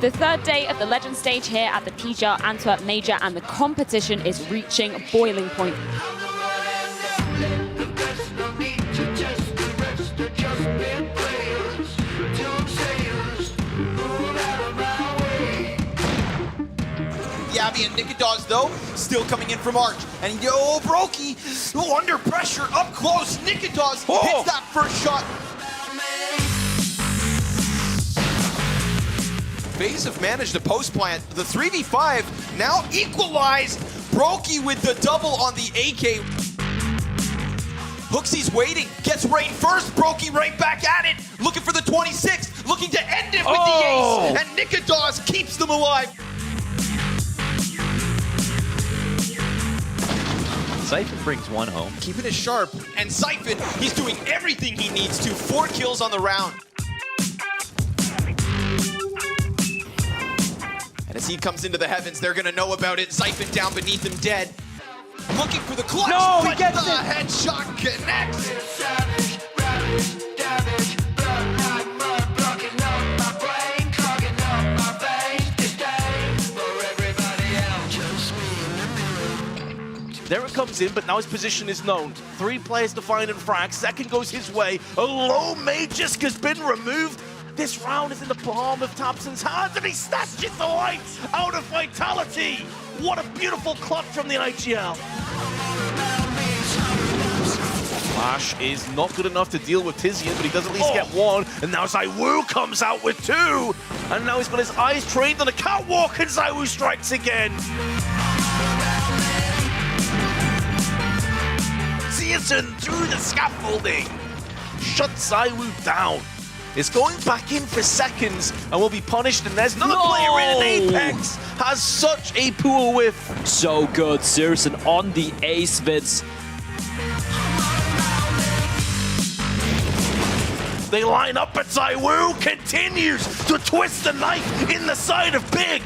the third day of the Legend stage here at the PGL Antwerp Major, and the competition is reaching boiling point. Yabby and Nikados, though, still coming in from Arch. And yo, Brokey, under pressure, up close. Nikados hits that first shot. FaZe have managed to post plant. The 3v5 now equalized. Brokey with the double on the AK. Hooksy's waiting, gets right first. Brokey right back at it, looking for the 26, looking to end it with the ace. And Nikados keeps them alive. Siphon brings one home. Keeping it sharp, and Siphon, he's doing everything he needs to. 4 kills on the round. And as he comes into the heavens, they're gonna know about it. Siphon down beneath him, dead. Looking for the clutch, no, but the headshot connects. There it comes in, but now his position is known. 3 players to find and frag. Second goes his way. A low Magisk has been removed. This round is in the palm of tabseN's hands, and he snatches the lights out of Vitality. What a beautiful clutch from the IGL. Flash is not good enough to deal with Tizian, but he does at least get one. And now ZywOo comes out with 2. And now he's got his eyes trained on a catwalk, and ZywOo strikes again. Through the scaffolding, shuts ZywOo down. It's going back in for seconds and will be punished, and there's another player in, and Apex has such a poor whiff. So good, Syrson on the ace bits. They line up, but ZywOo continues to twist the knife in the side of Big.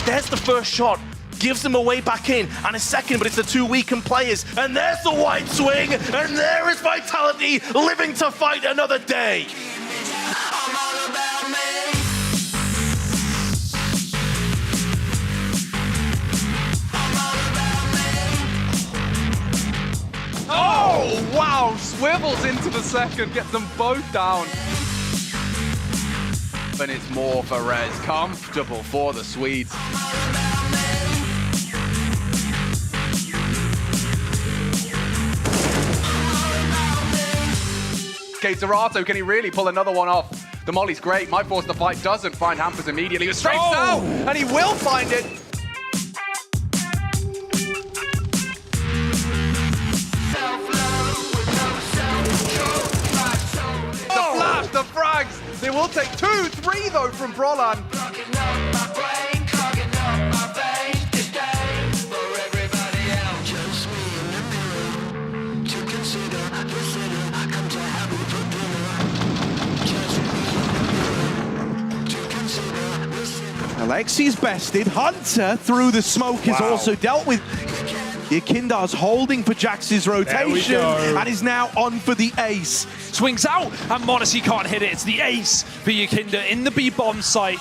There's the first shot. Gives them a way back in, and a second, but it's the 2 weakened players. And there's the white swing, and there is Vitality living to fight another day. Oh, wow, swivels into the second, gets them both down. And it's more for Rez, comfortable for the Swedes. Okay, Zerato, can he really pull another one off? The molly's great. Might force the fight, doesn't find Hampers immediately. He straight out, and he will find it. The flash, the frags. They will take 2, 3 though from Brolan. Alexi's bested. Hunter through the smoke is also dealt with. Yakindar's holding for Jax's rotation and is now on for the ace. Swings out, and m0NESY can't hit it. It's the ace for Yakindar in the B-bomb site.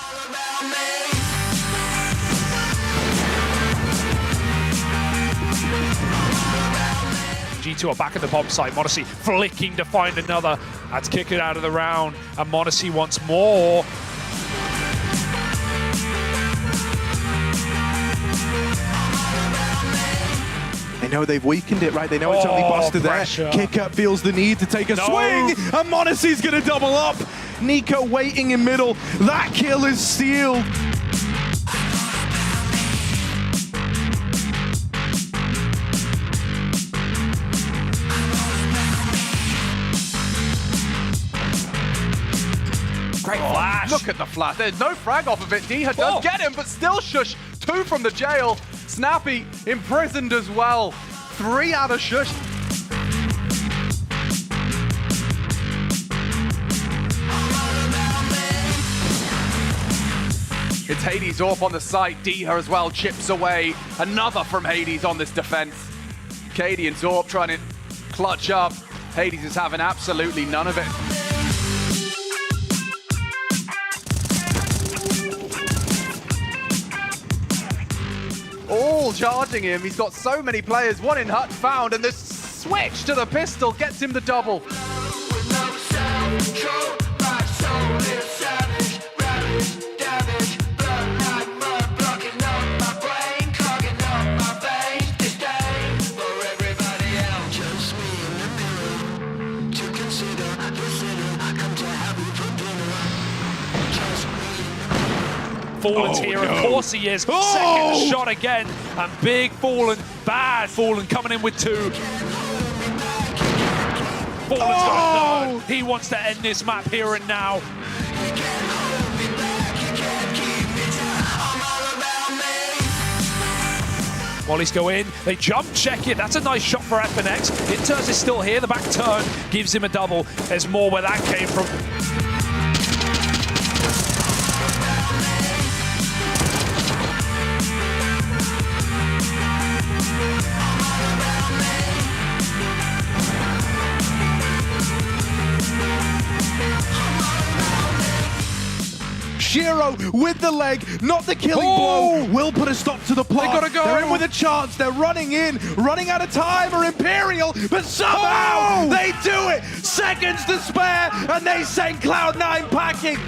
G2 are back at the bomb site. m0NESY flicking to find another. That's kick it out of the round, and m0NESY wants more. They know they've weakened it, right? They know it's only Buster there. Kicker feels the need to take a swing, and m0NESY's gonna double up. Nico waiting in middle. That kill is sealed. Great flash. Look at the flash. There's no frag off of it. Diha does get him, but still shush. 2 from the jail. Snappy imprisoned as well. 3 out of shush. It's Hades off on the site. Diha as well chips away. Another from Hades on this defense. KD and Zorp trying to clutch up. Hades is having absolutely none of it. charging him. He's got so many players, one in hut found, and this switch to the pistol gets him the double. Fallen's here, of course he is. Second shot again, and big Fallen, bad Fallen coming in with 2. Fallen's got a third. He wants to end this map here and now. Wallies go in, they jump check it. That's a nice shot for FNX. Inters is still here, the back turn gives him a double. There's more where that came from. Shiro with the leg, not the killing blow, will put a stop to the plot. They gotta go. They're in with a chance, they're running in, running out of time are Imperial, but somehow they do it! Seconds to spare, and they send Cloud9 packing!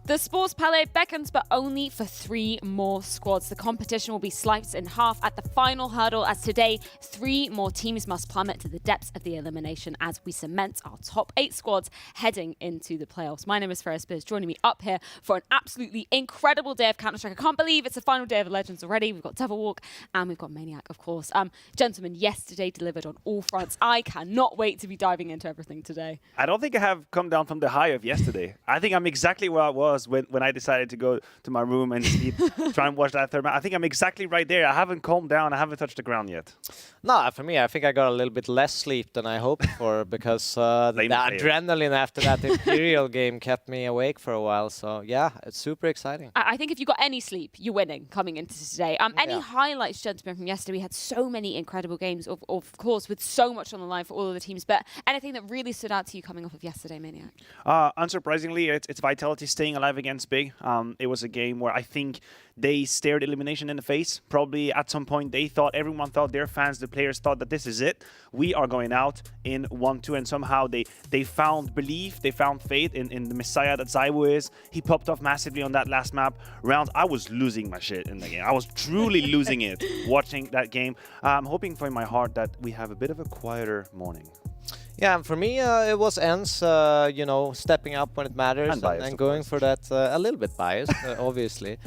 The Sports Palais beckons, but only for 3 more squads. The competition will be sliced in half at the final hurdle, as today 3 more teams must plummet to the depths of the elimination as we cement our top 8 squads heading into the playoffs. My name is Ferris Spears, joining me up here for an absolutely incredible day of Counter-Strike. I can't believe it's the final day of Legends already. We've got Devil Walk and we've got Maniac, of course. Gentlemen, yesterday delivered on all fronts. I cannot wait to be diving into everything today. I don't think I have come down from the high of yesterday. I think I'm exactly where I was when I decided to go to my room and sleep, try and watch that third match. I think I'm exactly right there. I haven't calmed down. I haven't touched the ground yet. No, for me, I think I got a little bit less sleep than I hoped for because the adrenaline after that Imperial game kept me awake for a while. So, yeah, it's super exciting. I think if you got any sleep, you're winning coming into today. Any highlights, gentlemen, from yesterday? We had so many incredible games, of course, with so much on the line for all of the teams. But anything that really stood out to you coming off of yesterday, Maniac? Unsurprisingly, it's Vitality staying alive against Big. It was a game where I think they stared elimination in the face. Probably at some point everyone thought, their fans, the players thought that this is it. We are going out in 1-2, and somehow they found belief, they found faith in the Messiah that Zaiwo is. He popped off massively on that last map round. I was losing my shit in the game. I was truly losing it watching that game. I'm hoping for in my heart that we have a bit of a quieter morning. Yeah, and for me, it was ENCE, stepping up when it matters and going for that, a little bit biased, obviously,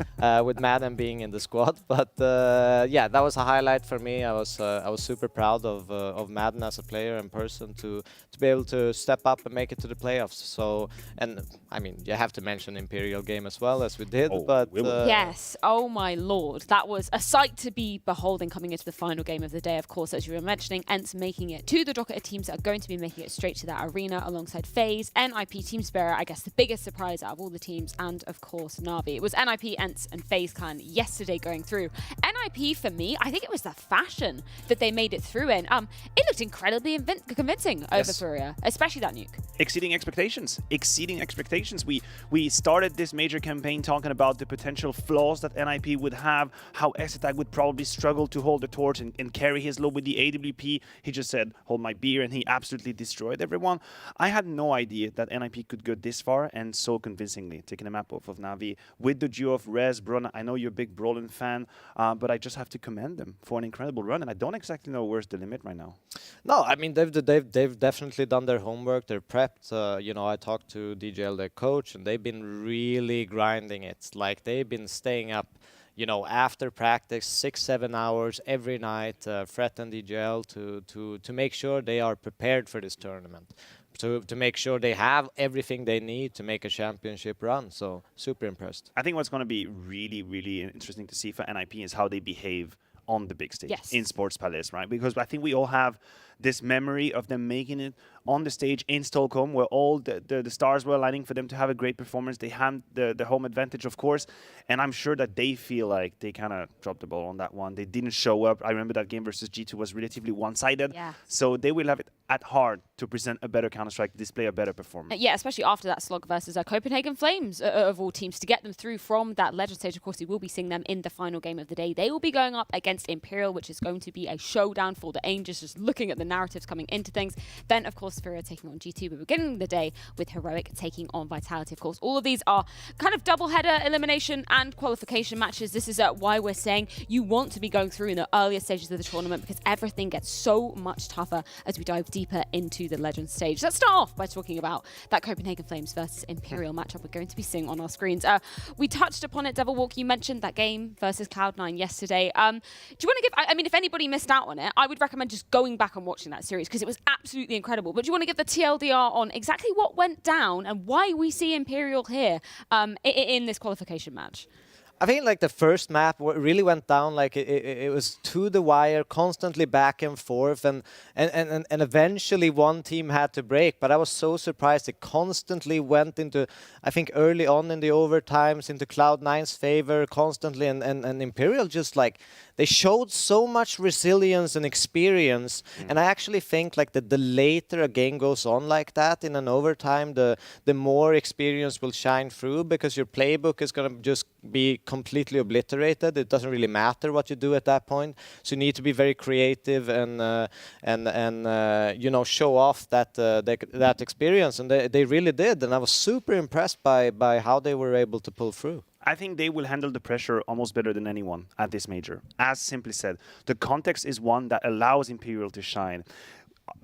with Madden being in the squad. But yeah, that was a highlight for me. I was super proud of Madden as a player and person to be able to step up and make it to the playoffs. So, and I mean, you have to mention Imperial game as well, as we did. Yes, oh my lord, that was a sight to be beholding coming into the final game of the day. Of course, as you were mentioning, ENCE making it to the docket of teams that are going to be making it straight to that arena alongside FaZe, NIP, Team Spirit, I guess the biggest surprise out of all the teams, and of course Na'Vi. It was NIP, ENCE and FaZe Clan yesterday going through. NIP, for me, I think it was the fashion that they made it through in. It looked incredibly convincing over Furia, especially that nuke. Exceeding expectations. Exceeding expectations. We started this major campaign talking about the potential flaws that NIP would have, how Essetag would probably struggle to hold the torch and carry his load with the AWP. He just said, hold my beer, and he absolutely destroyed everyone. I had no idea that NIP could go this far and so convincingly, taking a map off of Na'Vi with the duo of Rez, Brun. I know you're a big Brolin fan, but I just have to commend them for an incredible run, and I don't exactly know where's the limit right now. No, I mean, they've definitely done their homework. They're prepped. I talked to DJL, their coach, and they've been really grinding it. Like, they've been staying up, after practice, 6-7 hours every night, Fret and DJL, to make sure they are prepared for this tournament. To make sure they have everything they need to make a championship run. So, super impressed. I think what's going to be really, really interesting to see for NIP is how they behave on the big stage in Sports Palace, right? Because I think we all have this memory of them making it on the stage in Stockholm, where all the stars were aligning for them to have a great performance. They had the home advantage, of course, and I'm sure that they feel like they kind of dropped the ball on that one. They didn't show up. I remember that game versus G2 was relatively one-sided, so they will have it at heart to present a better Counter-Strike, display a better performance. Yeah, especially after that slog versus Copenhagen Flames of all teams, to get them through from that legend stage. Of course, we will be seeing them in the final game of the day. They will be going up against Imperial, which is going to be a showdown for the Angels, just looking at the narratives coming into things. Then, of course, Furia taking on G2, but beginning the day with Heroic taking on Vitality. Of course, all of these are kind of double-header elimination and qualification matches. This is why we're saying you want to be going through in the earlier stages of the tournament, because everything gets so much tougher as we dive deeper into the legend stage. Let's start off by talking about that Copenhagen Flames versus Imperial matchup we're going to be seeing on our screens. We touched upon it, Devil Walk. You mentioned that game versus Cloud9 yesterday. Do you want to give, I mean, if anybody missed out on it, I would recommend just going back and watching that series, because it was absolutely incredible. But do you want to give the TLDR on exactly what went down and why we see Imperial here in this qualification match? I think like the first map really went down, like it was to the wire, constantly back and forth, and eventually one team had to break. But I was so surprised it constantly went into, I think early on in the overtimes, into Cloud9's favor constantly, and Imperial just like, they showed so much resilience and experience. And I actually think like the later a game goes on like that in an overtime, the more experience will shine through, because your playbook is going to just be completely obliterated. It doesn't really matter what you do at that point. So you need to be very creative and you know, show off that experience, and they really did. And I was super impressed by how they were able to pull through. I think they will handle the pressure almost better than anyone at this major. As simply said, the context is one that allows Imperial to shine.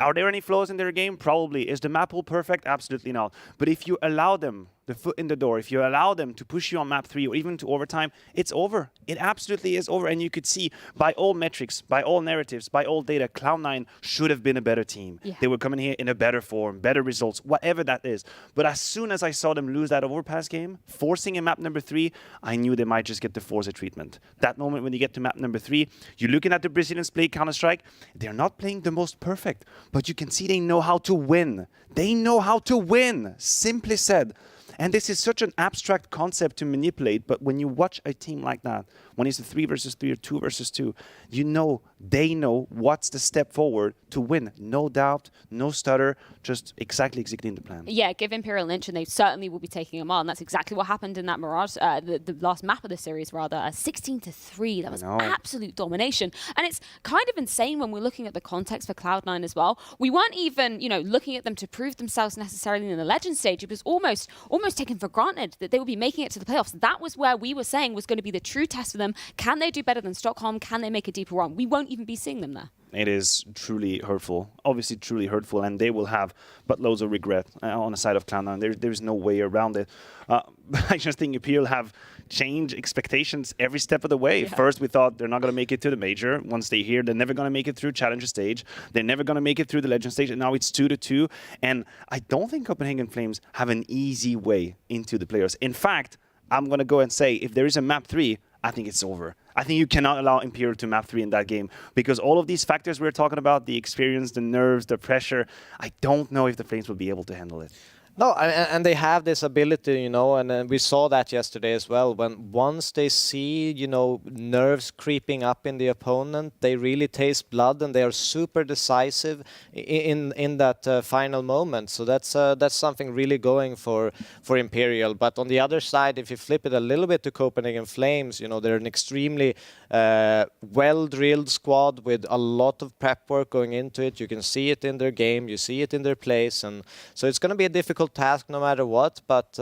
Are there any flaws in their game? Probably. Is the map all perfect? Absolutely not. But if you allow them the foot in the door, if you allow them to push you on map 3 or even to overtime, it's over. It absolutely is over. And you could see by all metrics, by all narratives, by all data, Cloud9 should have been a better team. Yeah. They were coming here in a better form, better results, whatever that is. But as soon as I saw them lose that overpass game, forcing in map number 3, I knew they might just get the Forza treatment. That moment when you get to map number 3, you're looking at the Brazilians play Counter-Strike. They're not playing the most perfect, but you can see they know how to win. They know how to win, simply said. And this is such an abstract concept to manipulate, but when you watch a team like that, when it's a 3 versus 3 or 2 versus 2, you know, they know what's the step forward to win. No doubt, no stutter, just exactly executing the plan. Yeah, give Imperial an inch and they certainly will be taking them on. That's exactly what happened in that Mirage, the last map of the series, rather. 16-3, that was absolute domination. And it's kind of insane when we're looking at the context for Cloud9 as well. We weren't even, you know, looking at them to prove themselves necessarily in the legend stage. It was almost taken for granted that they would be making it to the playoffs. That was where we were saying was going to be the true test for them. Can they do better than Stockholm? Can they make a deeper run? We won't even be seeing them there. It is truly hurtful, obviously truly hurtful, and they will have but loads of regret on the side of Cloud9. There's no way around it. I just think Imperial have changed expectations every step of the way. Yeah. First, we thought they're not going to make it to the major. Once they're here, they're never going to make it through Challenger stage. They're never going to make it through the Legend stage, and now it's 2-2. And I don't think Copenhagen Flames have an easy way into the players. In fact, I'm going to go and say, if there is a map 3, I think it's over. I think you cannot allow Imperial to map 3 in that game, because all of these factors we're talking about, the experience, the nerves, the pressure, I don't know if the Flames will be able to handle it. No, and they have this ability, you know, and we saw that yesterday as well. When once they see, you know, nerves creeping up in the opponent, they really taste blood, and they are super decisive in that final moment. So that's something really going for Imperial. But on the other side, if you flip it a little bit to Copenhagen Flames, you know, they're an extremely well-drilled squad with a lot of prep work going into it. You can see it in their game, you see it in their plays, and so it's going to be a difficult task no matter what, but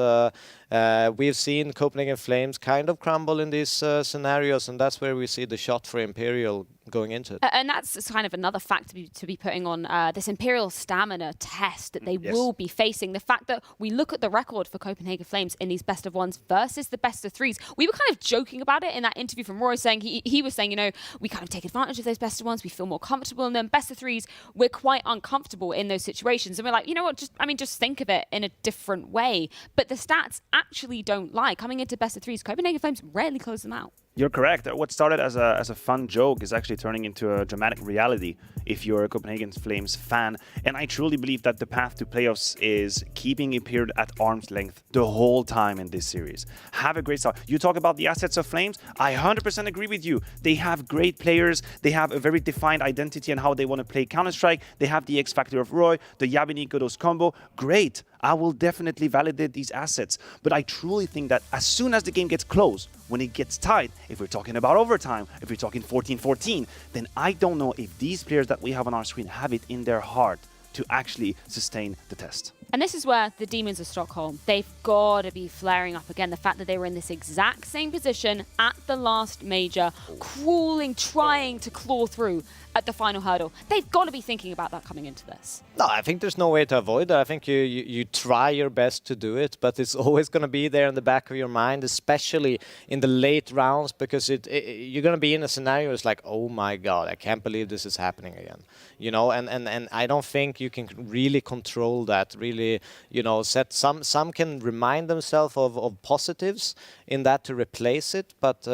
we've seen Copenhagen Flames kind of crumble in these scenarios, and that's where we see the shot for Imperial going into it. And that's kind of another fact to be putting on this Imperial stamina test that they will be facing. The fact that we look at the record for Copenhagen Flames in these best of ones versus the best of threes. We were kind of joking about it in that interview from Roy, saying he was saying, you know, we kind of take advantage of those best of ones. We feel more comfortable in them. Best of threes, we're quite uncomfortable in those situations. And we're like, you know what, just think of it in a different way. But the stats actually don't lie. Coming into best of threes, Copenhagen Flames rarely close them out. You're correct. What started as a fun joke is actually turning into a dramatic reality if you're a Copenhagen Flames fan. And I truly believe that the path to playoffs is keeping Imperial at arm's length the whole time in this series. Have a great start. You talk about the assets of Flames. I 100% agree with you. They have great players. They have a very defined identity and how they want to play Counter-Strike. They have the X factor of Roy, the Yabinikodos combo. Great. I will definitely validate these assets. But I truly think that as soon as the game gets close, when it gets tight, if we're talking about overtime, if we're talking 14-14, then I don't know if these players that we have on our screen have it in their heart to actually sustain the test. And this is where the Demons of Stockholm, they've got to be flaring up again. The fact that they were in this exact same position at the last major, crawling, trying to claw through at the final hurdle. They've got to be thinking about that coming into this. No, I think there's no way to avoid that. I think you try your best to do it, but it's always going to be there in the back of your mind, especially in the late rounds, because you're going to be in a scenario it's like, oh my God, I can't believe this is happening again. You know, and I don't think you can really control that, really, you know, set some can remind themselves of positives in that to replace it, but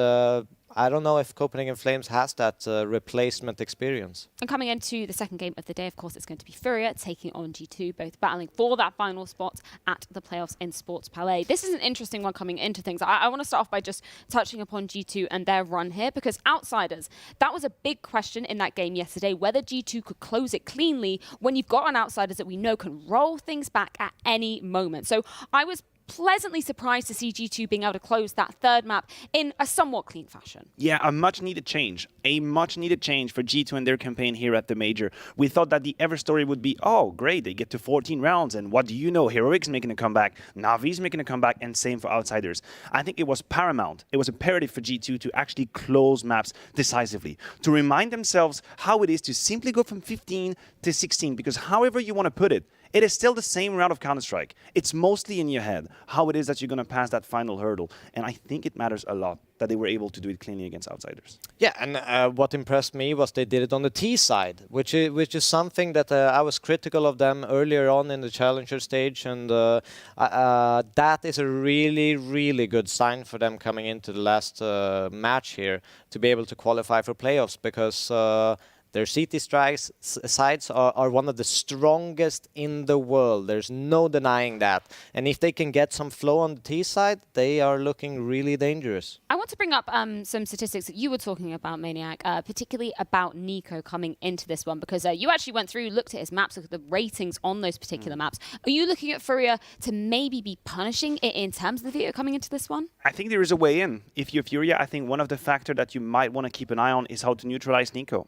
I don't know if Copenhagen Flames has that replacement experience. And coming into the second game of the day, of course, it's going to be Furia taking on G2, both battling for that final spot at the playoffs in Sports Palais. This is an interesting one coming into things. I want to start off by just touching upon G2 and their run here, because outsiders, that was a big question in that game yesterday, whether G2 could close it cleanly when you've got an outsiders that we know can roll things back at any moment. So I was pleasantly surprised to see G2 being able to close that third map in a somewhat clean fashion. Yeah, a much-needed change. A much-needed change for G2 and their campaign here at the Major. We thought that the ever story would be, oh, great, they get to 14 rounds, and what do you know? Heroic's making a comeback, Navi's making a comeback, and same for Outsiders. I think it was paramount. It was imperative for G2 to actually close maps decisively, to remind themselves how it is to simply go from 15 to 16, because however you want to put it, it is still the same round of Counter-Strike. It's mostly in your head, how it is that you're going to pass that final hurdle. And I think it matters a lot that they were able to do it cleanly against Outsiders. Yeah, and what impressed me was they did it on the T side, which is something that I was critical of them earlier on in the Challenger stage. And that is a really, really good sign for them coming into the last match here to be able to qualify for playoffs, because their CT strikes sides are one of the strongest in the world. There's no denying that. And if they can get some flow on the T side, they are looking really dangerous. I want to bring up some statistics that you were talking about, Maniac, particularly about Nico coming into this one, because you actually went through, looked at his maps, looked at the ratings on those particular maps. Are you looking at Furia to maybe be punishing it in terms of the video coming into this one? I think there is a way in. If you're Furia, I think one of the factors that you might want to keep an eye on is how to neutralize Nico.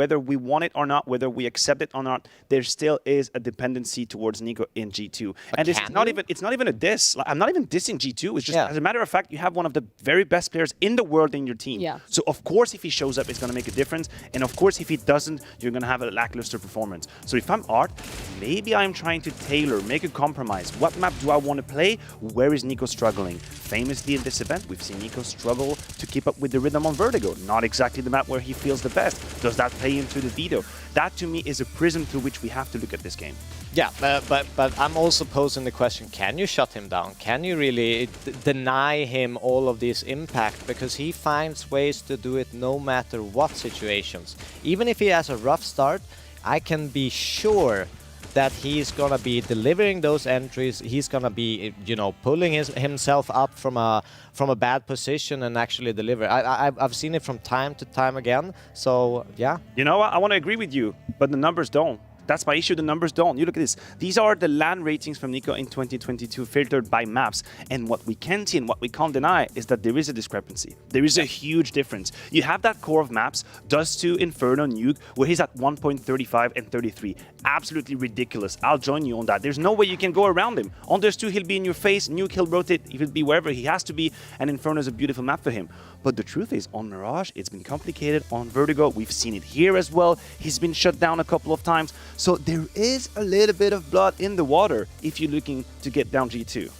Whether we want it or not, whether we accept it or not, there still is a dependency towards Nico in G2. And it's not even a diss. Like, I'm not even dissing G2. It's just, as a matter of fact, you have one of the very best players in the world in your team. Yeah. So of course, if he shows up, it's going to make a difference. And of course, if he doesn't, you're going to have a lackluster performance. So if I'm Art, maybe I'm trying to tailor, make a compromise. What map do I want to play? Where is Nico struggling? Famously in this event, we've seen Nico struggle to keep up with the rhythm on Vertigo. Not exactly the map where he feels the best. Does that play into the veto? That to me is a prism through which we have to look at this game. Yeah, but I'm also posing the question, can you shut him down? Can you really deny him all of this impact? Because he finds ways to do it no matter what situations. Even if he has a rough start, I can be sure that he's gonna be delivering those entries. He's gonna be, you know, pulling himself up from a bad position and actually deliver. I've seen it from time to time again. So yeah. You know what? I want to agree with you, but the numbers don't. That's my issue. The numbers don't. You look at this. These are the LAN ratings from Nico in 2022 filtered by maps. And what we can see and what we can't deny is that there is a discrepancy. There is a huge difference. You have that core of maps, Dust 2, Inferno, Nuke, where he's at 1.35 and 33. Absolutely ridiculous. I'll join you on that. There's no way you can go around him. On Dust 2, he'll be in your face. Nuke, he'll rotate. He'll be wherever he has to be. And Inferno is a beautiful map for him. But the truth is, on Mirage, it's been complicated. On Vertigo, we've seen it here as well. He's been shut down a couple of times. So there is a little bit of blood in the water if you're looking to get down G2.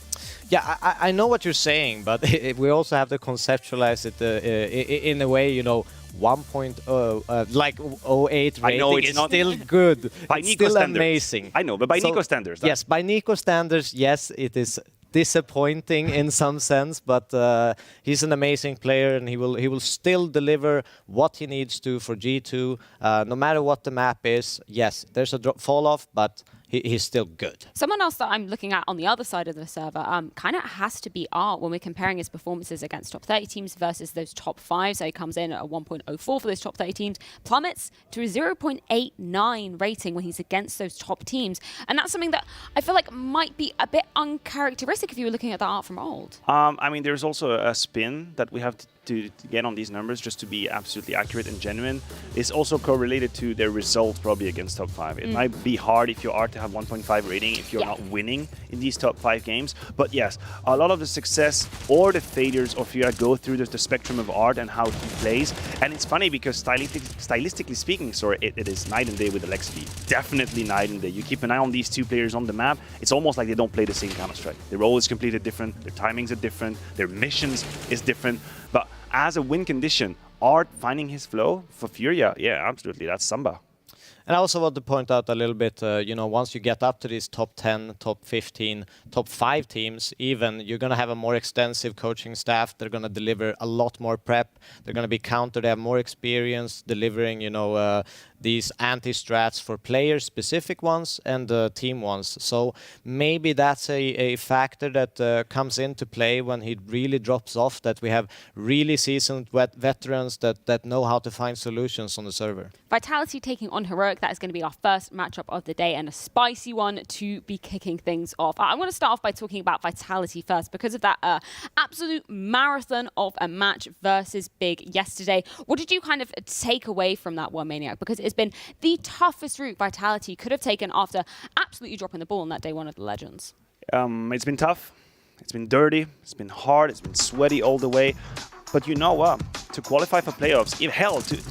Yeah, I know what you're saying, but we also have to conceptualize it in a way, you know, 1.0, like 08 rating is still good. By it's Nico still standards. amazing. I know, but by Nico standards. Yes, by Nico standards, yes, it is disappointing in some sense, but he's an amazing player, and he will still deliver what he needs to for G2, no matter what the map is. Yes, there's a fall off, but he's still good. Someone else that I'm looking at on the other side of the server kind of has to be Art when we're comparing his performances against top 30 teams versus those top 5. So he comes in at a 1.04 for those top 30 teams, plummets to a 0.89 rating when he's against those top teams. And that's something that I feel like might be a bit uncharacteristic if you were looking at the Art from old. I mean, there's also a spin that we have to get on these numbers just to be absolutely accurate and genuine. It's also correlated to their results probably against top 5. It might be hard if you are to have 1.5 rating if you're not winning in these top 5 games. But yes, a lot of the success or the failures of Furia go through the spectrum of Art and how he plays. And it's funny because stylistically speaking, sorry, it is night and day with Alexi. Definitely night and day. You keep an eye on these two players on the map, it's almost like they don't play the same Counter-Strike. Their role is completely different, their timings are different, their missions is different. But as a win condition, Art finding his flow for Furia, yeah, absolutely, that's Samba. And I also want to point out a little bit, you know, once you get up to these top 10, top 15, top 5 teams, even, you're going to have a more extensive coaching staff. They're going to deliver a lot more prep. They're going to be countered. They have more experience delivering, you know, these anti-strats for player-specific ones and team ones. So maybe that's a factor that comes into play when he really drops off, that we have really seasoned veterans that know how to find solutions on the server. Vitality taking on Heroic. That is going to be our first matchup of the day and a spicy one to be kicking things off. I want to start off by talking about Vitality first because of that absolute marathon of a match versus Big yesterday. What did you kind of take away from that one, Maniac? Because it's been the toughest route Vitality could have taken after absolutely dropping the ball on that day one of the Legends. It's been tough, it's been dirty, it's been hard, it's been sweaty all the way. But you know what? To qualify for playoffs,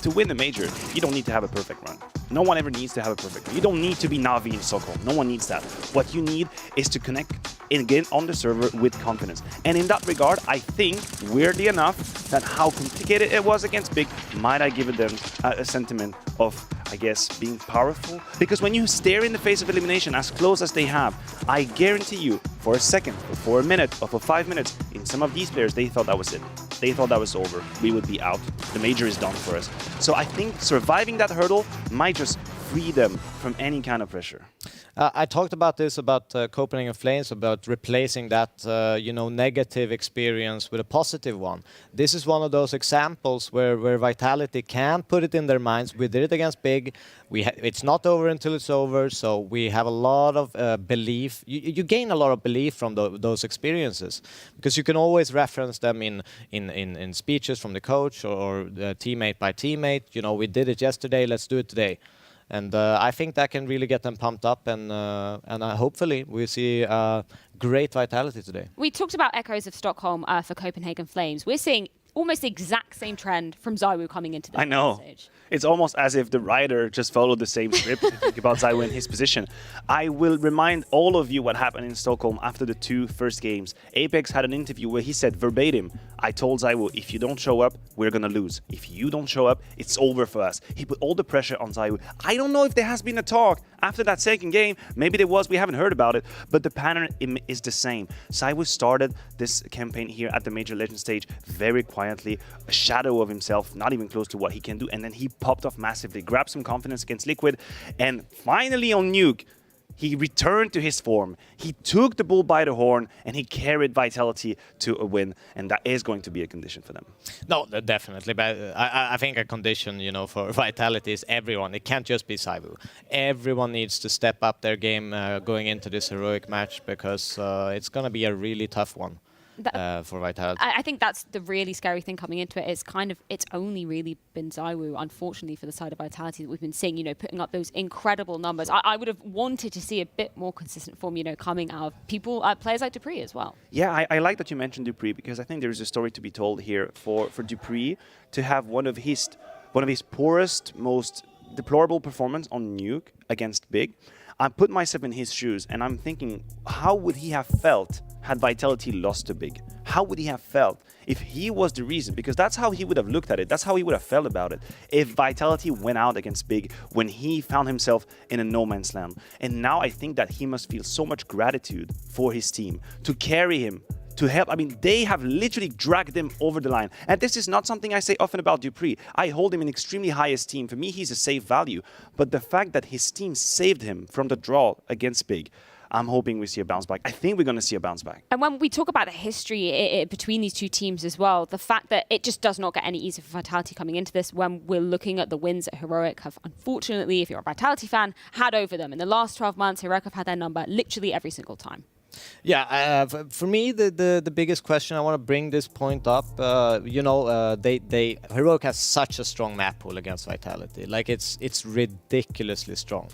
to win the major, you don't need to have a perfect run. No one ever needs to have a perfect run. You don't need to be Na'Vi in Stockholm. No one needs that. What you need is to connect again on the server with confidence. And in that regard, I think, weirdly enough, that how complicated it was against Big might I give them a sentiment of, I guess, being powerful. Because when you stare in the face of elimination as close as they have, I guarantee you, for a second, or for a minute, or for 5 minutes, in some of these players, they thought that was it. They thought that was over. We would be out. The major is done for us. So I think surviving that hurdle might just free them from any kind of pressure. I talked about this, about Copenhagen Flames, about replacing that you know, negative experience with a positive one. This is one of those examples where Vitality can put it in their minds. We did it against Big. It's not over until it's over, so we have a lot of belief. You gain a lot of belief from those experiences, because you can always reference them in speeches from the coach or teammate by teammate. You know, we did it yesterday, let's do it today. And I think that can really get them pumped up, and hopefully we see great Vitality today. We talked about echoes of Stockholm for Copenhagen Flames. We're seeing almost the exact same trend from ZywOo coming into the stage. It's almost as if the writer just followed the same script. Think about ZywOo in his position. I will remind all of you what happened in Stockholm after the 2 first games. Apex had an interview where he said verbatim, I told ZywOo, if you don't show up, we're going to lose. If you don't show up, it's over for us. He put all the pressure on ZywOo. I don't know if there has been a talk after that second game. Maybe there was, we haven't heard about it, but the pattern is the same. ZywOo started this campaign here at the Major Legend stage very quietly, a shadow of himself, not even close to what he can do, and then he popped off massively, grabbed some confidence against Liquid, and finally on Nuke, he returned to his form. He took the bull by the horn, and he carried Vitality to a win, and that is going to be a condition for them. No, definitely. But I think a condition, you know, for Vitality is everyone. It can't just be ZywOo. Everyone needs to step up their game going into this Heroic match, because it's going to be a really tough one. For Vitality. I think that's the really scary thing coming into it. Is kind of, it's only really been ZywOo, unfortunately, for the side of Vitality that we've been seeing, you know, putting up those incredible numbers. I would have wanted to see a bit more consistent form, you know, coming out of people, players like dupreeh as well. Yeah, I like that you mentioned dupreeh, because I think there's a story to be told here for dupreeh to have one of his poorest, most deplorable performance on Nuke against Big. I put myself in his shoes and I'm thinking, how would he have felt had Vitality lost to Big? How would he have felt if he was the reason? Because that's how he would have looked at it. That's how he would have felt about it. If Vitality went out against Big when he found himself in a no man's land. And now I think that he must feel so much gratitude for his team to carry him, to help. I mean, they have literally dragged him over the line. And this is not something I say often about dupreeh. I hold him in extremely high esteem. For me, he's a safe value. But the fact that his team saved him from the draw against Big, I'm hoping we see a bounce back. I think we're going to see a bounce back. And when we talk about the history between these two teams as well, the fact that it just does not get any easier for Vitality coming into this when we're looking at the wins that Heroic have, unfortunately, if you're a Vitality fan, had over them. In the last 12 months, Heroic have had their number literally every single time. Yeah, for me, the biggest question, I want to bring this point up. Heroic has such a strong map pool against Vitality. Like it's ridiculously strong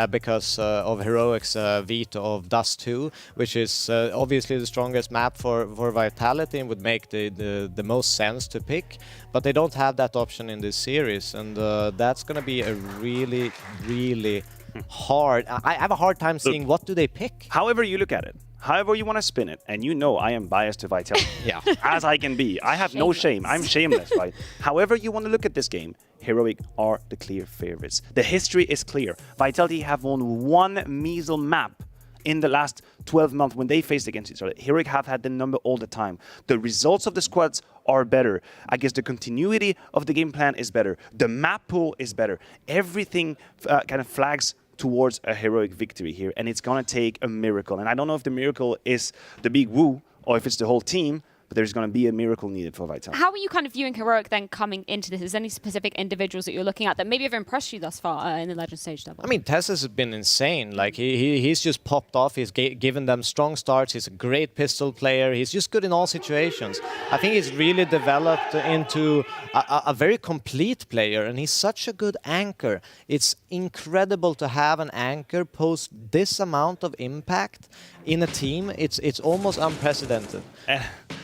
because of Heroic's veto of Dust 2, which is obviously the strongest map for Vitality and would make the most sense to pick. But they don't have that option in this series, and that's going to be a really, really hard. I have a hard time seeing what do they pick. However you look at it, however you want to spin it, and you know I am biased to Vitality. Yeah. As I can be. I have no shame. I'm shameless, right? However you want to look at this game, Heroic are the clear favorites. The history is clear. Vitality have won one measle map in the last 12 months when they faced against each other. Heroic have had the number all the time. The results of the squads are better. I guess the continuity of the game plan is better. The map pool is better. Everything kind of flags towards a Heroic victory here, and it's gonna take a miracle. And I don't know if the miracle is the big woo or if it's the whole team, but there's going to be a miracle needed for Vitality. How are you kind of viewing Heroic then coming into this? Is there any specific individuals that you're looking at that maybe have impressed you thus far in the Legend stage level? I mean, Tess has been insane. Like he's just popped off. He's given them strong starts. He's a great pistol player. He's just good in all situations. I think he's really developed into a very complete player, and he's such a good anchor. It's incredible to have an anchor post this amount of impact in a team. It's almost unprecedented.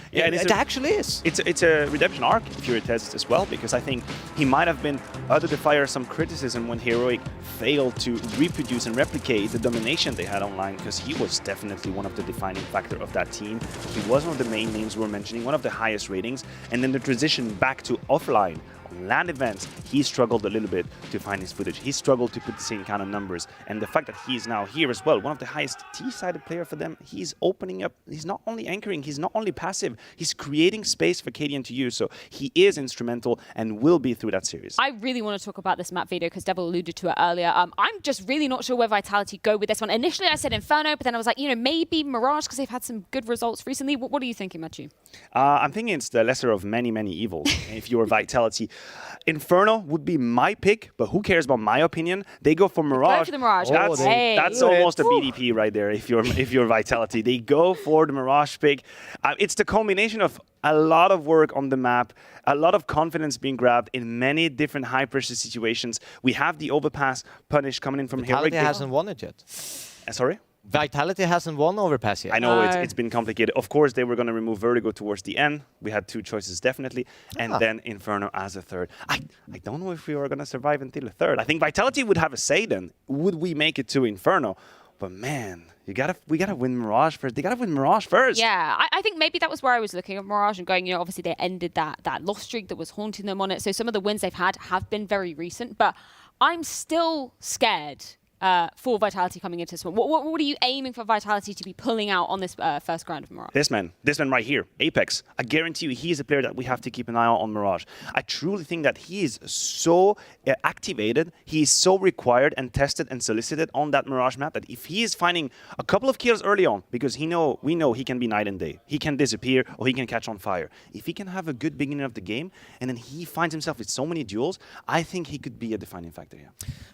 Yeah, it actually is. It's a redemption arc if you're a Test as well, because I think he might have been under the fire some criticism when Heroic failed to reproduce and replicate the domination they had online, because he was definitely one of the defining factor of that team. He was one of the main names we're mentioning, one of the highest ratings, and then the transition back to offline. On LAN events, he struggled a little bit to find his footage. He struggled to put the same kind of numbers. And the fact that he's now here as well, one of the highest T-sided player for them, he's opening up. He's not only anchoring, he's not only passive, he's creating space for KDN to use. So he is instrumental and will be through that series. I really want to talk about this map video because Devil alluded to it earlier. I'm just really not sure where Vitality go with this one. Initially, I said Inferno, but then I was like, maybe Mirage because they've had some good results recently. What are you thinking, Matthew? I'm thinking it's the lesser of many, many evils if you're Vitality. Inferno would be my pick, but who cares about my opinion? They go for Mirage. Go for the Mirage. That's almost a BDP right there if you're Vitality. They go for the Mirage pick. It's the combination of a lot of work on the map, a lot of confidence being grabbed in many different high-pressure situations. We have the overpass punish coming in from Heroic. Vitality hasn't won it yet. Sorry? Vitality hasn't won Overpass yet. I know it's been complicated. Of course, they were going to remove Vertigo towards the end. We had two choices, definitely. And then Inferno as a third. I don't know if we were going to survive until a third. I think Vitality would have a say then. Would we make it to Inferno? But man, we gotta win Mirage first. They gotta win Mirage first. Yeah, I think maybe that was where I was looking at Mirage and going, obviously they ended that loss streak that was haunting them on it. So some of the wins they've had have been very recent. But I'm still scared for Vitality coming into this one. What are you aiming for Vitality to be pulling out on this first round of Mirage? This man right here, Apex. I guarantee you he is a player that we have to keep an eye on Mirage. I truly think that he is so activated, he is so required and tested and solicited on that Mirage map that if he is finding a couple of kills early on, because we know he can be night and day. He can disappear or he can catch on fire. If he can have a good beginning of the game and then he finds himself with so many duels, I think he could be a defining factor here.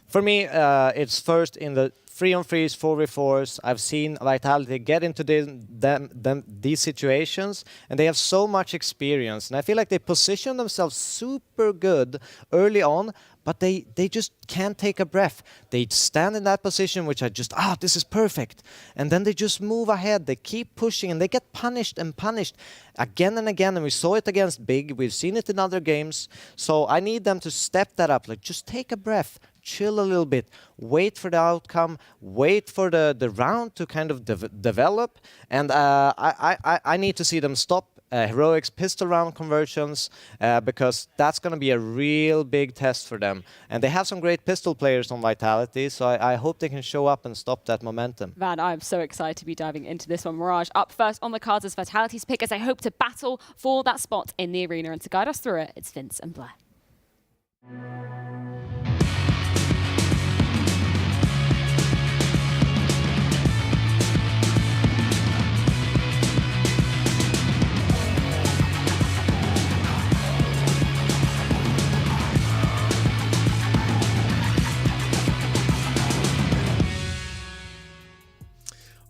For me, it's first in the 3-on-3s, 4v4s. I've seen Vitality get into these situations, and they have so much experience. And I feel like they position themselves super good early on, but they just can't take a breath. They stand in that position, which I just, this is perfect. And then they just move ahead. They keep pushing, and they get punished and punished again and again. And we saw it against Big. We've seen it in other games. So I need them to step that up. Like, just take a breath. chill a little bit, wait for the outcome, wait for the round to kind of develop. And I need to see them stop Heroic's pistol round conversions, because that's going to be a real big test for them. And they have some great pistol players on Vitality, so I hope they can show up and stop that momentum. Van, I'm so excited to be diving into this one. Mirage up first on the cards as Vitality's pick, as they hope to battle for that spot in the arena. And to guide us through it, it's Vince and Blair.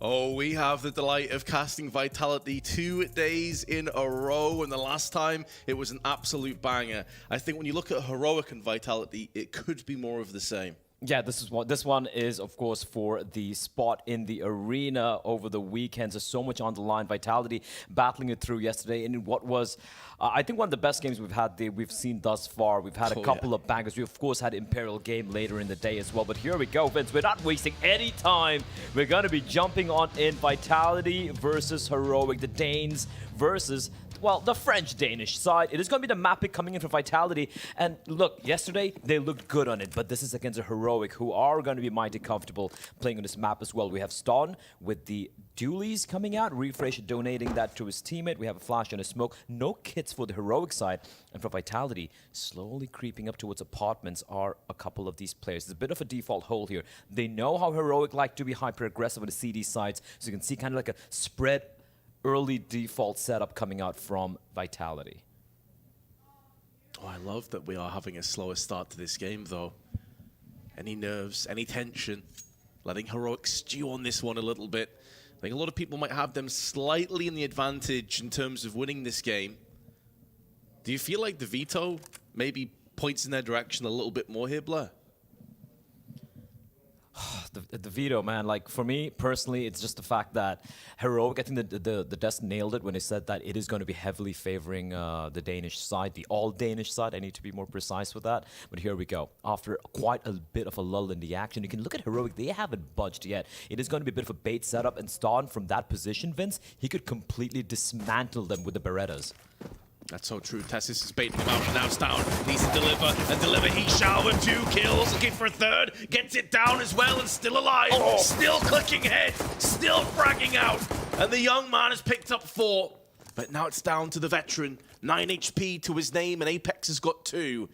Oh, we have the delight of casting Vitality 2 days in a row, and the last time it was an absolute banger. I think when you look at Heroic and Vitality, it could be more of the same. Yeah, this one is, of course, for the spot in the arena over the weekend. So, so much on the line. Vitality battling it through yesterday in what was, I think, one of the best games we've seen thus far. We've had a couple of bangers. We, of course, had Imperial game later in the day as well. But here we go, Vince. We're not wasting any time. We're going to be jumping on in Vitality versus Heroic. The Danes versus, well, the French-Danish side. It is going to be the map pick coming in for Vitality. And look, yesterday, they looked good on it, but this is against a Heroic who are going to be mighty comfortable playing on this map as well. We have Ston with the dualies coming out, Refresh donating that to his teammate. We have a flash and a smoke. No kits for the Heroic side. And for Vitality, slowly creeping up towards apartments are a couple of these players. There's a bit of a default hole here. They know how Heroic like to be hyper-aggressive on the CD sides, so you can see kind of like a spread early default setup coming out from Vitality. Oh, I love that we are having a slower start to this game, though. Any nerves, any tension, letting Heroic stew on this one a little bit. I think a lot of people might have them slightly in the advantage in terms of winning this game. Do you feel like the veto maybe points in their direction a little bit more here, Blair? The veto, man, like for me personally, it's just the fact that Heroic, I think the desk nailed it when they said that it is going to be heavily favoring the Danish side, the all-Danish side. I need to be more precise with that. But here we go. After quite a bit of a lull in the action, you can look at Heroic. They haven't budged yet. It is going to be a bit of a bait setup, and Ston from that position, Vince, he could completely dismantle them with the Berettas. That's so true. Tessis is baiting him out, and now Ston needs to deliver, and deliver he shall with 2 kills. Looking for a third, gets it down as well, and still alive. Still clicking head, still fragging out. And the young man has picked up 4. But now it's down to the veteran. 9 HP to his name, and Apex has got 2.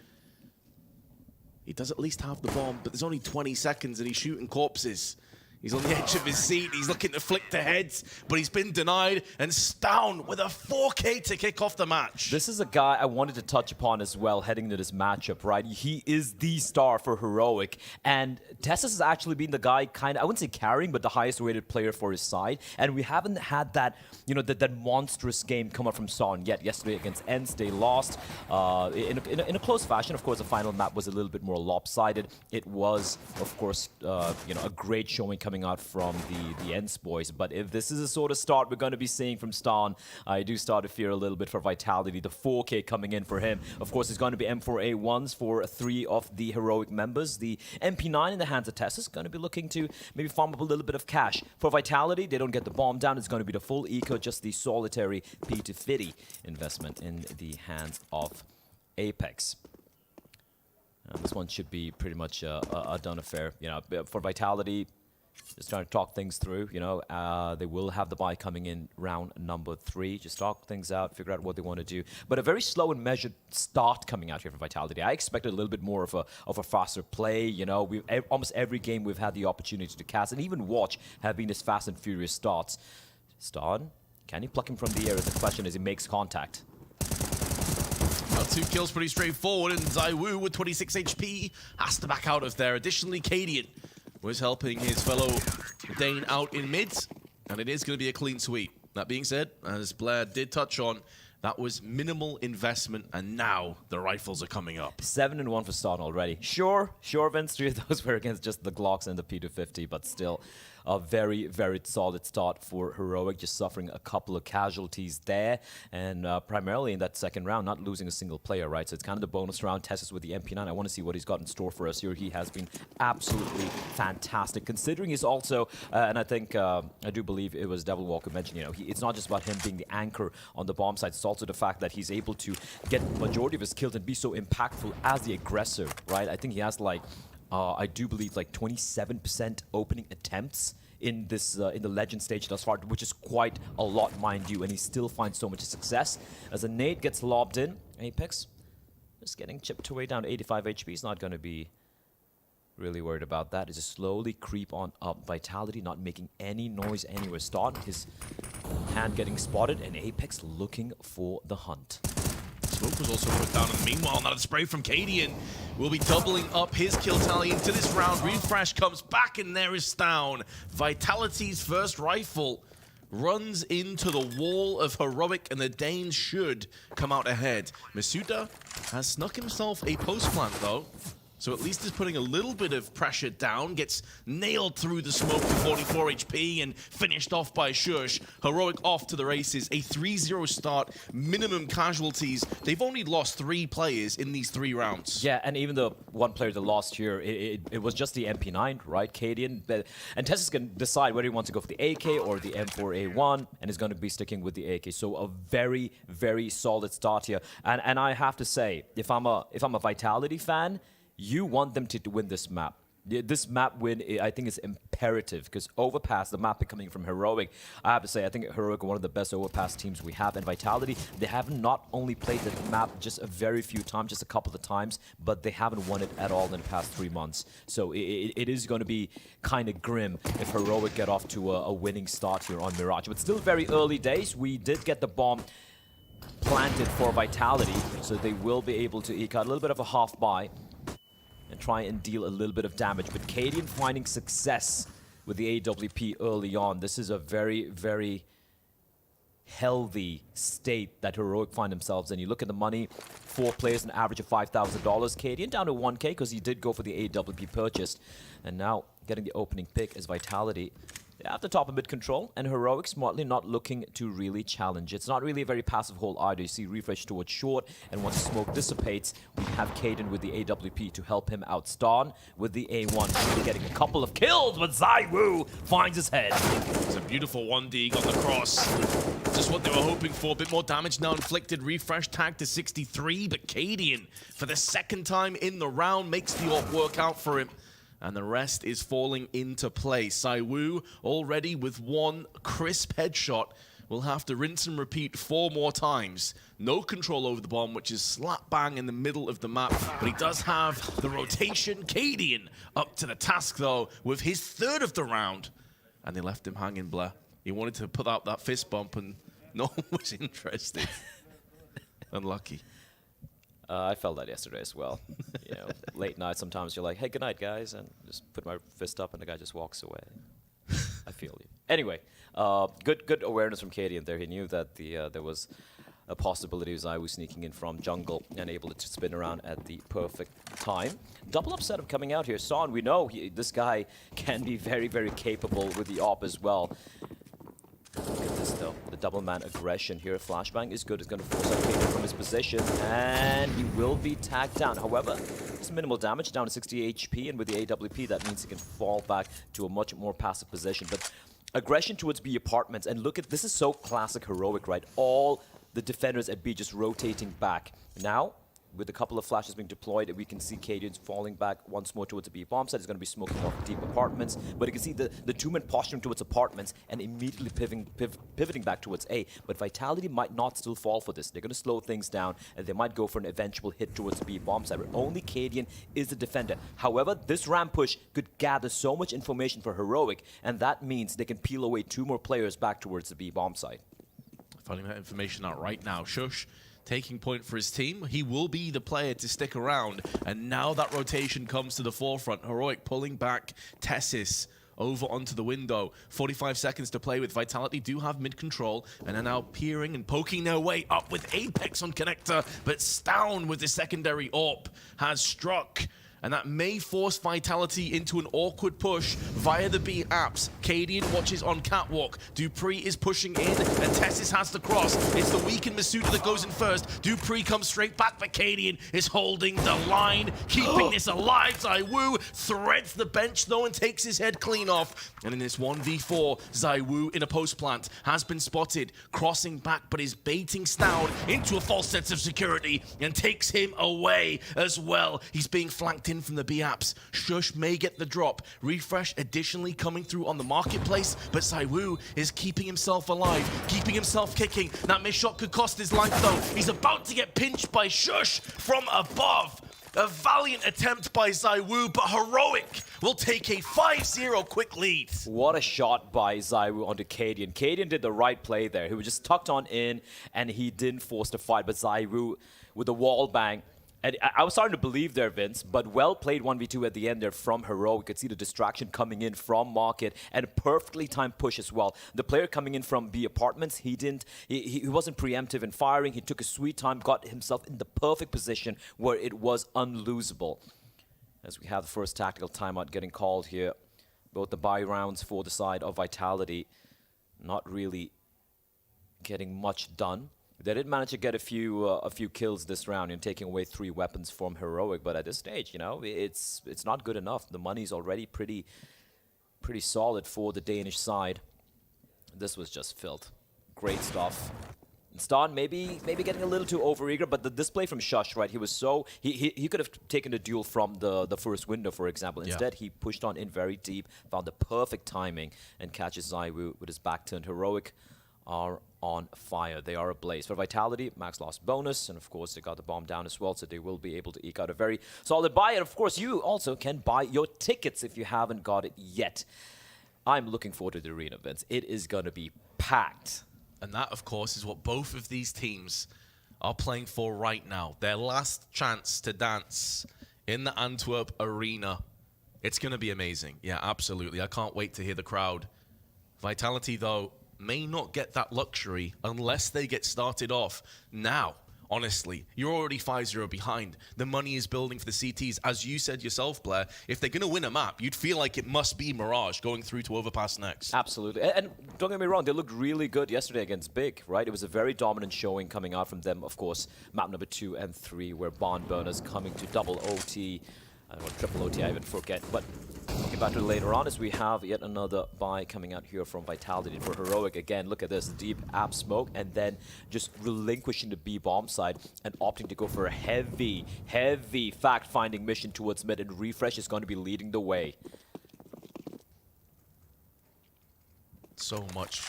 He does at least have the bomb, but there's only 20 seconds, and he's shooting corpses. He's on the edge of his seat. He's looking to flick the heads, but he's been denied. And Ston with a 4K to kick off the match. This is a guy I wanted to touch upon as well heading into this matchup, right? He is the star for Heroic. And Tessus has actually been the guy kind of, I wouldn't say carrying, but the highest rated player for his side. And we haven't had that, you know, that monstrous game come up from Ston yet. Yesterday against Ents, they lost in a close fashion. Of course, the final map was a little bit more lopsided. It was, of course, you know, a great showing coming out from the Ents boys. But if this is a sort of start we're going to be seeing from Ston, I do start to fear a little bit for Vitality. The 4K coming in for him. Of course, it's going to be M4A1s for 3 of the Heroic members. The MP9 in the hands of Tess is going to be looking to maybe farm up a little bit of cash. For Vitality, they don't get the bomb down. It's going to be the full eco, just the solitary P250 investment in the hands of Apex. This one should be pretty much a done affair. You know, for Vitality, just trying to talk things through, you know. They will have the buy coming in round number 3. Just talk things out, figure out what they want to do. But a very slow and measured start coming out here for Vitality. I expected a little bit more of a faster play, you know. Almost every game we've had the opportunity to cast and even watch have been as fast and furious starts. Ston, can he pluck him from the air? The question is, he makes contact. Well, 2 kills pretty straightforward, and Zaiwu with 26 HP has to back out of there. Additionally, Cadian was helping his fellow Dane out in mid, and it is going to be a clean sweep. That being said, as Blair did touch on, that was minimal investment, and now the rifles are coming up. 7 and 1 for Ston already. Sure, Vince, 3 of those were against just the Glocks and the P250, but still. a very, very solid start for Heroic, just suffering a couple of casualties there, and primarily in that second round, not losing a single player, right? So it's kind of the bonus round. Tessus with the MP9. I want to see what he's got in store for us here. He has been absolutely fantastic, considering he's also, and I think, I do believe it was Devil Walker mentioned, you know, it's not just about him being the anchor on the bomb side, it's also the fact that he's able to get majority of his kills and be so impactful as the aggressor, right? I think he has like, I do believe like 27% opening attempts in this in the legend stage thus far, which is quite a lot, mind you, and he still finds so much success. As a nade gets lobbed in, Apex just getting chipped away down to 85 HP. He's not going to be really worried about that. He's just slowly creep on up. Vitality not making any noise anywhere. Start his hand getting spotted, and Apex looking for the hunt. Smoke was also put down, and meanwhile, now the spray from Cadian will be doubling up his kill tally into this round. Refresh comes back, and there is Down. Vitality's first rifle runs into the wall of Heroic, and the Danes should come out ahead. Masuda has snuck himself a post plant, though. So at least is putting a little bit of pressure down, gets nailed through the smoke for 44 HP and finished off by Shush. Heroic off to the races, a 3-0 start, minimum casualties. They've only lost 3 players in these 3 rounds. Yeah, and even the one player that lost here, it was just the MP9, right, Cadian? And Tessus can decide whether he wants to go for the AK or the M4A1, and is going to be sticking with the AK. So a very, very solid start here. And I have to say, if I'm a Vitality fan, you want them to win this map. This map win, I think, is imperative, because Overpass, the map coming from Heroic, I have to say, I think Heroic are one of the best Overpass teams we have. And Vitality, they have not only played the map just a very few times, just a couple of times, but they haven't won it at all in the past 3 months. So it is going to be kind of grim if Heroic get off to a winning start here on Mirage. But still very early days. We did get the bomb planted for Vitality, so they will be able to eke out a little bit of a half buy and try and deal a little bit of damage. But Cadian finding success with the AWP early on. This is a very, very healthy state that Heroic find themselves in. You look at the money, 4 players, an average of $5,000. Cadian down to 1K because he did go for the AWP purchase. And now getting the opening pick as Vitality. They have the top and mid control, and Heroic smartly not looking to really challenge. It's not really a very passive hold either. You see Refresh towards short, and once the smoke dissipates, we have Cadian with the AWP to help him out. Stan with the A1, really getting a couple of kills, but ZywOo finds his head. It's a beautiful 1D on the cross. Just what they were hoping for. A bit more damage now inflicted. Refresh tag to 63, but Cadian, for the second time in the round, makes the AWP work out for him. And the rest is falling into place. ZywOo already with 1 crisp headshot. Will have to rinse and repeat 4 more times. No control over the bomb, which is slap bang in the middle of the map. But he does have the rotation. Cadian up to the task, though, with his 3rd of the round. And they left him hanging, Blair. He wanted to put out that fist bump, and no one was interested. Unlucky. I felt that yesterday as well. You know, late night, sometimes you're like, hey, good night, guys, and just put my fist up, and the guy just walks away. I feel you. Anyway, good awareness from Cadian there. He knew that there was a possibility of ZywOo sneaking in from jungle and able to spin around at the perfect time. Double up setup coming out here. Son, we know this guy can be very, very capable with the AWP as well. Look at this though, the double man aggression here. Flashbang is good, it's going to force out Cadian from his position, and he will be tagged down. However, it's minimal damage, down to 60 HP, and with the AWP that means he can fall back to a much more passive position. But aggression towards B apartments, and look at, this is so classic Heroic, right? All the defenders at B just rotating back. Now, with a couple of flashes being deployed, we can see Cadian falling back once more towards the B bomb site. He's going to be smoking off deep apartments, but you can see the 2-man posturing towards apartments and immediately pivoting back towards A. But Vitality might not still fall for this. They're going to slow things down, and they might go for an eventual hit towards the B bomb site, where only Cadian is the defender. However, this ramp push could gather so much information for Heroic, and that means they can peel away 2 more players back towards the B bomb site. Finding that information out right now. Shush taking point for his team. He will be the player to stick around. And now that rotation comes to the forefront. Heroic pulling back Tessis over onto the window. 45 seconds to play with. Vitality do have mid-control and are now peering and poking their way up with Apex on connector. But Stown with the secondary AWP has struck. And that may force Vitality into an awkward push via the B apps. Cadian watches on catwalk. Dupree is pushing in, and Tessis has the cross. It's the weakened Masuda that goes in first. Dupree comes straight back, but Cadian is holding the line, keeping this alive. ZywOo threads the bench, though, and takes his head clean off. And in this 1v4, ZywOo in a post plant has been spotted, crossing back, but is baiting Stoud into a false sense of security and takes him away as well. He's being flanked in from the B apps. Shush may get the drop. Refresh additionally coming through on the marketplace, but ZywOo is keeping himself alive, keeping himself kicking. That missed shot could cost his life though. He's about to get pinched by Shush from above. A valiant attempt by ZywOo, but Heroic will take a 5-0 quick lead. What a shot by ZywOo onto Cadian. Cadian did the right play there. He was just tucked on in, and he didn't force the fight, but ZywOo with the wall bang. And I was starting to believe there, Vince, but well played 1v2 at the end there from Heroic. You could see the distraction coming in from Market and a perfectly timed push as well. The player coming in from B apartments, he wasn't preemptive in firing. He took a sweet time, got himself in the perfect position where it was unlosable. As we have the first tactical timeout getting called here, both the buy rounds for the side of Vitality not really getting much done. They did manage to get a few kills this round and taking away 3 weapons from Heroic, but at this stage, you know, it's not good enough. The money's already pretty solid for the Danish side. This was just filth. Great stuff. And Stan maybe getting a little too overeager, but the display from Shush, right? He was so he could have taken the duel from the first window, for example. Instead, he pushed on in very deep, found the perfect timing, and catches ZywOo with his back turned. Heroic are on fire. They are ablaze. For Vitality, max loss bonus, and of course they got the bomb down as well, so they will be able to eke out a very solid buy. And of course you also can buy your tickets if you haven't got it yet. I'm looking forward to the arena, Vince. It is going to be packed. And that, of course, is what both of these teams are playing for right now. Their last chance to dance in the Antwerp arena. It's going to be amazing. Yeah, absolutely. I can't wait to hear the crowd. Vitality, though, may not get that luxury unless they get started off now. Honestly, you're already 5-0 behind. The money is building for the CTs. As you said yourself, Blair, if they're going to win a map, you'd feel like it must be Mirage going through to Overpass next. Absolutely. And don't get me wrong, they looked really good yesterday against Big, right? It was a very dominant showing coming out from them. Of course, map number 2 and 3, where Barn Burners coming to double OT. I don't know, triple OT, I even forget. But looking back to later on, as we have yet another buy coming out here from Vitality for Heroic. Again, look at this, deep app smoke, and then just relinquishing the B bomb side and opting to go for a heavy fact-finding mission towards mid, and Refresh is going to be leading the way. So much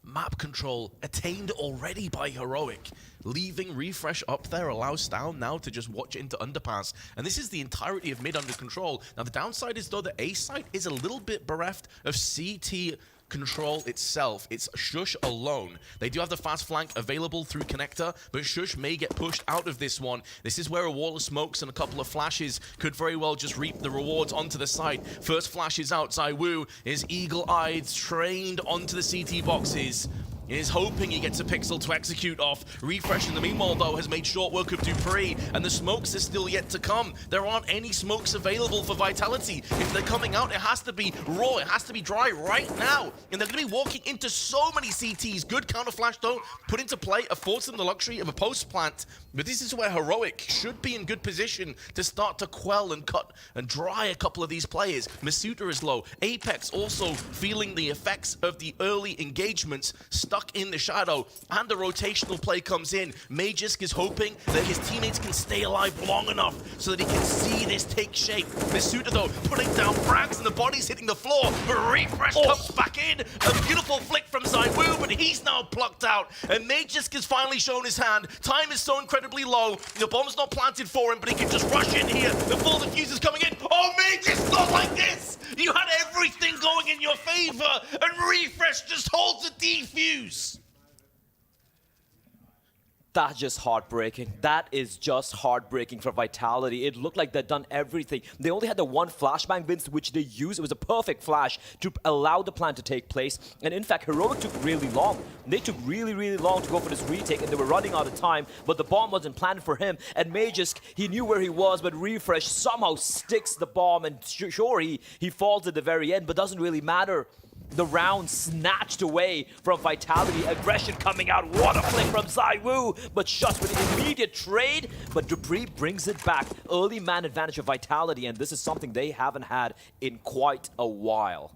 map control attained already by Heroic. Leaving Refresh up there allows Stown now to just watch into Underpass. And this is the entirety of mid under control. Now the downside is though the A site is a little bit bereft of CT control itself. It's Shush alone. They do have the fast flank available through Connector, but Shush may get pushed out of this one. This is where a wall of smokes and a couple of flashes could very well just reap the rewards onto the site. First flash is out. ZywOo is eagle-eyed, trained onto the CT boxes. Is hoping he gets a pixel to execute off. Refresh in the meanwhile, though, has made short work of Dupree, and the smokes are still yet to come. There aren't any smokes available for Vitality. If they're coming out, it has to be raw, it has to be dry right now. And they're going to be walking into so many CTs. Good counter flash, though, put into play, affords them the luxury of a post plant. But this is where Heroic should be in good position to start to quell and cut and dry a couple of these players. Masuda is low. Apex also feeling the effects of the early engagements, stuck in the shadow, and the rotational play comes in. Magisk is hoping that his teammates can stay alive long enough so that he can see this take shape. Masuda, though, putting down frags and the body's hitting the floor, but Refresh comes back in. A beautiful flick from ZywOo, but he's now plucked out, and Magisk has finally shown his hand. Time is so incredibly low. The bomb's not planted for him, but he can just rush in here. The full diffuse is coming in. Oh, Magisk, not like this! You had everything going in your favor, and Refresh just holds a defuse. That's just heartbreaking. That is just heartbreaking for Vitality. It looked like they'd done everything. They only had the one flashbang, Vince, which they used. It was a perfect flash to allow the plan to take place. And in fact, Heroic took really long. They took really, really long to go for this retake, and they were running out of time, but the bomb wasn't planned for him. And Magisk, he knew where he was, but Refresh somehow sticks the bomb, and sure, he falls at the very end, but doesn't really matter. The round snatched away from Vitality. Aggression coming out. What a flick from ZywOo. But Shush with the immediate trade. But dupreeh brings it back. Early man advantage of Vitality. And this is something they haven't had in quite a while.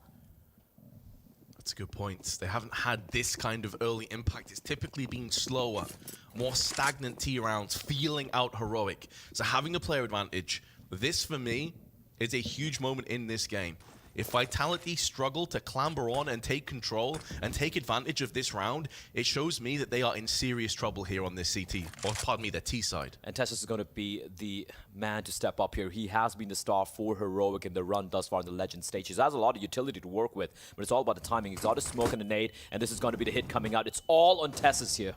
That's a good point. They haven't had this kind of early impact. It's typically been slower, more stagnant T rounds, feeling out Heroic. So having the player advantage, this for me is a huge moment in this game. If Vitality struggle to clamber on and take control and take advantage of this round, it shows me that they are in serious trouble here on this CT, or pardon me, their T side. And Tessus is going to be the man to step up here. He has been the star for Heroic in the run thus far in the Legend stage. He has a lot of utility to work with, but it's all about the timing. He's got a smoke and a nade, and this is going to be the hit coming out. It's all on Tessus here.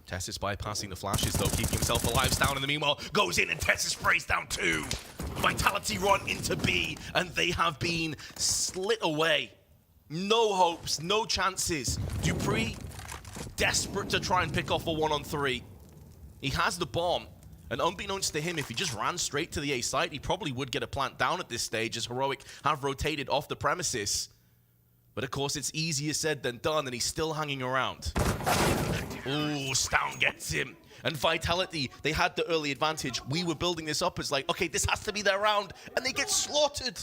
Tessus bypassing the flashes though, keeping himself alive. Down in the meanwhile, goes in and Tessus sprays down too. Vitality run into B, and they have been slit away. No hopes, no chances. dupreeh, desperate to try and pick off a 1-on-3. He has the bomb, and unbeknownst to him, if he just ran straight to the A site, he probably would get a plant down at this stage, as Heroic have rotated off the premises. But of course, it's easier said than done, and he's still hanging around. Ooh, Stown gets him. And Vitality, they had the early advantage. We were building this up as like, okay, this has to be their round, and they get slaughtered.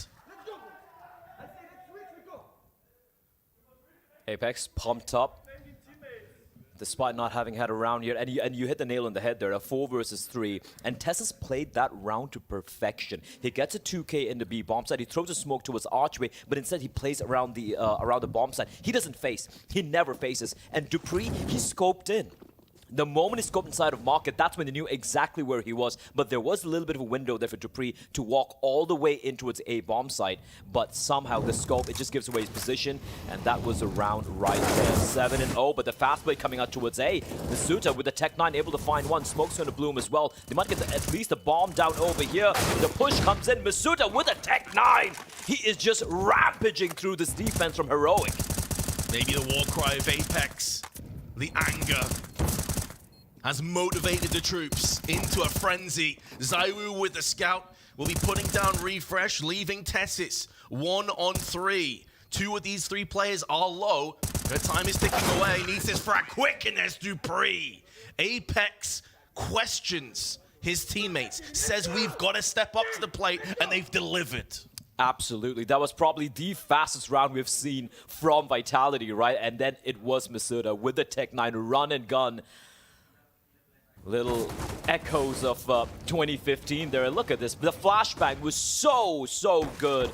Apex pumped up, despite not having had a round yet. And you hit the nail on the head there, a 4 versus 3. And Tessus played that round to perfection. He gets a 2K in the B bomb site. He throws a smoke towards Archway, but instead he plays around the bomb site. He doesn't face. He never faces. And dupreeh, he scoped in. The moment he scoped inside of Market, that's when they knew exactly where he was. But there was a little bit of a window there for dupreeh to walk all the way into its A bomb site. But somehow the scope, it just gives away his position. And that was a round right there. 7-0, but the fast play coming out towards A. Masuta with the Tech 9 able to find one. Smoke's going to bloom as well. They might get at least a bomb down over here. The push comes in. Masuta with a Tech 9. He is just rampaging through this defense from Heroic. Maybe the war cry of Apex, the anger, has motivated the troops into a frenzy. ZywOo with the scout will be putting down Refresh, leaving Tessus 1-on-3. 2 of these 3 players are low. Their time is ticking away. Needs this frag quick, and there's dupreeh. Apex questions his teammates, says we've got to step up to the plate, and they've delivered. Absolutely. That was probably the fastest round we've seen from Vitality, right? And then it was Masuta with the Tech 9 run and gun. Little echoes of 2015 there. Look at this. The flashbang was so good.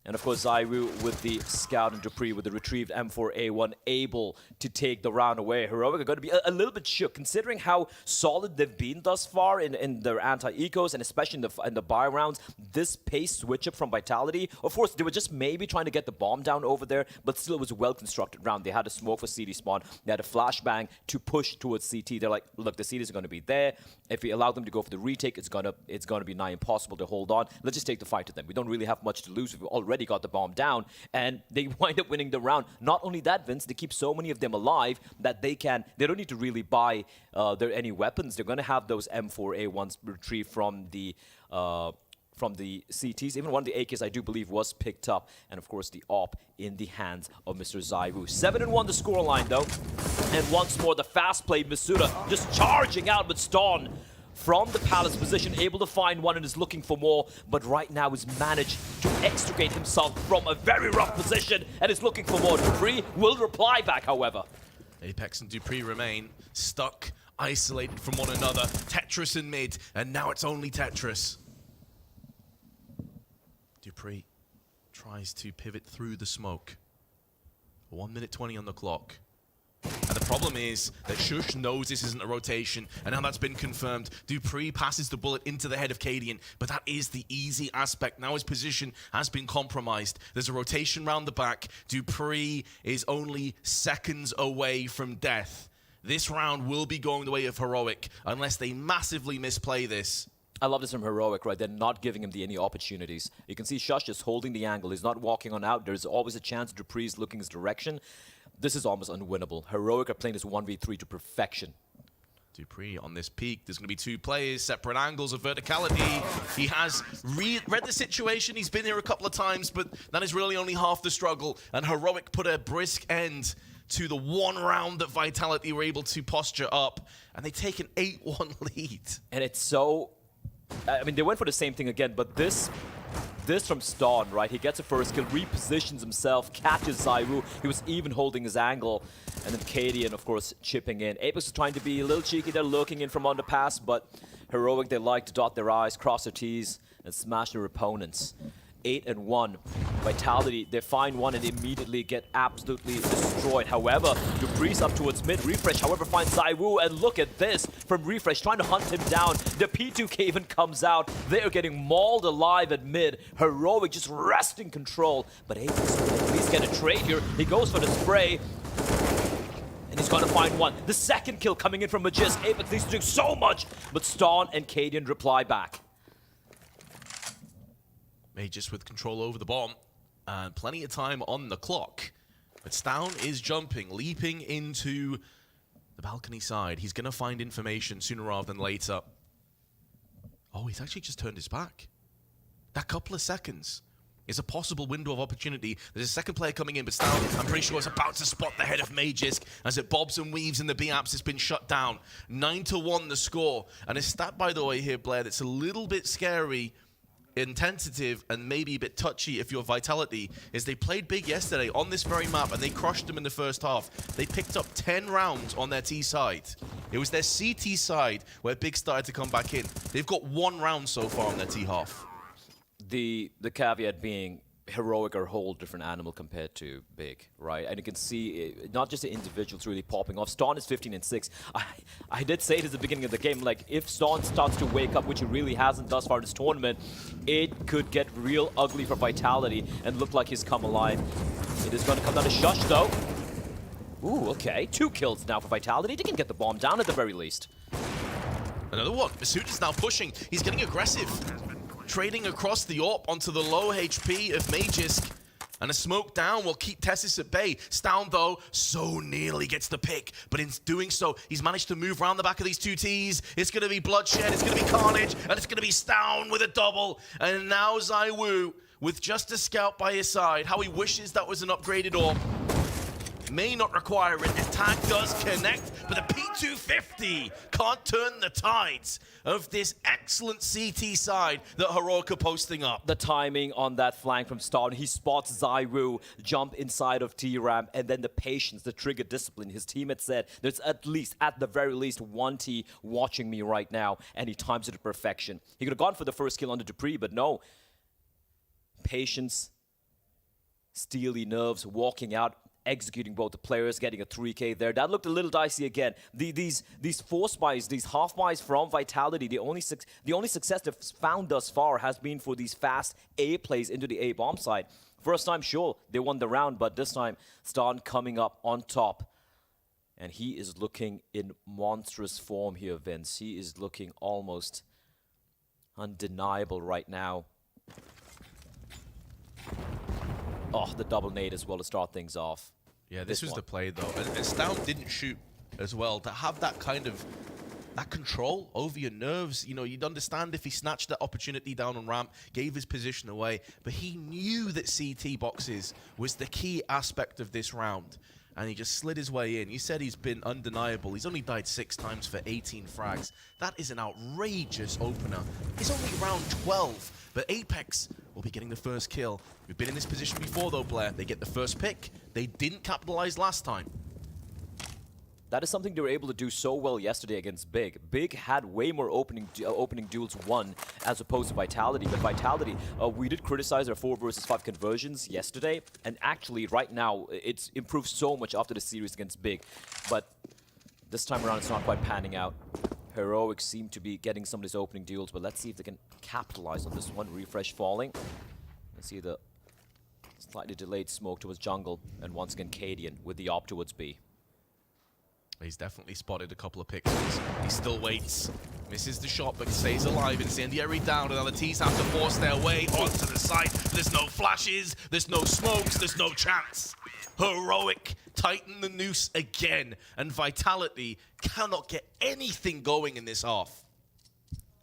And of course, ZywOo with the scout and dupreeh with the retrieved M4A1 able to take the round away. Heroic are going to be a little bit shook considering how solid they've been thus far in their anti-ecos and especially in the buy rounds. This pace switch up from Vitality. Of course, they were just maybe trying to get the bomb down over there, but still it was a well-constructed round. They had a smoke for CD spawn. They had a flashbang to push towards CT. They're like, look, the CTs are going to be there. If we allow them to go for the retake, it's going to be nigh impossible to hold on. Let's just take the fight to them. We don't really have much to lose. We've already got the bomb down, and they wind up winning the round. Not only that, Vince, they keep so many of them alive that they don't need to really buy any weapons. They're going to have those M4A1s retrieved from the CTs. Even one of the AKs, I do believe, was picked up. And of course, the AWP in the hands of Mr. ZywOo. 7-1 the scoreline, though. And once more, the fast play, Masuta just charging out with Stone from the Palace position, able to find one and is looking for more, but right now has managed to extricate himself from a very rough position and is looking for more. dupreeh will reply back, however. Apex and dupreeh remain stuck, isolated from one another. Tetris in mid, and now it's only Tetris. dupreeh tries to pivot through the smoke. 1 minute 20 on the clock. And the problem is that Shush knows this isn't a rotation, and now that's been confirmed. dupreeh passes the bullet into the head of Cadian, but that is the easy aspect. Now his position has been compromised. There's a rotation round the back. dupreeh is only seconds away from death. this round will be going the way of Heroic unless they massively misplay this. I love this from Heroic, right? They're not giving him any opportunities. You can see Shush just holding the angle. He's not walking on out. There's always a chance Dupree's looking his direction. This is almost unwinnable. Heroic are playing this 1v3 to perfection. Dupree on this peak. There's going to be 2 players, separate angles of verticality. He has read the situation. He's been here a couple of times, but that is really only half the struggle. And Heroic put a brisk end to the 1 round that Vitality were able to posture up. And they take an 8-1 lead. And it's so... I mean, they went for the same thing again, but this from Ston, right? He gets a first kill, repositions himself, catches ZywOo. He was even holding his angle. And then Cadian, of course, chipping in. Apex is trying to be a little cheeky. They're looking in from underpass, but Heroic, they like to dot their I's, cross their T's, and smash their opponents. 8-1. Vitality, they find one and immediately get absolutely destroyed. However, Dupree's up towards mid. Refresh, however, finds ZywOo, and look at this from Refresh, trying to hunt him down. The P2K even comes out. They are getting mauled alive at mid. Heroic just wresting control, but Apex will at least get a trade here. He goes for the spray, and he's going to find one. The second kill coming in from Magisk. Apex needs to do so much, but Ston and Cadian reply back. Major with control over the bomb and plenty of time on the clock. But Stown is jumping, leaping into the balcony side. He's going to find information sooner rather than later. Oh, he's actually just turned his back. That couple of seconds is a possible window of opportunity. There's a second player coming in, but Stown, I'm pretty sure, is about to spot the head of Magisk as it bobs and weaves in the B-Apps. Has been shut down. 9-1 the score. And a stat, by the way, here, Blair, that's a little bit scary, intensive, and maybe a bit touchy if you're Vitality, is they played Big yesterday on this very map and they crushed them in the first half. They picked up 10 rounds on their T side. It was their CT side where Big started to come back in. They've got 1 round so far on their T half. The caveat being Heroic are a whole different animal compared to Big, right? And you can see not just the individuals really popping off. Ston is 15-6. I did say it at the beginning of the game, like if Ston starts to wake up, which he really hasn't thus far in this tournament, it could get real ugly for Vitality and look like he's come alive. It is going to come down to Shush though. Ooh, okay. 2 kills now for Vitality. They can get the bomb down at the very least. Another one. Masud is now pushing. He's getting aggressive. Trading across the AWP onto the low HP of Magisk. And a smoke down will keep Tessis at bay. Stown, though, so nearly gets the pick. But in doing so, he's managed to move around the back of these 2 Ts. It's going to be bloodshed, it's going to be carnage, and it's going to be Stown with a double. And now ZywOo with just a scout by his side. How he wishes that was an upgraded AWP. May not require it. His tag does connect, but the P250 can't turn the tides of this excellent CT side that Heroic are posting up. The timing on that flank from Ston, he spots ZywOo jump inside of T-Ramp, and then the patience, the trigger discipline. His teammate said, there's at the very least 1 T watching me right now, and he times it to perfection. He could have gone for the first kill on the Dupree, but no. Patience, steely nerves, walking out, executing both the players, getting a 3K there. That looked a little dicey again. These force buys, these half buys from Vitality, the only success they've found thus far has been for these fast A plays into the A bomb side. First time, sure, they won the round, but this time, Ston coming up on top. And he is looking in monstrous form here, Vince. He is looking almost undeniable right now. Oh, the double nade as well to start things off. Yeah, this was the play though. And Stown didn't shoot as well. To have that kind of control over your nerves, you know, you'd understand if he snatched that opportunity down on ramp, gave his position away, but he knew that CT boxes was the key aspect of this round. And he just slid his way in. You said he's been undeniable. He's only died 6 times for 18 frags. That is an outrageous opener. It's only round 12, but Apex will be getting the first kill. We've been in this position before though, Blair. They get the first pick. They didn't capitalize last time. That is something they were able to do so well yesterday against Big. Big had way more opening duels won as opposed to Vitality. But Vitality, we did criticize their 4 versus 5 conversions yesterday. And actually, right now, it's improved so much after the series against Big. But this time around, it's not quite panning out. Heroic seem to be getting some of these opening duels, but let's see if they can capitalize on this one. Refresh falling. Let's see the slightly delayed smoke towards jungle. And once again, Cadian with the op towards B. He's definitely spotted a couple of pixels. He still waits. Misses the shot, but stays alive. Incendiary down, and now the T's have to force their way onto the site. There's no flashes, there's no smokes, there's no chance. Heroic tighten the noose again, and Vitality cannot get anything going in this half.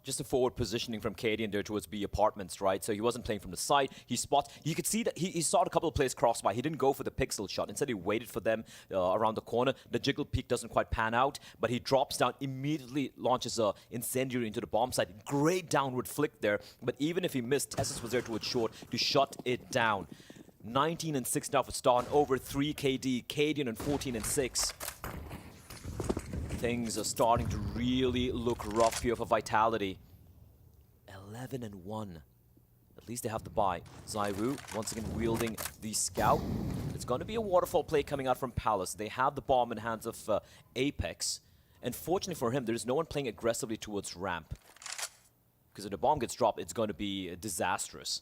Just a forward positioning from Cadian there towards B apartments, right? So he wasn't playing from the side. He spots. You could see that he saw a couple of players cross by. He didn't go for the pixel shot. Instead, he waited for them around the corner. The jiggle peek doesn't quite pan out, but he drops down, immediately launches a incendiary into the bomb site. Great downward flick there. But even if he missed, Tessus was there towards short to shut it down. 19 and 6 now for Star, over 3 KD. Cadian and 14 and 6. Things are starting to really look rough here for Vitality. 11 and 1. At least they have the bye. Zaiwu once again wielding the scout. It's going to be a waterfall play coming out from Palace. They have the bomb in hands of Apex. And fortunately for him, there's no one playing aggressively towards ramp. Because if the bomb gets dropped, it's going to be disastrous.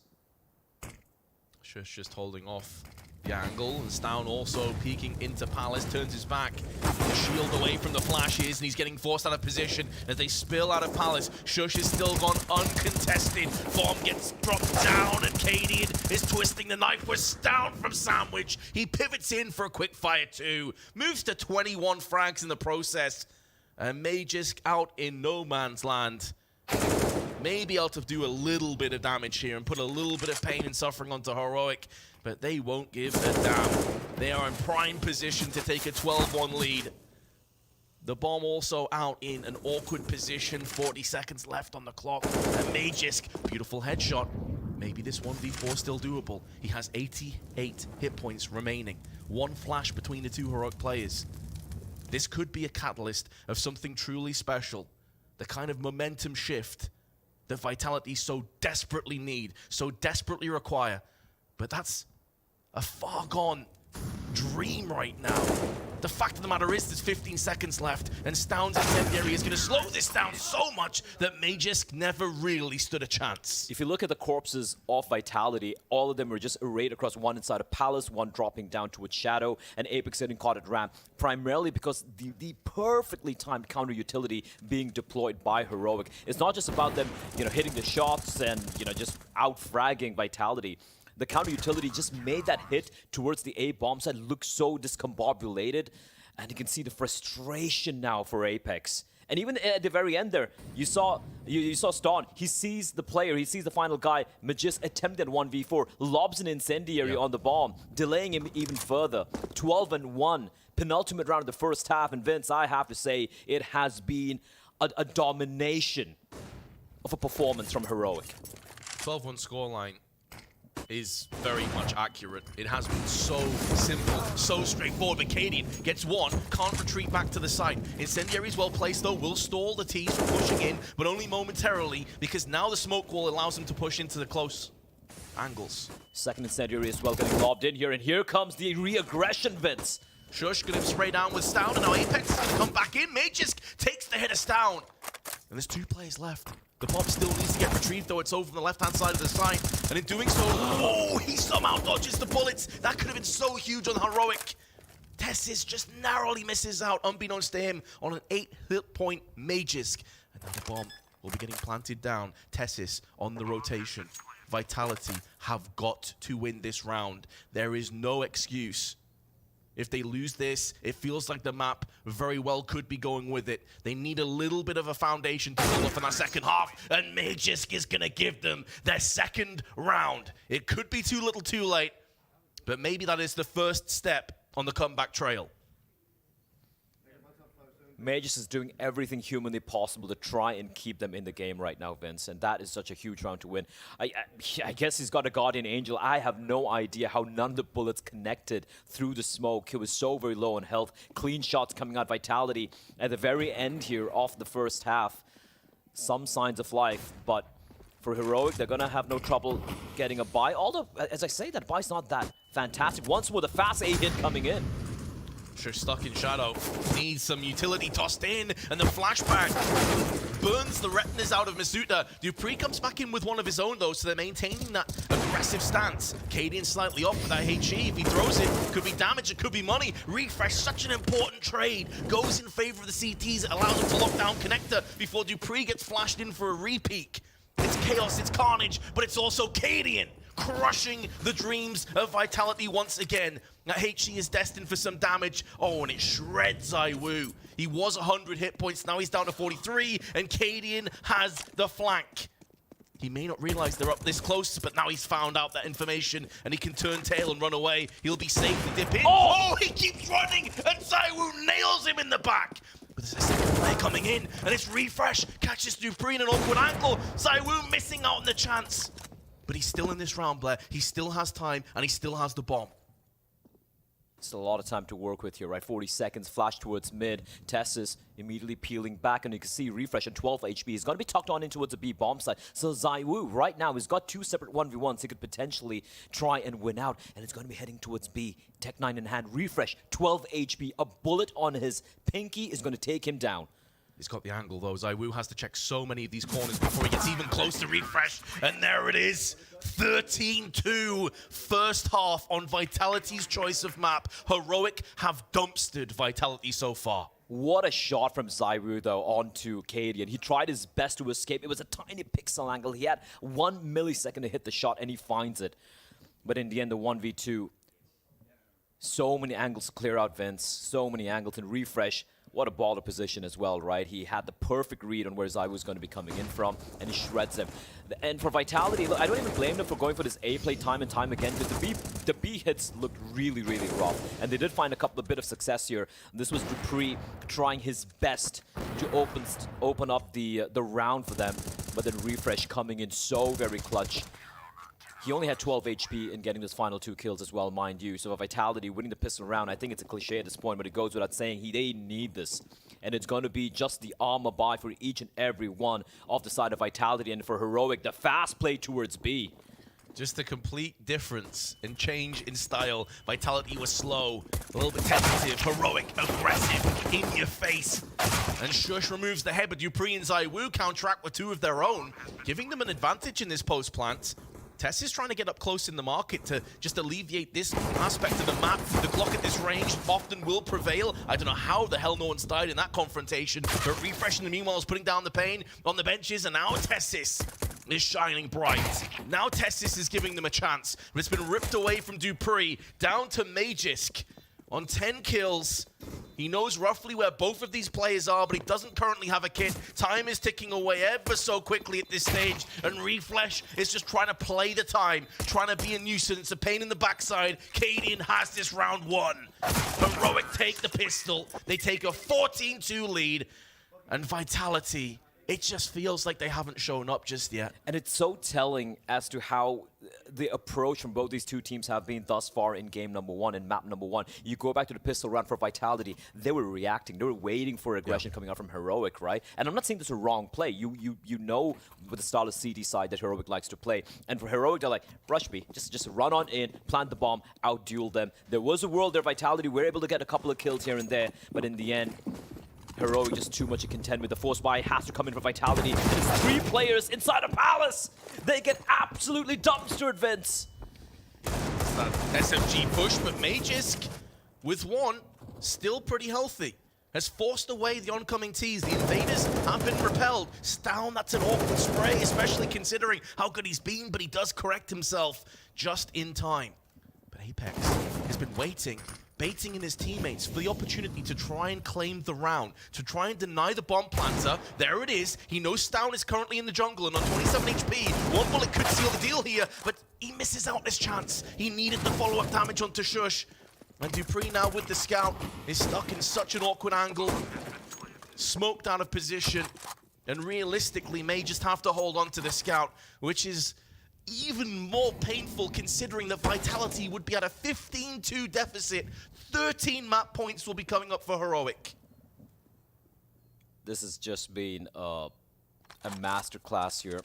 Shush just holding off the angle, and Stown also peeking into Palace, turns his back. The shield away from the flashes, and he's getting forced out of position as they spill out of Palace. Shush is still gone uncontested. Bomb gets dropped down, and Cadian is twisting the knife with Stown from Sandwich. He pivots in for a quick fire too. Moves to 21 frags in the process. And Magisk out in no man's land. May be able to do a little bit of damage here and put a little bit of pain and suffering onto Heroic, but they won't give a damn. They are in prime position to take a 12-1 lead. The bomb also out in an awkward position, 40 seconds left on the clock. And Magisk, beautiful headshot. Maybe this 1v4 still doable. He has 88 hit points remaining. One flash between the two Heroic players. This could be a catalyst of something truly special. The kind of momentum shift that Vitality so desperately need, so desperately require. But that's a far gone dream right now. The fact of the matter is there's 15 seconds left, and Stown's incendiary is going to slow this down so much that Magisk never really stood a chance. If you look at the corpses of Vitality, all of them were just arrayed across one inside of Palace, one dropping down towards Shadow, and Apex getting caught at ramp, primarily because the perfectly timed counter utility being deployed by Heroic. It's not just about them, hitting the shots and, just out-fragging Vitality. The counter utility just made that hit towards the A bomb side look so discombobulated, and you can see the frustration now for Apex. And even at the very end there, you saw Ston. He sees the player, he sees the final guy. Magisk attempted 1v4, lobs an incendiary on the bomb, delaying him even further. 12 and 1, penultimate round of the first half, and Vince, I have to say, it has been a domination of a performance from Heroic. 12-1 scoreline is very much accurate. It has been so simple, so straightforward. But Cadian gets one, can't retreat back to the site. Incendiary's well placed though, will stall the T's from pushing in, but only momentarily, because now the smoke wall allows them to push into the close angles. Second incendiary as well getting lobbed in here, and here comes the re-aggression, Vince. Shush gonna spray down with Stown, and now Apex is gonna come back in. Magisk takes the hit of Stown. And there's 2 players left. The bomb still needs to get retrieved, though. It's over from the left-hand side of the site. And in doing so, oh, he somehow dodges the bullets. That could have been so huge on Heroic. Tessis just narrowly misses out, unbeknownst to him, on an 8-hit point Magisk. And then the bomb will be getting planted down. Tessis on the rotation. Vitality have got to win this round. There is no excuse. If they lose this, it feels like the map very well could be going with it. They need a little bit of a foundation to build up in that second half, and Magisk is going to give them their second round. It could be too little too late, but maybe that is the first step on the comeback trail. Magisk is doing everything humanly possible to try and keep them in the game right now, Vince, and that is such a huge round to win. I guess he's got a Guardian Angel. I have no idea how none of the bullets connected through the smoke. He was so very low on health. Clean shots coming out, Vitality at the very end here of the first half. Some signs of life, but for Heroic, they're going to have no trouble getting a bye. Although, as I say, that bye's not that fantastic. Once with a fast A hit coming in. Sure, stuck in shadow. Needs some utility tossed in, and the flashback burns the retinas out of Masuta. Dupree comes back in with one of his own, though, so they're maintaining that aggressive stance. Cadian slightly off with that HE. If he throws it, could be damage, it could be money. Refresh, such an important trade. Goes in favor of the CTs. It allows him to lock down Connector before Dupree gets flashed in for a repeat. It's chaos, it's carnage, but it's also Cadian crushing the dreams of Vitality once again. That HE is destined for some damage. Oh, and it shreds ZywOo. He was 100 hit points, now he's down to 43, and Cadian has the flank. He may not realize they're up this close, but now he's found out that information, and he can turn tail and run away. He'll be safe to dip in. Oh, he keeps running, and ZywOo nails him in the back. But there's a second player coming in, and it's Refresh. Catches Dupree in an awkward angle. ZywOo missing out on the chance. But he's still in this round, Blair. He still has time, and he still has the bomb. Still a lot of time to work with here, right? 40 seconds, flash towards mid. Tessus immediately peeling back, and you can see Refresh at 12 HP. He's going to be tucked on in towards the B bomb side. So ZywOo, right now, has got 2 separate 1v1s. He could potentially try and win out, and it's going to be heading towards B. Tech 9 in hand. Refresh, 12 HP. A bullet on his pinky is going to take him down. He's got the angle, though. ZywOo has to check so many of these corners before he gets even close to Refresh. And there it is. 13-2. First half on Vitality's choice of map. Heroic have dumpstered Vitality so far. What a shot from ZywOo, though, onto Cadian. He tried his best to escape. It was a tiny pixel angle. He had 1 millisecond to hit the shot, and he finds it. But in the end, the 1v2. So many angles to clear out Vince. So many angles, and Refresh. What a baller position as well, right? He had the perfect read on where ZywOo was going to be coming in from, and he shreds him. And for Vitality, look, I don't even blame them for going for this A play time and time again, because the B hits looked really, really rough. And they did find a couple of bit of success here. This was Dupree trying his best to open up the round for them, but then Refresh coming in so very clutch. He only had 12 HP in getting those final 2 kills as well, mind you. So Vitality winning the pistol round, I think it's a cliche at this point, but it goes without saying, they need this. And it's going to be just the armor buy for each and every one off the side of Vitality. And for Heroic, the fast play towards B. Just a complete difference and change in style. Vitality was slow, a little bit tentative, Heroic, aggressive, in your face. And Shush removes the head, but Dupree and ZywOo counteract with 2 of their own, giving them an advantage in this post-plant. Tess is trying to get up close in the market to just alleviate this aspect of the map. The clock at this range often will prevail. I don't know how the hell no one's died in that confrontation. But Refresh in the meanwhile is putting down the pain on the benches, and now Tessis is shining bright. Now Tessis is giving them a chance. But it's been ripped away from Dupree, down to Magisk on 10 kills. He knows roughly where both of these players are, but he doesn't currently have a kit. Time is ticking away ever so quickly at this stage, and Refresh is just trying to play the time, trying to be a nuisance, a pain in the backside. Cadian has this round won. Heroic take the pistol. They take a 14-2 lead, and Vitality, it just feels like they haven't shown up just yet. And it's so telling as to how the approach from both these 2 teams have been thus far in game number 1 and map number 1. You go back to the pistol round for Vitality, they were reacting. They were waiting for aggression coming out from Heroic, right? And I'm not saying this is a wrong play. You know with the style of CD side that Heroic likes to play. And for Heroic, they're like, brush me. Just run on in, plant the bomb, out-duel them. There was a world there, Vitality were able to get a couple of kills here and there, but in the end, Heroic just too much to contend with. The force buy has to come in for Vitality. And it's 3 players inside a palace. They get absolutely dumpstered, Vince. It's that SMG push, but Magisk, with 1, still pretty healthy. Has forced away the oncoming T's. The invaders have been repelled. Stown, that's an awkward spray, especially considering how good he's been, but he does correct himself just in time. But Apex has been waiting, baiting in his teammates for the opportunity to try and claim the round, to try and deny the bomb planter. There it is. He knows Stown is currently in the jungle and on 27 HP. 1 bullet could seal the deal here, but he misses out this chance. He needed the follow-up damage onto Shush. And Dupree now with the scout is stuck in such an awkward angle, smoked out of position, and realistically may just have to hold on to the scout, which is even more painful considering that Vitality would be at a 15-2 deficit. 13 map points will be coming up for Heroic. This has just been a masterclass here.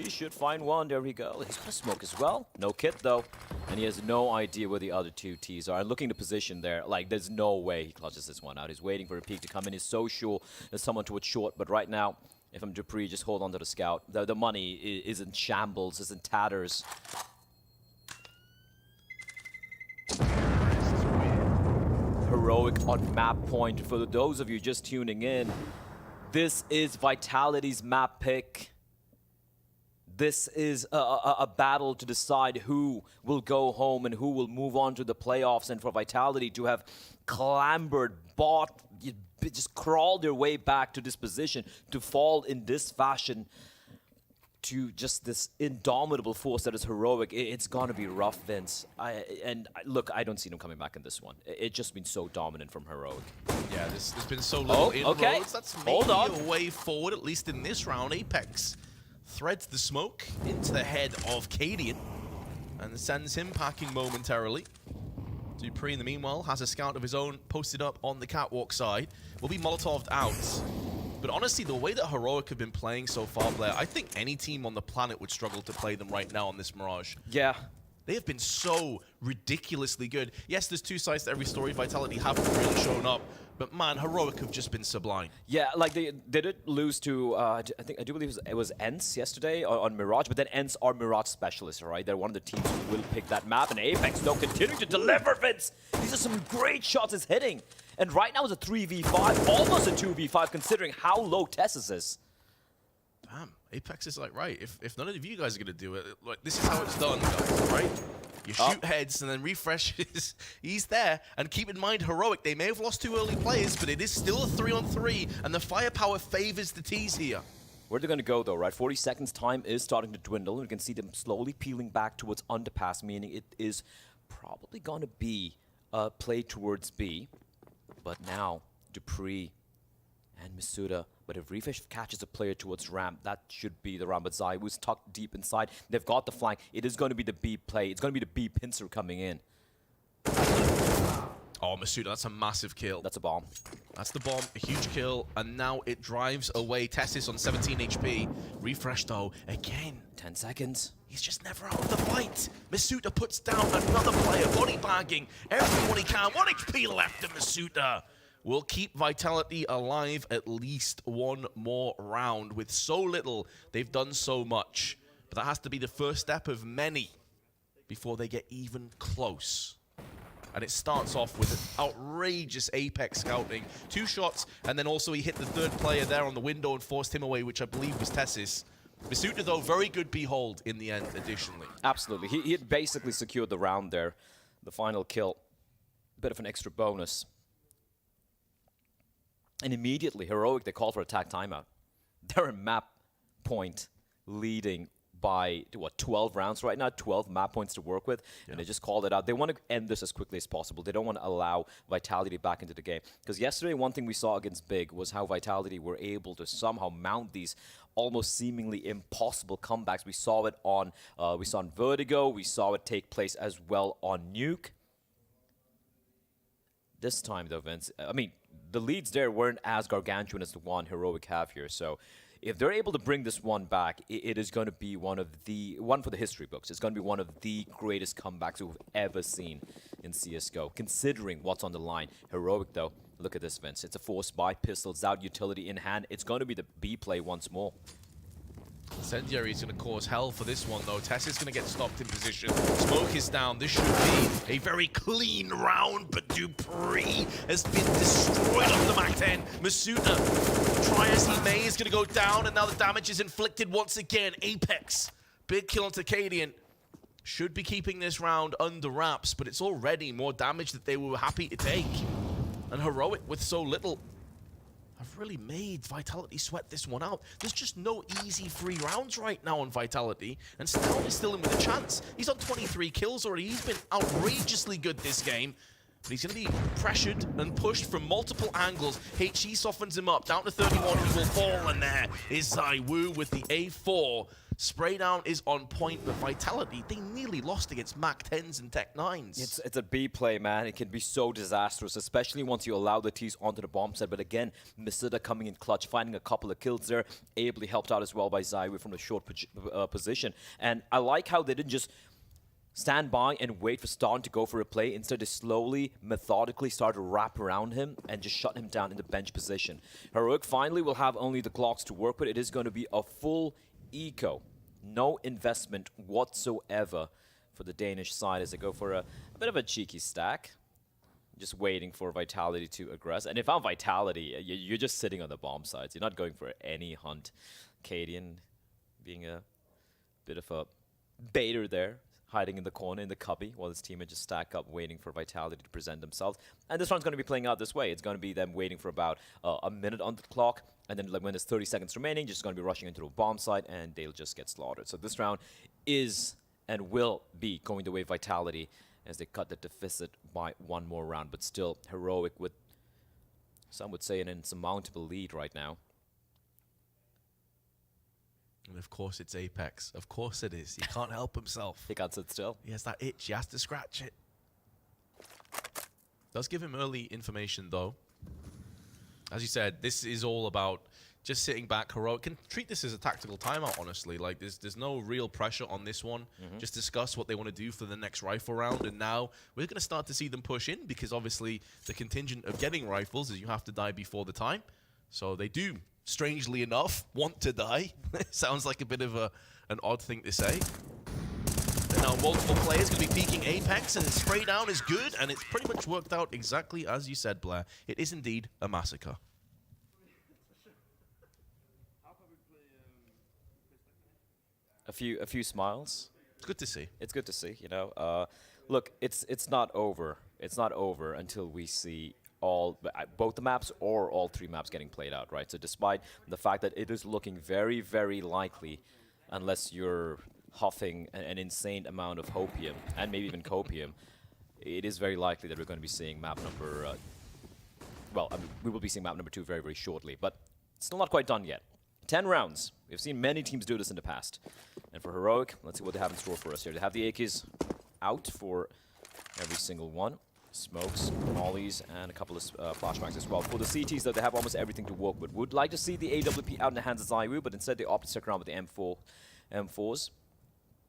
He should find one. There we go. He's got a smoke as well. No kit, though. And he has no idea where the other two Ts are. And looking to position there, like, there's no way he clutches this one out. He's waiting for a peek to come in. He's so sure there's someone towards short. But right now, if I'm Dupree, just hold on to the scout. The money is in shambles, is in tatters. Heroic on map point. For those of you just tuning in, this is Vitality's map pick. This is a battle to decide who will go home and who will move on to the playoffs. And for Vitality to have clambered, bought, just crawled their way back to this position, to fall in this fashion to just this indomitable force that is Heroic, it's gonna be rough, Vince. Look, I don't see them coming back in this one. It's just been so dominant from Heroic. Yeah, there's been so little inroads. Okay. That's maybe a way forward, at least in this round. Apex threads the smoke into the head of Cadian and sends him packing momentarily. Dupree, in the meanwhile, has a scout of his own posted up on the catwalk side. Will be Molotov'd out. But honestly, the way that Heroic have been playing so far, Blair, I think any team on the planet would struggle to play them right now on this Mirage. Yeah. They have been so ridiculously good. Yes, there's two sides to every story. Vitality haven't really shown up. But man, Heroic have just been sublime. Yeah, like they did lose to, I do believe it was ENCE yesterday on Mirage, but then ENCE are Mirage specialists, right? They're one of the teams who will pick that map, and Apex, though, continue to deliver, Vince. These are some great shots it's hitting. And right now it's a 3v5, almost a 2v5, considering how low Tessus is. Damn, Apex is like, right, if none of you guys are going to do it, like, this is how it's done, guys, right? You shoot heads and then refreshes. He's there. And keep in mind, Heroic, they may have lost 2 early players, but it is still a 3-on-3, and the firepower favors the Ts here. Where they're going to go, though, right? 40 seconds time is starting to dwindle, and you can see them slowly peeling back towards underpass, meaning it is probably going to be a play towards B. But now, Dupree and Masuda, but if Refresh catches a player towards ramp, that should be the ramp. But Zaiwu's tucked deep inside. They've got the flank. It is going to be the B play. It's going to be the B pincer coming in. Oh, Masuda, that's a massive kill. That's a bomb. That's the bomb, a huge kill, and now it drives away Tessus on 17 HP. Refresh, though, again. 10 seconds. He's just never out of the fight. Masuda puts down another player, body bagging everyone he can. 1 HP left of Masuda. Will keep Vitality alive at least one more round. With so little, they've done so much. But that has to be the first step of many before they get even close. And it starts off with outrageous Apex scouting. 2 shots, and then also he hit the 3rd player there on the window and forced him away, which I believe was Tessus. Masuda, though, very good behold in the end, additionally. Absolutely. He had basically secured the round there. The final kill. Bit of an extra bonus. And immediately, Heroic, they call for attack timeout. They're a map point leading by, what, 12 rounds right now? 12 map points to work with, and they just called it out. They want to end this as quickly as possible. They don't want to allow Vitality back into the game. Because yesterday, one thing we saw against Big was how Vitality were able to somehow mount these almost seemingly impossible comebacks. We saw it on Vertigo. We saw it take place as well on Nuke. This time, though, Vince, I mean, the leads there weren't as gargantuan as the one Heroic have here. So if they're able to bring this one back, it is going to be one for the history books. It's going to be one of the greatest comebacks we've ever seen in CSGO, considering what's on the line. Heroic, though, look at this, Vince. It's a force buy, pistols out, utility in hand. It's going to be the B play once more. Incendiary is going to cause hell for this one, though. Tessa's going to get stopped in position. Smoke is down. This should be a very clean round, but Dupree has been destroyed off the Mac 10. Masuda, try as he may, is going to go down, and now the damage is inflicted once again. Apex, big kill onto Cadian. Should be keeping this round under wraps, but it's already more damage that they were happy to take. And Heroic, with so little, I've really made Vitality sweat this one out. There's just no easy free rounds right now on Vitality, and Stone is still in with a chance. He's on 23 kills already. He's been outrageously good this game, but he's going to be pressured and pushed from multiple angles. HE softens him up, down to 31. He will fall, and there is Zaiwu with the A4 Spraydown is on point, but Vitality, they nearly lost against Mac 10s and Tech 9s. It's a B play, man. It can be so disastrous, especially once you allow the T's onto the bomb set. But again, Masuda coming in clutch, finding a couple of kills there, ably helped out as well by ZywOo from a short position. And I like how they didn't just stand by and wait for Ston to go for a play. Instead, they slowly, methodically start to wrap around him and just shut him down in the bench position. Heroic finally will have only the Glocks to work with. It is going to be a full eco. No investment whatsoever for the Danish side as they go for a bit of a cheeky stack. Just waiting for Vitality to aggress. And if I'm Vitality, you're just sitting on the bomb sides. You're not going for any hunt. Cadian being a bit of a baiter there, hiding in the corner in the cubby while his teammates just stack up waiting for Vitality to present themselves. And this one's going to be playing out this way. It's going to be them waiting for about a minute on the clock, and then like, when there's 30 seconds remaining, just going to be rushing into a bomb site, and they'll just get slaughtered. So this round is and will be going the way of Vitality as they cut the deficit by one more round. But still, Heroic with, some would say, an insurmountable lead right now. And of course it's Apex. Of course it is. He can't help himself. He can't sit still. He has that itch. He has to scratch it. Does give him early information, though. As you said, this is all about just sitting back. Heroic can treat this as a tactical timeout, honestly. Like, there's no real pressure on this one. Just discuss what they want to do for the next rifle round. And now we're going to start to see them push in, because obviously the contingent of getting rifles is you have to die before the time. So they do, strangely enough, want to die. Sounds like a bit of an odd thing to say. And now multiple players going to be peeking Apex, and spray down is good, and it's pretty much worked out exactly as you said, Blair. It is indeed a massacre. A few smiles. It's good to see. It's good to see, you know. Look, it's not over. It's not over until we see both the maps or all three maps getting played out, right? So despite the fact that it is looking very, very likely, unless you're huffing an insane amount of hopium and maybe even copium, it is very likely that we're going to be seeing map number, we will be seeing map number 2 very, very shortly, but it's still not quite done yet. 10 rounds. We've seen many teams do this in the past. And for Heroic, let's see what they have in store for us here. They have the AKs out for every single one. Smokes, mollies, and a couple of flashbangs as well. For the CTs, though, they have almost everything to work with. Would like to see the AWP out in the hands of ZywOo, but instead they opt to stick around with the M4s.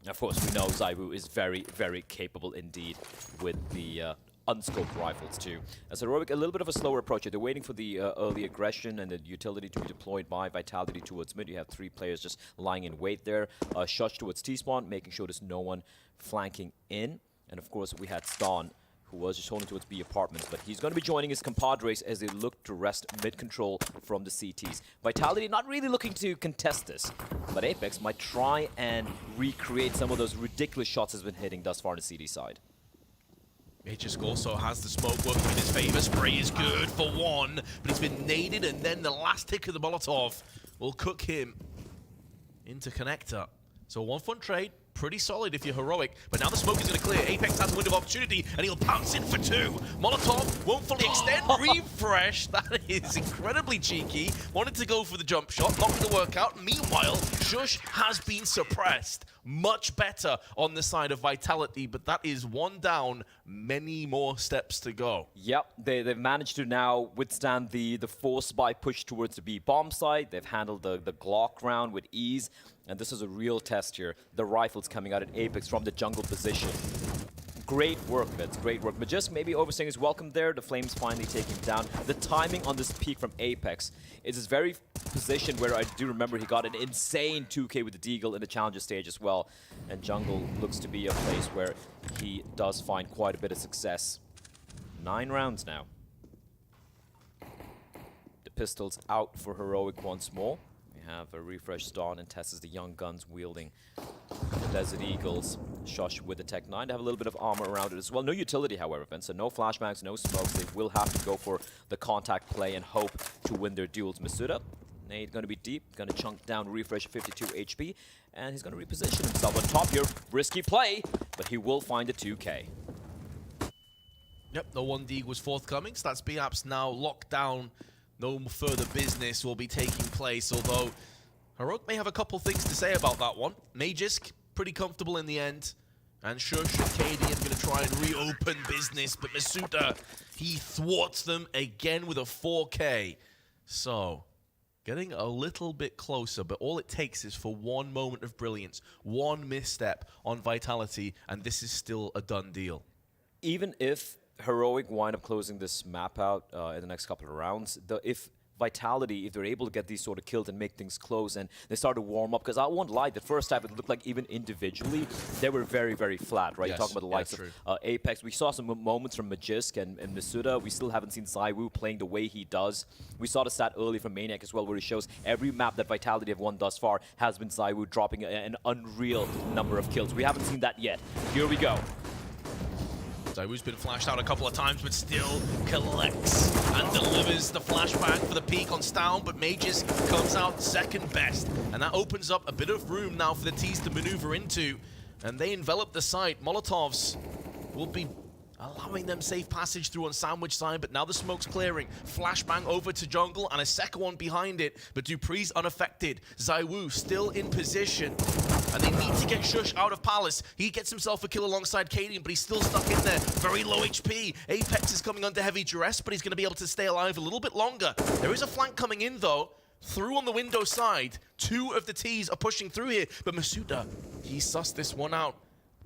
Of course, we know ZywOo is very, very capable indeed with the unscoped rifles too. As Heroic, a little bit of a slower approach. They're waiting for the early aggression and the utility to be deployed by Vitality towards mid. You have 3 players just lying in wait there. Shush towards T-spawn, making sure there's no one flanking in. And of course, we had Ston, who was just holding towards B apartments, but he's going to be joining his compadres as they look to wrest mid-control from the CTs. Vitality not really looking to contest this, but Apex might try and recreate some of those ridiculous shots has been hitting thus far on the CD side. Major also has the smoke working in his favor. Spray is good for one, but he's been naded, and then the last tick of the Molotov will cook him into connector. So 1 fun trade. Pretty solid if you're Heroic, but now the smoke is going to clear. Apex has a window of opportunity, and he'll pounce in for 2. Molotov won't fully extend. Refresh. That is incredibly cheeky. Wanted to go for the jump shot, not going to work out. Meanwhile, Shush has been suppressed. Much better on the side of Vitality, but that is 1 down. Many more steps to go. Yep, they've managed to now withstand the force by push towards the B bomb site. They've handled the Glock round with ease. And this is a real test here. The rifles coming out at Apex from the jungle position. Great work, Vince. Great work. Majisk maybe overstaying his welcome there. The Flames finally taking him down. The timing on this peak from Apex is this very position where I do remember he got an insane 2K with the Deagle in the Challenger stage as well. And jungle looks to be a place where he does find quite a bit of success. 9 rounds now. The pistols out for Heroic once more. Have a refresh Ston and Tess the young guns wielding the Desert Eagles. Shush with the Tech 9. They have a little bit of armor around it as well. No utility, however, Vince. So no flashbangs, no smokes. They will have to go for the contact play and hope to win their duels. Masuda, Nade going to be deep, going to chunk down refresh 52 HP, and he's going to reposition himself on top here. Risky play, but he will find a 2K. Yep, the 1D was forthcoming. Stats B-Apps now locked down. No further business will be taking place, although Heroic may have a couple things to say about that one. Magisk, pretty comfortable in the end. And Shush and Cadian going to try and reopen business, but Masuda, he thwarts them again with a 4K. So, getting a little bit closer, but all it takes is for one moment of brilliance, one misstep on Vitality, and this is still a done deal. Even if Heroic wind up closing this map out in the next couple of rounds, if Vitality, if they're able to get these sort of kills and make things close and they start to warm up, because I won't lie, the first half it looked like even individually they were very, very flat, right? Yes, You talk about the likes of Apex. We saw some moments from Magisk and Masuda. We still haven't seen ZywOo playing the way he does. We saw the stat early from Maniac as well, where he shows every map that Vitality have won thus far has been ZywOo dropping an unreal number of kills. We haven't seen that yet. Here we go. ZywOo's been flashed out a couple of times, but still collects and delivers the flashbang for the peak on Stown, but Magisk comes out second best. And that opens up a bit of room now for the T's to maneuver into. And they envelop the site. Molotovs will be allowing them safe passage through on Sandwich side, but now the smoke's clearing. Flashbang over to jungle and a second one behind it, but Dupree's unaffected. ZywOo still in position, and they need to get Shush out of Palace. He gets himself a kill alongside Cadian, but he's still stuck in there. Very low HP. Apex is coming under heavy duress, but he's going to be able to stay alive a little bit longer. There is a flank coming in, though. Through on the window side. Two of the T's are pushing through here, but Masuda, he sussed this one out.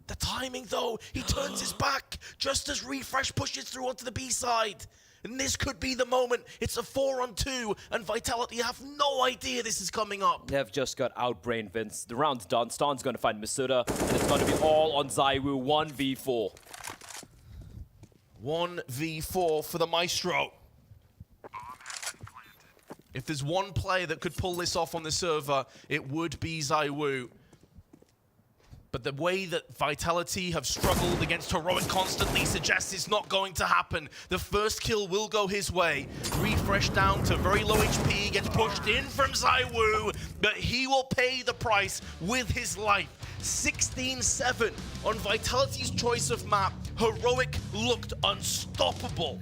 The timing, though, he turns his back just as Refresh pushes through onto the B side. And this could be the moment. It's a 4-on-2, and Vitality have no idea this is coming up. They've just got outbrained, Vince. The round's done. Stan's going to find Masuda, and it's going to be all on ZywOo. 1v4. 1v4 for the Maestro. If there's one player that could pull this off on the server, it would be ZywOo. But the way that Vitality have struggled against Heroic constantly suggests it's not going to happen. The first kill will go his way. Refresh down to very low HP, gets pushed in from ZywOo, but he will pay the price with his life. 16-7 on Vitality's choice of map. Heroic looked unstoppable.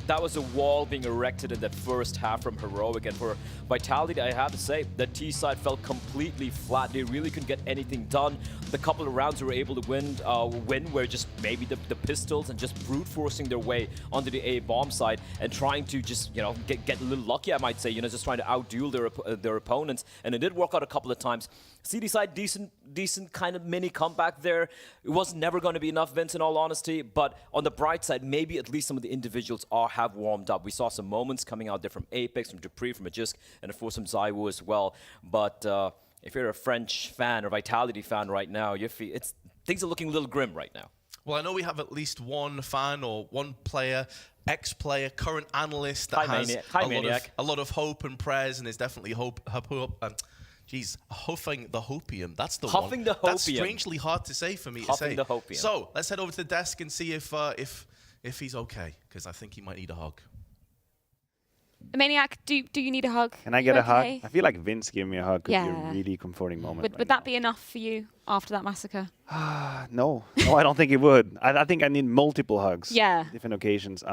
That was a wall being erected in that first half from Heroic, and for Vitality, I have to say, the T side felt completely flat. They really couldn't get anything done. The couple of rounds they were able to win were just maybe the pistols and just brute forcing their way onto the A bomb side and trying to just, you know, get a little lucky, I might say, you know, just trying to outduel their opponents. And it did work out a couple of times. CD side, decent kind of mini comeback there. It was never going to be enough, Vince, in all honesty. But on the bright side, maybe at least some of the individuals have warmed up. We saw some moments coming out there from Apex, from Dupree, from Magisk, and of course some ZywOo as well. But if you're a French fan or Vitality fan right now, things are looking a little grim right now. Well, I know we have at least one fan or one player, ex-player, current analyst that has a lot of hope and prayers, and is definitely huffing the hopium. That's the one. Huffing the hopium. That's strangely hard to say for me to say. Huffing the hopium. So let's head over to the desk and see if he's okay, because I think he might need a hug. Maniac, do you need a hug? Can I get a hug? Okay. I feel like Vince giving me a hug could be Yeah. a really comforting moment. Would that be enough for you after that massacre? No, I don't think it would. I think I need multiple hugs. Yeah. Different occasions.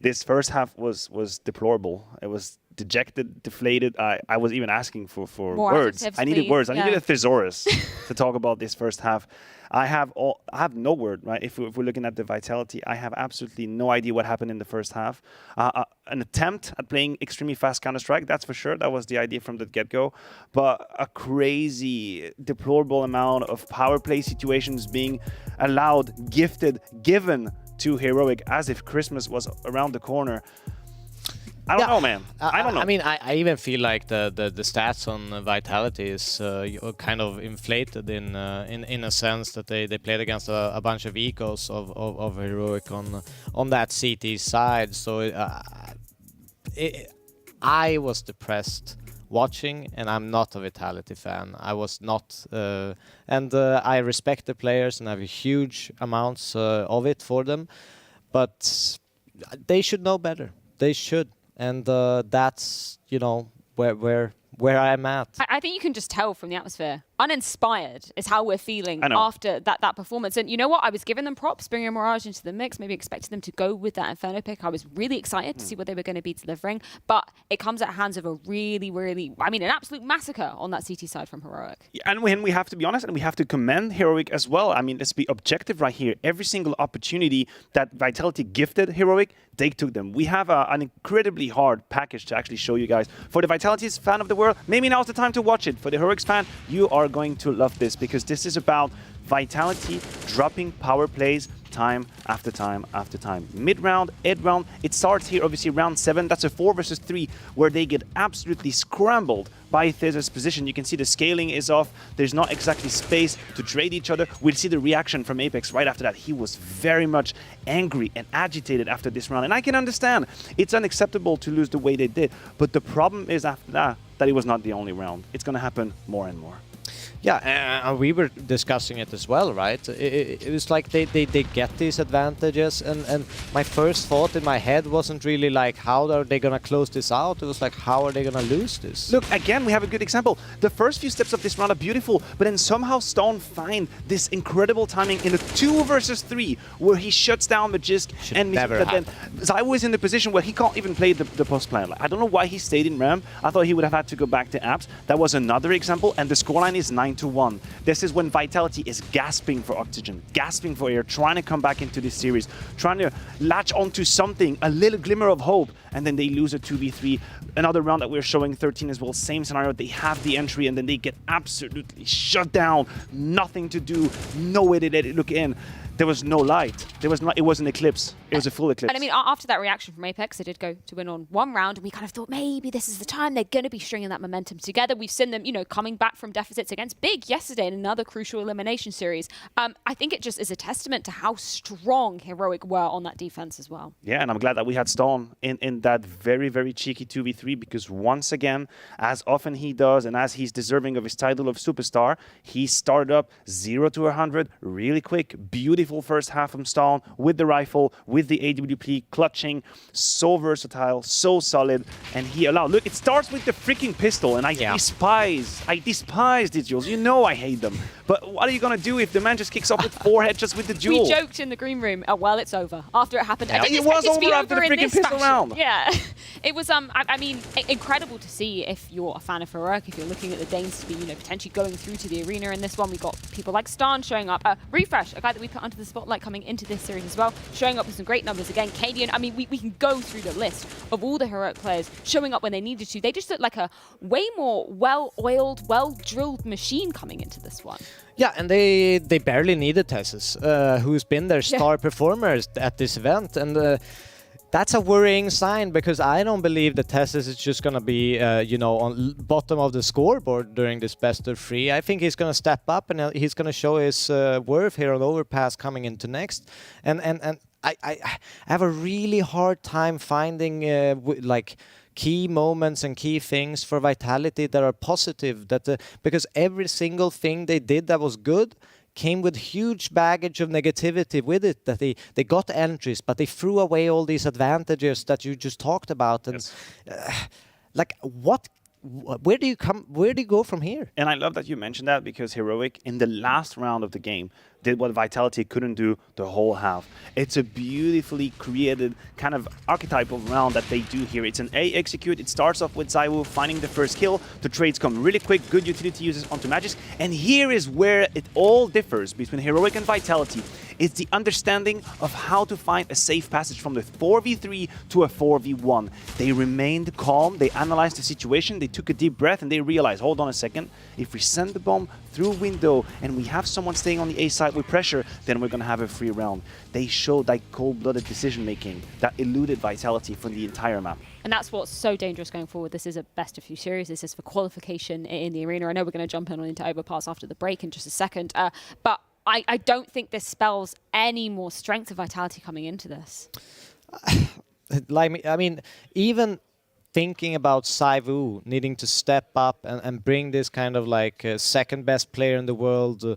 This first half was deplorable. It was dejected, deflated. I was even asking for More words. adjectives, I needed please. words. I Yeah. needed a thesaurus to talk about this first half. I have no word, right? If we're looking at the Vitality, I have absolutely no idea what happened in the first half. An attempt at playing extremely fast Counter-Strike, that's for sure. That was the idea from the get-go. But a crazy, deplorable amount of power play situations being allowed, gifted, given to Heroic as if Christmas was around the corner. I don't know, man. I don't know. I mean, I even feel like the stats on Vitality is kind of inflated in a sense that they played against a bunch of ecos of Heroic on that CT side. So I was depressed watching, and I'm not a Vitality fan. I was not, and I respect the players and have huge amounts of it for them, but they should know better. They should. And that's, you know, where where I'm at. I think you can just tell from the atmosphere. Uninspired is how we're feeling after that performance. And you know what? I was giving them props, bringing Mirage into the mix, maybe expecting them to go with that Inferno pick. I was really excited to see what they were going to be delivering. But it comes at hands of a really, an absolute massacre on that CT side from Heroic. Yeah, and when we have to be honest, and we have to commend Heroic as well. I mean, let's be objective right here. Every single opportunity that Vitality gifted Heroic, they took them. We have an incredibly hard package to actually show you guys. For the Vitality's fan of the world, maybe now's the time to watch it. For the Heroics fan, you are going to love this because this is about Vitality dropping power plays time after time after time. Mid-round, end-round, it starts here, obviously, round 7. That's a 4 versus 3 where they get absolutely scrambled by Theza's position. You can see the scaling is off. There's not exactly space to trade each other. We'll see the reaction from Apex right after that. He was very much angry and agitated after this round. And I can understand. It's unacceptable to lose the way they did. But the problem is after that it was not the only round. It's going to happen more and more. Yeah, we were discussing it as well, right? It was like they get these advantages, and my first thought in my head wasn't really like, how are they going to close this out? It was like, how are they going to lose this? Look, again, we have a good example. The first few steps of this round are beautiful, but then somehow Stone find this incredible timing in a 2 versus 3 where he shuts down Magisk and then Zaiwu is in the position where he can't even play the post plan. Like, I don't know why he stayed in Ram. I thought he would have had to go back to Apps. That was another example, and the scoreline is 9-1. This is when Vitality is gasping for oxygen, gasping for air, trying to come back into this series, trying to latch onto something, a little glimmer of hope, and then they lose a 2v3. Another round that we're showing, 13 as well, same scenario. They have the entry and then they get absolutely shut down. Nothing to do, no way to let it look in. There was no light. It was an eclipse. It was a full eclipse. And I mean, after that reaction from Apex, they did go to win on 1 round, and we kind of thought maybe this is the time they're going to be stringing that momentum together. We've seen them, coming back from deficits against Big yesterday in another crucial elimination series. I think it just is a testament to how strong Heroic were on that defense as well. Yeah, and I'm glad that we had Storm in that very, very cheeky 2v3 because once again, as often he does, and as he's deserving of his title of Superstar, he started up 0 to 100 really quick. Beautiful first half from Stone with the rifle, with the AWP, clutching, so versatile, so solid, and he allowed. Look, it starts with the freaking pistol, and I despise Digitals. You know I hate them. But what are you gonna do if the man just kicks off with 4 headshots with the duel? We joked in the green room, well, it's over. After it happened, I didn't it was over after the freaking pistol round. Yeah, it was. I mean, incredible to see if you're a fan of Heroic, if you're looking at the Danes to be, potentially going through to the arena in this one. We got people like Starn showing up. Refresh, a guy that we put onto the spotlight coming into this series as well, showing up with some great numbers again. Cadian, I mean, we can go through the list of all the Heroic players showing up when they needed to. They just look like a way more well-oiled, well-drilled machine coming into this one. Yeah, and they barely needed Tessus, who's been their star performers at this event, and that's a worrying sign because I don't believe that Tessus is just going to be, on bottom of the scoreboard during this best of 3. I think he's going to step up and he's going to show his worth here on Overpass coming into next, and I have a really hard time finding key moments and key things for Vitality that are positive, because every single thing they did that was good came with huge baggage of negativity with it, that they got entries, but they threw away all these advantages that you just talked about. And where do you go from here? And I love that you mentioned that because Heroic in the last round of the game did what Vitality couldn't do the whole half. It's a beautifully created kind of archetype of round that they do here. It's an A execute. It starts off with Zaiwu finding the first kill. The trades come really quick. Good utility uses onto Magisk. And here is where it all differs between Heroic and Vitality. It's the understanding of how to find a safe passage from the 4v3 to a 4v1. They remained calm. They analyzed the situation. They took a deep breath and they realized, hold on a second. If we send the bomb through window and we have someone staying on the A side with pressure, then we're going to have a free round. They showed that cold-blooded decision-making that eluded Vitality from the entire map. And that's what's so dangerous going forward. This is a best of few series. This is for qualification in the arena. I know we're going to jump in on into Overpass after the break in just a second. But I don't think this spells any more strength of Vitality coming into this. I mean, even thinking about Zaiwu needing to step up and bring this kind of second best player in the world,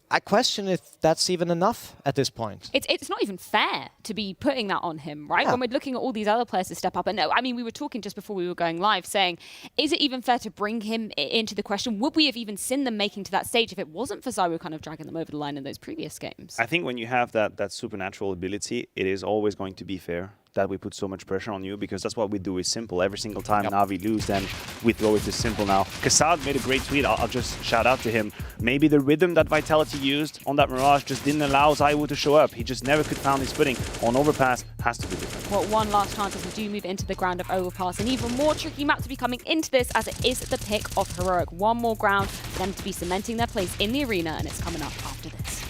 I question if that's even enough at this point. It's not even fair to be putting that on him, right? Yeah. When we're looking at all these other players to step up. And I mean, we were talking just before we were going live saying, is it even fair to bring him into the question? Would we have even seen them making to that stage if it wasn't for Zyro kind of dragging them over the line in those previous games? I think when you have that supernatural ability, it is always going to be fair that we put so much pressure on you, because that's what we do is simple. Every single time Na'Vi lose, then we throw it to simple now. Kassad made a great tweet. I'll just shout out to him. Maybe the rhythm that Vitality used on that Mirage just didn't allow Zywo to show up. He just never could find his footing. On Overpass, has to be different. Well, one last chance as we do move into the ground of Overpass. An even more tricky map to be coming into this, as it is the pick of Heroic. One more ground for them to be cementing their place in the arena, and it's coming up after this.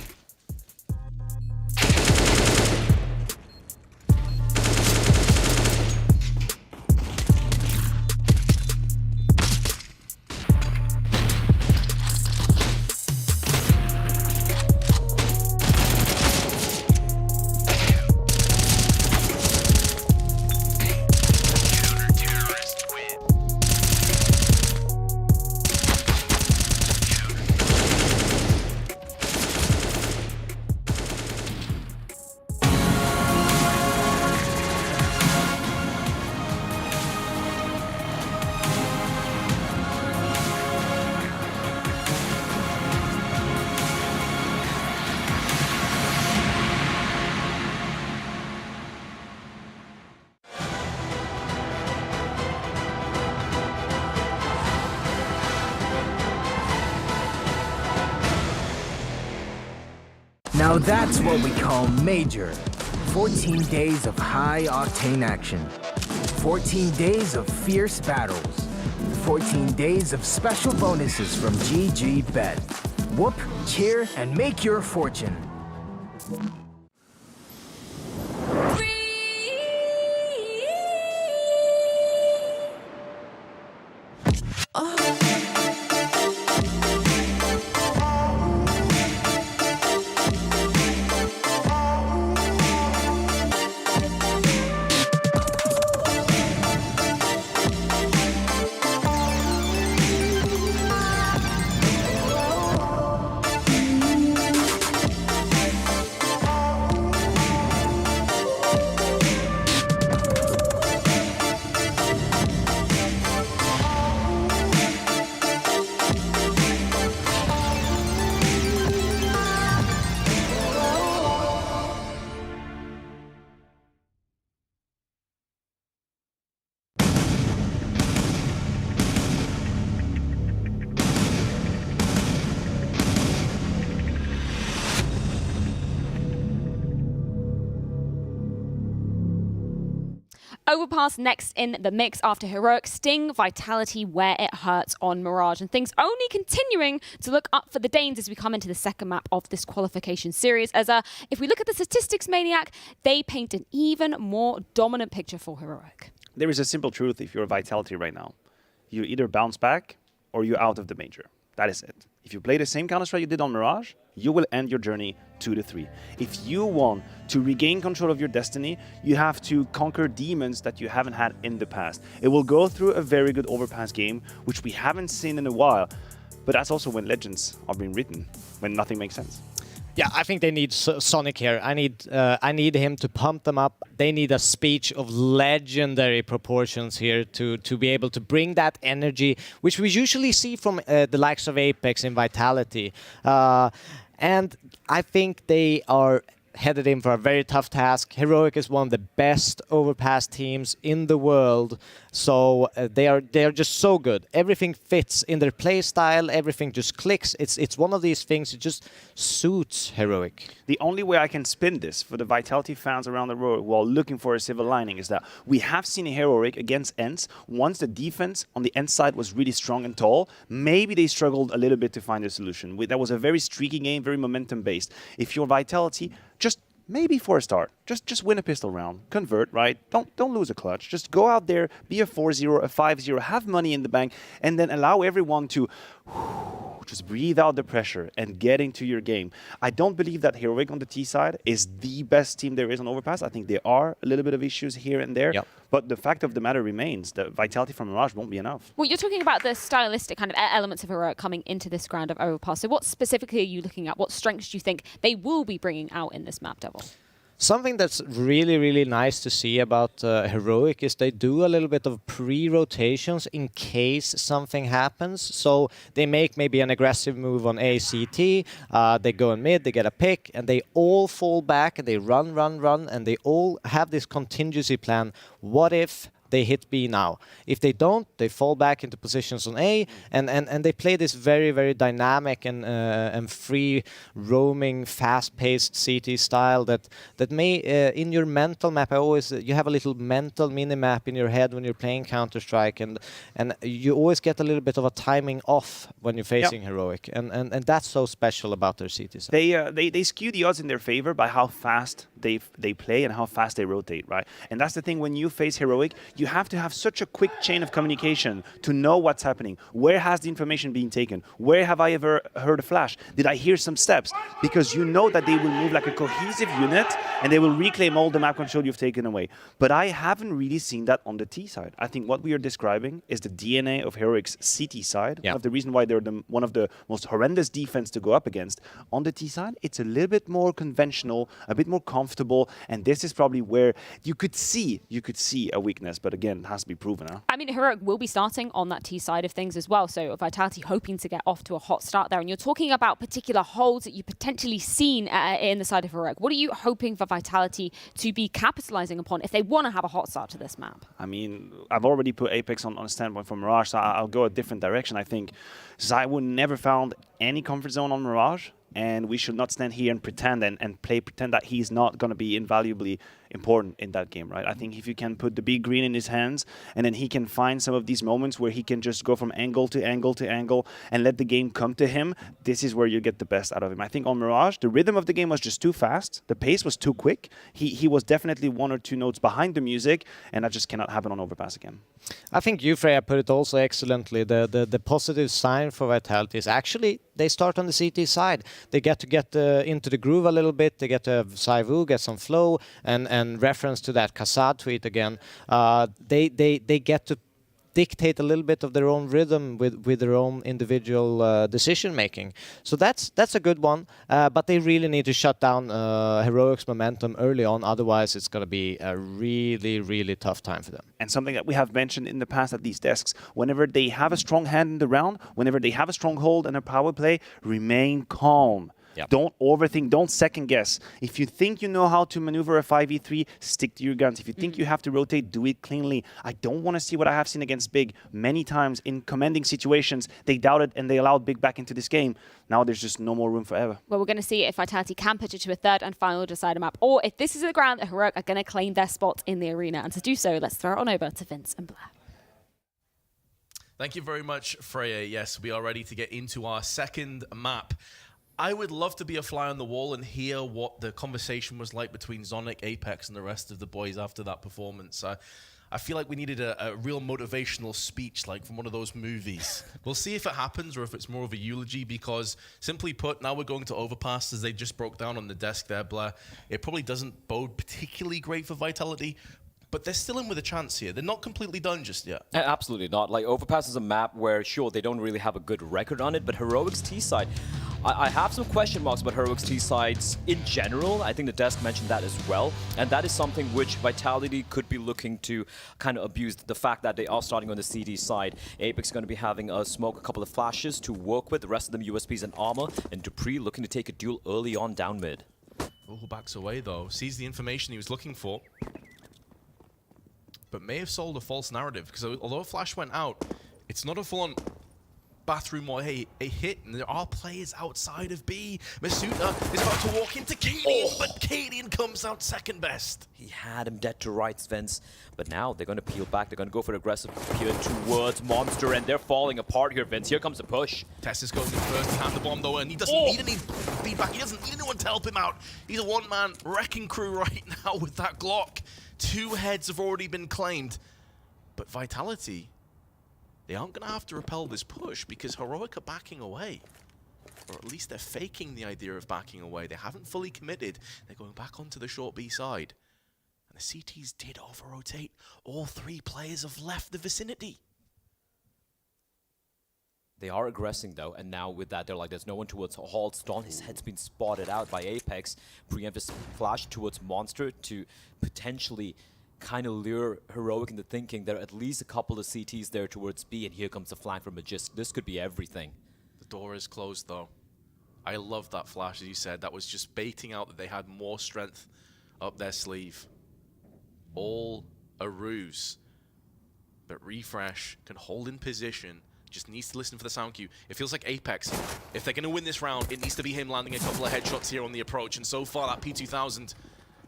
Now that's what we call Major. 14 days of high-octane action. 14 days of fierce battles. 14 days of special bonuses from GG Bet. Whoop, cheer, and make your fortune. Overpass next in the mix after Heroic Sting Vitality where it hurts on Mirage, and things only continuing to look up for the Danes as we come into the second map of this qualification series. As if we look at the statistics, Maniac, they paint an even more dominant picture for Heroic. There is a simple truth if you're Vitality right now. You either bounce back or you're out of the major. That is it. If you play the same Counter-Strike you did on Mirage, you will end your journey 2-3. If you want to regain control of your destiny, you have to conquer demons that you haven't had in the past. It will go through a very good Overpass game, which we haven't seen in a while. But that's also when legends are being written, when nothing makes sense. Yeah, I think they need Sonic here. I need him to pump them up. They need a speech of legendary proportions here to be able to bring that energy, which we usually see from the likes of Apex in Vitality. And I think they are headed in for a very tough task. Heroic is one of the best Overpass teams in the world, so they are just so good. Everything fits in their play style. Everything just clicks. It's one of these things that just suits Heroic. The only way I can spin this for the Vitality fans around the world while looking for a silver lining is that we have seen Heroic against Ents. Once the defense on the Ents side was really strong and tall, maybe they struggled a little bit to find a solution. That was a very streaky game, very momentum-based. If you're Vitality, just maybe for a start, just win a pistol round, convert, right? Don't lose a clutch. Just go out there, be a 4-0, a 5-0, have money in the bank, and then allow everyone to just breathe out the pressure and get into your game. I don't believe that Heroic on the T side is the best team there is on Overpass. I think there are a little bit of issues here and there. Yep. But the fact of the matter remains that Vitality from Mirage won't be enough. Well, you're talking about the stylistic kind of elements of Heroic coming into this round of Overpass. So what specifically are you looking at? What strengths do you think they will be bringing out in this map, Devil? Something that's really, really nice to see about Heroic is they do a little bit of pre-rotations in case something happens. So they make maybe an aggressive move on ACT, they go in mid, they get a pick, and they all fall back and they run, and they all have this contingency plan. What if they hit B now? If they don't, they fall back into positions on A, and they play this very, very dynamic and free roaming, fast-paced CT style that may in your mental map. You have a little mental mini map in your head when you're playing Counter-Strike, and you always get a little bit of a timing off when you're facing Heroic, and that's so special about their CT style. They skew the odds in their favor by how fast they play and how fast they rotate, right? And that's the thing, when you face Heroic, you have to have such a quick chain of communication to know what's happening. Where has the information been taken? Where have I ever heard a flash? Did I hear some steps? Because you know that they will move like a cohesive unit and they will reclaim all the map control you've taken away. But I haven't really seen that on the T side. I think what we are describing is the DNA of Heroic's CT side. Yeah. One of the reasons why they're one of the most horrendous defense to go up against. On the T side, it's a little bit more conventional, a bit more comfortable, and this is probably where you could see a weakness. But again, it has to be proven. Huh? I mean, Heroic will be starting on that T side of things as well, so Vitality hoping to get off to a hot start there. And you're talking about particular holds that you've potentially seen in the side of Heroic. What are you hoping for Vitality to be capitalizing upon if they want to have a hot start to this map? I mean, I've already put Apex on a standpoint for Mirage, so I'll go a different direction. I think ZywOo never found any comfort zone on Mirage, and we should not stand here and pretend that he's not going to be invaluably important in that game, right? I think if you can put the big green in his hands and then he can find some of these moments where he can just go from angle to angle to angle and let the game come to him, this is where you get the best out of him. I think on Mirage, the rhythm of the game was just too fast. The pace was too quick. He was definitely 1 or 2 notes behind the music, and that just cannot happen on Overpass again. I think you, Freya, put it also excellently. The positive sign for Vitality is actually they start on the CT side. They get to get into the groove a little bit. They get to have ZywOo get some flow, and reference to that Kassad tweet again. They get to dictate a little bit of their own rhythm with their own individual decision making. So that's a good one. But they really need to shut down Heroic's momentum early on. Otherwise, it's going to be a really, really tough time for them. And something that we have mentioned in the past at these desks, whenever they have a strong hand in the round, whenever they have a strong hold and a power play, remain calm. Yep. Don't overthink, don't second guess. If you think you know how to maneuver a 5v3, stick to your guns. If you think you have to rotate, do it cleanly. I don't want to see what I have seen against Big many times in commanding situations. They doubted and they allowed Big back into this game. Now there's just no more room for error. Well, we're going to see if Vitality can push it to a third and final decider map, or if this is the ground that Heroic are going to claim their spot in the arena. And to do so, let's throw it on over to Vince and Blair. Thank you very much, Freya. Yes, we are ready to get into our second map. I would love to be a fly on the wall and hear what the conversation was like between Zonic, Apex, and the rest of the boys after that performance. I feel like we needed a real motivational speech, like from one of those movies. We'll see if it happens or if it's more of a eulogy, because simply put, now we're going to Overpass, as they just broke down on the desk there, Blair. It probably doesn't bode particularly great for Vitality, but they're still in with a chance here. They're not completely done just yet. Absolutely not. Like, Overpass is a map where, sure, they don't really have a good record on it, but Heroic's T-side, I have some question marks about Heroic's T-sides in general. I think the desk mentioned that as well, and that is something which Vitality could be looking to kind of abuse, the fact that they are starting on the CD side. Apex going to be having a smoke, a couple of flashes to work with, the rest of them USPs and armor, and Dupree looking to take a duel early on down mid. Oh, backs away though, sees the information he was looking for, but may have sold a false narrative, because although a flash went out, it's not a full-on bathroom or a hit, and there are players outside of B. Masuda is about to walk into Cadian, but Cadian comes out second best. He had him dead to rights, Vince, but now they're going to peel back. They're going to go for an aggressive peel towards Monster, and they're falling apart here, Vince. Here comes the push. Tess is going in first to hand the bomb though, and he doesn't need any feedback. He doesn't need anyone to help him out. He's a one-man wrecking crew right now with that Glock. 2 heads have already been claimed, but Vitality, they aren't going to have to repel this push because Heroic are backing away. Or at least they're faking the idea of backing away. They haven't fully committed. They're going back onto the short B side. And the CTs did over-rotate. All 3 players have left the vicinity. They are aggressing though, and now with that, they're like, there's no one towards Halt. Ston, his head's been spotted out by Apex. Preemptive flash towards Monster to potentially kind of lure Heroic into thinking there are at least a couple of CTs there towards B, and here comes the flank from Magisk. This could be everything. The door is closed though. I love that flash, as you said. That was just baiting out that they had more strength up their sleeve. All a ruse. But Refresh can hold in position. Just needs to listen for the sound cue. It feels like Apex, if they're going to win this round, it needs to be him landing a couple of headshots here on the approach. And so far, that P2000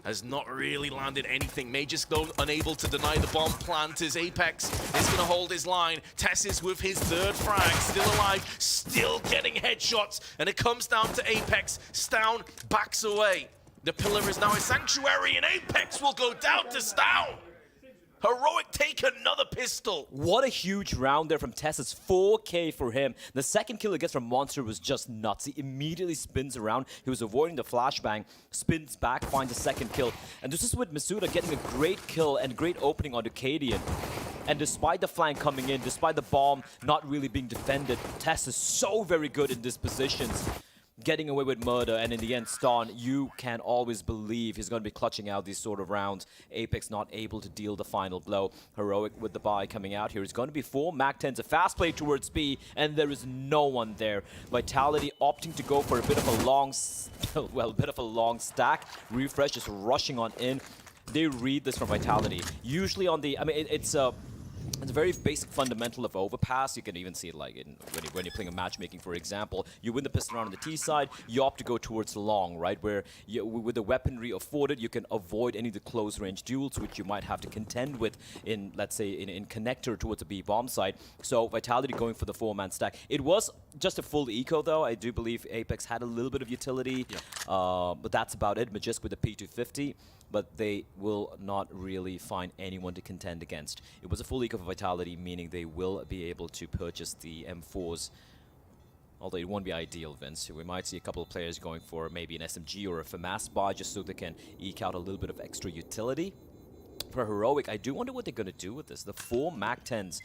has not really landed anything. Major's though unable to deny the bomb plant as Apex is going to hold his line. Tess is with his 3rd frag, still alive, still getting headshots. And it comes down to Apex. Stown backs away. The pillar is now a sanctuary, and Apex will go down to Stown. Heroic take another pistol. What a huge round there from Tess. 4K for him. The second kill he gets from Monster was just nuts. He immediately spins around. He was avoiding the flashbang, spins back, finds a second kill. And this is with Masuda getting a great kill and great opening onto Cadian. And despite the flank coming in, despite the bomb not really being defended, Tess is so very good in these positions, getting away with murder, and in the end, Ston, you can always believe he's going to be clutching out these sort of rounds. Apex not able to deal the final blow. Heroic with the buy coming out here. It's going to be 4 Mac-10s, a fast play towards B, and there is no one there. Vitality opting to go for a bit of a long, stack. Refresh is rushing on in. They read this from Vitality. Usually on the, I mean, it's a very basic fundamental of overpass. You can even see it like when you're playing a matchmaking, for example. You win the pistol round on the T side, you opt to go towards long, right? Where with the weaponry afforded, you can avoid any of the close range duels, which you might have to contend with in, let's say, in connector towards the B bomb side. So Vitality going for the 4-man stack. It was just a full eco though. I do believe Apex had a little bit of utility, but that's about it. Magisk with the P250. But they will not really find anyone to contend against. It was a full eco for Vitality, meaning they will be able to purchase the M4s. Although it won't be ideal, Vince. We might see a couple of players going for maybe an SMG or a FAMAS buy just so they can eke out a little bit of extra utility. For Heroic, I do wonder what they're going to do with this. The 4 Mac-10s,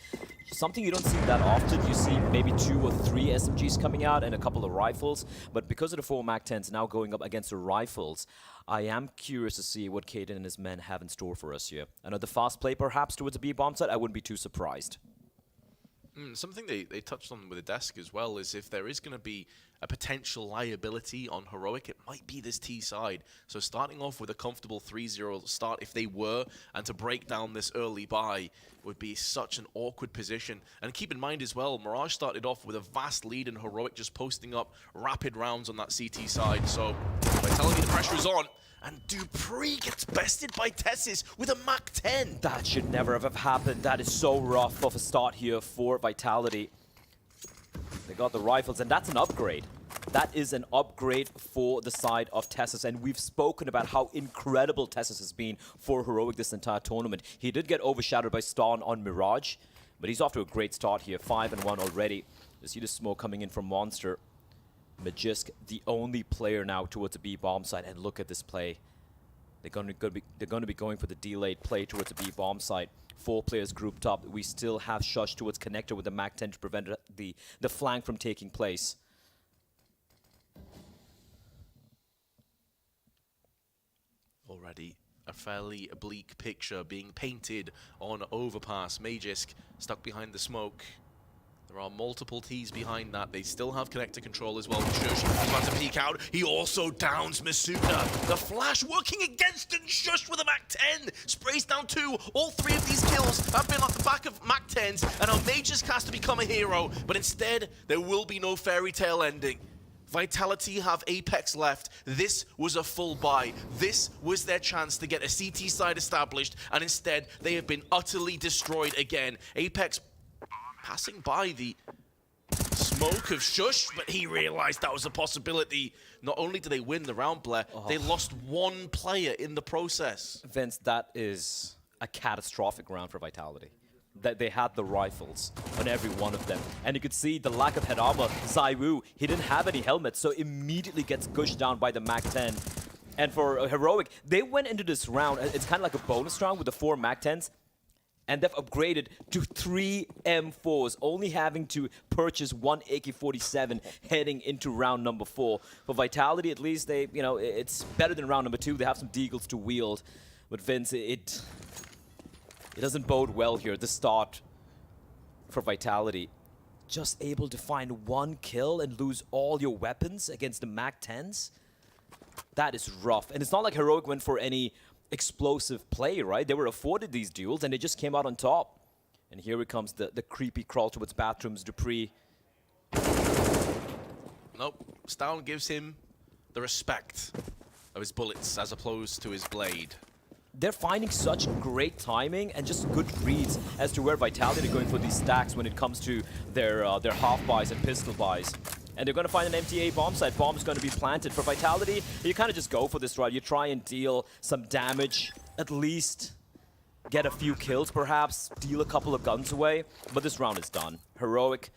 something you don't see that often. You see maybe 2 or 3 SMGs coming out and a couple of rifles. But because of the 4 Mac-10s now going up against the rifles, I am curious to see what Caden and his men have in store for us here. Another fast play perhaps towards the B bomb side, I wouldn't be too surprised. Something they touched on with the desk as well is if there is going to be a potential liability on Heroic, it might be this T side. So starting off with a comfortable 3-0 start, if they were, and to break down this early buy would be such an awkward position. And keep in mind as well, Mirage started off with a vast lead and Heroic just posting up rapid rounds on that CT side. So Vitality, the pressure is on. And Dupree gets bested by Tessis with a Mac-10. That should never have happened. That is so rough of a start here for Vitality. They got the rifles, and that's an upgrade. That is an upgrade for the side of Tessis, and we've spoken about how incredible Tessis has been for Heroic this entire tournament. He did get overshadowed by Ston on Mirage, but he's off to a great start here. 5-1 already. You see the smoke coming in from Monster. Magisk, the only player now towards the B bomb side, and look at this play. They're going to be going for the delayed play towards the B bomb side. 4 players grouped up. We still have Shush towards connector with the Mac-10 to prevent the flank from taking place. Already a fairly bleak picture being painted on overpass. Magisk stuck behind the smoke. There are multiple T's behind that. They still have connector control as well. Shush is about to peek out. He also downs Masuda. The flash working against and Shush with a Mac-10. Sprays down 2. All 3 of these kills have been off the back of Mac-10s. And now Majorsk has to become a hero. But instead, there will be no fairy tale ending. Vitality have Apex left. This was a full buy. This was their chance to get a CT side established. And instead, they have been utterly destroyed again. Apex passing by the smoke of Shush, but he realized that was a possibility. Not only did they win the round, Blair, they lost 1 player in the process. Vince, that is a catastrophic round for Vitality. that they had the rifles on every one of them. And you could see the lack of head armor. Zaiwu, he didn't have any helmet, so immediately gets gushed down by the MAC-10. And for Heroic, they went into this round, it's kind of like a bonus round with the 4 MAC-10s, and they've upgraded to 3 M4s, only having to purchase 1 AK-47 heading into round number 4. For Vitality, at least, they, you know, it's better than round number 2. They have some deagles to wield. But Vince, it doesn't bode well here at the start for Vitality. Just able to find 1 kill and lose all your weapons against the MAC-10s? That is rough. And it's not like Heroic went for any explosive play, right? They were afforded these duels and they just came out on top. And here it comes, the creepy crawl towards bathrooms, Dupree. Nope. Stown gives him the respect of his bullets as opposed to his blade. They're finding such great timing and just good reads as to where Vitality are going for these stacks when it comes to their half buys and pistol buys. And they're going to find an empty A bomb site. Bomb is going to be planted. For Vitality, you kind of just go for this, right? You try and deal some damage, at least get a few kills perhaps, deal a couple of guns away. But this round is done. Heroic,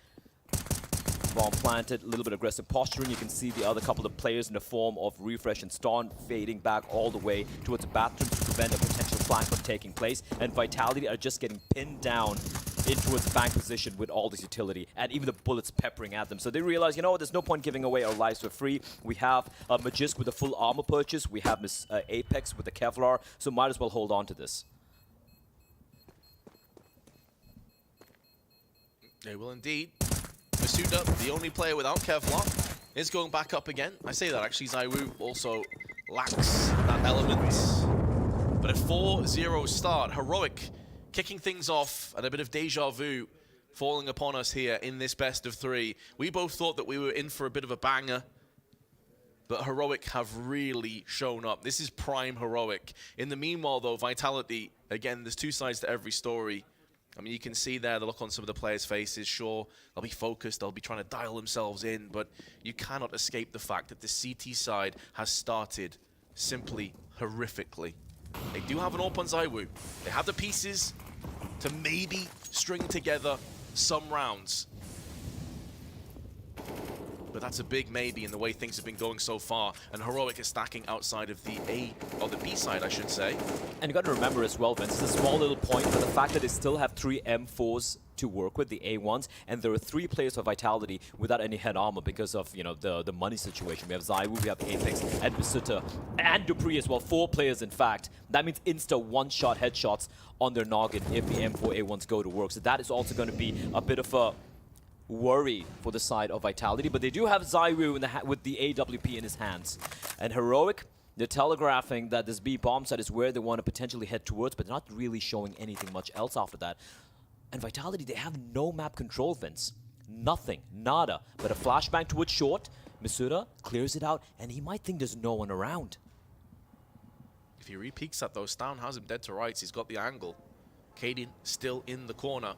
bomb planted, a little bit aggressive posturing. You can see the other couple of players in the form of Refresh and Storm fading back all the way towards the bathroom to prevent a potential flank from taking place. And Vitality are just getting pinned down in towards the bank position with all this utility and even the bullets peppering at them. So they realize, you know what, there's no point giving away our lives for free. We have Magisk with a full armor purchase. We have Miss Apex with the Kevlar. So might as well hold on to this. They will indeed. Masuda, the only player without Kevlar, is going back up again. I say that actually, Zaiwu also lacks that element. But a 4-0 start, Heroic kicking things off and a bit of deja vu falling upon us here in this best of 3. We both thought that we were in for a bit of a banger, but Heroic have really shown up. This is prime Heroic. In the meanwhile, though, Vitality, again, there's 2 sides to every story. I mean, you can see there the look on some of the players' faces. Sure, they'll be focused, they'll be trying to dial themselves in, but you cannot escape the fact that the CT side has started simply horrifically. They do have an AWP on Zaiwu. They have the pieces to maybe string together some rounds. But that's a big maybe in the way things have been going so far. And Heroic is stacking outside of the A, or the B side, I should say. And you got to remember as well, Vince, it's a small little point, but the fact that they still have 3 M4s to work with, the A1s, and there are 3 players of Vitality without any head armor because of, you know, the money situation. We have Zaiwu, we have Apex, and Masuta, and Dupree as well. 4 players, in fact. That means insta one-shot headshots on their noggin if the M4 A1s go to work. So that is also going to be a bit of a worry for the side of Vitality, but they do have Zaiwu with the AWP in his hands. And Heroic, they're telegraphing that this B bomb site is where they want to potentially head towards, but they're not really showing anything much else after that. And Vitality, they have no map control, Vince. Nothing, nada, but a flashbang towards short. Masuda clears it out, and he might think there's no one around. If he re-peeks at those, Stown has him dead to rights. He's got the angle. Kaden still in the corner.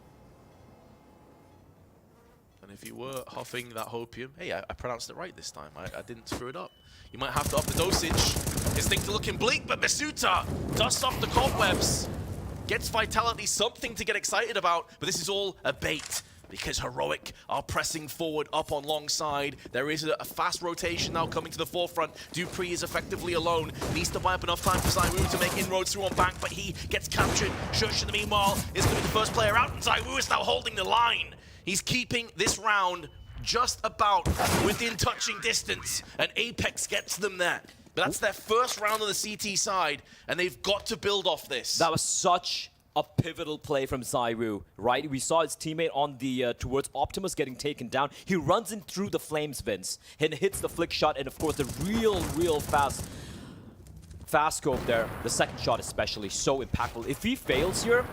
And if you were huffing that hopium, hey, I pronounced it right this time. I didn't screw it up. You might have to up the dosage. His things are looking bleak, but Masuta dusts off the cobwebs. Gets Vitality something to get excited about, but this is all a bait because Heroic are pressing forward up on long side. There is a fast rotation now coming to the forefront. Dupree is effectively alone. Needs to buy up enough time for Zaiwu to make inroads through on bank, but he gets captured. Shush, in the meanwhile, is going to be the first player out, and Zaiwu is now holding the line. He's keeping this round just about within touching distance, and Apex gets them there. But that's their first round on the CT side, and they've got to build off this. That was such a pivotal play from Zaiwu, right? We saw his teammate on the towards Optimus getting taken down. He runs in through the flames, Vince, and hits the flick shot, and of course the real fast scope there. The second shot especially, so impactful. If he fails here,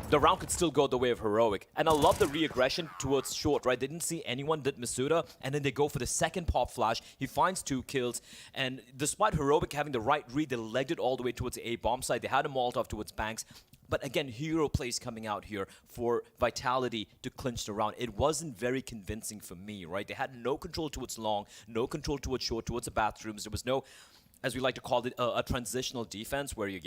the round could still go the way of Heroic. And I love the re-aggression towards short, right? They didn't see anyone, did Masuda, and then they go for the second pop flash. He finds 2 kills, and despite Heroic having the right read, they legged it all the way towards the A bomb side. They had a Molotov towards Banks. But again, hero plays coming out here for Vitality to clinch the round. It wasn't very convincing for me, right? They had no control towards long, no control towards short, towards the bathrooms. There was no as we like to call it, a transitional defense where you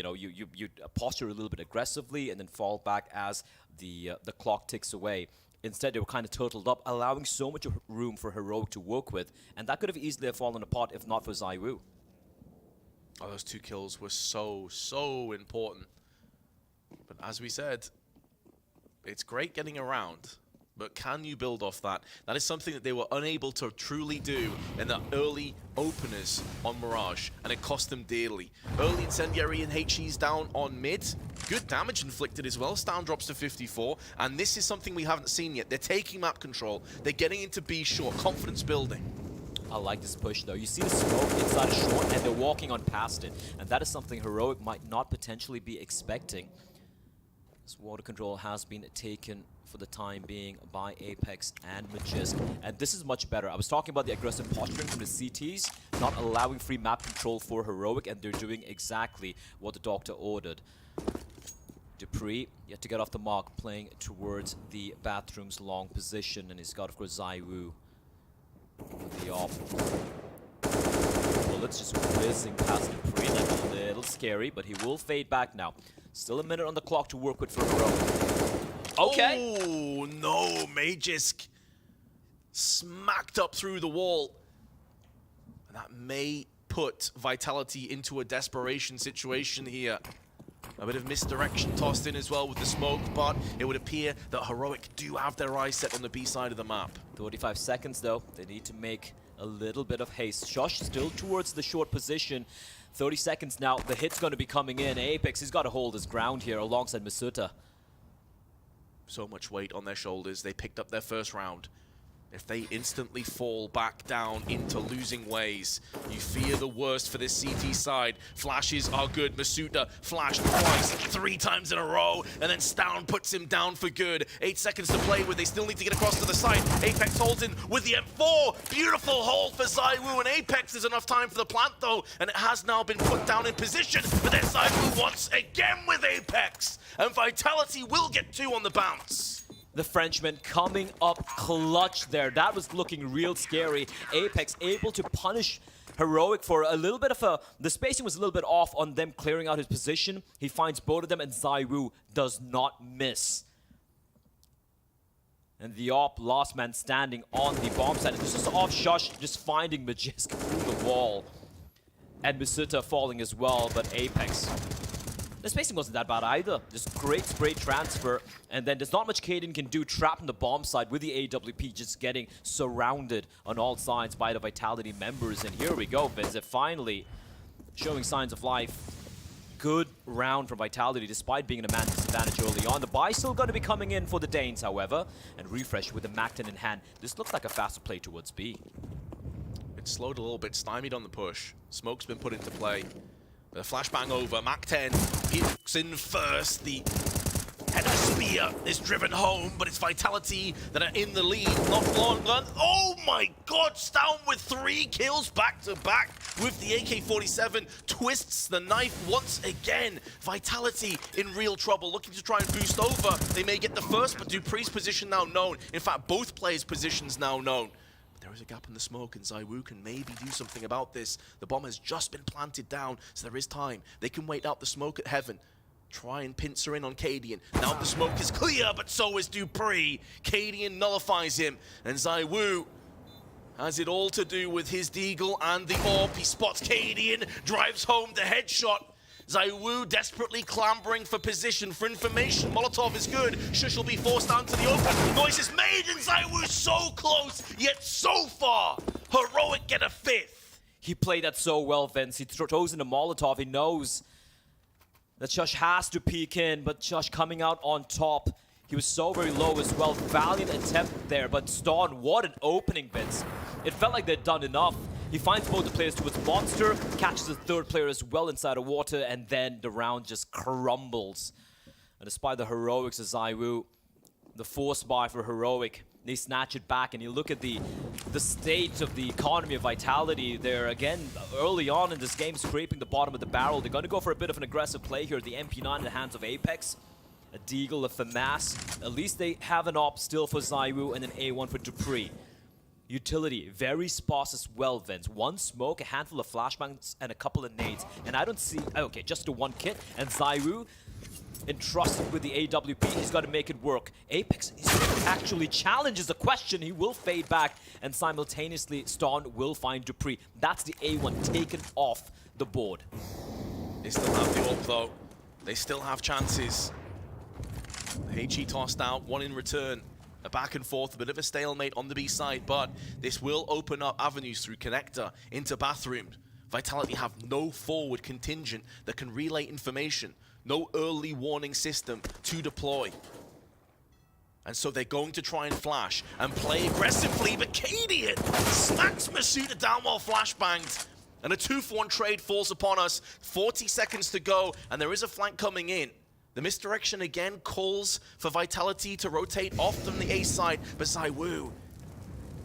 posture a little bit aggressively and then fall back as the clock ticks away. Instead, they were kind of turtled up, allowing so much room for Heroic to work with, and that could have easily fallen apart if not for ZywOo. Oh, those 2 kills were so important. But as we said, it's great getting around, but can you build off that? That is something that they were unable to truly do in the early openers on Mirage, and it cost them dearly. Early Incendiary and HE's down on mid. Good damage inflicted as well. Stown drops to 54, and this is something we haven't seen yet. They're taking map control. They're getting into B short. Confidence building. I like this push though. You see the smoke inside a short and they're walking on past it. And that is something Heroic might not potentially be expecting. This water control has been taken for the time being by Apex and Magisk. And this is much better. I was talking about the aggressive posturing from the CTs, not allowing free map control for Heroic, and they're doing exactly what the doctor ordered. dupreeh yet to get off the mark, playing towards the bathroom's long position, and he's got, of course, ZywOo. The off. Bullets just whizzing past dupreeh. That's a little scary, but he will fade back now. Still a minute on the clock to work with for Heroic. Okay. Oh, no. Magisk smacked up through the wall. And that may put Vitality into a desperation situation here. A bit of misdirection tossed in as well with the smoke, but it would appear that Heroic do have their eyes set on the B side of the map. 35 seconds though. They need to make a little bit of haste. Shush still towards the short position. 30 seconds now. The hit's going to be coming in. Apex, he's got to hold his ground here alongside Masuta. So much weight on their shoulders. They picked up their first round. If they instantly fall back down into losing ways, you fear the worst for this CT side. Flashes are good. Masuta flashed twice, 3 times in a row, and then Stown puts him down for good. 8 seconds to play with. They still need to get across to the side. Apex holds in with the M4. Beautiful hold for ZywOo, and Apex is enough time for the plant, though, and it has now been put down in position. But then ZywOo once again with Apex, and Vitality will get 2 on the bounce. The Frenchman coming up clutch there. That was looking real scary. Apex able to punish Heroic for a little bit of a... The spacing was a little bit off on them clearing out his position. He finds both of them, and ZywOo does not miss. And the op, last man standing on the bomb site. This is off Shush, just finding Magisk through the wall. And Masuta falling as well, but Apex... The spacing wasn't that bad either. Just great spray transfer. And then there's not much Kaden can do trapped on the bomb side with the AWP just getting surrounded on all sides by the Vitality members. And here we go, Vince. Finally showing signs of life. Good round from Vitality despite being in a man disadvantage early on. The buy still going to be coming in for the Danes, however. And Refresh with the Macton in hand. This looks like a faster play towards B. It's slowed a little bit, stymied on the push. Smoke's been put into play. The flashbang over, Mac 10 hits in first. The header spear is driven home, but it's Vitality that are in the lead. Not long gone. Oh my god, Stown with 3 kills back to back with the AK-47. Twists the knife once again. Vitality in real trouble, looking to try and boost over. They may get the first, but dupreeh's position now known. In fact, both players' positions now known. There is a gap in the smoke, and ZywOo can maybe do something about this. The bomb has just been planted down, so there is time. They can wait out the smoke at Heaven. Try and pincer in on Cadian. Now the smoke is clear, but so is dupreeh. Cadian nullifies him, and ZywOo has it all to do with his deagle and the orb. He spots Cadian, drives home the headshot. ZywOo desperately clambering for position, for information. Molotov is good. Shush will be forced down to the open. Noise is made, and ZywOo so close, yet so far. Heroic get a 5th. He played that so well, Vince. He throws in a Molotov. He knows that Shush has to peek in, but Shush coming out on top. He was so very low as well. Valiant attempt there, but Stawn, what an opening, Vince. It felt like they'd done enough. He finds both the players towards Monster, catches the 3rd player as well inside of water, and then the round just crumbles. And despite the heroics of ZywOo, the force buy for Heroic, they snatch it back, and you look at the state of the economy of Vitality. They're, again, early on in this game, scraping the bottom of the barrel. They're going to go for a bit of an aggressive play here. The MP9 in the hands of Apex. A Deagle, a FAMAS. At least they have an op still for ZywOo, and an A1 for dupreeh. Utility, very sparse as well, Vince. One smoke, a handful of flashbangs, and a couple of nades. And I don't see... Okay, just the one kit. And Zaiwu, entrusted with the AWP, he's got to make it work. Apex actually challenges the question. He will fade back, and simultaneously, Ston will find Dupree. That's the A1 taken off the board. They still have the AWP, though. They still have chances. HE tossed out, one in return. A back and forth, a bit of a stalemate on the B side, but this will open up avenues through connector into bathrooms. Vitality have no forward contingent that can relay information, no early warning system to deploy. And so they're going to try and flash and play aggressively, but Cadian smacks Masuda down while flashbanged. And a 2-for-1 trade falls upon us. 40 seconds to go, and there is a flank coming in. The misdirection again calls for Vitality to rotate off from the A side, but Zaiwu,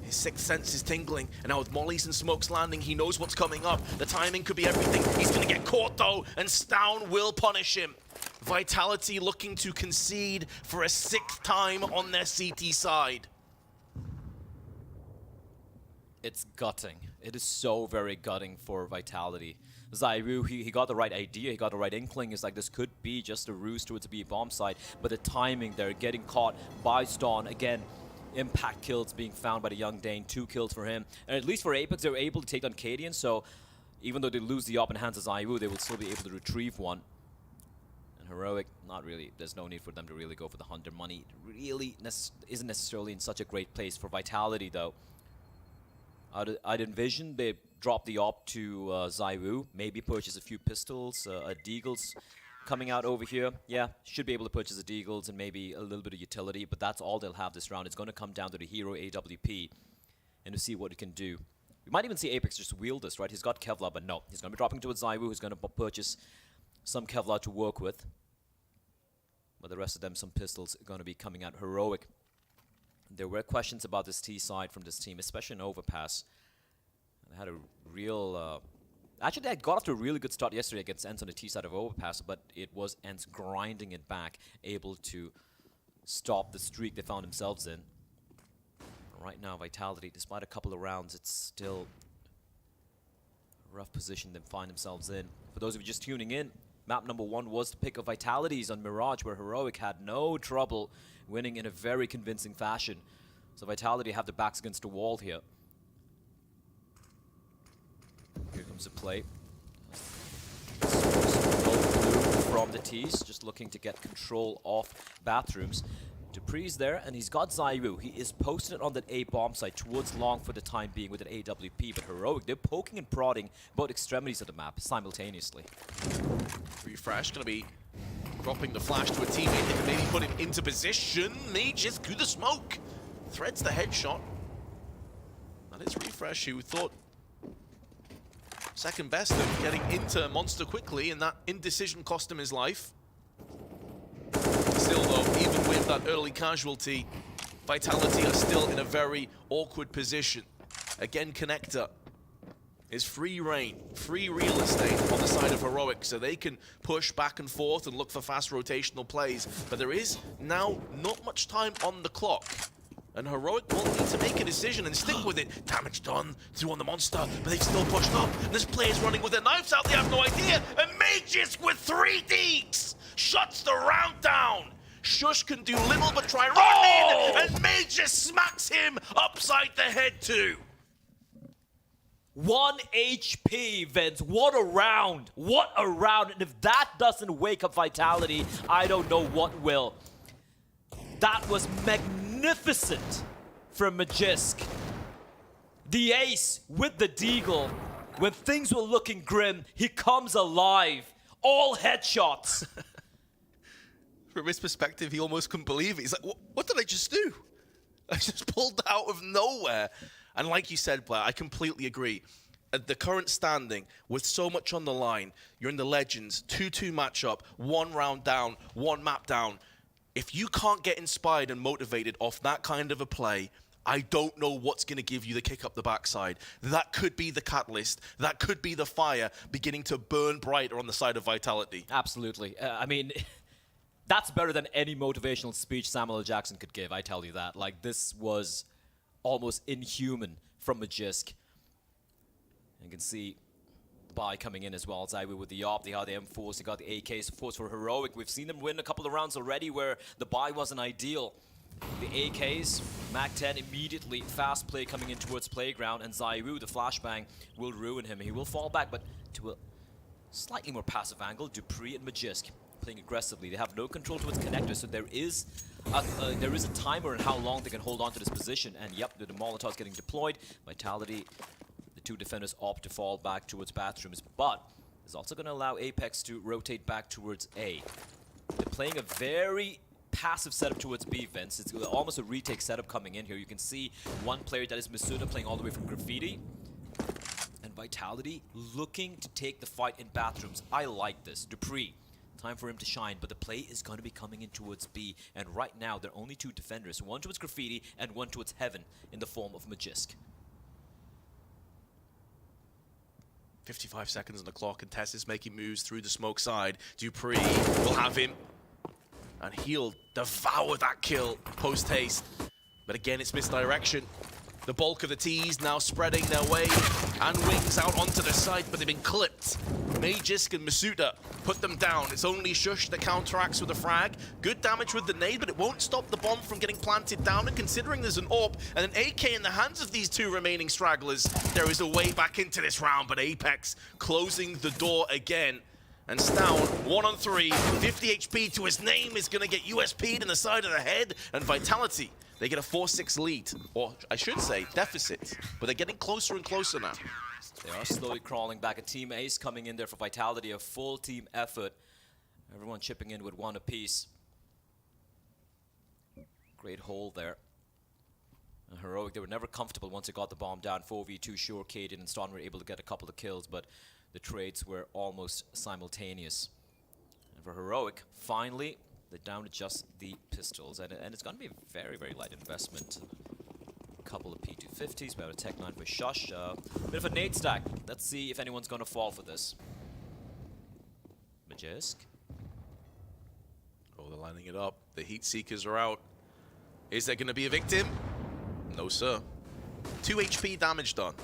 his sixth sense is tingling, and now with mollies and smokes landing, he knows what's coming up. The timing could be everything. He's gonna get caught though, and Stown will punish him. Vitality looking to concede for a 6th time on their CT side. It's gutting. It is so very gutting for Vitality. Zaiwu, he got the right idea, he got the right inkling. It's like this could be just a ruse towards the B bomb side, but the timing, they're getting caught by Ston. Again, impact kills being found by the young Dane, 2 kills for him. And at least for Apex, they were able to take down Cadian, so even though they lose the op in hands of Zaiwu, they will still be able to retrieve one. And Heroic, not really, there's no need for them to really go for the Hunter. Money really isn't necessarily in such a great place for Vitality, though. I'd envision they drop the op to Zaiwu, maybe purchase a few pistols, a Deagle's coming out over here. Yeah, should be able to purchase a Deagle's and maybe a little bit of utility, but that's all they'll have this round. It's going to come down to the hero AWP and to see what it can do. We might even see Apex just wield this, right? He's got Kevlar, but no. He's going to be dropping towards Zaiwu, who's going to purchase some Kevlar to work with. But the rest of them, some pistols, are going to be coming out. Heroic. There were questions about this T side from this team, especially in Overpass. They had a real... actually, they got off to a really good start yesterday against Ents on the T side of Overpass, but it was Ents grinding it back, able to stop the streak they found themselves in. Right now, Vitality, despite a couple of rounds, it's still a rough position they find themselves in. For those of you just tuning in, map number 1 was the pick of Vitality's on Mirage, where Heroic had no trouble winning in a very convincing fashion. So Vitality have their backs against the wall here. Here comes the play. From the T's, just looking to get control off bathrooms. Dupree's there, and he's got Zaiwu. He is posted on that A bomb site towards long for the time being with an AWP, but Heroic, they're poking and prodding both extremities of the map simultaneously. Refresh gonna be dropping the flash to a teammate that can maybe put him into position. Mages through the smoke. Threads the headshot. That is Refresh, who thought second best of getting into Monster quickly, and that indecision cost him his life. Still though, even with that early casualty, Vitality are still in a very awkward position. Again, Connector is free reign, free real estate on the side of Heroic, so they can push back and forth and look for fast rotational plays. But there is now not much time on the clock, and Heroic will need to make a decision and stick with it. Damage done through on the Monster, but they've still pushed up. This player's running with their knives out, they have no idea. And Mages with 3 deeks shuts the round down. Shush can do little but try and run in, and Mages smacks him upside the head too. 1 HP, Vince. What a round. What a round. And if that doesn't wake up Vitality, I don't know what will. That was magnificent from Magisk. The ace with the deagle. When things were looking grim, he comes alive. All headshots. From his perspective, he almost couldn't believe it. He's like, what did I just do? I just pulled out of nowhere. And like you said, Blair, I completely agree. At the current standing, with so much on the line, you're in the Legends, 2-2 matchup, 1 round down, 1 map down. If you can't get inspired and motivated off that kind of a play, I don't know what's going to give you the kick up the backside. That could be the catalyst. That could be the fire beginning to burn brighter on the side of Vitality. Absolutely. I mean, that's better than any motivational speech Samuel L. Jackson could give, I tell you that. Like, this was almost inhuman from Magisk. You can see the buy coming in as well. Zaiwu with the AWP, they got the M4s, they got the AKs, of course, for Heroic. We've seen them win a couple of rounds already where the buy wasn't ideal. The AKs, Mac-10 immediately, fast play coming in towards Playground, and Zaiwu, the flashbang, will ruin him. He will fall back, but to a slightly more passive angle, Dupree and Magisk playing aggressively. They have no control towards connectors, so there is a timer on how long they can hold on to this position. And yep, the Molotov's getting deployed. Vitality, the two defenders opt to fall back towards bathrooms, but it's also going to allow Apex to rotate back towards A. They're playing a very passive setup towards B, Vince. It's almost a retake setup coming in here. You can see one player, that is Masuda, playing all the way from Graffiti. And Vitality looking to take the fight in bathrooms. I like this. Dupree, time for him to shine, but the play is going to be coming in towards B. And right now, there are only two defenders. One towards Graffiti and one towards Heaven in the form of Magisk. 55 seconds on the clock, and Tess is making moves through the smoke side. Dupree will have him, and he'll devour that kill post-haste. But again, it's misdirection. The bulk of the T's now spreading their way and wings out onto the side, but they've been clipped. Magisk and Masuda put them down. It's only Shush that counteracts with a frag. Good damage with the nade, but it won't stop the bomb from getting planted down. And considering there's an AWP and an AK in the hands of these two remaining stragglers, there is a way back into this round, but Apex closing the door again. And Stown, 1 on 3, 50 HP to his name, is going to get USP'd in the side of the head. And Vitality, they get a 4-6 lead, or I should say deficit, but they're getting closer and closer now. They are slowly crawling back. A team ace coming in there for Vitality, a full team effort. Everyone chipping in with one apiece. Great hole there. And Heroic, they were never comfortable once they got the bomb down. 4v2, sure, Kaden and Ston were able to get a couple of kills, but the trades were almost simultaneous. And for Heroic, finally, they're down to just the pistols. And it's going to be a very, very light investment. A couple of P250s, we have a Tech 9 for Shush. Bit of a nade stack. Let's see if anyone's going to fall for this. Magisk. Oh, they're lining it up. The Heat Seekers are out. Is there going to be a victim? No, sir. 2 HP damage done.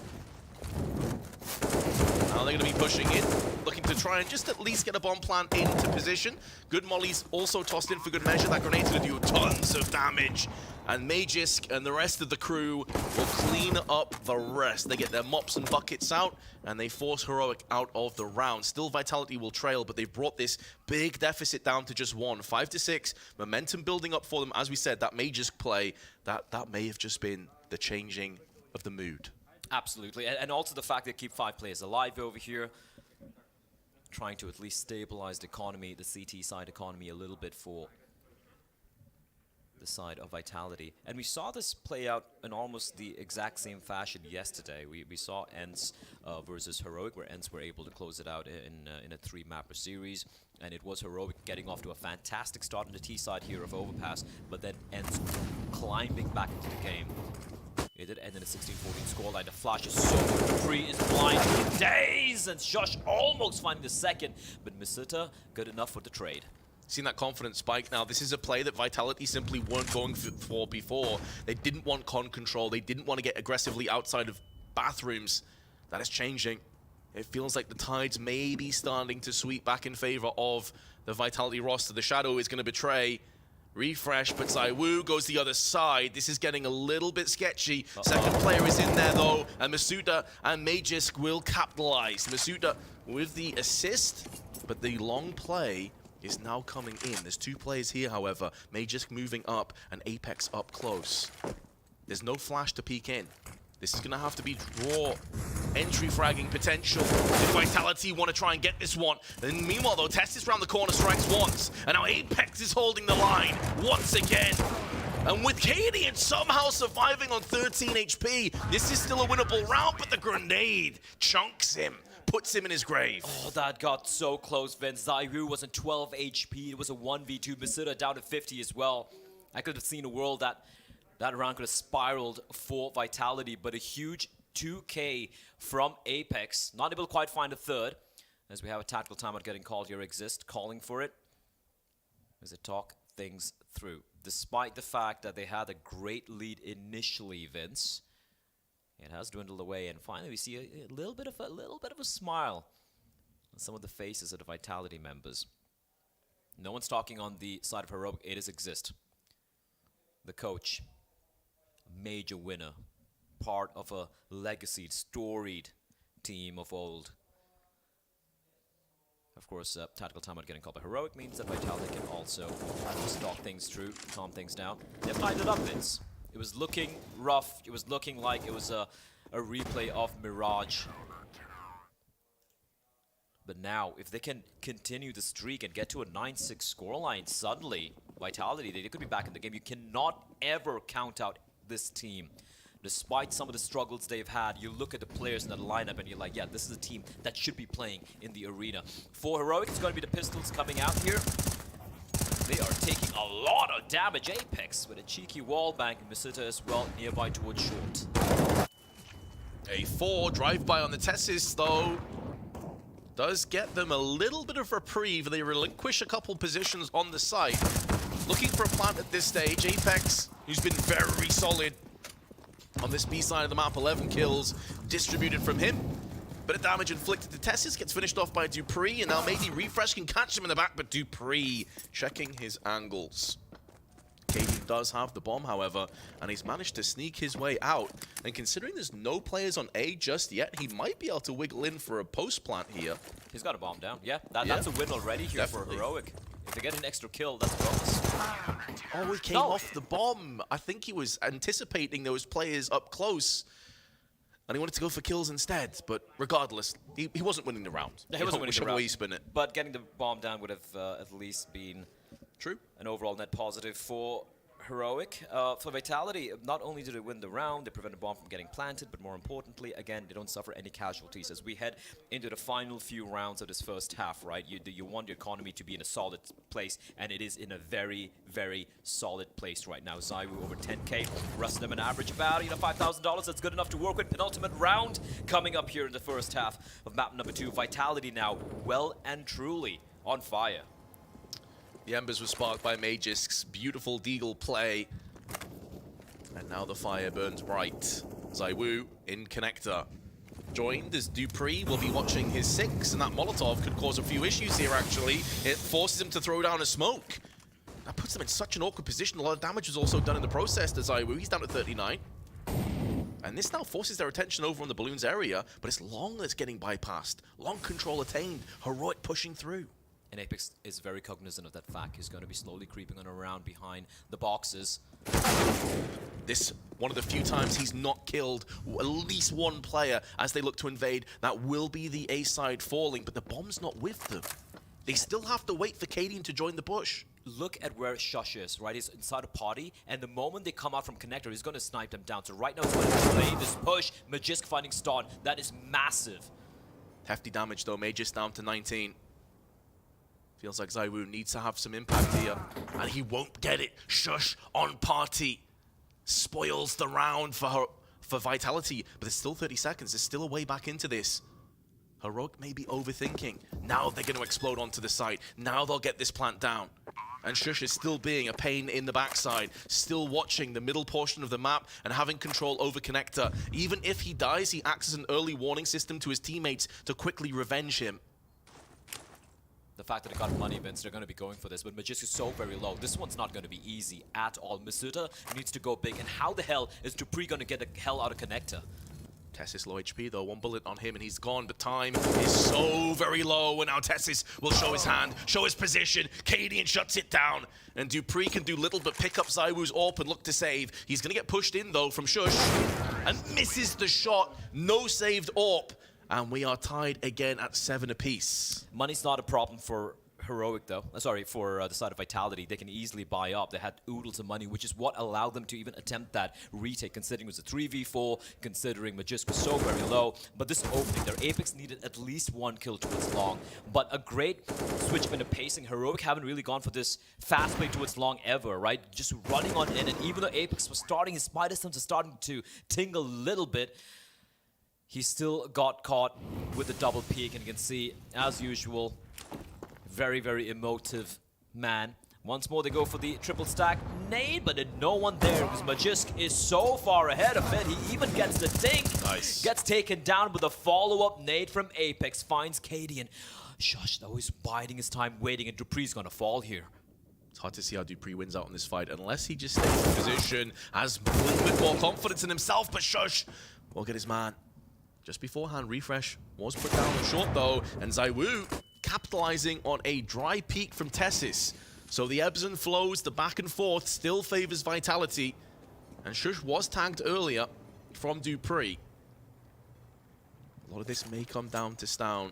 Now they're going to be pushing in, looking to try and just at least get a bomb plant into position. Good mollies also tossed in for good measure. That grenade's going to do tons of damage. And Magisk and the rest of the crew will clean up the rest. They get their mops and buckets out, and they force Heroic out of the round. Still, Vitality will trail, but they've brought this big deficit down to just 1. 5-6, momentum building up for them. As we said, that Magisk play, that may have just been the changing of the mood. Absolutely, and also the fact they keep 5 players alive over here, trying to at least stabilize the economy, the CT side economy a little bit for the side of Vitality. And we saw this play out in almost the exact same fashion yesterday. We saw ENCE versus Heroic, where ENCE were able to close it out in a 3-mapper series. And it was Heroic getting off to a fantastic start on the T side here of Overpass, but then ENCE climbing back into the game. It did end in a 16-14 scoreline. The flash is so good. Dupree is blind for days, and Shush almost finding the second, but Masuda good enough for the trade. Seen that confidence spike now. This is a play that Vitality simply weren't going for before. They didn't want con control. They didn't want to get aggressively outside of bathrooms. That is changing. It feels like the tides may be starting to sweep back in favor of the Vitality roster. The Shadow is going to betray. Refresh, but Zaiwu goes the other side. This is getting a little bit sketchy. Second player is in there though, and Masuda and Magisk will capitalize. Masuda with the assist, but the long play is now coming in. There's 2 players here, however. Magisk moving up and Apex up close. There's no flash to peek in. This is going to have to be raw entry fragging potential if Vitality want to try and get this one. And meanwhile, though, Test is around the corner, strikes once. And now Apex is holding the line once again. And with Cadian somehow surviving on 13 HP, this is still a winnable round, but the grenade chunks him, puts him in his grave. Oh, that got so close, Vince. Zaiwu was on 12 HP. It was a 1v2. Masuda down to 50 as well. I could have seen a world that round could have spiraled for Vitality, but a huge 2K from Apex. Not able to quite find a third, as we have a tactical timeout getting called here. Exist calling for it as they talk things through. Despite the fact that they had a great lead initially, Vince, it has dwindled away, and finally we see a little bit of a smile on some of the faces of the Vitality members. No one's talking on the side of Heroic. It is Exist. The coach, a major winner, part of a legacy, storied team of old. Of course, tactical timeout getting called by Heroic means that Vitality can also stalk things through, calm things down. They've lined it up, Vince. It was looking rough. It was looking like it was a replay of Mirage. But now, if they can continue the streak and get to a 9-6 scoreline, suddenly, Vitality, they could be back in the game. You cannot ever count out this team. Despite some of the struggles they've had, you look at the players in the lineup and you're like, yeah, this is a team that should be playing in the arena. For Heroic, it's going to be the Pistols coming out here. They are taking a lot of damage. Apex with a cheeky wall bank, and Mesita as well nearby towards short. A 4 drive-by on the Tessis, though, does get them a little bit of reprieve. They relinquish a couple positions on the site. Looking for a plant at this stage. Apex, who's been very solid on this B side of the map, 11 kills distributed from him. Bit of damage inflicted to Tessis, gets finished off by Dupree, and now maybe Refresh can catch him in the back, but Dupree checking his angles. KD does have the bomb, however, and he's managed to sneak his way out. And considering there's no players on A just yet, he might be able to wiggle in for a post plant here. He's got a bomb down. Yeah, that's a win already here for Heroic. If they get an extra kill, that's a bonus. Oh, he came off the bomb. I think he was anticipating those players up close, and he wanted to go for kills instead. But regardless, he wasn't winning the round. Yeah, he wasn't winning the round. Way you spin it. But getting the bomb down would have at least been an overall net positive for Heroic. For Vitality, not only did they win the round, they prevent the bomb from getting planted, but more importantly, again, they don't suffer any casualties. As we head into the final few rounds of this first half, right, you want your economy to be in a solid place, and it is in a very, very solid place right now. Zaiwu over 10k, Rustin them an average about, $5,000. That's good enough to work with. Penultimate round coming up here in the first half of map number 2. Vitality now well and truly on fire. The embers were sparked by Magisk's beautiful Deagle play. And now the fire burns bright. Zaiwu in connector. Joined as Dupree will be watching his 6, and that Molotov could cause a few issues here, actually. It forces him to throw down a smoke. That puts them in such an awkward position. A lot of damage was also done in the process to Zaiwu. He's down to 39. And this now forces their attention over on the balloons area, but it's Long that's getting bypassed. Long control attained. Heroic pushing through. And Apex is very cognizant of that fact. He's going to be slowly creeping on around behind the boxes. This, one of the few times he's not killed at least one player as they look to invade. That will be the A side falling, but the bomb's not with them. They still have to wait for Cadian to join the push. Look at where Shush is, right? He's inside a party, and the moment they come out from connector, he's going to snipe them down. So right now he's going to play this push. Magisk finding Stun. That is massive. Hefty damage though. Major's down to 19. Feels like Zaiwu needs to have some impact here, and he won't get it. Shush on party. Spoils the round for Vitality, but there's still 30 seconds. There's still a way back into this. Heroic may be overthinking. Now they're going to explode onto the site. Now they'll get this plant down. And Shush is still being a pain in the backside, still watching the middle portion of the map and having control over connector. Even if he dies, he acts as an early warning system to his teammates to quickly revenge him. The fact that they got money, Vince, they're going to be going for this, but Magisk is so very low. This one's not going to be easy at all. Masuta needs to go big, and how the hell is Dupree going to get the hell out of connector? Tessis low HP though, 1 bullet on him and he's gone, but time is so very low, and now Tessis will show his hand, show his position. Cadian shuts it down, and Dupree can do little but pick up Zaiwu's AWP and look to save. He's going to get pushed in though from Shush, and misses the shot. No saved AWP. And we are tied again at 7 apiece. Money's not a problem for Heroic, though. Sorry, for the side of Vitality. They can easily buy up. They had oodles of money, which is what allowed them to even attempt that retake, considering it was a 3v4, considering Magisk was so very low. But this opening, their Apex needed at least 1 kill towards Long. But a great switch in the pacing. Heroic haven't really gone for this fast play towards Long ever, right? Just running on in, and even though Apex was starting, his spider sense is starting to tingle a little bit, he still got caught with the double peek, and you can see, as usual, very, very emotive man. Once more, they go for the triple stack nade, but no one there because Magisk is so far ahead of it. He even gets the dink. Nice. Gets taken down with a follow-up nade from Apex. Finds Cadian. Shush, though, he's biding his time, waiting, and Dupree's gonna fall here. It's hard to see how Dupree wins out in this fight unless he just stays in position, has a little bit more confidence in himself, but Shush will get his man. Just beforehand, Refresh was put down short though, and ZywOo capitalizing on a dry peak from Tessis. So the ebbs and flows, the back and forth still favors Vitality. And Shush was tagged earlier from Dupree. A lot of this may come down to Stown.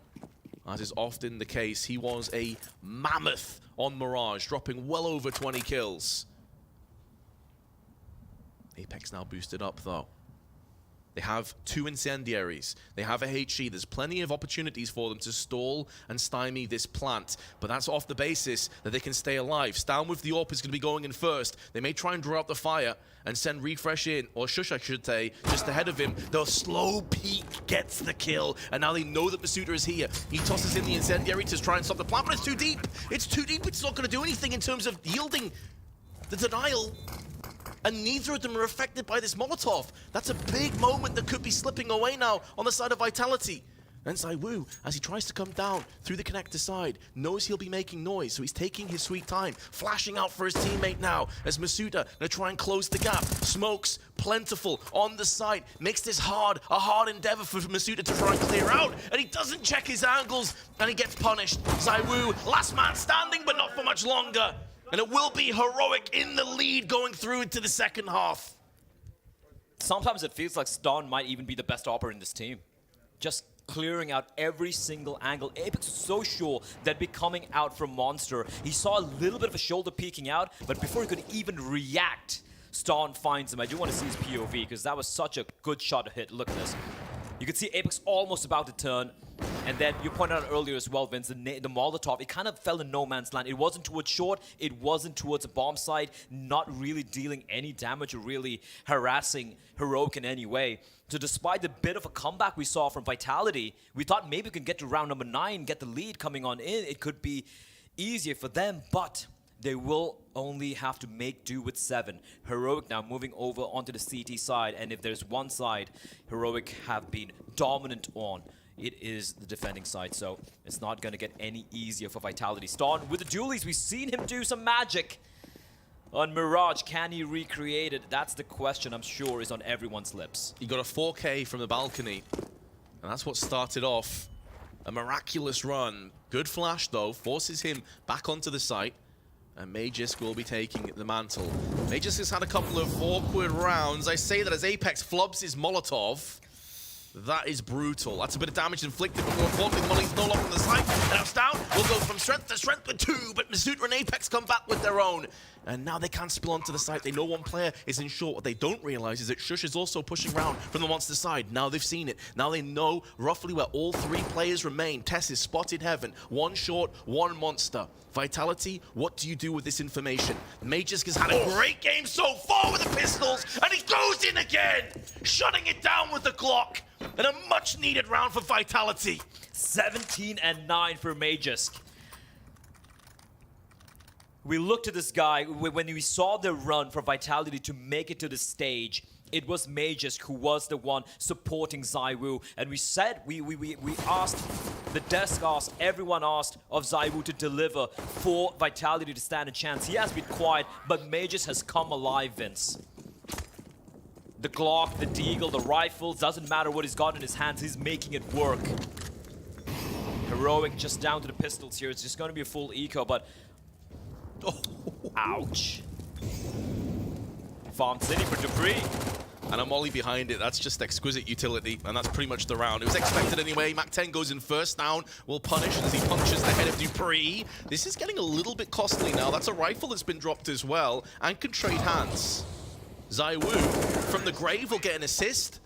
As is often the case, he was a mammoth on Mirage, dropping well over 20 kills. Apex now boosted up though. They have 2 incendiaries. They have a HE. There's plenty of opportunities for them to stall and stymie this plant. But that's off the basis that they can stay alive. Stown with the AWP is going to be going in first. They may try and draw out the fire and send Refresh in, or Shush I should say, just ahead of him. The slow peek gets the kill. And now they know that Masuda is here. He tosses in the incendiary to try and stop the plant, but it's too deep. It's too deep. It's not going to do anything in terms of yielding the denial. And neither of them are affected by this Molotov. That's a big moment that could be slipping away now on the side of Vitality. And ZywOo, as he tries to come down through the connector side, knows he'll be making noise, so he's taking his sweet time, flashing out for his teammate now, as Masuda gonna try and close the gap. Smokes, plentiful, on the side, makes this a hard endeavor for Masuda to try and clear out, and he doesn't check his angles, and he gets punished. ZywOo, last man standing, but not for much longer. And it will be Heroic in the lead going through into the second half. Sometimes it feels like Ston might even be the best operator in this team. Just clearing out every single angle. Apex was so sure that be coming out from Monster. He saw a little bit of a shoulder peeking out, but before he could even react, Ston finds him. I do want to see his POV because that was such a good shot to hit. Look at this. You can see Apex almost about to turn. And then you pointed out earlier as well, Vince, the Molotov, it kind of fell in no man's land. It wasn't towards short, it wasn't towards a bomb site, not really dealing any damage or really harassing Heroic in any way. So despite the bit of a comeback we saw from Vitality, we thought maybe we can get to round number 9, get the lead coming on in. It could be easier for them, but they will only have to make do with 7. Heroic now moving over onto the CT side, and if there's one side Heroic have been dominant on, it is the defending side, so it's not going to get any easier for Vitality. Ston with the dualies, we've seen him do some magic on Mirage. Can he recreate it? That's the question I'm sure is on everyone's lips. He got a 4K from the balcony, and that's what started off a miraculous run. Good flash though, forces him back onto the site, and Magisk will be taking the mantle. Magisk has had a couple of awkward rounds. I say that as Apex flubs his Molotov. That is brutal. That's a bit of damage inflicted, but more importantly, the money's no longer on the side. And now Stown will go from strength to strength with 2, but Masuda and Apex come back with their own. And now they can't spill onto the site. They know one player is in short. What they don't realize is that Shush is also pushing around from the monster side. Now they've seen it. Now they know roughly where all 3 players remain. Tess is spotted heaven. 1 short, 1 monster. Vitality, what do you do with this information? Magisk has had a great game so far with the pistols, and he goes in again, shutting it down with the Glock. And a much-needed round for Vitality. 17-9 for Magisk. We looked at this guy, when we saw the run for Vitality to make it to the stage, it was Magisk who was the one supporting ZywOo. And we said, we asked, the desk asked, everyone asked of ZywOo to deliver for Vitality to stand a chance. He has been quiet, but Magisk has come alive, Vince. The Glock, the Deagle, the rifles, doesn't matter what he's got in his hands, he's making it work. Heroic just down to the pistols here. It's just going to be a full eco, but... Oh, ouch. Farm City for Dupree. And a molly behind it. That's just exquisite utility, and that's pretty much the round. It was expected anyway. Mac 10 goes in first. Down will punish as he punches the head of Dupree. This is getting a little bit costly now. That's a rifle that's been dropped as well, and can trade hands. ZywOo from the grave will get an assist,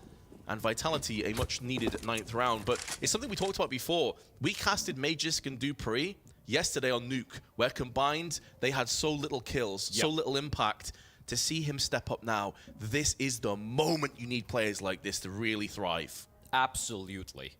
and Vitality a much-needed 9th round. But it's something we talked about before. We casted Magisk and Dupree yesterday on Nuke, where combined they had so little kills, so little impact. To see him step up now, this is the moment you need players like this to really thrive. Absolutely.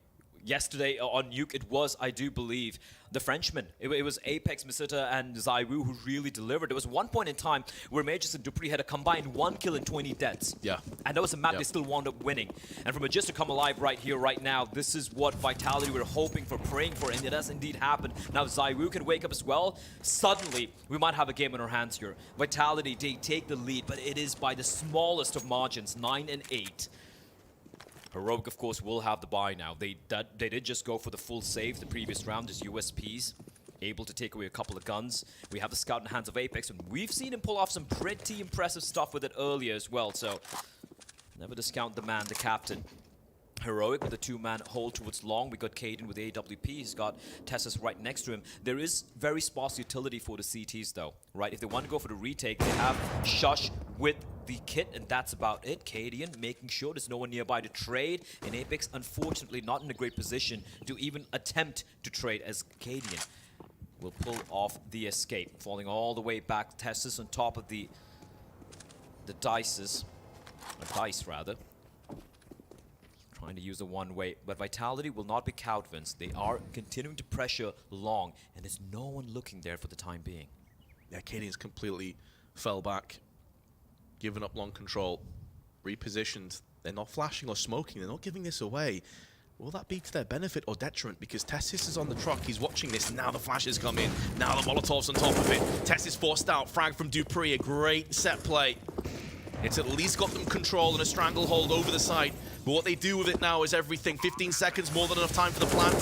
yesterday on Nuke, it was, I do believe, the Frenchman. It was Apex, Misita, and Zaiwu who really delivered. There was one point in time where Majors and Dupree had a combined 1 kill and 20 deaths. Yeah. And that was a map they still wound up winning. And for Majors to come alive right here, right now, this is what Vitality we're hoping for, praying for, and it has indeed happened. Now Zaiwu can wake up as well. Suddenly, we might have a game in our hands here. Vitality, they take the lead, but it is by the smallest of margins, 9 and 8. Heroic, of course, will have the buy now. They did just go for the full save the previous round as USPs, able to take away a couple of guns. We have the scout in the hands of Apex, and we've seen him pull off some pretty impressive stuff with it earlier as well, so never discount the man, the captain. Heroic with a 2-man hold towards long. We got Caden with AWP. He's got Tessus right next to him. There is very sparse utility for the CTs though, right? If they want to go for the retake, they have Shush with the kit, and that's about it. Cadian making sure there's no one nearby to trade, and Apex unfortunately not in a great position to even attempt to trade, as Cadian will pull off the escape, falling all the way back. Tessus on top of the dice rather. Trying to use a one-way, but Vitality will not be cowed, Vince. They are continuing to pressure long, and there's no one looking there for the time being. Yeah, Cadian's completely fell back, given up long control, repositioned. They're not flashing or smoking. They're not giving this away. Will that be to their benefit or detriment? Because Tessis is on the truck. He's watching this. Now the flashes come in. Now the Molotov's on top of it. Tessis forced out. Frag from Dupree. A great set play. It's at least got them control and a stranglehold over the site. But what they do with it now is everything. 15 seconds, more than enough time for the plant.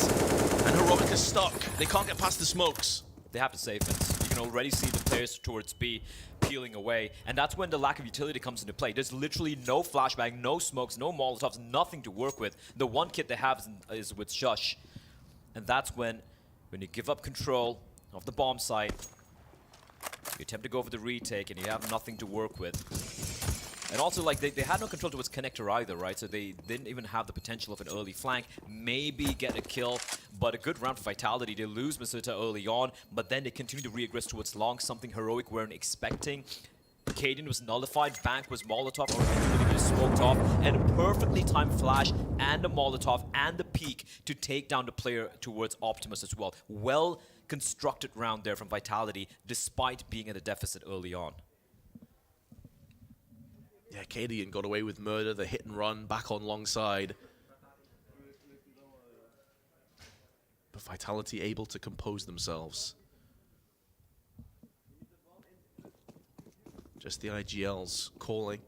And Heroic is stuck. They can't get past the smokes. They have to save it. You can already see the players towards B peeling away. And that's when the lack of utility comes into play. There's literally no flashbang, no smokes, no Molotovs, nothing to work with. The one kit they have is with Shush. And that's when you give up control of the bomb site, you attempt to go for the retake and you have nothing to work with. And also, like, they had no control towards connector either, right? So they didn't even have the potential of an early flank. Maybe get a kill, but a good round for Vitality. They lose Masuta early on, but then they continue to reaggress towards long, something Heroic weren't expecting. Caden was nullified, Bank was Molotov, or just smoked off, and a perfectly timed flash and a Molotov and the peek to take down the player towards Optimus as well. Well constructed round there from Vitality, despite being at a deficit early on. Yeah, Cadian got away with murder, the hit and run, back on long side. But Vitality able to compose themselves. Just the IGLs calling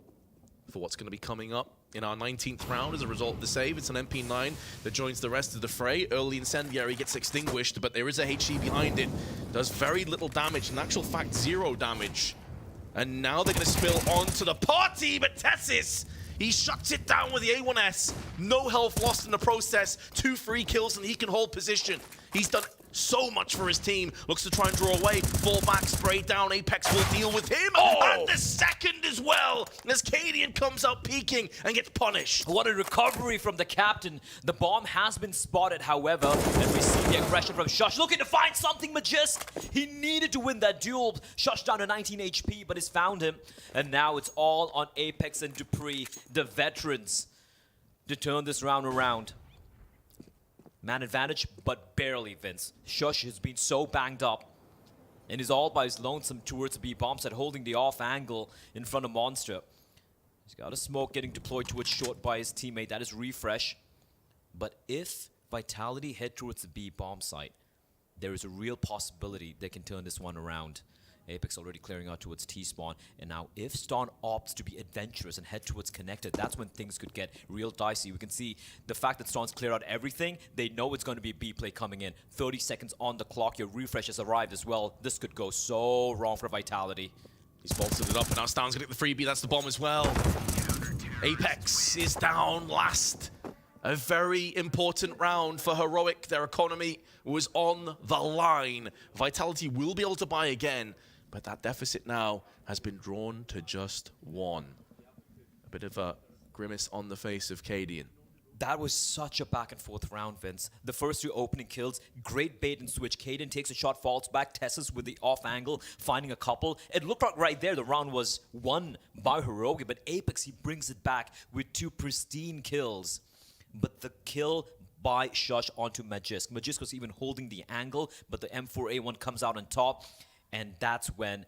for what's going to be coming up in our 19th round as a result of the save. It's an MP9 that joins the rest of the fray. Early Incendiary gets extinguished, but there is a HE behind it. Does very little damage, in actual fact 0 damage. And now they're going to spill onto the party, but Tessis, he shuts it down with the A1S. No health lost in the process. 2 free kills, and he can hold position. He's done so much for his team. Looks to try and draw away. Fall back, spray down. Apex will deal with him. And the second as well, as Cadian comes out peeking and gets punished. What a recovery from the captain. The bomb has been spotted, however, and we see the aggression from Shush. Looking to find something, Majist. He needed to win that duel. Shush down to 19 HP, but he's found him. And now it's all on Apex and Dupree, the veterans, to turn this round around. Man advantage, but barely, Vince. Shush has been so banged up and is all by his lonesome towards the B bomb set, holding the off angle in front of Monster. He's got a smoke getting deployed towards short by his teammate. That is Refresh. But if Vitality head towards the B bomb site, there is a real possibility they can turn this one around. Apex already clearing out towards T-spawn. And now if Ston opts to be adventurous and head towards Connected, that's when things could get real dicey. We can see the fact that Ston's cleared out everything. They know it's going to be a B play coming in. 30 seconds on the clock. Your Refresh has arrived as well. This could go so wrong for Vitality. He's bolted it up, and now Stan's going to get the freebie. That's the bomb as well. Apex is down last. A very important round for Heroic. Their economy was on the line. Vitality will be able to buy again, but that deficit now has been drawn to just 1. A bit of a grimace on the face of Cadian. That was such a back and forth round, Vince. The first 2 opening kills, great bait and switch. Caden takes a shot, falls back. Tessus with the off angle, finding a couple. It looked like right there the round was won by Heroic, but Apex, he brings it back with 2 pristine kills. But the kill by Shush onto Magisk. Magisk was even holding the angle, but the M4A1 comes out on top, and that's when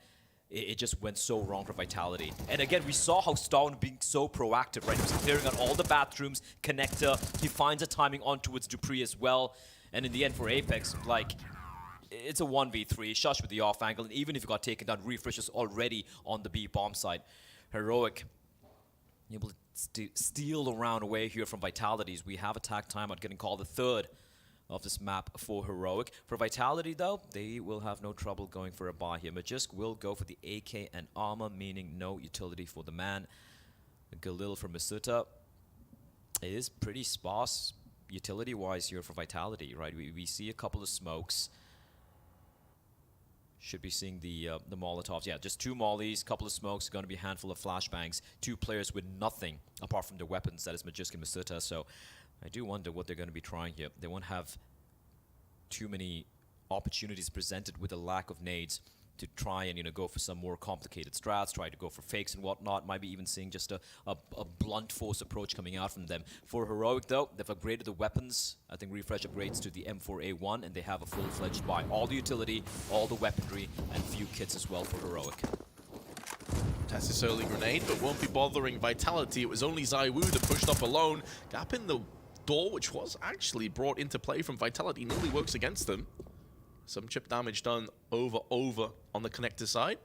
it just went so wrong for Vitality. And again, we saw how Stone being so proactive, right? He was clearing out all the bathrooms, Connector, he finds a timing on towards Dupree as well. And in the end for Apex, like, it's a 1v3, Shush with the off angle, and even if he got taken down, Refresh is already on the B bomb side. Heroic able to steal around away here from Vitalities. We have attack timeout getting called the third of this map for Heroic. For Vitality, though, they will have no trouble going for a buy here. Magisk will go for the AK and armor, meaning no utility for the man. Galil for Masuta is pretty sparse utility-wise here for Vitality, right? We see a couple of smokes. Should be seeing the Molotovs. Yeah, just 2 mollies, couple of smokes, going to be a handful of flashbangs. 2 players with nothing apart from their weapons, that is Magisk and Masuta. So I do wonder what they're going to be trying here. They won't have too many opportunities presented with a lack of nades to try and, you know, go for some more complicated strats, try to go for fakes and whatnot. Might be even seeing just a blunt force approach coming out from them. For Heroic, though, they've upgraded the weapons. I think Refresh upgrades to the M4A1, and they have a full-fledged buy. All the utility, all the weaponry, and few kits as well for Heroic. Tests his early grenade, but won't be bothering Vitality. It was only ZywOo that pushed up alone. Gap in the door, which was actually brought into play from Vitality, nearly works against them. Some chip damage done over on the connector side.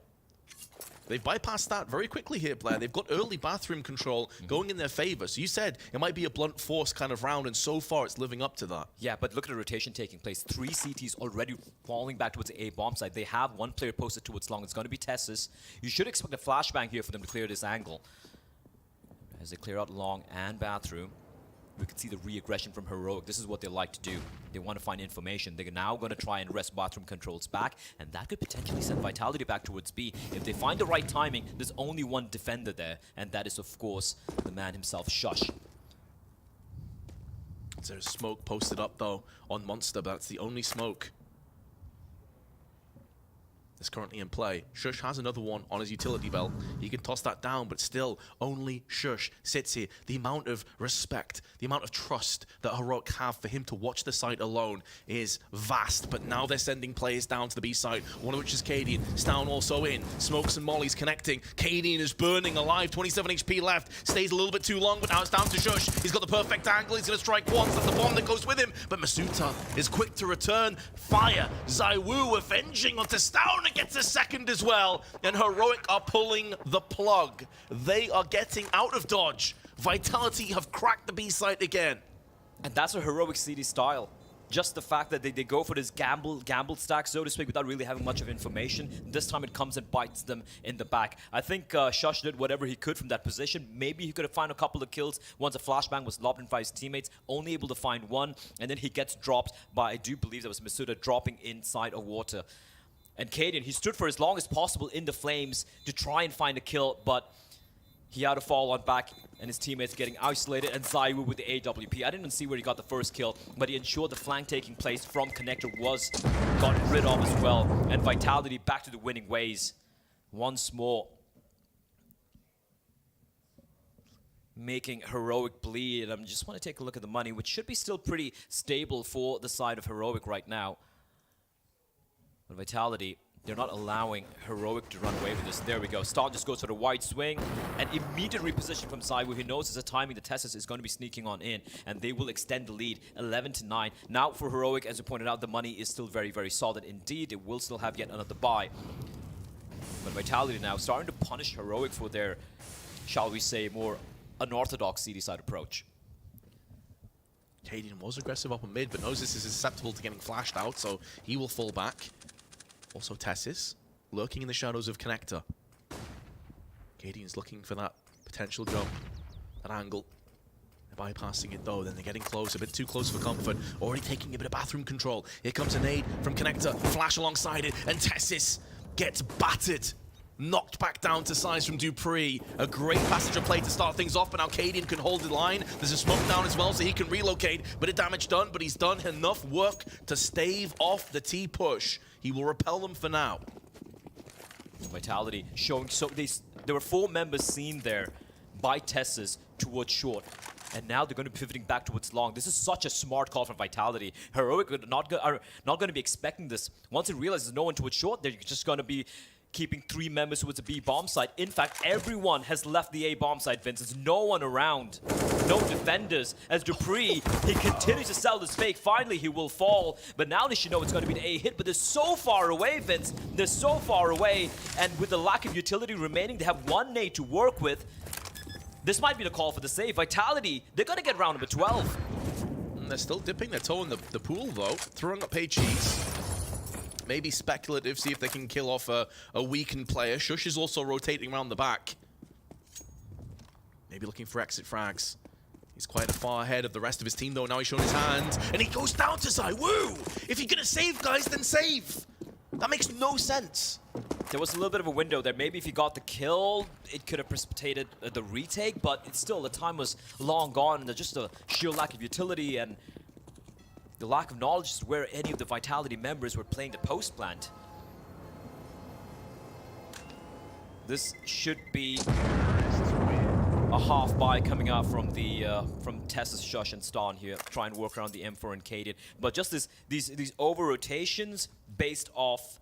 They've bypassed that very quickly here, Blair. They've got early bathroom control going in their favor. So you said it might be a blunt force kind of round, and so far it's living up to that. Yeah, but look at the rotation taking place. 3 CTs already falling back towards the A bomb side. They have 1 player posted towards long. It's going to be Tessus. You should expect a flashbang here for them to clear this angle. As they clear out long and bathroom, we can see the re-aggression from Heroic. This is what they like to do. They want to find information. They're now going to try and wrest bathroom controls back, and that could potentially send Vitality back towards B. If they find the right timing, there's only 1 defender there, and that is, of course, the man himself, Shush. There's smoke posted up, though, on Monster, but that's the only smoke that's currently in play. Shush has another one on his utility belt. He can toss that down, but still, only Shush sits here. The amount of respect, the amount of trust that Heroic have for him to watch the site alone is vast. But now they're sending players down to the B side, one of which is Cadian. Stown also in. Smokes and mollies connecting. Cadian is burning alive. 27 HP left. Stays a little bit too long, but now it's down to Shush. He's got the perfect angle. He's going to strike once. That's the bomb that goes with him. But Masuta is quick to return fire. ZywOo avenging onto Stown. Gets a second as well, and Heroic are pulling the plug. They are getting out of dodge. Vitality have cracked the B site again. And that's a Heroic CD style. Just the fact that they go for this gamble stack, so to speak, without really having much of information. This time it comes and bites them in the back. I think Shush did whatever he could from that position. Maybe he could have found a couple of kills once a flashbang was lobbed in by his teammates, only able to find 1, and then he gets dropped by, I do believe that was Masuda dropping inside of water. And Cadian, he stood for as long as possible in the flames to try and find a kill, but he had to fall on back, and his teammates getting isolated, and ZywOo with the AWP. I didn't even see where he got the first kill, but he ensured the flank taking place from Connector was gotten rid of as well, and Vitality back to the winning ways once more, making Heroic bleed. And I just want to take a look at the money, which should be still pretty stable for the side of Heroic right now. But Vitality, they're not allowing Heroic to run away with this. There we go. Star just goes for the wide swing, and immediate reposition from ZywOo. He knows there's a timing that Tessus is going to be sneaking on in, and they will extend the lead 11-9. Now for Heroic, as you pointed out, the money is still very, very solid indeed. They will still have yet another buy. But Vitality now starting to punish Heroic for their, shall we say, more unorthodox CD side approach. Cadian was aggressive up on mid, but knows this is susceptible to getting flashed out, so he will fall back. Also Tessus, lurking in the shadows of Connector. Cadian's looking for that potential jump, that angle. They're bypassing it though, then they're getting close, a bit too close for comfort. Already taking a bit of bathroom control. Here comes a nade from Connector, flash alongside it, and Tessus gets battered. Knocked back down to size from Dupree. A great passenger play to start things off, but now Cadian can hold the line. There's a smoke down as well, so he can relocate. Bit of damage done, but he's done enough work to stave off the T-push. He will repel them for now. Vitality showing, so there were 4 members seen there by Tessus towards short. And now they're going to be pivoting back towards long. This is such a smart call from Vitality. Heroic are not going to be expecting this. Once it realizes no one towards short, they're just going to be keeping 3 members towards the B bomb site. In fact, everyone has left the A bomb site, Vince. There's no one around. No defenders. As Dupree, he continues to sell this fake. Finally, he will fall. But now they should know it's going to be an A hit. But they're so far away, Vince. They're so far away. And with the lack of utility remaining, they have 1 nade to work with. This might be the call for the save. Vitality, they're going to get round number 12. And they're still dipping their toe in the pool, though. Throwing up HEs. Maybe speculative, see if they can kill off a weakened player. Shush is also rotating around the back. Maybe looking for exit frags. He's quite far ahead of the rest of his team, though. Now he's shown his hand, and he goes down to Zai. Woo! If you're gonna save, guys, then save. That makes no sense. There was a little bit of a window there. Maybe if he got the kill, it could have precipitated the retake, but it's still, the time was long gone, and there's just a sheer lack of utility and the lack of knowledge is where any of the Vitality members were playing the post plant. This should be a half buy coming out from the from Tessa's Shush and Stan here, try and work around the M4 and Cadian. But just these over rotations based off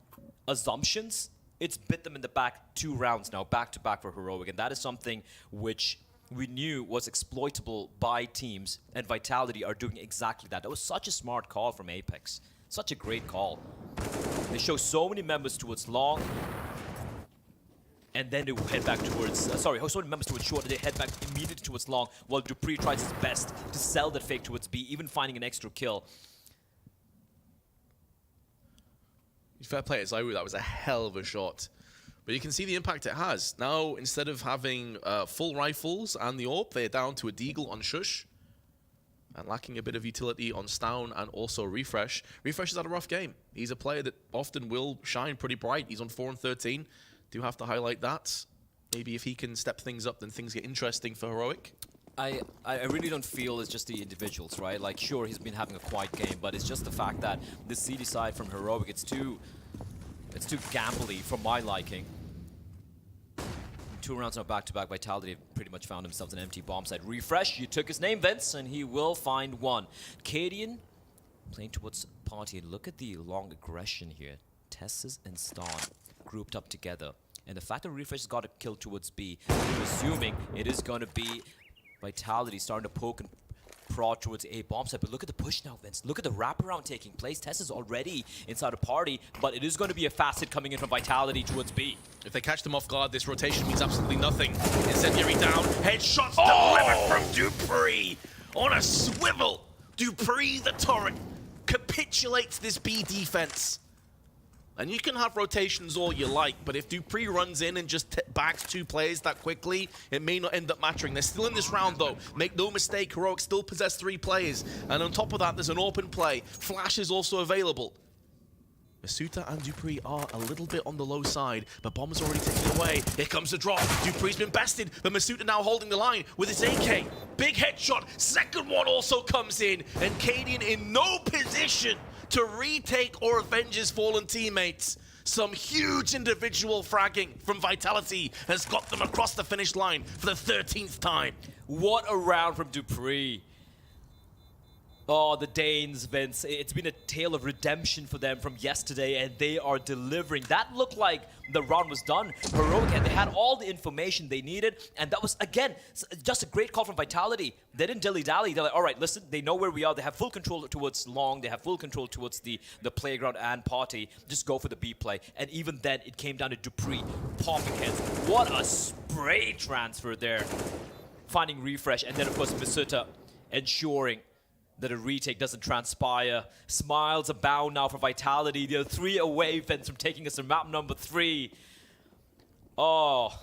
assumptions, it's bit them in the back 2 rounds now, back to back for Heroic, and that is something which we knew was exploitable by teams, and Vitality are doing exactly that. That was such a smart call from Apex. Such a great call. They show so many members towards long, and then they head back towards, so many members towards short, and they head back immediately towards long, while Dupree tries his best to sell that fake towards B, even finding an extra kill. Fair play, it's Zaiwu, that was a hell of a shot. But you can see the impact it has. Now, instead of having full rifles and the AWP, they're down to a Deagle on Shush. And lacking a bit of utility on Stown and also Refresh. Refresh has had a rough game. He's a player that often will shine pretty bright. He's on 4 and 13. Do have to highlight that. Maybe if he can step things up, then things get interesting for Heroic. I really don't feel it's just the individuals, right? Like, sure, he's been having a quiet game, but it's just the fact that the CD side from Heroic, it's too gambly for my liking. 2 rounds now back-to-back, Vitality have pretty much found themselves an empty bomb site. Refresh, you took his name, Vince, and he will find 1. Cadian playing towards Party, and look at the long aggression here. Tessus and Stan grouped up together. And the fact that Refresh has got a kill towards B, I'm assuming it is going to be Vitality starting to poke and prod towards A bomb site. But look at the push now, Vince. Look at the wraparound taking place. Tess is already inside a Party, but it is going to be a facet coming in from Vitality towards B. If they catch them off guard, this rotation means absolutely nothing. Incendiary down, headshots delivered from Dupree on a swivel. Dupree, the turret, capitulates this B defense. And you can have rotations all you like, but if Dupree runs in and just backs 2 players that quickly, it may not end up mattering. They're still in this round, though. Make no mistake, Heroic still possess 3 players. And on top of that, there's an open play. Flash is also available. Masuta and Dupree are a little bit on the low side, but Bomb is already taken away. Here comes the drop. Dupree's been bested, but Masuta now holding the line with his AK. Big headshot. Second one also comes in, and Cadian in no position to retake or avenge his fallen teammates. Some huge individual fragging from Vitality has got them across the finish line for the 13th time. What a round from Dupree. Oh, the Danes, Vince. It's been a tale of redemption for them from yesterday, and they are delivering. That looked like the round was done. Heroic, and they had all the information they needed, and that was, again, just a great call from Vitality. They didn't dilly-dally. They're like, all right, listen, they know where we are. They have full control towards long. They have full control towards the playground and Party. Just go for the B play. And even then, it came down to Dupree popping heads. What a spray transfer there. Finding Refresh, and then, of course, Masuta ensuring that a retake doesn't transpire. Smiles abound now for Vitality. They're 3 away, Vince, from taking us to map number 3. Oh.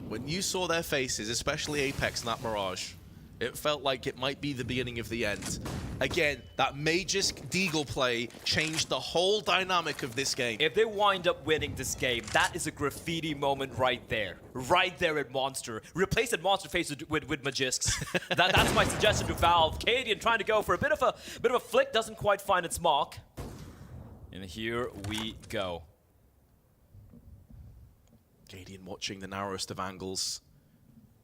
When you saw their faces, especially Apex in that Mirage, it felt like it might be the beginning of the end. Again, that Magisk Deagle play changed the whole dynamic of this game. If they wind up winning this game, that is a graffiti moment right there. Right there at Monster. Replace that Monster face with Magisks. That's my suggestion to Valve. Cadian trying to go for a bit of a flick, doesn't quite find its mark. And here we go. Cadian watching the narrowest of angles.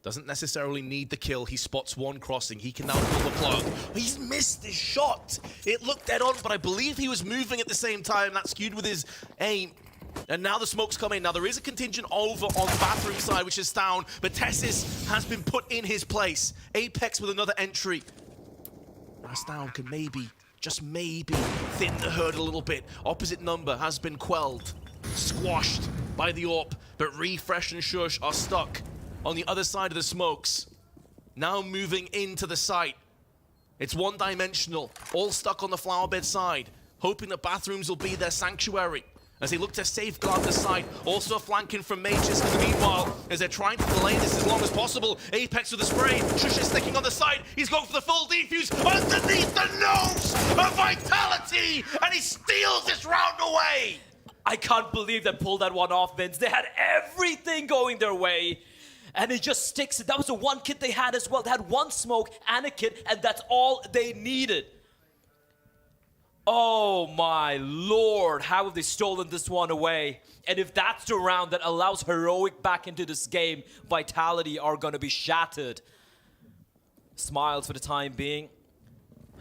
Doesn't necessarily need the kill. He spots one crossing. He can now pull the plug. He's missed his shot. It looked dead on, but I believe he was moving at the same time. That skewed with his aim. And now the smoke's coming. Now there is a contingent over on the bathroom side, which is down, but Tessis has been put in his place. Apex with another entry. Down can maybe, just maybe, thin the herd a little bit. Opposite number has been quelled, squashed by the AWP, but Refresh and Shush are stuck on the other side of the smokes. Now moving into the site. It's one-dimensional, all stuck on the flower bed side, hoping that bathrooms will be their sanctuary as they look to safeguard the site. Also flanking from Majors in the meanwhile, as they're trying to delay this as long as possible. Apex with a spray. Shush is sticking on the side. He's going for the full defuse underneath the nose of Vitality, and he steals this round away. I can't believe they pulled that one off, Vince. They had everything going their way, and it just sticks. That was the one kit they had as well. They had one smoke and a kit, and that's all they needed. Oh my lord, how have they stolen this one away? And if that's the round that allows Heroic back into this game, Vitality are gonna be shattered. Smiles for the time being.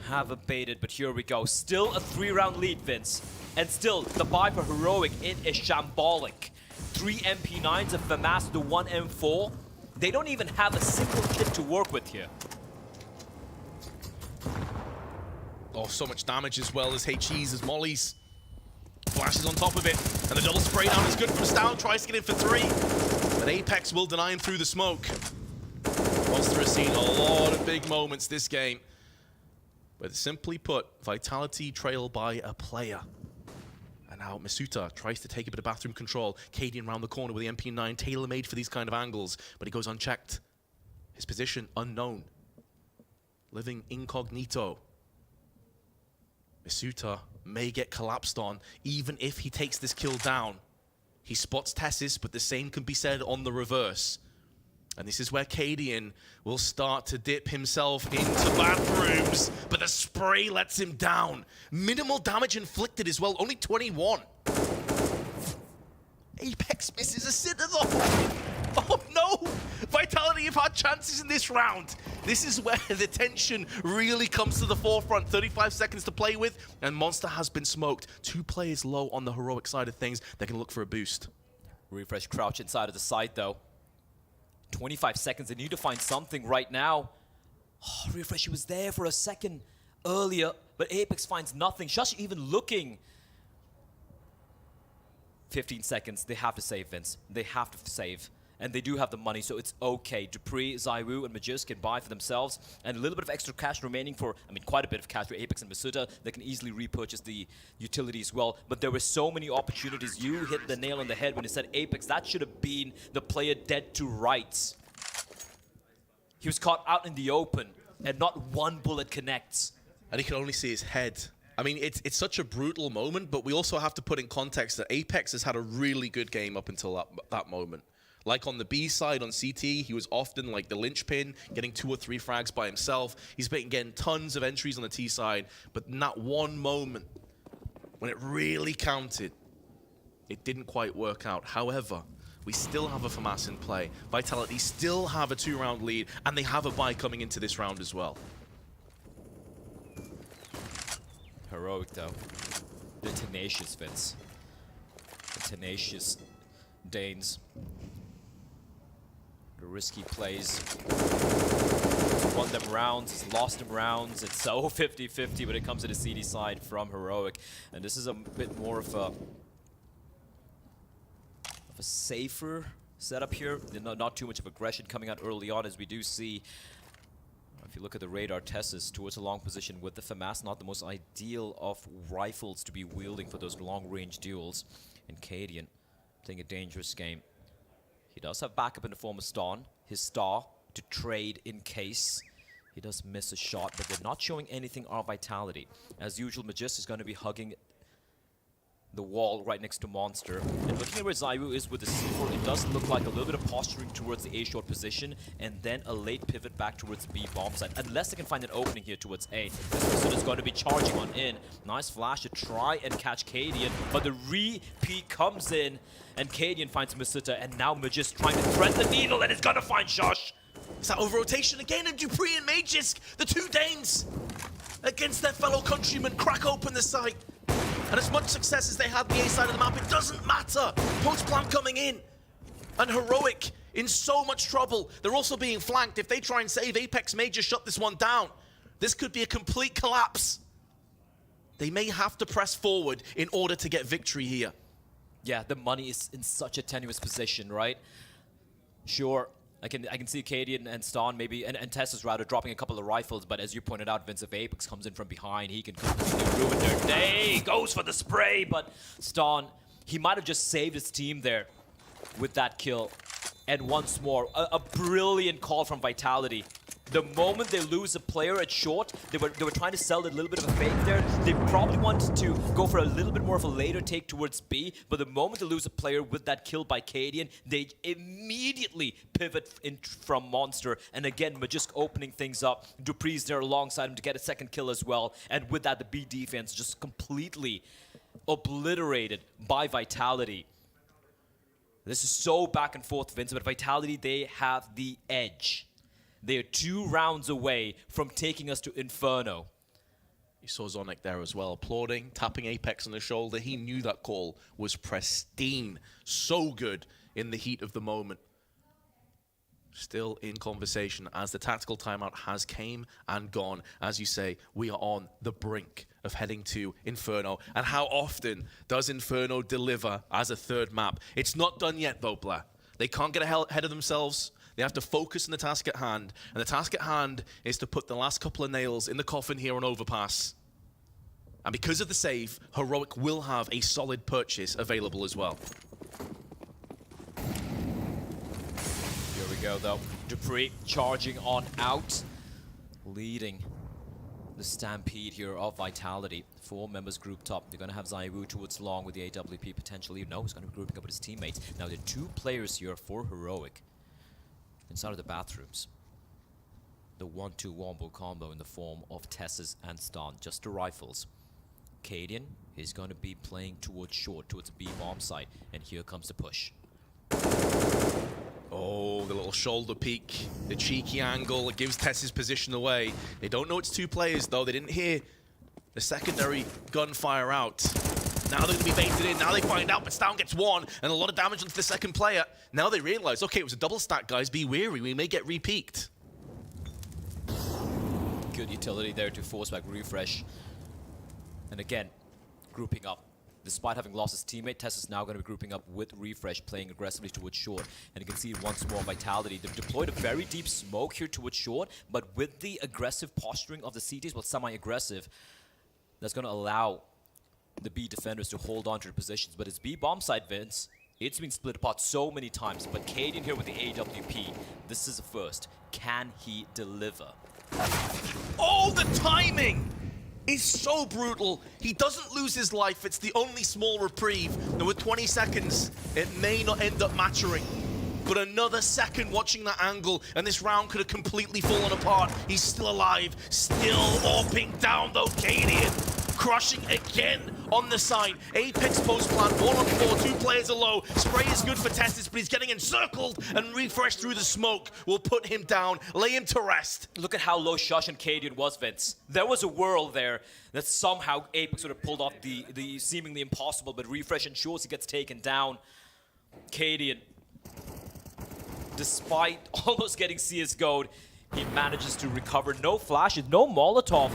Have abated, but here we go. Still a 3-round lead, Vince. And still, the buy for Heroic, it is shambolic. 3 MP9s, a FAMAS, the 1 M4. They don't even have a single kit to work with here. Oh, so much damage as well as HEs, as Molly's flashes on top of it. And the double spray down is good from Stout, tries to get in for 3. But Apex will deny him through the smoke. Monster has seen a lot of big moments this game. But simply put, Vitality trail by a player. And now Masuta tries to take a bit of bathroom control. Cadian round the corner with the MP9, tailor-made for these kind of angles. But he goes unchecked. His position unknown. Living incognito. Masuta may get collapsed on, even if he takes this kill down. He spots Tessis, but the same can be said on the reverse. And this is where Cadian will start to dip himself into bathrooms, but the spray lets him down. Minimal damage inflicted as well, only 21. Apex misses a Citadel. Oh no! Vitality have had chances in this round. This is where the tension really comes to the forefront. 35 seconds to play with, and Monster has been smoked. 2 players low on the Heroic side of things. They can look for a boost. Refresh crouch inside of the site though. 25 seconds, they need to find something right now. Oh, Refresh, he was there for a second earlier, but Apex finds nothing. Shush even looking. 15 seconds, they have to save, Vince. They have to save. And they do have the money, so it's okay. Dupree, Zaiwu, and Majus can buy for themselves. And a little bit of extra cash remaining for, I mean, quite a bit of cash for Apex and Masuta. They can easily repurchase the utility as well. But there were so many opportunities. You hit the nail on the head when you said Apex. That should have been the player dead to rights. He was caught out in the open, and not one bullet connects. And he can only see his head. I mean, it's such a brutal moment, but we also have to put in context that Apex has had a really good game up until that moment. Like on the B side, on CT, he was often like the linchpin, getting 2 or 3 frags by himself. He's been getting tons of entries on the T side, but in that one moment, when it really counted, it didn't quite work out. However, we still have a FAMAS in play. Vitality still have a 2-round lead, and they have a buy coming into this round as well. Heroic, though. The tenacious, Vince. The tenacious Danes. The risky plays. Won them rounds, lost them rounds. It's so 50-50 when it comes to the CD side from Heroic. And this is a bit more of a safer setup here. Not too much of aggression coming out early on, as we do see. If you look at the radar, Tessis towards a long position with the FAMAS, not the most ideal of rifles to be wielding for those long-range duels. And Cadian playing a dangerous game. He does have backup in the form of Ston, his star, to trade in case he does miss a shot, but they're not showing anything on Vitality. As usual, Majus is going to be hugging the wall right next to Monster. And looking at where Zaiwu is with the C4, it does look like a little bit of posturing towards the A-short position, and then a late pivot back towards the B bomb site, unless they can find an opening here towards A. This is going to be charging on in. Nice flash to try and catch Cadian, but the repeat comes in, and Cadian finds Masuta, and now Majus trying to thread the needle, and it's going to find Shush. Is that over rotation again? And Dupree and Magisk, the two Danes, against their fellow countrymen, crack open the site. And as much success as they had the A side of the map, it doesn't matter. Post-plant coming in. And Heroic in so much trouble. They're also being flanked. If they try and save Apex, Major shut this one down. This could be a complete collapse. They may have to press forward in order to get victory here. Yeah, the money is in such a tenuous position, right? Sure, I can see Cadian and Stan maybe, and Tessa's rather dropping a couple of rifles, but as you pointed out, Vince, if Apex comes in from behind, he can completely ruin their day. Goes for the spray, but Stan, he might have just saved his team there with that kill. And once more, a brilliant call from Vitality. The moment they lose a player at short, they were trying to sell a little bit of a fake there. They probably wanted to go for a little bit more of a later take towards B, but the moment they lose a player with that kill by Cadian, they immediately pivot in from Monster. And again, Magisk opening things up. Dupree's there alongside him to get a second kill as well. And with that, the B defense just completely obliterated by Vitality. This is so back and forth, Vince, but Vitality, they have the edge. They are 2 rounds away from taking us to Inferno. You saw Zonic there as well, applauding, tapping Apex on the shoulder. He knew that call was pristine. So good in the heat of the moment. Still in conversation as the tactical timeout has came and gone. As you say, we are on the brink of heading to Inferno. And how often does Inferno deliver as a third map? It's not done yet though, Blair. They can't get ahead of themselves. They have to focus on the task at hand. And the task at hand is to put the last couple of nails in the coffin here on Overpass. And because of the save, Heroic will have a solid purchase available as well. Here we go though. Dupree charging on out, leading the stampede here of Vitality. 4 members grouped up. They're going to have Zaiwu towards long with the AWP potentially. No, he's going to be grouping up with his teammates. Now there are 2 players here for Heroic inside of the bathrooms. The 1-2 wombo combo in the form of Tessus and Stan, just the rifles. Cadian is going to be playing towards short, towards the B bomb site, and here comes the push. Oh, the little shoulder peek, the cheeky angle, it gives Tess's position away. They don't know it's 2 players though, they didn't hear the secondary gunfire out. Now they're going to be baited in, now they find out, but Stan gets 1, and a lot of damage onto the second player. Now they realize, okay, it was a double stack, guys, be wary, we may get re-peeked. Good utility there to force back refresh. And again, grouping up. Despite having lost his teammate, Tess is now going to be grouping up with Refresh, playing aggressively towards short. And you can see once more Vitality. They've deployed a very deep smoke here towards short, but with the aggressive posturing of the CTs, well, semi-aggressive, that's going to allow the B defenders to hold on to their positions. But his B bomb site, Vince, it's been split apart so many times. But Cadian here with the AWP, this is a first. Can he deliver? Oh, the timing is so brutal. He doesn't lose his life. It's the only small reprieve. And with 20 seconds, it may not end up mattering. But another second watching that angle, and this round could have completely fallen apart. He's still alive, still AWPing down though, Cadian. Crushing again on the side. Apex post plant, 1 on 4, 2 players are low. Spray is good for Testis, but he's getting encircled, and Refresh through the smoke will put him down, lay him to rest. Look at how low Shush and Cadian was, Vince. There was a world there that somehow Apex would have pulled off the seemingly impossible, but Refresh ensures he gets taken down. Cadian, despite almost getting CSGO'd, he manages to recover. No flashes, no Molotov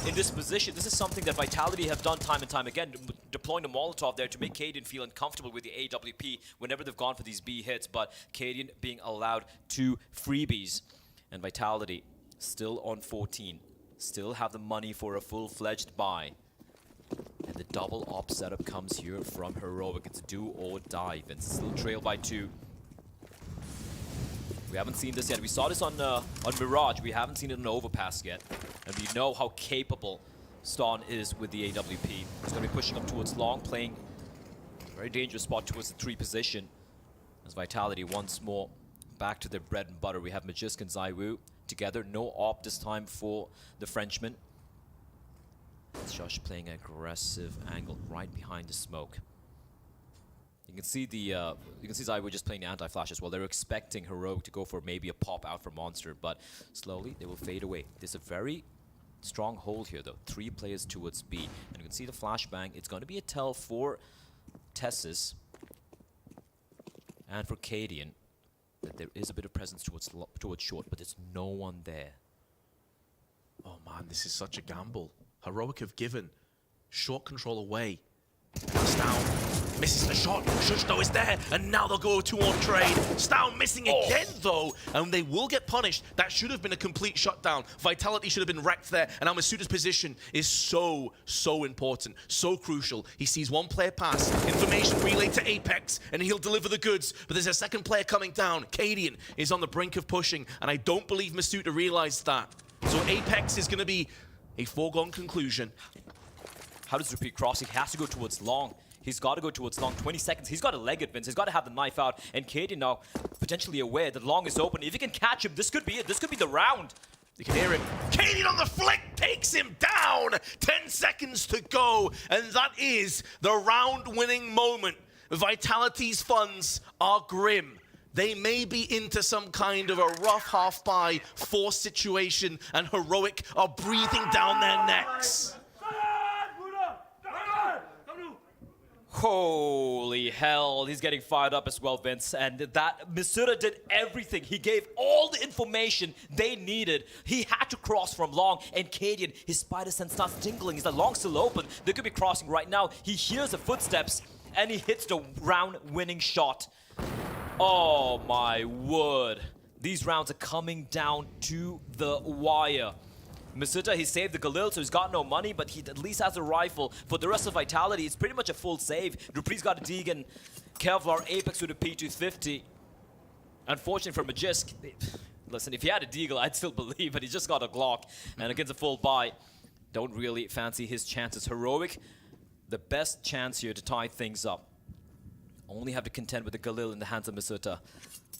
in this position. This is something that Vitality have done time and time again, deploying the Molotov there to make Cadian feel uncomfortable with the AWP whenever they've gone for these B hits, but Cadian being allowed 2 freebies. And Vitality still on 14, still have the money for a full-fledged buy. And the double op setup comes here from Heroic. It's do or die. Vince still trailed by 2. We haven't seen this yet. We saw this on Mirage. We haven't seen it on Overpass yet. And we know how capable Stan is with the AWP. He's going to be pushing up towards long, playing a very dangerous spot towards the 3 position. As Vitality once more back to their bread and butter. We have Magisk and Zaiwu together. No op this time for the Frenchman. Josh playing an aggressive angle right behind the smoke. You can see Zywo just playing anti-flash as well. They're expecting Heroic to go for maybe a pop out for Monster, but slowly they will fade away. There's a very strong hold here though. 3 players towards B. And you can see the flashbang. It's going to be a tell for Tessis and for Cadian that there is a bit of presence towards short, but there's no one there. Oh man, this is such a gamble. Heroic have given short control away. Down. Misses the shot. Shush though is there, and now they'll go 2-on trade. Stow missing again though, and they will get punished. That should have been a complete shutdown. Vitality should have been wrecked there, and now Masuda's position is so important, so crucial. He sees one player pass, information relayed to Apex, and he'll deliver the goods, but there's a second player coming down. Cadian is on the brink of pushing, and I don't believe Masuda realized that. So Apex is going to be a foregone conclusion. How does Repeat cross? He has to go towards long. He's got to go towards long. 20 seconds. He's got to leg it, Vince. He's got to have the knife out. And Cadian now potentially aware that long is open. If he can catch him, this could be it. This could be the round. You can hear him. Cadian on the flick takes him down. 10 seconds to go. And that is the round-winning moment. Vitality's funds are grim. They may be into some kind of a rough half-buy force situation, and Heroic are breathing down their necks. Holy hell, he's getting fired up as well, Vince. And that Masuda did everything. He gave all the information they needed. He had to cross from long, and Cadian, his spider sense starts tingling. He's like, long still open. They could be crossing right now. He hears the footsteps, and he hits the round-winning shot. Oh my word. These rounds are coming down to the wire. Masuda, he saved the Galil, so he's got no money, but he at least has a rifle. For the rest of Vitality, it's pretty much a full save. Dupree's got a Deegan, Kevlar, Apex with a P250. Unfortunately for Magisk, listen, if he had a Deagle, I'd still believe, but he just got a Glock. And against a full buy, don't really fancy his chances. Heroic, the best chance here to tie things up. Only have to contend with the Galil in the hands of Masuda.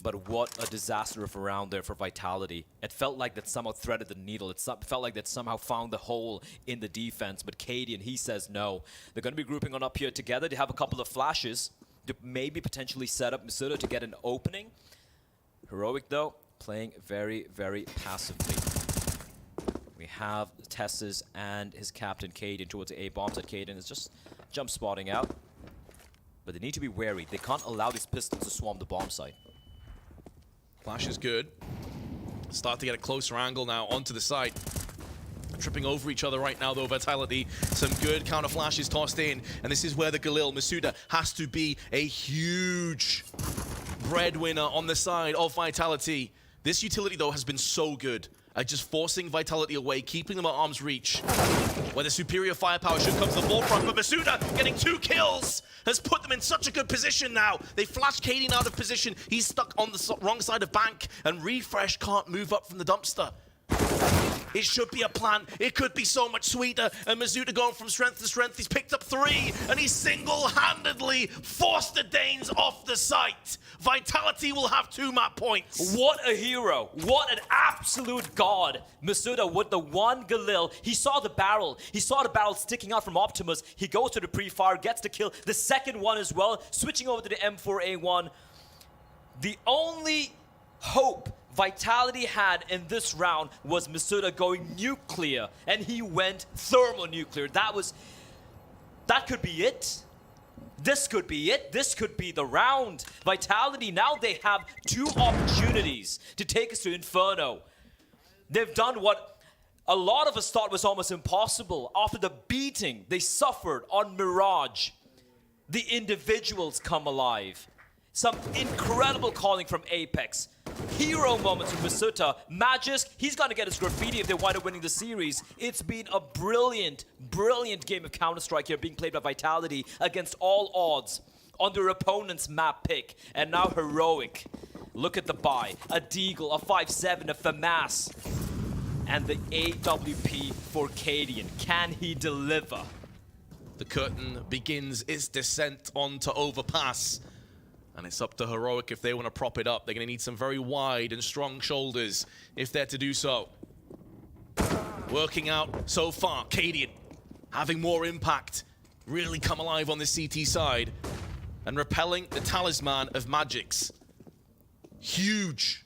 But what a disaster of a round there for Vitality. It felt like that somehow threaded the needle. It felt like that somehow found the hole in the defense. But Cadian, he says no. They're going to be grouping on up here together. They have a couple of flashes to maybe potentially set up Masuda to get an opening. Heroic, though, playing very, very passively. We have Tessis and his captain, Cadian, towards the A-bomb side. Cadian is just jump spotting out. But they need to be wary. They can't allow these pistols to swarm the bomb site. Flash is good. Start to get a closer angle now onto the site. Tripping over each other right now, though, Vitality. Some good counter flashes tossed in. And this is where the Galil, Masuda, has to be a huge breadwinner on the side of Vitality. This utility, though, has been so good at just forcing Vitality away, keeping them at arm's reach. Where the superior firepower should come to the forefront, but Masuda getting 2 kills has put them in such a good position now. They flashed Cadian out of position. He's stuck on the wrong side of bank, and Refresh can't move up from the dumpster. It should be a plan. It could be so much sweeter. And Masuda going from strength to strength. He's picked up 3, and he single-handedly forced the Danes off the site. Vitality will have 2 map points. What a hero. What an absolute god. Masuda with the 1 Galil. He saw the barrel. He saw the barrel sticking out from Optimus. He goes to the pre-fire, gets the kill. The second one as well. Switching over to the M4A1. The only hope Vitality had in this round was Masuda going nuclear, and he went thermonuclear. That could be it. This could be it. This could be the round. Vitality, now they have 2 opportunities to take us to Inferno. They've done what a lot of us thought was almost impossible. After the beating they suffered on Mirage, the individuals come alive. Some incredible calling from Apex. Hero moments from Masuda. Magisk, he's going to get his graffiti if they wind up winning the series. It's been a brilliant, brilliant game of Counter-Strike here being played by Vitality against all odds on their opponent's map pick. And now Heroic. Look at the buy. A Deagle, a 5-7, a FAMAS. And the AWP for Cadian. Can he deliver? The curtain begins its descent onto Overpass. And it's up to Heroic if they want to prop it up. They're going to need some very wide and strong shoulders if they're to do so. Working out so far, Cadian having more impact. Really come alive on the CT side. and repelling the talisman of Magic's. Huge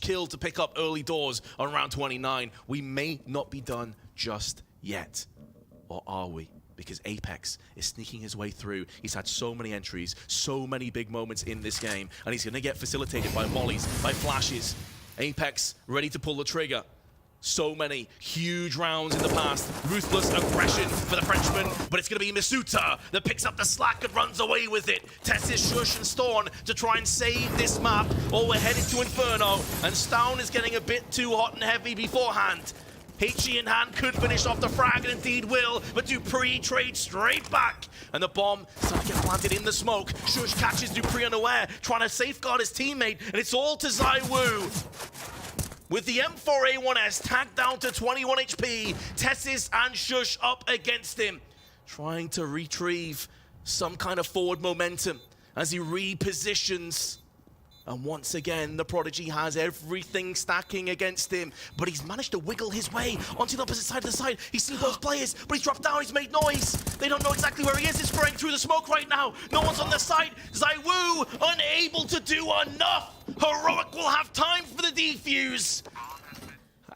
kill to pick up early doors on round 29. We may not be done just yet. Or are we? Because Apex is sneaking his way through. He's had so many entries, so many big moments in this game, and he's going to get facilitated by mollies, by flashes. Apex ready to pull the trigger. So many huge rounds in the past. Ruthless aggression for the Frenchman, but it's going to be Masuta that picks up the slack and runs away with it. Tessis, Shush, and Storn to try and save this map. Oh, we're headed to Inferno, and Stown is getting a bit too hot and heavy beforehand. HE in hand could finish off the frag, and indeed will, but Dupree trades straight back. And the bomb starting to get planted in the smoke. Shush catches Dupree unaware, trying to safeguard his teammate, and it's all to ZywOo. With the M4A1S tagged down to 21 HP, Tessis and Shush up against him, trying to retrieve some kind of forward momentum as he repositions. And once again, the Prodigy has everything stacking against him, but he's managed to wiggle his way onto the opposite side of the side. He's seen both players, but he's dropped down, he's made noise. They don't know exactly where he is. He's spraying through the smoke right now. No one's on their side. ZywOo unable to do enough. Heroic will have time for the defuse.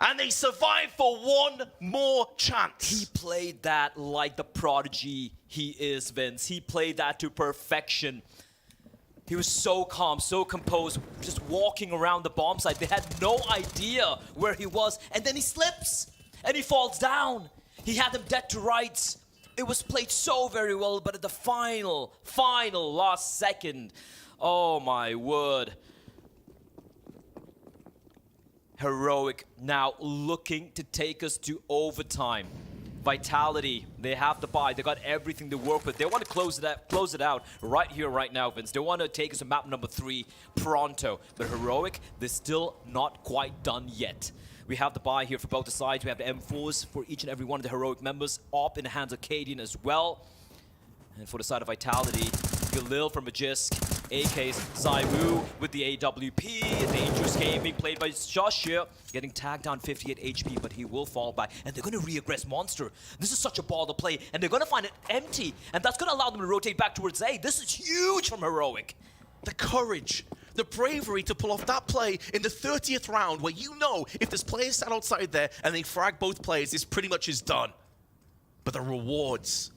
And they survive for one more chance. He played that like the Prodigy he is, Vince. He played that to perfection. He was so calm, so composed, just walking around the bomb site. They had no idea where he was. And then he slips, and he falls down. He had them dead to rights. It was played so very well, but at the final last second, oh my word. Heroic now looking to take us to overtime. Vitality, they have the buy. They got everything to work with. They want to close it out right here, right now, Vince. They want to take us to map number 3 pronto. But Heroic, they're still not quite done yet. We have the buy here for both the sides. We have the M4s for each and every one of the Heroic members. Op in the hands of Cadian as well. And for the side of Vitality, Galil from Magisk, AK's ZywOo with the AWP. A dangerous game being played by Josh here, getting tagged down 58 HP, but he will fall back. And they're going to re-aggress Monster. This is such a ball to play, and they're going to find it empty. And that's going to allow them to rotate back towards A. This is huge from Heroic. The courage, the bravery to pull off that play in the 30th round, where you know if there's players sat outside there and they frag both players, this pretty much is done. But the rewards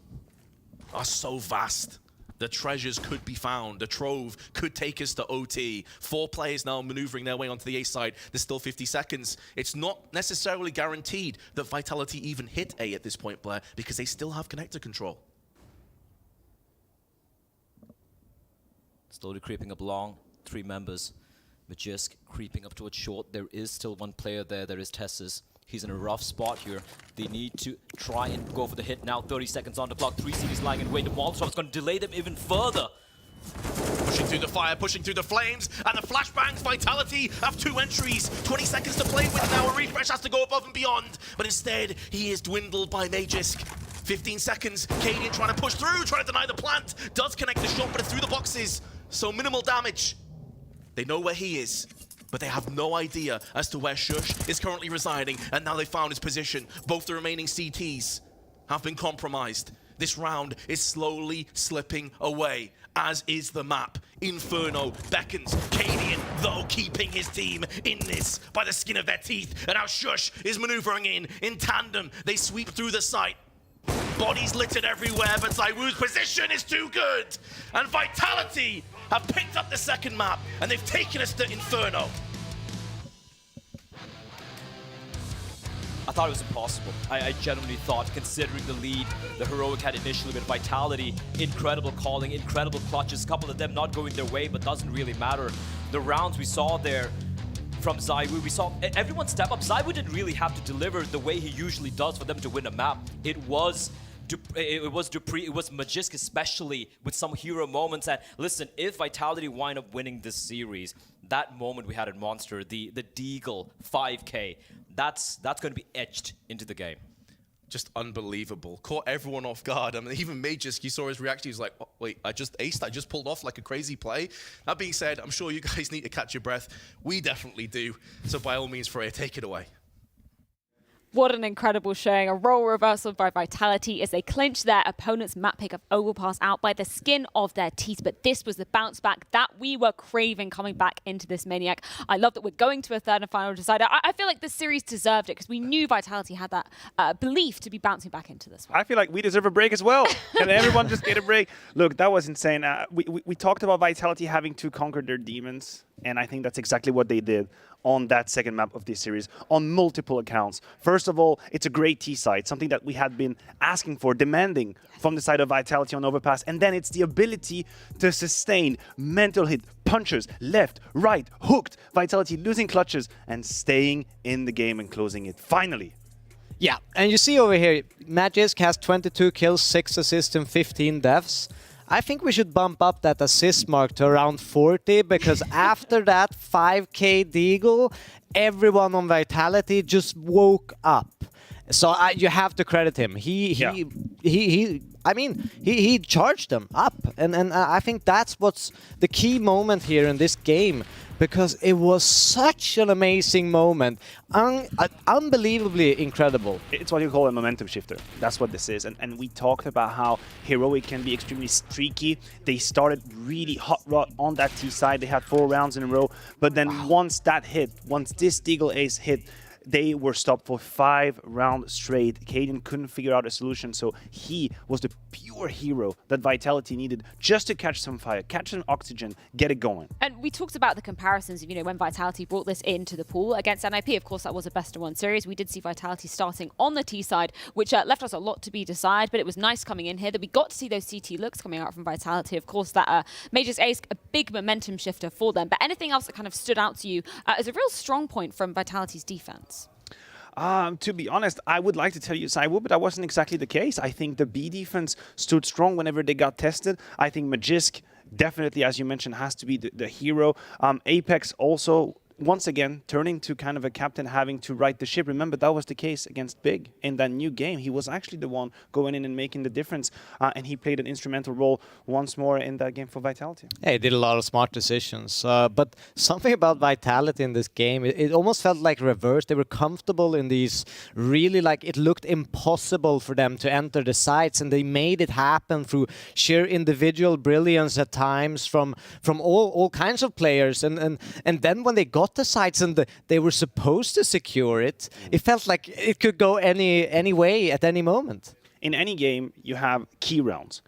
are so vast. The treasures could be found. The trove could take us to OT. 4 players now maneuvering their way onto the A side. There's still 50 seconds. It's not necessarily guaranteed that Vitality even hit A at this point, Blair, because they still have connector control. Slowly creeping up along. 3 members. Magisk creeping up towards short. There is still 1 player there. There is Tessis. He's in a rough spot here. They need to try and go for the hit now. 30 seconds on the clock. 3 CDs lying in wait. The Molotov is going to delay them even further. Pushing through the fire, pushing through the flames, and the flashbangs. Vitality have 2 entries. 20 seconds to play with now. A refresh has to go above and beyond. But instead, he is dwindled by Magisk. 15 seconds. Cadian trying to push through, trying to deny the plant. Does connect the shot, but it's through the boxes. So minimal damage. They know where he is, but they have no idea as to where Shush is currently residing, and now they found his position. Both the remaining CTs have been compromised. This round is slowly slipping away, as is the map. Inferno beckons. Cadian, though, keeping his team in this by the skin of their teeth, and now Shush is maneuvering in tandem. They sweep through the site. Bodies littered everywhere, but ZywOo's position is too good. And Vitality have picked up the second map, and they've taken us to Inferno. I thought it was impossible. I genuinely thought, considering the lead the Heroic had initially with Vitality, incredible calling, incredible clutches, a couple of them not going their way, but doesn't really matter. The rounds we saw there from ZywOo, we saw everyone step up. ZywOo didn't really have to deliver the way he usually does for them to win a map. It was Dupree, it was Magisk especially with some hero moments. And listen, if Vitality wind up winning this series, that moment we had in Monster, the Deagle 5K, that's going to be etched into the game. Just unbelievable. Caught everyone off guard. I mean, even Magisk, you saw his reaction. He was like, oh, wait, I just aced. I just pulled off like a crazy play. That being said, I'm sure you guys need to catch your breath. We definitely do. So by all means, Freya, take it away. What an incredible showing. A role reversal by Vitality as they clinch their opponent's map pick of Overpass out by the skin of their teeth. But this was the bounce back that we were craving coming back into this Maniac. I love that we're going to a third and final decider. I feel like this series deserved it because we knew Vitality had that belief to be bouncing back into this one. I feel like we deserve a break as well. Can everyone just get a break? Look, that was insane. We talked about Vitality having to conquer their demons, and I think that's exactly what they did on that second map of this series on multiple accounts. First of all, it's a great T-side, something that we had been asking for, demanding from the side of Vitality on Overpass. And then it's the ability to sustain mental hit, punches, left, right, hooked. Vitality losing clutches and staying in the game and closing it finally. Yeah, and you see over here, Magisk has 22 kills, 6 assists and 15 deaths. I think we should bump up that assist mark to around 40 because after that 5k Deagle, everyone on Vitality just woke up. So you have to credit him. He charged them up, and I think that's what's the key moment here in this game, because it was such an amazing moment, unbelievably incredible. It's what you call a momentum shifter. That's what this is, and we talked about how Heroic can be extremely streaky. They started really hot rod on that T side. They had 4 rounds in a row, but then once this Deagle Ace hit, they were stopped for 5 rounds straight. Caden couldn't figure out a solution, so he was the pure hero that Vitality needed just to catch some fire, catch some oxygen, get it going. And we talked about the comparisons of, when Vitality brought this into the pool against NIP. Of course, that was a best-of-1 series. We did see Vitality starting on the T side, which left us a lot to be decided, but it was nice coming in here that we got to see those CT looks coming out from Vitality. Of course, that Major's Ace, a big momentum shifter for them. But anything else that kind of stood out to you as a real strong point from Vitality's defense? To be honest, I would like to tell you, Saiwu, but that wasn't exactly the case. I think the B defense stood strong whenever they got tested. I think Magisk definitely, as you mentioned, has to be the hero. Apex also, once again, turning to kind of a captain having to right the ship. Remember, that was the case against Big in that new game. He was actually the one going in and making the difference, and he played an instrumental role once more in that game for Vitality. Yeah, he did a lot of smart decisions, but something about Vitality in this game, it almost felt like reverse. They were comfortable in these really, it looked impossible for them to enter the sites, and they made it happen through sheer individual brilliance at times from all kinds of players, and then when they got the sites and they were supposed to secure it, it felt like it could go any way at any moment. In any game, you have key rounds,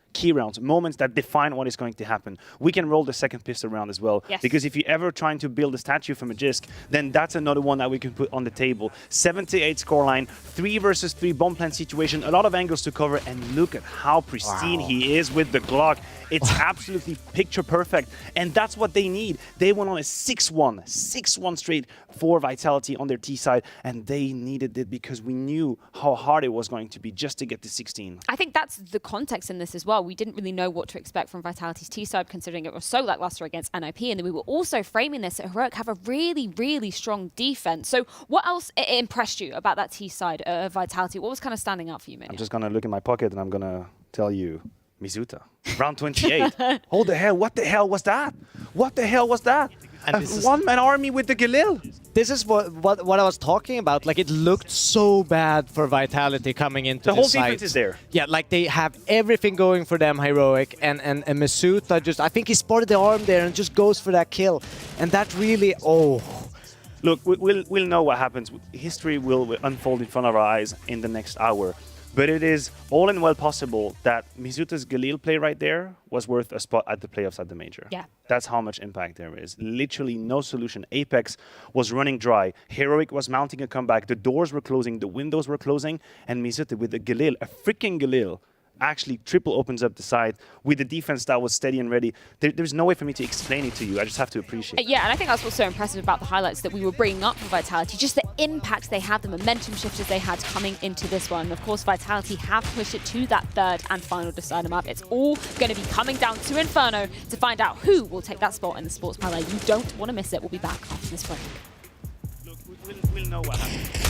moments that define what is going to happen. We can roll the second pistol round as well, because if you're ever trying to build a statue from Magisk, then that's another one that we can put on the table. 78 scoreline, 3 versus 3 bomb plant situation, a lot of angles to cover, and look at how pristine he is with the Glock. It's absolutely picture perfect, and that's what they need. They went on a 6-1 straight for Vitality on their T side, and they needed it because we knew how hard it was going to be just to get to 16. I think that's the context in this as well. We didn't really know what to expect from Vitality's T side, considering it was so lackluster against NIP, and then we were also framing this that Heroic have a really, really strong defense. So what else impressed you about that T side of Vitality? What was kind of standing out for you, Mania? I'm just going to look in my pocket and I'm going to tell you, Mizuta. Round 28. Hold the hell. What the hell was that? What the hell was that? A one-man army with the Galil. This is what I was talking about. It looked so bad for Vitality coming into the whole site. defense is there. Yeah, they have everything going for them, Heroic, and Mizuta just, I think he spotted the arm there and just goes for that kill. And that really, Look, we'll know what happens. History will unfold in front of our eyes in the next hour. But it is all and well possible that Mizuta's Galil play right there was worth a spot at the playoffs at the Major. Yeah. That's how much impact there is. Literally no solution. Apex was running dry. Heroic was mounting a comeback. The doors were closing. The windows were closing. And Mizuta with the Galil, a freaking Galil, actually triple opens up the side with the defense that was steady and ready. There's no way for me to explain it to you. I just have to appreciate it. Yeah, and I think that's what's so impressive about the highlights that we were bringing up for Vitality, just the impact they had, the momentum shifters they had coming into this one. Of course, Vitality have pushed it to that third and final decider map. It's all going to be coming down to Inferno to find out who will take that spot in the Sports Palais. You don't want to miss it. We'll be back after this break. Look, we'll know what happens.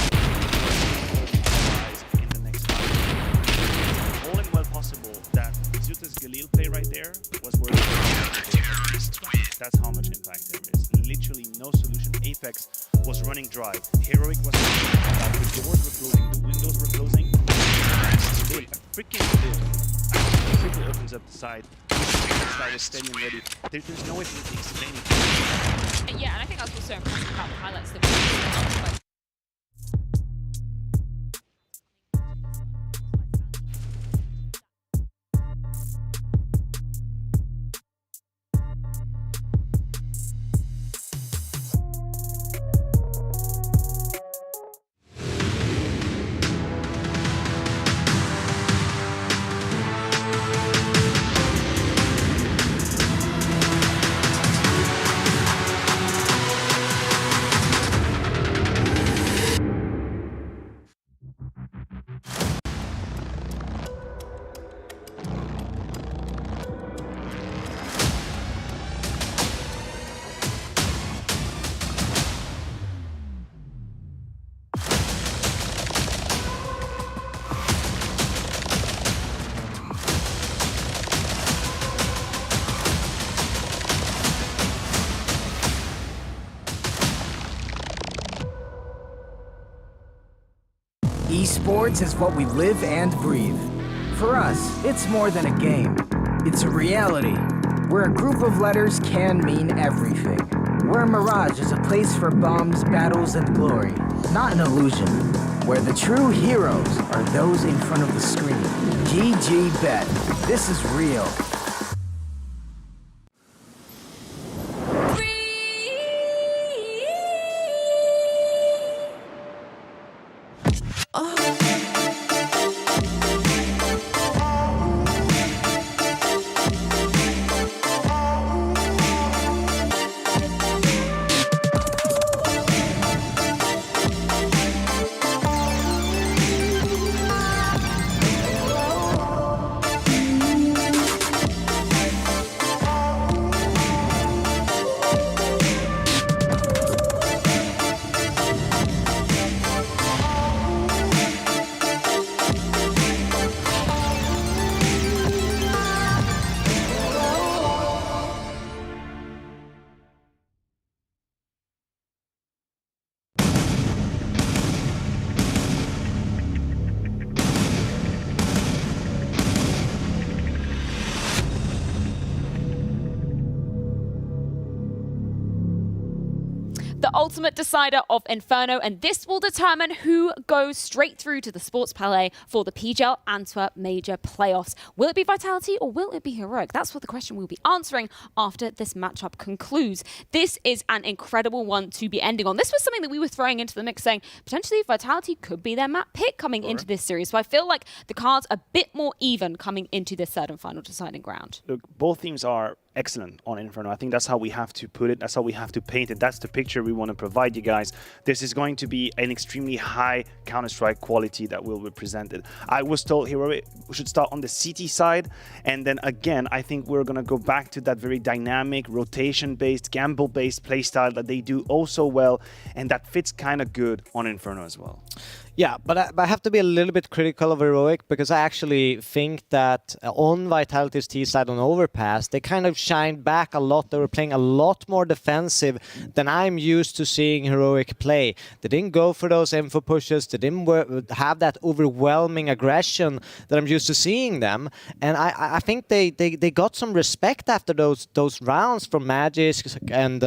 Possible that Mizuta's Galil play right there was worth it. That's how much impact there is. Literally no solution. Apex was running dry. Heroic was the doors were closing, the windows were closing. Still, a freaking still. Triple opens up the side. That was steady and ready. There's no way for me to explain it. Yeah, and I think that's what's so impressive about the highlights that we see. Esports is what we live and breathe. For us, it's more than a game. It's a reality, where a group of letters can mean everything. Where Mirage is a place for bombs, battles, and glory, not an illusion. Where the true heroes are those in front of the screen. GG Bet. This is real. The ultimate decider of Inferno, and this will determine who goes straight through to the Sports Palais for the PGL Antwerp Major Playoffs. Will it be Vitality or will it be Heroic? That's what the question we'll be answering after this matchup concludes. This is an incredible one to be ending on. This was something that we were throwing into the mix, saying potentially Vitality could be their map pick coming into this series. So I feel like the cards are a bit more even coming into this third and final deciding ground. Look, both teams are excellent on Inferno. I think that's how we have to put it. That's how we have to paint it. That's the picture we want to provide you guys. This is going to be an extremely high Counter-Strike quality that will be presented. I was told Heroic should start on the CT side, and then again, I think we're going to go back to that very dynamic, rotation-based, gamble-based playstyle that they do also well, and that fits kind of good on Inferno as well. Yeah, but I have to be a little bit critical of Heroic because I actually think that on Vitality's T side on Overpass, they kind of shined back a lot. They were playing a lot more defensive than I'm used to seeing Heroic play. They didn't go for those info pushes. They didn't have that overwhelming aggression that I'm used to seeing them. And I think they got some respect after those rounds from Magic, and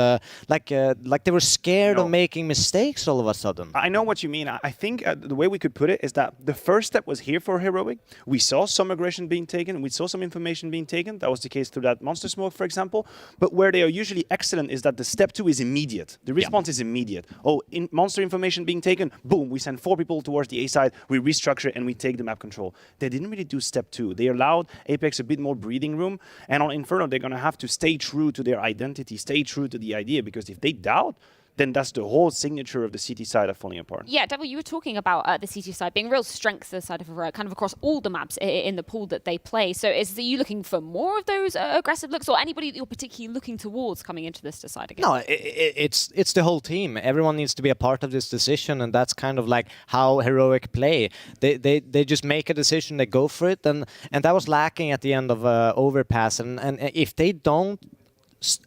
like they were scared of making mistakes all of a sudden. I know what you mean. I think the way we could put it is that the first step was here for Heroic. We saw some aggression being taken. We saw some information being taken. That was the case through that monster smoke, for example. But where they are usually excellent is that the step 2 is immediate. The response is immediate. Oh, monster information being taken, boom, we send 4 people towards the A side, we restructure and we take the map control. They didn't really do step 2. They allowed Apex a bit more breathing room. And on Inferno, they're going to have to stay true to their identity, stay true to the idea, because if they doubt, then that's the whole signature of the CT side of falling apart. Yeah, Devil, you were talking about the CT side being a real strength the side of Heroic, kind of across all the maps in the pool that they play. So is you looking for more of those aggressive looks, or anybody that you're particularly looking towards coming into this deciding game? No, it's the whole team. Everyone needs to be a part of this decision, and that's kind of like how Heroic play. They just make a decision, they go for it, and that was lacking at the end of Overpass. And if they don't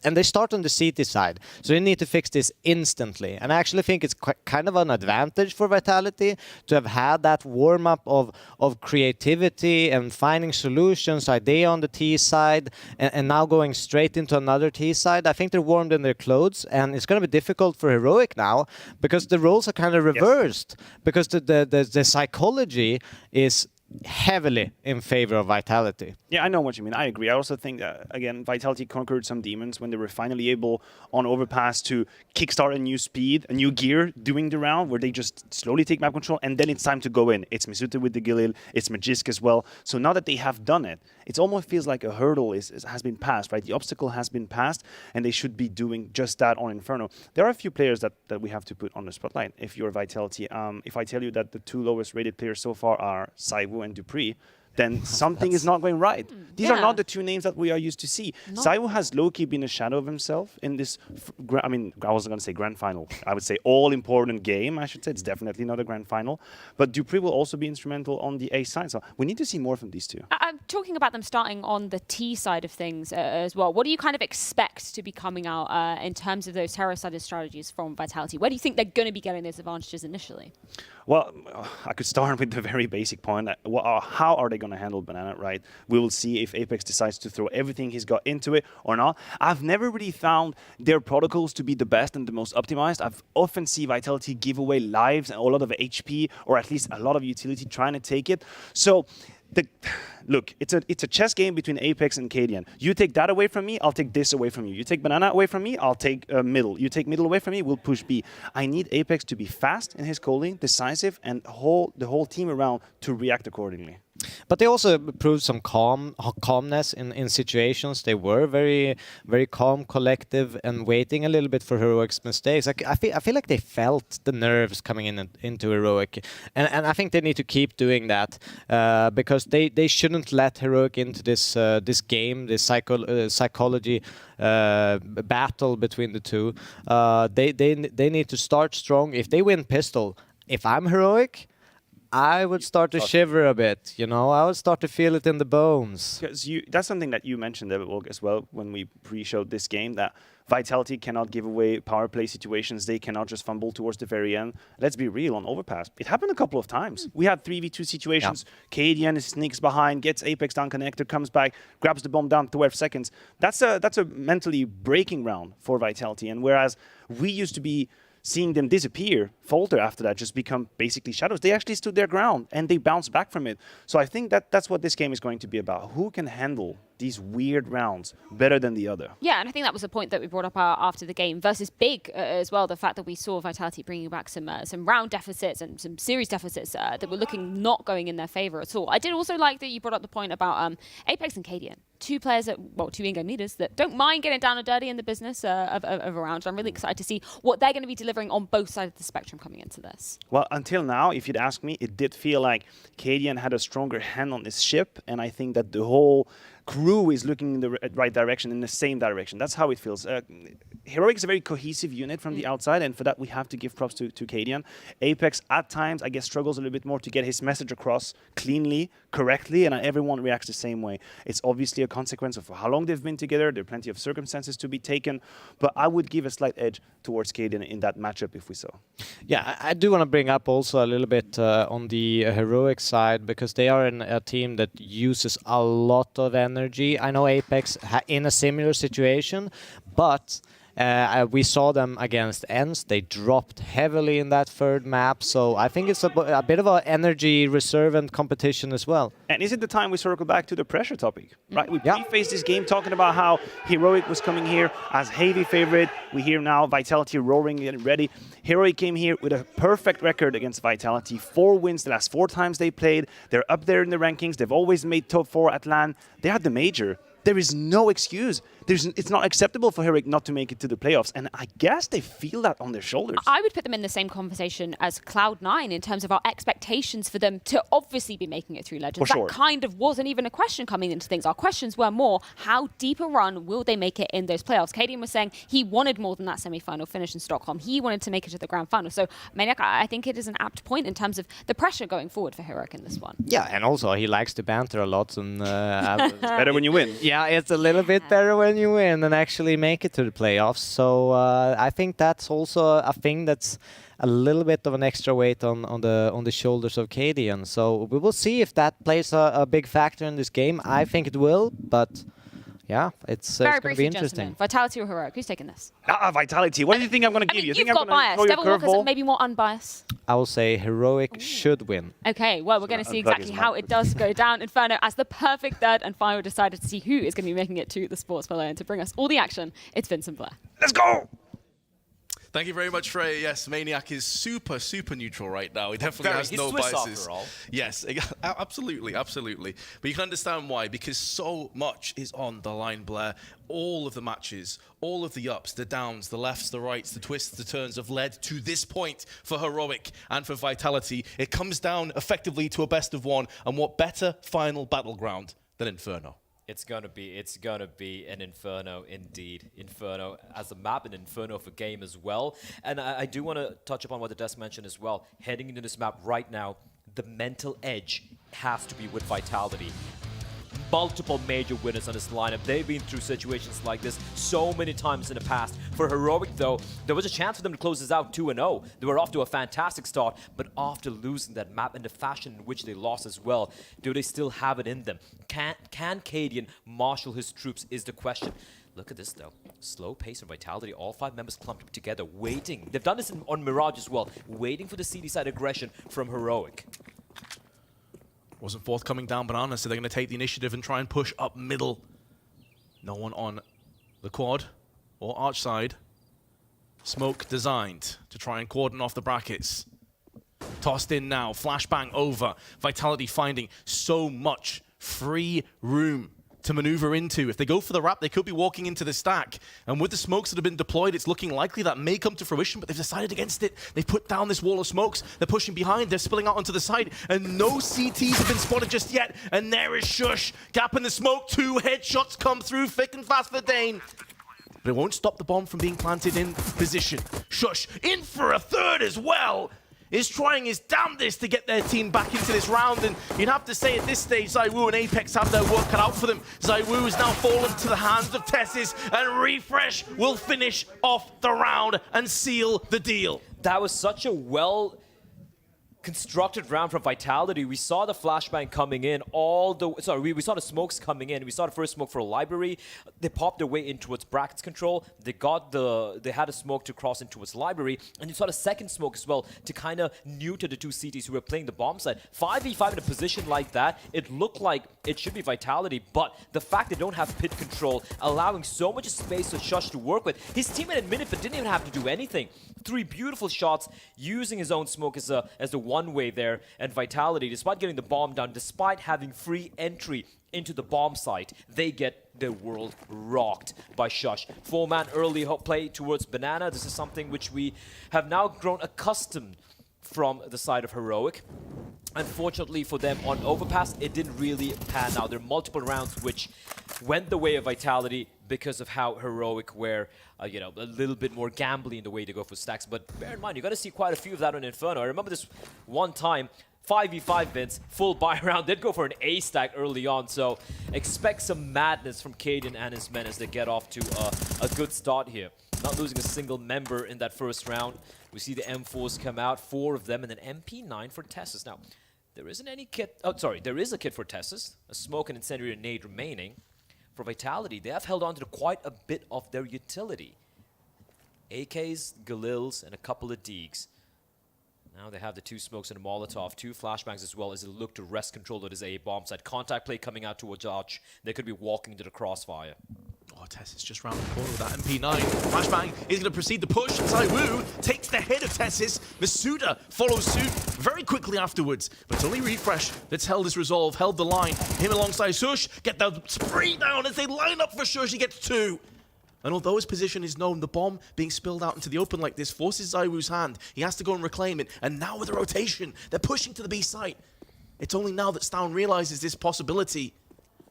and they start on the CT side. So they need to fix this instantly. And I actually think it's kind of an advantage for Vitality to have had that warm-up of creativity and finding solutions, idea on the T side, and now going straight into another T side. I think they're warmed in their clothes, and it's going to be difficult for Heroic now because the roles are kind of reversed. Because the psychology is heavily in favor of Vitality. Yeah, I know what you mean. I agree. I also think that, again, Vitality conquered some demons when they were finally able on Overpass to kickstart a new speed, a new gear during the round where they just slowly take map control and then it's time to go in. It's Misuta with the Gilil, it's Magisk as well. So now that they have done it, it almost feels like a hurdle has been passed, right? The obstacle has been passed and they should be doing just that on Inferno. There are a few players that we have to put on the spotlight if you're Vitality. If I tell you that the 2 lowest rated players so far are Saivu and Dupree, then something is not going right. These are not the 2 names that we are used to see. Saivu has low-key been a shadow of himself in this, I wasn't going to say grand final. I would say all-important game, I should say. It's definitely not a grand final. But Dupree will also be instrumental on the A side. So we need to see more from these 2. I'm talking about them starting on the T side of things as well. What do you kind of expect to be coming out in terms of those terror-sided strategies from Vitality? Where do you think they're going to be getting those advantages initially? Well, I could start with the very basic point. How are they going to handle Banana, right? We will see if Apex decides to throw everything he's got into it or not. I've never really found their protocols to be the best and the most optimized. I've often seen Vitality give away lives and a lot of HP, or at least a lot of utility trying to take it. So, look, it's a chess game between Apex and Cadian. You take that away from me, I'll take this away from you. You take Banana away from me, I'll take middle. You take middle away from me, we'll push B. I need Apex to be fast in his calling, decisive, and the whole team around to react accordingly. But they also proved some calmness in situations. They were very, very calm, collective, and waiting a little bit for Heroic's mistakes. I feel like they felt the nerves coming into Heroic, and I think they need to keep doing that because they shouldn't let Heroic into this game, this psychology battle between the 2. They need to start strong. If they win pistol, if I'm Heroic, I would start to shiver a bit, you know. I would start to feel it in the bones. Because that's something that you mentioned as well when we pre-showed this game, that Vitality cannot give away power play situations. They cannot just fumble towards the very end. Let's be real, on Overpass, it happened a couple of times. We had 3v2 situations. Yeah. Cadian sneaks behind, gets Apex down connector, comes back, grabs the bomb down 12 seconds. That's a mentally breaking round for Vitality. And whereas we used to be seeing them disappear, falter after that, just become basically shadows. They actually stood their ground and they bounced back from it. So I think that's what this game is going to be about. Who can handle these weird rounds better than the other? Yeah, and I think that was a point that we brought up after the game versus Big as well. The fact that we saw Vitality bringing back some round deficits and some series deficits that were looking not going in their favor at all. I did also like that you brought up the point about Apex and Cadian. 2 players that, well, 2 in-game leaders that don't mind getting down and dirty in the business of a round. I'm really excited to see what they're going to be delivering on both sides of the spectrum coming into this. Well, until now, if you'd ask me, it did feel like Cadian had a stronger hand on this ship, and I think that the whole crew is looking in the right direction, in the same direction. That's how it feels. Heroic is a very cohesive unit from the outside, and for that we have to give props to Cadian. Apex, at times, I guess, struggles a little bit more to get his message across cleanly, correctly, and everyone reacts the same way. It's obviously a consequence of how long they've been together. There are plenty of circumstances to be taken, but I would give a slight edge towards Cadian in that matchup if we saw. Yeah, I do want to bring up also a little bit on the Heroic side, because they are a team that uses a lot of energy. I know Apex in a similar situation, but we saw them against ENCE. They dropped heavily in that 3rd map, so I think it's a bit of an energy reserve and competition as well. And is it the time we circle back to the pressure topic? Right, we pre-faced this game talking about how Heroic was coming here as heavy favorite. We hear now Vitality roaring and ready. Heroic came here with a perfect record against Vitality. 4 wins the last 4 times they played. They're up there in the rankings. They've always made top 4 at LAN. They had the major. There is no excuse. It's not acceptable for Heroic not to make it to the playoffs, and I guess they feel that on their shoulders. I would put them in the same conversation as Cloud9 in terms of our expectations for them to obviously be making it through Legends. That kind of wasn't even a question coming into things. Our questions were more, how deep a run will they make it in those playoffs? Cadian was saying he wanted more than that semi-final finish in Stockholm. He wanted to make it to the grand final. So, Maniac, I think it is an apt point in terms of the pressure going forward for Heroic in this one. Yeah, and also he likes to banter a lot. And it's better when you win. Yeah, it's a little bit better when you win and actually make it to the playoffs. So I think that's also a thing that's a little bit of an extra weight on the shoulders of Cadian. So we will see if that plays a big factor in this game. I think it will, but yeah, it's going to be interesting. Vitality or Heroic? Who's taking this? Vitality. What do you think I'm going to give you? You've got bias. Devil Walker's maybe more unbiased. I will say Heroic should win. Okay, well, we're going to see exactly how it does go down. Inferno as the perfect third and final decider to see who is going to be making it to the Sports Pavilion. To bring us all the action, it's Vincent Blair. Let's go! Thank you very much, Trey. Yes, Maniac is super neutral right now. He definitely has no Swiss biases. After all. Yes, absolutely. But you can understand why, because so much is on the line, Blair. All of the matches, all of the ups, the downs, the lefts, the rights, the twists, the turns have led to this point for Heroic and for Vitality. It comes down effectively to a best of one, and what better final battleground than Inferno? It's gonna be an Inferno indeed. Inferno as a map, and Inferno for game as well. And I do want to touch upon what the desk mentioned as well. Heading into this map right now, the mental edge has to be with Vitality. Multiple major winners on this lineup. They've been through situations like this so many times in the past. For Heroic, though, there was a chance for them to close this out 2-0. They were off to a fantastic start, but after losing that map and the fashion in which they lost as well, do they still have it in them? Can Cadian marshal his troops is the question. Look at this, though. Slow pace and Vitality. All 5 members clumped together, waiting. They've done this on Mirage as well, waiting for the CD side aggression from Heroic. Wasn't forthcoming down Banana, so they're going to take the initiative and try and push up middle. No one on the quad or arch side. Smoke designed to try and cordon off the brackets. Tossed in now, flashbang over. Vitality finding so much free room to maneuver into. If they go for the wrap, they could be walking into the stack. And with the smokes that have been deployed, it's looking likely that may come to fruition, but they've decided against it. They've put down this wall of smokes. They're pushing behind. They're spilling out onto the side. And no CTs have been spotted just yet. And there is Shush. Gap in the smoke. 2 headshots come through thick and fast for Dane. But it won't stop the bomb from being planted in position. Shush in for a third as well. Is trying his damnedest to get their team back into this round, and you'd have to say at this stage, ZywOo and Apex have their work cut out for them. ZywOo has now fallen to the hands of Tessis, and Refresh will finish off the round and seal the deal. That was such a constructed round from Vitality. We saw the flashbang coming in, we saw the smokes coming in. We saw the first smoke for a library. They popped their way in towards brackets control. They had a smoke to cross in towards library, and you saw the second smoke as well to kind of neuter the 2 CTs who were playing the bomb side. 5v5 in a position like that, it looked like it should be Vitality, but the fact they don't have pit control, allowing so much space for Shush to work with. His teammate admitted but didn't even have to do anything. 3 beautiful shots using his own smoke as the one-way there, and Vitality, despite getting the bomb down, despite having free entry into the bomb site, they get their world rocked by Shush. 4-man early play towards Banana. This is something which we have now grown accustomed from the side of Heroic. Unfortunately for them on Overpass, it didn't really pan out. There are multiple rounds which went the way of Vitality because of how Heroic were, a little bit more gambly in the way to go for stacks. But bear in mind, you're going to see quite a few of that on Inferno. I remember this one time, 5v5 Vince, full buy round, did go for an A stack early on. So expect some madness from Cadian and his men as they get off to a good start here. Not losing a single member in that first round. We see the M4s come out, 4 of them, and then MP9 for Tessus. Now, there isn't any kit. Oh, sorry, there is a kit for Tessus. A smoke and incendiary nade remaining. For Vitality, they have held on to quite a bit of their utility. AKs, Galils, and a couple of Deegs. Now they have the 2 smokes and a Molotov, 2 flashbangs as well as they look to wrest control of this A bomb site. Contact play coming out towards Arch. They could be walking to the crossfire. Oh, Tessis just round the corner with that MP9. Flashbang is going to proceed the push. ZywOo takes the head of Tessis. Masuda follows suit very quickly afterwards. But it's only Refresh that's held his resolve, held the line. Him alongside Shush get the spree down as they line up for Shush. He gets 2. And although his position is known, the bomb being spilled out into the open like this forces ZywOo's hand. He has to go and reclaim it. And now with the rotation, they're pushing to the B site. It's only now that Stown realizes this possibility.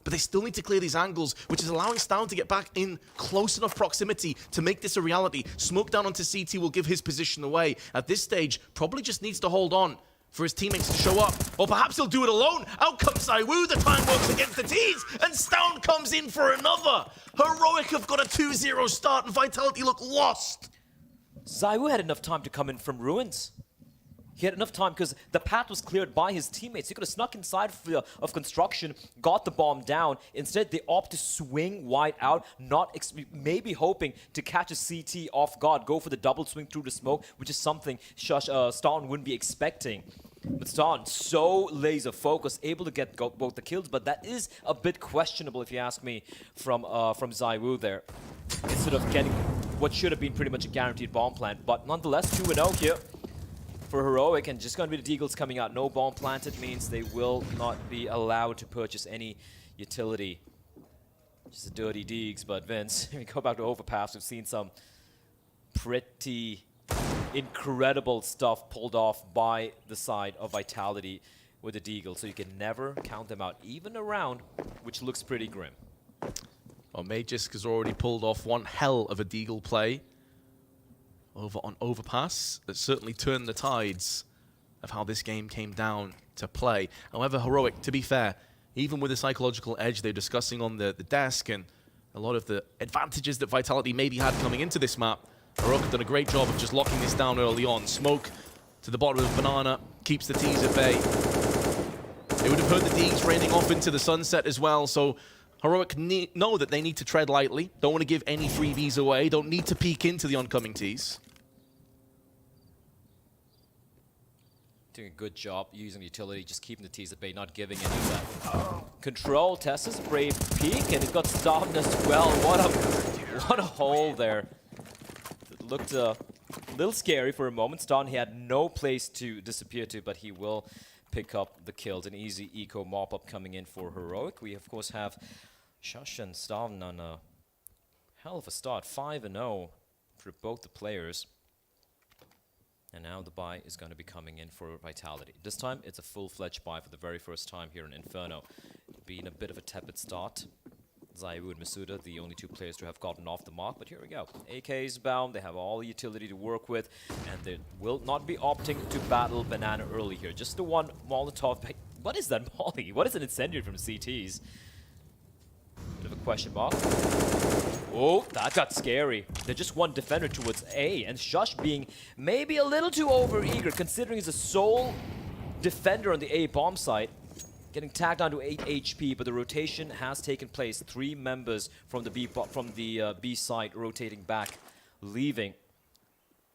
But they still need to clear these angles, which is allowing Stown to get back in close enough proximity to make this a reality. Smoke down onto CT will give his position away. At this stage, probably just needs to hold on. for his teammates to show up. Or perhaps he'll do it alone. Out comes Zaiwu, the time works against the T's, and Stown comes in for another. Heroic have got a 2-0 start, and Vitality look lost. Zaiwu had enough time to come in from ruins. He had enough time because the path was cleared by his teammates. He could have snuck inside of construction, got the bomb down. Instead, they opt to swing wide out, maybe hoping to catch a CT off guard, go for the double swing through the smoke, which is something Starn wouldn't be expecting. But Starn, so laser focused, able to get both the kills, but that is a bit questionable, if you ask me, from Zaiwu there. Instead of getting what should have been pretty much a guaranteed bomb plant. But nonetheless, 2-0 here for Heroic, and just going to be the Deagles coming out. No bomb planted means they will not be allowed to purchase any utility. Just a dirty Deags, but Vince, we go back to Overpass. We've seen some pretty incredible stuff pulled off by the side of Vitality with the Deagle, so you can never count them out, even a round, which looks pretty grim. Well, Magisk has already pulled off one hell of a Deagle play over on Overpass. That certainly turned the tides of how this game came down to play. However, Heroic, to be fair, even with the psychological edge they're discussing on the desk and a lot of the advantages that Vitality maybe had coming into this map, Heroic have done a great job of just locking this down early on. Smoke to the bottom of Banana keeps the T's at bay. They would have heard the Deags raining off into the sunset as well, so Heroic know that they need to tread lightly, don't want to give any freebies away, don't need to peek into the oncoming T's. Doing a good job using the utility, just keeping the T's at bay, not giving any of that. Control, Tessa's brave peek, and it got stopped as well. What a hole there. It looked a little scary for a moment. Stan, he had no place to disappear to, but he will pick up the kills. An easy eco mop-up coming in for Heroic. We, of course, have Shush and Stavn on a hell of a start. 5-0 for both the players. And now the buy is going to be coming in for Vitality. This time, it's a full-fledged buy for the very first time here in Inferno. Being a bit of a tepid start. Zaiwu and Masuda, the only two players to have gotten off the mark, but here we go. AK is bound, they have all the utility to work with, and they will not be opting to battle Banana early here. Just the one Molotov. What is that molly? What is an incendiary from CTs? Bit of a question mark. Oh, that got scary. They're just one defender towards A, and Shush being maybe a little too over-eager, considering he's a sole defender on the A bomb site. Getting tagged down to 8 HP, but the rotation has taken place. 3 members from the B side rotating back, leaving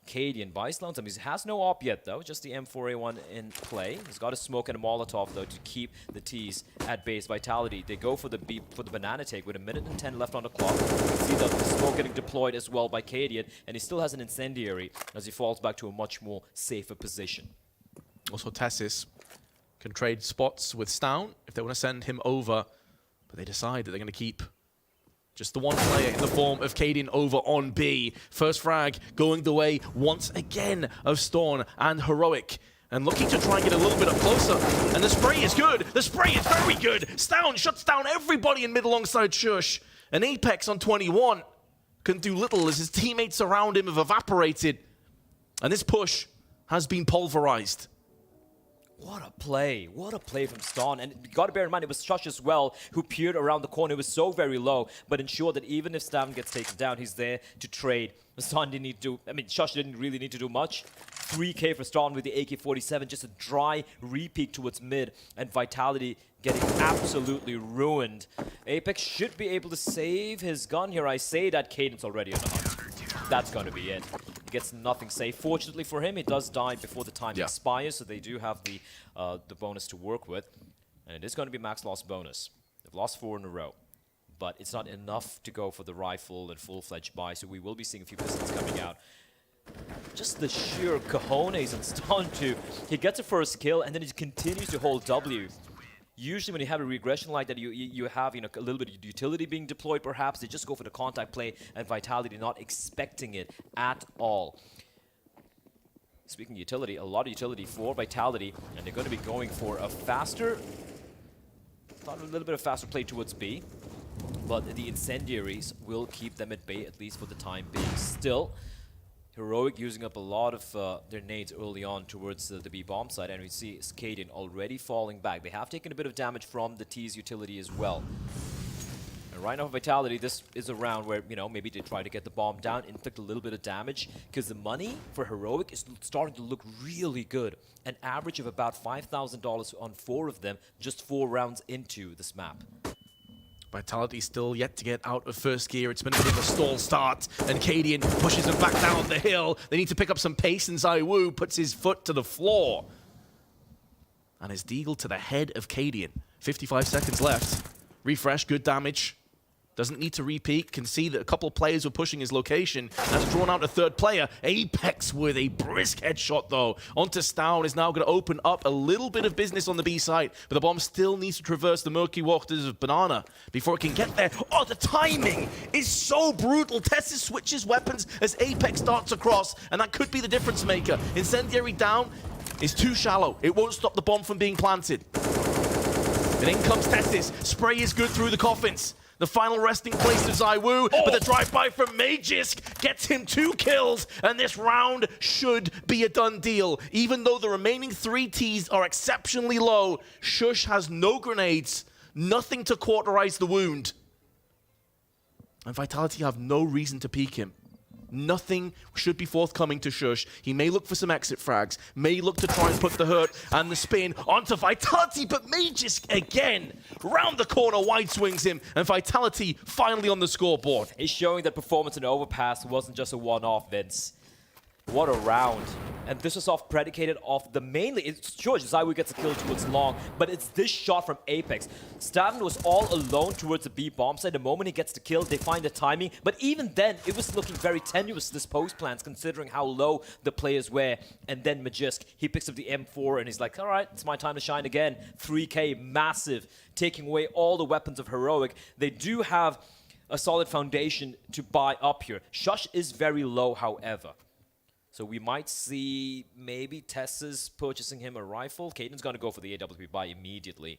Cadian by Sloan. He has no op yet, though, just the M4A1 in play. He's got a smoke and a Molotov, though, to keep the T's at base. Vitality, they go for the banana take with 1:10 left on the clock. See the smoke getting deployed as well by Cadian, and he still has an incendiary as he falls back to a much more safer position. Also, Tessis can trade spots with Stown if they want to send him over, but they decide that they're going to keep just the one player in the form of Cadian over on B. First frag going the way once again of Storm and Heroic, and looking to try and get a little bit up closer. And the spray is good. The spray is very good. Stown shuts down everybody in mid alongside Shush. And Apex on 21 can do little as his teammates around him have evaporated. And this push has been pulverized. What a play from Stan. And you got to bear in mind, it was Shush as well who peered around the corner. It was so very low, but ensured that even if Stan gets taken down, he's there to trade. Stan didn't need to, Shush didn't really need to do much. 3K for Stan with the AK-47, just a dry re-peek towards mid, and Vitality getting absolutely ruined. Apex should be able to save his gun here. I say that Cadence already on the hunt. That's going to be it. He gets nothing safe. Fortunately for him, he does die before the time expires, so they do have the bonus to work with. And it is going to be max loss bonus. They've lost 4 in a row. But it's not enough to go for the rifle and full-fledged buy, so we will be seeing a few pistols coming out. Just the sheer cojones and stun too. He gets a first kill, and then he continues to hold W. Usually when you have a regression like that, you have a little bit of utility being deployed perhaps. They just go for the contact play, and Vitality not expecting it at all. Speaking of utility, a lot of utility for Vitality, and they're going to be going for a little bit of faster play towards B. But the incendiaries will keep them at bay, at least for the time being. Still, Heroic using up a lot of their nades early on towards the B bomb side, and we see Skaden already falling back. They have taken a bit of damage from the T's utility as well. And right now, Vitality, this is a round where, you know, maybe they try to get the bomb down, inflict a little bit of damage, because the money for Heroic is starting to look really good. An average of about $5,000 on 4 of them, just 4 rounds into this map. Vitality still yet to get out of first gear. It's been a bit of a stall start, and Cadian pushes him back down the hill. They need to pick up some pace, and ZywOo puts his foot to the floor. And his deagle to the head of Cadian. 55 seconds left. Refresh, good damage. Doesn't need to repeat. Can see that a couple of players were pushing his location. Has drawn out a third player. Apex with a brisk headshot, though. Onto Stown is now going to open up a little bit of business on the B side, but the bomb still needs to traverse the murky waters of Banana before it can get there. Oh, the timing is so brutal. Tessus switches weapons as Apex darts across, and that could be the difference maker. Incendiary down is too shallow. It won't stop the bomb from being planted. And in comes Tessus. Spray is good through the coffins. The final resting place of ZywOo, but the drive-by from Magisk gets him 2 kills, and this round should be a done deal. Even though the remaining 3 Ts are exceptionally low, Shush has no grenades, nothing to cauterize the wound. And Vitality have no reason to peek him. Nothing should be forthcoming to Shush. He may look for some exit frags, may look to try and put the hurt and the spin onto Vitality, but Magisk again, round the corner, wide swings him, and Vitality finally on the scoreboard. It's showing that performance in Overpass wasn't just a one-off, Vince. What a round. And this was off predicated off the mainly, it's sure ZywOo gets a kill towards Long, but it's this shot from Apex. Stavn was all alone towards the B bomb side. The moment he gets the kill, they find the timing, but even then, it was looking very tenuous, this post plans, considering how low the players were. And then Magisk, he picks up the M4 and he's like, all right, it's my time to shine again. 3K, massive, taking away all the weapons of Heroic. They do have a solid foundation to buy up here. Shush is very low, however. So we might see maybe Tessa's purchasing him a rifle. Caden's going to go for the AWP buy immediately.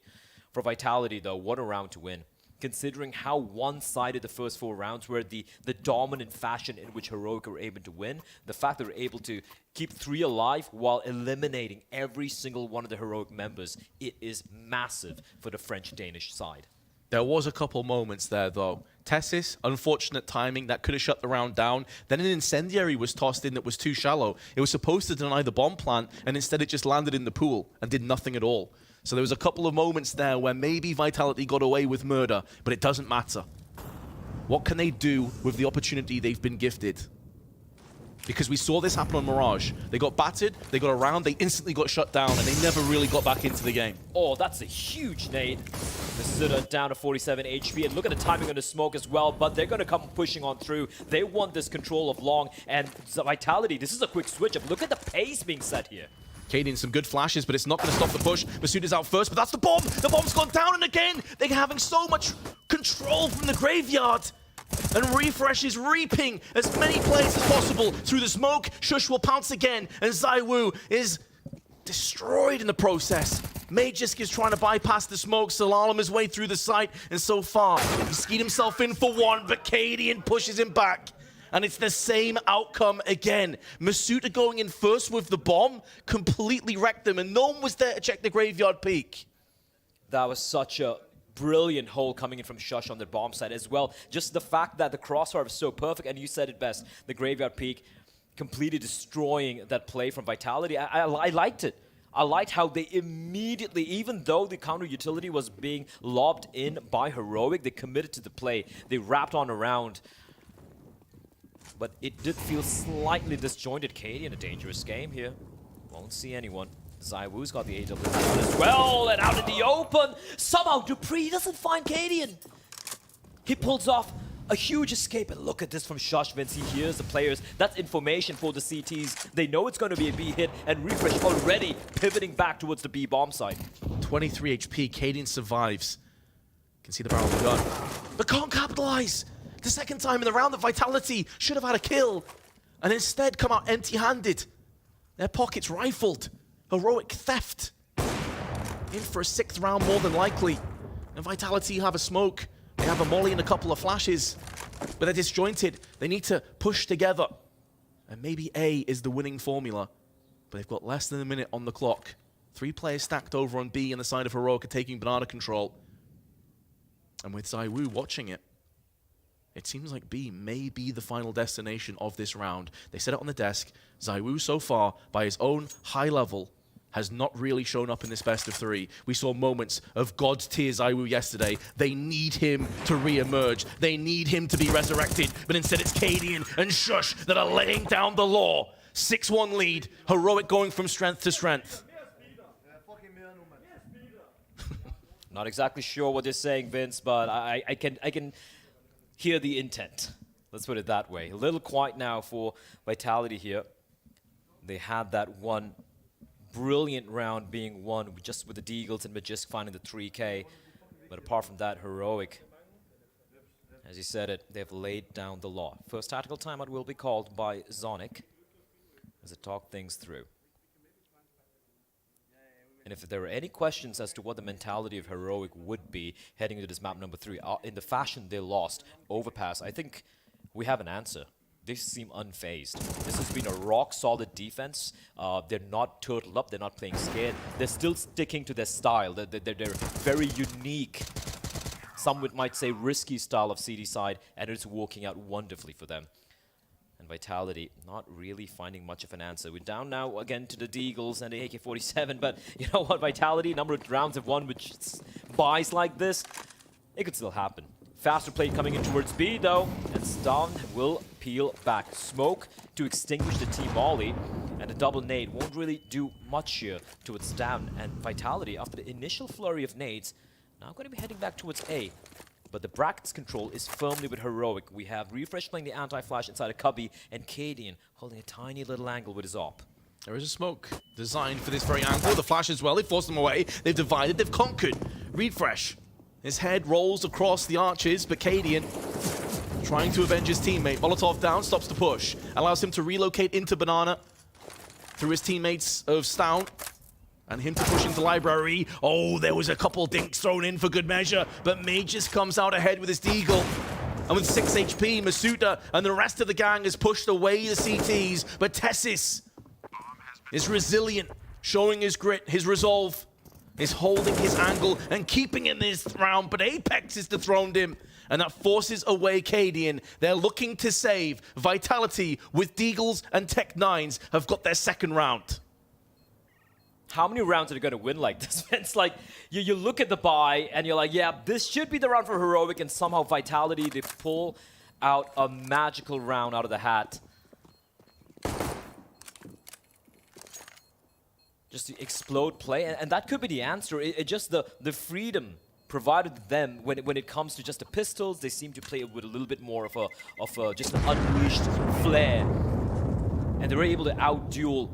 For Vitality, though, what a round to win. Considering how one-sided the first 4 rounds were, the dominant fashion in which Heroic were able to win, the fact that they were able to keep 3 alive while eliminating every single one of the Heroic members, it is massive for the French-Danish side. There was a couple moments there, though. Tessus, unfortunate timing, that could have shut the round down. Then an incendiary was tossed in that was too shallow. It was supposed to deny the bomb plant, and instead it just landed in the pool and did nothing at all. So there was a couple of moments there where maybe Vitality got away with murder, but it doesn't matter. What can they do with the opportunity they've been gifted? Because we saw this happen on Mirage. They got battered, they got around, they instantly got shut down, and they never really got back into the game. Oh, that's a huge nade. Zidda down to 47 HP, and look at the timing on the smoke as well, but they're going to come pushing on through. They want this control of Long, and Vitality, this is a quick switch up. Look at the pace being set here. Cadian, some good flashes, but it's not going to stop the push. Masood is out first, but that's the bomb! The bomb's gone down, and again, they're having so much control from the graveyard. And Refresh is reaping as many plays as possible through the smoke. Shush will pounce again, and ZywOo is destroyed in the process. Magisk is trying to bypass the smoke, slalom his way through the site, and so far, he's skied himself in for 1, but Cadian pushes him back. And it's the same outcome again. Masuda going in first with the bomb, completely wrecked them, and no one was there to check the graveyard peak. That was such a brilliant hole coming in from Shush on the bomb side as well. Just the fact that the crossfire was so perfect, and you said it best, the graveyard peak completely destroying that play from Vitality. I liked it. I liked how they immediately, even though the counter utility was being lobbed in by Heroic, they committed to the play. They wrapped on around. But it did feel slightly disjointed. Cadian, a dangerous game here. Won't see anyone. ZywOo's got the AWP as well, and out in the open. Somehow Dupree doesn't find Cadian. He pulls off a huge escape, and look at this from Shush, Vince. He hears the players. That's information for the CTs. They know it's going to be a B hit, and Refresh already pivoting back towards the B bomb site. 23 HP, Cadian survives. You can see the barrel of the gun, but can't capitalize. The second time in the round that Vitality should have had a kill, and instead come out empty-handed. Their pockets rifled. Heroic theft. In for a 6th round more than likely. And Vitality have a smoke. They have a molly and a couple of flashes. But they're disjointed. They need to push together. And maybe A is the winning formula. But they've got less than a minute on the clock. 3 players stacked over on B on the side of Heroic are taking banana control. And with ZywOo watching it, it seems like B may be the final destination of this round. They set it on the desk. ZywOo so far, by his own high level, has not really shown up in this best of 3. We saw moments of God's tier ZywOo yesterday. They need him to re-emerge. They need him to be resurrected. But instead it's Cadian and Shush that are laying down the law. 6-1 lead. Heroic going from strength to strength. Not exactly sure what they're saying, Vince, but I can hear the intent. Let's put it that way. A little quiet now for Vitality here. They had that one brilliant round being won just with the Deagles and Magisk finding the 3K. But apart from that, Heroic, as you said it, they've laid down the law. First tactical timeout will be called by Zonic as they talk things through. And if there are any questions as to what the mentality of Heroic would be heading into this map number 3, in the fashion they lost, Overpass, I think we have an answer. They seem unfazed. This has been a rock-solid defense. They're not turtled up. They're not playing scared. They're still sticking to their style. They're very unique, some might say risky style of CD side, and it's working out wonderfully for them. And Vitality not really finding much of an answer. We're down now again to the Deagles and the AK-47, but you know what, Vitality, number of rounds have won with buys like this, it could still happen. Faster play coming in towards B though, and Stun will peel back. Smoke to extinguish the T-Molly, and a double nade won't really do much here towards Down. And Vitality, after the initial flurry of nades, now going to be heading back towards A. But the brackets control is firmly with Heroic. We have Refresh playing the anti-flash inside a cubby, and Cadian holding a tiny little angle with his AWP. There is a smoke designed for this very angle. The flash as well. They forced them away. They've divided. They've conquered. Refresh. His head rolls across the arches, but Cadian trying to avenge his teammate. Molotov down, stops the push. Allows him to relocate into Banana through his teammates of Stout. And him to push into Library. Oh, there was a couple dinks thrown in for good measure, but Majors comes out ahead with his Deagle. And with 6 HP, Masuda and the rest of the gang has pushed away the CTs, but Tessis is resilient, showing his grit, his resolve, is holding his angle and keeping in this round, but Apex has dethroned him, and that forces away Cadian. They're looking to save. Vitality with Deagles and Tech-9s have got their second round. How many rounds are they going to win like this? It's like, you look at the buy, and you're like, yeah, this should be the round for Heroic, and somehow Vitality, they pull out a magical round out of the hat. Just to explode play, and that could be the answer. It just the freedom provided them when it comes to just the pistols. They seem to play with a little bit more of just an unleashed flair. And they were able to outduel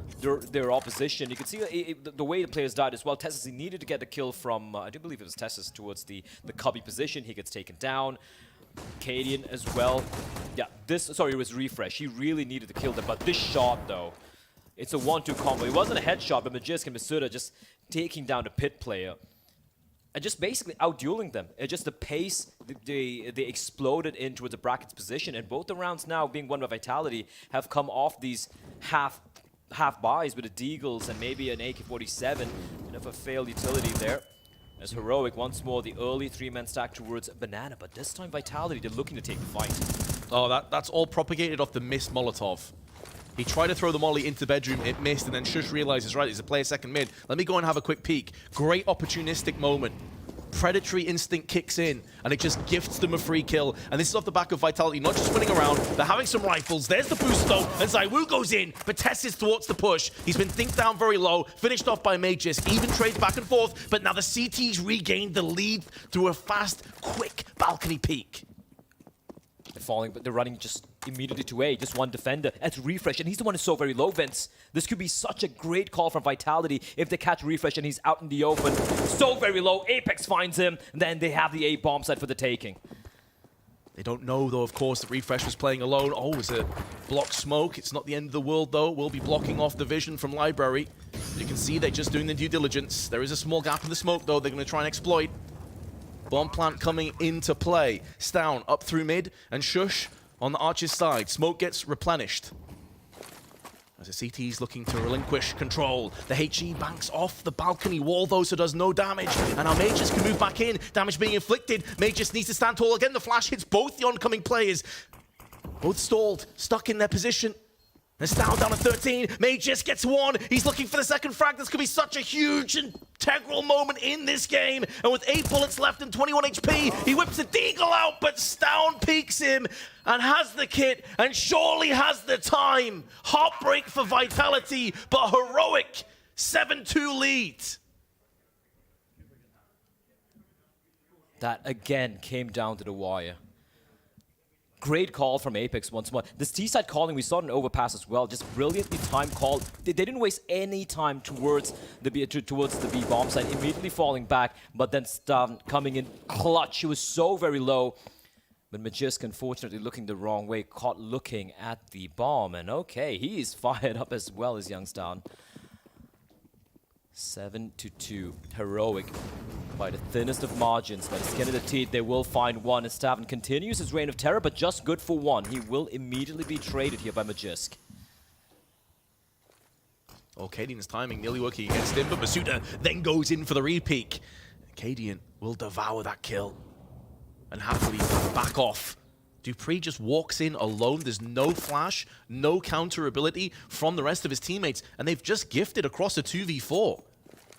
their opposition. You can see the way the players died as well. Tessis, he needed to get the kill from, I do believe it was Tessis, towards the cubby position. He gets taken down. Cadian as well. Yeah, it was Refresh. He really needed to kill them, but this shot, though, it's a 1-2 combo. It wasn't a headshot, but Magisk and Masuda just taking down the pit player. And just basically outdueling them. Just the pace, they exploded in towards the brackets position, and both the rounds now being won by Vitality have come off these half buys with the Deagles and maybe an AK-47. Bit of a failed utility there. As Heroic, once more, the early 3-man stack towards Banana, but this time Vitality, they're looking to take the fight. Oh, that's all propagated off the missed Molotov. He tried to throw the molly into the bedroom, it missed, and then Shush realizes, right, he's a player second mid. Let me go and have a quick peek. Great opportunistic moment. Predatory instinct kicks in, and it just gifts them a free kill. And this is off the back of Vitality, not just winning around, they're having some rifles. There's the boost though, and ZywOo goes in, but Tessis thwarts the push. He's been thinked down very low, finished off by Majors, even trades back and forth, but now the CTs regained the lead through a fast, quick balcony peek. They're falling, but they're running just immediately to A. Just one defender. That's Refresh, and he's the one who's so very low, Vince. This could be such a great call from Vitality if they catch Refresh and he's out in the open. So very low. Apex finds him, and then they have the A bomb site for the taking. They don't know, though, of course, that Refresh was playing alone. Oh, it's a block smoke. It's not the end of the world, though. We'll be blocking off the vision from Library. You can see they're just doing the due diligence. There is a small gap in the smoke, though, they're going to try and exploit. Bomb plant coming into play. Stown up through mid, and Shush on the Archer's side. Smoke gets replenished. As the CT's looking to relinquish control. The HE banks off the balcony wall though, so does no damage. And now Magus can move back in. Damage being inflicted. Magus needs to stand tall again. The flash hits both the oncoming players. Both stalled, stuck in their position. It's down at 13. Magus gets one. He's looking for the second frag. This could be such a huge, integral moment in this game. And with 8 bullets left and 21 HP, he whips a deagle out, but Stown peeks him and has the kit and surely has the time. Heartbreak for Vitality, but heroic 7-2 lead. That again came down to the wire. Great call from Apex once more. This T-side calling, we saw it in overpass as well. Just brilliantly timed call. They didn't waste any time towards the B bomb side, immediately falling back, but then coming in clutch. He was so very low. But Magisk, unfortunately, looking the wrong way, caught looking at the bomb. And okay, he is fired up as well as Youngstown. 7-2. Heroic. By the thinnest of margins, by the skin of the teeth, they will find one. And Stavn continues his reign of terror, but just good for one. He will immediately be traded here by Magisk. Oh, Cadian's timing nearly working against him, but Masuda then goes in for the repeak. Cadian will devour that kill and happily back off. Dupree just walks in alone. There's no flash, no counter ability from the rest of his teammates, and they've just gifted across a 2v4.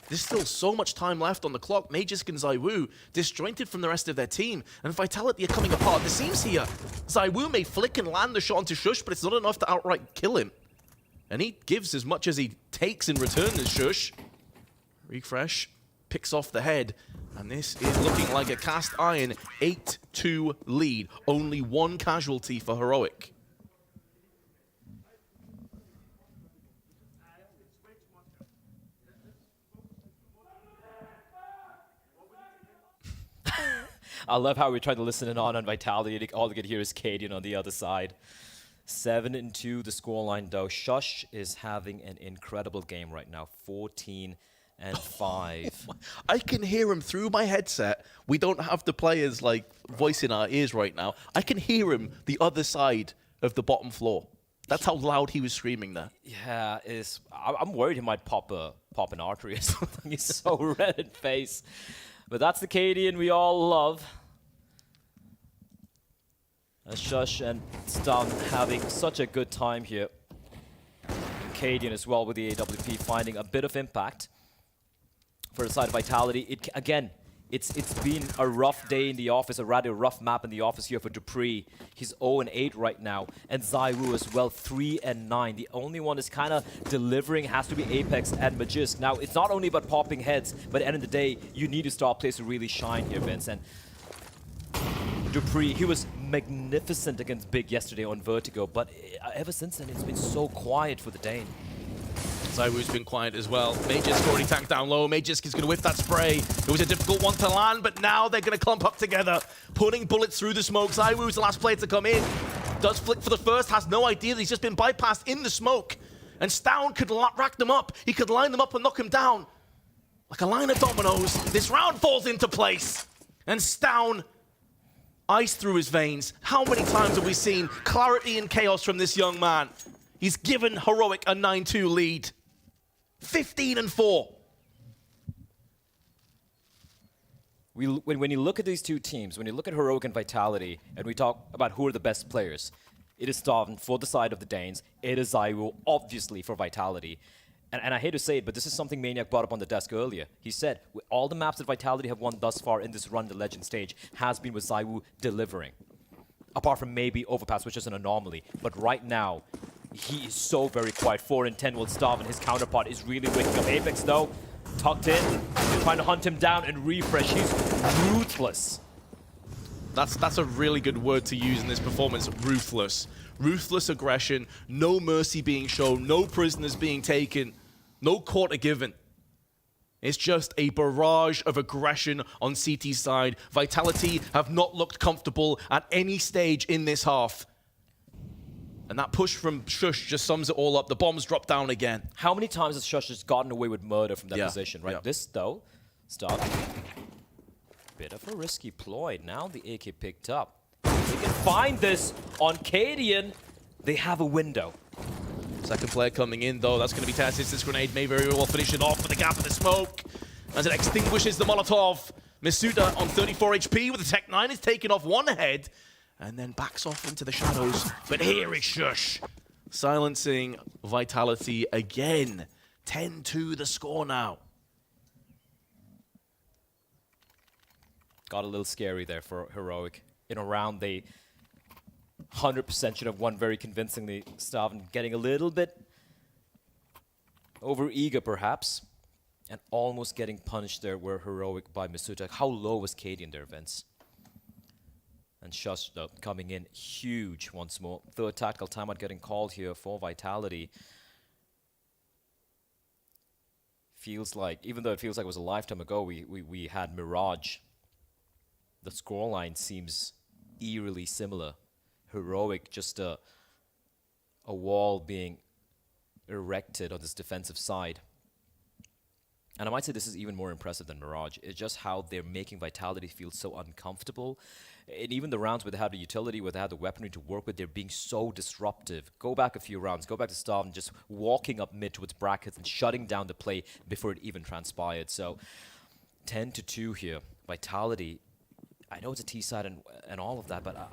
There's still so much time left on the clock. Magisk and ZywOo disjointed from the rest of their team, and Vitality are coming apart. The seams here. ZywOo may flick and land the shot onto Shush, but it's not enough to outright kill him. And he gives as much as he takes in return as Shush. Refresh picks off the head, and this is looking like a cast iron 8-2 lead. Only one casualty for Heroic. I love how we try to listen in on Vitality. All you can hear is Cadian on the other side. 7-2 the scoreline though. Shush is having an incredible game right now. 14-5. I can hear him through my headset. We don't have the players like voice in our ears right now. I can hear him the other side of the bottom floor. That's how loud he was screaming there. Yeah, I'm worried he might pop an artery or something. He's so red in face. But that's the Cadian we all love. Shush and Stun having such a good time here. Cadian as well with the AWP finding a bit of impact for the side of Vitality. It's been a rough day in the office, a rather rough map in the office here for Dupree. He's 0-8 right now, and ZywOo as well, 3-9. The only one is kind of delivering has to be Apex and Magisk. Now, it's not only about popping heads, but at the end of the day, you need a star player to really shine here, Vince. And Dupree, he was magnificent against Big yesterday on Vertigo, but ever since then, it's been so quiet for the Dane. ZywOo's been quiet as well. Magisk already tanked down low. Magisk is going to whiff that spray. It was a difficult one to land, but now they're going to clump up together, putting bullets through the smoke. ZywOo's the last player to come in. Does flick for the first, has no idea that he's just been bypassed in the smoke. And Stown could rack them up. He could line them up and knock him down. Like a line of dominoes, this round falls into place. And Stown, ice through his veins. How many times have we seen clarity and chaos from this young man? He's given Heroic a 9-2 lead. 15-4. When you look at these two teams, when you look at Heroic and Vitality, and we talk about who are the best players, it is Stavn for the side of the Danes, it is ZywOo, obviously, for Vitality. And I hate to say it, but this is something Maniac brought up on the desk earlier. He said, all the maps that Vitality have won thus far in this run, the Legend stage, has been with ZywOo delivering. Apart from maybe Overpass, which is an anomaly. But right now, he is so very quiet. 4-10 will Stavn, and his counterpart is really waking up. Apex, though, tucked in, trying to hunt him down and refresh. He's ruthless. That's a really good word to use in this performance. Ruthless. Ruthless aggression. No mercy being shown. No prisoners being taken. No quarter given. It's just a barrage of aggression on CT's side. Vitality have not looked comfortable at any stage in this half. And that push from Shush just sums it all up. The bombs drop down again. How many times has Shush just gotten away with murder from that position, right? Yeah. This, though, bit of a risky ploy. Now the AK picked up. They can find this on Cadian. They have a window. Second player coming in, though. That's going to be Tessis. This grenade may very well finish it off for the gap of the smoke as it extinguishes the Molotov. Masuda on 34 HP with the Tech 9 is taken off one head and then backs off into the shadows. But here is Shush, silencing Vitality again. 10-2 the score now. Got a little scary there for Heroic. In a round, they 100% should have won very convincingly. Staven getting a little bit over-eager, perhaps, and almost getting punished there were Heroic by Masuda. How low was Katie in their events? And Shush coming in huge once more. Third tactical timeout getting called here for Vitality. Feels like, even though it feels like it was a lifetime ago, we had Mirage. The scoreline seems eerily similar. Heroic, just a wall being erected on this defensive side. And I might say this is even more impressive than Mirage. It's just how they're making Vitality feel so uncomfortable. And even the rounds where they have the utility, where they have the weaponry to work with, they're being so disruptive. Go back a few rounds, go back to Staven just walking up mid towards brackets and shutting down the play before it even transpired. So 10-2 here. Vitality, I know it's a T-side and all of that, but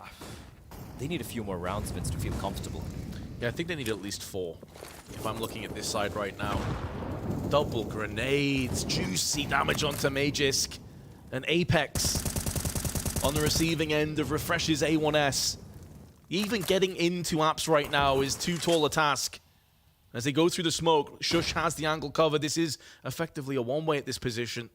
they need a few more rounds, Vince, to feel comfortable. Yeah, I think they need at least 4. If I'm looking at this side right now. Double grenades, juicy damage onto Magisk, and Apex on the receiving end of Refresh's A1S. Even getting into apps right now is too tall a task. As they go through the smoke, Shush has the angle covered. This is effectively a one-way at this position.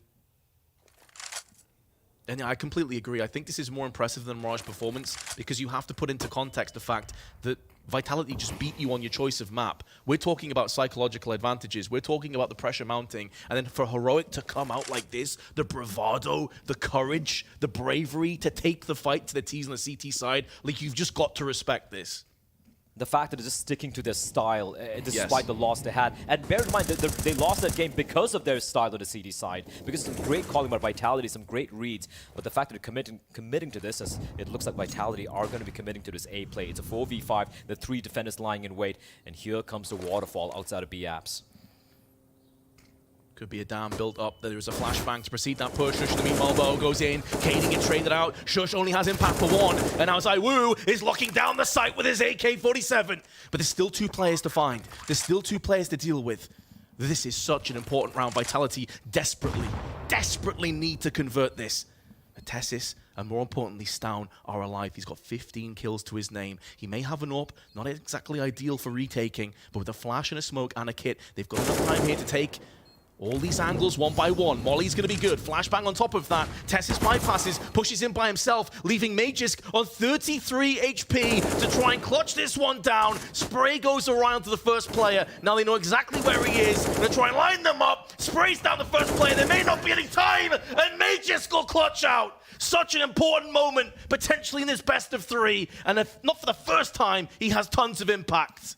And yeah, I completely agree. I think this is more impressive than Mirage performance because you have to put into context the fact that Vitality just beat you on your choice of map. We're talking about psychological advantages. We're talking about the pressure mounting. And then for Heroic to come out like this, the bravado, the courage, the bravery to take the fight to the T's and the CT side, like you've just got to respect this. The fact that they're just sticking to their style despite the loss they had. And bear in mind that they lost that game because of their style on the CD side. Because of some great calling by Vitality, some great reads. But the fact that they're committing to this, as it looks like Vitality are going to be committing to this A play. It's a 4v5, the 3 defenders lying in wait. And here comes the waterfall outside of B apps. Could be a damn build up. There's a flashbang to proceed that push. Shush, in the meanwhile, Bo goes in. Katie gets traded out. Shush only has impact for 1. And now Zaiwu is locking down the site with his AK-47. But there's still 2 players to find. There's still 2 players to deal with. This is such an important round. Vitality desperately need to convert this. Tessis and more importantly, Stown are alive. He's got 15 kills to his name. He may have an AWP, not exactly ideal for retaking, but with a flash and a smoke and a kit, they've got enough time here to take all these angles one by one. Molly's going to be good. Flashbang on top of that. Tessis bypasses, pushes in by himself, leaving Magisk on 33 HP to try and clutch this one down. Spray goes around to the first player. Now they know exactly where he is. They're going to try and line them up. Sprays down the first player. There may not be any time, and Magisk will clutch out. Such an important moment, potentially in this best of 3. And if not for the first time, he has tons of impact.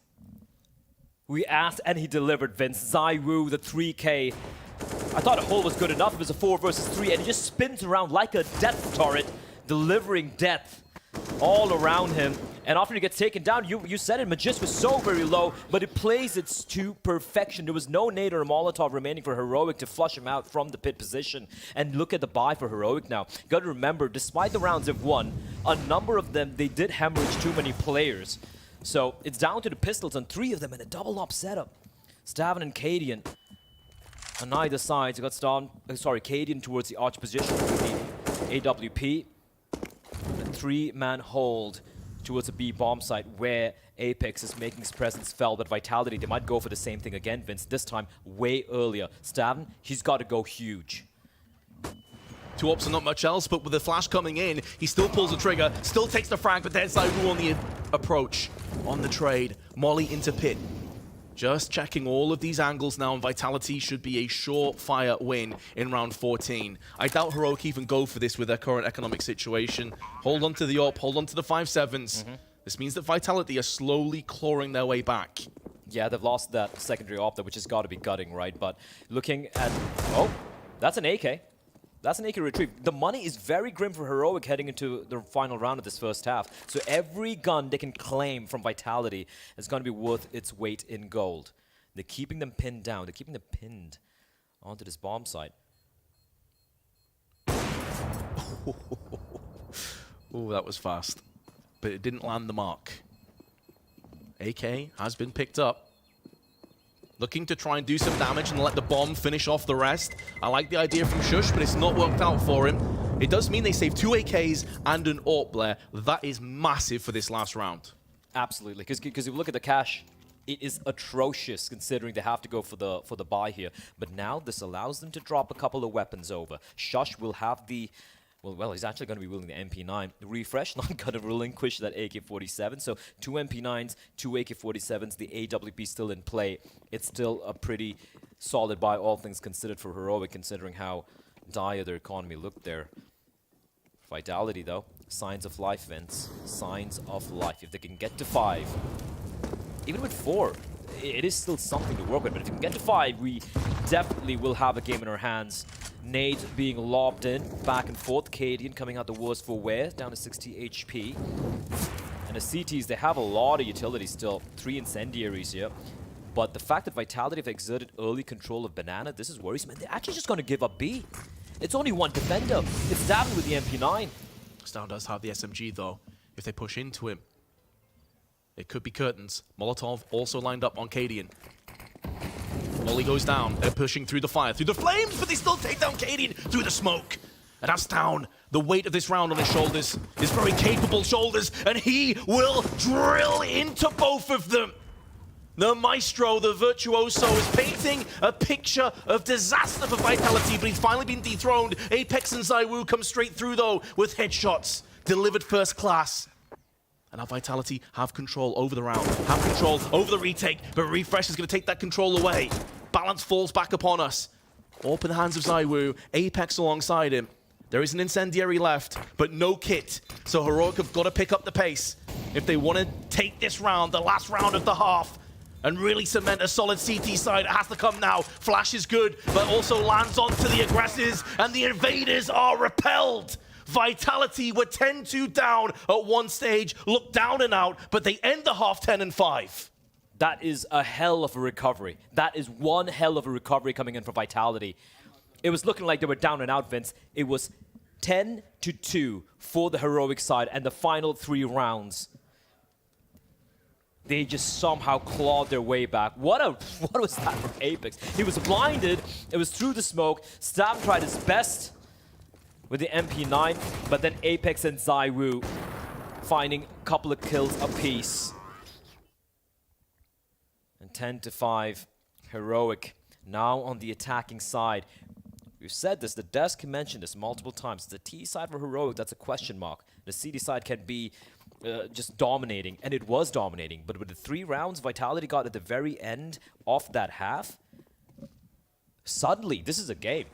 We asked and he delivered, Vince. Zaiwu, the 3K. I thought a hole was good enough. It was a 4 versus 3, and he just spins around like a death turret, delivering death all around him. And after he gets taken down, you said it, Magisk was so very low, but it plays it to perfection. There was no nade or a Molotov remaining for Heroic to flush him out from the pit position. And look at the buy for Heroic now. You got to remember, despite the rounds they've won, a number of them, they did hemorrhage too many players. So it's down to the pistols and 3 of them in a double up setup. Staven and Cadian on either side. You got Cadian towards the arch position with the AWP. A 3-man hold towards the B bomb site where Apex is making his presence felt. But Vitality, they might go for the same thing again, Vince. This time way earlier. Staven, he's got to go huge. 2 ops and not much else, but with the flash coming in, he still pulls the trigger, still takes the frag, but there's Zaiwu on the approach, on the trade. Molly into pit. Just checking all of these angles now, and Vitality should be a surefire win in round 14. I doubt Heroic even go for this with their current economic situation. Hold on to the AWP, hold on to the 5.7s. This means that Vitality are slowly clawing their way back. Yeah, they've lost that secondary AWP, which has got to be gutting, right? But looking at... Oh, that's an AK. That's an AK retrieve. The money is very grim for Heroic heading into the final round of this first half. So every gun they can claim from Vitality is going to be worth its weight in gold. They're keeping them pinned down. They're keeping them pinned onto this bomb site. Oh, that was fast. But it didn't land the mark. AK has been picked up. Looking to try and do some damage and let the bomb finish off the rest. I like the idea from Shush, but it's not worked out for him. It does mean they save 2 AKs and an AWP Blair. That is massive for this last round. Absolutely, because if you look at the cash, it is atrocious considering they have to go for the buy here. But now this allows them to drop a couple of weapons over. Shush will have the... Well, he's actually going to be wielding the MP9. Refresh, not going to relinquish that AK-47. So 2 MP9s, 2 AK-47s, the AWP still in play. It's still a pretty solid buy, all things considered, for Heroic, considering how dire their economy looked there. Vitality, though, signs of life, Vince. Signs of life. If they can get to 5, even with 4, it is still something to work with. But if you can get to 5, we definitely will have a game in our hands. Nades being lobbed in, back and forth. Cadian coming out the worst for wear, down to 60 HP. And the CTs, they have a lot of utility still. 3 incendiaries here. But the fact that Vitality have exerted early control of Banana, this is worrisome. And they're actually just going to give up B. It's only one defender. It's Davin with the MP9. Stown does have the SMG, though. If they push into him, it could be curtains. Molotov also lined up on Cadian. Molly goes down. They're pushing through the fire, through the flames, but they still take down Cadian through the smoke. And that's Stown. The weight of this round on his shoulders, his very capable shoulders, and he will drill into both of them. The maestro, the virtuoso, is painting a picture of disaster for Vitality, but he's finally been dethroned. Apex and ZywOo come straight through, though, with headshots delivered first class. And now Vitality have control over the round, have control over the retake, but Refresh is going to take that control away. Balance falls back upon us. Up in the hands of ZywOo, Apex alongside him. There is an incendiary left, but no kit. So Heroic have got to pick up the pace if they want to take this round, the last round of the half, and really cement a solid CT side. It has to come now. Flash is good, but also lands onto the aggressors, and the invaders are repelled. Vitality were 10-2 down at one stage, look down and out, but they end the half 10-5. That is a hell of a recovery. That is one hell of a recovery coming in for Vitality. It was looking like they were down and out, Vince. It was 10-2 for the Heroic side, and the final 3 rounds, they just somehow clawed their way back. What was that from Apex? He was blinded. It was through the smoke. Stab tried his best with the MP9, but then Apex and ZywOo finding a couple of kills apiece. And 10-5, Heroic now on the attacking side. We've said this, the desk mentioned this multiple times. The T side for Heroic, that's a question mark. The CD side can be just dominating, and it was dominating. But with the 3 rounds Vitality got at the very end of that half, suddenly this is a game.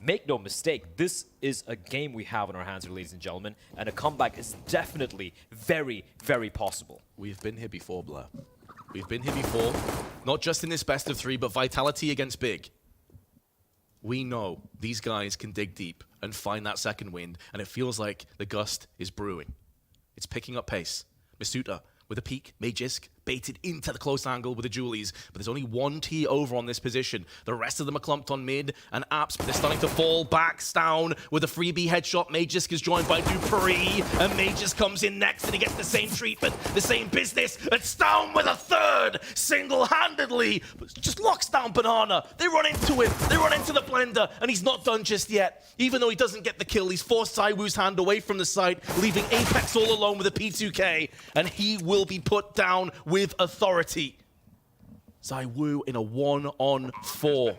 Make no mistake, this is a game we have on our hands, ladies and gentlemen, and a comeback is definitely very, very possible. We've been here before, Blur. We've been here before, not just in this best of 3, but Vitality against Big. We know these guys can dig deep and find that second wind, and it feels like the gust is brewing. It's picking up pace. Masuta with a peek, Magisk baited into the close angle with the Julies, but there's only 1 T over on this position. The rest of them are clumped on mid and apps, but they're starting to fall back down with a freebie headshot. Magisk is joined by Dupree, and Magisk comes in next, and he gets the same treatment, the same business, and Stown with a 3rd, single-handedly, just locks down Banana. They run into him, they run into the blender, and he's not done just yet. Even though he doesn't get the kill, he's forced ZywOo's hand away from the site, leaving Apex all alone with a P2K, and he will be put down with authority. ZywOo in a 1-on-4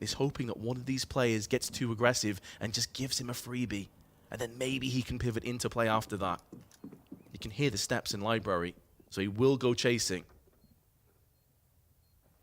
is hoping that one of these players gets too aggressive and just gives him a freebie, and then maybe he can pivot into play after that. You can hear the steps in Library, so he will go chasing.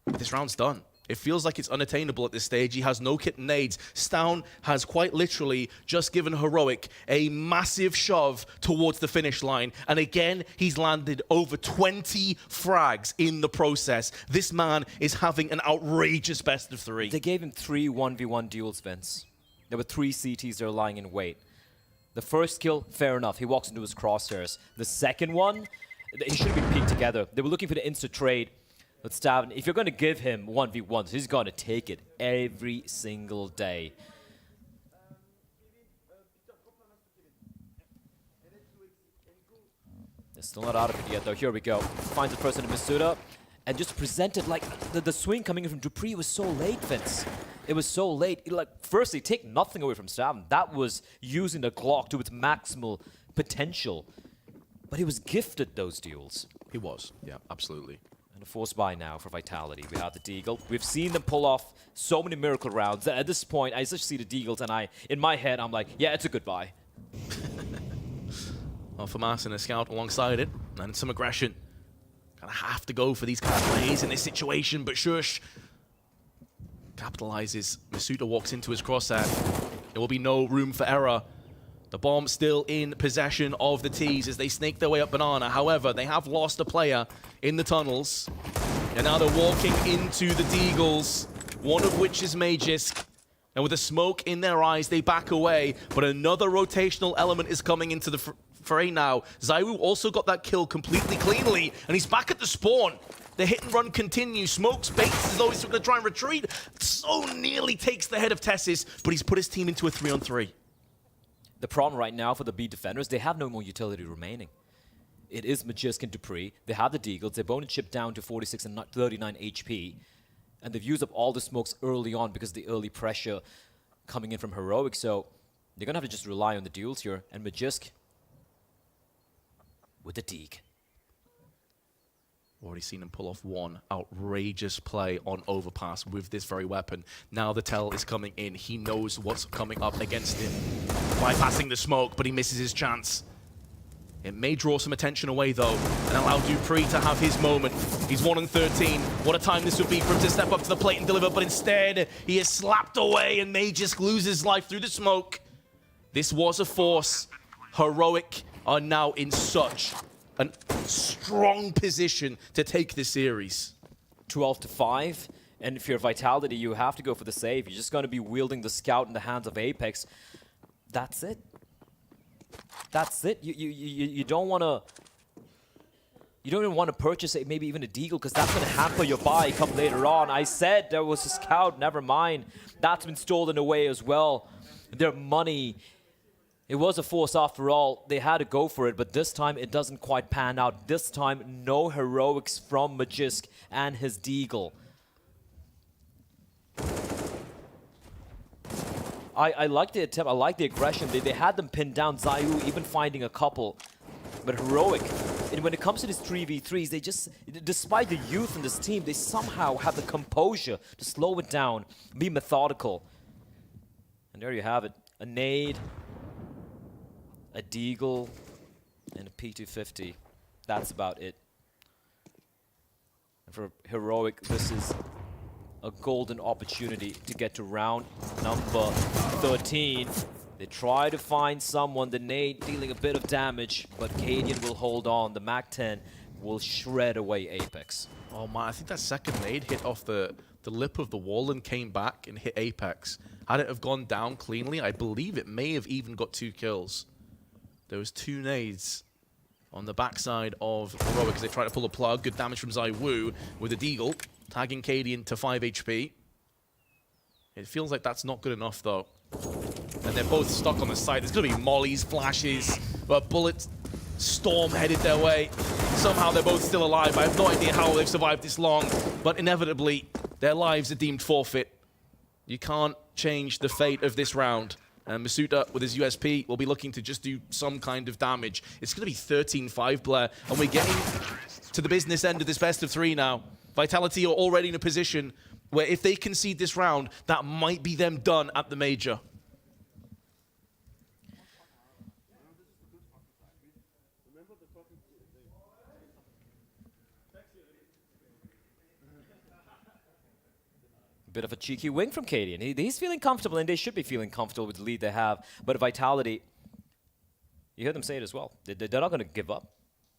But this round's done. It feels like it's unattainable at this stage. He has no kit and nades. Stown has quite literally just given Heroic a massive shove towards the finish line. And again, he's landed over 20 frags in the process. This man is having an outrageous best of 3. They gave him 3 1v1 duels, Vince. There were 3 CTs that are lying in wait. The first kill, fair enough. He walks into his crosshairs. The second one, he should have been peeked together. They were looking for the insta trade. But Stavn, if you're going to give him 1v1s, he's going to take it every single day. They're still not out of it yet, though. Here we go. Finds the person in Masuda. And just presented like the swing coming in from Dupree was so late, Vince. It was so late. Like, firstly, take nothing away from Stavn. That was using the Glock to its maximal potential. But he was gifted those duels. He was, yeah, absolutely. And a force buy now for Vitality. We have the Deagle. We've seen them pull off so many miracle rounds that at this point, I just see the Deagles and in my head, I'm like, yeah, it's a good buy. Well, FAMAS and a scout alongside it, and some aggression. Gonna have to go for these kind of plays in this situation, but Shush capitalizes. Masuda walks into his crosshair. There will be no room for error. The bomb still in possession of the T's as they snake their way up Banana. However, they have lost a player in the tunnels. And now they're walking into the Deagles, one of which is Magisk. And with the smoke in their eyes, they back away. But another rotational element is coming into the fray now. Zaiwu also got that kill completely cleanly, and he's back at the spawn. The hit and run continues. Smokes baits as though he's going to try and retreat. So nearly takes the head of Tessis, but he's put his team into a 3-on-3. The problem right now for the B defenders, they have no more utility remaining. It is Magisk and Dupree. They have the Deagles. They're bonus chipped down to 46 and 39 HP. And they've used up all the smokes early on because of the early pressure coming in from Heroic. So they're going to have to just rely on the duels here. And Magisk with the Deag. Already seen him pull off one outrageous play on overpass with this very weapon. Now the tell is coming in. He knows what's coming up against him. Bypassing the smoke, but he misses his chance. It may draw some attention away, though, and allow Dupree to have his moment. He's 1-13. What a time this would be for him to step up to the plate and deliver, but instead, he is slapped away, and Magisk loses life through the smoke. This was a force. Heroic are now in such a strong position to take this series. 12-5, and if you're Vitality, you have to go for the save. You're just going to be wielding the scout in the hands of Apex. That's it. That's it. You don't want to. You don't even want to purchase it, maybe even a Deagle, because that's going to hamper your buy come later on. I said there was a scout. Never mind. That's been stolen away as well. Their money. It was a force after all. They had to go for it, but this time it doesn't quite pan out. This time, no heroics from Magisk and his Deagle. I like the attempt. I like the aggression. They had them pinned down. Zaiwu even finding a couple. But Heroic, and when it comes to these 3v3s, they just, despite the youth in this team, they somehow have the composure to slow it down, be methodical. And there you have it. A nade, a Deagle, and a P250. That's about it. And for Heroic, this is a golden opportunity to get to round number 13. They try to find someone, the nade dealing a bit of damage, but Cadian will hold on. The MAC-10 will shred away Apex. Oh man, I think that second nade hit off the lip of the wall and came back and hit Apex. Had it have gone down cleanly, I believe it may have even got 2 kills. There was 2 nades on the backside of Heroic as they try to pull a plug. Good damage from Zaiwu with the Deagle, tagging Cadian to 5 HP. It feels like that's not good enough though. And they're both stuck on the side. There's going to be mollies, flashes, but bullets, storm headed their way. Somehow they're both still alive. I have no idea how they've survived this long, but inevitably their lives are deemed forfeit. You can't change the fate of this round. And Masuda, with his USP, will be looking to just do some kind of damage. It's going to be 13-5, Blair, and we're getting to the business end of this best of 3 now. Vitality are already in a position where if they concede this round, that might be them done at the Major. Bit of a cheeky wing from Cadian. He's feeling comfortable, and they should be feeling comfortable with the lead they have. But Vitality, you heard them say it as well. They're not going to give up.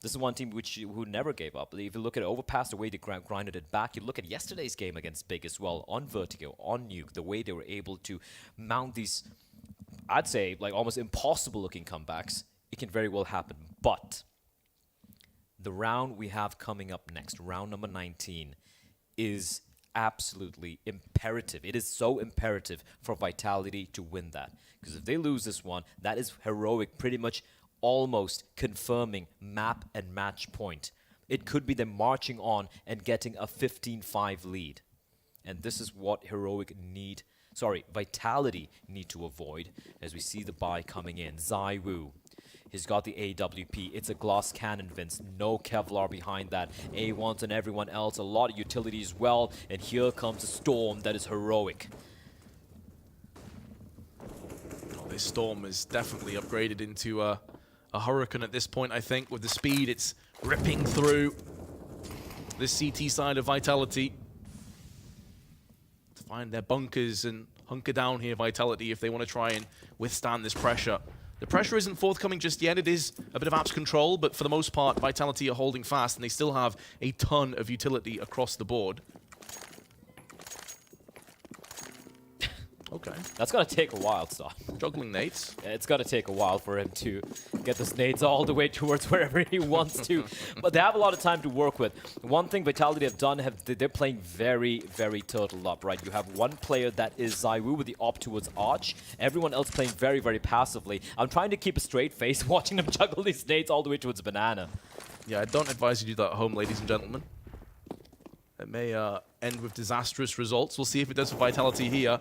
This is one team who never gave up. If you look at Overpass, the way they grinded it back, you look at yesterday's game against Big as well, on Vertigo, on Nuke, the way they were able to mount these, I'd say, like almost impossible looking comebacks. It can very well happen. But the round we have coming up next, round number 19, is absolutely imperative. It is so imperative for Vitality to win that. Because if they lose this one, that is Heroic pretty much almost confirming map and match point. It could be them marching on and getting a 15-5 lead. And this is what Vitality need to avoid as we see the buy coming in. ZywOo, he's got the AWP. It's a glass cannon, Vince. No Kevlar behind that. A1s and everyone else. A lot of utility as well. And here comes a Storm that is Heroic. Oh, this Storm is definitely upgraded into a Hurricane at this point, I think. With the speed, it's ripping through this CT side of Vitality to find their bunkers and hunker down here, Vitality, if they want to try and withstand this pressure. The pressure isn't forthcoming just yet. It is a bit of apps control, but for the most part, Vitality are holding fast, and they still have a ton of utility across the board. Okay. That's going to take a while, Star. Juggling nades. Yeah, it's going to take a while for him to get the nades all the way towards wherever he wants to. But they have a lot of time to work with. One thing Vitality have done, they're playing very, very turtle up, right? You have one player that is ZywOo with the op towards Arch. Everyone else playing very, very passively. I'm trying to keep a straight face watching them juggle these nades all the way towards Banana. Yeah, I don't advise you do that at home, ladies and gentlemen. It may end with disastrous results. We'll see if it does for Vitality here.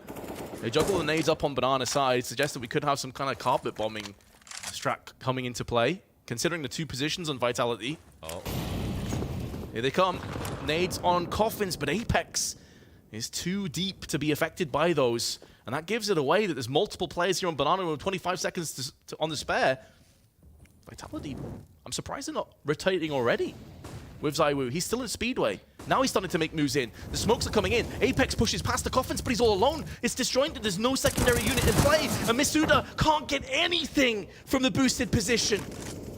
They juggle the nades up on Banana side, suggests that we could have some kind of carpet bombing strat coming into play, considering the two positions on Vitality. Oh. Here they come. Nades on Coffins, but Apex is too deep to be affected by those. And that gives it away that there's multiple players here on Banana with 25 seconds on the spare. Vitality, I'm surprised they're not rotating already with ZywOo. He's still in Speedway. Now he's starting to make moves in. The smokes are coming in. Apex pushes past the Coffins, but he's all alone. It's disjointed. There's no secondary unit in play. And Misuda can't get anything from the boosted position.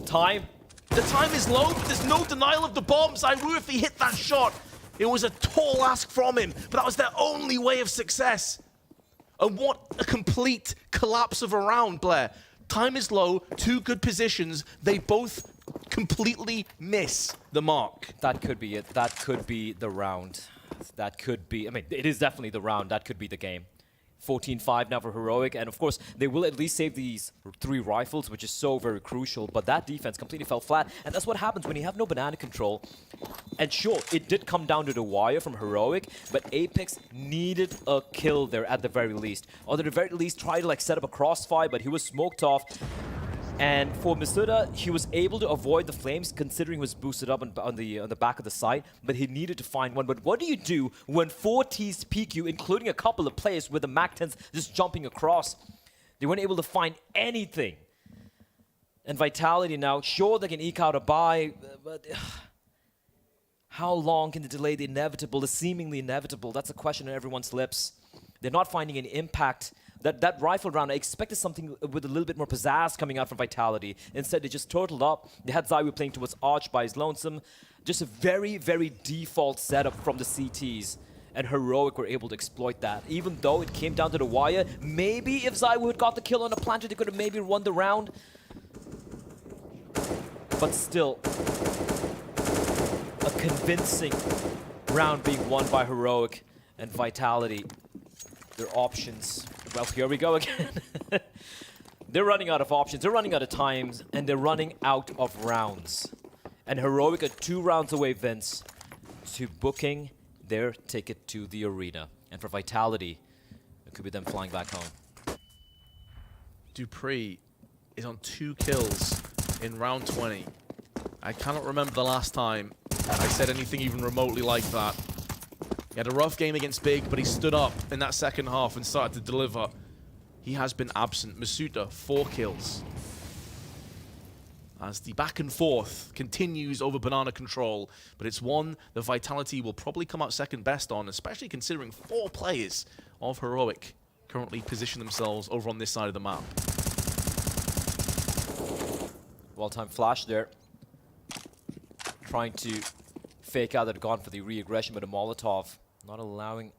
Time. The time is low, but there's no denial of the bomb. ZywOo, if he hit that shot, it was a tall ask from him, but that was their only way of success. And what a complete collapse of a round, Blair. Time is low, two good positions. They both completely miss the mark. That could be it. That could be the round. That could be, I mean, it is definitely the round. That could be the game. 14-5 now for Heroic, and of course, they will at least save these 3 rifles, which is so very crucial, but that defense completely fell flat, and that's what happens when you have no banana control. And sure, it did come down to the wire from Heroic, but Apex needed a kill there at the very least. Or at the very least, try to like set up a crossfire, but he was smoked off. And for Misuda, he was able to avoid the flames, considering he was boosted up on the back of the site, but he needed to find one. But what do you do when 4 Ts peek you, including a couple of players with the MAC-10s just jumping across? They weren't able to find anything. And Vitality now, sure, they can eke out a buy, but how long can they delay the inevitable, the seemingly inevitable? That's a question on everyone's lips. They're not finding any impact. That rifle round, I expected something with a little bit more pizzazz coming out from Vitality. Instead, they just turtled up. They had ZywOo playing towards Arch by his lonesome. Just a very, very default setup from the CTs. And Heroic were able to exploit that. Even though it came down to the wire, maybe if ZywOo had got the kill on the planter, they could have maybe won the round. But still, a convincing round being won by Heroic and Vitality. Their options. Well, here we go again. They're running out of options, they're running out of times, and they're running out of rounds. And Heroic are 2 rounds away, Vince, to booking their ticket to the arena. And for Vitality, it could be them flying back home. Dupree is on 2 kills in round 20. I cannot remember the last time I said anything even remotely like that. He had a rough game against Big, but he stood up in that second half and started to deliver. He has been absent. Misuda, 4 kills. As the back and forth continues over banana control, but it's one that Vitality will probably come out second best on, especially considering 4 players of Heroic currently position themselves over on this side of the map. Well-timed flash there. trying to fake out that they've gone for the re-aggression, but a Molotov not allowing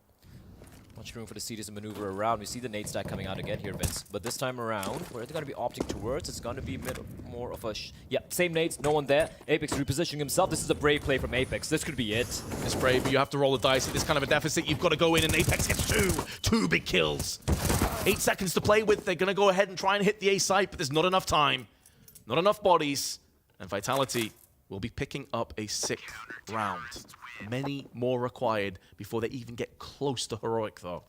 much room for the CDs to maneuver around. We see the nade stack coming out again here, Vince. But this time around, where they're going to be opting towards, it's going to be more of a... yeah, same nades, no one there. Apex repositioning himself. This is a brave play from Apex. This could be it. It's brave, but you have to roll the dice at this kind of a deficit. You've got to go in, and Apex gets two big kills. 8 seconds to play with. They're going to go ahead and try and hit the A site, but there's not enough time. Not enough bodies. And Vitality will be picking up a 6th round. Many more required before they even get close to Heroic, though.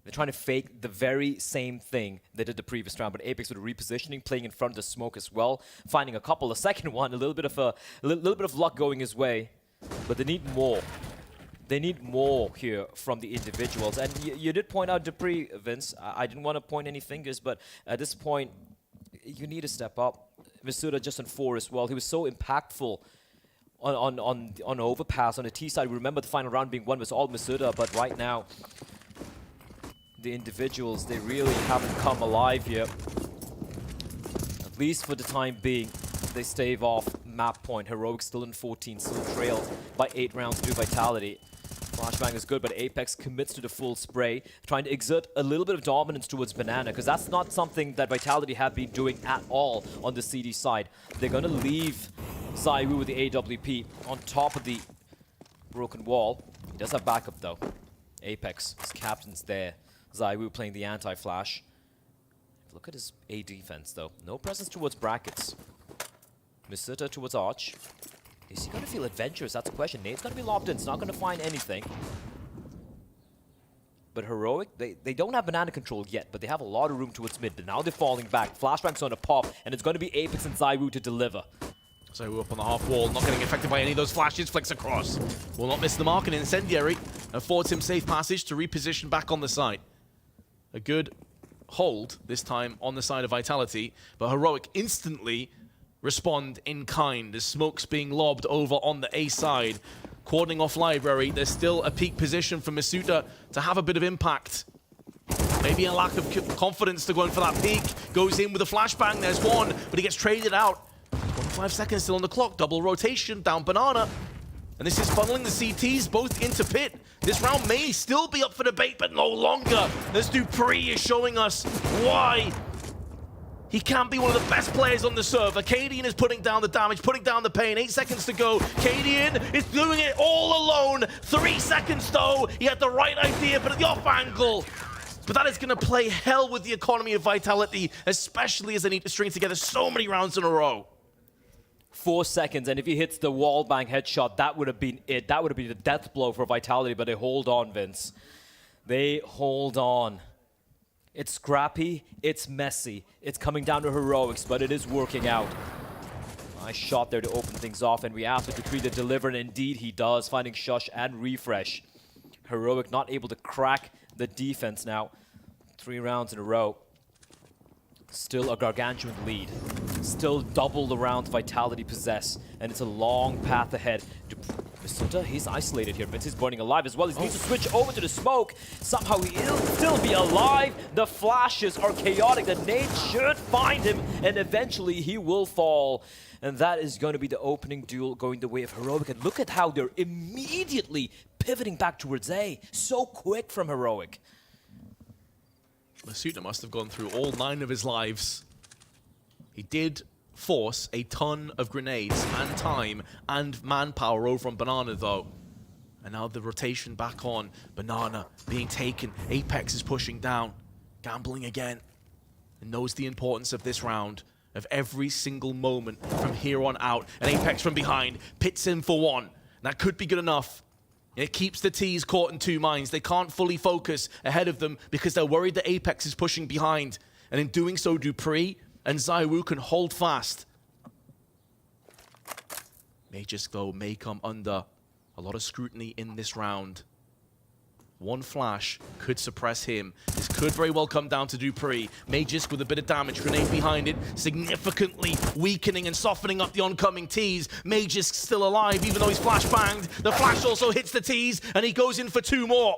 They're trying to fake the very same thing they did the previous round, but Apex with repositioning, playing in front of the smoke as well, finding a couple. The second one, a little bit of luck going his way, but they need more. They need more here from the individuals. And you did point out Dupree, Vince. I didn't want to point any fingers, but at this point, you need to step up. Masuda just on 4 as well. He was so impactful on overpass on the T side. We remember the final round being won was all Masuda, but right now the individuals, they really haven't come alive yet. At least for the time being, they stave off map point. Heroic still in 14, still trailed by 8 rounds to Vitality. Flashbang is good, but Apex commits to the full spray, trying to exert a little bit of dominance towards Banana, because that's not something that Vitality have been doing at all on the CD side. They're going to leave Zaiwu with the AWP on top of the broken wall. He does have backup, though. Apex, his captain's there. Zaiwu playing the anti-flash. Look at his A defense, though. No presence towards brackets. Misita towards Arch. Is he going to feel adventurous? That's the question. Nate's going to be locked in. It's not going to find anything. But Heroic, they don't have banana control yet, but they have a lot of room towards mid. But now they're falling back. Flashbang's going to pop, and it's going to be Apex and Zaiwu to deliver. So up on the half wall, not getting affected by any of those flashes, flicks across. Will not miss the mark, and Incendiary affords him safe passage to reposition back on the site. A good hold, this time on the side of Vitality, but Heroic instantly respond in kind as smoke's being lobbed over on the A side. Cordoning off Library, there's still a peak position for Masuda to have a bit of impact. Maybe a lack of confidence to go in for that peak. Goes in with a flashbang, there's one, but he gets traded out. 25 seconds still on the clock, double rotation, down Banana. And this is funneling the CTs both into pit. This round may still be up for debate, but no longer. This Dupree is showing us why he can be one of the best players on the server. Cadian is putting down the damage, putting down the pain. 8 seconds to go. Cadian is doing it all alone. 3 seconds though. He had the right idea, but at the off angle. But that is going to play hell with the economy of Vitality, especially as they need to string together so many rounds in a row. 4 seconds, and if he hits the wall bang headshot, that would have been it. That would have been the death blow for Vitality, but they hold on, Vince. They hold on. It's scrappy, it's messy, it's coming down to heroics, but it is working out. Nice shot there to open things off, and we asked the Dupree to deliver, and indeed he does, finding Shush and Refresh. Heroic not able to crack the defense now. 3 rounds in a row. Still a gargantuan lead. Still double the rounds Vitality possess, and it's a long path ahead. Masuda, he's isolated here. Vince is burning alive as well. He needs to switch over to the smoke. Somehow he'll still be alive. The flashes are chaotic. The nade should find him, and eventually he will fall. And that is going to be the opening duel going the way of Heroic. And look at how they're immediately pivoting back towards A. So quick from Heroic. Masuda must have gone through all 9 of his lives. He did force a ton of grenades and time and manpower over on Banana though. And now the rotation back on. Banana being taken. Apex is pushing down. Gambling again. And knows the importance of this round. Of every single moment from here on out. And Apex from behind pits in for 1. That could be good enough. It keeps the T's caught in 2 minds. They can't fully focus ahead of them because they're worried that Apex is pushing behind. And in doing so, Dupree and Zaiwu can hold fast. Majors, though, may come under a lot of scrutiny in this round. 1 flash could suppress him. This could very well come down to Dupree. Majors with a bit of damage, grenade behind it, significantly weakening and softening up the oncoming T's. Majors still alive, even though he's flashbanged. The flash also hits the T's, and he goes in for 2 more.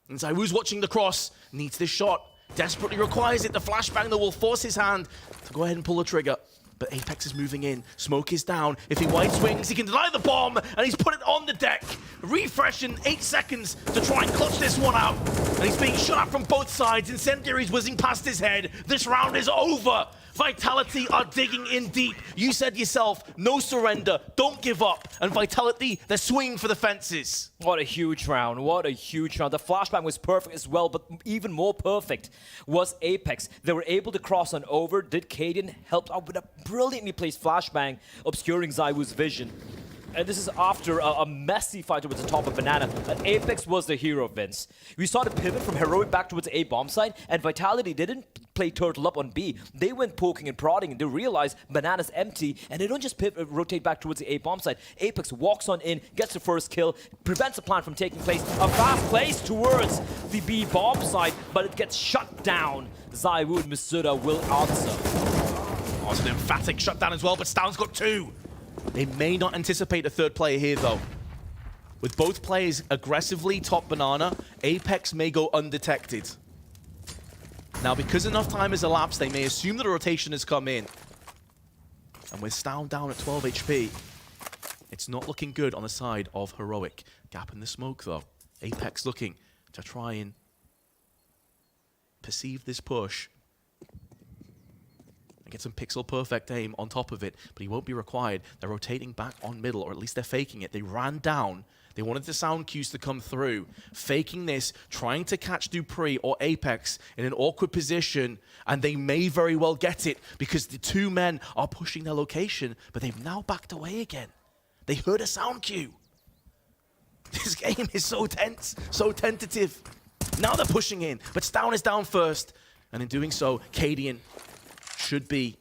And Zaiwu's watching the cross, needs this shot, desperately requires it. The flashbang, though, will force his hand to go ahead and pull the trigger. But Apex is moving in. Smoke is down. If he wide swings, he can deny the bomb, and he's put it on the deck. Refresh in 8 seconds to try and clutch this one out. And he's being shot from both sides. Incendiary's whizzing past his head. This round is over. Vitality are digging in deep. You said yourself, no surrender, don't give up. And Vitality, they're swinging for the fences. What a huge round, what a huge round. The flashbang was perfect as well, but even more perfect was Apex. They were able to cross on over. Did Cadian helped out with a brilliantly placed flashbang, obscuring ZywOo's vision. And this is after a messy fight towards the top of Banana. And Apex was the hero, Vince. We saw the pivot from Heroic back towards A bomb side, and Vitality didn't play turtle up on B. They went poking and prodding, and they realized Banana's empty, and they don't just pivot, rotate back towards the A bomb side. Apex walks on in, gets the first kill, prevents the plant from taking place. A fast place towards the B bomb side, but it gets shut down. ZywOo and Masuda will answer. Oh, it's an emphatic shutdown as well, but Stound's got 2. They may not anticipate a third player here, though. With both players aggressively top Banana, Apex may go undetected. Now, because enough time has elapsed, they may assume that a rotation has come in. And with Stound down at 12 HP, it's not looking good on the side of Heroic. Gap in the smoke, though. Apex looking to try and perceive this push. Get some pixel perfect aim on top of it, but he won't be required. They're rotating back on middle, or at least they're faking it. They ran down. They wanted the sound cues to come through. Faking this, trying to catch Dupree or Apex in an awkward position, and they may very well get it because the 2 men are pushing their location, but they've now backed away again. They heard a sound cue. This game is so tense, so tentative. Now they're pushing in, but Stound is down first, and in doing so, Cadian should be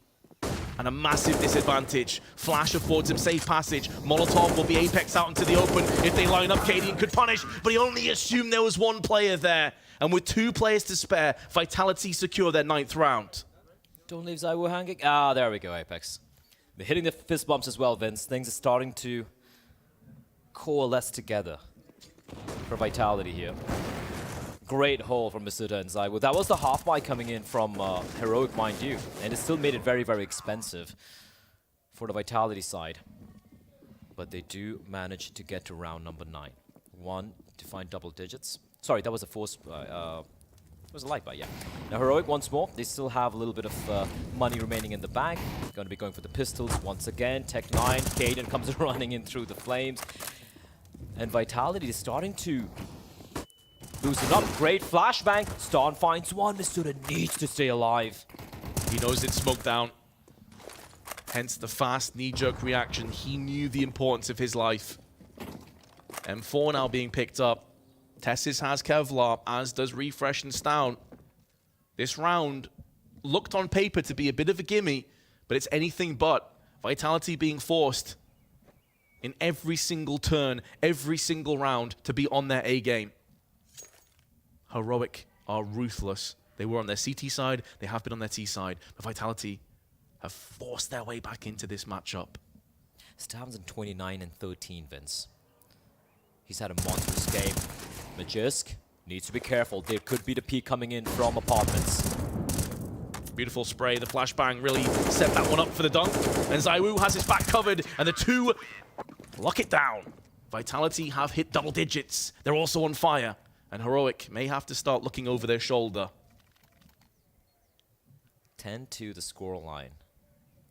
at a massive disadvantage. Flash affords him safe passage. Molotov will be Apex out into the open. If they line up, Cadian could punish, but he only assumed there was 1 player there. And with 2 players to spare, Vitality secure their 9th round. Don't leave ZywOo hanging. Ah, there we go, Apex. They're hitting the fist bumps as well, Vince. Things are starting to coalesce together for Vitality here. Great haul from Masuda and ZywOo. That was the half buy coming in from Heroic, mind you. And it still made it very, very expensive for the Vitality side. But they do manage to get to round number 9. 1 to find double digits. Sorry, that was a force buy. It was a light buy, yeah. Now Heroic once more. They still have a little bit of money remaining in the bank. Going to be going for the pistols once again. Tech 9. Cadian comes running in through the flames. And Vitality is starting to loosen up. Great flashbang. Stan finds 1. Masuda needs to stay alive. He knows it's smoked down. Hence the fast knee-jerk reaction. He knew the importance of his life. M4 now being picked up. Tessis has Kevlar, as does Refresh and Stound. This round looked on paper to be a bit of a gimme, but it's anything but. Vitality being forced in every single turn, every single round to be on their A game. Heroic are ruthless. They were on their CT side, they have been on their T side, but Vitality have forced their way back into this matchup. Stav's in 29 and 13, Vince. He's had a monstrous game. Majisk needs to be careful. There could be the peak coming in from apartments. Beautiful spray. The flashbang really set that one up for the dunk. And ZywOo has his back covered, and the 2 lock it down. Vitality have hit double digits. They're also on fire. And Heroic may have to start looking over their shoulder. 10-2 the scoreline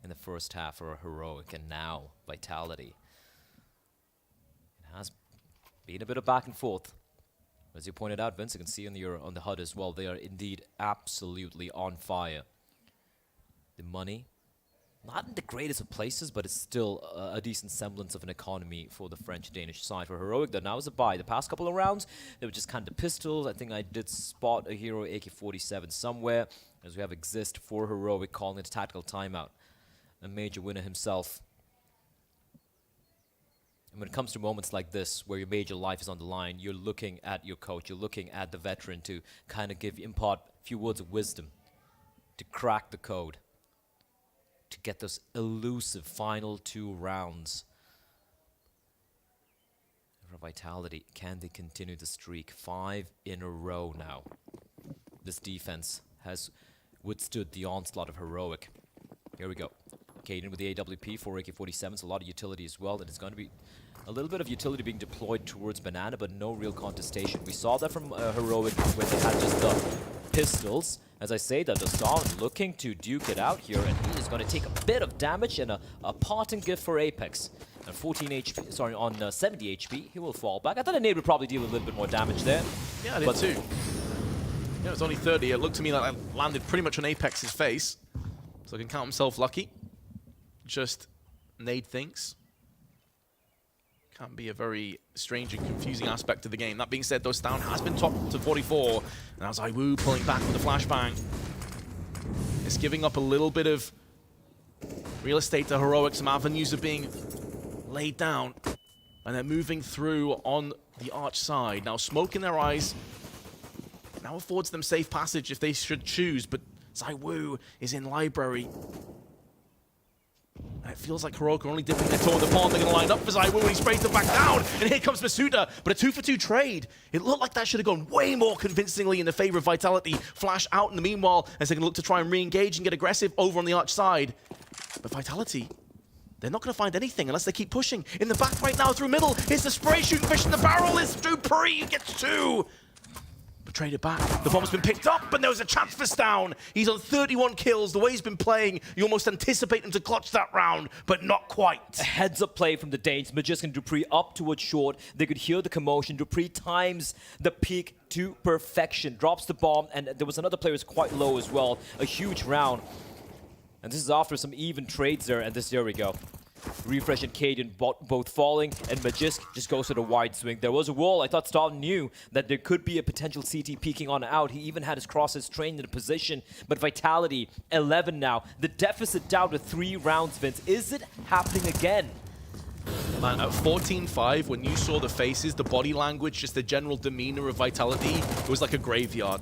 in the first half for Heroic, and now Vitality. It has been a bit of back and forth. As you pointed out, Vince, you can see on the HUD as well, they are indeed absolutely on fire. The money, not in the greatest of places, but it's still a decent semblance of an economy for the French-Danish side. For Heroic, though, now is a buy. The past couple of rounds, they were just kind of pistols. I think I did spot a Hero AK-47 somewhere, as we have Exist for Heroic calling it a tactical timeout. A major winner himself. And when it comes to moments like this, where your major life is on the line, you're looking at your coach, you're looking at the veteran to kind of impart a few words of wisdom, to crack the code, to get those elusive final 2 rounds. For Vitality, can they continue the streak? 5 in a row now. This defense has withstood the onslaught of Heroic. Here we go. Kaden with the AWP, 4 AK-47s, a lot of utility as well. That is going to be a little bit of utility being deployed towards Banana, but no real contestation. We saw that from Heroic when they had just the pistols. As I say that, Dostan looking to duke it out here, and he is going to take a bit of damage and a parting gift for Apex. And 14 HP, sorry, on 70 HP, he will fall back. I thought a nade would probably deal a little bit more damage there. Yeah, I did too. Yeah, it was only 30. It looked to me like I landed pretty much on Apex's face. So he can count himself lucky. Just nade things. Can be a very strange and confusing aspect of the game. That being said, though, Stown has been top to 44. And now ZywOo pulling back with the flashbang. It's giving up a little bit of real estate to Heroic. Some avenues are being laid down. And they're moving through on the arch side. Now, smoke in their eyes now affords them safe passage if they should choose. But ZywOo is in library. And it feels like Heroic are only dipping their toe in the pond. They're going to line up for ZywOo, and he sprays them back down. And here comes Masuda, but a 2-for-2 trade. It looked like that should have gone way more convincingly in the favor of Vitality. Flash out in the meanwhile as they're going to look to try and re-engage and get aggressive over on the arch side. But Vitality, they're not going to find anything unless they keep pushing. In the back right now through middle, here's the spray shooting fish in the barrel. Is Dupree, gets 2. Traded back. The bomb's been picked up, and there was a chance for Stown. He's on 31 kills. The way he's been playing, you almost anticipate him to clutch that round, but not quite. A heads-up play from the Danes. Magisk and Dupree up towards short. They could hear the commotion. Dupree times the peak to perfection. Drops the bomb, and there was another player who's quite low as well. A huge round. And this is after some even trades there, and there we go. Refresh and Kaden both falling, and Magisk just goes to the wide swing. There was a wall. I thought Stahl knew that there could be a potential CT peeking on out. He even had his crosses trained in a position, but Vitality, 11 now. The deficit down to 3 rounds, Vince. Is it happening again? Man, at 14-5, when you saw the faces, the body language, just the general demeanor of Vitality, it was like a graveyard.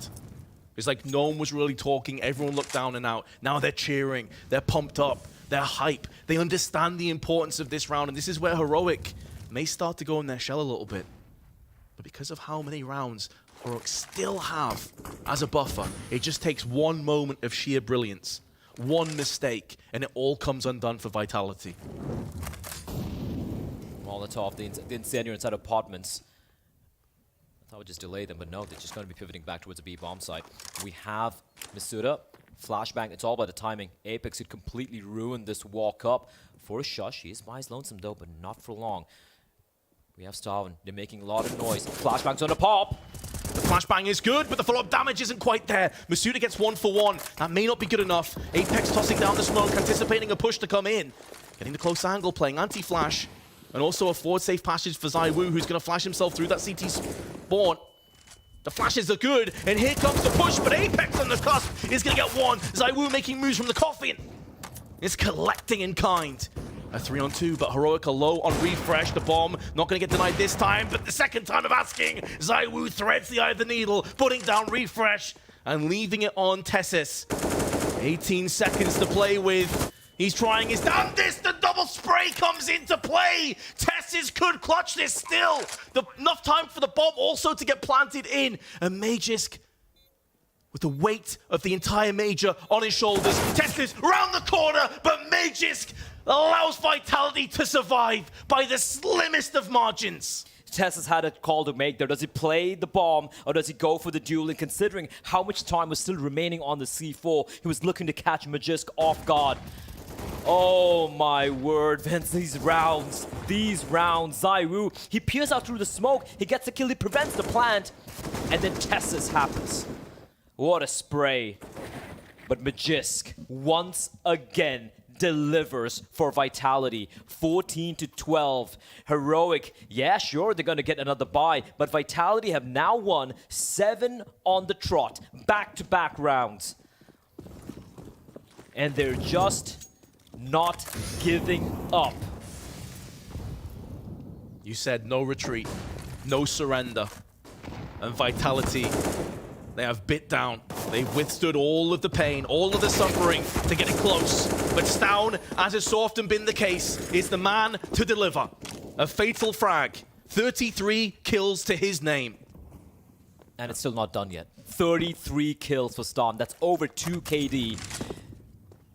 It's like no one was really talking. Everyone looked down and out. Now they're cheering. They're pumped up. They're hype. They understand the importance of this round, and this is where Heroic may start to go in their shell a little bit. But because of how many rounds Heroic still have as a buffer, it just takes one moment of sheer brilliance, one mistake, and it all comes undone for Vitality. Molotov, the incendiary inside apartments. I thought we'd just delay them, but no, they're just going to be pivoting back towards the B-bomb site. We have Masuda. Flashbang, it's all about the timing. Apex could completely ruin this walk up for a shush. He is by his lonesome though, but not for long. We have Starvin. They're making a lot of noise. Flashbang's on a pop. The flashbang is good, but the follow-up damage isn't quite there. Masuda gets 1 for 1. That may not be good enough. Apex tossing down the smoke, anticipating a push to come in. Getting the close angle, playing anti-flash. And also a forward safe passage for ZywOo, who's going to flash himself through that CT spawn. The flashes are good, and here comes the push, but Apex on the cusp is going to get 1. ZywOo making moves from the coffin. It's collecting in kind. A 3-on-2, but Heroic are low on refresh. The bomb not going to get denied this time, but the second time of asking, ZywOo threads the eye of the needle, putting down refresh and leaving it on Tessis. 18 seconds to play with. He's trying his damnedest. The double spray comes into play. Tessis could clutch this still. Enough time for the bomb also to get planted in. And Magisk, with the weight of the entire Major on his shoulders. Tessis round the corner, but Magisk allows Vitality to survive by the slimmest of margins. Tessis had a call to make there. Does he play the bomb or does he go for the duel? And considering how much time was still remaining on the C4, he was looking to catch Magisk off guard. Oh my word, Vince, these rounds, ZywOo, he peers out through the smoke, he gets a kill, he prevents the plant, and then Tessis happens. What a spray. But Magisk, once again, delivers for Vitality. 14-12. Heroic, yeah, sure, they're going to get another bye, but Vitality have now won 7 on the trot, back-to-back rounds. And they're just not giving up. You said no retreat, no surrender. And Vitality, they have bit down. They've withstood all of the pain, all of the suffering to get it close. But Stown, as has so often been the case, is the man to deliver. A fatal frag. 33 kills to his name. And it's still not done yet. 33 kills for Storm. That's over 2 KD.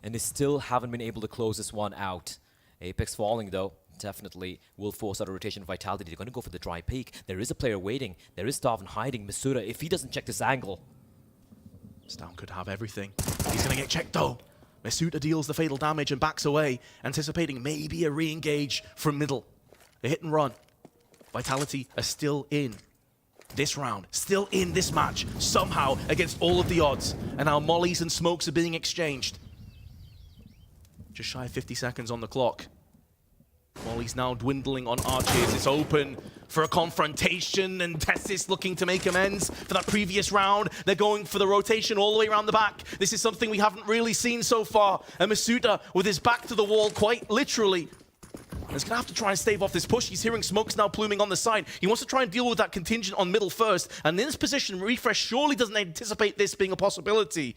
and they still haven't been able to close this one out. Apex falling, though, definitely will force out a rotation of Vitality. They're going to go for the dry peek. There is a player waiting. There is Starvin hiding. Masuda, if he doesn't check this angle. Stavn could have everything. He's going to get checked, though. Masuda deals the fatal damage and backs away, anticipating maybe a re-engage from middle. A hit and run. Vitality are still in this round, still in this match, somehow against all of the odds. And now mollies and smokes are being exchanged. Just shy of 50 seconds on the clock. Molly's now dwindling on Archers. It's open for a confrontation, and Tessis looking to make amends for that previous round. They're going for the rotation all the way around the back. This is something we haven't really seen so far. And Masuda, with his back to the wall, quite literally, is going to have to try and stave off this push. He's hearing smokes now pluming on the side. He wants to try and deal with that contingent on middle first. And in this position, Refresh surely doesn't anticipate this being a possibility.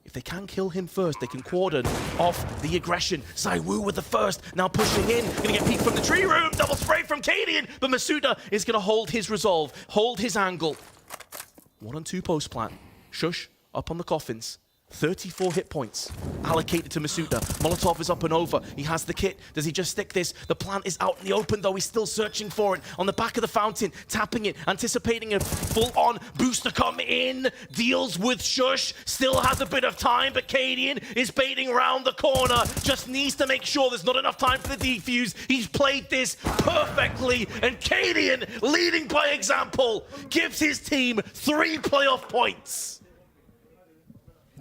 If they can kill him first, they can cordon off the aggression. ZywOo with the first, now pushing in. Gonna get peeked from the tree room, double spray from Cadian, but Masuda is gonna hold his resolve, hold his angle. 1-on-2 post plant. Shush up on the coffins. 34 hit points allocated to Masuda. Molotov is up and over. He has the kit. Does he just stick this? The plant is out in the open, though. He's still searching for it. On the back of the fountain, tapping it, anticipating a full-on boost to come in. Deals with Shush. Still has a bit of time, but Cadian is baiting around the corner. Just needs to make sure there's not enough time for the defuse. He's played this perfectly, and Cadian, leading by example, gives his team 3 playoff points.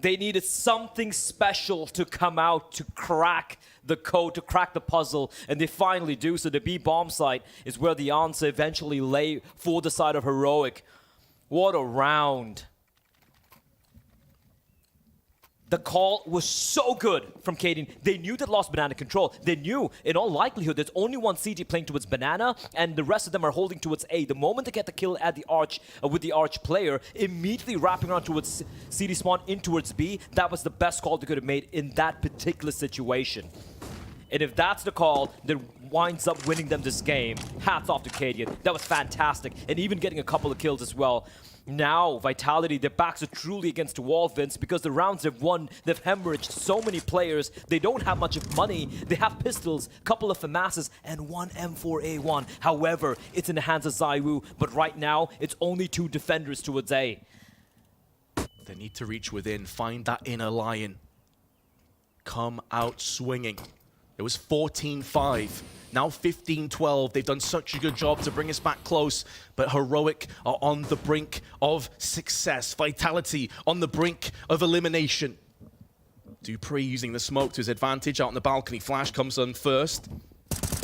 They needed something special to come out to crack the code, to crack the puzzle, and they finally do. So the B bomb site is where the answer eventually lay for the side of Heroic. What a round. The call was so good from Cadian. They knew they lost Banana control. They knew, in all likelihood, there's only one CT playing towards Banana, and the rest of them are holding towards A. The moment they get the kill at the Arch, with the Arch player, immediately wrapping around towards CD spawn in towards B, that was the best call they could have made in that particular situation. And if that's the call that winds up winning them this game, hats off to Cadian. That was fantastic, and even getting a couple of kills as well. Now, Vitality, their backs are truly against the wall, Vince, because the rounds they've won, they've hemorrhaged so many players. They don't have much of money. They have pistols, couple of FAMASs, and 1 M4A1. However, it's in the hands of ZywOo, but right now, it's only 2 defenders towards A. They need to reach within, find that inner lion. Come out swinging. It was 14-5. Now 15-12. They've done such a good job to bring us back close, but Heroic are on the brink of success. Vitality on the brink of elimination. Dupree using the smoke to his advantage out on the balcony. Flash comes on first.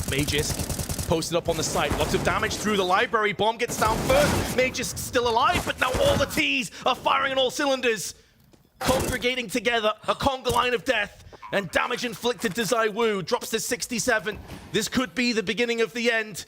Magisk posted up on the site. Lots of damage through the library. Bomb gets down first. Magisk still alive, but now all the T's are firing on all cylinders. Congregating together, a conga line of death. And damage inflicted to ZywOo, drops to 67. This could be the beginning of the end.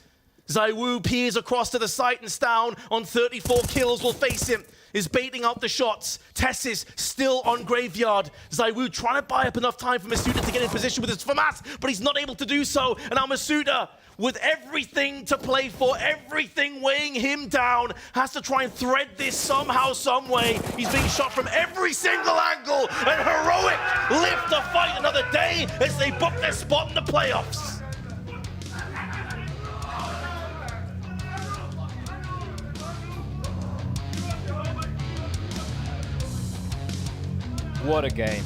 ZywOo peers across to the site, and Stavn on 34 kills will face him. Is baiting out the shots. Tessis still on Graveyard. ZywOo trying to buy up enough time for Masuda to get in position with his FAMAS, but he's not able to do so. And now Masuda, with everything to play for, everything weighing him down, has to try and thread this somehow, some way. He's being shot from every single angle, and Heroic live to fight another day as they book their spot in the playoffs. What a game.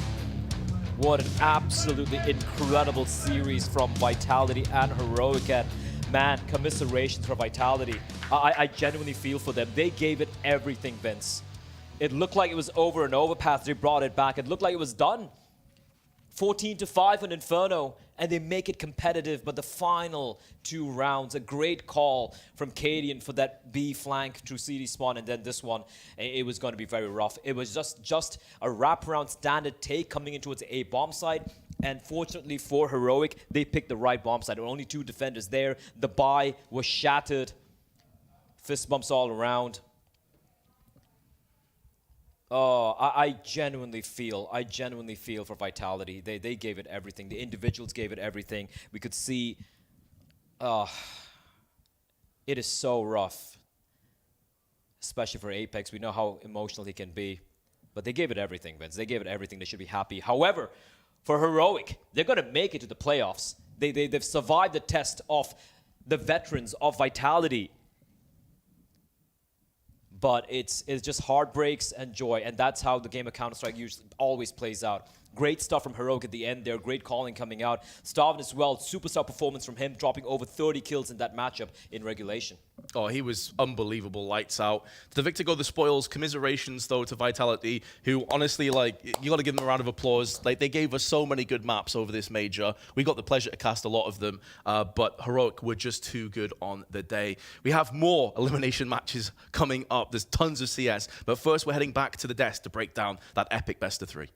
What an absolutely incredible series from Vitality and Heroic. And man, commiserations for Vitality. I genuinely feel for them. They gave it everything, Vince. It looked like it was over and over past they brought it back. It looked like it was done. 14-5 on Inferno, and they make it competitive, but the final 2 rounds, a great call from Cadian for that B flank through CD spawn, and then this one, it was going to be very rough. It was just a wraparound standard take coming into its A bomb site, and fortunately for Heroic, they picked the right bomb site. There were only 2 defenders there. The buy was shattered. Fist bumps all around. Oh, I genuinely feel for Vitality. They gave it everything. The individuals gave it everything. We could see, it is so rough, especially for Apex. We know how emotional he can be. But they gave it everything, Vince. They gave it everything. They should be happy. However, for Heroic, they're going to make it to the playoffs. They've survived the test of the veterans of Vitality. But it's just heartbreaks and joy, and that's how the game of Counter-Strike usually always plays out. Great stuff from Heroic at the end there, great calling coming out. Starvin as well, superstar performance from him, dropping over 30 kills in that matchup in regulation. Oh, he was unbelievable, lights out. To the victor go the spoils. Commiserations, though, to Vitality, who honestly, like, you got to give them a round of applause. Like, they gave us so many good maps over this major. We got the pleasure to cast a lot of them, but Heroic were just too good on the day. We have more elimination matches coming up. There's tons of CS, but first we're heading back to the desk to break down that epic best of 3.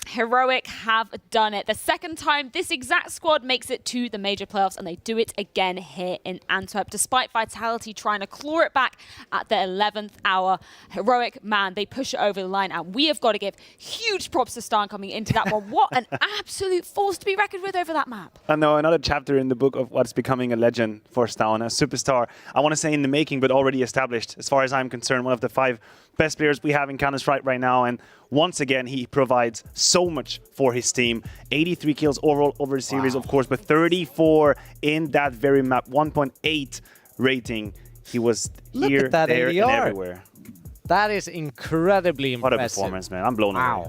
Heroic have done it. The second time this exact squad makes it to the major playoffs, and they do it again here in Antwerp. Despite Vitality trying to claw it back at the 11th hour, Heroic, man, they push it over the line, and we have got to give huge props to Stan coming into that one. What an absolute force to be reckoned with over that map. I know, another chapter in the book of what's becoming a legend for Stan, a superstar. I want to say in the making, but already established. As far as I'm concerned, one of the 5 best players we have in Counter-Strike right now, and once again, he provides so much for his team. 83 kills overall over the series, of course, but 34 in that very map. 1.8 rating. He was here, there, and everywhere. That is incredibly impressive. What a performance, man. I'm blown away.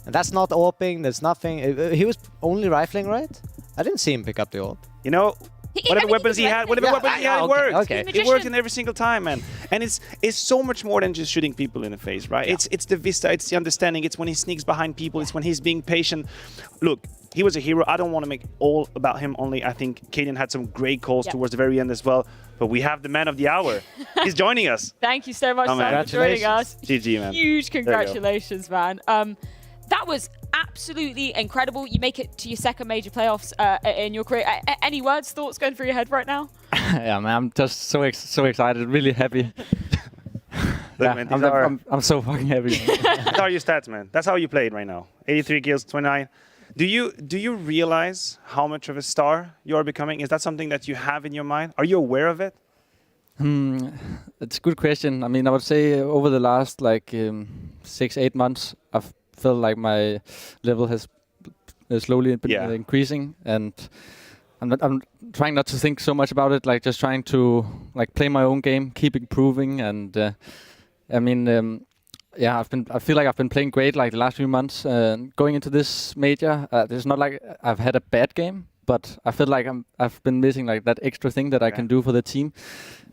And that's not AWPing, there's nothing. He was only rifling, right? I didn't see him pick up the AWP. You know, whatever weapons he had, it worked. Okay. It worked in every single time, man. And it's so much more than just shooting people in the face, right? Yeah. It's the vista, it's the understanding, it's when he sneaks behind people, it's when he's being patient. Look, he was a hero. I don't want to make all about him only. I think Kaden had some great calls towards the very end as well. But we have the man of the hour. He's joining us. Thank you so much, Sam, for joining us. GG, man. Huge congratulations, man. That was absolutely incredible. You make it to your second major playoffs in your career. Any words, thoughts going through your head right now? Yeah, man, I'm just so excited, really happy. Look, man, I'm so fucking happy. These are your stats, man. That's how you played right now. 83 kills, 29. Do you realize how much of a star you are becoming? Is that something that you have in your mind? Are you aware of it? It's a good question. I mean, I would say over the last 6-8 months, I've felt like my level has slowly been increasing, and I'm trying not to think so much about it. Like just trying to play my own game, keep improving, and I mean, I feel like I've been playing great the last few months. Going into this major, it's not like I've had a bad game, but I feel like I've been missing that extra thing that I can do for the team.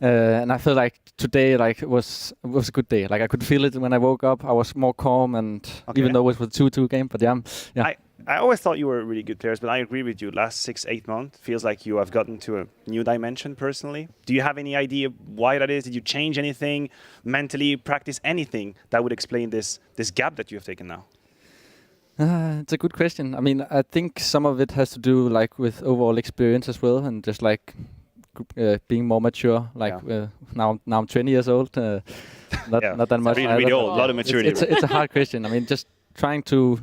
And I feel like today was a good day. I could feel it when I woke up. I was more calm, and even though it was a 2-2 game, but yeah. I always thought you were really good players, but I agree with you. Last 6-8 months feels like you have gotten to a new dimension personally. Do you have any idea why that is? Did you change anything mentally, practice anything that would explain this gap that you have taken now? It's a good question. I mean, I think some of it has to do with overall experience as well, and just being more mature. Now I'm 20 years old. Not that much. Really old. A lot of maturity. It's a hard question. I mean, just trying to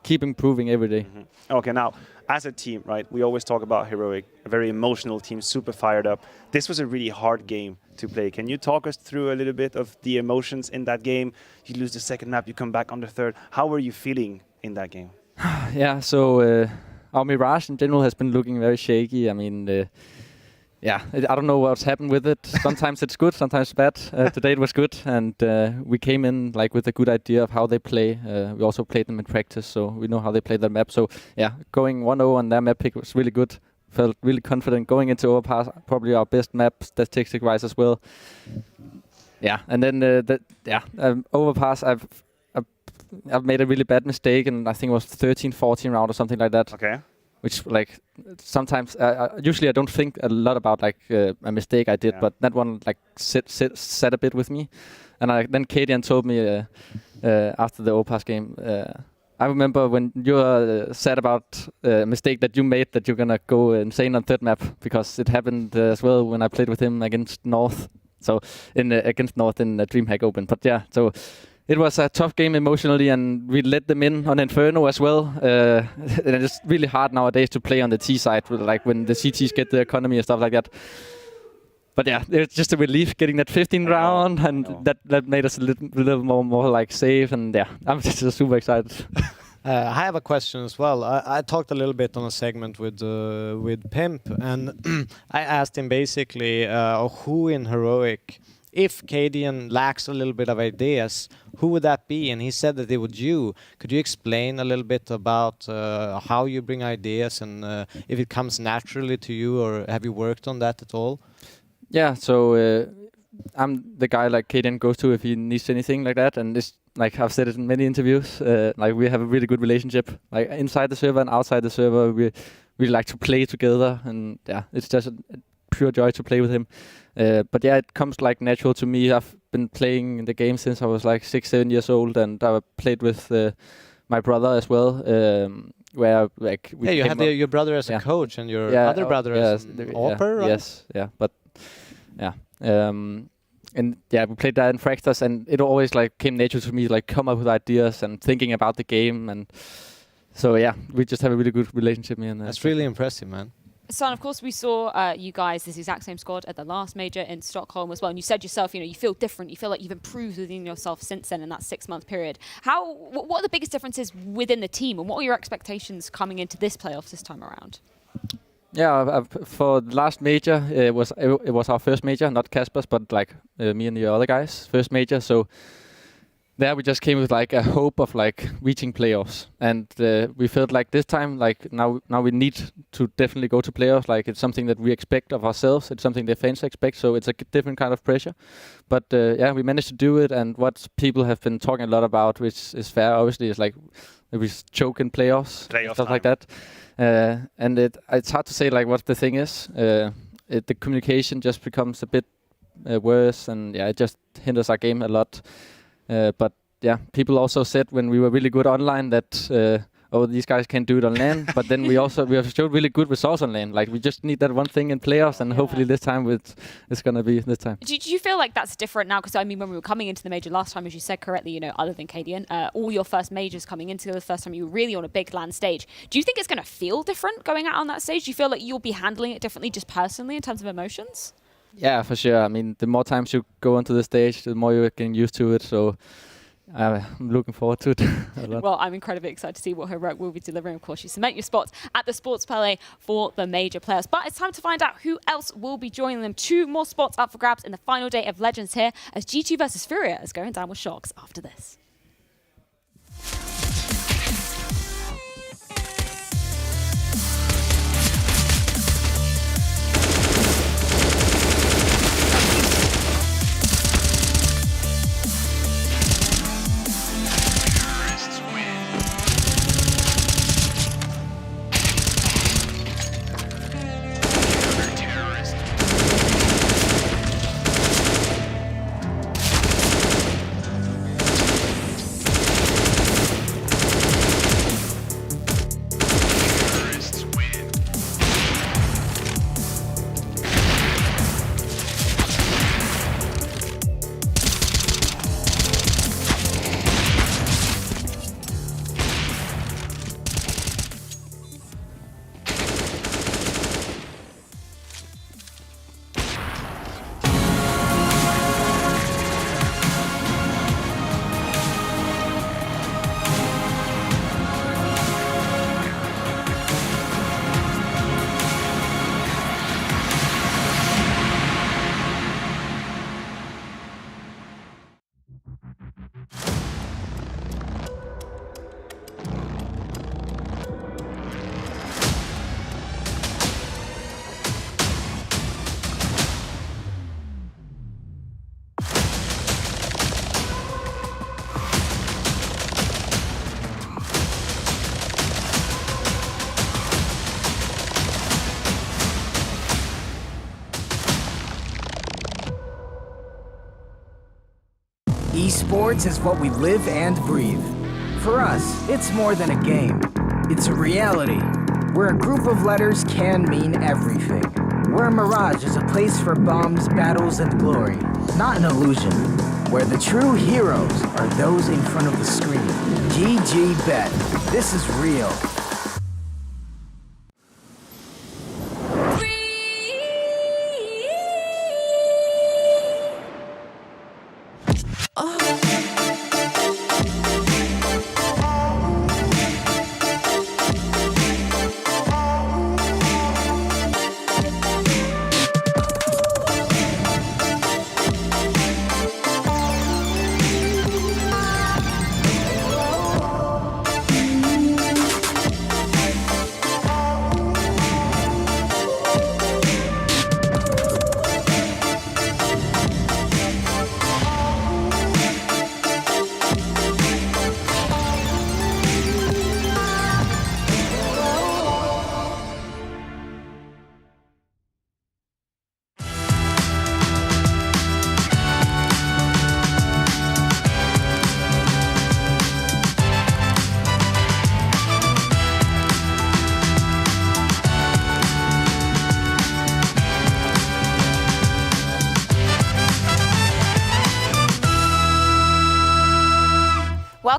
keep improving every day. Okay, now as a team, right? We always talk about Heroic, a very emotional team, super fired up. This was a really hard game to play. Can you talk us through a little bit of the emotions in that game? You lose the second map, you come back on the third. How were you feeling in that game? Yeah, so our Mirage in general has been looking very shaky. I mean, I don't know what's happened with it. Sometimes it's good, sometimes bad. Today it was good, and we came in with a good idea of how they play. We also played them in practice, so we know how they play their map. So yeah, going 1-0 on their map pick was really good. Felt really confident going into Overpass, probably our best map statistic-wise as well. Yeah, and then Overpass, I've made a really bad mistake, and I think it was 13-14 round or something like that. Okay. Which sometimes usually I don't think a lot about a mistake I did, but that one sat a bit with me. And then Kaden told me after the Overpass game, I remember when you said about a mistake that you made, that you're gonna go insane on third map, because it happened as well when I played with him against North. So against North in the DreamHack Open. But yeah, so it was a tough game emotionally, and we let them in on Inferno as well. And it's really hard nowadays to play on the T side, when the CTs get the economy and stuff like that. but yeah, it's just a relief getting that 15th round, and that made us a little more like safe. And yeah, I'm just super excited. I have a question as well. I talked a little bit on a segment with Pimp, and I asked him basically who in Heroic, if Cadian lacks a little bit of ideas, who would that be? And he said that it would you. Could you explain a little bit about how you bring ideas and if it comes naturally to you, or have you worked on that at all? Yeah, so I'm the guy like Cadian goes to if he needs anything like that, and this, like I've said it in many interviews, like we have a really good relationship, like inside the server and outside the server. We like to play together, and yeah, it's just a pure joy to play with him. But yeah, it comes like natural to me. I've been playing the game since I was like 6-7 years old, and I played with my brother as well. Where like we you have your brother as a coach and your other brother as an author, right? Yes, yeah, but yeah. And yeah, we played that in Fractors, and it always like came natural to me, like come up with ideas and thinking about the game, and so yeah, we just have a really good relationship. Me and that's really impressive, man. Son, of course, we saw you guys, this exact same squad at the last major in Stockholm as well. And you said yourself, you feel different. You feel like you've improved within yourself since then in that 6-month period. What are the biggest differences within the team, and what are your expectations coming into this playoffs this time around? Yeah, for the last major, it was our first major, not Kasper's, but like me and the other guys' first major. So there we just came with like a hope of like reaching playoffs, and we felt like this time, like now we need to definitely go to playoffs. Like it's something that we expect of ourselves. It's something the fans expect. So it's a different kind of pressure. But yeah, we managed to do it. And what people have been talking a lot about, which is fair, obviously, is like we choke in playoffs, stuff like that. And it's hard to say like what the thing is. The communication just becomes a bit worse, and yeah, it just hinders our game a lot. But yeah, people also said when we were really good online that these guys can't do it on LAN. But then we have showed really good results on LAN. Like we just need that one thing in playoffs, and hopefully this time it's gonna be this time. Do you feel like that's different now? Because I mean, when we were coming into the major last time, as you said correctly, other than Cadian, all your first majors coming into the first time you were really on a big LAN stage. Do you think it's gonna feel different going out on that stage? Do you feel like you'll be handling it differently, just personally in terms of emotions? Yeah, for sure. I mean, the more times you go onto the stage, the more you're getting used to it. So I'm looking forward to it a lot. Well, I'm incredibly excited to see what Heroic will be delivering. Of course, you cement your spots at the Sports Palais for the major players. But it's time to find out who else will be joining them. 2 more spots up for grabs in the final day of Legends here, as G2 versus Furia is going down with Shocks after this. Esports is what we live and breathe. For us, it's more than a game. It's a reality, where a group of letters can mean everything. Where Mirage is a place for bombs, battles, and glory, not an illusion. Where the true heroes are those in front of the screen. GG Bet. This is real.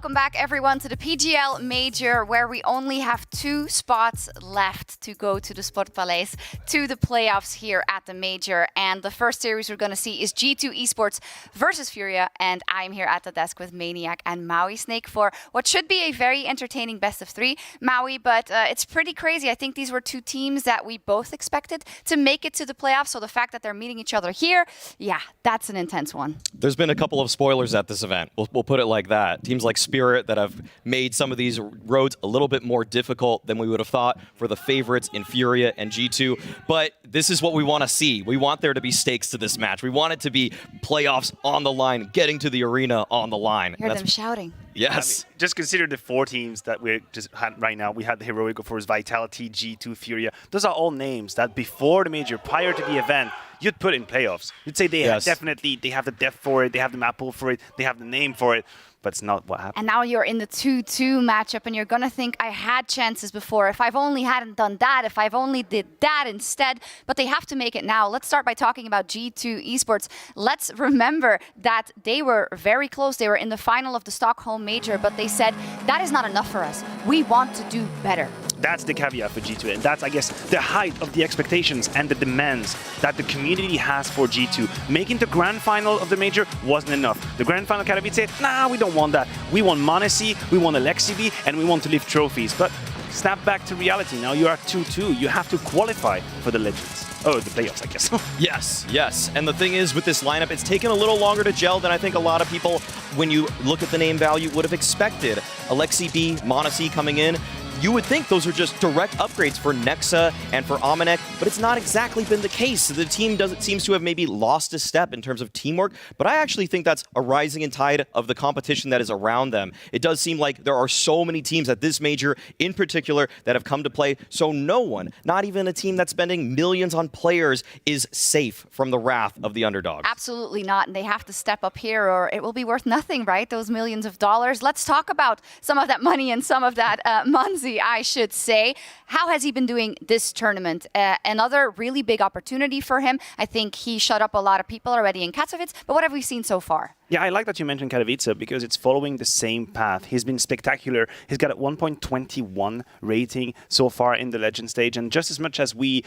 Welcome back, everyone, to the PGL Major, where we only have 2 spots left to go to the Sportpaleis, to the playoffs here at the Major. And the first series we're going to see is G2 Esports versus Furia. And I'm here at the desk with Maniac and Maui Snake for what should be a very entertaining best of 3. Maui, but it's pretty crazy. I think these were 2 teams that we both expected to make it to the playoffs. So the fact that they're meeting each other here, yeah, that's an intense one. There's been a couple of spoilers at this event. We'll put it like that. Teams like Spirit that have made some of these roads a little bit more difficult than we would have thought for the favorites in Furia and G2. But this is what we want to see. We want there to be stakes to this match. We want it to be playoffs on the line, getting to the arena on the line. Hear them shouting. Yes. I mean, just consider the 4 teams that we just had right now. We had the Heroic, of course, Vitality, G2, Furia. Those are all names that before the Major, prior to the event, you'd put in playoffs. You'd say they have definitely, they have the depth for it, they have the map pool for it, they have the name for it. But it's not what happened. And now you're in the 2-2 matchup, and you're going to think, I had chances before. If I've only hadn't done that, if I've only did that instead. But they have to make it now. Let's start by talking about G2 Esports. Let's remember that they were very close. They were in the final of the Stockholm Major, but they said, that is not enough for us. We want to do better. That's the caveat for G2, and that's, I guess, the height of the expectations and the demands that the community has for G2. Making the grand final of the Major wasn't enough. The grand final Katowice said, nah, we don't want that. We want Monacy, we want Alexibi, and we want to lift trophies. But snap back to reality. Now you're at 2-2. You have to qualify for the Legends. Oh, the playoffs, I guess. Yes. And the thing is, with this lineup, it's taken a little longer to gel than I think a lot of people, when you look at the name value, would have expected. Alexibi, Monacy coming in. You would think those are just direct upgrades for Nexa and for Amanek, but it's not exactly been the case. The team seems to have maybe lost a step in terms of teamwork, but I actually think that's a rising in tide of the competition that is around them. It does seem like there are so many teams at this Major in particular that have come to play, so no one, not even a team that's spending millions on players, is safe from the wrath of the underdogs. Absolutely not, and they have to step up here or it will be worth nothing, right? Those millions of dollars. Let's talk about some of that money and some of that Munzi, I should say. How has he been doing this tournament? Another really big opportunity for him. I think he shut up a lot of people already in Katowice, but what have we seen so far? Yeah, I like that you mentioned Katowice because it's following the same path. He's been spectacular. He's got a 1.21 rating so far in the Legend stage, and just as much as we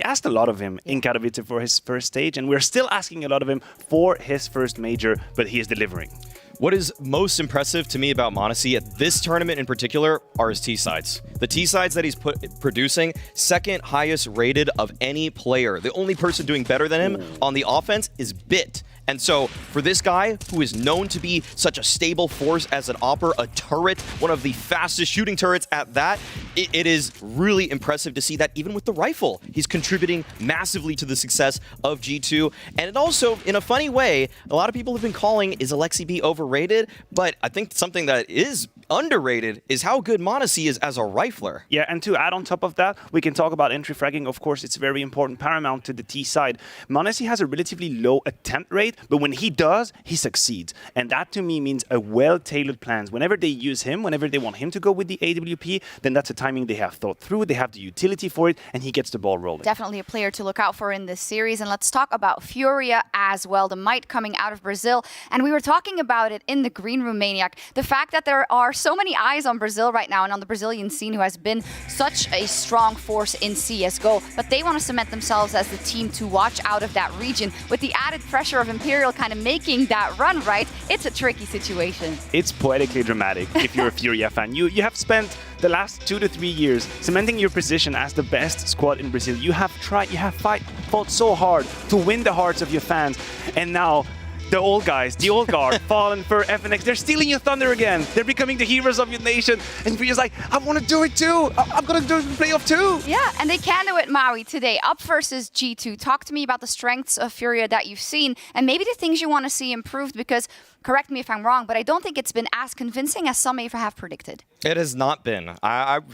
asked a lot of him in Katowice for his first stage, and we're still asking a lot of him for his first Major, but he is delivering. What is most impressive to me about Monacy at this tournament in particular are his T-sides. The T-sides that he's producing, second highest rated of any player. The only person doing better than him on the offense is Bit. And so for this guy who is known to be such a stable force as an opper, a turret, one of the fastest shooting turrets at that, it is really impressive to see that even with the rifle, he's contributing massively to the success of G2. And it also, in a funny way, a lot of people have been calling, is Alexibi overrated? But I think something that is underrated is how good Monacy is as a rifler. Yeah, and to add on top of that, we can talk about entry fragging. Of course, it's very important, paramount to the T side. Monacy has a relatively low attempt rate, but when he does, he succeeds. And that to me means a well-tailored plans. Whenever they use him, whenever they want him to go with the AWP, then that's a timing they have thought through, they have the utility for it, and he gets the ball rolling. Definitely a player to look out for in this series. And let's talk about Furia as well, the might coming out of Brazil. And we were talking about it in the green room, Maniac. The fact that there are so many eyes on Brazil right now and on the Brazilian scene, who has been such a strong force in CSGO, but they want to cement themselves as the team to watch out of that region. With the added pressure of Imperial kind of making that run, right? It's a tricky situation. It's poetically dramatic if you're a Furia fan. You have spent the last 2 to 3 years cementing your position as the best squad in Brazil. You have tried, you have fought so hard to win the hearts of your fans, and now the old guys, the old guard, Fallen for FNX, they're stealing your thunder again. They're becoming the heroes of your nation. And Furia's like, I want to do it too. I'm going to do it in playoff too. Yeah, and they can do it, Maui, today. Up versus G2. Talk to me about the strengths of Furia that you've seen and maybe the things you want to see improved, because, correct me if I'm wrong, but I don't think it's been as convincing as some may have predicted. It has not been.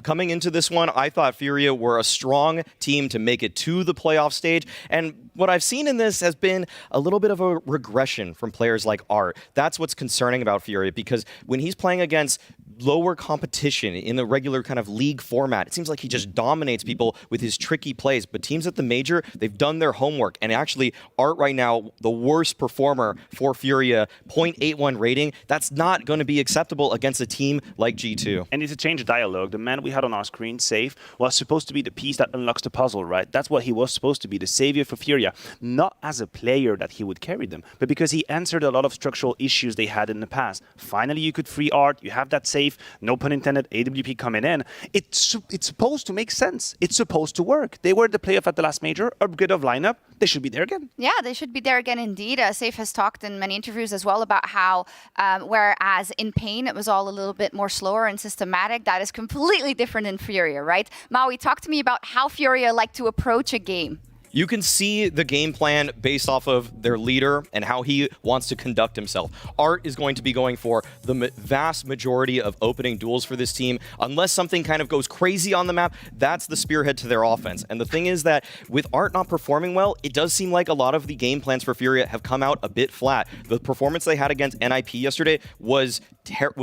Coming into this one, I thought Furia were a strong team to make it to the playoff stage. And what I've seen in this has been a little bit of a regression from players like Art. That's what's concerning about Furia, because when he's playing against lower competition in the regular kind of league format. It seems like he just dominates people with his tricky plays. But teams at the major, they've done their homework. And actually, Art right now, the worst performer for Furia, 0.81 rating. That's not going to be acceptable against a team like G2. And it's a change of dialogue. The man we had on our screen, Safe, was supposed to be the piece that unlocks the puzzle, right? That's what he was supposed to be, the savior for Furia. Not as a player that he would carry them, but because he answered a lot of structural issues they had in the past. Finally, you could free Art. You have that Safe, no pun intended, AWP coming in. It's supposed to make sense. It's supposed to work. They were the playoff at the last major, upgrade of lineup. They should be there again. Yeah, they should be there again indeed. Safe has talked in many interviews as well about how, whereas in Pain it was all a little bit more slower and systematic, that is completely different in Furia, right? Maui, talk to me about how Furia like to approach a game. You can see the game plan based off of their leader and how he wants to conduct himself. Art is going to be going for the vast majority of opening duels for this team. Unless something kind of goes crazy on the map, that's the spearhead to their offense. And the thing is that with Art not performing well, it does seem like a lot of the game plans for Furia have come out a bit flat. The performance they had against NIP yesterday was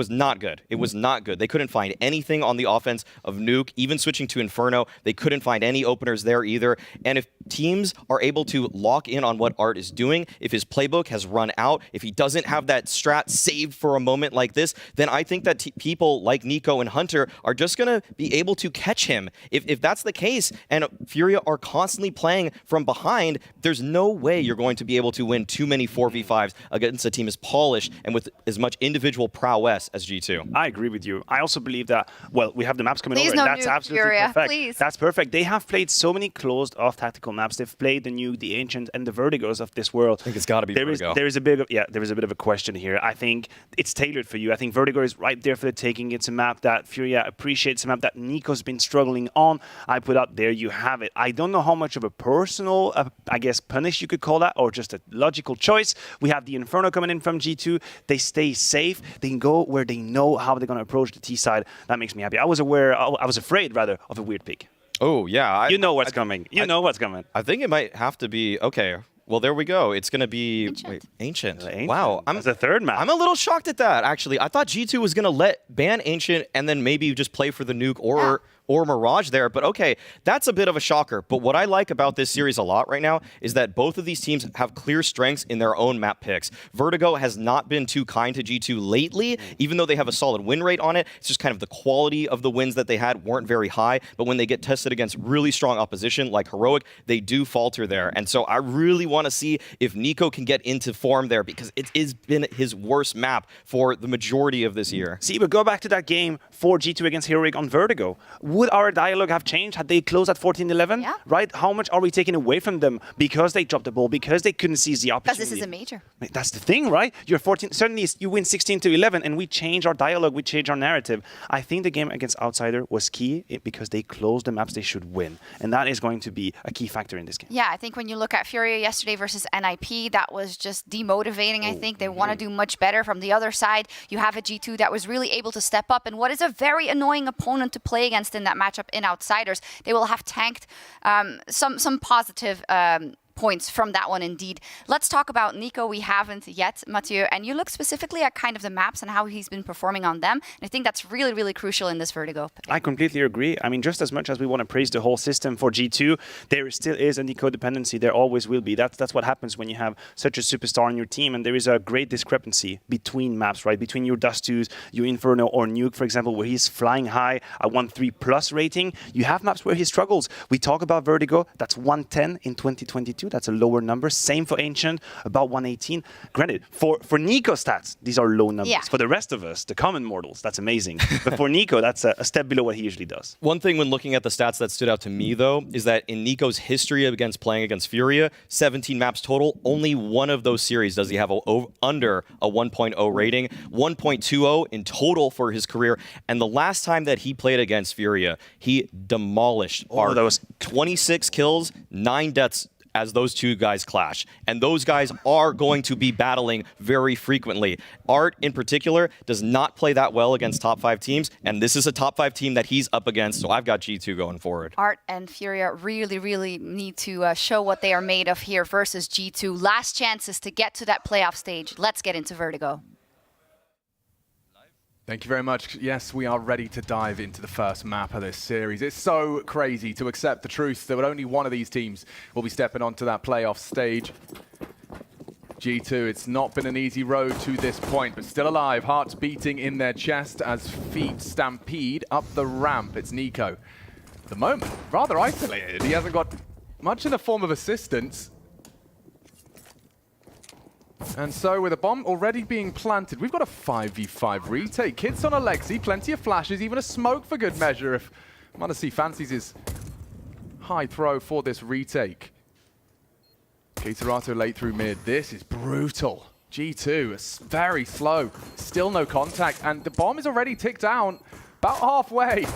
not good. It was not good. They couldn't find anything on the offense of Nuke. Even switching to Inferno, they couldn't find any openers there either. And if teams are able to lock in on what Art is doing, if his playbook has run out, if he doesn't have that strat saved for a moment like this, then I think that people like Nico and Hunter are just going to be able to catch him. If that's the case, and Furia are constantly playing from behind, there's no way you're going to be able to win too many 4v5s against a team as polished and with as much individual prowess as G2. I agree with you. I also believe that, well, we have the maps coming Please over. no That's nuke, absolutely Furia, perfect. please. That's perfect. They have played so many closed-off tactical maps. They've played the Nuke, the Ancient, and the Vertigos of this world. I think it's got to be Vertigo. There is a bit of a question here. I think it's tailored for you. I think Vertigo is right there for the taking. It's a map that Furia appreciates, a map that Nico's been struggling on. I put up there, you have it. I don't know how much of a personal, I guess, punish you could call that, or just a logical choice. We have the Inferno coming in from G2. They stay safe. They can go where they know how they're going to approach the T side. That makes me happy. I was afraid, rather, of a weird pick. Oh, yeah. You know what's coming. You know what's coming. I think it might have to be, okay, well, there we go. It's going to be Ancient. Wow. That's a third map. I'm a little shocked at that, actually. I thought G2 was going to ban Ancient and then maybe just play for the Nuke or Mirage there. But okay, that's a bit of a shocker. But what I like about this series a lot right now is that both of these teams have clear strengths in their own map picks. Vertigo has not been too kind to G2 lately, even though they have a solid win rate on it. It's just kind of the quality of the wins that they had weren't very high. But when they get tested against really strong opposition like Heroic, they do falter there. And so I really want to see if Nico can get into form there, because it has been his worst map for the majority of this year. See, but go back to that game for G2 against Heroic on Vertigo. Would our dialogue have changed had they closed at 14-11? Yeah. Right? How much are we taking away from them because they dropped the ball, because they couldn't seize the opportunity? Because this is a major. That's the thing, right? You're 14. Suddenly, you win 16-11, and we change our dialogue, we change our narrative. I think the game against Outsider was key because they closed the maps they should win, and that is going to be a key factor in this game. Yeah, I think when you look at Furia yesterday versus NIP, that was just demotivating. I think they want to do much better. From the other side, you have a G2 that was really able to step up, and what is a very annoying opponent to play against in that matchup in Outsiders. They will have tanked some positive points from that one indeed. Let's talk about Nico. We haven't yet, Mathieu, and you look specifically at kind of the maps and how he's been performing on them. And I think that's really, really crucial in this Vertigo pick. I completely agree. I mean, just as much as we want to praise the whole system for G2, there still is a Nico dependency. There always will be. That's what happens when you have such a superstar on your team, and there is a great discrepancy between maps, right? Between your Dust2s, your Inferno or Nuke, for example, where he's flying high, a 1-3+ rating. You have maps where he struggles. We talk about Vertigo, that's 110 in 2022. That's a lower number. Same for Ancient, about 118. Granted, for Nico stats, these are low numbers. Yeah. For the rest of us, the common mortals, that's amazing. But for Nico, that's a step below what he usually does. One thing when looking at the stats that stood out to me, though, is that in Nico's history against playing against Furia, 17 maps total, only one of those series does he have under a 1.0 rating, 1.20 in total for his career. And the last time that he played against Furia, he demolished Art. That was 26 kills, 9 deaths as those two guys clash. And those guys are going to be battling very frequently. Art, in particular, does not play that well against top 5 teams, and this is a top 5 team that he's up against, so I've got G2 going forward. Art and Furia really, really need to show what they are made of here versus G2. Last chances to get to that playoff stage. Let's get into Vertigo. Thank you very much. Yes, we are ready to dive into the first map of this series. It's so crazy to accept the truth that only one of these teams will be stepping onto that playoff stage. G2, it's not been an easy road to this point, but still alive, hearts beating in their chest as feet stampede up the ramp. It's Nico. At the moment, rather isolated. He hasn't got much in the form of assistance. And so with a bomb already being planted, we've got a 5v5 retake. Kits on Alexi, plenty of flashes, even a smoke for good measure if m0NESY fancies his high throw for this retake. Keitarato late through mid. This is brutal. G2 is very slow, still no contact, and the bomb is already ticked down about halfway.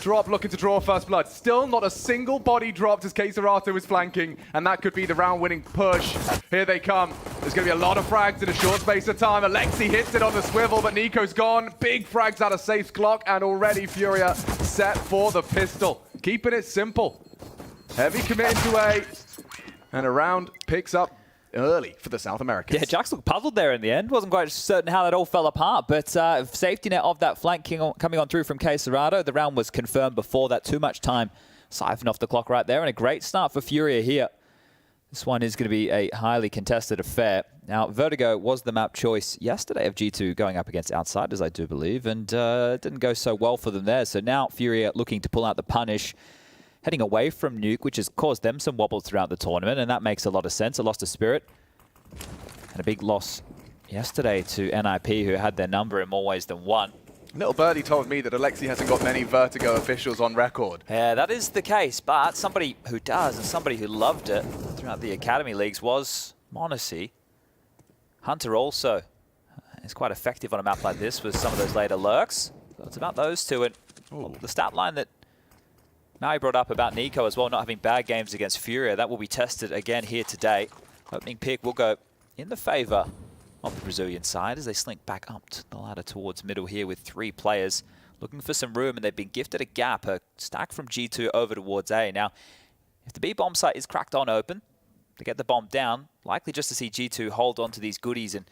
Drop looking to draw first blood. Still not a single body dropped as Keitarato is flanking, and that could be the round-winning push. Here they come. There's going to be a lot of frags in a short space of time. Alexi hits it on the swivel, but Nico's gone. Big frags out of Safe's clock, and already Furia set for the pistol. Keeping it simple. Heavy commit into A, and a round picks up early for the South Americans. Yeah, Jax looked puzzled there in the end. Wasn't quite certain how that all fell apart, but safety net of that flank coming on through from Keitarato. The round was confirmed before that. Too much time siphoned off the clock right there, and a great start for Furia here. This one is going to be a highly contested affair. Now, Vertigo was the map choice yesterday of G2 going up against Outsiders, I do believe, and it didn't go so well for them there. So now Furia looking to pull out the punish, heading away from Nuke, which has caused them some wobbles throughout the tournament, and that makes a lot of sense. A loss of spirit. And a big loss yesterday to NIP, who had their number in more ways than one. Little Birdie told me that Alexi hasn't got many Vertigo officials on record. Yeah, that is the case, but somebody who does, and somebody who loved it throughout the Academy Leagues was m0NESY. Hunter also is quite effective on a map like this with some of those later lurks. So it's about those two, and the stat line that Maui brought up about Nico as well, not having bad games against Furia, that will be tested again here today. Opening pick will go in the favor of the Brazilian side as they slink back up the ladder towards middle here with 3 players looking for some room, and they've been gifted a gap, a stack from G2 over towards A. Now, if the B bomb site is cracked on open, they get the bomb down, likely just to see G2 hold on to these goodies and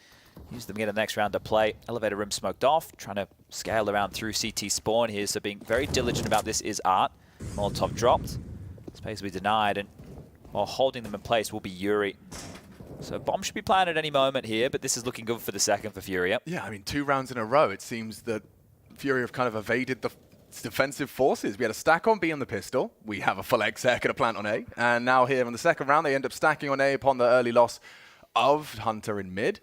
use them again in the next round to play. Elevator room smoked off, trying to scale around through CT spawn here, so being very diligent about this is Art. Molotov dropped, space will be denied, and while holding them in place will be Yuri. So bomb should be planted at any moment here, but this is looking good for the second for Furia. Yeah, I mean, 2 rounds in a row, it seems that Furia have kind of evaded the defensive forces. We had a stack on B on the pistol, we have a full exec and a plant on A, and now here in the second round, they end up stacking on A upon the early loss of Hunter in mid.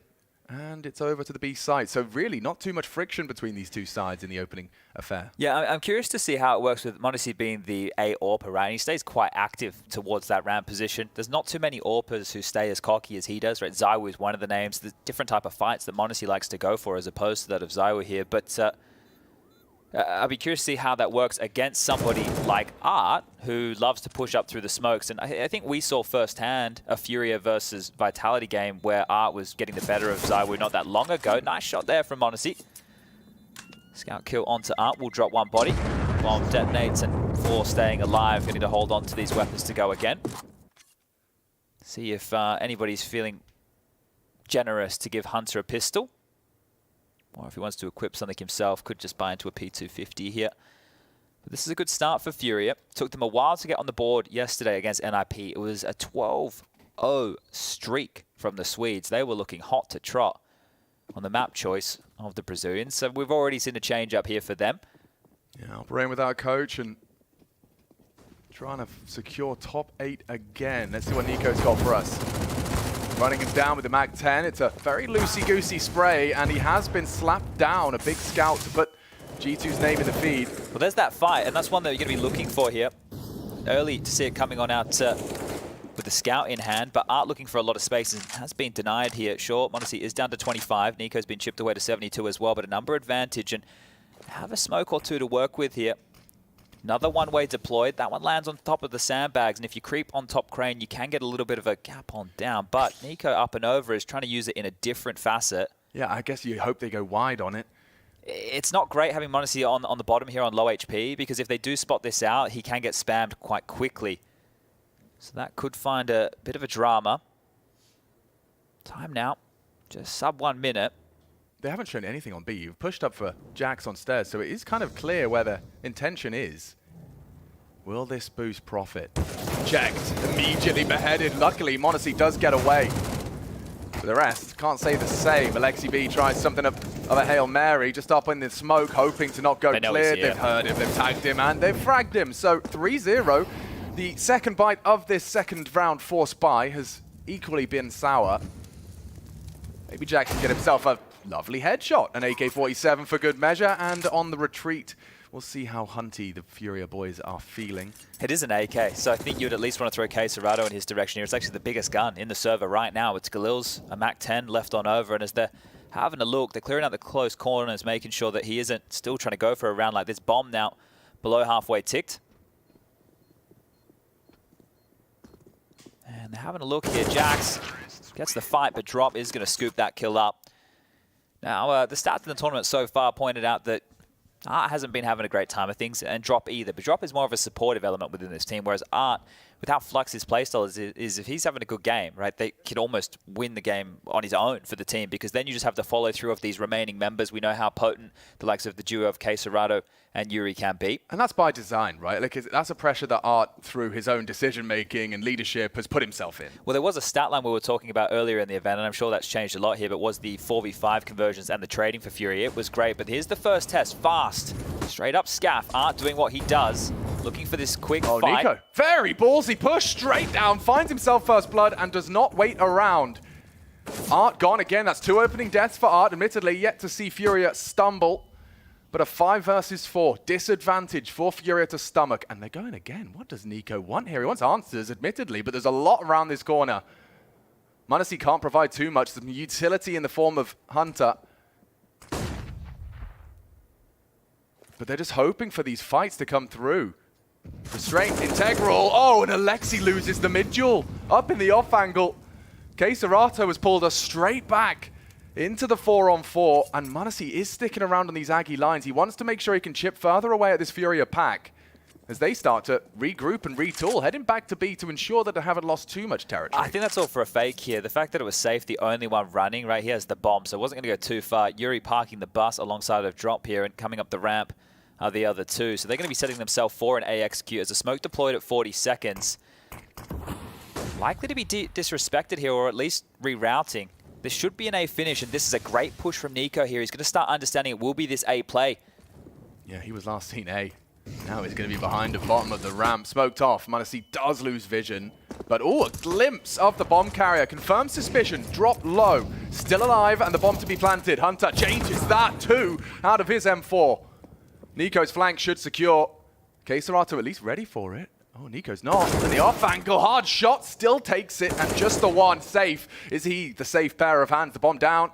And it's over to the B side. So really not too much friction between these two sides in the opening affair. Yeah, I'm curious to see how it works with m0NESY being the A AWPer, right? And he stays quite active towards that ramp position. There's not too many AWPers who stay as cocky as he does, right? ZywOo is one of the names. There's different type of fights that m0NESY likes to go for as opposed to that of ZywOo here. But I'll be curious to see how that works against somebody like Art, who loves to push up through the smokes. And I think we saw firsthand a Furia versus Vitality game where Art was getting the better of ZywOo not that long ago. Nice shot there from m0NESY. Scout kill onto Art, will drop 1 body. Bomb detonates, and 4 staying alive, getting to hold on to these weapons to go again. See if anybody's feeling generous to give Hunter a pistol. Or if he wants to equip something himself, could just buy into a P250 here. But this is a good start for Furia. Took them a while to get on the board yesterday against NIP. It was a 12-0 streak from the Swedes. They were looking hot to trot on the map choice of the Brazilians. So we've already seen a change up here for them. Yeah, operating without coach and trying to secure top 8 again. Let's see what Nico's got for us. Running him down with the MAC-10. It's a very loosey-goosey spray, and he has been slapped down. A big scout to put G2's name in the feed. Well, there's that fight, and that's one that you're going to be looking for here. Early to see it coming on out with the scout in hand, but Art looking for a lot of space and has been denied here. Sure, m0NESY is down to 25. Nico's been chipped away to 72 as well, but a number advantage, and have a smoke or 2 to work with here. Another one-way deployed. That one lands on top of the sandbags, and if you creep on top crane, you can get a little bit of a gap on down. But Nico up and over is trying to use it in a different facet. Yeah, I guess you hope they go wide on it. It's not great having m0NESY on the bottom here on low HP, because if they do spot this out, he can get spammed quite quickly. So that could find a bit of a drama. Time now, just sub 1 minute. they haven't shown anything on B. You've pushed up for Jax on stairs, so it is kind of clear where the intention is. Will this boost profit? Checked, immediately beheaded. Luckily, m0NESY does get away. For the rest, can't say the same. Alexi B tries something of a Hail Mary, just up in the smoke, hoping to not go clear. They've heard him, they've tagged him, and they've fragged him. So 3-0. The second bite of this second round forced buy has equally been sour. Maybe Jack can get himself a lovely headshot. An AK-47 for good measure, and on the retreat, we'll see how hunty the Furia boys are feeling. It is an AK, so I think you'd at least want to throw KSCERATO in his direction here. It's actually the biggest gun in the server right now. It's Galil's, a MAC-10 left on over, and as they're having a look, they're clearing out the close corners, making sure that he isn't still trying to go for a round like this. Bomb now below halfway ticked. And they're having a look here. Jax gets the fight, but Drop is going to scoop that kill up. Now, the stats in the tournament so far pointed out that Art hasn't been having a great time of things, and Drop either. But Drop is more of a supportive element within this team, whereas Art, with how flux his playstyle is if he's having a good game, right, they could almost win the game on his own for the team, because then you just have the follow-through of these remaining members. We know how potent the likes of the duo of KSCERATO and Yuri can be. And that's by design, right? Like, that's a pressure that Art, through his own decision-making and leadership, has put himself in. Well, there was a stat line we were talking about earlier in the event, and I'm sure that's changed a lot here, but was the 4v5 conversions and the trading for Furia. It was great, but here's the first test. Fast. Straight up scaff. Art doing what he does, looking for this quick fight. Nico, very ballsy push, straight down, finds himself first blood, and does not wait around. Art gone again. That's 2 opening deaths for Art. Admittedly, yet to see Furia stumble. But a 5 versus 4 disadvantage for Furia to stomach. And they're going again. What does Nico want here? He wants answers, admittedly, but there's a lot around this corner. m0NESY can't provide too much. Some utility in the form of Hunter. But they're just hoping for these fights to come through. Restraint, integral. Oh, and Alexi loses the mid-duel. Up in the off angle. KSCERATO has pulled us straight back into the 4-on-4, and m0NESY is sticking around on these Aggie lines. He wants to make sure he can chip further away at this Furia pack as they start to regroup and retool, heading back to B to ensure that they haven't lost too much territory. I think that's all for a fake here. The fact that it was safe, the only one running, right, he has the bomb, so it wasn't going to go too far. Yuri parking the bus alongside of Drop here, and coming up the ramp are the other two. So they're going to be setting themselves for an AXQ as the smoke deployed at 40 seconds. Likely to be disrespected here, or at least rerouting. This should be an A finish, and this is a great push from Nico here. He's going to start understanding it will be this A play. Yeah, he was last seen A. Now he's going to be behind the bottom of the ramp. Smoked off. m0NESY does lose vision. But, oh, a glimpse of the bomb carrier. Confirmed suspicion. Drop low. Still alive, and the bomb to be planted. Hunter changes that too out of his M4. Nico's flank should secure. KSCERATO at least ready for it. Oh, Nico's not. And the off angle, hard shot, still takes it, and just the one safe. Is he the safe pair of hands? The bomb down.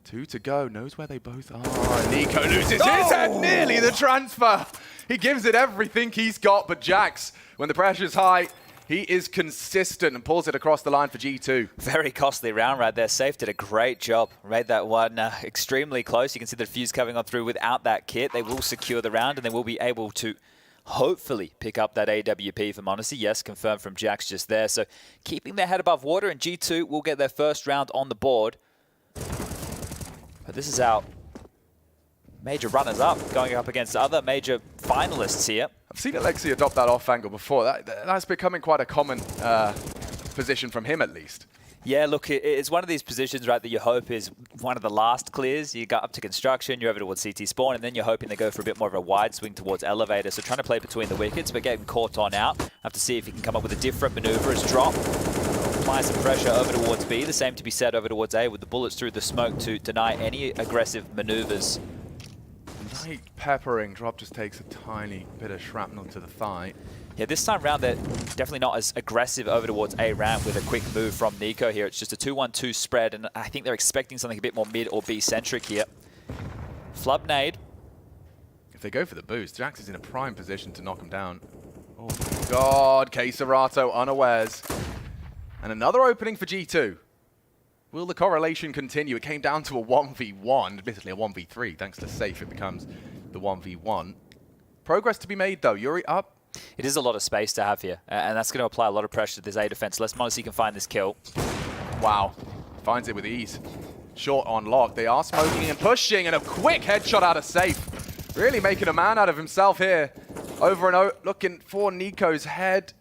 2 to go, knows where they both are. Nico loses his head, nearly the transfer. He gives it everything he's got, but Jax, when the pressure's high, he is consistent and pulls it across the line for G2. Very costly round right there. Safe did a great job. Made that one extremely close. You can see the fuse coming on through without that kit. They will secure the round, and they will be able to hopefully pick up that AWP for m0NESY. Yes, confirmed from Jax just there. So keeping their head above water, and G2 will get their first round on the board. But this is out. Major runners-up going up against other major finalists here. I've seen Alexi adopt that off angle before. That's becoming quite a common position from him, at least. Yeah, look, it's one of these positions, right, that you hope is one of the last clears. You got up to construction, you're over towards CT spawn, and then you're hoping they go for a bit more of a wide swing towards elevator. So trying to play between the wickets, but getting caught on out. Have to see if he can come up with a different maneuver as Drop. Apply some pressure over towards B. The same to be said over towards A with the bullets through the smoke to deny any aggressive maneuvers. Light peppering. Drop just takes a tiny bit of shrapnel to the thigh. Yeah, this time round, they're definitely not as aggressive over towards A ramp with a quick move from Nico here. It's just a 2-1-2 spread, and I think they're expecting something a bit more mid or B-centric here. Flub nade. If they go for the boost, Jax is in a prime position to knock him down. Oh my god, KSCERATO unawares. And another opening for G2. Will the correlation continue? It came down to a 1v1, admittedly a 1v3. Thanks to Safe, it becomes the 1v1. Progress to be made, though. Yuri up. It is a lot of space to have here, and that's going to apply a lot of pressure to this A defense. Less m0NESY can find this kill. Wow. Finds it with ease. short on lock. They are smoking and pushing, and a quick headshot out of safe. Really making a man out of himself here. Over and over, looking for Nico's head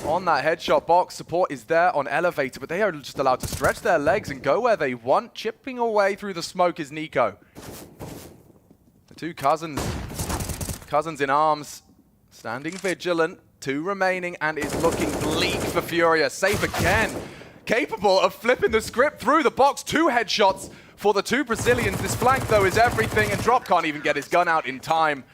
on that headshot box. Support is there on elevator, but they are just allowed to stretch their legs and go where they want. Chipping away through the smoke is Nico. The two cousins in arms, standing vigilant. 2 remaining, and it's looking bleak for Furia. Safe again. Capable of flipping the script through the box. 2 headshots for the 2 Brazilians. This flank, though, is everything, and Drop can't even get his gun out in time.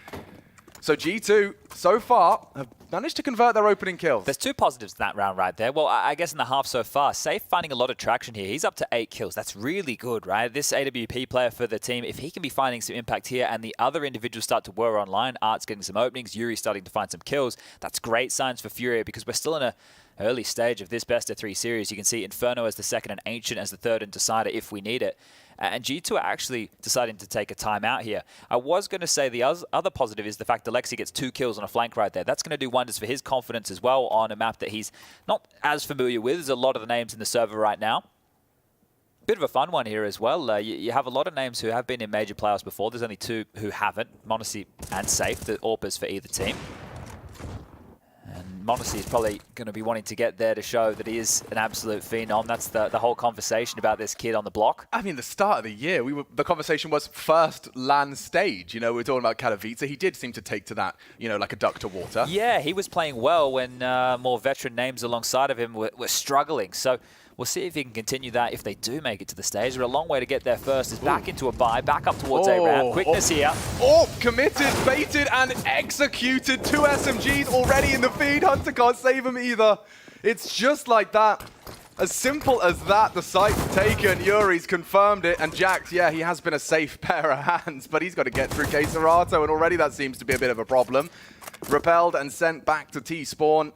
So G2, so far, have managed to convert their opening kills. There's 2 positives in that round right there. Well, I guess in the half so far, Safe finding a lot of traction here. He's up to 8 kills. That's really good, right? This AWP player for the team, if he can be finding some impact here and the other individuals start to whir online, Art's getting some openings, Yuri's starting to find some kills, that's great signs for Furia because we're still in a early stage of this best of 3 series. You can see Inferno as the second and Ancient as the third and Decider if we need it. And G2 are actually deciding to take a timeout here. I was going to say the other positive is the fact that Alexi gets 2 kills on a flank right there. That's going to do wonders for his confidence as well on a map that he's not as familiar with. There's a lot of the names in the server right now. Bit of a fun one here as well. You have a lot of names who have been in major playoffs before. There's only 2 who haven't, Monacy and Safe, the AWPers for either team. And Monacy is probably going to be wanting to get there to show that he is an absolute phenom. That's the whole conversation about this kid on the block. I mean, the start of the year, the conversation was first LAN stage. You know, we were talking about Katowice. He did seem to take to that, you know, like a duck to water. Yeah, he was playing well when more veteran names alongside of him were struggling. So we'll see if he can continue that if they do make it to the stage. They're a long way to get there first. Is back into a buy, back up towards a ramp. Quickness here. Committed, baited, and executed. 2 SMGs already in the feed. Hunter can't save him either. It's just like that. As simple as that, the site's taken. Yuri's confirmed it, and Jax, yeah, he has been a safe pair of hands, but he's got to get through Queserato, and already that seems to be a bit of a problem. Repelled and sent back to T-spawn.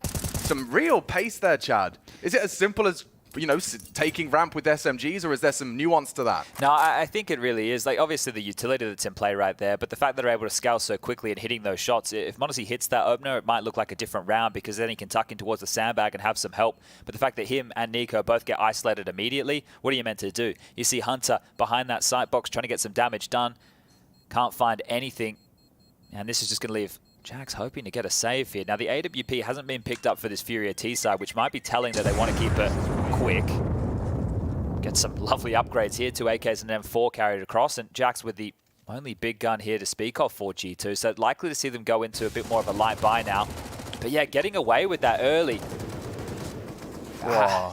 Some real pace there, Chad. Is it as simple as, you know, taking ramp with SMGs, or is there some nuance to that? No, I think it really is. Like, obviously the utility that's in play right there, but the fact that they're able to scale so quickly and hitting those shots, if Monacy hits that opener, it might look like a different round because then he can tuck in towards the sandbag and have some help. But the fact that him and Nico both get isolated immediately, what are you meant to do? You see Hunter behind that sight box trying to get some damage done. Can't find anything. And this is just going to leave Jax hoping to get a save here. Now, the AWP hasn't been picked up for this Furia T side, which might be telling that they want to keep it quick. Get some lovely upgrades here. 2 AKs and M4 carried across, and Jax with the only big gun here to speak of for G2, so likely to see them go into a bit more of a light buy now. But yeah, getting away with that early.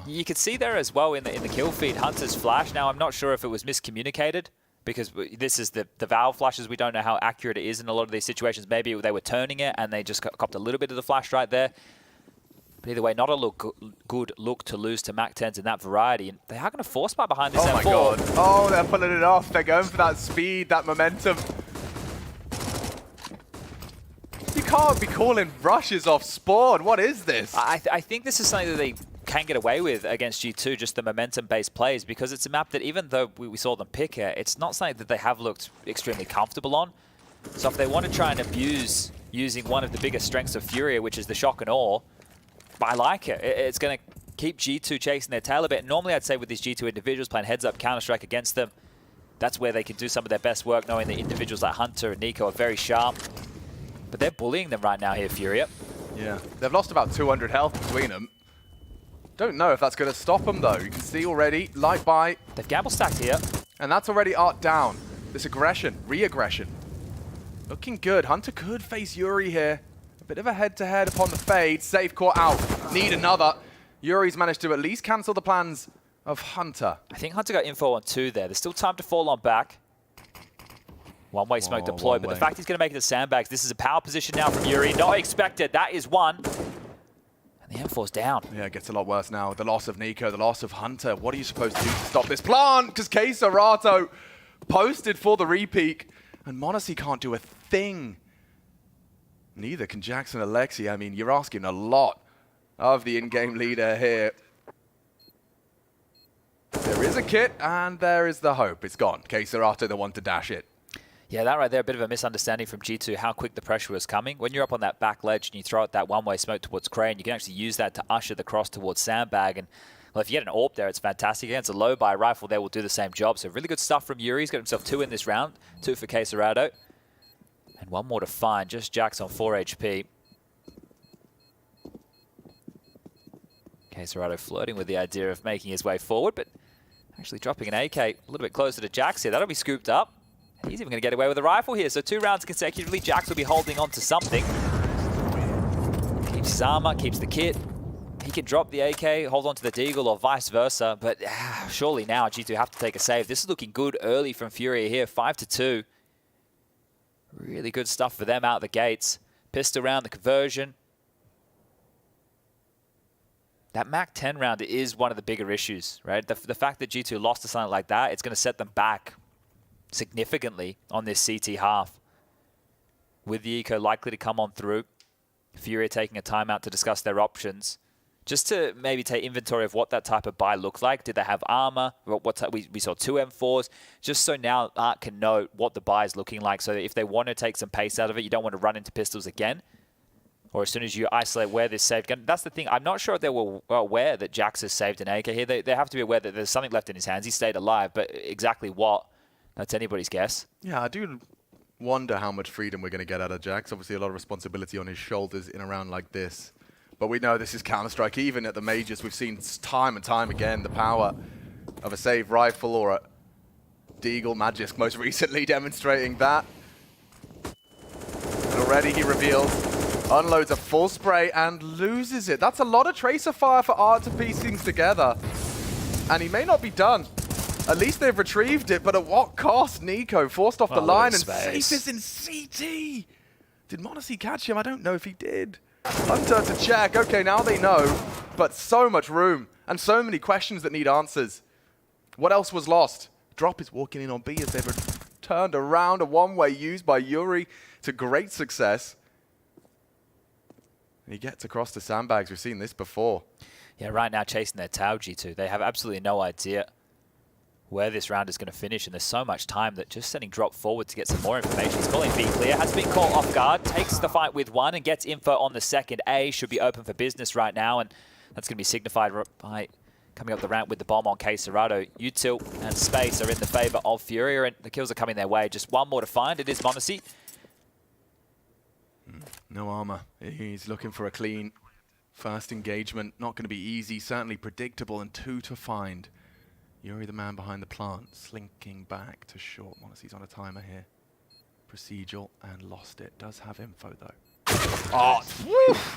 You could see there as well in the kill feed, Hunter's flash. Now, I'm not sure if it was miscommunicated, because this is the Valve flashes. We don't know how accurate it is in a lot of these situations. Maybe they were turning it and they just copped a little bit of the flash right there. But either way, not a good look to lose to MAC-10s in that variety. And they are going to force buy behind this M4. Oh my god. Oh, they're pulling it off. They're going for that speed, that momentum. You can't be calling rushes off spawn. What is this? I think this is something that they can get away with against G2, just the momentum-based plays, because it's a map that even though we saw them pick it, it's not something that they have looked extremely comfortable on. So if they want to try and abuse using one of the biggest strengths of Furia, which is the shock and awe, I like it. It's going to keep G2 chasing their tail a bit. Normally, I'd say with these G2 individuals playing heads-up Counter-Strike against them, that's where they can do some of their best work, knowing that individuals like Hunter and Nico are very sharp. But they're bullying them right now here, Furia. Yeah, they've lost about 200 health between them. Don't know if that's going to stop them, though. You can see already, light buy. They've gamble stacked here. And that's already Art down. This aggression, re-aggression. Looking good. Hunter could face Yuri here. A bit of a head-to-head upon the fade. Safe caught out. Need another. Yuri's managed to at least cancel the plans of Hunter. I think Hunter got info on 2 there. There's still time to fall on back. One-way smoke deployed, but the fact he's going to make it to sandbags, this is a power position now from Yuri. Not expected. That is 1. And the M4's down. Yeah, it gets a lot worse now. The loss of Nico, the loss of Hunter. What are you supposed to do to stop this plant? Because Queserato posted for the repeak, and Monacy can't do a thing. Neither can Jackson Alexi. I mean, you're asking a lot of the in-game leader here. There is a kit, and there is the hope. It's gone. Queserato, the one to dash it. Yeah, that right there, a bit of a misunderstanding from G2, how quick the pressure was coming. When you're up on that back ledge and you throw out that one-way smoke towards Crane, you can actually use that to usher the cross towards Sandbag. And Well, if you get an AWP there, it's fantastic. Against a low buy rifle there will do the same job. So really good stuff from Yuri. He's got himself 2 in this round. 2 for Queserado. And 1 more to find. Just Jax on 4 HP. Queserado flirting with the idea of making his way forward, but actually dropping an AK a little bit closer to Jax here. That'll be scooped up. He's even going to get away with a rifle here. So 2 rounds consecutively, Jax will be holding on to something. Keeps his armor, keeps the kit. He can drop the AK, hold on to the Deagle, or vice versa. But surely now G2 have to take a save. This is looking good early from Furia here, 5-2. Really good stuff for them out the gates. Pistol round, the conversion. That MAC-10 round is one of the bigger issues, right? The fact that G2 lost to something like that, it's going to set them back significantly on this CT half. With the eco likely to come on through, Furia taking a timeout to discuss their options. Just to maybe take inventory of what that type of buy looked like. Did they have armor? We saw 2 M4s. Just so now Art can know what the buy is looking like. So that if they want to take some pace out of it, you don't want to run into pistols again. Or as soon as you isolate where this saved gun. That's the thing. I'm not sure if they were aware that Jax has saved an AK here. They have to be aware that there's something left in his hands. He stayed alive, but exactly what? That's anybody's guess. Yeah, I do wonder how much freedom we're going to get out of Jax. Obviously, a lot of responsibility on his shoulders in a round like this. But we know this is Counter-Strike. Even at the majors, we've seen time and time again the power of a save rifle or a Deagle. Magisk most recently demonstrating that. And already he reveals, unloads a full spray and loses it. That's a lot of tracer fire for Art to piece things together. And he may not be done. At least they've retrieved it, but at what cost? Nico forced off the line and Safe is in CT. Did m0NESY catch him? I don't know if he did. Hunter to check. Okay, now they know, but so much room and so many questions that need answers. What else was lost? Drop is walking in on B as they've turned around. A one-way used by Yuri to great success. And he gets across the sandbags. We've seen this before. Yeah, right now chasing their Tau G2. They have absolutely no idea where this round is going to finish, and there's so much time that just sending Drop forward to get some more information. He's calling B clear, has been caught off guard, takes the fight with 1 and gets info on the second. A should be open for business right now, and that's going to be signified by coming up the ramp with the bomb on Queserado. Util and Space are in the favor of Furia, and the kills are coming their way. Just 1 more to find. It is m0NESY. No armor. He's looking for a clean first engagement. Not going to be easy, certainly predictable, and 2 to find. Yuri, the man behind the plant, slinking back to short. m0NESY's on a timer here. Procedural and lost it. Does have info though. Oh,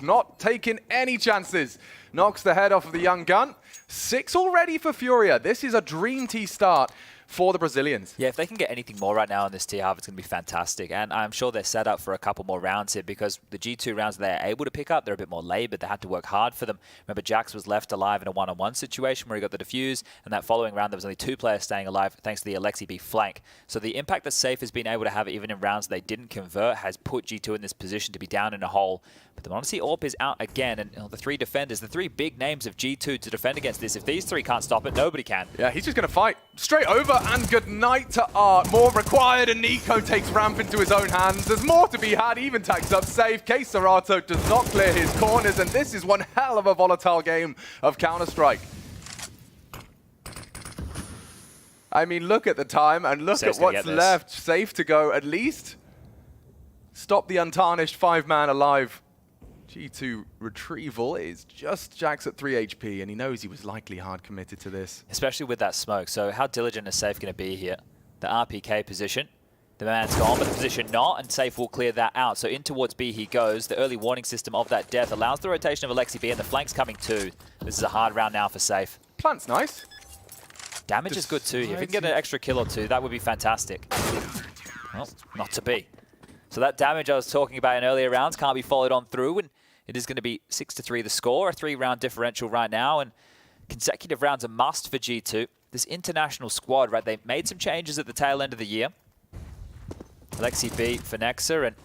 not taking any chances. Knocks the head off of the young gun. 6 already for Furia. This is a dream T start for the Brazilians. Yeah, if they can get anything more right now on this T-half, it's going to be fantastic. And I'm sure they're set up for a couple more rounds here because the G2 rounds they're able to pick up, they're a bit more labored. They had to work hard for them. Remember, Jax was left alive in a one-on-one situation where he got the defuse, and that following round there was only 2 players staying alive thanks to the Alexi B flank. So the impact that Safe has been able to have even in rounds they didn't convert has put G2 in this position to be down in a hole. But the m0NESY AWP is out again, and the 3 defenders, the 3 big names of G2 to defend against this. If these 3 can't stop it, nobody can. Yeah, he's just going to fight straight over, and good night to Art. More required, and Nico takes ramp into his own hands. There's more to be had, even tags up Safe. Queserado does not clear his corners, and this is one hell of a volatile game of Counter-Strike. I mean, look at the time, and look at what's left. Safe to go at least stop the untarnished 5-man alive. G2 retrieval is just Jax at 3 HP, and he knows he was likely hard committed to this. Especially with that smoke. So how diligent is Safe going to be here? The RPK position. The man's gone, but the position not, and Safe will clear that out. So in towards B he goes. The early warning system of that death allows the rotation of Alexi B, and the flank's coming too. This is a hard round now for Safe. Plant's nice. Damage is good too. If you can get an extra kill or 2, that would be fantastic. Well, not to be. So that damage I was talking about in earlier rounds can't be followed on through, and it is going to be 6-3 the score, a 3-round differential right now, and consecutive rounds a must for G2. This international squad, right, they made some changes at the tail end of the year. Alexi B for Nexa, and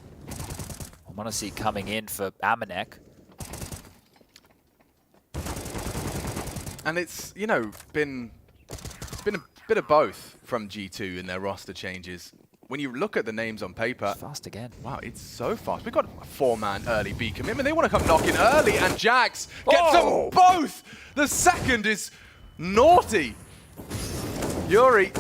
m0NESY coming in for Amanek. And it's, you know, been a bit of both from G2 in their roster changes. When you look at the names on paper... It's fast again. Wow, it's so fast. We've got a 4-man early B commitment. They want to come knocking early, and Jax gets them both! The second is Naughty! Yuri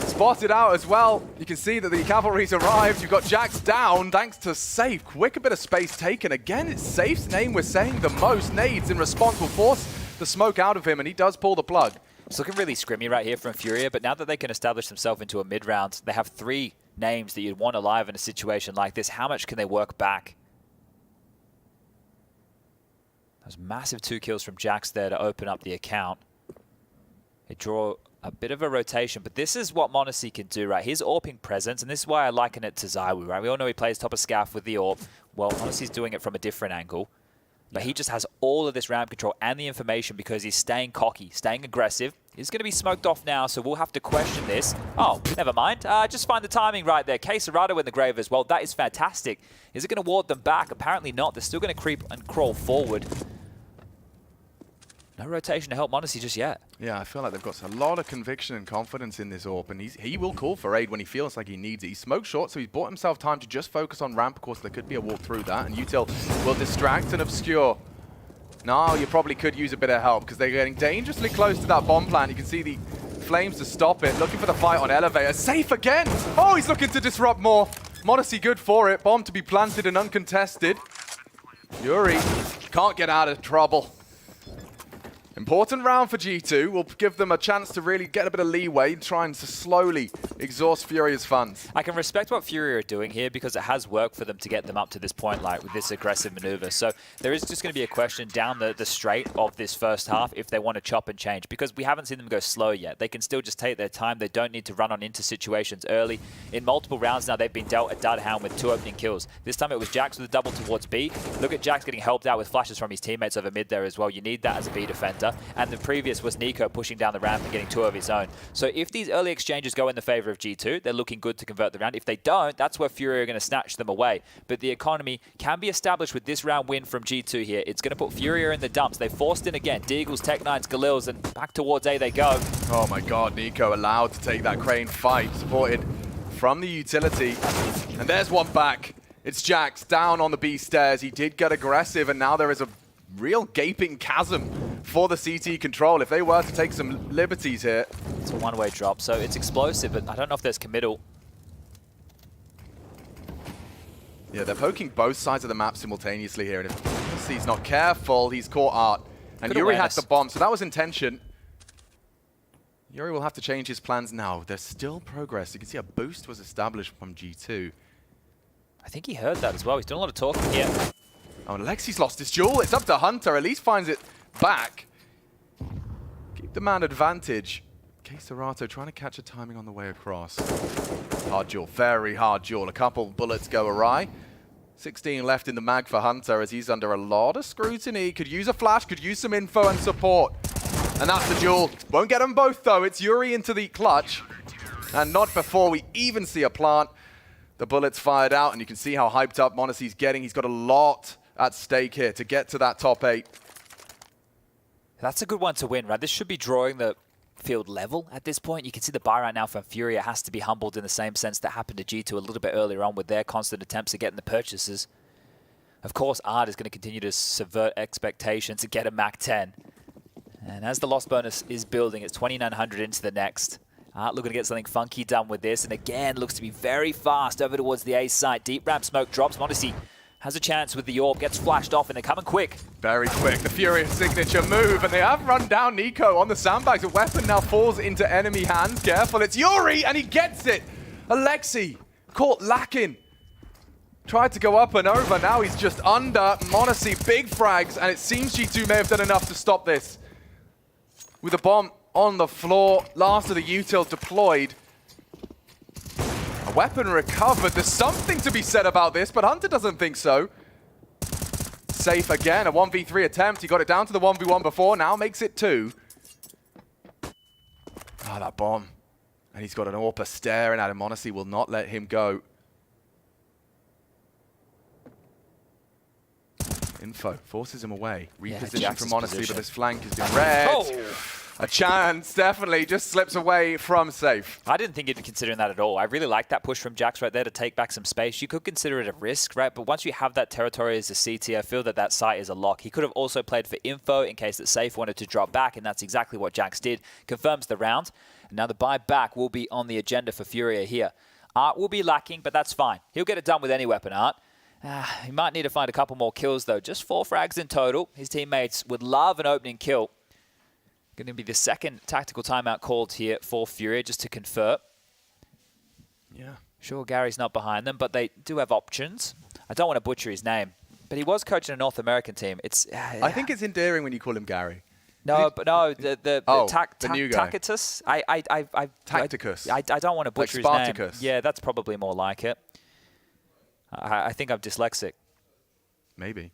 spotted out as well. You can see that the cavalry's arrived. You've got Jax down thanks to Safe. Quick a bit of space taken. Again, it's Safe's name we're saying the most. Nades in response will force the smoke out of him, and he does pull the plug. It's looking really scrimmy right here from Furia, but now that they can establish themselves into a mid-round, they have 3 names that you'd want alive in a situation like this. How much can they work back? Those massive 2 kills from Jax there to open up the account. They draw a bit of a rotation, but this is what m0NESY can do, right? His AWPing presence, and this is why I liken it to Zywoo, right? We all know he plays top of Scaff with the AWP. Well, m0NESY's doing it from a different angle. But he just has all of this ramp control and the information because he's staying cocky, staying aggressive. He's going to be smoked off now, so we'll have to question this. Oh, never mind. Just find the timing right there. Quesarado in the grave as well. That is fantastic. Is it going to ward them back? Apparently not. They're still going to creep and crawl forward. No rotation to help m0NESY just yet. Yeah, I feel like they've got a lot of conviction and confidence in this AWP, and he will call for aid when he feels like he needs it. He's smoked short, so he's bought himself time to just focus on ramp. Of course, there could be a walk through that, and Util will distract and obscure. Now, you probably could use a bit of help, because they're getting dangerously close to that bomb plant. You can see the Flames to stop it, looking for the fight on elevator. Safe again! Oh, he's looking to disrupt more. m0NESY good for it. Bomb to be planted and uncontested. Yuri can't get out of trouble. Important round for G2. Will give them a chance to really get a bit of leeway, trying to slowly exhaust Furia's funds. I can respect what Furia are doing here because it has worked for them to get them up to this point, like with this aggressive maneuver. So there is just going to be a question down the straight of this first half if they want to chop and change, because we haven't seen them go slow yet. They can still just take their time. They don't need to run on into situations early. In multiple rounds now, they've been dealt a Dudhound with 2 opening kills. This time it was Jax with a double towards B. Look at Jax getting helped out with flashes from his teammates over mid there as well. You need that as a B defender. And the previous was Nico pushing down the ramp and getting 2 of his own. So if these early exchanges go in the favor of G2, they're looking good to convert the round. If they don't, that's where Furia are going to snatch them away. But the economy can be established with this round win from G2 here. It's going to put Furia in the dumps. They forced in again. Deagles, Tech9s, Galils, and back towards A they go. Oh my god, Nico allowed to take that Crane fight, supported from the utility. And there's one back. It's Jax down on the B stairs. He did get aggressive, and now there is a real gaping chasm for the CT control if they were to take some liberties here. It's a one-way drop, so it's explosive, but I don't know if there's committal. Yeah, they're poking both sides of the map simultaneously here, and if he's not careful, he's caught Art. And Good Yuri awareness. had the bomb, so that was intention. Yuri will have to change his plans now. There's still progress. You can see a boost was established from G2. I think he heard that as well. He's doing a lot of talking here. Oh, and Alexi's lost his jewel. It's up to Hunter. At least finds it back. Keep the man advantage. Quesarado trying to catch a timing on the way across. Hard jewel. Very hard jewel. A couple bullets go awry. 16 left in the mag for Hunter as he's under a lot of scrutiny. Could use a flash, could use some info and support. And that's the jewel. Won't get them both, though. It's Yuri into the clutch. And not before we even see a plant. The bullet's fired out, and you can see how hyped up m0NESY's getting. He's got a lot at stake here to get to that top 8. That's a good one to win, right? This should be drawing the field level at this point. You can see the buy right now from Furia has to be humbled in the same sense that happened to G2 a little bit earlier on with their constant attempts at getting the purchases. Of course, Art is going to continue to subvert expectations to get a Mac 10. And as the loss bonus is building, it's 2,900 into the next. Art looking to get something funky done with this, and again, looks to be very fast over towards the A site. Deep ramp smoke drops. m0NESY has a chance with the AWP, gets flashed off, and they're coming quick. Very quick. The Furia signature move, and they have run down Nico on the sandbags. A weapon now falls into enemy hands. Careful, it's Yuri, and he gets it. Alexi caught lacking. Tried to go up and over. Now he's just under. m0NESY, big frags, and it seems G2 may have done enough to stop this. With a bomb on the floor, last of the util deployed. A weapon recovered. There's something to be said about this, but Hunter doesn't think so. Safe again, a 1v3 attempt. He got it down to the 1v1 before, now makes it 2. Ah, that bomb. And he's got an AWPer staring at him. m0NESY will not let him go. Info forces him away. Reposition from m0NESY, but this flank has been red. Oh. A chance, definitely, just slips away from safe. I didn't think you'd be considering that at all. I really like that push from Jax right there to take back some space. You could consider it a risk, right? But once you have that territory as a CT, I feel that that site is a lock. He could have also played for info in case that Safe wanted to drop back, and that's exactly what Jax did. Confirms the round. And now the buyback will be on the agenda for Furia here. Art will be lacking, but that's fine. He'll get it done with any weapon, Art. He might need to find a couple more kills, though. Just 4 frags in total. His teammates would love an opening kill. Going to be the second tactical timeout called here for Furia, just to confer. Yeah. Sure, Gary's not behind them, but they do have options. I don't want to butcher his name, but he was coaching a North American team. I think it's endearing when you call him Gary. No, but no, the new guy. Tacitus. Tacticus. I don't want to butcher his name. Yeah, that's probably more like it. I think I'm dyslexic. Maybe.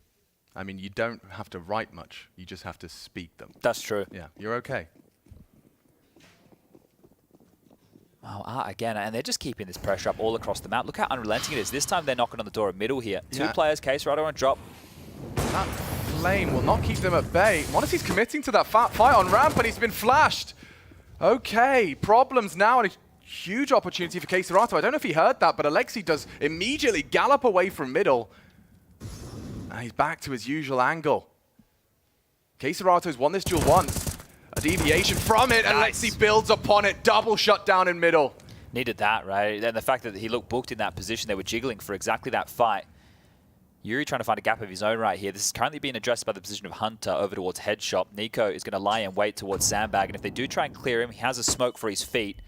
I mean, you don't have to write much. You just have to speak them. That's true. Yeah, you're okay. Oh, again, and they're just keeping this pressure up all across the map. Look how unrelenting it is. This time they're knocking on the door of middle here. Yeah. 2 players, Case Rider on drop. That flame will not keep them at bay. Monacy's committing to that fight on ramp, and he's been flashed. Okay, problems now, and a huge opportunity for Keserato. I don't know if he heard that, but Alexi does immediately gallop away from middle. And he's back to his usual angle. Keserato's won this duel once. A deviation from it, and Alexi builds upon it. Double shutdown in middle. Needed that, right? And the fact that he looked booked in that position, they were jiggling for exactly that fight. Yuri trying to find a gap of his own right here. This is currently being addressed by the position of Hunter over towards Headshot. Nico is going to lie in wait towards Sandbag, and if they do try and clear him, he has a smoke for his feet.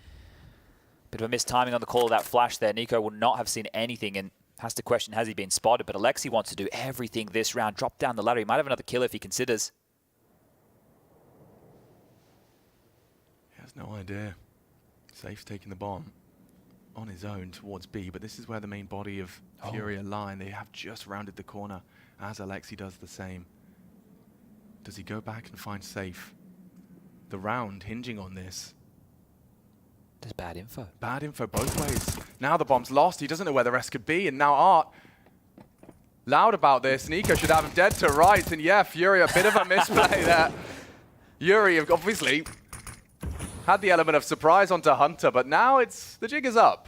Bit of a mistiming on the call of that flash there. Nico will not have seen anything and has to question, has he been spotted? But Alexi wants to do everything this round. Drop down the ladder. He might have another kill if he considers. He has no idea. Safe's taking the bomb on his own towards B, but this is where the main body of Furia lie, and they have just rounded the corner as Alexi does the same. Does he go back and find Safe? The round hinging on this. There's bad info. Bad info both ways. Now the bomb's lost. He doesn't know where the rest could be, and now Art loud about this. Nico should have him dead to rights, and yeah, Furia, a bit of a misplay there. Yuri obviously had the element of surprise onto Hunter, but now the jig is up.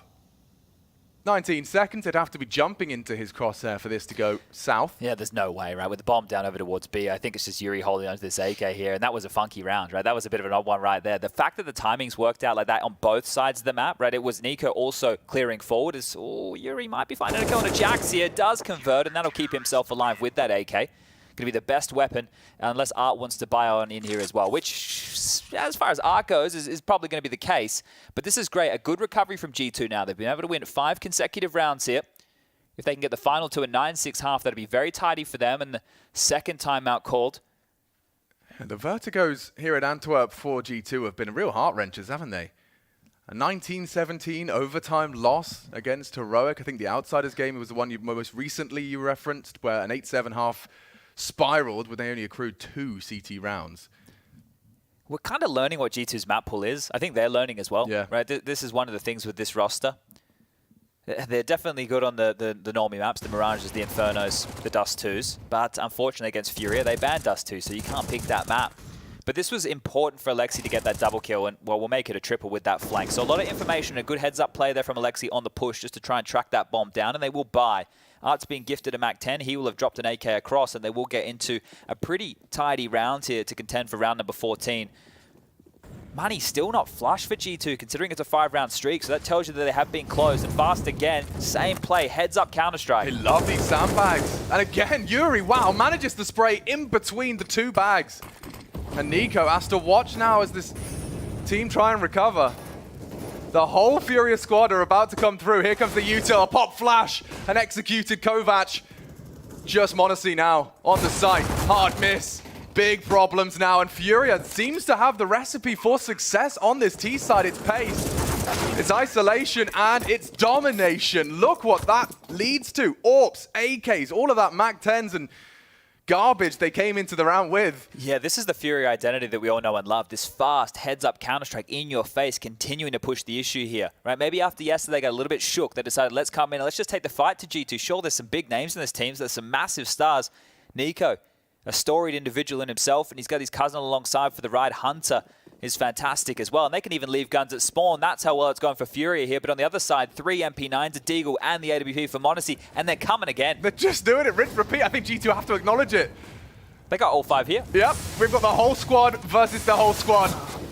19 seconds, it'd have to be jumping into his crosshair for this to go south. Yeah, there's no way, right? With the bomb down over towards B, I think it's just Yuri holding onto this AK here, and that was a funky round, right? That was a bit of an odd one right there. The fact that the timings worked out like that on both sides of the map, right? It was Nico also clearing forward as, Yuri might be finding a kill on a Jax here. Does convert, and that'll keep himself alive with that AK. Going to be the best weapon, unless Art wants to buy on in here as well, which, as far as Art goes, is probably going to be the case. But this is great. A good recovery from G2 now. They've been able to win 5 consecutive rounds here. If they can get the final to a 9-6 half, that'll be very tidy for them, and the second timeout called. The vertigos here at Antwerp for G2 have been real heart-wrenchers, haven't they? A 19-17 overtime loss against Heroic. I think the Outsiders game was the one most recently you referenced, where an 8-7 half spiraled when they only accrued 2 CT rounds. We're kind of learning what G2's map pool is. I think they're learning as well. Yeah. Right? This is one of the things with this roster. They're definitely good on the normie maps, the Mirages, the Infernos, the Dust 2s. But unfortunately against Furia, they banned Dust 2, so you can't pick that map. But this was important for Alexi to get that double kill, and well, we'll make it a triple with that flank. So a lot of information, a good heads-up play there from Alexi on the push just to try and track that bomb down, and they will buy. Art's being gifted a MAC-10. He will have dropped an AK across, and they will get into a pretty tidy round here to contend for round number 14. Money still not flush for G2, considering it's a 5-round streak, so that tells you that they have been close. And fast again, same play, heads-up Counter-Strike. They love these sandbags. And again, Yuri, wow, manages to spray in between the 2 bags. And Nico has to watch now as this team try and recover. The whole Furia squad are about to come through. Here comes the util, a pop flash, an executed Kovac. Just Monacy now on the site. Hard miss. Big problems now, and Furia seems to have the recipe for success on this T side. It's pace, it's isolation, and it's domination. Look what that leads to. AWPs, AKs, all of that MAC-10s and garbage they came into the round with. Yeah, this is the Furia identity that we all know and love. This fast, heads-up Counter-Strike in your face, continuing to push the issue here. Right? Maybe after yesterday they got a little bit shook. They decided, let's come in and let's just take the fight to G2. Sure, there's some big names in this team. So there's some massive stars. Nico a storied individual in himself, and he's got his cousin alongside for the ride. Hunter is fantastic as well, and they can even leave guns at spawn. That's how well it's going for Furia here. But on the other side, 3 MP9s, a Deagle, and the AWP for Monacy, and they're coming again. They're just doing it, rinse, repeat. I think G2 have to acknowledge it. They got all 5 here. Yep, we've got the whole squad versus the whole squad.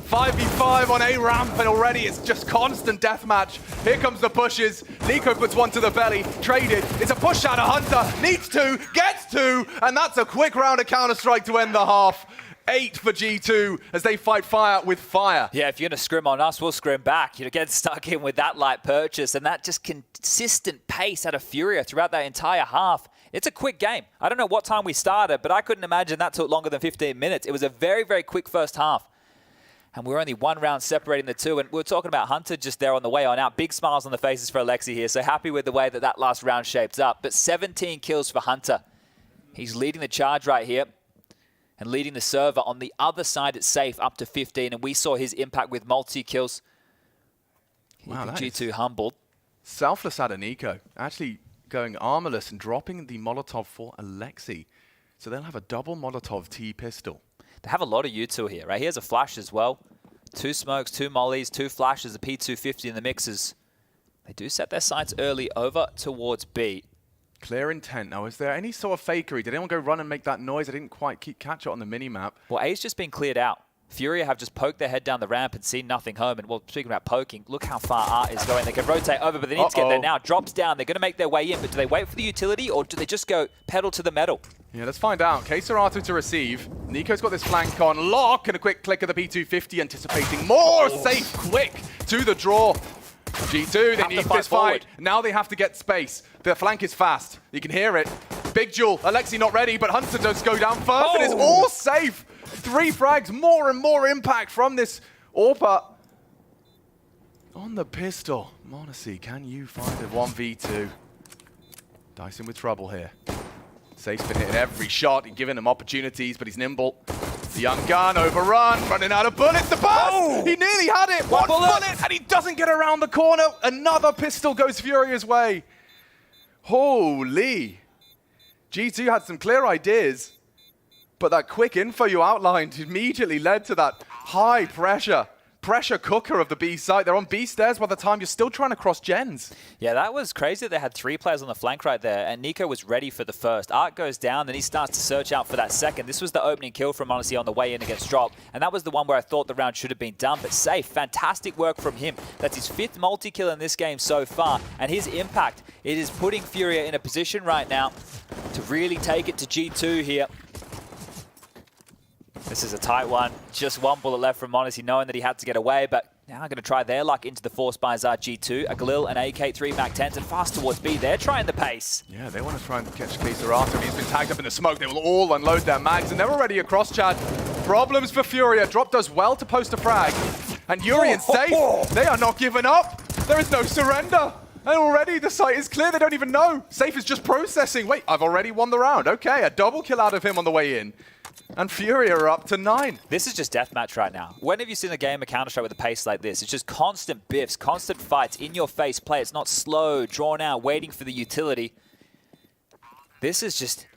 5v5 on A ramp, and already it's just constant deathmatch. Here comes the pushes. Nico puts one to the belly, traded. It's a push out of Hunter, needs to, gets to, and that's a quick round of Counter-Strike to end the half. 8 for G2 as they fight fire with fire. Yeah, if you're going to scrim on us, we'll scrim back. You're getting stuck in with that light purchase and that just consistent pace out of Furia throughout that entire half. It's a quick game. I don't know what time we started, but I couldn't imagine that took longer than 15 minutes. It was a very, very quick first half. And we're only 1 round separating the two. And we're talking about Hunter just there on the way on out. Big smiles on the faces for Alexi here. So happy with the way that that last round shaped up. But 17 kills for Hunter. He's leading the charge right here. And leading the server on the other side, it's safe up to 15. And we saw his impact with multi-kills. Wow, G2 humbled. Selfless out of Nico. Actually going armorless and dropping the Molotov for Alexi. So they'll have a double Molotov T pistol. They have a lot of U2 here, right? Here's a flash as well. 2 smokes, 2 mollies, 2 flashes, a P250 in the mixes. They do set their sights early over towards B. Clear intent. Now, is there any sort of fakery? Did anyone go run and make that noise? I didn't quite catch it on the mini-map. Well, A's just been cleared out. Furia have just poked their head down the ramp and seen nothing home. And, well, speaking about poking, look how far Art is going. They can rotate over, but they need to get there now. Drops down. They're going to make their way in, but do they wait for the utility, or do they just go pedal to the metal? Yeah, let's find out. K-Serato to receive. Nico's got this flank on lock, and a quick click of the P250, anticipating more. Safe, quick, to the draw. G2, they need this fight. Now they have to get space. The flank is fast. You can hear it. Big Jewel. Alexi not ready, but Hunter does go down first, and it's all safe. 3 frags, more and more impact from this AWP. On the pistol. Monacy, can you find a 1v2? Dyson with trouble here. Safe's been hitting every shot, he's giving them opportunities, but he's nimble. The young gun, overrun, running out of bullets. The pass! He nearly had it! One bullet, and he doesn't get around the corner. Another pistol goes Furia's way. Holy. G2 had some clear ideas, but that quick info you outlined immediately led to that high pressure cooker of the B site. They're on B stairs by the time you're still trying to cross gens. Yeah, that was crazy. They had 3 players on the flank right there, and Nico was ready for the first. Art goes down, then he starts to search out for that second. This was the opening kill from Monacy on the way in against Drop, and that was the one where I thought the round should have been done, but safe. Fantastic work from him. That's his 5th multi-kill in this game so far, and his impact, it is putting Furia in a position right now to really take it to G2 here. This is a tight one. Just 1 bullet left from Monacy, knowing that he had to get away, but now going to try their luck into the force by G2. A Galil, an AK-3 Mac-10s, and fast towards B. They're trying the pace. Yeah, they want to try and catch K-Serato. He's been tagged up in the smoke. They will all unload their mags, and they're already across, Chad. Problems for Furia. Drop does well to post a frag. And Yuri and Safe, they are not giving up. There is no surrender. And already the site is clear. They don't even know. Safe is just processing. Wait, I've already won the round. Okay, a double kill out of him on the way in. And Furia are up to 9. This is just deathmatch right now. When have you seen a game of Counter-Strike with a pace like this? It's just constant biffs, constant fights, in-your-face play. It's not slow, drawn out, waiting for the utility. This is just...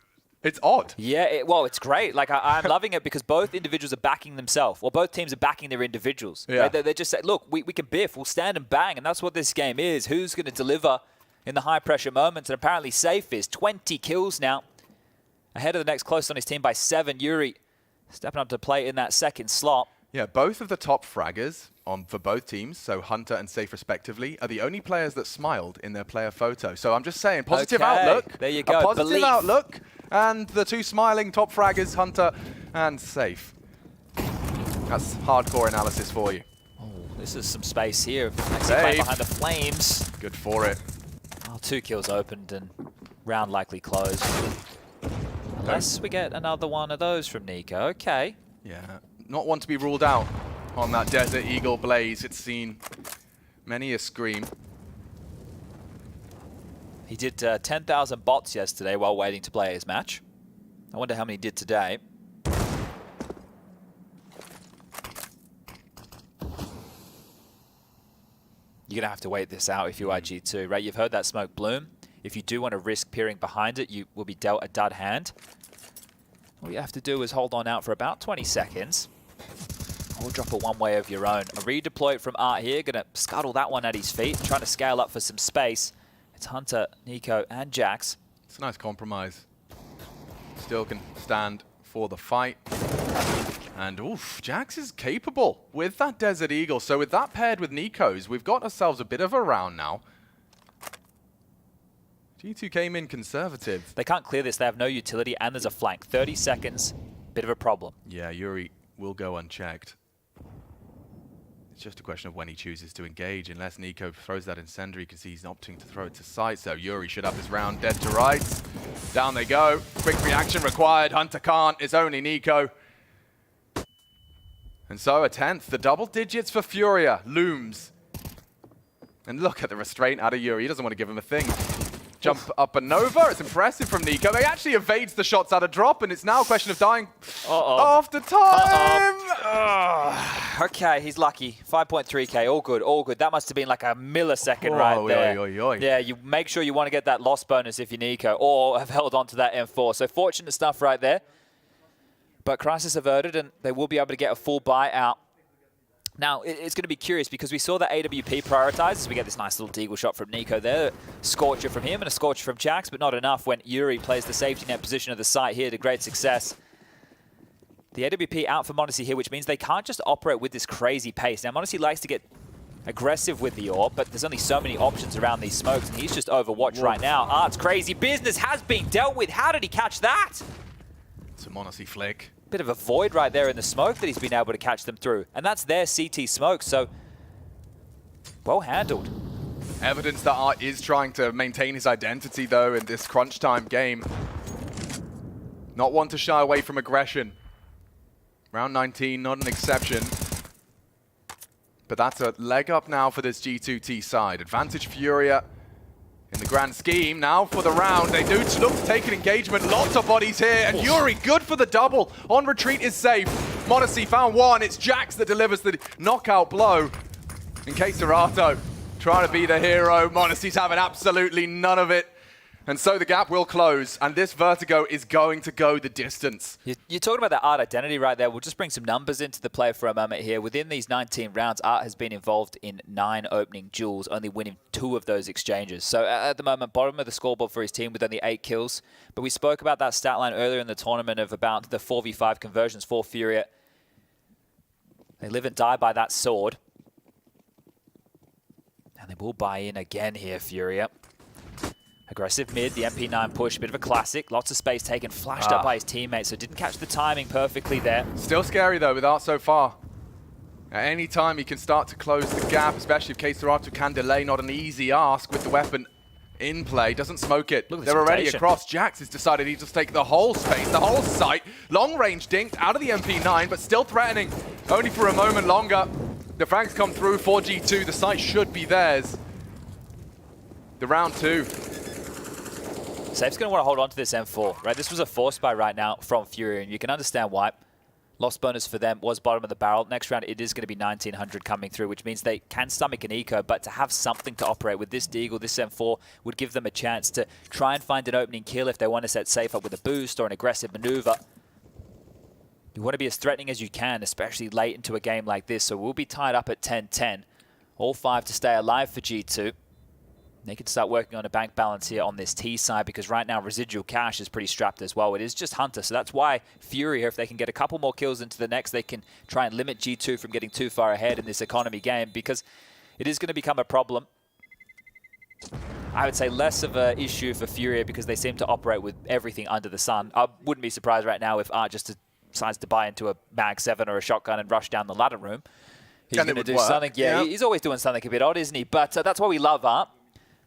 It's odd. Yeah, well, it's great. Like, I'm loving it because both individuals are backing themselves, or both teams are backing their individuals. Yeah. Right? They're just saying, look, we can biff, we'll stand and bang, and that's what this game is. Who's going to deliver in the high-pressure moments? And apparently Safe is 20 kills now. Ahead of the next close on his team by 7. Yuri stepping up to play in that second slot. Yeah, both of the top fraggers for both teams, so Hunter and Safe respectively, are the only players that smiled in their player photo. So I'm just saying, positive outlook. There you go. A positive Belief. outlook. And the 2 smiling top fraggers, Hunter and Safe. That's hardcore analysis for you. Oh, this is some space here. Safe. Behind the Flames. Good for it. Oh, 2 kills opened and round likely closed. Unless we get another one of those from Nico. Okay. Yeah, not one to be ruled out on that Desert Eagle Blaze. It's seen many a scream. He did 10,000 bots yesterday while waiting to play his match. I wonder how many he did today. You're going to have to wait this out if you are G2, right? You've heard that smoke bloom. If you do want to risk peering behind it, you will be dealt a dud hand. All you have to do is hold on out for about 20 seconds. Or drop a one-way of your own. A redeploy from Art here, going to scuttle that one at his feet, trying to scale up for some space. It's Hunter, Nico, and Jax. It's a nice compromise. Still can stand for the fight. And oof, Jax is capable with that Desert Eagle. So with that paired with Nico's, we've got ourselves a bit of a round now. G2 came in conservative. They can't clear this. They have no utility, and there's a flank. 30 seconds, bit of a problem. Yeah, Yuri will go unchecked. It's just a question of when he chooses to engage. Unless Nico throws that incendiary, you can see he's opting to throw it to site. So Yuri should have his round dead to rights. Down they go. Quick reaction required. Hunter can't. It's only Nico. And so a 10th. The double digits for Furia looms. And look at the restraint out of Yuri. He doesn't want to give him a thing. Jump up and over. It's impressive from Nico. He actually evades the shots out of drop, and it's now a question of dying after time. Okay, he's lucky. 5.3k, all good, all good. That must have been like a millisecond right there. Yeah, you make sure you want to get that loss bonus if you're Nico, or have held on to that M4. So fortunate stuff right there. But crisis averted, and they will be able to get a full buyout. Now, it's going to be curious because we saw the AWP prioritized. We get this nice little deagle shot from Nico there. Scorcher from him and a Scorcher from Jax, but not enough when Yuri plays the safety net position of the site here to great success. The AWP out for Monacy here, which means they can't just operate with this crazy pace. Now, Monacy likes to get aggressive with the AWP, but there's only so many options around these smokes, and he's just overwatched right now. Art's crazy business has been dealt with. How did he catch that? It's a Monacy flick. Bit of a void right there in the smoke that he's been able to catch them through. And that's their CT smoke, so well handled. Evidence that Art is trying to maintain his identity, though, in this crunch time game. Not one to shy away from aggression. Round 19, not an exception. But that's a leg up now for this G2T side. Advantage Furia in the grand scheme. Now for the round, they do look to take an engagement. Lots of bodies here, and Yuri good for the double. On retreat is safe. Monacy found one. It's Jax that delivers the knockout blow. In case Serato trying to be the hero. Monacy's having absolutely none of it. And so the gap will close, and this Vertigo is going to go the distance. You're talking about that Art identity right there. We'll just bring some numbers into the play for a moment here. Within these 19 rounds, Art has been involved in 9 opening duels, only winning 2 of those exchanges. So at the moment, bottom of the scoreboard for his team with only 8 kills. But we spoke about that stat line earlier in the tournament of about the 4v5 conversions for Furia. They live and die by that sword. And they will buy in again here, Furia. Aggressive mid, the MP9 push, a bit of a classic. Lots of space taken, flashed up by his teammates, so didn't catch the timing perfectly there. Still scary though with Art so far. At any time he can start to close the gap, especially if K-Serato can delay. Not an easy ask with the weapon in play. Doesn't smoke it. They're already across. Jax has decided he just take the whole space, the whole site. Long range dinked out of the MP9, but still threatening. Only for a moment longer. The Franks come through for G2. The site should be theirs. The round 2. Safe's going to want to hold on to this M4, right? This was a force buy right now from Furia, and you can understand why. Lost bonus for them was bottom of the barrel. Next round, it is going to be 1900 coming through, which means they can stomach an eco, but to have something to operate with this Deagle, this M4, would give them a chance to try and find an opening kill if they want to set Safe up with a boost or an aggressive maneuver. You want to be as threatening as you can, especially late into a game like this, so we'll be tied up at 10-10. All 5 to stay alive for G2. They can start working on a bank balance here on this T side because right now residual cash is pretty strapped as well. It is just Hunter, so that's why Furia, if they can get a couple more kills into the next, they can try and limit G2 from getting too far ahead in this economy game because it is going to become a problem. I would say less of an issue for Furia because they seem to operate with everything under the sun. I wouldn't be surprised right now if Art just decides to buy into a Mag 7 or a shotgun and rush down the ladder room. He's going to do something. Yeah, he's always doing something a bit odd, isn't he? But that's why we love Art.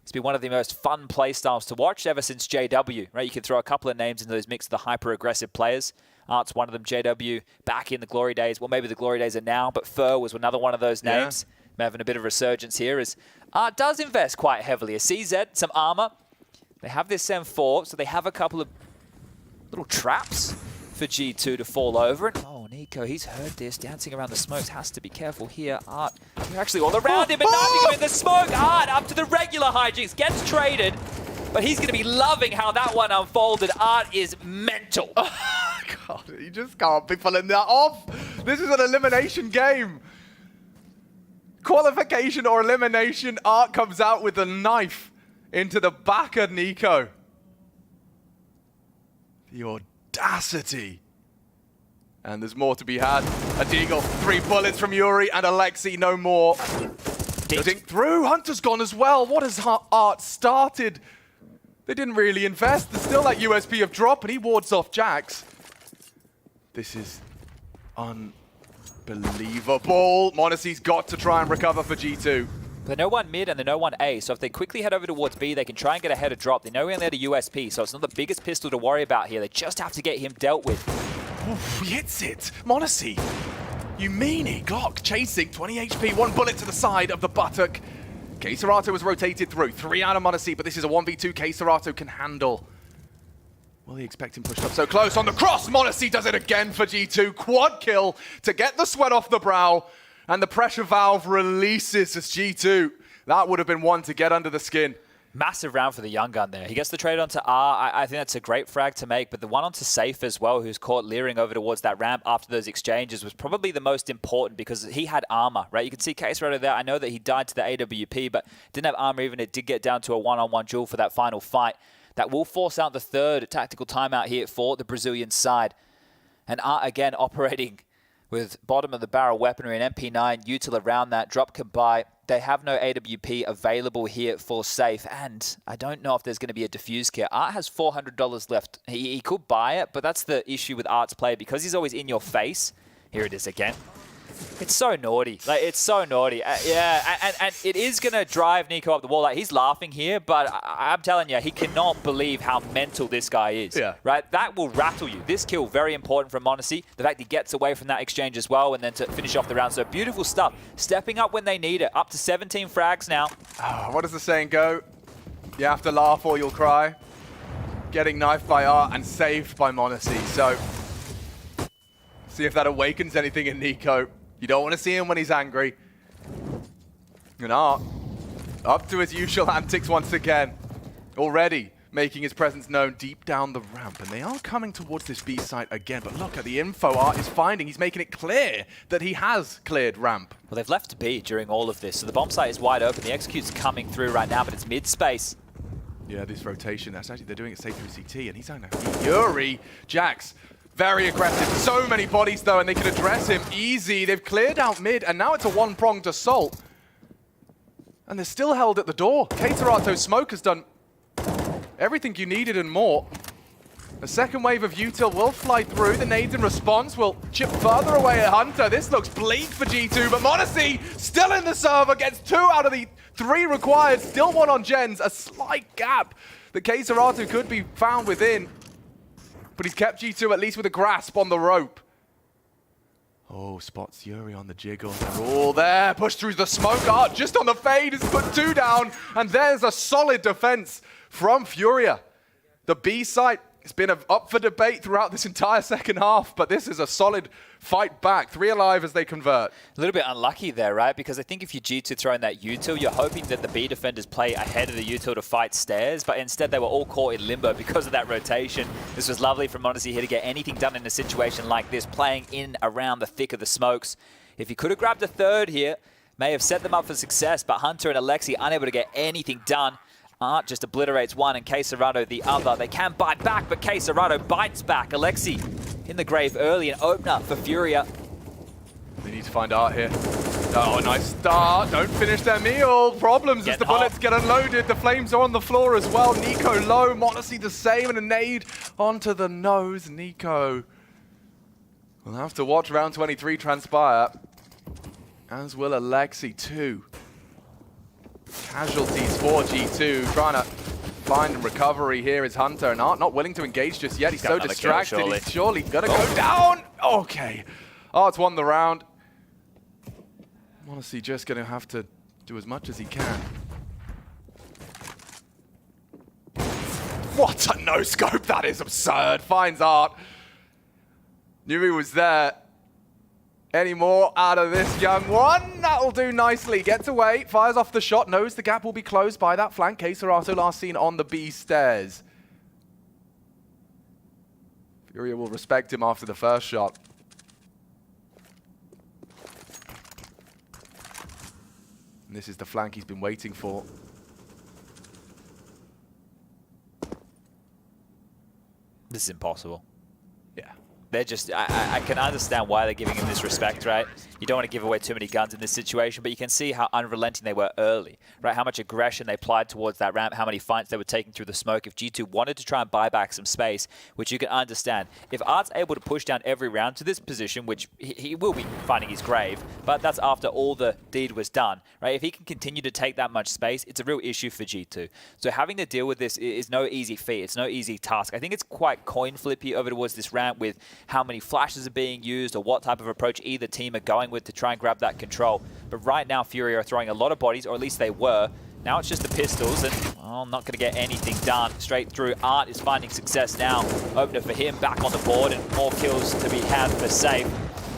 It's been one of the most fun play styles to watch ever since JW, right? You can throw a couple of names into those mix of the hyper-aggressive players. Art's one of them, JW, back in the glory days. Well, maybe the glory days are now, but Fur was another one of those names. Yeah. Having a bit of resurgence here as Art does invest quite heavily. A CZ, some armor. They have this M4, so they have a couple of little traps for G2 to fall over. And, oh, Nico, he's heard this. Dancing around the smokes, has to be careful here. Art, you're actually all around him, but nothing in the smoke. Art up to the regular hijinks, gets traded, but he's going to be loving how that one unfolded. Art is mental. just can't be pulling that off. This is an elimination game. Qualification or elimination. Art comes out with a knife into the back of Nico. The audacity. And there's more to be had. A deagle, 3 bullets from Yuri and Alexi, no more. Getting through. Hunter's gone as well. What has Art started? They didn't really invest. There's still that USP of drop, and he wards off Jax. This is unbelievable. Monacy's got to try and recover for G2. They know one mid and they know one A, so if they quickly head over towards B, they can try and get ahead of drop. They know we only had a USP, so it's not the biggest pistol to worry about here. They just have to get him dealt with. Oof, he hits it. Monacy. You meanie. Glock chasing. 20 HP. 1 bullet to the side of the buttock. K-Serato was rotated through. 3 out of Monacy, but this is a 1v2 K-Serato can handle. Will he expect him pushed up so close on the cross? Monacy does it again for G2. Quad kill to get the sweat off the brow. And the pressure valve releases as G2. That would have been one to get under the skin. Massive round for the young gun there. He gets the trade onto R. I think that's a great frag to make, but the one onto Safe as well, who's caught leering over towards that ramp after those exchanges, was probably the most important because he had armor, right? You can see K-Serato there. I know that he died to the AWP, but didn't have armor even. It did get down to a one-on-one duel for that final fight. That will force out the 3rd tactical timeout here for the Brazilian side. And R again operating with bottom of the barrel weaponry and MP9, util around that, drop can buy. They have no AWP available here for Safe, and I don't know if there's going to be a defuse kit. Art has $400 left. He could buy it, but that's the issue with Art's play because he's always in your face. Here it is again. It's so naughty. Like, it's so naughty. Yeah, and it is going to drive Nico up the wall. Like, he's laughing here, but I'm telling you, he cannot believe how mental this guy is. Yeah. Right? That will rattle you. This kill, very important from Monacy. The fact he gets away from that exchange as well, and then to finish off the round. So beautiful stuff. Stepping up when they need it. Up to 17 frags now. Oh, what does the saying go? You have to laugh or you'll cry. Getting knifed by Art and saved by Monacy. So, see if that awakens anything in Nico. You don't want to see him when he's angry. And Art, up to his usual antics once again. Already making his presence known deep down the ramp. And they are coming towards this B site again. But look at the info Art is finding. He's making it clear that he has cleared ramp. Well, they've left B during all of this. So the bomb site is wide open. The execute's coming through right now, but it's mid-space. Yeah, this rotation, that's actually, they're doing it safe through CT. And he's on Yuri, Jax. Very aggressive. So many bodies, though, and they can address him easy. They've cleared out mid, and now it's a one-pronged assault. And they're still held at the door. K-Serato's smoke has done everything you needed and more. A second wave of util will fly through. The nades in response will chip further away at Hunter. This looks bleak for G2, but Monacy still in the server, gets 2 out of the 3 required. Still 1 on gens. A slight gap that K-Serato could be found within. But he's kept G2 at least with a grasp on the rope. Oh, spots Yuri on the jiggle. They're all there. Push through the smoke. Art just on the fade has put 2 down. And there's a solid defense from Furia. The B site has been up for debate throughout this entire second half, but this is a solid fight back. 3 alive as they convert. A little bit unlucky there, right? Because I think if you G2 throw in that util, you're hoping that the B defenders play ahead of the util to fight stairs, but instead they were all caught in limbo because of that rotation. This was lovely from Monacy here to get anything done in a situation like this, playing in around the thick of the smokes. If he could have grabbed a 3rd here, may have set them up for success, but Hunter and Alexi unable to get anything done. Art just obliterates one and K-Serato the other. They can bite back, but K-Serato bites back. Alexi in the grave early, an opener for Furia. They need to find Art here. Oh, nice start. Don't finish their meal. Problems as the bullets get unloaded. The Flames are on the floor as well. Nico low. Monacy the same, and a nade onto the nose. Nico will have to watch round 23 transpire, as will Alexi too. Casualties for G2, trying to find recovery here is Hunter, and Art not willing to engage just yet. He's so distracted. Kill, He's surely gonna go down. Okay, Art's won the round. Monacy just gonna have to do as much as he can. What a no scope! That is absurd. Finds Art. Knew he was there. Any more out of this young one? That'll do nicely. Gets away, fires off the shot, knows the gap will be closed by that flank. K-Serato last seen on the B stairs. Furia will respect him after the first shot. And this is the flank he's been waiting for. This is impossible. Yeah. They're just, I can understand why they're giving him this respect, right? You don't want to give away too many guns in this situation, but you can see how unrelenting they were early, right? How much aggression they applied towards that ramp, how many fights they were taking through the smoke. If G2 wanted to try and buy back some space, which you can understand. If Art's able to push down every round to this position, which he will be finding his grave, but that's after all the deed was done, right? If he can continue to take that much space, it's a real issue for G2. So having to deal with this is no easy feat. It's no easy task. I think it's quite coin flippy over towards this ramp with how many flashes are being used or what type of approach either team are going with to try and grab that control. But right now, Furia are throwing a lot of bodies, or at least they were. Now it's just the pistols, and well, not going to get anything done. Straight through, Art is finding success now. Opener for him, back on the board, and more kills to be had for safe.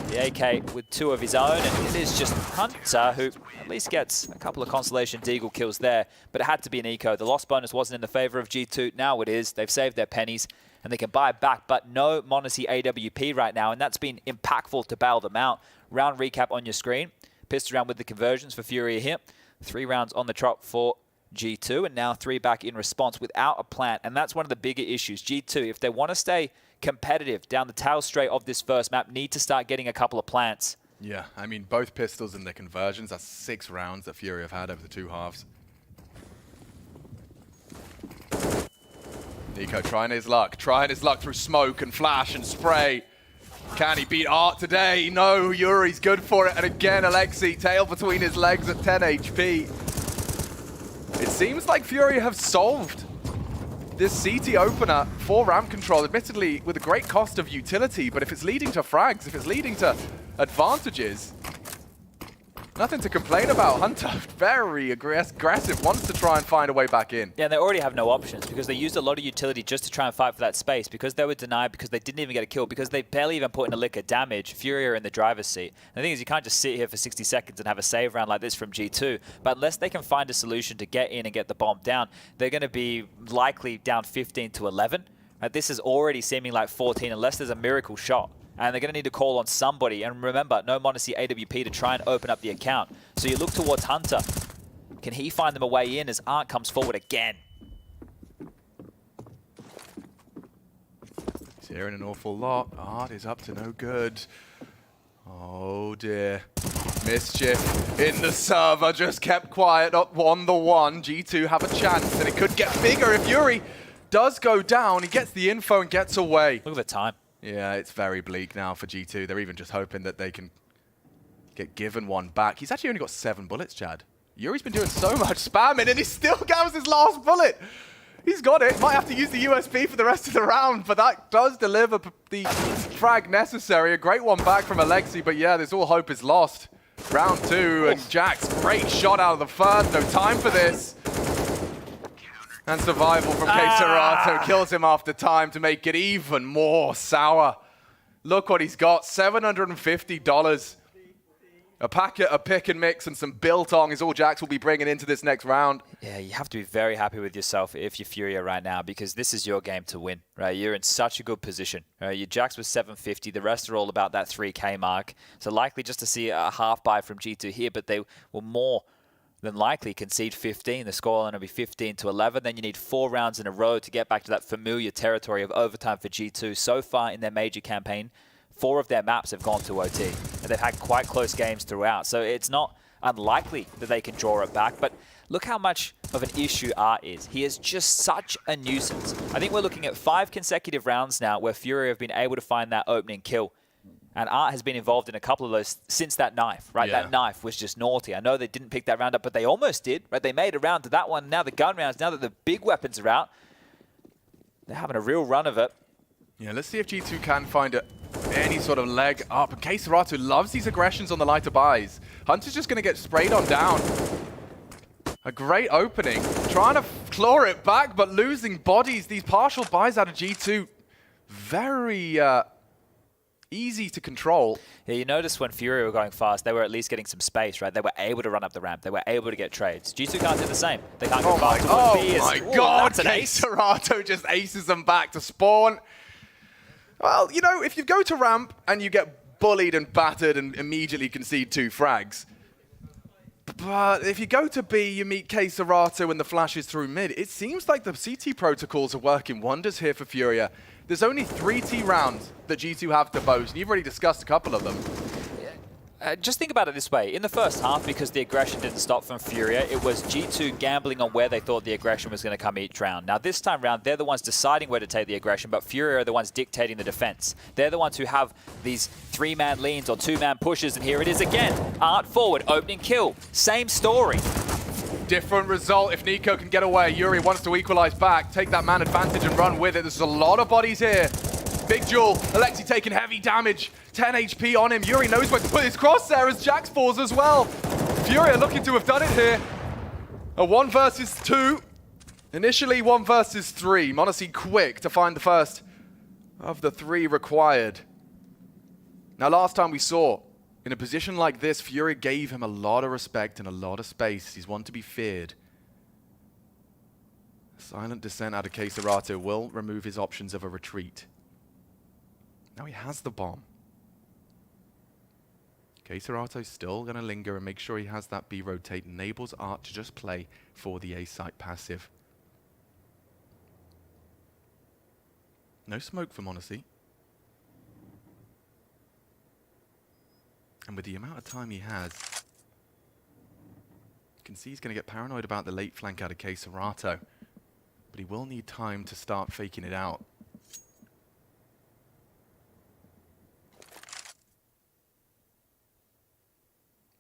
The AK with 2 of his own, and it is just Hunter who at least gets a couple of consolation deagle kills there, but it had to be an eco. The loss bonus wasn't in the favor of G2. Now it is. They've saved their pennies, and they can buy it back, but no m0NESY AWP right now, and that's been impactful to bail them out. Round recap on your screen. Pissed around with the conversions for Furia here. 3 rounds on the trot for G2, and now 3 back in response without a plant, and that's one of the bigger issues. G2, if they want to stay competitive down the tail straight of this first map, need to start getting a couple of plants. Yeah, I mean, both pistols and their conversions, that's 6 rounds that Furia have had over the 2 halves. Nico trying his luck through smoke and flash and spray. Can he beat Art today? No, Yuri's good for it. And again, Alexi, tail between his legs at 10 HP. It seems like Furia have solved this CT opener for ramp control, admittedly with a great cost of utility, but if it's leading to frags, if it's leading to advantages, nothing to complain about. Hunter, very aggressive, wants to try and find a way back in. Yeah, they already have no options because they used a lot of utility just to try and fight for that space, because they were denied, because they didn't even get a kill, because they barely even put in a lick of damage. Furia are in the driver's seat. And the thing is, you can't just sit here for 60 seconds and have a save round like this from G2, but unless they can find a solution to get in and get the bomb down, they're going to be likely down 15 to 11. Right? This is already seeming like 14 unless there's a miracle shot. And they're going to need to call on somebody. And remember, no m0NESY AWP to try and open up the account. So you look towards Hunter. Can he find them a way in as Art comes forward again? He's hearing an awful lot. Art is up to no good. Oh dear. Mischief in the server. Just kept quiet up on the 1. G2 have a chance, and it could get bigger if Yuri does go down. He gets the info and gets away. Look at the time. Yeah, it's very bleak now for G2. They're even just hoping that they can get given one back. He's actually only got 7 bullets, Chad. Yuri's been doing so much spamming, and he still counts his last bullet. He's got it. Might have to use the USP for the rest of the round, but that does deliver the frag necessary. A great one back from Alexi, but yeah, there's all hope is lost. Round 2, and Jax, great shot out of the first. No time for this. And survival from Serato kills him after time to make it even more sour. Look what he's got, $750. A packet, a pick and mix, and some biltong is all Jax will be bringing into this next round. Yeah, you have to be very happy with yourself if you're Furia right now, because this is your game to win, right? You're in such a good position. Right? Your Jax was 750. The rest are all about that 3K mark. So likely just to see a half buy from G2 here, but they will more than likely concede 15. The score will only be 15 to 11. Then you need 4 rounds in a row to get back to that familiar territory of overtime for G2. So far in their major campaign, 4 of their maps have gone to OT. And they've had quite close games throughout. So it's not unlikely that they can draw it back. But look how much of an issue Art is. He is just such a nuisance. I think we're looking at 5 consecutive rounds now where Furia have been able to find that opening kill. And Art has been involved in a couple of those since that knife, right? Yeah. That knife was just naughty. I know they didn't pick that round up, but they almost did, right? They made a round to that one. Now the gun rounds, now that the big weapons are out, they're having a real run of it. Yeah, let's see if G2 can find any sort of leg up. And Serato loves these aggressions on the lighter buys. Hunter's just going to get sprayed on down. A great opening. Trying to claw it back, but losing bodies. These partial buys out of G2, very easy to control. Yeah, you notice when Furia were going fast, they were at least getting some space, right? They were able to run up the ramp. They were able to get trades. G2 can't do the same. They can't go fast. Oh my God, That's an ace. Serato just aces them back to spawn. Well, you know, if you go to ramp and you get bullied and battered and immediately concede 2 frags, but if you go to B, you meet K Serato and the flashes through mid, it seems like the CT protocols are working wonders here for Furia. There's only 3 T rounds that G2 have to boast, and you've already discussed a couple of them. Just think about it this way. In the first half, because the aggression didn't stop from Furia, it was G2 gambling on where they thought the aggression was going to come each round. Now, this time round, they're the ones deciding where to take the aggression, but Furia are the ones dictating the defense. They're the ones who have these 3-man leans or 2-man pushes, and here it is again. Art forward, opening kill. Same story. Different result if Nico can get away. Yuri wants to equalize back, take that man advantage and run with it. There's a lot of bodies here. Big duel. Alexi taking heavy damage. 10 HP on him. Yuri knows where to put his cross there as Jax falls as well. Furia looking to have done it here. A 1 versus 2. Initially 1 versus 3. m0NESY quick to find the first of the 3 required. Now last time we saw, in a position like this, Furia gave him a lot of respect and a lot of space. He's one to be feared. Silent descent out of K Serato will remove his options of a retreat. Now he has the bomb. K Serato's still going to linger and make sure he has that B rotate. Enables Art to just play for the A site passive. No smoke for m0NESY. And with the amount of time he has, you can see he's going to get paranoid about the late flank out of K Serato. But he will need time to start faking it out.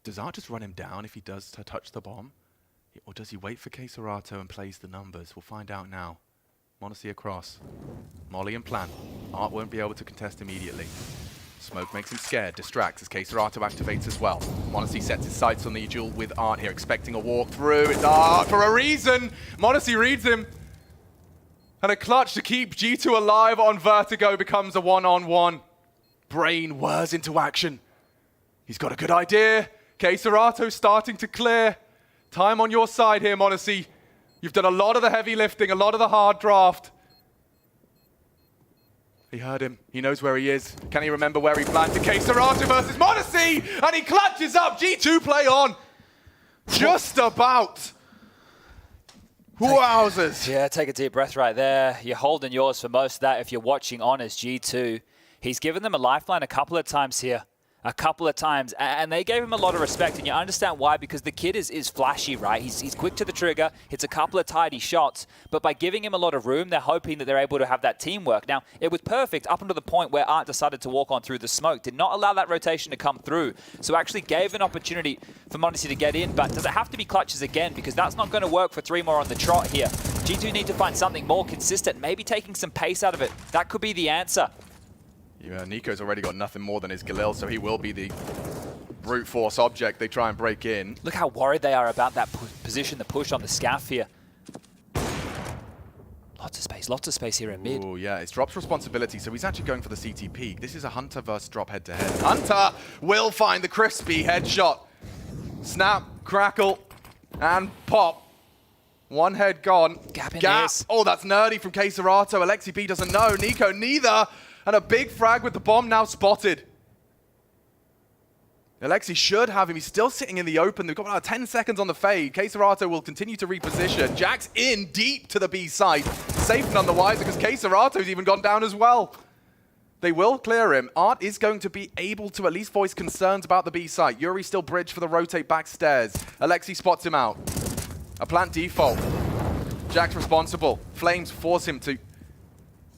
Does Art just run him down if he does touch the bomb? Or does he wait for K Serato and plays the numbers? We'll find out now. m0NESY across. Molly and plan. Art won't be able to contest immediately. Smoke makes him scared, distracts as K Serato activates as well. m0NESY sets his sights on the duel with Art here, expecting a walk through. It's Art for a reason! m0NESY reads him. And a clutch to keep G2 alive on Vertigo becomes a 1-on-1. Brain whirs into action. He's got a good idea. K Serato starting to clear. Time on your side here, m0NESY. You've done a lot of the heavy lifting, a lot of the hard draft. He heard him. He knows where he is. Can he remember where he planted? K Serato versus m0NESY! And he clutches up. G2 play on. Just about. Wowzers. Yeah, take a deep breath right there. You're holding yours for most of that if you're watching on as G2. He's given them a lifeline a couple of times here. A couple of times, and they gave him a lot of respect, and you understand why, because the kid is flashy, right? He's quick to the trigger, hits a couple of tidy shots, but by giving him a lot of room, they're hoping that they're able to have that teamwork. Now, it was perfect up until the point where Art decided to walk on through the smoke, did not allow that rotation to come through, so actually gave an opportunity for m0NESY to get in, but does it have to be clutches again? Because that's not going to work for 3 more on the trot here. G2 need to find something more consistent, maybe taking some pace out of it. That could be the answer. Yeah, Nico's already got nothing more than his Galil, so he will be the brute force object they try and break in. Look how worried they are about that position, the push on the scaff here. Lots of space here in mid. Oh yeah, it's Drop's responsibility, so he's actually going for the CT peak. This is a Hunter versus Drop head-to-head. Hunter will find the crispy headshot. Snap, crackle, and pop. One head gone. Gap in this. Oh, that's nerdy from K Serato. Alexi B doesn't know. Nico neither. And a big frag with the bomb now spotted. Alexi should have him. He's still sitting in the open. They've got about 10 seconds on the fade. K Serato will continue to reposition. Jax in deep to the B site. Safe none the wiser because K Serato's even gone down as well. They will clear him. Art is going to be able to at least voice concerns about the B site. Yuri still bridge for the rotate back stairs. Alexi spots him out. A plant default. Jax responsible. Flames force him to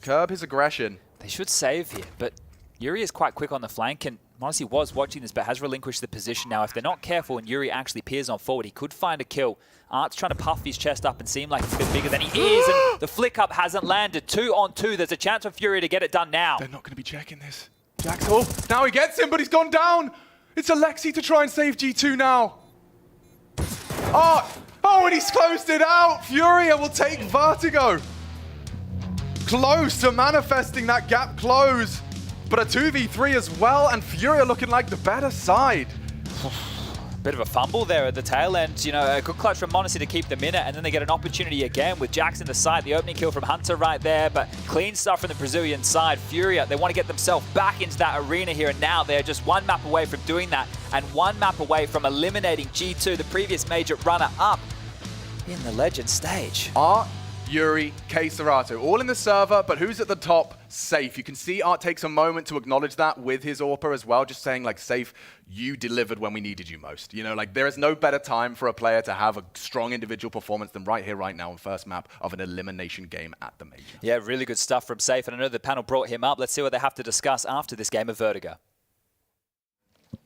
curb his aggression. They should save here, but Yuri is quite quick on the flank, and m0NESY was watching this, but has relinquished the position now. If they're not careful and Yuri actually peers on forward, he could find a kill. Art's trying to puff his chest up and seem like he's a bit bigger than he is, and the flick up hasn't landed. 2 on 2. There's a chance for Furia to get it done now. They're not going to be checking this. Jax, oh, now he gets him, but he's gone down. It's Alexi to try and save G2 now. Oh, and he's closed it out. Furia will take Vertigo. Close to manifesting that gap close. But a 2v3 as well, and Furia looking like the better side. Bit of a fumble there at the tail end. You know, a good clutch from m0NESY to keep them in it, and then they get an opportunity again with Jax in the side. The opening kill from Hunter right there, but clean stuff from the Brazilian side. Furia, they want to get themselves back into that arena here, and now they're just one map away from doing that, and one map away from eliminating G2, the previous major runner-up, in the Legend stage. Art, Yuri, K-Serato, all in the server, but who's at the top? Safe. You can see Art takes a moment to acknowledge that with his AWPer as well, just saying like, Safe, you delivered when we needed you most. You know, like there is no better time for a player to have a strong individual performance than right here, right now on first map of an elimination game at the major. Yeah, really good stuff from Safe, and I know the panel brought him up. Let's see what they have to discuss after this game of Vertigo.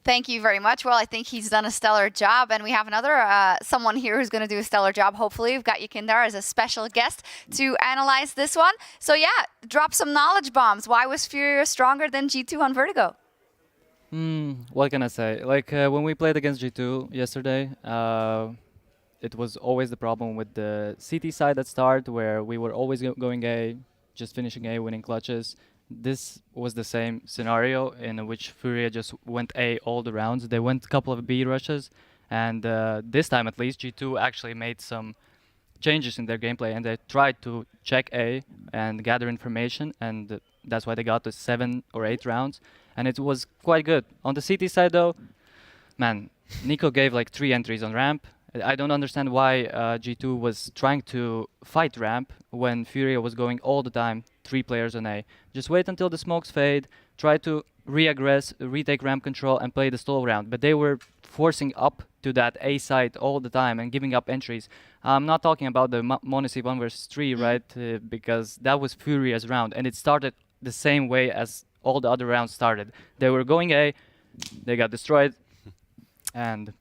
Thank you very much. Well, I think he's done a stellar job, and we have another someone here who's going to do a stellar job. Hopefully, we've got Yukindar as a special guest to analyze this one. So yeah, drop some knowledge bombs. Why was Furia stronger than G2 on Vertigo? What can I say? Like when we played against G2 yesterday, it was always the problem with the CT side at start, where we were always going A, just finishing A, winning clutches. This was the same scenario in which Furia just went A all the rounds. They went a couple of B rushes, and this time at least G2 actually made some changes in their gameplay, and they tried to check A and gather information, and that's why they got to 7 or 8 rounds, and it was quite good. On the CT side though, man, Nico gave like 3 entries on ramp. I don't understand why G2 was trying to fight ramp when Furia was going all the time 3 players on A. Just wait until the smokes fade, try to re-aggress, retake ramp control, and play the stall round. But they were forcing up to that A side all the time and giving up entries. I'm not talking about the m0NESY 1 versus 3, right? Because that was Furia's round, and it started the same way as all the other rounds started. They were going A, they got destroyed, and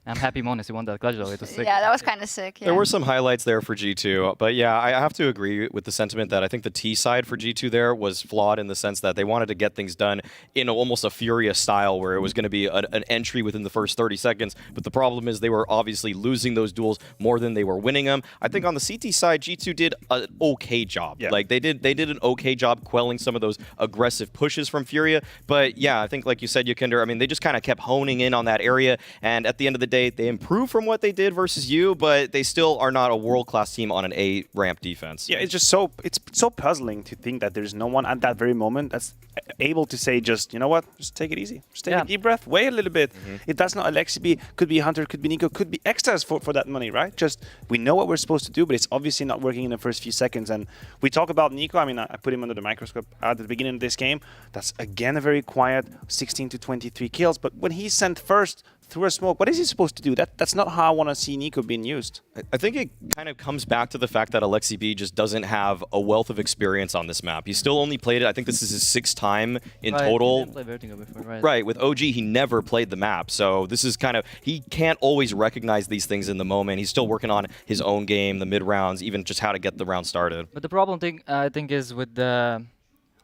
I'm happy m0NESY won that clutch though. It was sick. Yeah, that was kind of sick. Yeah. There were some highlights there for G2, but yeah, I have to agree with the sentiment that I think the T side for G2 there was flawed in the sense that they wanted to get things done in almost a Furia style where it was going to be an entry within the first 30 seconds, but the problem is they were obviously losing those duels more than they were winning them. I think on the CT side, G2 did an okay job. Yeah. Like they did an okay job quelling some of those aggressive pushes from Furia, but yeah, I think like you said, Yukinder, I mean, they just kind of kept honing in on that area, and at the end of the day, they improved from what they did versus you, but they still are not a world-class team on an A ramp defense. Yeah, it's so puzzling to think that there's no one at that very moment that's able to say just, you know what, just take it easy. Just take a deep breath, wait a little bit. It does not Alexi could be Hunter, could be Nico, could be Extras for that money, right? Just, we know what we're supposed to do, but it's obviously not working in the first few seconds. And we talk about Nico, I mean, I put him under the microscope at the beginning of this game. That's, again, a very quiet 16 to 23 kills. But when he's sent first through a smoke, what is he supposed to do? That's not how I want to see Nico being used. I think it kind of comes back to the fact that Alexi B just doesn't have a wealth of experience on this map. He still only played it, I think this is his 6th time in total. He didn't play Vertigo before, right, with OG, he never played the map. So this is kind of, he can't always recognize these things in the moment. He's still working on his own game, the mid-rounds, even just how to get the round started. But the problem thing, I think, is with the,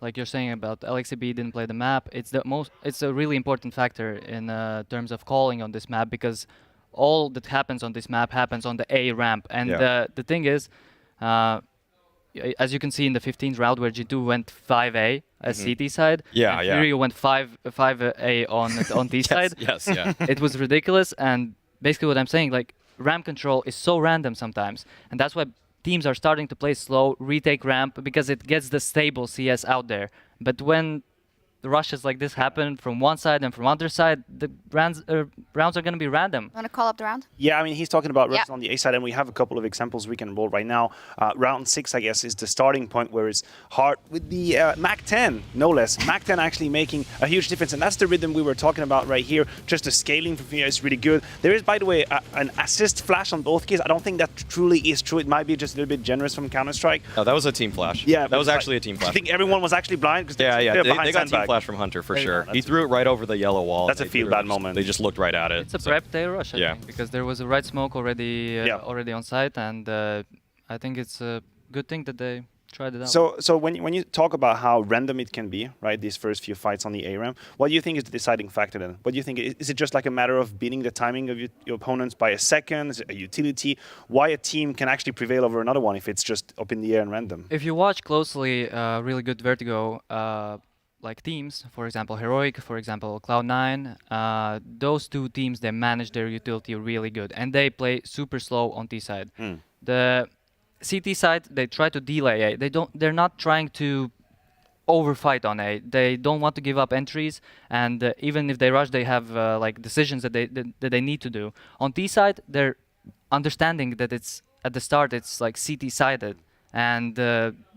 like you're saying about Alexi B didn't play the map, it's a really important factor in terms of calling on this map, because all that happens on this map happens on the A ramp. And the thing is, as you can see in the 15th round where G2 went 5A as CT side, Furia went 5A on T side. Yes. It was ridiculous, and basically what I'm saying, like, ramp control is so random sometimes, and that's why teams are starting to play slow, retake ramp, because it gets the stable CS out there. But when the rushes like this happen from one side and from other side, the rounds are going to be random. Want to call up the round? Yeah, I mean, he's talking about rushes on the A side, and we have a couple of examples we can roll right now. Round 6, I guess, is the starting point where it's hard with the Mac 10, no less. Mac 10 actually making a huge difference, and that's the rhythm we were talking about right here. Just the scaling from here is really good. There is, by the way, an assist flash on both kills. I don't think that truly is true. It might be just a little bit generous from Counter-Strike. Oh, that was a team flash. Yeah, that was actually a team flash. I think everyone was actually blind because they got team flash from Hunter for sure. He threw it right over the yellow wall. That's a feel-bad moment. They just looked right at it. It's a prep day rush, I think, because there was a right smoke already on site, and I think it's a good thing that they tried it out. So when you talk about how random it can be, right, these first few fights on the A ramp, what do you think is the deciding factor then? What do you think? Is it just like a matter of beating the timing of your opponents by a second? Is it a utility? Why a team can actually prevail over another one if it's just up in the air and random? If you watch closely, really good Vertigo, like teams, for example, Heroic, for example, Cloud9, those two teams, they manage their utility really good, and they play super slow on T side. The CT side, they try to delay A. They're not trying to overfight on A. They don't want to give up entries, and even if they rush, they have like decisions that they need to do. On T side, they're understanding that it's at the start it's like CT sided, and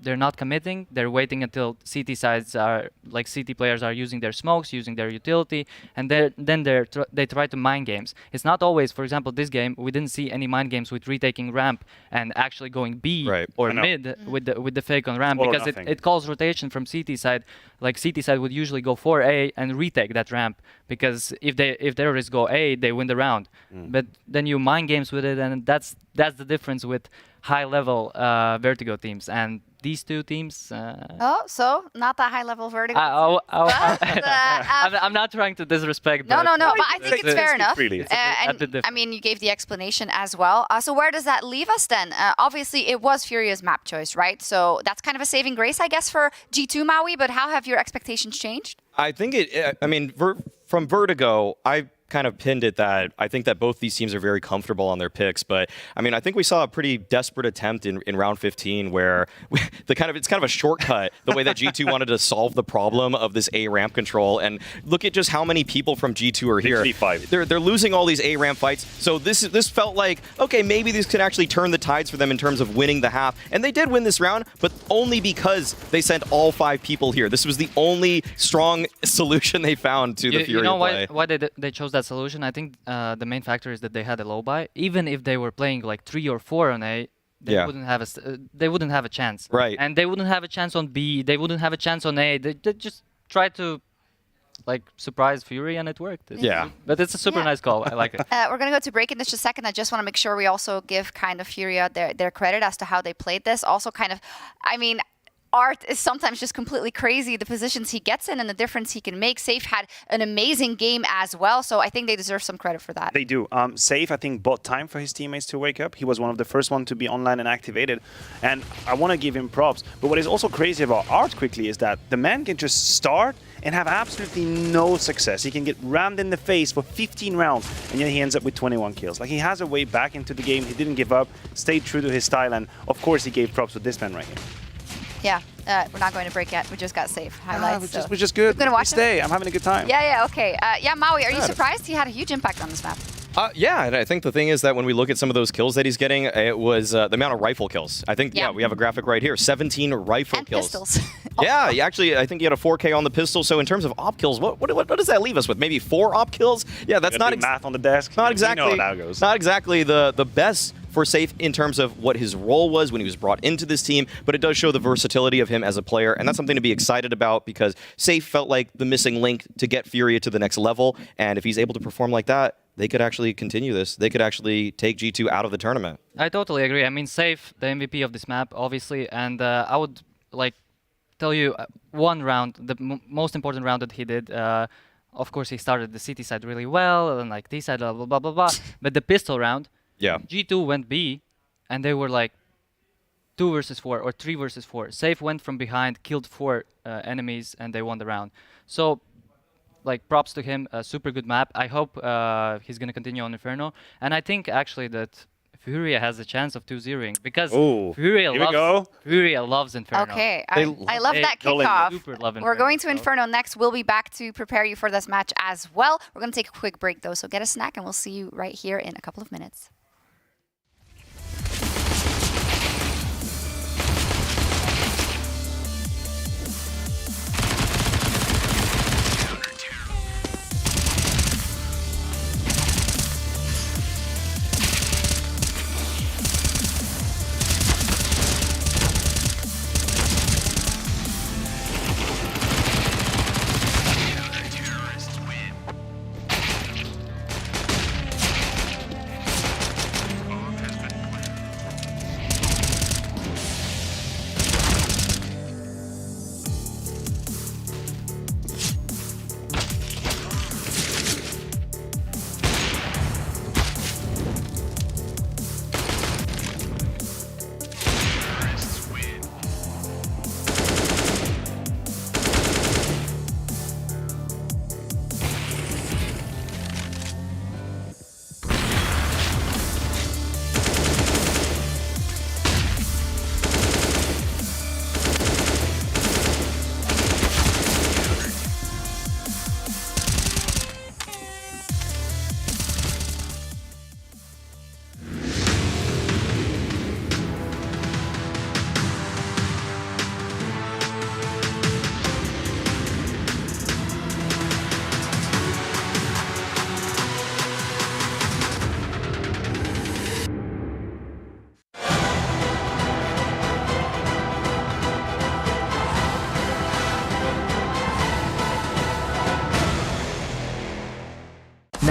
they're not committing. They're waiting until CT sides are like CT players are using their smokes, using their utility, and then they try to mind games. It's not always, for example, this game we didn't see any mind games with retaking ramp and actually going B or mid with the fake on ramp, because it calls rotation from CT side. Like CT side would usually go for A and retake that ramp, because if terrorists go A, they win the round. But then you mind games with it, and that's the difference with high-level Vertigo teams, and these two teams. So not that high-level Vertigo. I'm not trying to disrespect. No. But I think it's fair enough. And I mean, you gave the explanation as well. So where does that leave us then? Obviously, it was Furia's map choice, right? So that's kind of a saving grace, I guess, for G2 Maui. But how have your expectations changed? I think I mean, from Vertigo, I kind of pinned it that I think that both these teams are very comfortable on their picks, but I mean, I think we saw a pretty desperate attempt in round 15 where it's kind of a shortcut, the way that G2 wanted to solve the problem of this A ramp control. And look at just how many people from G2 are here. They're losing all these A ramp fights. So this felt like, okay, maybe this could actually turn the tides for them in terms of winning the half. And they did win this round, but only because they sent all 5 people here. This was the only strong solution they found to the Furia You know play. why they chose that solution? I think the main factor is that they had a low buy. Even if they were playing like 3 or 4 on A, they wouldn't have a chance. Right. And they wouldn't have a chance on B. They wouldn't have a chance on A. They just tried to like surprise Fury, and it worked. But it's a super nice call. I like it. We're going to go to break in just a second. I just want to make sure we also give kind of Furia their credit as to how they played this. Also kind of, I mean, Art is sometimes just completely crazy, the positions he gets in and the difference he can make. Safe had an amazing game as well, so I think they deserve some credit for that. They do. Safe, I think, bought time for his teammates to wake up. He was one of the first one to be online and activated, and I want to give him props. But what is also crazy about Art quickly is that the man can just start and have absolutely no success. He can get rammed in the face for 15 rounds, and yet he ends up with 21 kills. Like, he has a way back into the game. He didn't give up, stayed true to his style, and of course he gave props with this man right here. Yeah, we're not going to break yet. We just got Safe highlights. We're just good. We're gonna watch stay. I'm having a good time. Yeah, okay. Yeah, Maui, are you surprised? He had a huge impact on this map. Yeah, and I think the thing is that when we look at some of those kills that he's getting, it was the amount of rifle kills. I think, we have a graphic right here, 17 rifle kills. Pistols. Yeah, actually, I think he had a 4K on the pistol. So in terms of op kills, what does that leave us with? Maybe 4 op kills? Yeah, that's not math on the desk. Not exactly. You know how it goes. Not exactly the best for Safe in terms of what his role was when he was brought into this team, but it does show the versatility of him as a player, and that's something to be excited about because Safe felt like the missing link to get Furia to the next level, and if he's able to perform like that, they could actually continue this. They could actually take G2 out of the tournament. I totally agree. I mean, Safe, the MVP of this map, obviously, and I would like tell you one round, the most important round that he did. Of course, he started the CT side really well, and like T side, blah, blah, blah, blah. But the pistol round, G2 went B, and they were like 2 versus 4 or 3 versus 4. Safe went from behind, killed 4 enemies, and they won the round. So, like, props to him, a super good map. I hope he's going to continue on Inferno. And I think, actually, that Furia has a chance of 2-0ing because Furia loves Inferno. Okay, I love that kickoff. We're going to Inferno next. We'll be back to prepare you for this match as well. We're going to take a quick break, though, so get a snack, and we'll see you right here in a couple of minutes.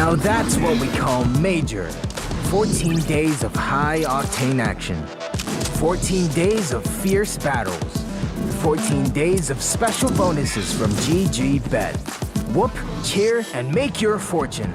Now that's what we call Major. 14 days of high-octane action. 14 days of fierce battles. 14 days of special bonuses from GG Bet. Whoop, cheer, and make your fortune.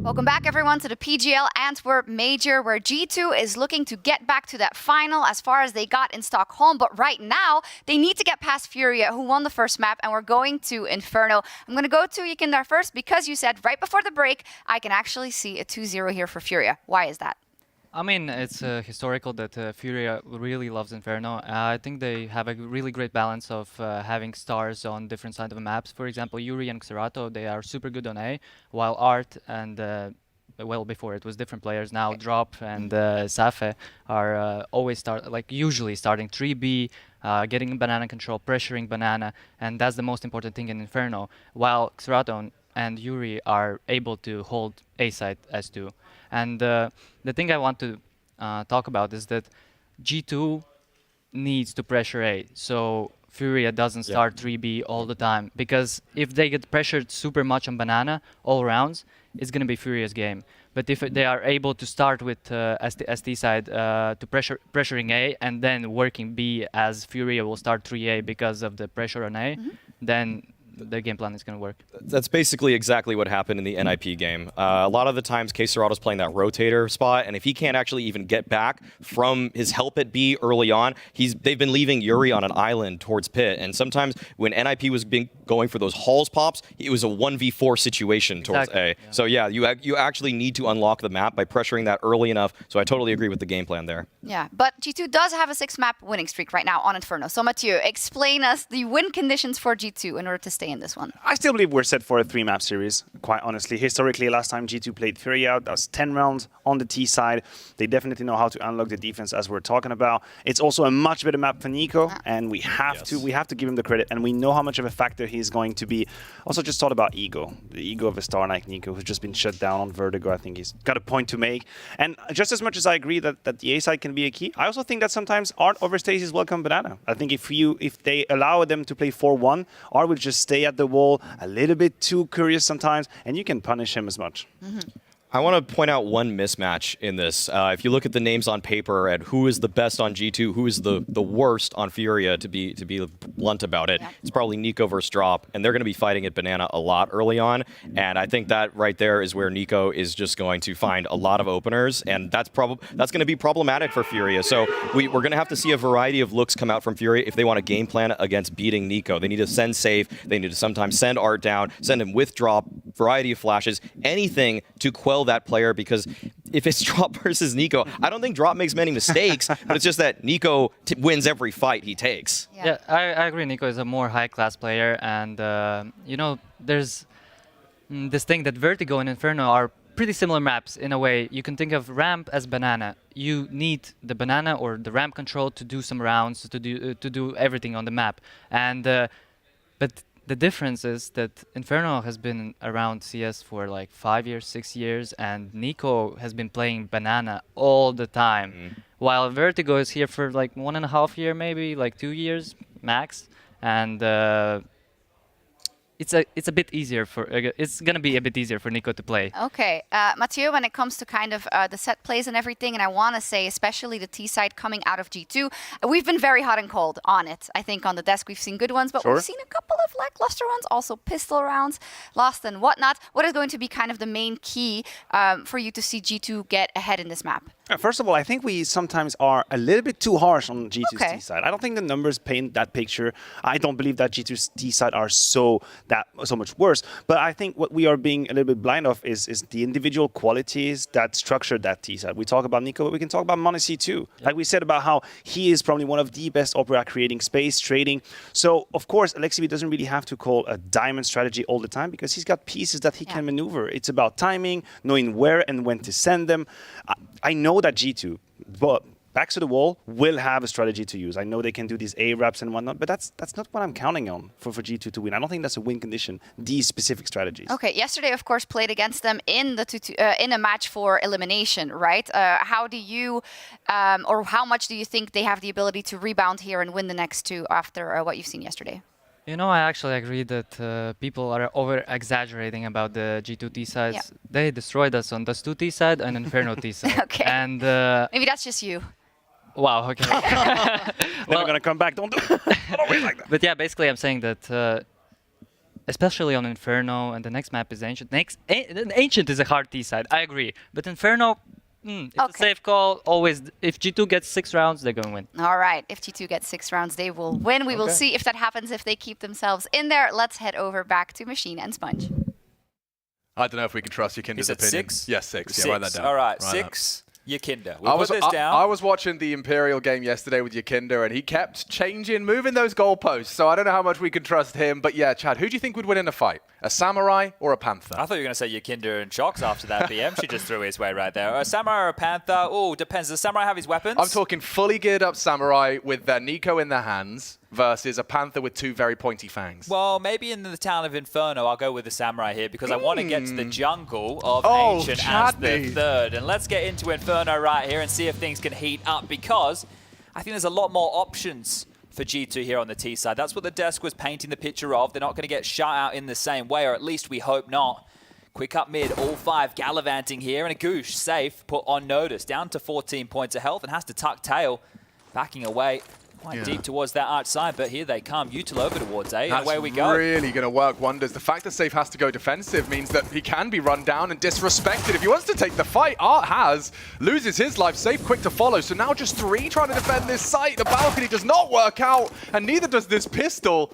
Welcome back, everyone, to the PGL Antwerp Major, where G2 is looking to get back to that final as far as they got in Stockholm. But right now, they need to get past Furia, who won the first map, and we're going to Inferno. I'm going to go to Yekindar first because you said right before the break, I can actually see a 2-0 here for Furia. Why is that? I mean, it's historical that Furia really loves Inferno. I think they have a really great balance of having stars on different sides of the maps. For example, Yuri and Xerato, they are super good on A, while Art and, well, before it was different players. Now Drop and Safe are usually starting 3B, getting banana control, pressuring banana, and that's the most important thing in Inferno. While Xerato and Yuri are able to hold A side as 2. And the thing I want to talk about is that G2 needs to pressure A, so Furia doesn't start 3B all the time. Because if they get pressured super much on banana all rounds, it's going to be Furia's game. But if they are able to start with ST side to pressuring A and then working B as Furia will start 3A because of the pressure on A, then the game plan is going to work. That's basically exactly what happened in the NIP game. A lot of the times, Cerato's playing that rotator spot, and if he can't actually even get back from his help at B early on, they've been leaving Yuri on an island towards pit, and sometimes when NIP was going for those halls pops, it was a 1v4 situation towards A. Yeah. So yeah, you actually need to unlock the map by pressuring that early enough, so I totally agree with the game plan there. Yeah, but G2 does have a 6-map winning streak right now on Inferno. So Mathieu, explain us the win conditions for G2 in order to stay in this one. I still believe we're set for a 3-map series, quite honestly. Historically, last time G2 played Furia, that was 10 rounds on the T side. They definitely know how to unlock the defense, as we're talking about. It's also a much better map for Nico, and we have to give him the credit, and we know how much of a factor he's going to be. Also, just thought about ego, the ego of a star like Nico, who's just been shut down on Vertigo. I think he's got a point to make. And just as much as I agree that the A side can be a key, I also think that sometimes Art overstays his welcome banana. I think if they allow them to play 4-1, Art will just stay at the wall, a little bit too curious sometimes, and you can punish him as much. I want to point out one mismatch in this. If you look at the names on paper and who is the best on G2, who is the worst on Furia, to be blunt about it, it's probably Nico versus Drop, and they're going to be fighting at Banana a lot early on, and I think that right there is where Nico is just going to find a lot of openers, and that's going to be problematic for Furia. So we're going to have to see a variety of looks come out from Furia if they want a game plan against beating Nico. They need to send safe, they need to sometimes send Art down, send him with Drop, variety of flashes, anything to quell that player, because if it's Drop versus Nico, I don't think Drop makes many mistakes, but it's just that Nico wins every fight he takes. Yeah, I agree. Nico is a more high-class player, and you know, there's this thing that Vertigo and Inferno are pretty similar maps in a way. You can think of ramp as banana. You need the banana or the ramp control to do some rounds, to do everything on the map, and but the difference is that Inferno has been around CS for like 5 years, 6 years, and Nico has been playing banana all the time. While Vertigo is here for like 1.5 years, maybe like 2 years max. And it's a bit easier for it's gonna be a bit easier for Nico to play. Okay, Mathieu, when it comes to kind of the set plays and everything, and I want to say especially the T side coming out of G2, we've been very hot and cold on it. I think on the desk we've seen good ones, but we've seen a couple of lackluster ones, also pistol rounds, lost and whatnot. What is going to be kind of the main key for you to see G2 get ahead in this map? First of all, I think we sometimes are a little bit too harsh on G2's T side. I don't think the numbers paint that picture. I don't believe that G2's T side are so much worse. But I think what we are being a little bit blind of is the individual qualities that structure that T side. We talk about Nico, but we can talk about m0NESY too. Yeah. Like we said about how he is probably one of the best opera creating space, trading. So, of course, Alexibi doesn't really have to call a diamond strategy all the time because he's got pieces that he can maneuver. It's about timing, knowing where and when to send them. I know that G2, but backs to the wall, will have a strategy to use. I know they can do these A-raps and whatnot, but that's not what I'm counting on for G2 to win. I don't think that's a win condition, these specific strategies. Okay, yesterday, of course, played against them in the in a match for elimination, right? How do you, or how much do you think they have the ability to rebound here and win the next two after what you've seen yesterday? You know, I actually agree that people are over-exaggerating about the G2T sides. Yeah. They destroyed us on the Stu-T side and Inferno T side. Okay. And maybe that's just you. Wow, okay. Then we're going to come back. Don't do it like that. But yeah, basically I'm saying that especially on Inferno, and the next map is Ancient. Ancient is a hard T side, I agree. But Inferno, it's a safe call. Always, if G2 gets 6 rounds, they're going to win. All right, if G2 gets 6 rounds, they will win. We will see if that happens, if they keep themselves in there. Let's head over back to Machine and Sponge. I don't know if we can trust your Kinder's opinion. 6? Yes, 6. Yeah, write that down. All right, 6. Yakinda. I was watching the Imperial game yesterday with Yakinda, and he kept changing, moving those goalposts. So I don't know how much we can trust him. But yeah, Chad, who do you think would win in a fight? A Samurai or a Panther? I thought you were going to say Yakinda and Shocks after that BM. She just threw his way right there. A Samurai or a Panther? Oh, depends. Does Samurai have his weapons? I'm talking fully geared up Samurai with their Nico in their hands versus a Panther with 2 very pointy fangs. Well, maybe in the town of Inferno, I'll go with the Samurai here because I want to get to the jungle of Ancient as the third. And let's get into Inferno right here and see if things can heat up because I think there's a lot more options for G2 here on the T side. That's what the desk was painting the picture of. They're not going to get shut out in the same way, or at least we hope not. Quick up mid, all 5 gallivanting here, and a Goosh safe, put on notice, down to 14 points of health and has to tuck tail, backing away quite deep towards that outside, but here they come. Util over towards A, and away we go. That's really going to work wonders. The fact that Safe has to go defensive means that he can be run down and disrespected. If he wants to take the fight, Art has, loses his life. Safe quick to follow, so now just 3 trying to defend this site. The balcony does not work out, and neither does this pistol.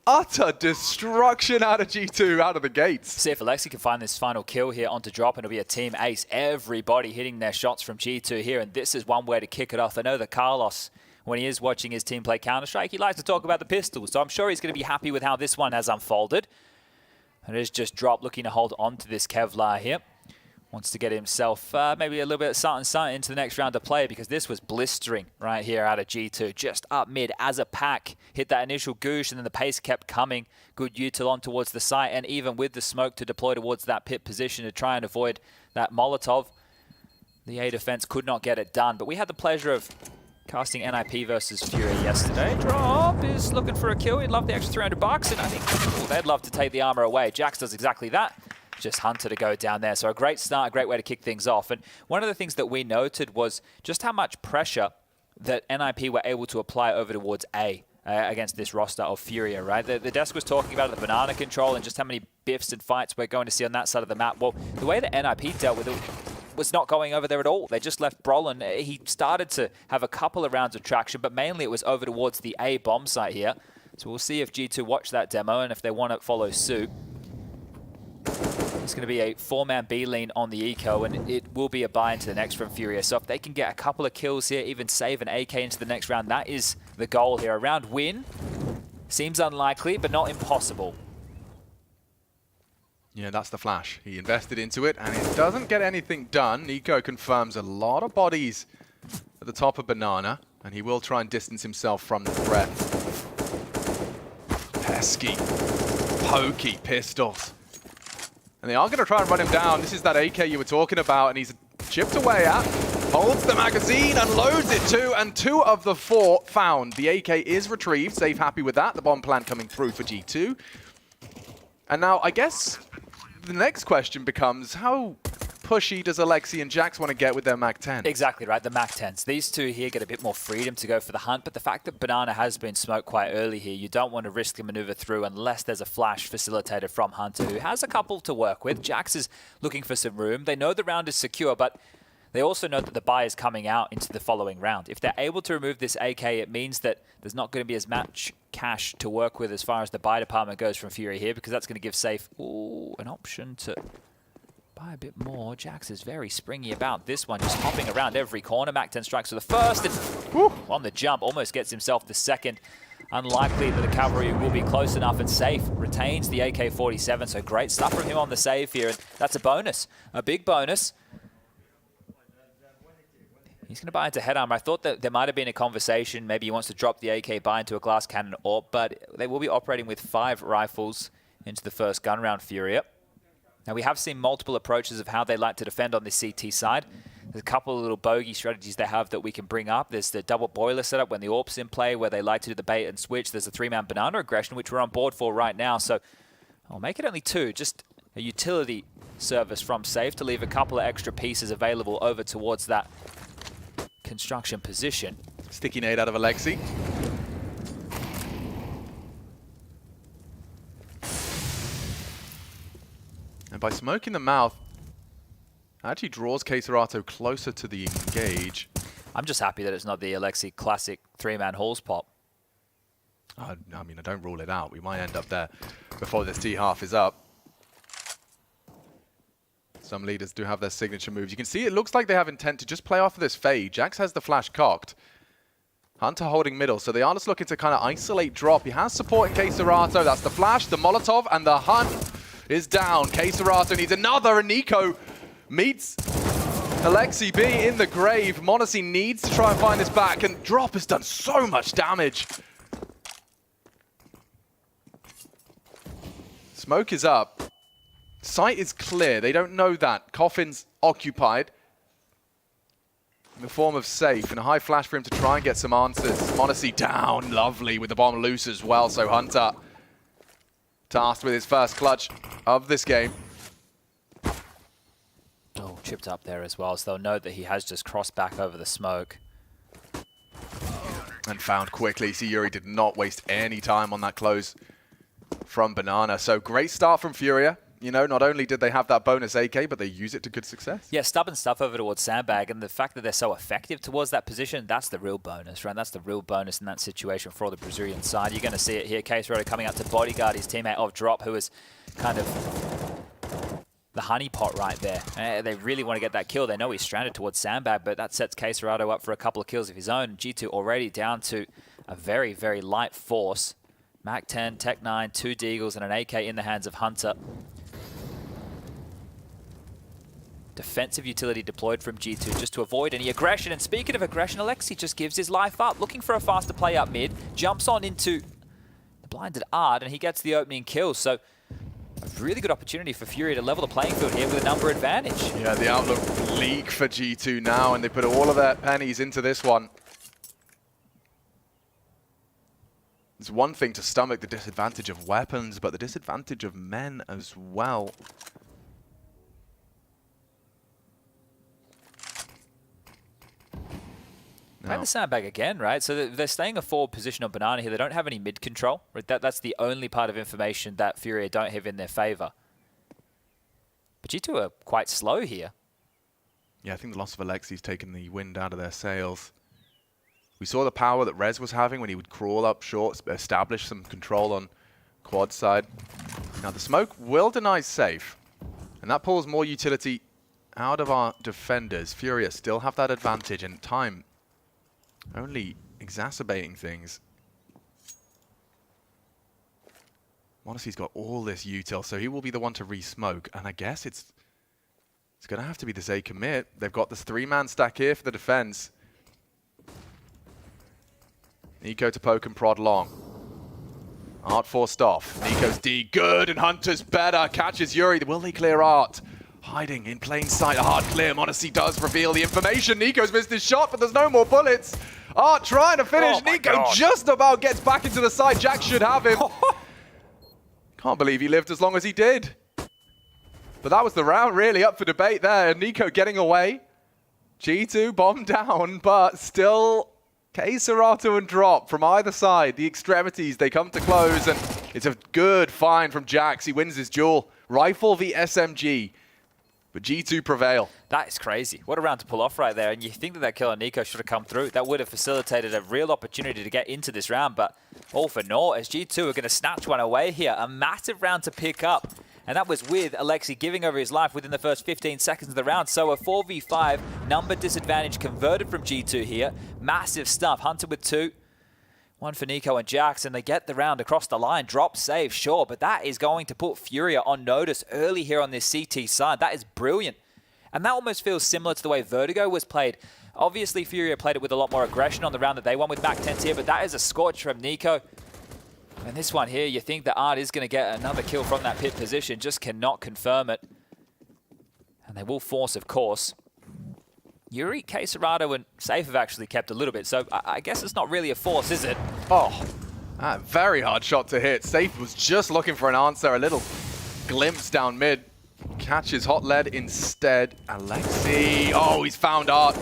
Utter destruction out of G2, out of the gates. See if Alexi can find this final kill here onto drop, and it'll be a team ace. Everybody hitting their shots from G2 here, and this is one way to kick it off. I know that Carlos, when he is watching his team play Counter-Strike, he likes to talk about the pistols, so I'm sure he's going to be happy with how this one has unfolded. And it is just drop looking to hold on to this Kevlar here. Wants to get himself maybe a little bit of something into the next round of play because this was blistering right here out of G2. Just up mid as a pack. Hit that initial Goosh and then the pace kept coming. Good util on towards the site and even with the smoke to deploy towards that pit position to try and avoid that Molotov. The A defense could not get it done, but we had the pleasure of casting NIP versus Furia yesterday. Drop is looking for a kill. He'd love the extra 300 bucks, and I think they'd love to take the armor away. Jax does exactly that. Just Hunter to go down there. So a great start, a great way to kick things off. And one of the things that we noted was just how much pressure that NIP were able to apply over towards A against this roster of Furia, right? The desk was talking about the banana control and just how many biffs and fights we're going to see on that side of the map. Well, the way that NIP dealt with it was not going over there at all. They just left Brolin. He started to have a couple of rounds of traction, but mainly it was over towards the A bomb site here. So we'll see if G2 watch that demo and if they want to follow suit. It's going to be a 4-man B lean on the eco, and it will be a buy into the next from Furia. So if they can get a couple of kills here, even save an AK into the next round, that is the goal here. A round win seems unlikely, but not impossible. Yeah, that's the flash. He invested into it, and it doesn't get anything done. Nico confirms a lot of bodies at the top of Banana, and he will try and distance himself from the threat. Pesky, pokey pistols. And they are going to try and run him down. This is that AK you were talking about, and he's chipped away at. Holds the magazine and loads it too, and 2 of the 4 found. The AK is retrieved. Safe happy with that. The bomb plant coming through for G2. And now, I guess the next question becomes, how pushy does Alexi and Jax want to get with their MAC-10? Exactly right, the MAC-10s. These two here get a bit more freedom to go for the hunt, but the fact that Banana has been smoked quite early here, you don't want to risk the maneuver through unless there's a flash facilitated from Hunter, who has a couple to work with. Jax is looking for some room. They know the round is secure, but they also know that the buy is coming out into the following round. If they're able to remove this AK, it means that there's not going to be as much cash to work with as far as the buy department goes from Furia here, because that's going to give Safe an option to buy a bit more. Jax is very springy about this one, just hopping around every corner. MAC-10 strikes for the first, and on the jump, almost gets himself the second. Unlikely that the cavalry will be close enough, and Safe retains the AK-47, so great stuff from him on the save here, and that's a bonus, a big bonus. He's going to buy into head armor. I thought that there might have been a conversation, maybe he wants to drop the AK buy into a glass cannon AWP, but they will be operating with 5 rifles into the first gun round, Furia. Now, we have seen multiple approaches of how they like to defend on this CT side. There's a couple of little bogey strategies they have that we can bring up. There's the double boiler setup when the AWP's in play, where they like to do the bait and switch. There's a 3-man banana aggression, which we're on board for right now. So I'll make it only 2, just a utility service from Safe to leave a couple of extra pieces available over towards that construction position. Sticky nade out of Alexi. And by smoking the mouth, actually draws Keserato closer to the engage. I'm just happy that it's not the Alexi classic 3-man halls pop. I mean, I don't rule it out. We might end up there before this T-half is up. Some leaders do have their signature moves. You can see it looks like they have intent to just play off of this fade. Jax has the flash cocked. Hunter holding middle, so they are just looking to kind of isolate drop. He has support in Keserato. That's the flash, the Molotov, and the hunt is down. Keserato needs another, and Nico meets Alexi B in the grave. m0NESY needs to try and find this back, and drop has done so much damage. Smoke is up. Site is clear. They don't know that. Coffin's occupied in the form of Safe, and a high flash for him to try and get some answers. m0NESY down, lovely, with the bomb loose as well. So Hunter tasked with his first clutch of this game. Oh, chipped up there as well, so they'll know that he has just crossed back over the smoke. And found quickly. See, Yuri did not waste any time on that close from Banana. So great start from Furia. You know, not only did they have that bonus AK, but they use it to good success. Yeah, stubborn stuff over towards Sandbag, and the fact that they're so effective towards that position, that's the real bonus, right? That's the real bonus in that situation for the Brazilian side. You're going to see it here. Keserato coming out to bodyguard his teammate of Drop, who is kind of the honeypot right there. They really want to get that kill. They know he's stranded towards Sandbag, but that sets Keserato up for a couple of kills of his own. G2 already down to a very, very light force. MAC-10, Tech-9, 2 Deagles, and an AK in the hands of Hunter. Defensive utility deployed from G2 just to avoid any aggression. And speaking of aggression, Alexi just gives his life up, looking for a faster play up mid, jumps on into the blinded Ard, and he gets the opening kill. So a really good opportunity for Furia to level the playing field here with a number advantage. Yeah, the outlook leak for G2 now, and they put all of their pennies into this one. It's one thing to stomach the disadvantage of weapons, but the disadvantage of men as well. Playing the Sandbag again, right? So they're staying a forward position on Banana here. They don't have any mid control. Right? That's the only part of information that Furia don't have in their favor. But G2 are quite slow here. Yeah, I think the loss of Alexi's taken the wind out of their sails. We saw the power that Rez was having when he would crawl up short, establish some control on quad side. Now the smoke will deny Safe, and that pulls more utility out of our defenders. Furia still have that advantage, and time only exacerbating things. m0NESY's got all this util, so he will be the one to re-smoke, and I guess it's going to have to be this A commit. They've got this 3-man stack here for the defense. Nico to poke and prod long. Art forced off. Nico's D good, and Hunter's better. Catches Yuri. Will they clear Art? Hiding in plain sight. A hard clear. m0NESY does reveal the information. Nico's missed his shot, but there's no more bullets. Art trying to finish. Nico just about gets back into the site. Jax should have him. Can't believe he lived as long as he did. But that was the round, really up for debate there. Nico getting away. G2 bomb down, but still KScerato and Drop from either side. The extremities, they come to close, and it's a good find from Jax. He wins his duel. Rifle v SMG, but G2 prevail. That is crazy. What a round to pull off right there. And you think that that kill on Nico should have come through. That would have facilitated a real opportunity to get into this round, but all for naught as G2 are going to snatch one away here. A massive round to pick up. And that was with Alexi giving over his life within the first 15 seconds of the round. So a 4v5 number disadvantage converted from G2 here. Massive stuff. Hunter with 2. One for Nico and Jax, and they get the round across the line. Drop save, sure, but that is going to put Furia on notice early here on this CT side. That is brilliant. And that almost feels similar to the way Vertigo was played. Obviously, Furia played it with a lot more aggression on the round that they won with Mac 10 here, but that is a scorch from Nico. And this one here, you think that Art is going to get another kill from that pit position, just cannot confirm it. And they will force, of course. Yuri, KScerato, and Safe have actually kept a little bit, so I guess it's not really a force, is it? Oh, very hard shot to hit. Safe was just looking for an answer, a little glimpse down mid. Catches hot lead instead. Alexi, oh, he's found Art.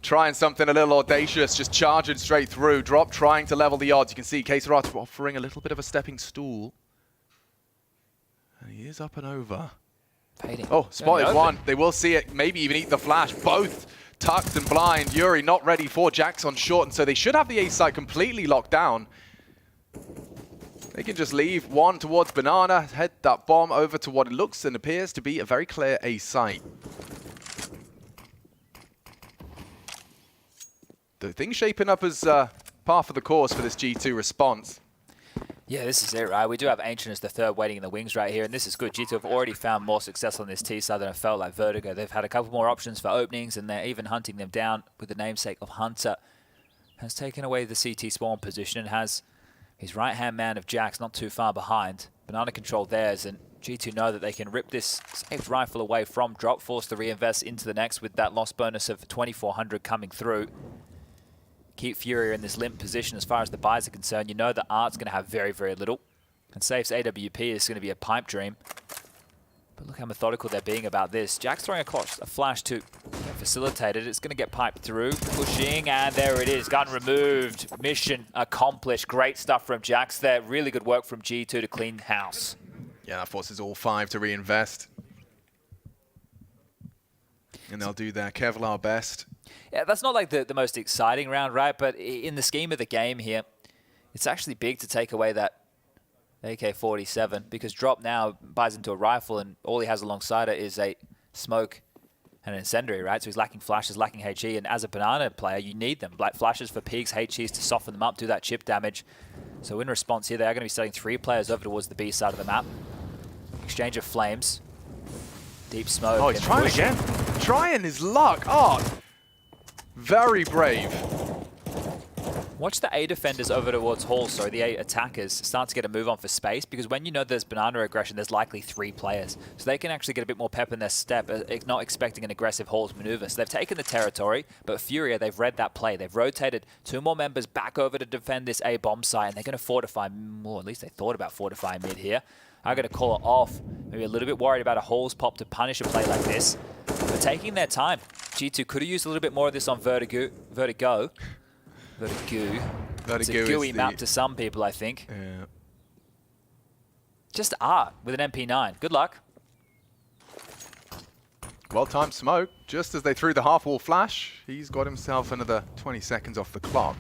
Trying something a little audacious, just charging straight through. Drop trying to level the odds. You can see KScerato offering a little bit of a stepping stool. And he is up and over. Fading. Oh, spotted one. They will see it, maybe even eat the flash. Both tucked and blind. Yuri not ready for Jax on short, and so they should have the A site completely locked down. They can just leave one towards Banana, head that bomb over to what it looks and appears to be a very clear A site. The thing's shaping up as par for the course for this G2 response. Yeah, this is it, right? We do have Ancient as the third waiting in the wings right here, and this is good. G2 have already found more success on this T side than it felt like Vertigo. They've had a couple more options for openings, and they're even hunting them down with the namesake of Hunter. Has taken away the CT spawn position and has his right-hand man of Jax not too far behind. Banana control theirs, and G2 know that they can rip this saved rifle away from Drop, force to reinvest into the next with that loss bonus of 2,400 coming through. Keep Furia in this limp position as far as the buys are concerned. You know that Art's going to have very, very little. And Safe's AWP is going to be a pipe dream. But look how methodical they're being about this. Jack's throwing across a flash to facilitate it. It's going to get piped through. Pushing, and there it is. Gun removed. Mission accomplished. Great stuff from Jax there. Really good work from G2 to clean house. Yeah, that forces all 5 to reinvest. And they'll do their Kevlar best. Yeah, that's not like the most exciting round, right? But in the scheme of the game here, it's actually big to take away that AK-47 because Drop now buys into a rifle and all he has alongside it is a smoke and an incendiary, right? So he's lacking flashes, lacking HE, and as a Banana player, you need them. Like flashes for peaks, HEs to soften them up, do that chip damage. So in response here, they are going to be sending 3 players over towards the B side of the map. Exchange of flames. Deep smoke. Oh, he's trying again. Trying his luck. Oh, very brave. Watch the A defenders over towards Hall, sorry, the A attackers start to get a move on for space because when you know there's Banana aggression, there's likely 3 players. So they can actually get a bit more pep in their step, not expecting an aggressive Hall's maneuver. So they've taken the territory, but Furia, they've read that play. They've rotated 2 more members back over to defend this A bomb site, and they're going to fortify more. At least they thought about fortifying mid here. I'm going to call it off. Maybe a little bit worried about a Hall's pop to punish a play like this. But taking their time. G2 could have used a little bit more of this on Vertigo. It's a gooey map to some people, I think. Yeah. Just Art with an MP9. Good luck. Well-timed smoke. Just as they threw the half-wall flash, he's got himself another 20 seconds off the clock.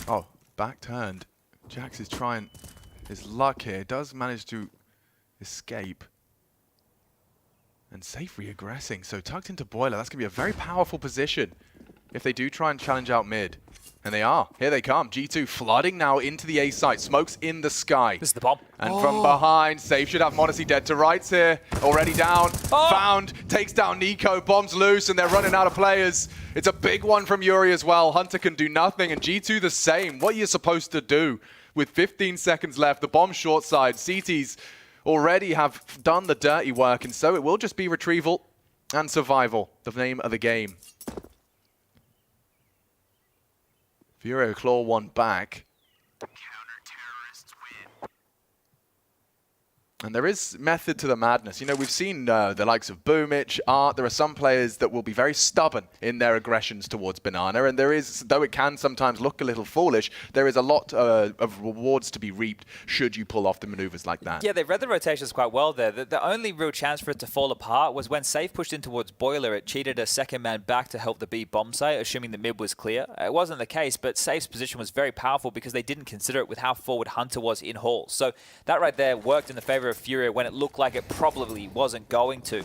Oh, back turned. Jax is trying his luck here. Does manage to escape. And Safe reaggressing. So tucked into Boiler. That's going to be a very powerful position if they do try and challenge out mid. And they are. Here they come. G2 flooding now into the A site. Smoke's in the sky. This is the bomb. And from behind, Safe should have Modesty dead to rights here. Already down. Found. Takes down Nico. Bombs loose and they're running out of players. It's a big one from Yuri as well. Hunter can do nothing and G2 the same. What are you supposed to do? With 15 seconds left, the bomb short side. CTs already have done the dirty work and so it will just be retrieval and survival. The name of the game. Furia claw one back. And there is method to the madness. You know, we've seen the likes of Boomich, Art. There are some players that will be very stubborn in their aggressions towards Banana. And there is, though it can sometimes look a little foolish, there is a lot of rewards to be reaped should you pull off the maneuvers like that. Yeah, they read the rotations quite well there. The only real chance for it to fall apart was when Safe pushed in towards Boiler. It cheated a second man back to help the B bomb site, assuming the mid was clear. It wasn't the case, but Safe's position was very powerful because they didn't consider it with how forward Hunter was in Hall. So that right there worked in the favor of Furia when it looked like it probably wasn't going to.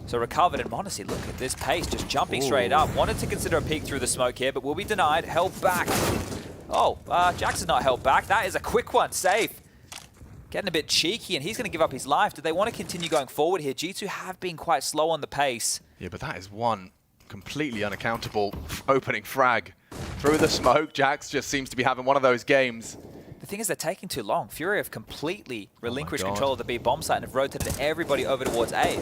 So recovered, and Monacy, look at this pace, just jumping straight up. Wanted to consider a peek through the smoke here, but will be denied. Held back. Oh, Jax is not held back. That is a quick one. Safe. Getting a bit cheeky, and he's going to give up his life. Do they want to continue going forward here? G2 have been quite slow on the pace. Yeah, but that is one completely unaccountable opening frag. Through the smoke, Jax just seems to be having one of those games. The thing is, they're taking too long. Furia have completely relinquished control of the B bomb site and have rotated everybody over towards A.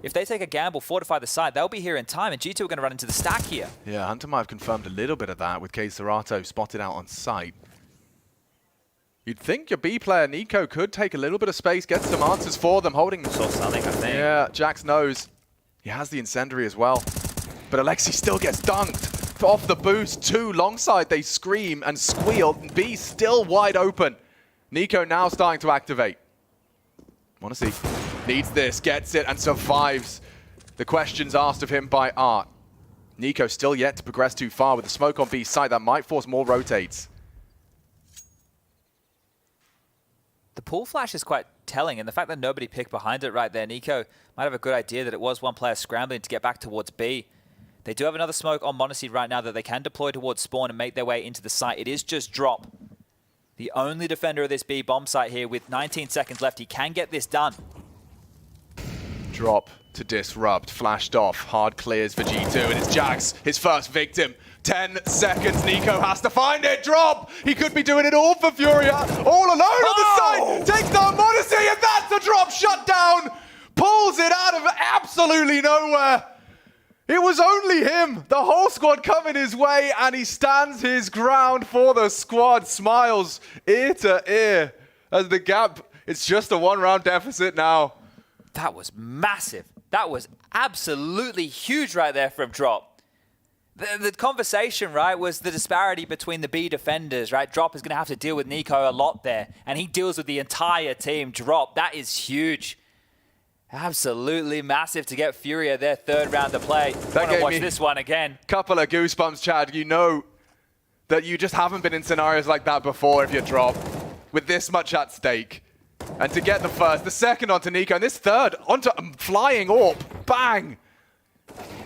If they take a gamble, fortify the site, they'll be here in time, and G2 are going to run into the stack here. Yeah, Hunter might have confirmed a little bit of that with Serato spotted out on site. You'd think your B player, Nico, could take a little bit of space, get some answers for them, holding... Saw something, I think. Yeah, Jax knows. He has the incendiary as well. But Alexi still gets dunked. Off the boost, 2 long side, they scream and squeal. B still wide open. Nico now starting to activate. Monacy needs this, gets it, and survives the questions asked of him by Art. Nico still yet to progress too far with the smoke on B's side. That might force more rotates. The pull flash is quite telling, and the fact that nobody picked behind it right there, Nico might have a good idea that it was one player scrambling to get back towards B. They do have another smoke on Monacy right now that they can deploy towards spawn and make their way into the site. It is just Drop, the only defender of this B bomb site here with 19 seconds left. He can get this done. Drop to disrupt, flashed off, hard clears for G2, and it's Jax, his first victim. 10 seconds, Nico has to find it. Drop, he could be doing it all for Furia, all alone on the side, takes down Monacy, and that's a Drop shutdown. Pulls it out of absolutely nowhere. It was only him, the whole squad coming his way, and he stands his ground for the squad, smiles ear to ear as the gap, it's just a 1-round deficit now. That was massive. That was absolutely huge right there from Drop. The conversation, right, was the disparity between the B defenders, right? Drop is going to have to deal with Nico a lot there, and he deals with the entire team. Drop, that is huge. Absolutely massive to get Furia their 3rd round to play. I want to watch this one again. Couple of goosebumps, Chad. You know that you just haven't been in scenarios like that before if you Drop with this much at stake. And to get the first, the second onto Nico, and this third onto flying AWP. Bang!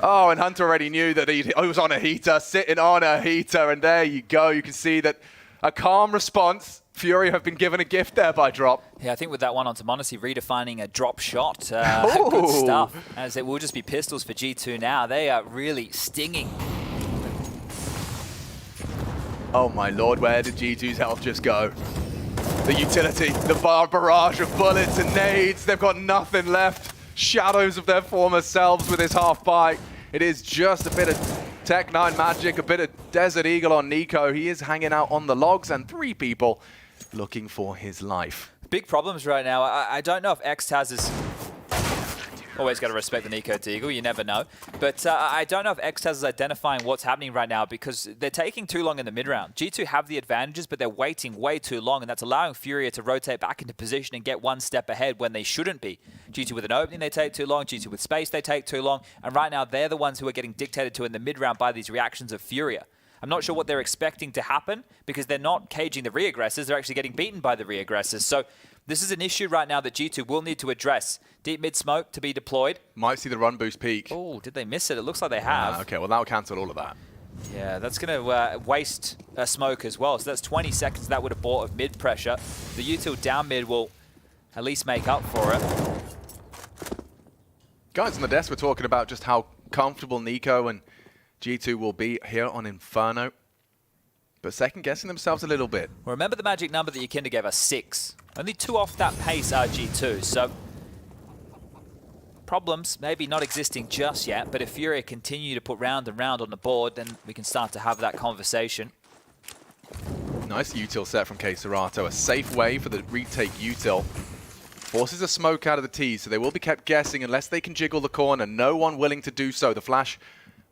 Oh, and Hunter already knew that he was on a heater, sitting on a heater, and there you go. You can see that a calm response. Furia have been given a gift there by Drop. Yeah, I think with that one onto Monacy, redefining a drop shot. Good stuff. As it will just be pistols for G2 now. They are really stinging. Oh my lord, where did G2's health just go? The utility, the barrage of bullets and nades, they've got nothing left. Shadows of their former selves with his half bite. It is just a bit of Tech9 magic, a bit of Desert Eagle on Nico. He is hanging out on the logs, and 3 people looking for his life. Big problems right now. I don't know if Xtaz is... Always got to respect the Nico Deagle, you never know. But I don't know if Xtaz is identifying what's happening right now because they're taking too long in the mid-round. G2 have the advantages, but they're waiting way too long, and that's allowing Furia to rotate back into position and get one step ahead when they shouldn't be. G2 with an opening, they take too long. G2 with space, they take too long. And right now, they're the ones who are getting dictated to in the mid-round by these reactions of Furia. I'm not sure what they're expecting to happen because they're not caging the re-aggressors. They're actually getting beaten by the re-aggressors. So this is an issue right now that G2 will need to address. Deep mid-smoke to be deployed. Might see the run boost peak. Oh, did they miss it? It looks like they have. Okay, well, that'll cancel all of that. Yeah, that's going to waste a smoke as well. So that's 20 seconds that would have bought of mid-pressure. The util down mid will at least make up for it. Guys on the desk were talking about just how comfortable Nico and G2 will be here on Inferno. But second-guessing themselves a little bit. Well, remember the magic number that Yakinda gave us, 6. Only 2 off that pace are G2, so problems maybe not existing just yet, but if Furia continue to put round and round on the board, then we can start to have that conversation. Nice util set from Serato, a safe way for the retake util. Forces a smoke out of the T, so they will be kept guessing unless they can jiggle the corner. No one willing to do so. The flash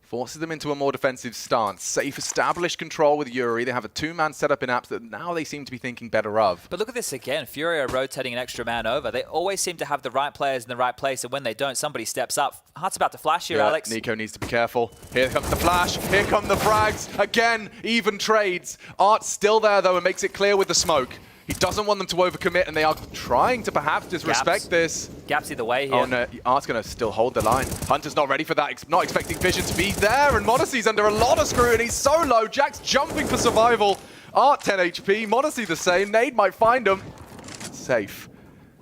forces them into a more defensive stance. Safe, established control with Yuri. They have a two-man setup in apps that now they seem to be thinking better of. But look at this again. Furia rotating an extra man over. They always seem to have the right players in the right place, and when they don't, somebody steps up. Heart's about to flash here, Alex. Nico needs to be careful. Here comes the flash. Here come the frags. Again, even trades. Art's still there, though, and makes it clear with the smoke. He doesn't want them to overcommit, and they are trying to perhaps disrespect this. Gaps either way here. Oh no, Art's going to still hold the line. Hunter's not ready for that, not expecting Vision to be there, and Monacy's under a lot of scrutiny. He's so low, Jack's jumping for survival. Art 10 HP, Monacy the same. Nade might find him. Safe.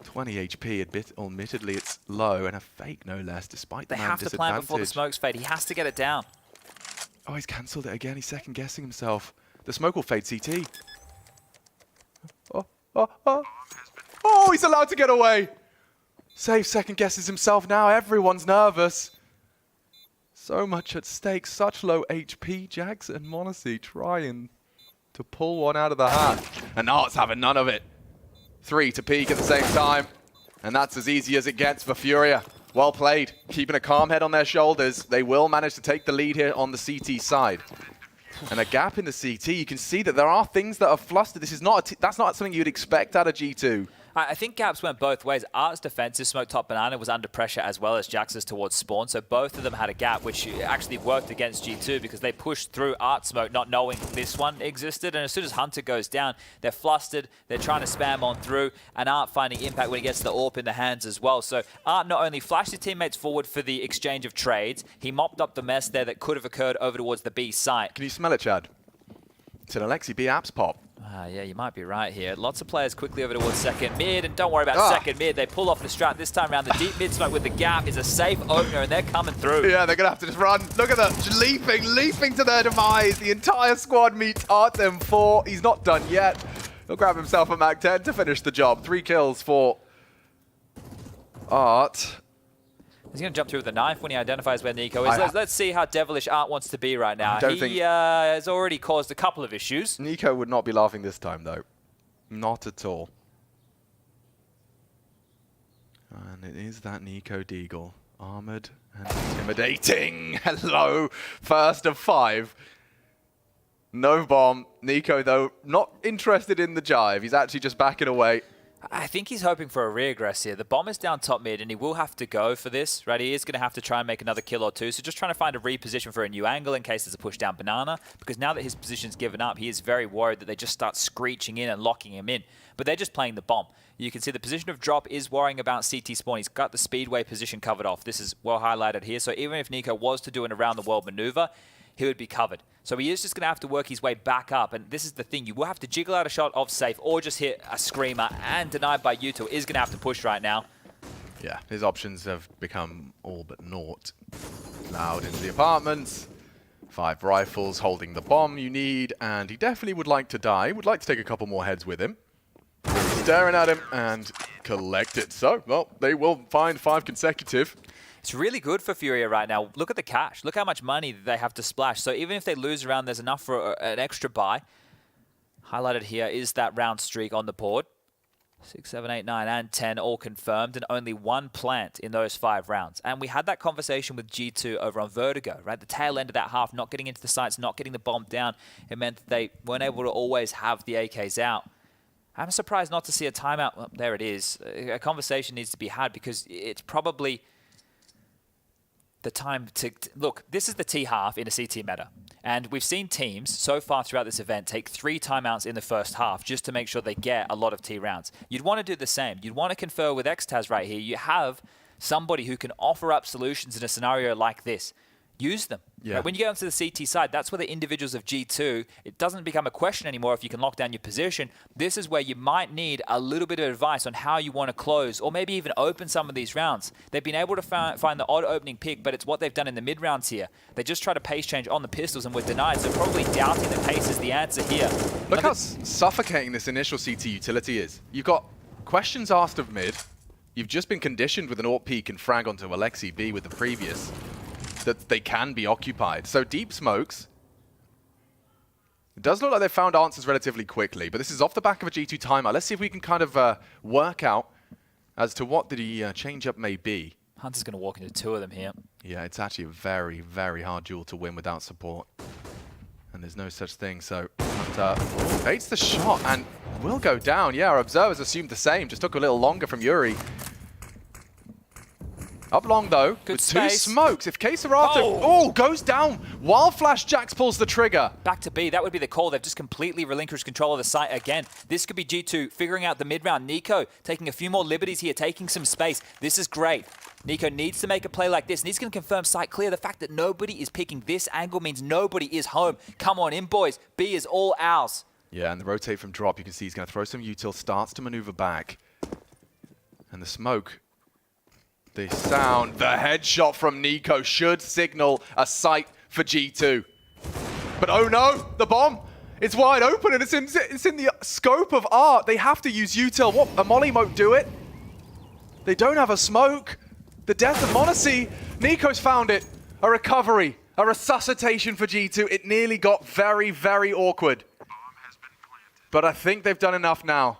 20 HP, admittedly it's low, and a fake no less, despite the They have to plan before the smokes fade. He has to get it down. Oh, he's cancelled it again. He's second guessing himself. The smoke will fade CT. Oh, he's allowed to get away. Safe second guesses himself now. Everyone's nervous. So much at stake. Such low HP. Jax and Monacy trying to pull one out of the hat. And Art's having none of it. 3 to peek at the same time. And that's as easy as it gets for Furia. Well played. Keeping a calm head on their shoulders. They will manage to take the lead here on the CT side. And a gap in the CT, you can see that there are things that are flustered. This is not that's not something you'd expect out of G2. I think gaps went both ways. Art's defensive smoke top banana was under pressure as well as Jax's towards spawn, so both of them had a gap, which actually worked against G2 because they pushed through Art smoke not knowing this one existed, and as soon as Hunter goes down, they're flustered, they're trying to spam on through, and Art finding impact when he gets the AWP in the hands as well. So Art not only flashed his teammates forward for the exchange of trades, he mopped up the mess there that could have occurred over towards the B site. Can you smell it, Chad? It's an Alexi B apps pop. Yeah, you might be right here. Lots of players quickly over towards second mid, and don't worry about second mid. They pull off the strat this time around. The deep mid smoke with the gap is a safe opener, and they're coming through. Yeah, they're going to have to just run. Look at that, just leaping to their demise. The entire squad meets Art them 4. He's not done yet. He'll grab himself a Mac 10 to finish the job. 3 kills for Art. He's going to jump through with the knife when he identifies where Nico is. Let's see how devilish Art wants to be right now. He has already caused a couple of issues. Nico would not be laughing this time, though. Not at all. And it is that Nico Deagle. Armored and intimidating. Hello. First of 5. No bomb. Nico, though, not interested in the jive. He's actually just backing away. I think he's hoping for a reaggress here. The bomb is down top mid, and he will have to go for this, right? He is going to have to try and make another kill or two. So just trying to find a reposition for a new angle in case there's a push down banana. Because now that his position's given up, he is very worried that they just start screeching in and locking him in. But they're just playing the bomb. You can see the position of drop is worrying about CT spawn. He's got the speedway position covered off. This is well highlighted here. So even if Nico was to do an around the world maneuver, he would be covered. So he is just going to have to work his way back up. And this is the thing. You will have to jiggle out a shot of safe or just hit a screamer. And denied by Yuto is going to have to push right now. Yeah, his options have become all but naught. Loud into the apartments. 5 rifles holding the bomb you need. And he definitely would like to die. Would like to take a couple more heads with him. Staring at him and collect it. So, well, they will find 5 consecutive. It's really good for Furia right now. Look at the cash. Look how much money they have to splash. So even if they lose a round, there's enough for an extra buy. Highlighted here is that round streak on the board. 6, 7, 8, 9, and 10 all confirmed, and only 1 plant in those 5 rounds. And we had that conversation with G2 over on Vertigo, right? The tail end of that half, not getting into the sites, not getting the bomb down. It meant that they weren't able to always have the AKs out. I'm surprised not to see a timeout. Well, there it is. A conversation needs to be had because it's probably the time to look, this is the T half in a CT meta. And we've seen teams so far throughout this event take 3 timeouts in the first half just to make sure they get a lot of T rounds. You'd want to do the same. You'd want to confer with Xtaz right here. You have somebody who can offer up solutions in a scenario like this. Use them. Yeah. Right? When you get onto the CT side, that's where the individuals of G2, it doesn't become a question anymore if you can lock down your position. This is where you might need a little bit of advice on how you want to close or maybe even open some of these rounds. They've been able to find the odd opening pick, but it's what they've done in the mid rounds here. They just try to pace change on the pistols and were denied, so probably doubting the pace is the answer here. Look how suffocating this initial CT utility is. You've got questions asked of mid. You've just been conditioned with an AWP peek and frag onto Alexi B with the previous. That they can be occupied. So deep smokes. It does look like they've found answers relatively quickly, but this is off the back of a G2 timeout. Let's see if we can kind of work out as to what the change-up may be. Hunter's going to walk into 2 of them here. Yeah, it's actually a very, very hard duel to win without support. And there's no such thing, so Hunter baits the shot and will go down. Yeah, our observers assumed the same, just took a little longer from Yuri. Up long, though, with space. 2 smokes. If Keserato goes down while Flash Jax pulls the trigger. Back to B, that would be the call. They've just completely relinquished control of the site again. This could be G2 figuring out the mid-round. Nico taking a few more liberties here, taking some space. This is great. Nico needs to make a play like this, and he's going to confirm site clear. The fact that nobody is picking this angle means nobody is home. Come on in, boys. B is all ours. Yeah, and the rotate from drop, you can see he's going to throw some util, starts to maneuver back. And the smoke, the sound, the headshot from Nico should signal a sight for G2. But oh no, the bomb! It's wide open and it's in the scope of art. They have to use util. What? A molly won't do it. They don't have a smoke. The death of m0NESY. Nico's found it. A recovery, a resuscitation for G2. It nearly got very, very awkward. But I think they've done enough now.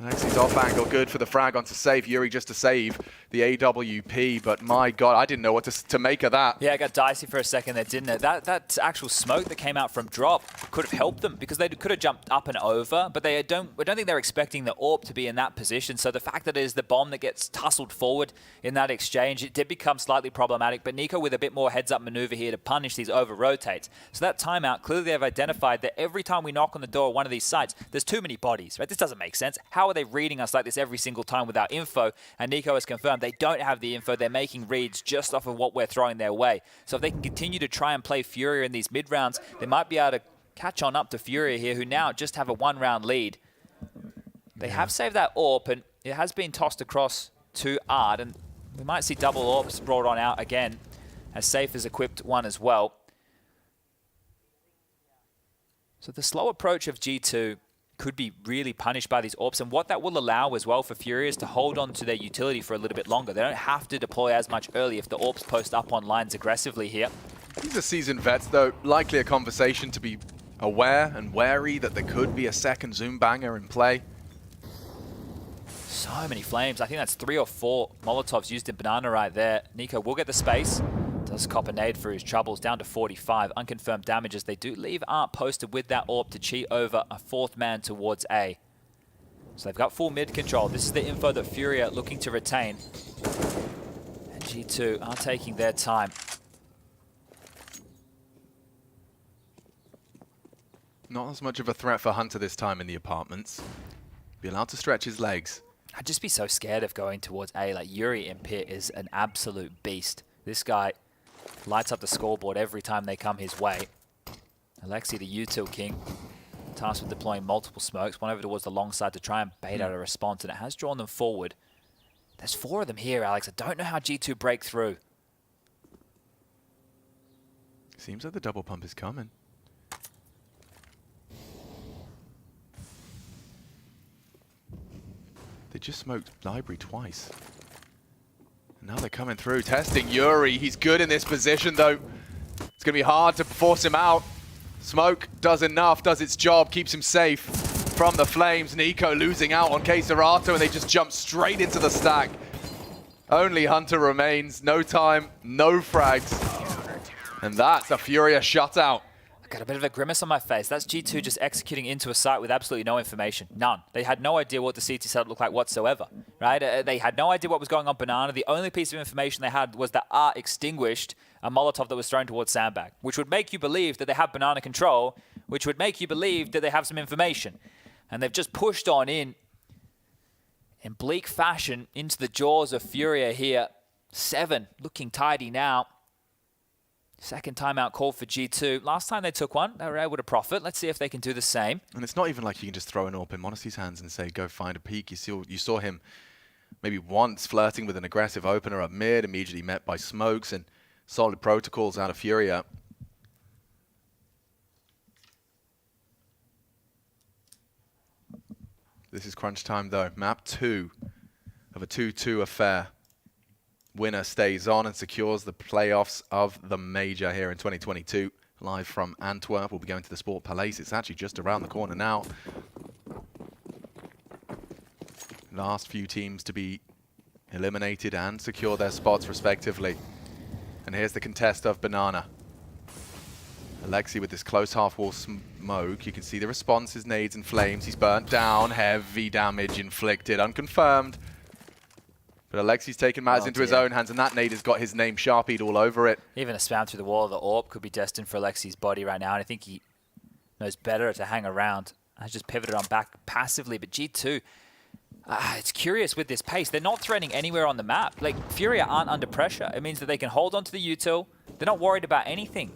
Alexi's off angle, good for the frag onto save. Yuri just to save the AWP, but my god, I didn't know what to make of that. Yeah, it got dicey for a second there, didn't it? That actual smoke that came out from drop could have helped them because they could have jumped up and over, but I don't think they're expecting the AWP to be in that position. So the fact that it is the bomb that gets tussled forward in that exchange, it did become slightly problematic, but Nico with a bit more heads-up maneuver here to punish these over-rotates. So that timeout, clearly they've identified that every time we knock on the door of one of these sites, there's too many bodies, right? This doesn't make sense. How are they reading us like this every single time without info? And Nico has confirmed they don't have the info. They're making reads just off of what we're throwing their way. So if they can continue to try and play Furia in these mid rounds, they might be able to catch on up to Furia here, who now just have a 1-round lead. They have saved that AWP, and it has been tossed across to Ard, and we might see double AWPs brought on out again, as Safe has equipped one as well. So the slow approach of G2 could be really punished by these AWPs, and what that will allow as well for Furia is to hold on to their utility for a little bit longer. They don't have to deploy as much early if the AWPs post up on lines aggressively here. These are seasoned vets, though. Likely a conversation to be aware and wary that there could be a second Zoom banger in play. So many flames. I think that's 3 or 4 Molotovs used in Banana right there. Nico will get the space. Does cop a nade for his troubles, down to 45. Unconfirmed damages. They do leave Art posted with that AWP to cheat over a 4th man towards A. So they've got full mid control. This is the info that Furia are looking to retain. And G2 are taking their time. Not as much of a threat for Hunter this time in the apartments. Be allowed to stretch his legs. I'd just be so scared of going towards A. Like, Yuri in pit is an absolute beast. This guy lights up the scoreboard every time they come his way. Alexi, the util king, tasked with deploying multiple smokes, one over towards the long side to try and bait out a response, and it has drawn them forward. There's 4 of them here, Alex. I don't know how G2 break through. Seems like the double pump is coming. They just smoked library twice. Now they're coming through, testing Yuri. He's good in this position, though. It's going to be hard to force him out. Smoke does enough, does its job, keeps him safe from the flames. Nico losing out on Keserato, and they just jump straight into the stack. Only Hunter remains. No time, no frags. And that's a Furia shutout. Got a bit of a grimace on my face. That's G2 just executing into a site with absolutely no information. None. They had no idea what the CT setup looked like whatsoever, right? They had no idea what was going on Banana. The only piece of information they had was that Art extinguished a Molotov that was thrown towards Sandbag, which would make you believe that they have Banana control, which would make you believe that they have some information. And they've just pushed on in bleak fashion into the jaws of Furia here. 7, looking tidy now. Second timeout call for G2. Last time they took one, they were able to profit. Let's see if they can do the same. And it's not even like you can just throw an AWP in m0NESY's hands and say, go find a peek. You saw him maybe once flirting with an aggressive opener up mid, immediately met by smokes and solid protocols out of Furia. This is crunch time, though. Map 2 of a 2-2 affair. Winner stays on and secures the playoffs of the Major here in 2022. Live from Antwerp. We'll be going to the Sport Palace. It's actually just around the corner now. Last few teams to be eliminated and secure their spots respectively. And here's the contest of Banana. Alexi with this close half-wall smoke. You can see the responses, nades and flames. He's burnt down, heavy damage inflicted, unconfirmed. But Alexi's taken matters into his own hands, and that nade has got his name sharpied all over it. Even a spam through the wall of the AWP could be destined for Alexi's body right now, and I think he knows better to hang around. Has just pivoted on back passively, but G2, it's curious with this pace. They're not threatening anywhere on the map. Like, Furia aren't under pressure. It means that they can hold on to the util. They're not worried about anything.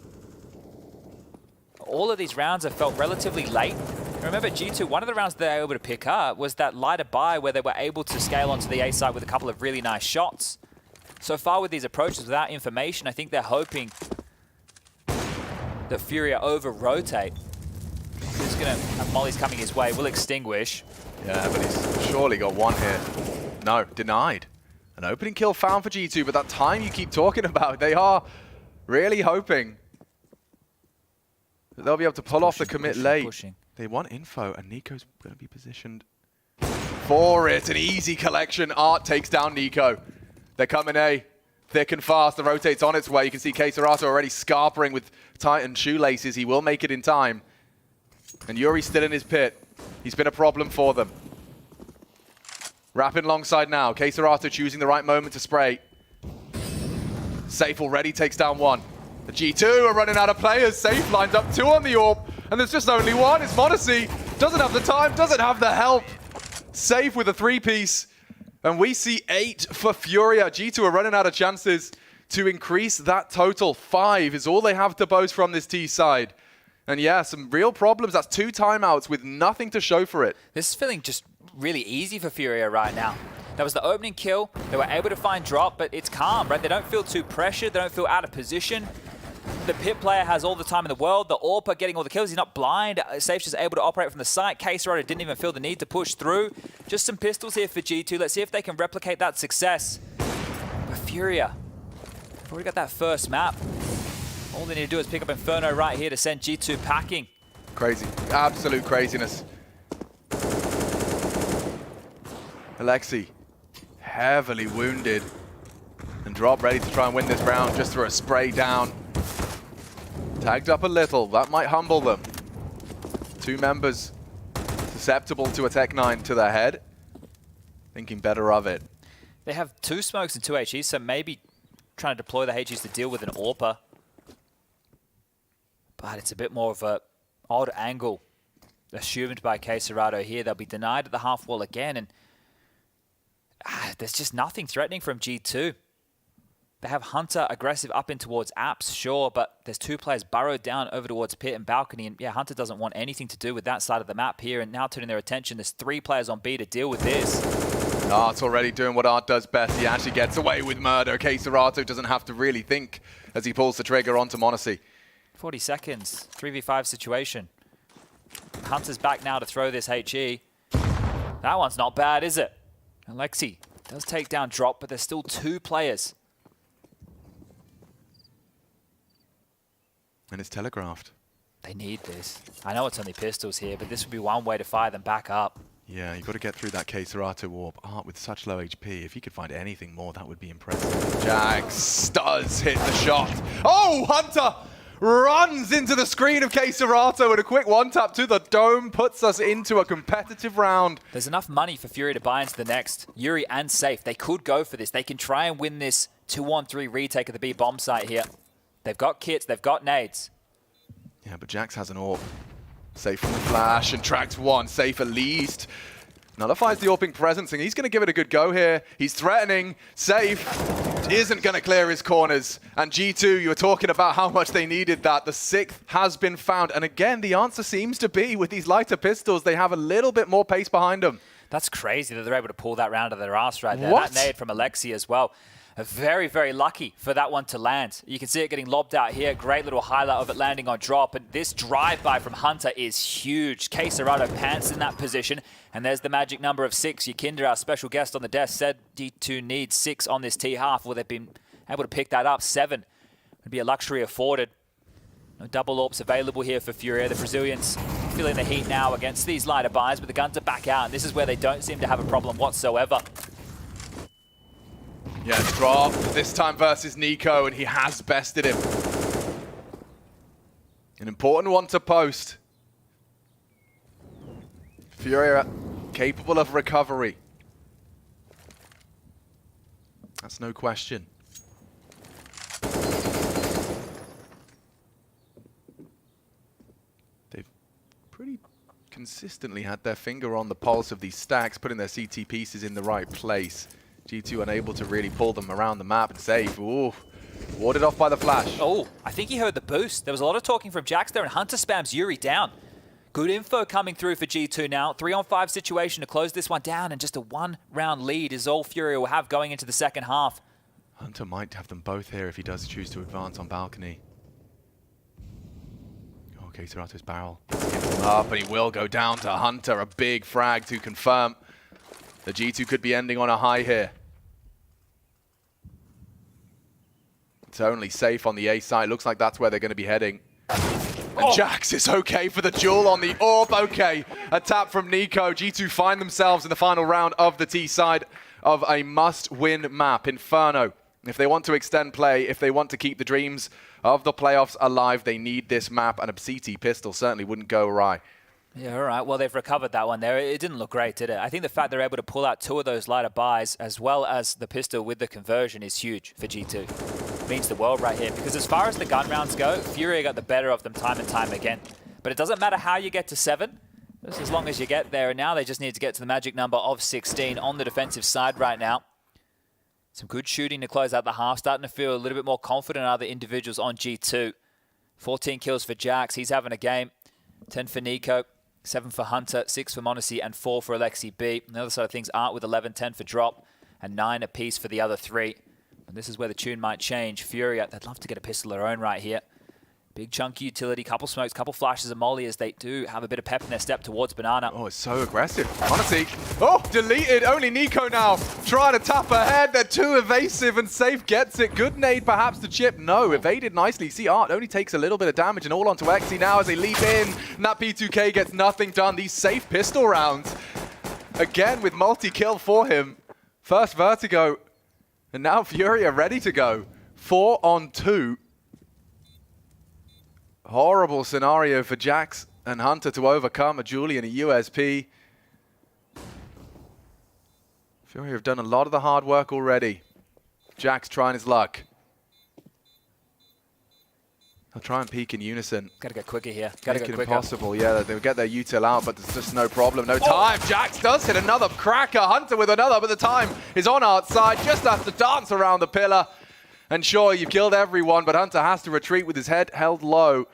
All of these rounds have felt relatively late. Remember, G2, one of the rounds they were able to pick up was that lighter buy where they were able to scale onto the A side with a couple of really nice shots. So far with these approaches without information, I think they're hoping that Furia over-rotate. Who's going to... Molly's coming his way, will extinguish. Yeah, but he's surely got one here. No, denied. An opening kill found for G2, but that time you keep talking about, they are really hoping that they'll be able to pull off the commit late. They want info, and Nico's going to be positioned for it. An easy collection. Art takes down Nico. They're coming A. Thick and fast. The rotate's on its way. You can see Keserato already scarpering with tightened shoelaces. He will make it in time. And Yuri's still in his pit. He's been a problem for them. Rapping alongside now. Keserato choosing the right moment to spray. Safe already takes down one. The G2 are running out of players. Safe lines up two on the AWP. And there's just only one. It's Monacy. Doesn't have the time, doesn't have the help. Safe with a three-piece. And we see 8 for Furia. G2 are running out of chances to increase that total. 5 is all they have to boast from this T side. And yeah, some real problems. That's 2 timeouts with nothing to show for it. This is feeling just really easy for Furia right now. That was the opening kill. They were able to find drop, but it's calm, right? They don't feel too pressured. They don't feel out of position. The pit player has all the time in the world. The AWP are getting all the kills. He's not blind. Safe's just able to operate from the site. Keserato didn't even feel the need to push through. Just some pistols here for G2. Let's see if they can replicate that success. But Furia, they've already got that first map. All they need to do is pick up Inferno right here to send G2 packing. Crazy. Absolute craziness. Alexi, heavily wounded. And Drop ready to try and win this round just through a spray down. Tagged up a little. That might humble them. 2 members susceptible to a Tech 9 to their head. Thinking better of it. They have 2 smokes and 2 HEs, so maybe trying to deploy the HEs to deal with an AWPer. But it's a bit more of a odd angle assumed by Keserato here. They'll be denied at the half wall again, and there's just nothing threatening from G2. They have Hunter aggressive up in towards apps, sure, but there's 2 players burrowed down over towards pit and balcony, and yeah, Hunter doesn't want anything to do with that side of the map here, and now turning their attention, there's 3 players on B to deal with this. Art's already doing what Art does best. He actually gets away with murder. Keserato doesn't have to really think as he pulls the trigger onto Monacy. 40 seconds, 3v5 situation. Hunter's back now to throw this HE. That one's not bad, is it? Alexi does take down Drop, but there's still 2 players. And it's telegraphed. They need this. I know it's only pistols here, but this would be one way to fire them back up. Yeah, you've got to get through that Keserato warp. Art with such low HP, if he could find anything more, that would be impressive. Jax does hit the shot. Oh, Hunter runs into the screen of Keserato and a quick one-tap to the dome puts us into a competitive round. There's enough money for Furia to buy into the next. Yuri and Safe, they could go for this. They can try and win this 2-on-3 retake of the B bomb site here. They've got kits, they've got nades. Yeah, but Jax has an AWP. Safe from the flash and tracks 1. Safe at least. Nullifies the AWPing presence, and he's going to give it a good go here. He's threatening. Safe isn't going to clear his corners. And G2, you were talking about how much they needed that. The 6th has been found. And again, the answer seems to be with these lighter pistols, they have a little bit more pace behind them. That's crazy that they're able to pull that round of their ass right there. What? That nade from Alexi as well. Very, very lucky for that one to land. You can see it getting lobbed out here. Great little highlight of it landing on Drop. And this drive-by from Hunter is huge. Keserato pants in that position. And there's the magic number of 6. Yakinder, our special guest on the desk, said D2 needs 6 on this T-half. Well, they've been able to pick that up. 7 would be a luxury afforded. No double AWPs available here for Furia. The Brazilians feeling the heat now against these lighter buys, but the guns are back out, and this is where they don't seem to have a problem whatsoever. Yeah, drop. This time versus Nico, and he has bested him. An important one to post. Furia capable of recovery. That's no question. They've pretty consistently had their finger on the pulse of these stacks, putting their CT pieces in the right place. G2 unable to really pull them around the map and save. Ooh, warded off by the flash. Oh, I think he heard the boost. There was a lot of talking from Jax there, and Hunter spams Yuri down. Good info coming through for G2 now. 3-on-5 situation to close this one down, and just a one-round lead is all Furia will have going into the second half. Hunter might have them both here if he does choose to advance on balcony. Okay, Serato's barrel. Gives him up, and he will go down to Hunter. A big frag to confirm. The G2 could be ending on a high here. It's only safe on the A side. Looks like that's where they're going to be heading. And Jax is okay for the duel on the orb. Okay, a tap from Nico. G2 find themselves in the final round of the T side of a must-win map, Inferno. If they want to extend play, if they want to keep the dreams of the playoffs alive, they need this map, and a CT pistol certainly wouldn't go awry. Yeah, all right. Well, they've recovered that one there. It didn't look great, did it? I think the fact they're able to pull out 2 of those lighter buys, as well as the pistol with the conversion, is huge for G2. Means the world right here, because as far as the gun rounds go, Furia got the better of them time and time again. But it doesn't matter how you get to 7, just as long as you get there. And now they just need to get to the magic number of 16 on the defensive side right now. Some good shooting to close out the half. Starting to feel a little bit more confident in other individuals on G2. 14 kills for Jax. He's having a game. 10 for Nico. 7 for Hunter, 6 for m0NESY, and 4 for Alexi B. On the other side of things, Art with 11, 10 for Drop, and 9 apiece for the other 3. And this is where the tune might change. Furia, they'd love to get a pistol of their own right here. Big chunky utility, couple smokes, couple flashes of molly as they do have a bit of pep in their step towards Banana. Oh, it's so aggressive. m0NESY. Oh, deleted. Only Nico now trying to tap ahead. They're too evasive, and Safe gets it. Good nade perhaps to Chip. No, evaded nicely. See, Art only takes a little bit of damage, and all onto Exi now as they leap in. And that P2K gets nothing done. These Safe pistol rounds, again with multi-kill for him. First Vertigo, and now Furia ready to go. 4 on 2. Horrible scenario for Jax and Hunter to overcome. A Julie and a USP. Furia have done a lot of the hard work already. Jax trying his luck. He'll try and peek in unison. Gotta get quicker here. Gotta Make go it quicker. impossible. Yeah, they'll get their util out, but there's just no problem. No time. Jax does hit another cracker. Hunter with another, but the time is on Art's side. Just has to dance around the pillar. And sure, you've killed everyone, but Hunter has to retreat with his head held low.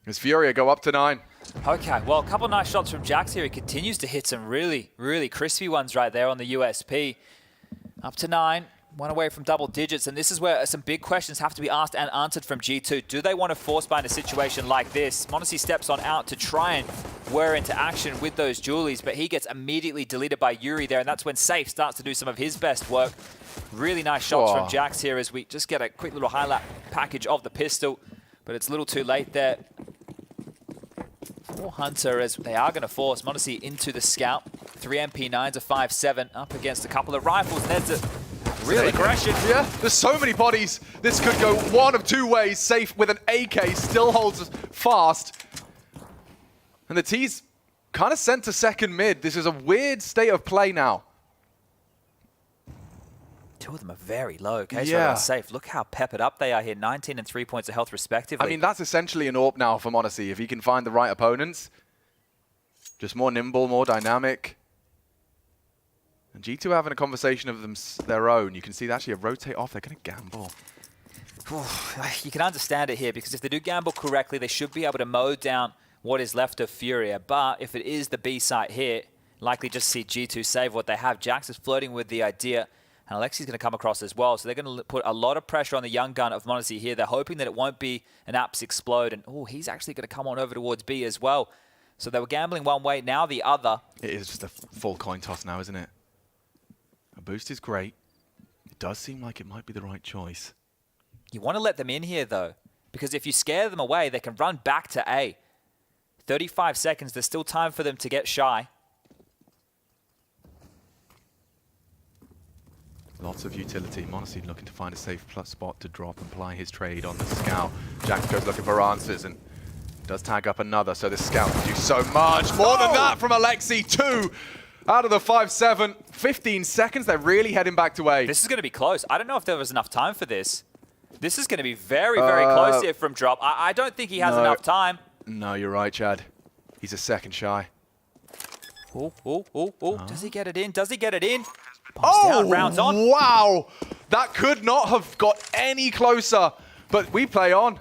As Furia go up to 9. Okay, well, a couple of nice shots from Jax here. He continues to hit some really, really crispy ones right there on the USP. Up to 9, 1 away from double digits, and this is where some big questions have to be asked and answered from G2. Do they want to force bind a situation like this? m0NESY steps on out to try and whir into action with those Julies, but he gets immediately deleted by Yuri there, and that's when Safe starts to do some of his best work. Really nice shots from Jax here as we just get a quick little highlight package of the pistol, but it's a little too late there. For Hunter, as they are going to force m0NESY into the scout. 3 MP9s, a 5.7 up against a couple of rifles. There's a real aggression. Yeah, there's so many bodies. This could go one of 2 ways. Safe with an AK still holds fast. And the T's kind of sent to second mid. This is a weird state of play now. 2 of them are very low. Okay, Yeah. so Safe. Look how peppered up they are here. 19 and 3 points of health respectively. I mean, that's essentially an AWP now for m0NESY. If he can find the right opponents. Just more nimble, more dynamic. And G2 having a conversation of their own. You can see they actually rotate off. They're going to gamble. You can understand it here, because if they do gamble correctly, they should be able to mow down what is left of Furia. But if it is the B site here, likely just see G2 save what they have. Jax is flirting with the idea, and Alexi's going to come across as well. So they're going to put a lot of pressure on the young gun of m0NESY here. They're hoping that it won't be an Apps explode. And he's actually going to come on over towards B as well. So they were gambling one way, now the other. It is just a full coin toss now, isn't it? A boost is great. It does seem like it might be the right choice. You want to let them in here, though, because if you scare them away, they can run back to A. 35 seconds. There's still time for them to get shy. Lots of utility. m0NESY looking to find a safe spot to drop and ply his trade on the scout. Jack goes looking for answers and does tag up another, so the scout can do so much. More than that from Alexi. 2 out of the 5-7. 15 seconds, they're really heading back to A. This is going to be close. I don't know if there was enough time for this. This is going to be very, very close here from Drop. I don't think he has enough time. No, you're right, Chad. He's a second shy. Does he get it in? Does he get it in? Oh, rounds on. Wow. That could not have got any closer, but we play on.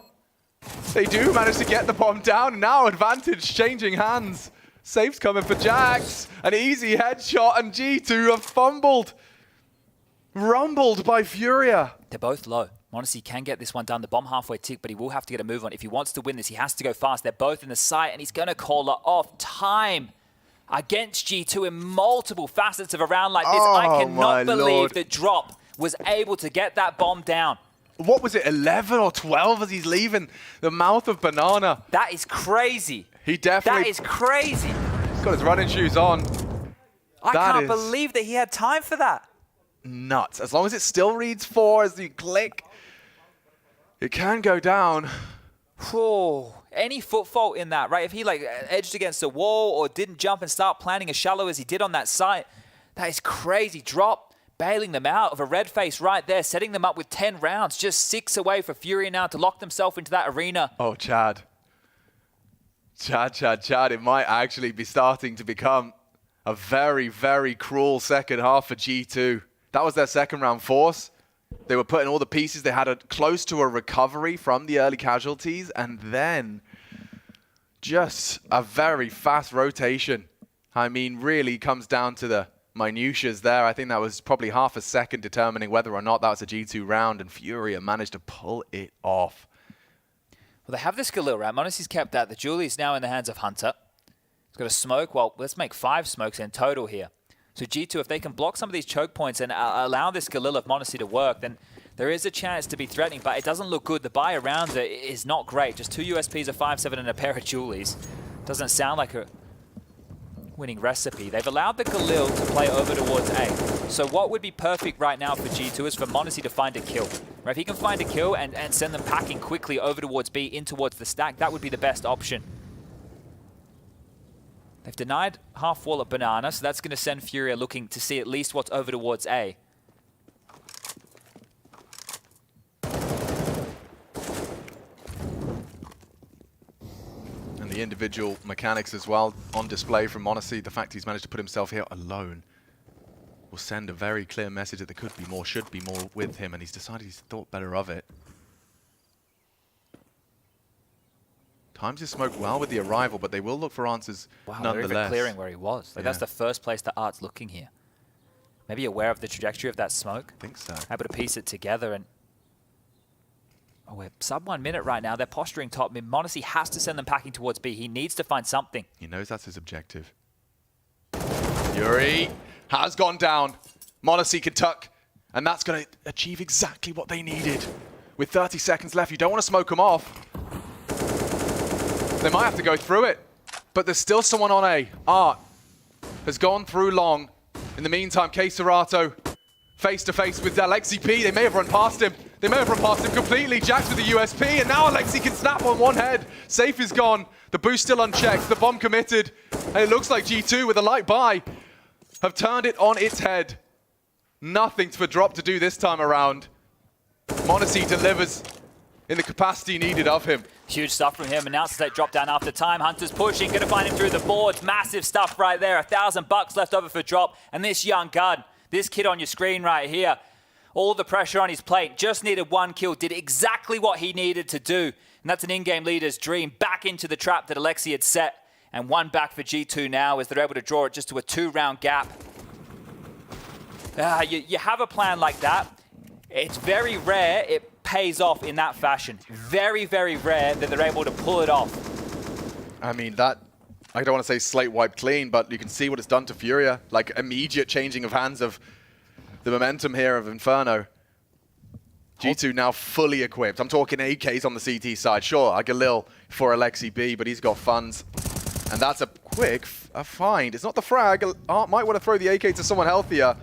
They do manage to get the bomb down. Now advantage changing hands. Safe's coming for Jax. An easy headshot, and G2 have fumbled. Rumbled by Furia. They're both low. m0NESY can get this one done. The bomb halfway tick, but he will have to get a move on. If he wants to win this, he has to go fast. They're both in the site, and he's going to call it off. Time against G2 in multiple facets of a round like this. I cannot believe that Drop was able to get that bomb down. What was it, 11 or 12 as he's leaving the mouth of Banana? That is crazy. He definitely... That is crazy. He's got his running shoes on. I can't believe that he had time for that. Nuts. As long as it still reads 4 as you click, it can go down. Oh, any foot fault in that, right? If he like edged against a wall or didn't jump and start planning as shallow as he did on that site, that is crazy. Drop, bailing them out of a red face right there, setting them up with 10 rounds, just 6 away for Furia now to lock themselves into that arena. Oh, Chad. Chad, it might actually be starting to become a very, very cruel second half for G2. That was their second round force. They were putting all the pieces. They had close to a recovery from the early casualties, and then just a very fast rotation. I mean, really comes down to the minutiae there. I think that was probably half a second determining whether or not that was a G2 round, and Furia managed to pull it off. Well, they have this Galil, right? m0NESY's kept that. The Julie is now in the hands of Hunter. He's got a smoke. Well, let's make 5 smokes in total here. So G2, if they can block some of these choke points and allow this Galil of m0NESY to work, then there is a chance to be threatening, but it doesn't look good. The buy around it is not great. Just 2 USPs, a 5-7, and a pair of Julies. Doesn't sound like a winning recipe. They've allowed the Galil to play over towards A. So what would be perfect right now for G2 is for m0NESY to find a kill. Right? If he can find a kill and send them packing quickly over towards B, in towards the stack, that would be the best option. They've denied half wall at Banana, so that's going to send Furia looking to see at least what's over towards A. And the individual mechanics as well on display from m0NESY. The fact he's managed to put himself here alone will send a very clear message that there could be more, should be more with him, and he's decided he's thought better of it. Times his smoke well with the arrival, but they will look for answers nonetheless. They're even clearing where he was. Like, that's the first place that Art's looking here. Maybe aware of the trajectory of that smoke. I think so. Able to piece it together, and we're sub 1 minute right now. They're posturing top mid. m0NESY has to send them packing towards B. He needs to find something. He knows that's his objective. Yuri has gone down. m0NESY can tuck, and that's going to achieve exactly what they needed. With 30 seconds left, you don't want to smoke them off. They might have to go through it, but there's still someone on A. Art has gone through long. In the meantime, K-Serato face-to-face with Alexi P. They may have run past him. They may have run past him completely. Jax with the USP, and now Alexi can snap on one head. Safe is gone. The boost still unchecked. The bomb committed. And it looks like G2, with a light buy, have turned it on its head. Nothing for Drop to do this time around. m0NESY delivers in the capacity needed of him. Huge stuff from him. Announces they drop down after time. Hunter's pushing, gonna find him through the boards. Massive stuff right there. $1,000 left over for Drop. And this young gun, this kid on your screen right here, all the pressure on his plate, just needed 1 kill, did exactly what he needed to do. And that's an in-game leader's dream. Back into the trap that Alexi had set. And 1 back for G2 now as they're able to draw it just to a 2-round gap. You have a plan like that. It's very rare it pays off in that fashion. Very, very rare that they're able to pull it off. I mean, that, I don't want to say slate wiped clean, but you can see what it's done to Furia. Like, immediate changing of hands of the momentum here of Inferno. G2 now fully equipped. I'm talking AKs on the CT side. Sure, Galil for Alexi B, but he's got funds. And that's a quick find. It's not the frag. Art might want to throw the AK to someone healthier.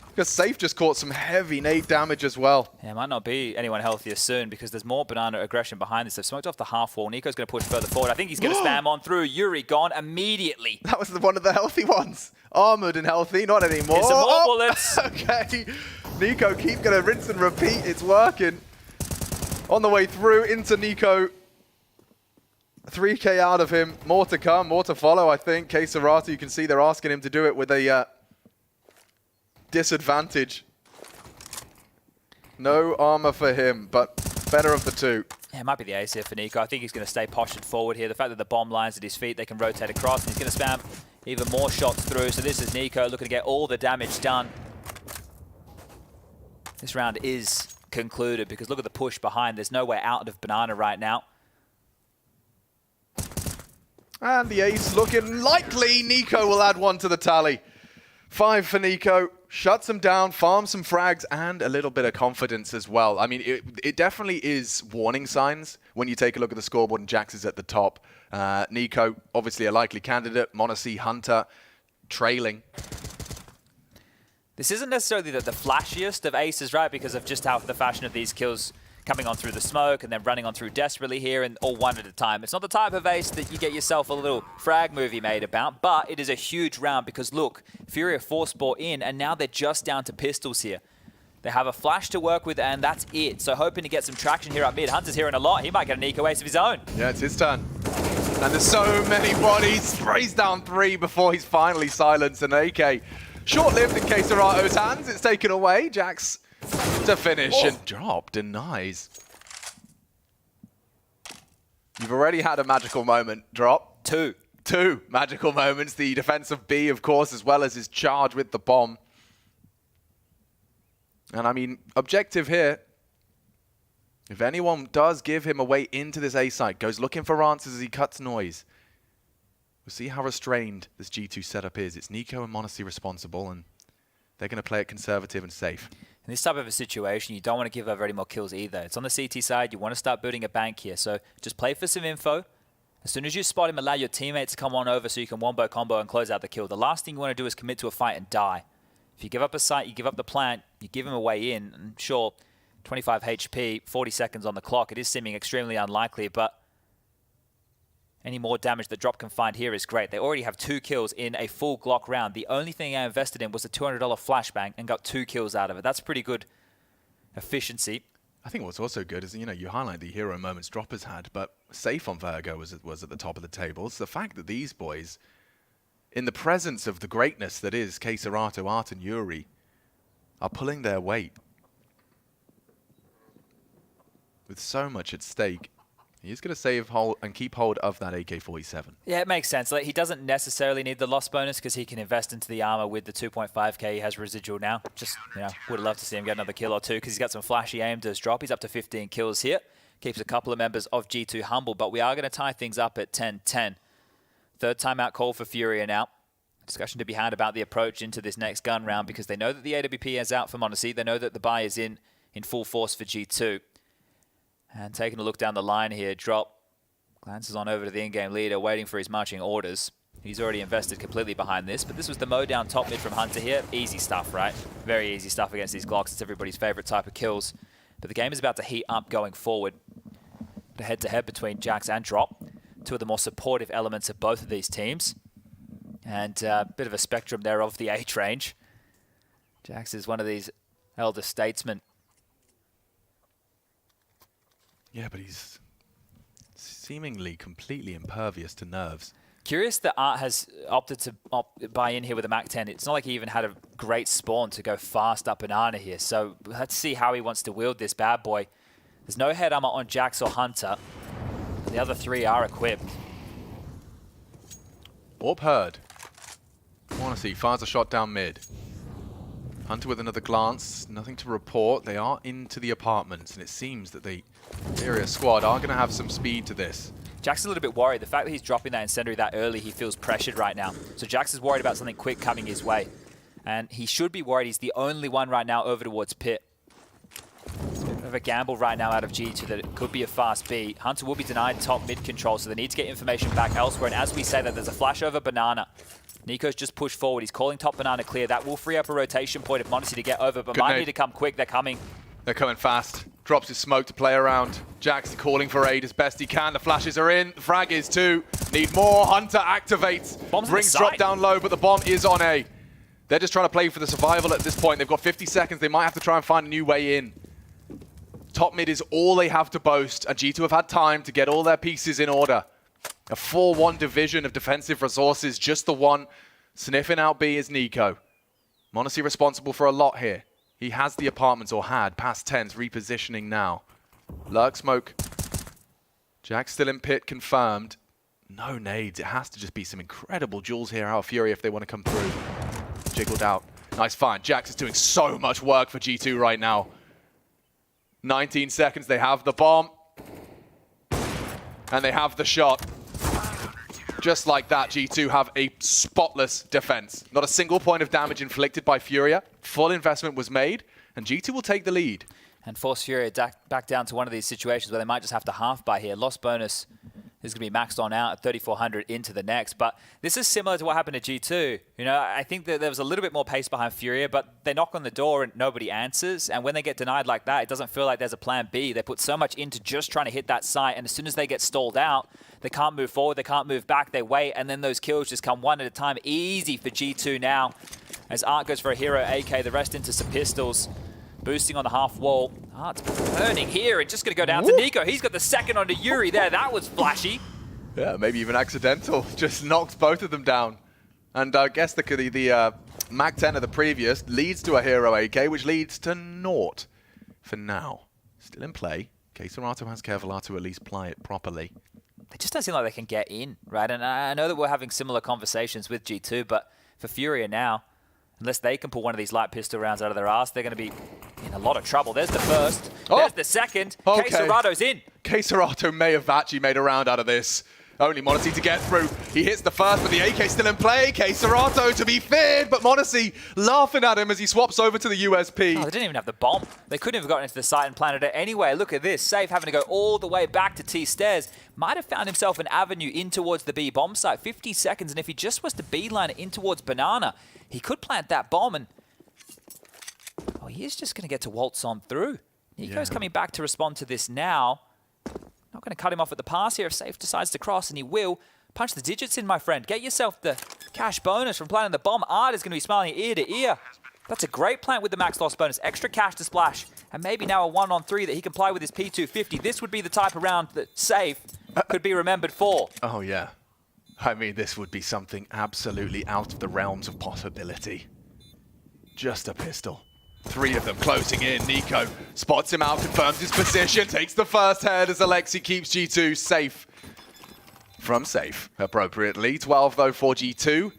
Because Safe just caught some heavy nade damage as well. Yeah, it might not be anyone healthier soon because there's more Banana aggression behind this. They've smoked off the half wall. Nico's going to push further forward. I think he's going to spam on through. Yuri gone immediately. That was one of the healthy ones. Armored and healthy, not anymore. Here's some more bullets. Okay. Nico keep going to rinse and repeat. It's working. On the way through into Nico. 3K out of him. More to come, more to follow, I think. K-Serata, you can see they're asking him to do it with a disadvantage. No armor for him, but better of the two. Yeah, it might be the ace here for Nico. I think he's going to stay postured forward here. The fact that the bomb line's at his feet, they can rotate across, and he's going to spam even more shots through. So this is Nico looking to get all the damage done. This round is concluded because look at the push behind. There's nowhere out of Banana right now. And the ace looking likely. Nico will add one to the tally. 5 for Nico. Shuts him down, farms some frags, and a little bit of confidence as well. I mean, it definitely is warning signs when you take a look at the scoreboard and Jax is at the top. Nico, obviously a likely candidate. Monacy, Hunter, trailing. This isn't necessarily the flashiest of aces, right? Because of just how the fashion of these kills coming on through the smoke and then running on through desperately here and all one at a time. It's not the type of ace that you get yourself a little frag movie made about, but it is a huge round because look, Furia force bought in and now they're just down to pistols here. They have a flash to work with and that's it. So hoping to get some traction here up mid. Hunter's hearing a lot. He might get a Nico ace of his own. Yeah, it's his turn. And there's so many bodies. Sprays down 3 before he's finally silenced. An AK short-lived in K-Serato's hands. It's taken away. Jax to finish and drop denies. You've already had a magical moment, Drop. Two magical moments. The defensive B, of course, as well as his charge with the bomb. And I mean, objective here. If anyone does give him a way into this A site, goes looking for answers as he cuts noise. We'll see how restrained this G2 setup is. It's Nico and Monacy responsible, and they're going to play it conservative and safe. In this type of a situation, you don't want to give over any more kills either. It's on the CT side. You want to start building a bank here. So just play for some info. As soon as you spot him, allow your teammates to come on over so you can wombo combo and close out the kill. The last thing you want to do is commit to a fight and die. If you give up a site, you give up the plant, you give him a way in. And sure, 25 HP, 40 seconds on the clock. It is seeming extremely unlikely, but any more damage that Drop can find here is great. They already have 2 kills in a full Glock round. The only thing I invested in was a $200 flashbang and got 2 kills out of it. That's pretty good efficiency. I think what's also good is, you know, you highlight the hero moments Drop has had, but Safe on Virgo was at the top of the table. It's the fact that these boys, in the presence of the greatness that is K-Serata, Art, and Yuri, are pulling their weight. With so much at stake. He's going to save hold and keep hold of that AK-47. Yeah, it makes sense. Like, he doesn't necessarily need the loss bonus because he can invest into the armor with the 2.5k he has residual now. Just, you know, would love to see him get another kill or two because he's got some flashy aim to his Drop. He's up to 15 kills here. Keeps a couple of members of G2 humble, but we are going to tie things up at 10-10. Third timeout call for Furia now. Discussion to be had about the approach into this next gun round because they know that the AWP is out for Monacy. They know that the buy is in full force for G2. And taking a look down the line here, Drop glances on over to the in-game leader, waiting for his marching orders. He's already invested completely behind this, but this was the mow down top mid from Hunter here. Easy stuff, right? Very easy stuff against these Glocks. It's everybody's favorite type of kills. But the game is about to heat up going forward. The head-to-head between Jax and Drop. Two of the more supportive elements of both of these teams. And a bit of a spectrum there of the H range. Jax is one of these elder statesmen. Yeah, but he's seemingly completely impervious to nerves. Curious that Art has opted to buy in here with a MAC-10. It's not like he even had a great spawn to go fast up Banana here. So let's see how he wants to wield this bad boy. There's no head armor on Jax or Hunter. The other 3 are equipped. Orb heard. Monacy fires a shot down mid. Hunter with another glance, nothing to report. They are into the apartments, and it seems that the Imperial squad are going to have some speed to this. Jax is a little bit worried. The fact that he's dropping that incendiary that early, he feels pressured right now. So Jax is worried about something quick coming his way. And he should be worried. He's the only one right now over towards Pit. It's a bit of a gamble right now out of G2 that it could be a fast B. Hunter will be denied top mid control, so they need to get information back elsewhere. And as we say that, there's a flash over Banana. Nico's just pushed forward. He's calling top Banana clear. That will free up a rotation point if Monacy to get over, but might need to come quick. They're coming. They're coming fast. Drops his smoke to play around. Jax calling for aid as best he can. The flashes are in. The frag is too. Need more. Hunter activates. Rings drop down low, but the bomb is on A. They're just trying to play for the survival at this point. They've got 50 seconds. They might have to try and find a new way in. Top mid is all they have to boast, and G2 have had time to get all their pieces in order. A 4-1 division of defensive resources. Just the one sniffing out B is Nico. Monacy responsible for a lot here. He has the apartments, or had, past 10s, repositioning now. Lurk smoke. Jack still in pit, confirmed. No nades. It has to just be some incredible jewels here out of Furia if they want to come through. Jiggled out. Nice find. Jax is doing so much work for G2 right now. 19 seconds. They have the bomb. And they have the shot. Just like that, G2 have a spotless defense. Not a single point of damage inflicted by Furia. Full investment was made, and G2 will take the lead. And force Furia back down to one of these situations where they might just have to half buy here. Lost bonus is going to be maxed on out at 3,400 into the next. But this is similar to what happened to G2. You know, I think that there was a little bit more pace behind Furia, but they knock on the door and nobody answers. And when they get denied like that, it doesn't feel like there's a plan B. They put so much into just trying to hit that site, and as soon as they get stalled out, they can't move forward, they can't move back, they wait, and then those kills just come one at a time. Easy for G2 now, as Art goes for a hero AK, the rest into some pistols. Boosting on the half wall. Art's burning here, and just going to go down to Nico. He's got the second onto Yuri there. That was flashy. Yeah, maybe even accidental. Just knocked both of them down. And I guess the Mag 10 of the previous leads to a hero AK, which leads to naught for now. Still in play. Serato has Kevlar to at least play it properly. They just don't seem like they can get in, right? And I know that we're having similar conversations with G2, but for Furia now, unless they can pull one of these light pistol rounds out of their ass, they're going to be in a lot of trouble. There's the first. There's the second. Okay. Serato's in. Serato may have actually made a round out of this. Only Monacy to get through. He hits the first, but the AK still in play. Serato to be feared, but Monacy laughing at him as he swaps over to the USP. Oh, they didn't even have the bomb. They couldn't have gotten into the site and planted it anyway. Look at this. Safe having to go all the way back to T stairs. Might have found himself an avenue in towards the B bomb site. 50 seconds, and if he just was to beeline it in towards Banana, he could plant that bomb, and oh, he is just going to get to waltz on through. Nico's coming back to respond to this now. Not going to cut him off at the pass here if Safe decides to cross, and he will. Punch the digits in, my friend. Get yourself the cash bonus from planting the bomb. Art is going to be smiling ear to ear. That's a great plant with the max loss bonus. Extra cash to splash, and maybe now a 1-on-3 that he can play with his P250. This would be the type of round that Safe could be remembered for. Oh, yeah. I mean, this would be something absolutely out of the realms of possibility. Just a pistol. 3 of them closing in. Nico spots him out, confirms his position, takes the first head as Alexi keeps G2 safe. From safe, appropriately. 12 though for G2.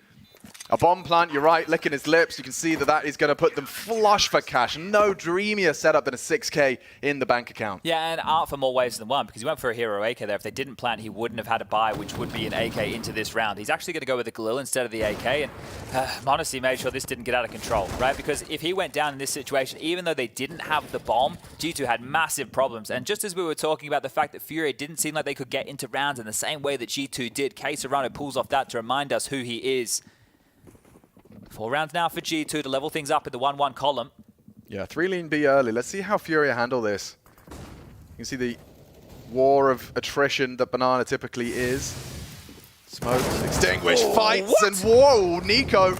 A bomb plant, you're right, licking his lips. You can see that is going to put them flush for cash. No dreamier setup than a 6K in the bank account. Yeah, and Art for more ways than one, because he went for a hero AK there. If they didn't plant, he wouldn't have had a buy, which would be an AK into this round. He's actually going to go with the Galil instead of the AK, and Monacy made sure this didn't get out of control, right? Because if he went down in this situation, even though they didn't have the bomb, G2 had massive problems. And just as we were talking about the fact that Furia didn't seem like they could get into rounds in the same way that G2 did, Serrano pulls off that to remind us who he is. 4 rounds now for G2 to level things up in the 1-1 column. Yeah, 3 lean B early. Let's see how Furia handle this. You can see the war of attrition that Banana typically is. Smokes, extinguish, fights, and whoa, Nico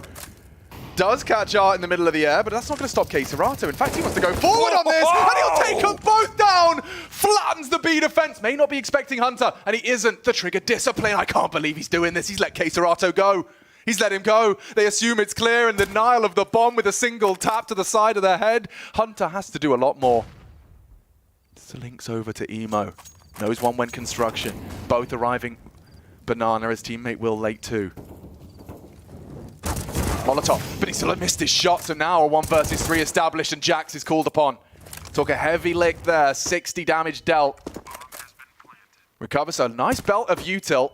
does catch Art in the middle of the air, but that's not going to stop Serato. In fact, he wants to go forward on this, and he'll take them both down! Flattens the B defense. May not be expecting Hunter, and he isn't. The trigger discipline. I can't believe he's doing this. He's let Serato go. He's let him go. They assume it's clear in denial of the bomb with a single tap to the side of their head. Hunter has to do a lot more. Links over to Emo. Knows one went construction. Both arriving. Banana, his teammate Will late too. Molotov, but he still missed his shot, so now a 1 versus 3 established and Jax is called upon. Took a heavy lick there, 60 damage dealt. Recover, so nice belt of util.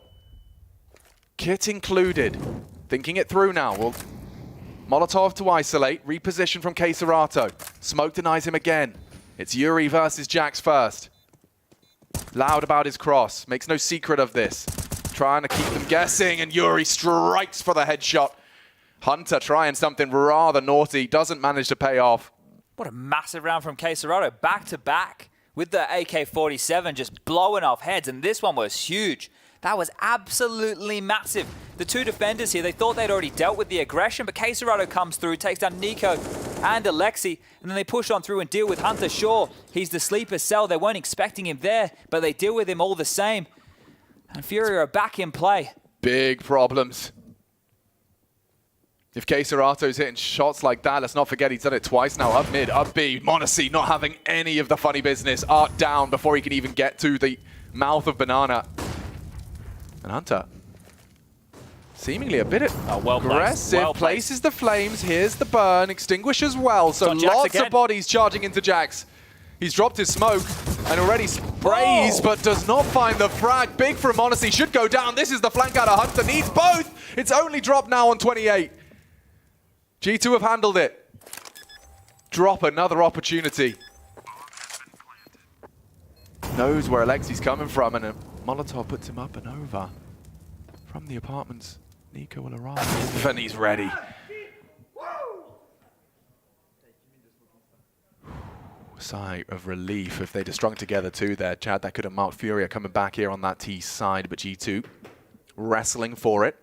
Kit included. Thinking it through now. Well, Molotov to isolate. Reposition from Serato. Smoke denies him again. It's Yuri versus Jax first. Loud about his cross. Makes no secret of this. Trying to keep them guessing, and Yuri strikes for the headshot. Hunter trying something rather naughty. Doesn't manage to pay off. What a massive round from Queserato. Back to back with the AK-47 just blowing off heads. And this one was huge. That was absolutely massive. The two defenders here, they thought they'd already dealt with the aggression, but Queserato comes through, takes down Nico and Alexi, and then they push on through and deal with Hunter. Sure, he's the sleeper cell. They weren't expecting him there, but they deal with him all the same. And Furia are back in play. Big problems. If Queserato's hitting shots like that, let's not forget he's done it twice now. Up mid, up B. m0NESY not having any of the funny business. Art down before he can even get to the mouth of Banana. And Hunter, seemingly a bit aggressive, well places the flames. Here's the burn, extinguish as well. So lots of bodies charging into Jax. He's dropped his smoke and already sprays, but does not find the frag. Big from m0NESY, should go down. This is the flank out of Hunter, needs both. It's only dropped now on 28. G2 have handled it. Drop another opportunity. Knows where Alexi's coming from, and a Molotov puts him up and over. From the apartments, Nico will arrive. And he's ready. Sigh of relief if they'd have strung together too there, Chad. That could have marked Furia coming back here on that T side, but G2 wrestling for it.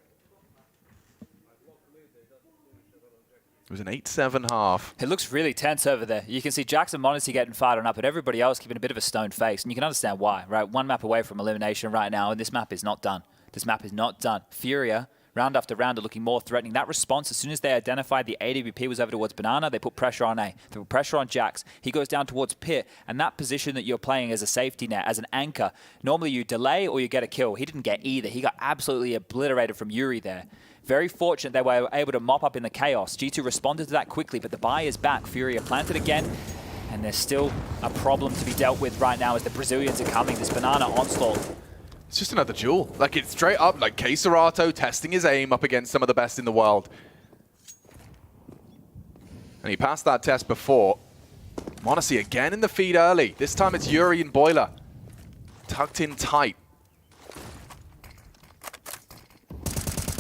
It was an 8-7 half. It looks really tense over there. You can see Jax and m0NESY getting fired on up, but everybody else keeping a bit of a stone face. And you can understand why, right? One map away from elimination right now, and this map is not done. This map is not done. Furia, round after round, are looking more threatening. That response, as soon as they identified the AWP was over towards Banana, they put pressure on A. They put pressure on Jax. He goes down towards Pit, and that position that you're playing as a safety net, as an anchor, normally you delay or you get a kill. He didn't get either. He got absolutely obliterated from Yuri there. Very fortunate they were able to mop up in the chaos. G2 responded to that quickly, but the buy is back. Furia planted again, and there's still a problem to be dealt with right now as the Brazilians are coming. This Banana onslaught. It's just another duel. Like, it's straight up, like Queserato testing his aim up against some of the best in the world. And he passed that test before. m0NESY again in the feed early. This time it's Yuri and Boiler. Tucked in tight.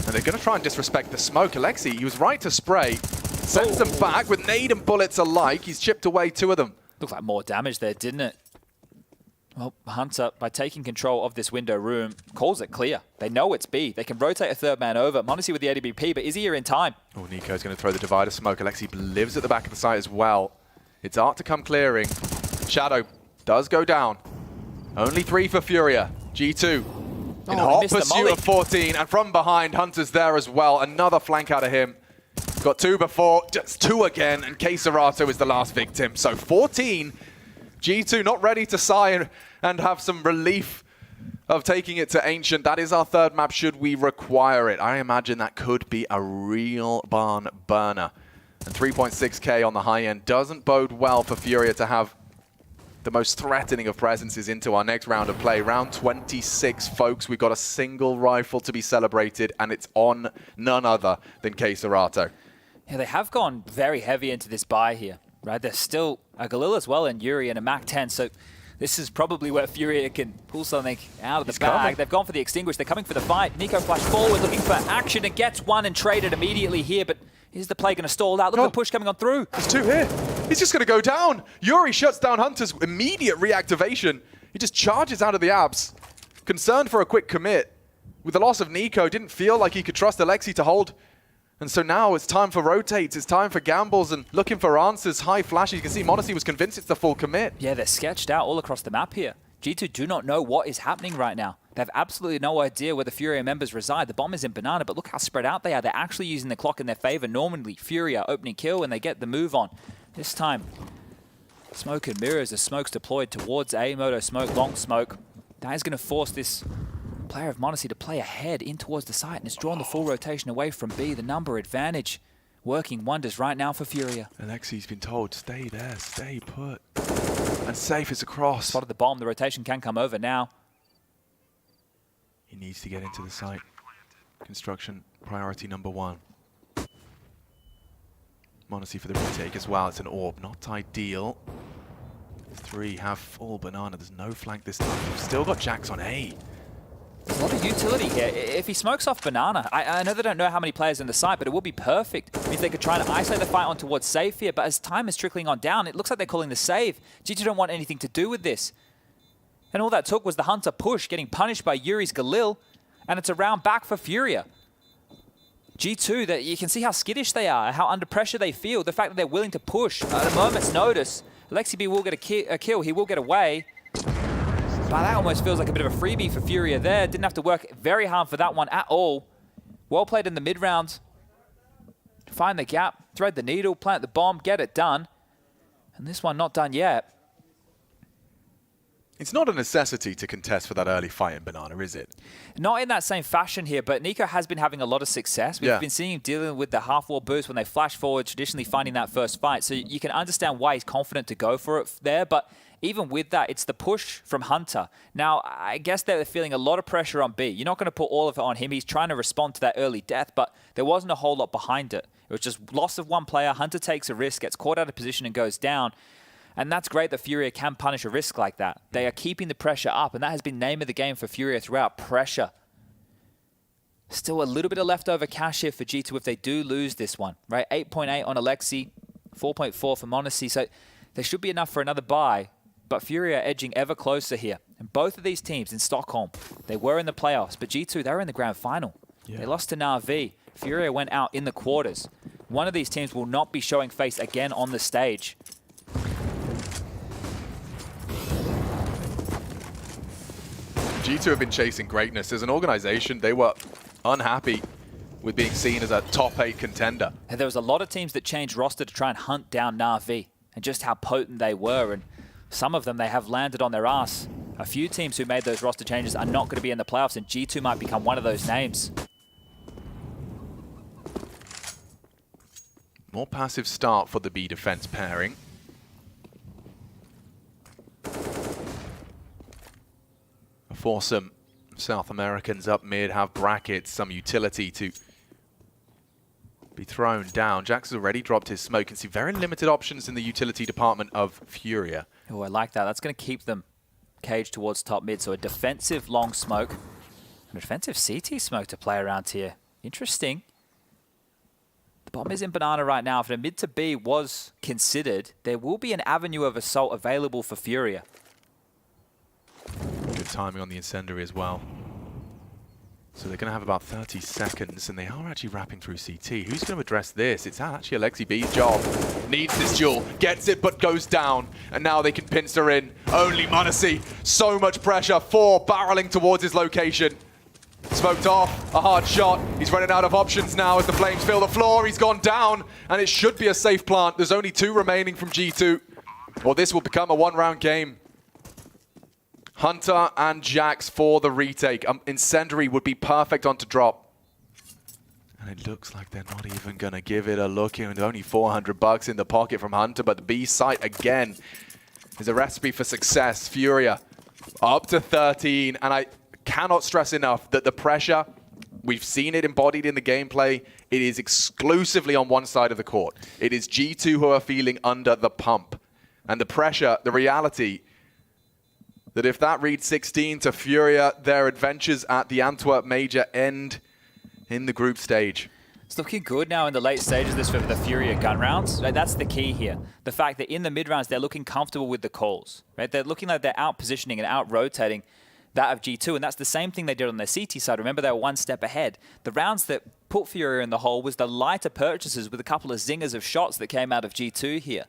And they're going to try and disrespect the smoke. Alexi, he was right to spray. Sends them back with nade and bullets alike. He's chipped away two of them. Looked like more damage there, didn't it? Well, Hunter, by taking control of this window room, calls it clear. They know it's B. They can rotate a third man over. m0NESY with the AWP, but is he here in time? Oh, Nico's going to throw the divider smoke. Alexi lives at the back of the site as well. It's Art to come clearing. Shadow does go down. Only 3 for Furia. G2. In hot pursuit of 14, and from behind, Hunter's there as well. Another flank out of him. Got 2 before, just 2 again, and Queserato is the last victim. So 14, G2 not ready to sigh and have some relief of taking it to Ancient. That is our third map should we require it. I imagine that could be a real barn burner. And 3.6k on the high end doesn't bode well for Furia to have the most threatening of presences into our next round of play. Round 26, folks. We've got a single rifle to be celebrated, and it's on none other than Queserato. Yeah, they have gone very heavy into this buy here, right? There's still a Galil as well, and Yuri and a MAC-10, so this is probably where Furia can pull something out of the bag. Coming. They've gone for the extinguish. They're coming for the fight. Nico flash forward, looking for action, and gets one and traded immediately here, but is the play going to stall out? Look at the push coming on through. There's 2 here. He's just going to go down. Yuri shuts down Hunter's immediate reactivation. He just charges out of the abs. Concerned for a quick commit. With the loss of Nico, didn't feel like he could trust Alexi to hold. And so now it's time for rotates. It's time for gambles and looking for answers. High flashes. You can see m0NESY was convinced it's the full commit. Yeah, they're sketched out all across the map here. G2 do not know what is happening right now. They have absolutely no idea where the Furia members reside. The bomb is in Banana, but look how spread out they are. They're actually using the clock in their favor. Normally, Furia opening kill and they get the move on. This time, smoke and mirrors. The smoke's deployed towards A. Moto smoke, long smoke. That is going to force this player of m0NESY to play ahead in towards the site, and it's drawn the full rotation away from B. The number advantage working wonders right now for Furia. Alexi's been told, stay there, stay put. And safe is across. Spotted the bomb. The rotation can come over now. He needs to get into the site. Construction priority number 1. m0NESY for the retake as well. It's an orb, not ideal. 3 have full banana. There's no flank this time. We've still got Jax on A. There's a lot of utility here. If he smokes off banana, I know they don't know how many players in the site, but it will be perfect. It means they could try to isolate the fight on towards safe here, but as time is trickling on down, it looks like they're calling the save. G2 don't want anything to do with this. And all that took was the Hunter push, getting punished by Yuri's Galil, and it's a round back for Furia. G2, that you can see how skittish they are, how under pressure they feel, the fact that they're willing to push at a moment's notice. Alexi B will get a kill, he will get away. But that almost feels like a bit of a freebie for Furia there. Didn't have to work very hard for that one at all. Well played in the mid-round. Find the gap, thread the needle, plant the bomb, get it done. And this one not done yet. It's not a necessity to contest for that early fight in banana, is it? Not in that same fashion here, but Nico has been having a lot of success. We've been seeing him dealing with the half-wall boost when they flash forward, traditionally finding that first fight. So you can understand why he's confident to go for it there, but even with that, it's the push from Hunter. Now, I guess they're feeling a lot of pressure on B. You're not going to put all of it on him. He's trying to respond to that early death, but there wasn't a whole lot behind it. It was just loss of one player. Hunter takes a risk, gets caught out of position and goes down. And that's great that Furia can punish a risk like that. They are keeping the pressure up, and that has been name of the game for Furia throughout, pressure. Still a little bit of leftover cash here for G2 if they do lose this one, right? 8.8 on Alexi, 4.4 for m0NESY, so there should be enough for another buy. But Furia edging ever closer here. And both of these teams in Stockholm, they were in the playoffs, but G2, they were in the grand final. They lost to Na'Vi. Furia went out in the quarters. One of these teams will not be showing face again on the stage. G2 have been chasing greatness. As an organization, they were unhappy with being seen as a top 8 contender. And there was a lot of teams that changed roster to try and hunt down Na'Vi and just how potent they were. And some of them, they have landed on their ass. A few teams who made those roster changes are not going to be in the playoffs, and G2 might become one of those names. More passive start for the B defense pairing. A foursome South Americans up mid have brackets, some utility to be thrown down. Jax has already dropped his smoke. You can see very limited options in the utility department of Furia. Oh, I like that. That's going to keep them caged towards top mid. So a defensive long smoke and a defensive CT smoke to play around here. Interesting. The bomb is in banana right now. If a mid to B was considered, there will be an avenue of assault available for Furia. Good timing on the incendiary as well. So they're going to have about 30 seconds, and they are actually wrapping through CT. Who's going to address this? It's actually Alexi B's job. Needs this duel, gets it, but goes down. And now they can pincer in. Only m0NESY. So much pressure. 4 barreling towards his location. Smoked off, a hard shot. He's running out of options now as the Flames fill the floor. He's gone down, and it should be a safe plant. There's only 2 remaining from G2. Or this will become a 1-round game. Hunter and Jax for the retake. Incendiary would be perfect on to drop. And it looks like they're not even going to give it a look here. And only $400 in the pocket from Hunter. But the B site, again, is a recipe for success. Furia up to 13. And I cannot stress enough that the pressure, we've seen it embodied in the gameplay. It is exclusively on one side of the court. It is G2 who are feeling under the pump. And the pressure, the reality, that if that reads 16 to Furia, their adventures at the Antwerp Major end in the group stage. It's looking good now in the late stages of this for the Furia gun rounds. Right, that's the key here. The fact that in the mid rounds, they're looking comfortable with the calls. Right? They're looking like they're out positioning and out rotating that of G2, and that's the same thing they did on their CT side. Remember, they were one step ahead. The rounds that put Furia in the hole was the lighter purchases with a couple of zingers of shots that came out of G2 here.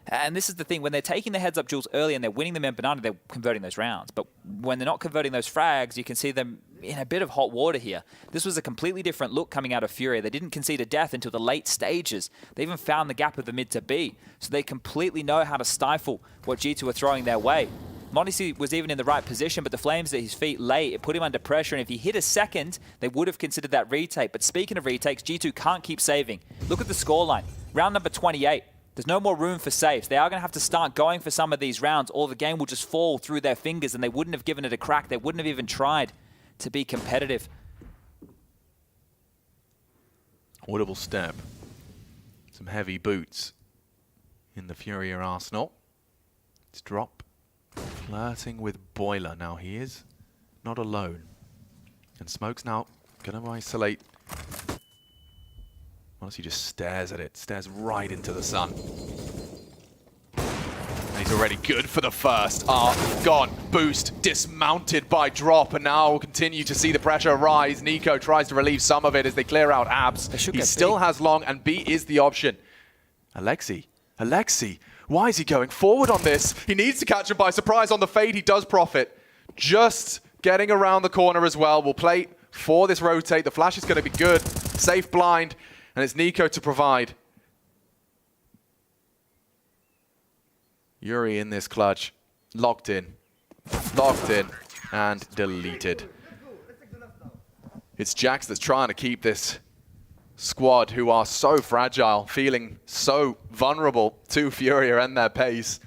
And this is the thing, when they're taking the heads-up duels early and they're winning them in banana, they're converting those rounds. But when they're not converting those frags, you can see them in a bit of hot water here. This was a completely different look coming out of Furia. They didn't concede a death until the late stages. They even found the gap of the mid to B. So they completely know how to stifle what G2 are throwing their way. m0NESY was even in the right position, but the Flames at his feet late. It put him under pressure, and if he hit a second, they would have considered that retake. But speaking of retakes, G2 can't keep saving. Look at the scoreline. Round number 28. There's no more room for saves. They are going to have to start going for some of these rounds, or the game will just fall through their fingers and they wouldn't have given it a crack. They wouldn't have even tried to be competitive. Audible step. Some heavy boots in the Furia arsenal. It's Drop flirting with Boiler. Now he is not alone. And Smoke's now going to isolate. Honestly, just stares at it. Stares right into the sun. And he's already good for the first. Gone. Boost. Dismounted by Drop. And now we'll continue to see the pressure rise. Nico tries to relieve some of it as they clear out abs. He still has long, and B is the option. Alexi. Why is he going forward on this? He needs to catch him by surprise on the fade. He does profit. Just getting around the corner as well. We'll play for this rotate. The flash is going to be good. Safe blind. And it's Nico to provide. Yuri in this clutch. Locked in, and deleted. It's Jax that's trying to keep this squad, who are so fragile, feeling so vulnerable to Furia and their pace.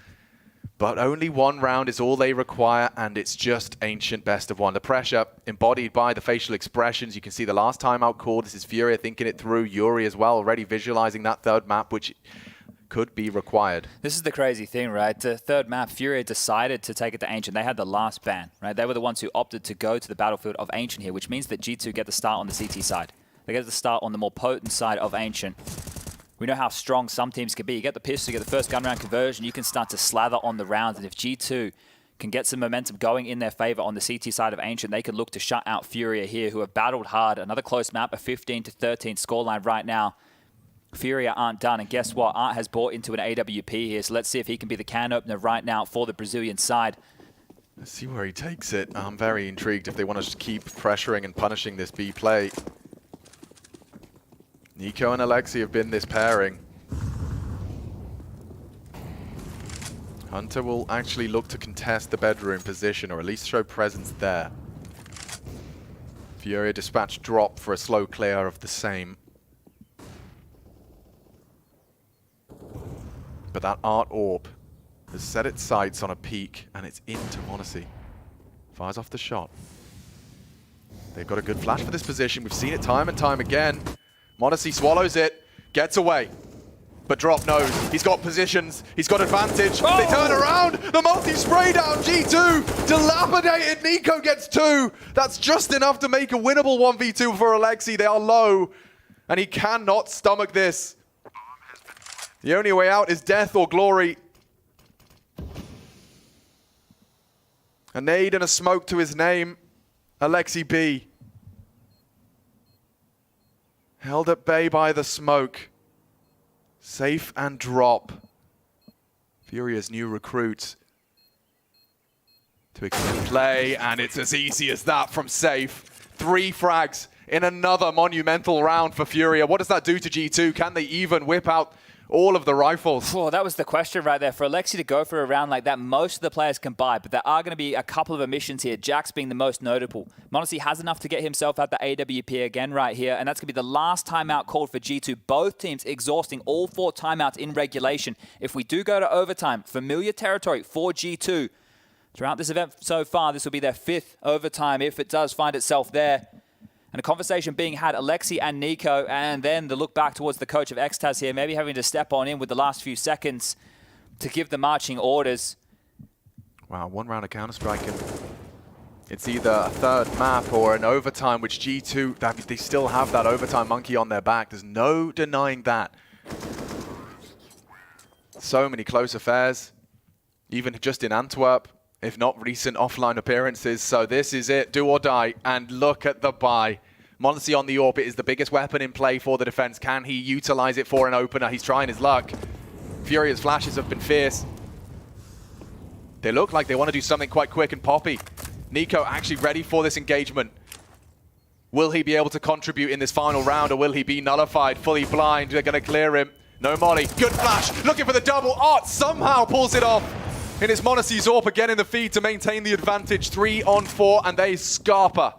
But only one round is all they require, and it's just Ancient best of one. The pressure embodied by the facial expressions. You can see the last timeout call. This is Furia thinking it through. Yuri as well, already visualizing that third map, which could be required. This is the crazy thing, right? The third map, Furia decided to take it to Ancient. They had the last ban, right? They were the ones who opted to go to the battlefield of Ancient here, which means that G2 get the start on the CT side. They get the start on the more potent side of Ancient. We know how strong some teams can be. You get the pistol, you get the first gun round conversion, you can start to slather on the rounds. And if G2 can get some momentum going in their favor on the CT side of Ancient, they can look to shut out Furia here, who have battled hard. Another close map, a 15-13 scoreline right now. Furia aren't done, and guess what? Art has bought into an AWP here, so let's see if he can be the can opener right now for the Brazilian side. Let's see where he takes it. I'm very intrigued if they want to just keep pressuring and punishing this B play. Nico and Alexi have been this pairing. Hunter will actually look to contest the bedroom position, or at least show presence there. Furia dispatch Drop for a slow clear of the same. But that Art Orb has set its sights on a peak, and it's into m0NESY. Fires off the shot. They've got a good flash for this position. We've seen it time and time again. m0NESY swallows it, gets away. But Drop knows. He's got positions. He's got advantage. They turn around. The multi-spray down. G2 dilapidated. Nico gets 2. That's just enough to make a winnable 1v2 for Alexi. They are low, and he cannot stomach this. The only way out is death or glory. A nade and a smoke to his name. Alexi B. Held at bay by the smoke. Safe and Drop. Furia's new recruit. To extend play, and it's as easy as that from Safe. 3 frags in another monumental round for Furia. What does that do to G2? Can they even whip out all of the rifles? Oh, that was the question right there. For Alexi to go for a round like that, most of the players can buy, but there are going to be a couple of omissions here, Jax being the most notable. m0NESY has enough to get himself out the AWP again right here, and that's going to be the last timeout called for G2. Both teams exhausting all 4 timeouts in regulation. If we do go to overtime, familiar territory for G2. Throughout this event so far, this will be their 5th overtime if it does find itself there. And a conversation being had, Alexi and Nico, and then the look back towards the coach of Xtaz here, maybe having to step on in with the last few seconds to give the marching orders. Wow, 1 round of Counter-Strike, and it's either a third map or an overtime, which G2, they still have that overtime monkey on their back. There's no denying that. So many close affairs, even just in Antwerp, if not recent offline appearances. So this is it, do or die, and look at the buy. m0NESY on the orbit is the biggest weapon in play for the defense. Can he utilize it for an opener? He's trying his luck. Furia's flashes have been fierce. They look like they want to do something quite quick and poppy. Nico actually ready for this engagement. Will he be able to contribute in this final round, or will he be nullified, fully blind? They're going to clear him. No molly. Good flash. Looking for the double. Art somehow pulls it off. And it's m0NESY Zorp again in the feed to maintain the advantage. 3 on 4, and they scarper.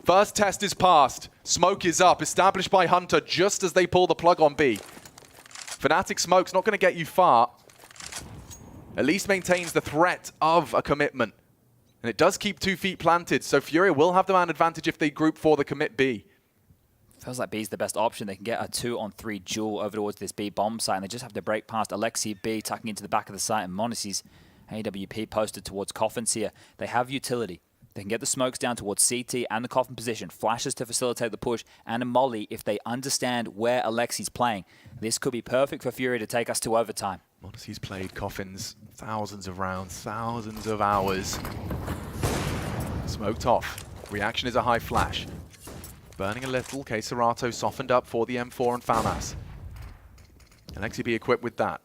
First test is passed. Smoke is up, established by Hunter just as they pull the plug on B. Fnatic smoke's not going to get you far. At least maintains the threat of a commitment. And it does keep 2 feet planted, so Furia will have the man advantage if they group for the commit B. Feels like B's the best option. They can get a 2-on-3 duel over towards this B bomb site, and they just have to break past Alexi B, tucking into the back of the site, and Monacy's AWP posted towards Coffins here. They have utility. They can get the smokes down towards CT and the Coffin position, flashes to facilitate the push, and a molly if they understand where Alexi's playing. This could be perfect for Furia to take us to overtime. Monacy's played Coffins thousands of rounds, thousands of hours. Smoked off. Reaction is a high flash. Burning a little, Serato softened up for the M4 and FAMAS. Alexi B equipped with that.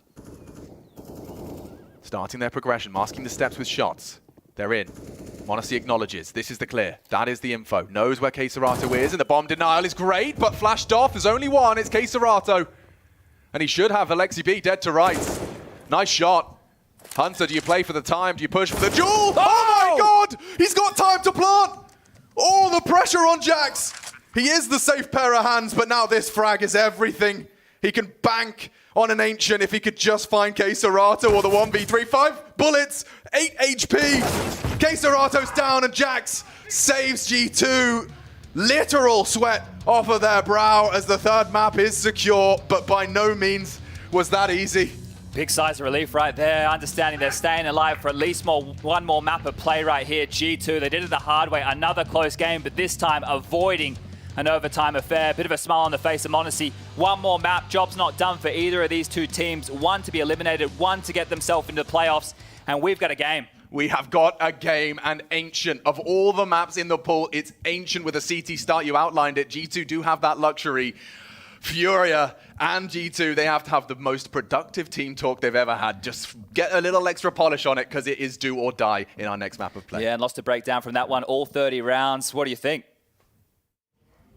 Starting their progression, masking the steps with shots. They're in. Monacy acknowledges, this is the clear. That is the info. Knows where Serato is, and the bomb denial is great, but flashed off. There's only one, it's Serato. And he should have Alexi B dead to rights. Nice shot. Hunter, do you play for the time? Do you push for the duel? Oh my god! He's got time to plant! Oh, the pressure on Jax! He is the safe pair of hands, but now this frag is everything. He can bank on an Ancient if he could just find Serato or the 1v3. 5 bullets, 8 HP. Serato's down and Jax saves G2. Literal sweat off of their brow as the third map is secure, but by no means was that easy. Big size of relief right there, understanding they're staying alive for at least one more map of play right here. G2, they did it the hard way, another close game, but this time avoiding an overtime affair. Bit of a smile on the face of Monacy. One more map, job's not done for either of these two teams. One to be eliminated, one to get themselves into the playoffs, and we've got a game. We have got a game, and Ancient. Of all the maps in the pool, it's Ancient with a CT start. You outlined it. G2 do have that luxury. Furia and G2, they have to have the most productive team talk they've ever had. Just get a little extra polish on it, because it is do or die in our next map of play. Yeah, and lots to break down from that one. All 30 rounds. What do you think?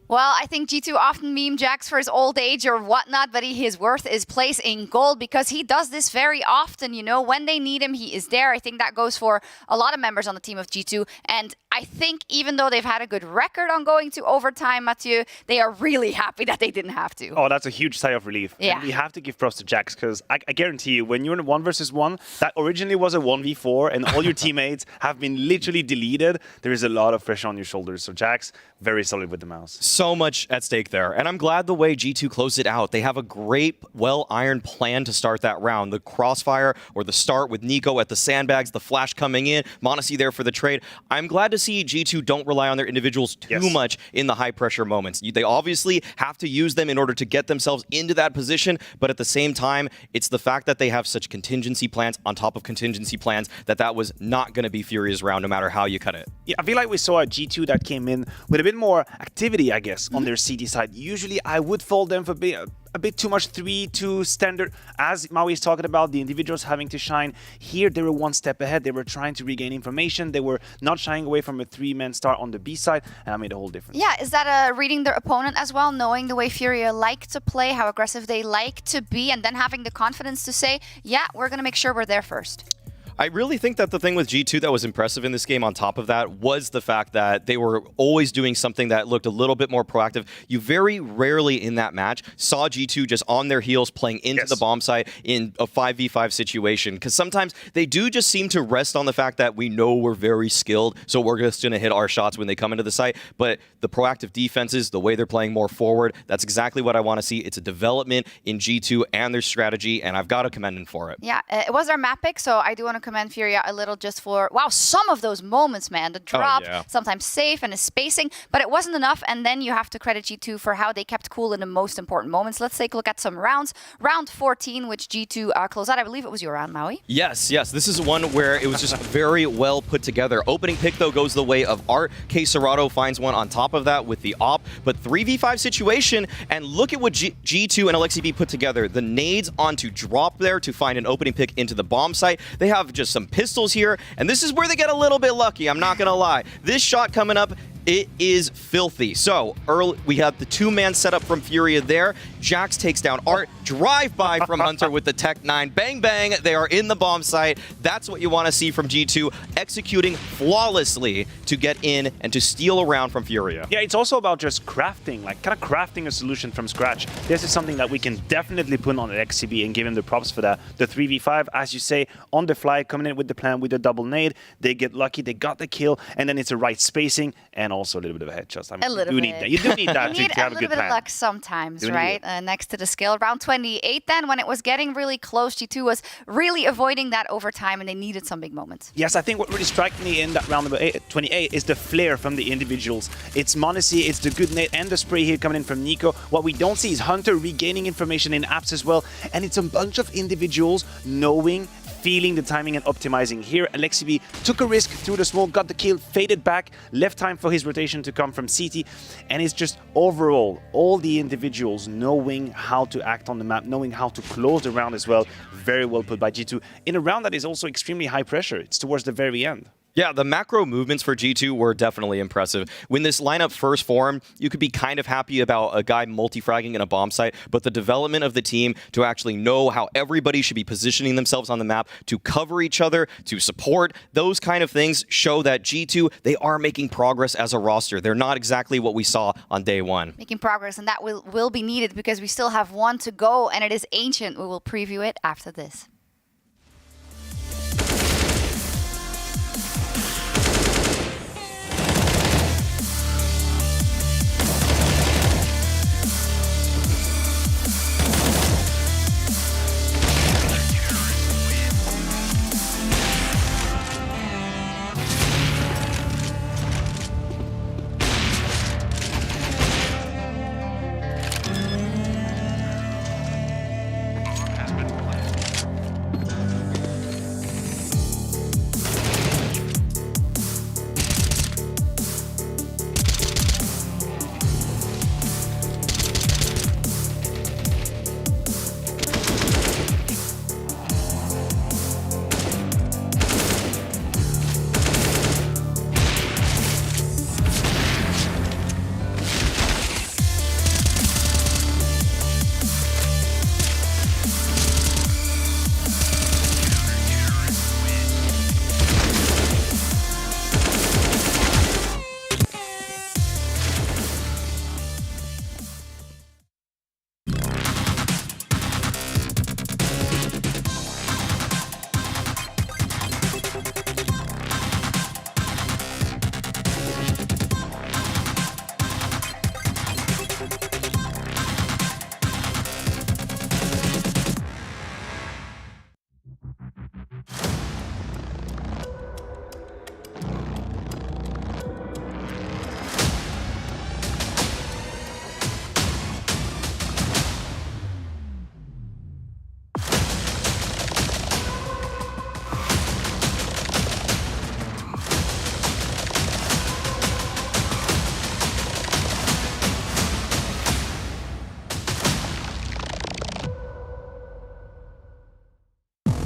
Well, I think G2 often meme Jax for his old age or whatnot, but his worth is place in gold because he does this very often, you know. When they need him, he is there. I think that goes for a lot of members on the team of G2. And I think even though they've had a good record on going to overtime, Mathieu, they are really happy that they didn't have to. Oh, that's a huge sigh of relief. Yeah. And we have to give props to Jax because I guarantee you, when you're in a 1v1, that originally was a 1v4 and all your teammates have been literally deleted, there is a lot of pressure on your shoulders. So Jax, very solid with the mouse. So much at stake there. And I'm glad the way G2 closed it out. They have a great, well-ironed plan to start that round. The crossfire or the start with Nico at the sandbags, the flash coming in, Monacy there for the trade. I'm glad to see G2 don't rely on their individuals too much in the high-pressure moments. They obviously have to use them in order to get themselves into that position, but at the same time, it's the fact that they have such contingency plans on top of contingency plans that was not going to be Furia's round no matter how you cut it. Yeah, I feel like we saw a G2 that came in with a bit more activity, I guess, on their CT side. Usually, I would fold them for a bit too much 3-2 standard. As Maui is talking about, the individuals having to shine. Here, they were one step ahead. They were trying to regain information. They were not shying away from a 3-man start on the B side, and that made a whole difference. Yeah, is that reading their opponent as well, knowing the way Furia like to play, how aggressive they like to be, and then having the confidence to say, yeah, we're going to make sure we're there first? I really think that the thing with G2 that was impressive in this game on top of that was the fact that they were always doing something that looked a little bit more proactive. You very rarely in that match saw G2 just on their heels playing into the bomb site in a 5v5 situation, because sometimes they do just seem to rest on the fact that we know we're very skilled, so we're just going to hit our shots when they come into the site. But the proactive defenses, the way they're playing more forward, that's exactly what I want to see. It's a development in G2 and their strategy, and I've got to commend them for it. Yeah, it was our map pick, so I do want to commend Furia a little just for, wow, some of those moments, man. The drop, sometimes safe and the spacing, but it wasn't enough. And then you have to credit G2 for how they kept cool in the most important moments. Let's take a look at some rounds. Round 14, which G2 closed out. I believe it was your round, Maui. Yes. This is one where it was just very well put together. Opening pick, though, goes the way of Art. Serato finds one on top of that with the op, but 3v5 situation, and look at what G2 and Alexi B put together. The nades onto drop there to find an opening pick into the bomb site. They have just some pistols here, and this is where they get a little bit lucky, I'm not gonna lie. This shot coming up, it is filthy. So early, we have the 2-man setup from Furia there. Jax takes down Art. Drive-by from Hunter with the Tech 9. Bang, bang. They are in the bomb site. That's what you want to see from G2, executing flawlessly to get in and to steal a round from Furia. Yeah, it's also about just crafting, like kind of crafting a solution from scratch. This is something that we can definitely put on at XCB and give him the props for that. The 3v5, as you say, on the fly, coming in with the plan with the double nade. They get lucky, they got the kill, and then it's the right spacing and also a little bit of a headshot. I mean, A little you bit. need that. You do need that You need to have a a little good bit of plan. luck sometimes, You need right? it. Next to the skill. Round 28 then, when it was getting really close, G2 was really avoiding that overtime and they needed some big moments. Yes, I think what really struck me in that round number 28 is the flair from the individuals. It's m0NESY, it's the good nade and the spray here coming in from Nico. What we don't see is Hunter regaining information in apps as well. And it's a bunch of individuals knowing, feeling the timing and optimizing. Here, Alexibi took a risk through the smoke, got the kill, faded back, left time for his rotation to come from CT. And it's just overall, all the individuals knowing how to act on the map, knowing how to close the round as well. Very well put by G2 in a round that is also extremely high pressure. It's towards the very end. Yeah, the macro movements for G2 were definitely impressive. When this lineup first formed, you could be kind of happy about a guy multi-fragging in a bomb site, but the development of the team to actually know how everybody should be positioning themselves on the map, to cover each other, to support, those kind of things show that G2, they are making progress as a roster. They're not exactly what we saw on day one. Making progress, and that will be needed because we still have one to go, and it is Ancient. We will preview it after this.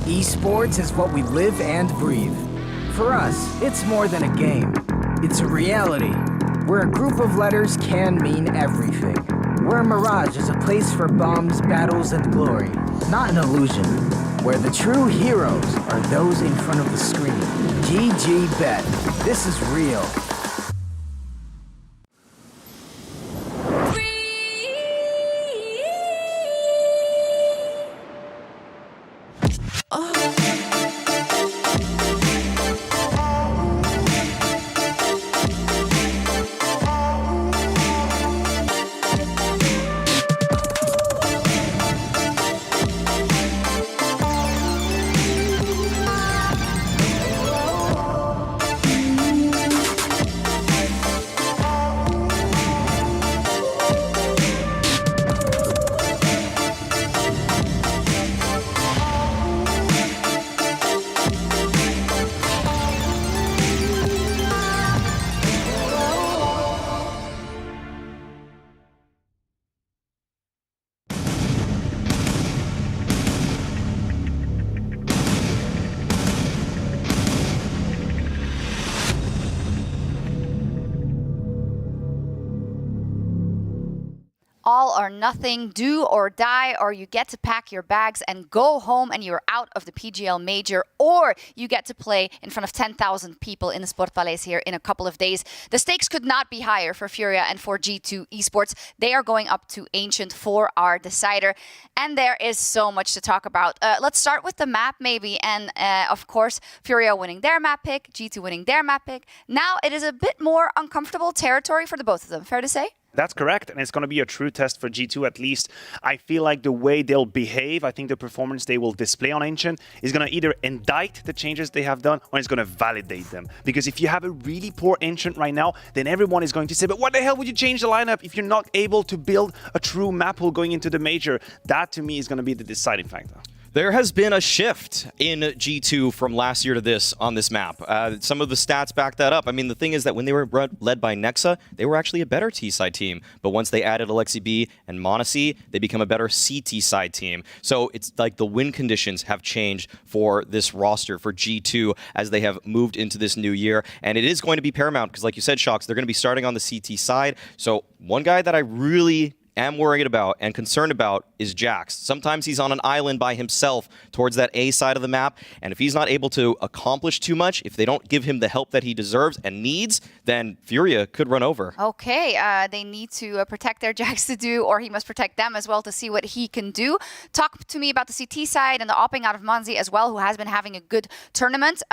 Esports is what we live and breathe. For us, it's more than a game. It's a reality, where a group of letters can mean everything. Where Mirage is a place for bombs, battles, and glory, not an illusion. Where the true heroes are those in front of the screen. GG Bet. This is real. all or nothing, do or die, or you get to pack your bags and go home and you're out of the PGL Major, or you get to play in front of 10,000 people in the Sportpaleis here in a couple of days. The stakes could not be higher for Furia and for G2 Esports. They are going up to Ancient for our decider, and there is so much to talk about. Let's start with the map maybe, and of course Furia winning their map pick, G2 winning their map pick. Now it is a bit more uncomfortable territory for the both of them, fair to say? That's correct, and it's going to be a true test for G2 at least. I feel like the way they'll behave, I think the performance they will display on Ancient is going to either indict the changes they have done or it's going to validate them. Because if you have a really poor Ancient right now, then everyone is going to say, but what the hell would you change the lineup if you're not able to build a true map pool going into the Major? That to me is going to be the deciding factor. There has been a shift in G2 from last year to this on this map. Some of the stats back that up. I mean, the thing is that when they were led by Nexa, they were actually a better T-side team. But once they added Alexi B and m0NESY, they become a better CT side team. So it's like the win conditions have changed for this roster, for G2, as they have moved into this new year. And it is going to be paramount because, like you said, Shocks, they're going to be starting on the CT side. So one guy that I really am worried about and concerned about is Jax. Sometimes he's on an island by himself towards that A side of the map, and if he's not able to accomplish too much, if they don't give him the help that he deserves and needs, then Furia could run over. Okay, they need to protect their Jax to do, or he must protect them as well to see what he can do. Talk to me about the CT side and the opting out of m0NESY as well, who has been having a good tournament.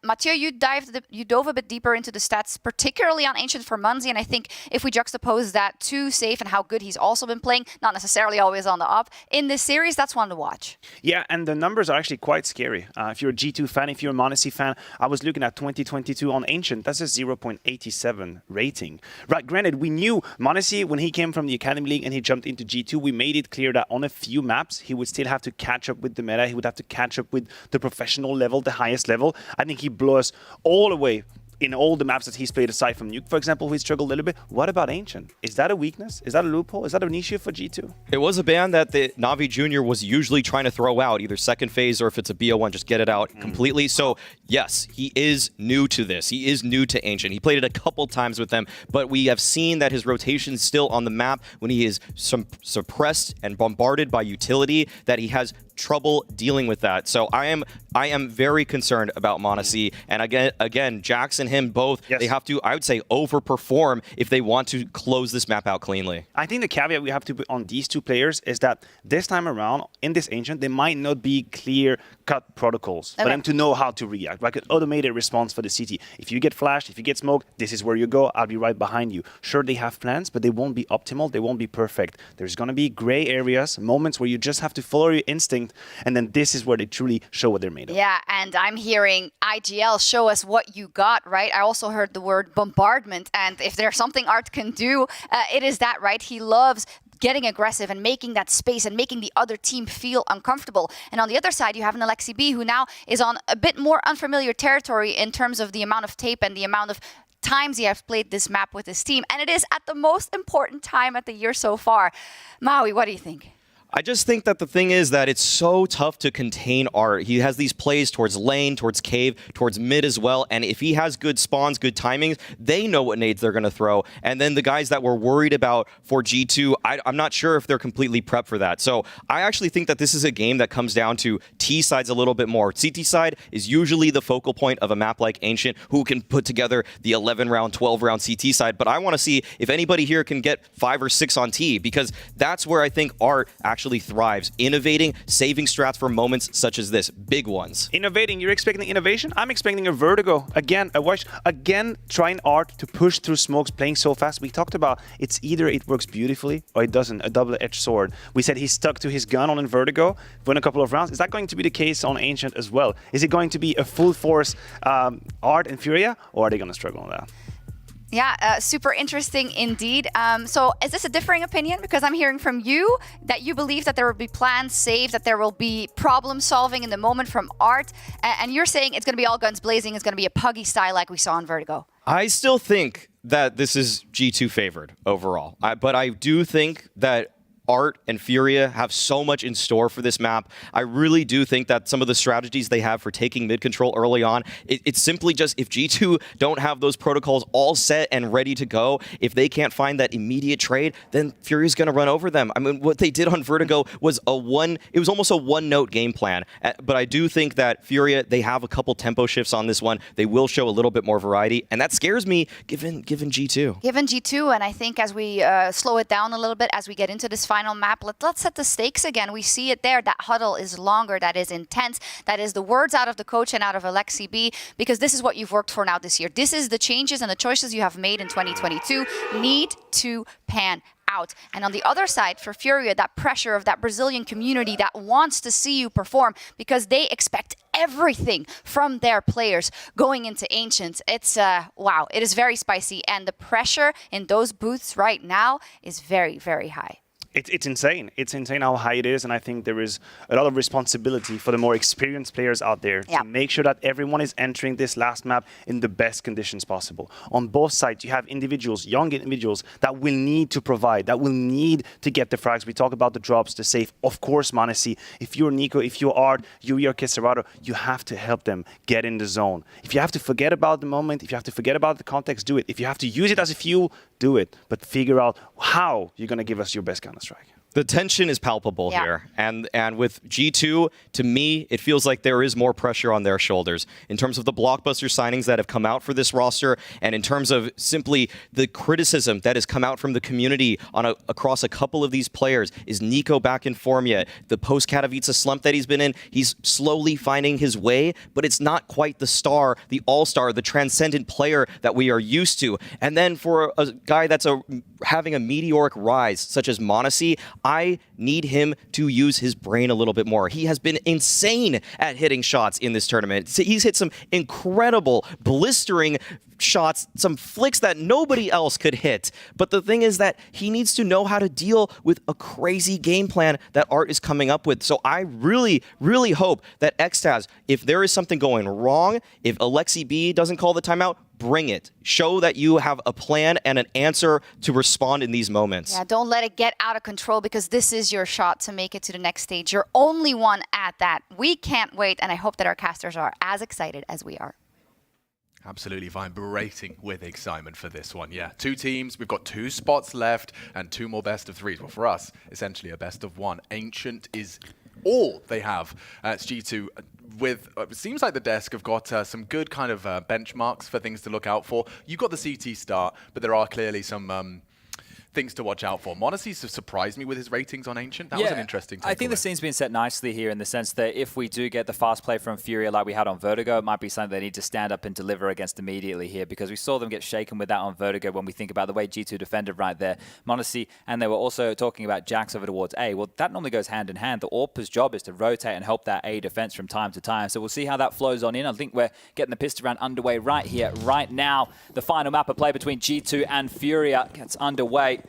Mathieu, you dove a bit deeper into the stats, particularly on Ancient for m0NESY, and I think if we juxtapose that to Safe and how good he's also been playing, not necessarily always on the up, in this series, that's one to watch. Yeah, and the numbers are actually quite scary. If you're a G2 fan, if you're a m0NESY fan, I was looking at 2022 on Ancient. That's a 0.87 rating. Right, granted, we knew m0NESY, when he came from the Academy League and he jumped into G2, we made it clear that on a few maps, he would still have to catch up with the meta. He would have to catch up with the professional level, the highest level. I think he blew us all away in all the maps that he's played, aside from Nuke, for example, he struggled a little bit. What about Ancient? Is that a weakness? Is that a loophole? Is that an issue for G2? It was a ban that the Na'Vi Jr. was usually trying to throw out, either second phase or if it's a BO1, just get it out completely. So, yes, he is new to this. He is new to Ancient. He played it a couple times with them, but we have seen that his rotation's still on the map when he is suppressed and bombarded by utility, that he has trouble dealing with that. So I am very concerned about m0NESY, and again Jax and him both, they have to, I would say, overperform if they want to close this map out cleanly. I think the caveat we have to put on these two players is that this time around in this Ancient, there might not be clear-cut protocols for them to know how to react, like an automated response for the CT. If you get flashed, if you get smoked, this is where you go, I'll be right behind you. Sure, they have plans, but they won't be optimal, they won't be perfect. There's going to be gray areas, moments where you just have to follow your instinct, and then this is where they truly show what they're made of. Yeah, and I'm hearing IGL, show us what you got, right? I also heard the word bombardment, and if there's something Art can do, it is that, right? He loves getting aggressive and making that space and making the other team feel uncomfortable. And on the other side, you have an Alexi B, who now is on a bit more unfamiliar territory in terms of the amount of tape and the amount of times he has played this map with his team. And it is at the most important time at the year so far. Maui, what do you think? I just think that the thing is that it's so tough to contain Art. He has these plays towards lane, towards cave, towards mid as well. And if he has good spawns, good timings, they know what nades they're going to throw. And then the guys that we're worried about for G2, I'm not sure if they're completely prepped for that. So I actually think that this is a game that comes down to T sides a little bit more. CT side is usually the focal point of a map like Ancient, who can put together the 11-round, 12-round CT side. But I want to see if anybody here can get 5 or 6 on T, because that's where I think Art actually thrives, innovating, saving strats for moments such as this, big ones. Innovating, you're expecting innovation? I'm expecting a Vertigo. Again, trying Art to push through smokes, playing so fast. We talked about it's either it works beautifully or it doesn't, a double-edged sword. We said he stuck to his gun on Vertigo, won a couple of rounds. Is that going to be the case on Ancient as well? Is it going to be a full force Art and Furia, or are they going to struggle on that? Yeah, super interesting indeed. So is this a differing opinion? Because I'm hearing from you that you believe that there will be plans saved, that there will be problem solving in the moment from Art. And you're saying it's going to be all guns blazing, it's going to be a puggy style like we saw in Vertigo. I still think that this is G2 favored overall. But I do think that Art and Furia have so much in store for this map. I really do think that some of the strategies they have for taking mid control early on, it's simply just if G2 don't have those protocols all set and ready to go, if they can't find that immediate trade, then Furia's going to run over them. I mean, what they did on Vertigo was it was almost a one-note game plan. But I do think that Furia, they have a couple tempo shifts on this one. They will show a little bit more variety, and that scares me given G2. Given G2, and I think as we slow it down a little bit, as we get into this final map, let's set the stakes again. We see it there. That huddle is longer. That is intense. That is the words out of the coach and out of Alexi B, because this is what you've worked for now this year. This is the changes and the choices you have made in 2022 need to pan out. And on the other side, for Furia, that pressure of that Brazilian community that wants to see you perform because they expect everything from their players going into Ancient. It's, wow, it is very spicy. And the pressure in those booths right now is very, very high. It's insane. It's insane how high it is, and I think there is a lot of responsibility for the more experienced players out there to make sure that everyone is entering this last map in the best conditions possible. On both sides, you have individuals, young individuals, that will need to provide, that will need to get the frags. We talk about the drops, the safe. Of course, Manasi, if you're Nico, if you're Art, you're Kesserado, you have to help them get in the zone. If you have to forget about the moment, if you have to forget about the context, do it. If you have to use it as a fuel, do it. But figure out how you're going to give us your best Counter-Strike. The tension is palpable here. And with G2, to me, it feels like there is more pressure on their shoulders in terms of the blockbuster signings that have come out for this roster, and in terms of simply the criticism that has come out from the community across a couple of these players. Is Nico back in form yet? The post-Katowice slump that he's been in, he's slowly finding his way, but it's not quite the star, the all-star, the transcendent player that we are used to. And then for a guy that's having a meteoric rise, such as Monasi, I need him to use his brain a little bit more. He has been insane at hitting shots in this tournament. He's hit some incredible, blistering shots, some flicks that nobody else could hit. But the thing is that he needs to know how to deal with a crazy game plan that Art is coming up with. So I really, really hope that Xtaz, if there is something going wrong, if Alexi B doesn't call the timeout, bring it. Show that you have a plan and an answer to respond in these moments. Yeah, don't let it get out of control, because this is your shot to make it to the next stage. You're only one at that. We can't wait, and I hope that our casters are as excited as we are. Absolutely vibrating with excitement for this one. Yeah, 2 teams, we've got 2 spots left and 2 more best of 3s. Well, for us, essentially a best of 1. Ancient is all they have. It's G2 with, it seems like the desk have got some good kind of benchmarks for things to look out for. You've got the CT start, but there are clearly some things to watch out for. Monasi's surprised me with his ratings on Ancient. That was an interesting takeaway. I think the scene's been set nicely here in the sense that if we do get the fast play from Furia like we had on Vertigo, it might be something they need to stand up and deliver against immediately here, because we saw them get shaken with that on Vertigo when we think about the way G2 defended right there. Monasi, and they were also talking about Jax over towards A. Well, that normally goes hand in hand. The AWP's job is to rotate and help that A defense from time to time. So we'll see how that flows on in. I think we're getting the pistol round underway right here, right now. The final map of play between G2 and Furia gets underway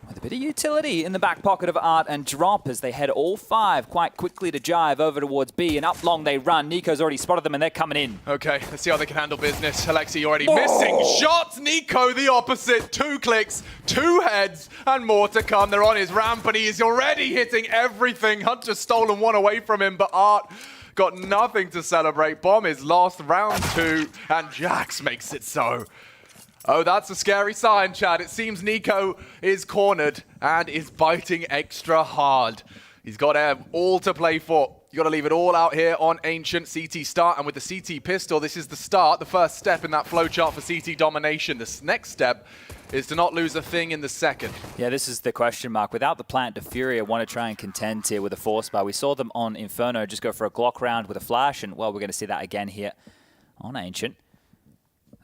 with a bit of utility in the back pocket of Art and Drop as they head all 5 quite quickly to jive over towards B, and up long they run. Nico's already spotted them and they're coming in. Okay, let's see how they can handle business. Alexi already missing shots. Nico the opposite. 2 clicks, 2 heads, and more to come. They're on his ramp and he is already hitting everything. Hunter's stolen 1 away from him, but Art got nothing to celebrate. Bomb is lost, round 2, and Jax makes it so. Oh, that's a scary sign, Chad. It seems Nico is cornered and is biting extra hard. He's got all to play for. You got to leave it all out here on Ancient. CT start, and with the CT pistol, this is the start, the first step in that flowchart for CT domination. The next step is to not lose a thing in the second. Yeah, this is the question mark. Without the plant, the Furia want to try and contend here with a force bar. We saw them on Inferno just go for a Glock round with a flash, and well, we're going to see that again here on Ancient.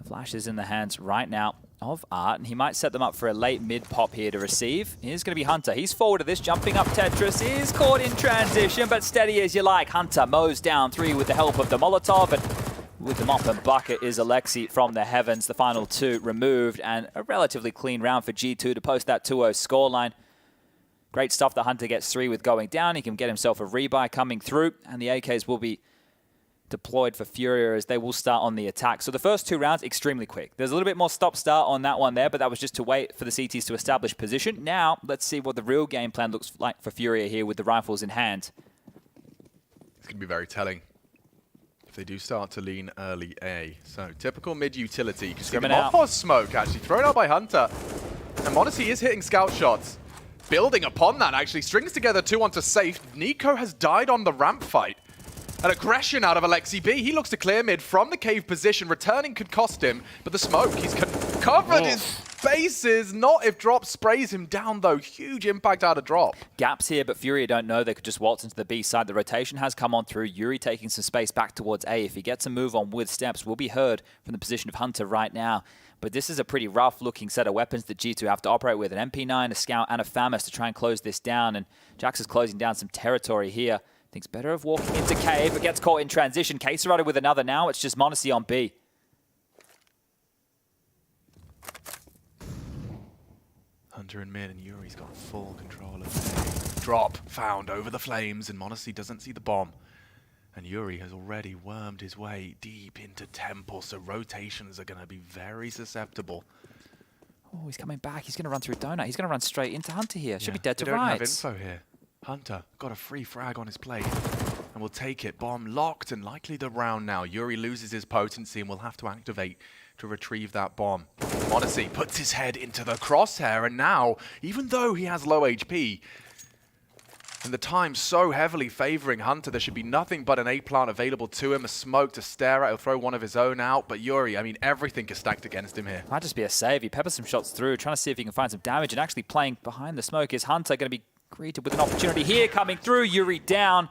Flash is in the hands right now of Art, and he might set them up for a late mid-pop here to receive. Here's going to be Hunter. He's forward of this, jumping up Tetris. Is caught in transition, but steady as you like. Hunter mows down 3 with the help of the Molotov, and with the mop and bucket is Alexi from the heavens. The final 2 removed, and a relatively clean round for G2 to post that 2-0 scoreline. Great stuff that Hunter gets 3 with going down. He can get himself a rebuy coming through, and the AKs will be deployed for Furia as they will start on the attack. So the first 2 rounds, extremely quick. There's a little bit more stop-start on that one there, but that was just to wait for the CTs to establish position. Now, let's see what the real game plan looks like for Furia here with the rifles in hand. It's going to be very telling if they do start to lean early A. So, typical mid-utility. Off smoke, actually. Thrown out by Hunter. And Modesty is hitting scout shots. Building upon that, actually. Strings together 2 onto safe. Nico has died on the ramp fight. An aggression out of Alexi B. He looks to clear mid from the cave position. Returning could cost him, but the smoke, he's covered his bases. Not if Drop sprays him down, though. Huge impact out of Drop. Gaps here, but Furia don't know. They could just waltz into the B side. The rotation has come on through. Yuri taking some space back towards A. If he gets a move on with steps, will be heard from the position of Hunter right now. But this is a pretty rough-looking set of weapons that G2 have to operate with. An MP9, a Scout, and a FAMAS to try and close this down. And Jax is closing down some territory here. Thinks better of walking into cave, but gets caught in transition. Caserado with another now. It's just Monacy on B. Hunter in mid, and Yuri's got full control of A. Drop found over the flames, and Monacy doesn't see the bomb. And Yuri has already wormed his way deep into Temple, so rotations are going to be very susceptible. Oh, he's coming back. He's going to run through Donut. He's going to run straight into Hunter here. Should be dead to rights. Don't have rights. info here. Hunter got a free frag on his plate and will take it. Bomb locked and likely the round now. Yuri loses his potency and will have to activate to retrieve that bomb. Monacy puts his head into the crosshair, and now, even though he has low HP, and the time so heavily favoring Hunter, there should be nothing but an A plant available to him, a smoke to stare at. He'll throw one of his own out, but Yuri, I mean, everything is stacked against him here. Might just be a save. He peppers some shots through, trying to see if he can find some damage, and actually playing behind the smoke is Hunter, going to be greeted with an opportunity here coming through. Yuri down.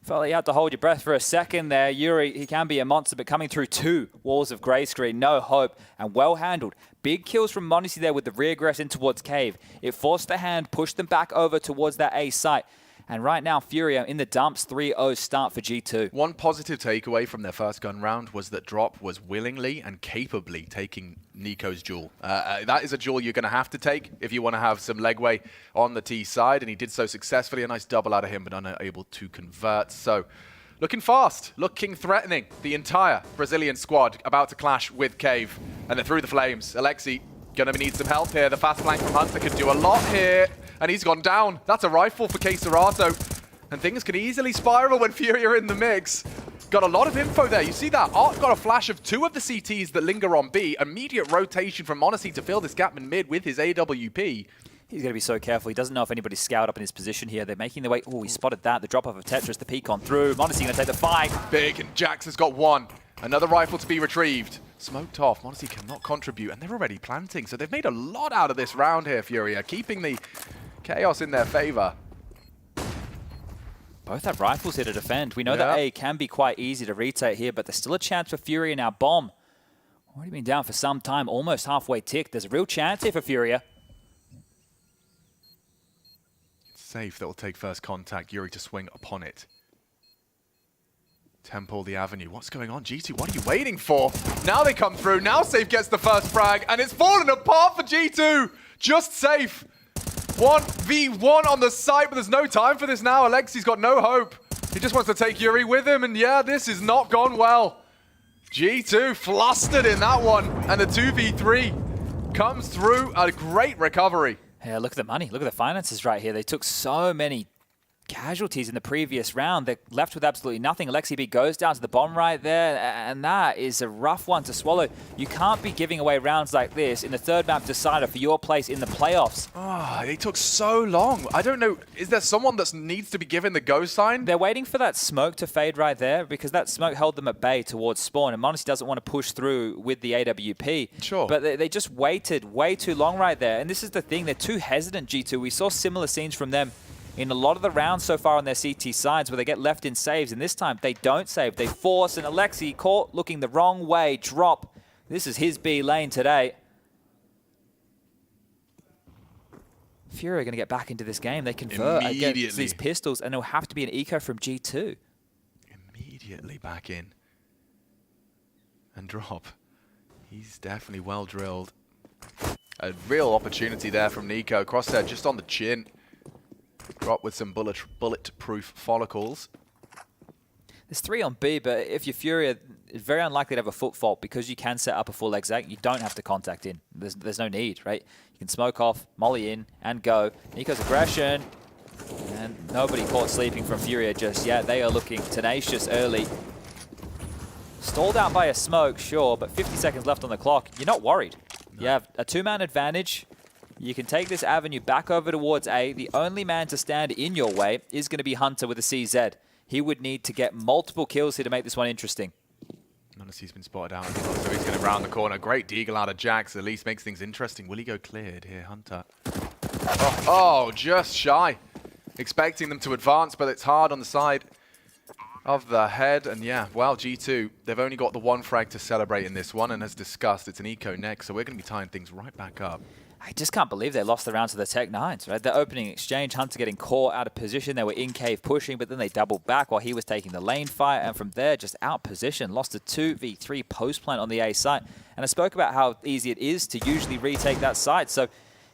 Felt like you had to hold your breath for a second there. Yuri, he can be a monster, but coming through 2 walls of grey screen, no hope, and well handled. Big kills from Monacy there with the regress in towards cave. It forced the hand, pushed them back over towards that A site. And right now, Furia in the dumps, 3-0 start for G2. One positive takeaway from their first gun round was that Drop was willingly and capably taking Nico's duel. That is a duel you're going to have to take if you want to have some legway on the T side, and he did so successfully. A nice double out of him, but unable to convert. So, looking fast, looking threatening. The entire Brazilian squad about to clash with Cave, and they're through the flames. Alexi going to need some help here. The fast flank from Hunter could do a lot here. And he's gone down. That's a rifle for Caserado. And things can easily spiral when Furia are in the mix. Got a lot of info there. You see that? Art got a flash of 2 of the CTs that linger on B. Immediate rotation from Monacy to fill this gap in mid with his AWP. He's going to be so careful. He doesn't know if anybody's scouted up in his position here. They're making their way. Oh, he spotted that. The drop-off of Tetris, the peek on through. Monacy going to take the fight. Big, and Jax has got 1. Another rifle to be retrieved. Smoked off. Monacy cannot contribute, and they're already planting. So they've made a lot out of this round here, Furia, keeping the chaos in their favor. Both have rifles here to defend. We know that A can be quite easy to retake here, but there's still a chance for Furia now. Bomb. Already been down for some time, almost halfway ticked. There's a real chance here for Furia. It's safe that will take first contact. Yuri to swing upon it. Temple the avenue. What's going on? G2, what are you waiting for? Now they come through. Now Safe gets the first frag, and it's fallen apart for G2. Just Safe. 1v1 on the site, but there's no time for this now. Alexi's got no hope. He just wants to take Yuri with him, and yeah, this has not gone well. G2 flustered in that one, and the 2v3 comes through. A great recovery. Yeah, look at the money. Look at the finances right here. They took so many casualties in the previous round. They're left with absolutely nothing. Alexi B goes down to the bomb right there, and that is a rough one to swallow. You can't be giving away rounds like this in the third map decider for your place in the playoffs. Oh, they took so long. I don't know. Is there someone that needs to be given the go sign? They're waiting for that smoke to fade right there because that smoke held them at bay towards spawn, and Monacy doesn't want to push through with the AWP. Sure. But they just waited way too long right there, and this is the thing. They're too hesitant, G2. We saw similar scenes from them in a lot of the rounds so far on their CT sides where they get left in saves, and this time they don't save. They force, and Alexi caught looking the wrong way. Drop. This is his B lane today. Furia are going to get back into this game. They convert against these pistols, and it'll have to be an eco from G2. Immediately back in. And Drop. He's definitely well drilled. A real opportunity there from Nico. Crosshair just on the chin. Drop with some bulletproof follicles. There's 3 on B, but if you're Furia, it's very unlikely to have a foot fault because you can set up a full exec. You don't have to contact in. There's no need, right? You can smoke off, molly in, and go. Nico's aggression, and nobody caught sleeping from Furia just yet. They are looking tenacious early. Stalled out by a smoke, sure, but 50 seconds left on the clock. You're not worried. No. You have a 2-man advantage. You can take this avenue back over towards A. The only man to stand in your way is going to be Hunter with a CZ. He would need to get multiple kills here to make this one interesting. He's been spotted out, so he's going to round the corner. Great deagle out of Jax, at least makes things interesting. Will he go cleared here, Hunter? Oh, just shy. Expecting them to advance, but it's hard on the side of the head. And yeah, well, G2, they've only got the 1 frag to celebrate in this one, and as discussed, it's an eco next, so we're going to be tying things right back up. I just can't believe they lost the round to the Tech-9s, right? The opening exchange, Hunter getting caught out of position. They were in cave pushing, but then they doubled back while he was taking the lane fight. And from there, just out position, lost a 2v3 post plant on the A site. And I spoke about how easy it is to usually retake that site. So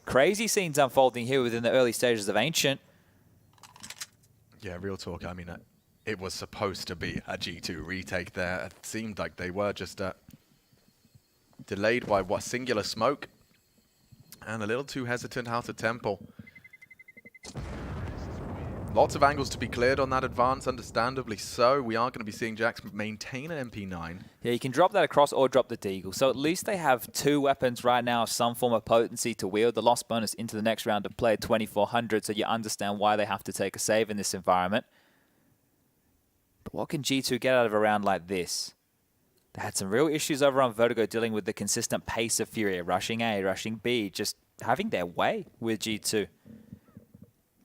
crazy scenes unfolding here within the early stages of Ancient. Yeah, real talk. I mean, it was supposed to be a G2 retake there. It seemed like they were just delayed by what, singular smoke. And a little too hesitant how to temple. Lots of angles to be cleared on that advance, understandably so. We are going to be seeing Jax maintain an MP9. Yeah, you can drop that across or drop the deagle. So at least they have 2 weapons right now of some form of potency to wield. The loss bonus into the next round of play, 2400, so you understand why they have to take a save in this environment. But what can G2 get out of a round like this? They had some real issues over on Vertigo dealing with the consistent pace of Furia, rushing A, rushing B, just having their way with G2.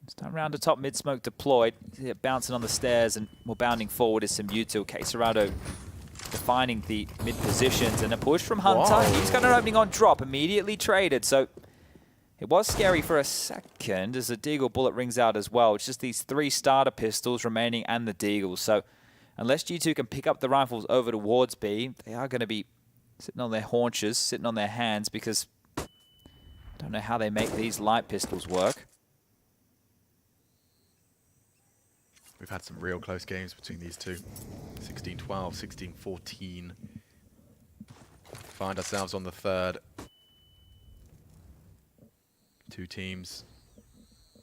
Start round the top, mid-smoke deployed. Bouncing on the stairs and more bounding forward is some util. Quesarado defining the mid-positions and a push from Hunter. Whoa. He's got an opening on drop, immediately traded. So it was scary for a second as the Deagle bullet rings out as well. It's just these 3 starter pistols remaining and the Deagle. So unless G2 can pick up the rifles over towards B, they are going to be sitting on their haunches, sitting on their hands, because I don't know how they make these light pistols work. We've had some real close games between these two. 16-12, 16-14. Find ourselves on the 3rd. 2 teams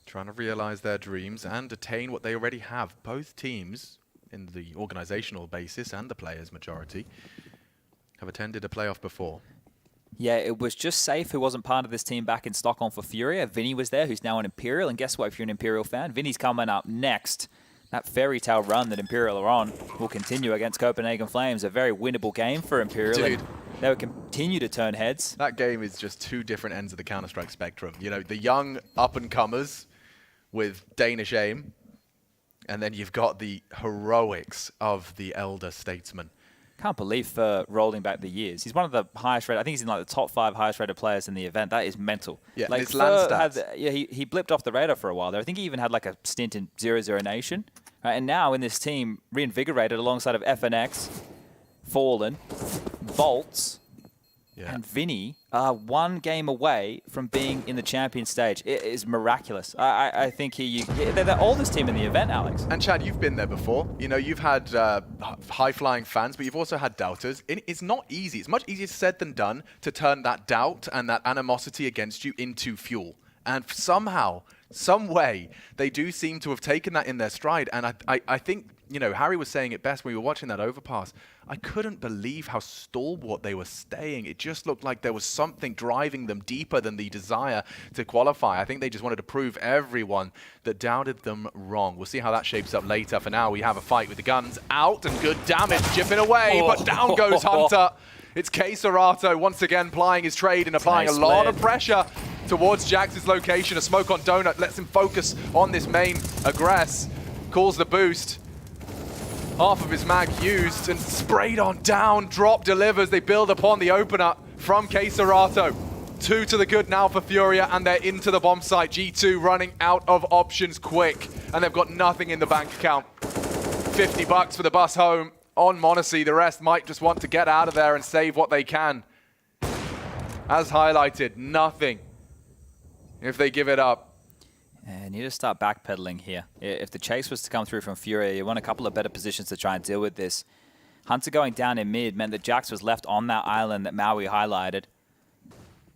trying to realize their dreams and attain what they already have. Both teams, in the organizational basis and the players' majority, have attended a playoff before. Yeah, it was just Safe who wasn't part of this team back in Stockholm for Furia. Vinny was there, who's now an Imperial. And guess what, if you're an Imperial fan, Vinny's coming up next. That fairy tale run that Imperial are on will continue against Copenhagen Flames. A very winnable game for Imperial. Dude. They will continue to turn heads. That game is just 2 different ends of the Counter-Strike spectrum. You know, the young up-and-comers with Danish aim, and then you've got the heroics of the elder statesmen. Can't believe for rolling back the years. He's one of the highest rated, I think he's in like the top 5 highest rated players in the event. That is mental. Yeah, like his land stats. He blipped off the radar for a while there. I think he even had like a stint in 0-0 Nation. And now in this team, reinvigorated alongside of FNX, Fallen, Volts, and Vinny are 1 game away from being in the champion stage. It is miraculous. I think they're the oldest team in the event, Alex. And Chad, you've been there before. You know, you've had high-flying fans, but you've also had doubters. It's not easy. It's much easier said than done to turn that doubt and that animosity against you into fuel. And somehow, some way, they do seem to have taken that in their stride. And I think, you know, Harry was saying it best when we were watching that overpass. I couldn't believe how stalwart they were staying. It just looked like there was something driving them deeper than the desire to qualify. I think they just wanted to prove everyone that doubted them wrong. We'll see how that shapes up later. For now, we have a fight with the guns out and good damage chipping away, but down goes Hunter. It's Quesarado once again plying his trade and applying a lot of pressure towards Jax's location. A smoke on Donut lets him focus on this main aggress. Calls the boost. Half of his mag used and sprayed on down. Drop delivers. They build upon the opener from Quesarado. 2 to the good now for Furia, and they're into the bomb site. G2 running out of options quick, and they've got nothing in the bank account. $50 for the bus home on m0NESY. The rest might just want to get out of there and save what they can. As highlighted, nothing if they give it up. Yeah, you need to start backpedaling here. If the chase was to come through from Furia, you want a couple of better positions to try and deal with this. Hunter going down in mid meant that Jax was left on that island that Maui highlighted.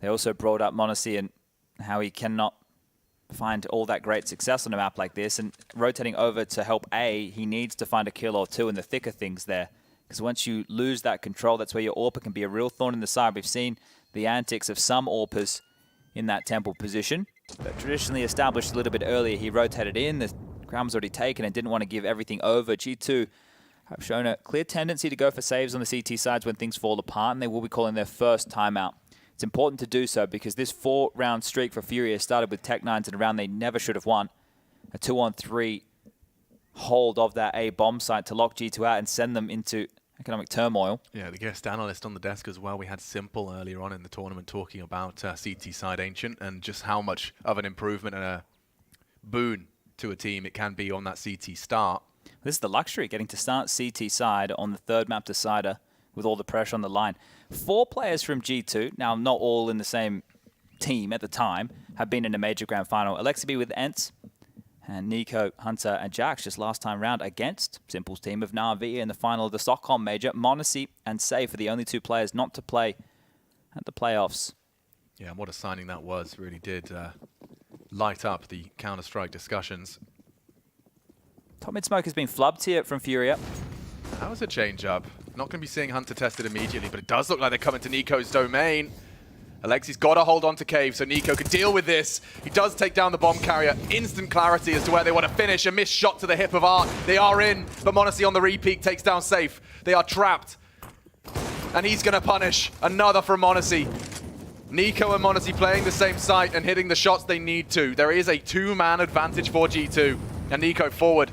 They also brought up Monacy and how he cannot find all that great success on a map like this. And rotating over to help A, he needs to find a kill or two in the thick of things there. Because once you lose that control, that's where your AWPer can be a real thorn in the side. We've seen the antics of some AWPers in that temple position. But traditionally established a little bit earlier, he rotated in, the ground was already taken and didn't want to give everything over. G2 have shown a clear tendency to go for saves on the CT sides when things fall apart, and they will be calling their first timeout. It's important to do so because this 4-round streak for Furia started with Tech9s in a round they never should have won. A 2-on-3 hold of that A bomb site to lock G2 out and send them into economic turmoil. Yeah, the guest analyst on the desk as well. We had Simple earlier on in the tournament talking about CT side Ancient and just how much of an improvement and a boon to a team it can be on that CT start. This is the luxury, getting to start CT side on the third map decider with all the pressure on the line. 4 players from G2, now not all in the same team at the time, have been in a major grand final. Alexi with Ents, and Nico, Hunter, and Jax just last time round against Simple's team of Na'Vi in the final of the Stockholm Major. Monacy and Safe are the only 2 players not to play at the playoffs. Yeah, and what a signing that was. Really did light up the Counter-Strike discussions. Top mid smoke has been flubbed here from Furia. That was a change-up. Not going to be seeing Hunter tested immediately, but it does look like they're coming to Nico's domain. Alexi's got to hold on to Cave so Nico can deal with this. He does take down the bomb carrier. Instant clarity as to where they want to finish. A missed shot to the hip of Art. They are in, but Monacy on the repeat takes down Safe. They are trapped. And he's going to punish. Another from Monacy. Nico and Monacy playing the same site and hitting the shots they need to. There is a 2-man advantage for G2. And Nico forward.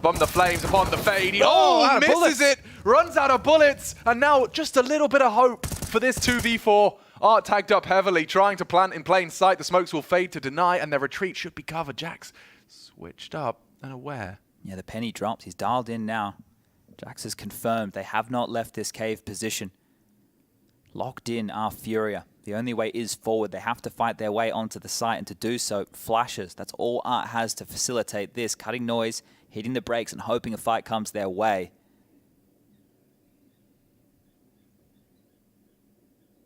Bomb the flames upon the fade. Oh, misses it. Runs out of bullets. And now just a little bit of hope for this 2v4. Art tagged up heavily, trying to plant in plain sight. The smokes will fade to deny, and their retreat should be covered. Jax switched up and aware. Yeah, the penny dropped. He's dialed in now. Jax has confirmed they have not left this cave position. Locked in are Furia. The only way is forward. They have to fight their way onto the site, and to do so, flashes. That's all Art has to facilitate this. Cutting noise, hitting the brakes, and hoping a fight comes their way.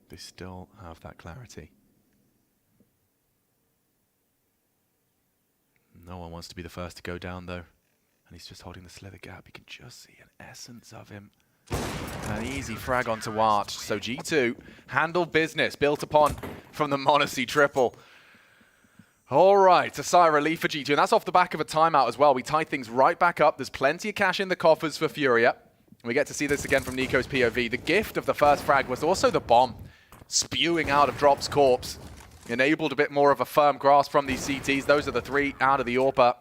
They still have that clarity. No one wants to be the first to go down, though. And he's just holding the slither gap. You can just see an essence of him. An easy frag onto Art. So G2 handled business, built upon from the Monacy triple. All right, a sigh of relief for G2. And that's off the back of a timeout as well. We tie things right back up. There's plenty of cash in the coffers for Furia. We get to see this again from Nico's POV. The gift of the first frag was also the bomb spewing out of Drop's corpse. Enabled a bit more of a firm grasp from these CTs. Those are the 3 out of the AWPer.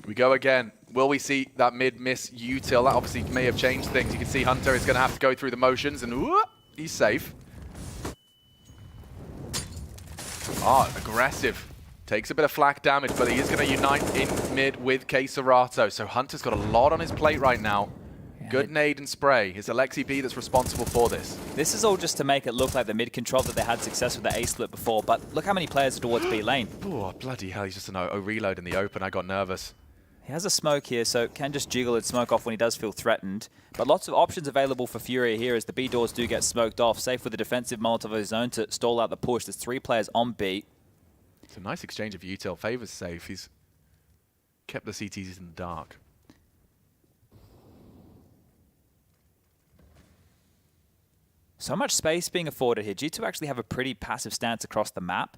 We go again. Will we see that mid-miss util? That obviously may have changed things. You can see Hunter is going to have to go through the motions, and whoop, he's safe. Aggressive. Takes a bit of flak damage, but he is going to unite in mid with K-Serato. So Hunter's got a lot on his plate right now. Good nade and spray. It's Alexi B that's responsible for this. This is all just to make it look like the mid control that they had success with the A split before, but look how many players are towards B lane. Oh, bloody hell, he's just a reload in the open. I got nervous. He has a smoke here, so can just jiggle and smoke off when he does feel threatened. But lots of options available for Furia here as the B doors do get smoked off. Safe with a defensive Molotov of his own to stall out the push. There's 3 players on B. It's a nice exchange of util. Favors Safe. He's kept the CTs in the dark. So much space being afforded here. G2 actually have a pretty passive stance across the map.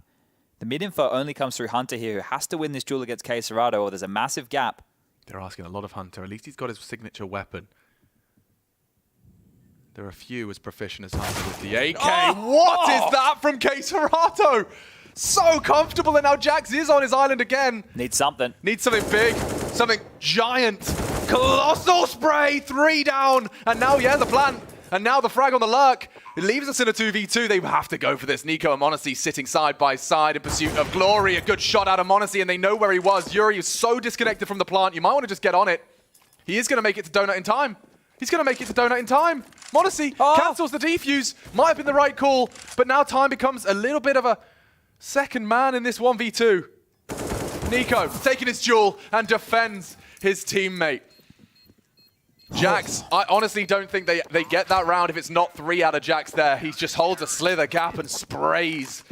The mid-info only comes through Hunter here, who has to win this duel against K-Serato, or there's a massive gap. They're asking a lot of Hunter. At least he's got his signature weapon. There are few as proficient as Hunter with the AK. What is that from K-Serato? So comfortable, and now Jax is on his island again. Needs something. Needs something big, something giant. Colossal spray, 3 down, and now, yeah, the plant. And now the frag on the lurk. It leaves us in a 2v2. They have to go for this. Nico and Monacy sitting side by side in pursuit of glory. A good shot out of Monacy, and they know where he was. Yuri is so disconnected from the plant. You might want to just get on it. He is going to make it to Donut in time. He's going to make it to Donut in time. Monacy cancels the defuse. Might have been the right call, but now time becomes a little bit of a Second man in this 1v2. Nico taking his duel and defends his teammate. Jax, I honestly don't think they get that round if it's not 3 out of Jax there. He just holds a slither gap and sprays.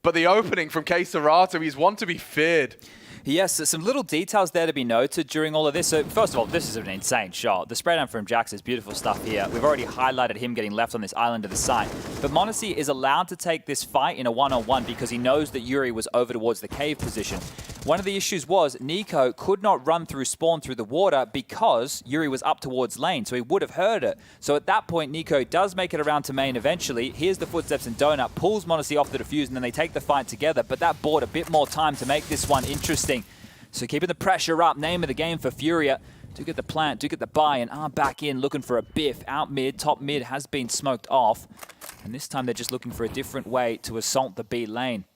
But the opening from K Serato, he's one to be feared. Yes, some little details there to be noted during all of this. So first of all, this is an insane shot. The spray down from Jax is beautiful stuff here. We've already highlighted him getting left on this island to the side. But m0NESY is allowed to take this fight in a one-on-one because he knows that Yuri was over towards the cave position. One of the issues was Nico could not run through spawn through the water because Yuri was up towards lane, so he would have heard it. So at that point, Nico does make it around to main eventually. Here's the footsteps in Donut, pulls m0NESY off the defuse, and then they take the fight together. But that bought a bit more time to make this one interesting. So keeping the pressure up, name of the game for Furia. Do get the plant, do get the buy, and are back in looking for a biff. Out mid, top mid has been smoked off. And this time they're just looking for a different way to assault the B lane.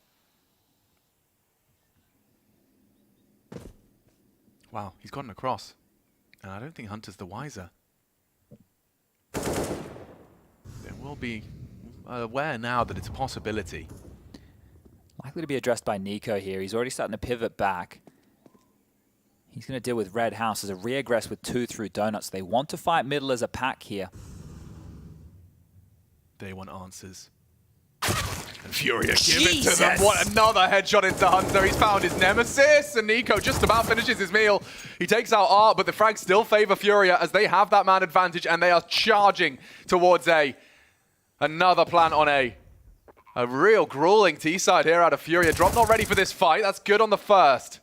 Wow, he's gotten across. And I don't think Hunter's the wiser. They will be aware now that it's a possibility. Likely to be addressed by Nico here. He's already starting to pivot back. He's going to deal with Red House as a re-aggress with 2 through Donuts. They want to fight middle as a pack here. They want answers. And Furia give it to them. What another headshot into Hunter. He's found his nemesis. And Nico just about finishes his meal. He takes out Art, but the frags still favor Furia as they have that man advantage and they are charging towards A. Another plant on A. A real grueling T-side here out of Furia. Drop not ready for this fight. That's good on the first.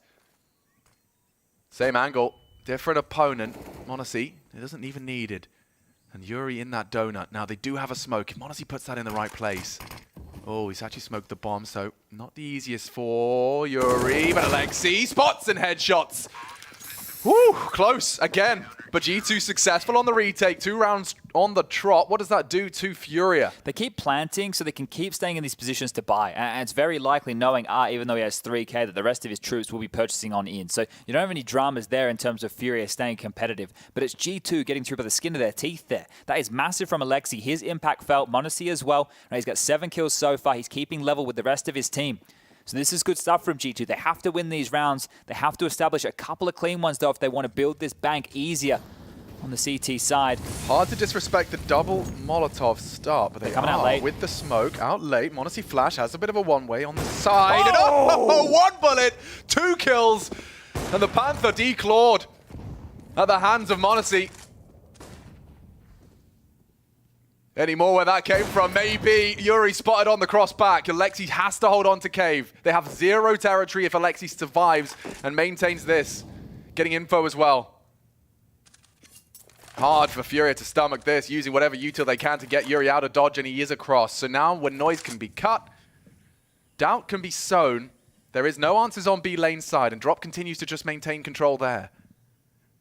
Same angle, different opponent. m0NESY, it doesn't even need it. And Yuri in that donut. Now they do have a smoke. If m0NESY puts that in the right place. Oh, he's actually smoked the bomb, so not the easiest for Yuri. But Alexi spots and headshots. Woo, close again. But G2 successful on the retake. 2 rounds on the trot. What does that do to Furia? They keep planting so they can keep staying in these positions to buy. And it's very likely knowing even though he has 3k, that the rest of his troops will be purchasing on in. So you don't have any dramas there in terms of Furia staying competitive. But it's G2 getting through by the skin of their teeth there. That is massive from Alexi. His impact felt. m0NESY as well. He's got 7 kills so far. He's keeping level with the rest of his team. So this is good stuff from G2. They have to win these rounds. They have to establish a couple of clean ones, though, if they want to build this bank easier on the CT side. Hard to disrespect the double Molotov start, but they coming out late with the smoke out late. m0NESY Flash has a bit of a one-way on the side. And 1 bullet, 2 kills, and the Panther declawed at the hands of m0NESY. Any more where that came from? Maybe. Yuri spotted on the cross back. Alexi has to hold on to Cave. They have 0 territory if Alexi survives and maintains this. Getting info as well. Hard for Furia to stomach this, using whatever util they can to get Yuri out of dodge, and he is across. So now when noise can be cut, doubt can be sown. There is no answers on B lane side, and Drop continues to just maintain control there.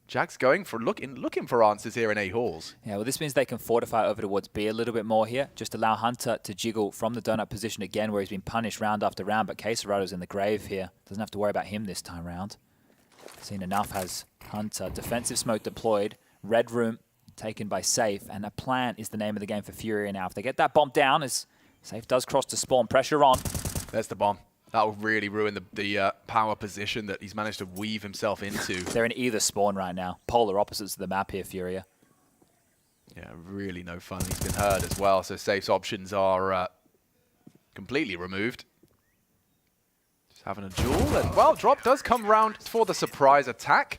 Jack's going for looking for answers here in A halls. Yeah, well, this means they can fortify over towards B a little bit more here. Just allow Hunter to jiggle from the donut position again, where he's been punished round after round. But K Serato's in the grave here. Doesn't have to worry about him this time round. Seen enough has Hunter. Defensive smoke deployed. Red room taken by Safe, and a plant is the name of the game for Furia now. If they get that bomb down, as Safe does cross to spawn, pressure on. There's the bomb. That will really ruin the power position that he's managed to weave himself into. They're in either spawn right now. Polar opposites of the map here, Furia. Yeah, really no fun. He's been hurt as well, so Safe's options are completely removed. Just having a duel, and well, Drop does come round for the surprise attack.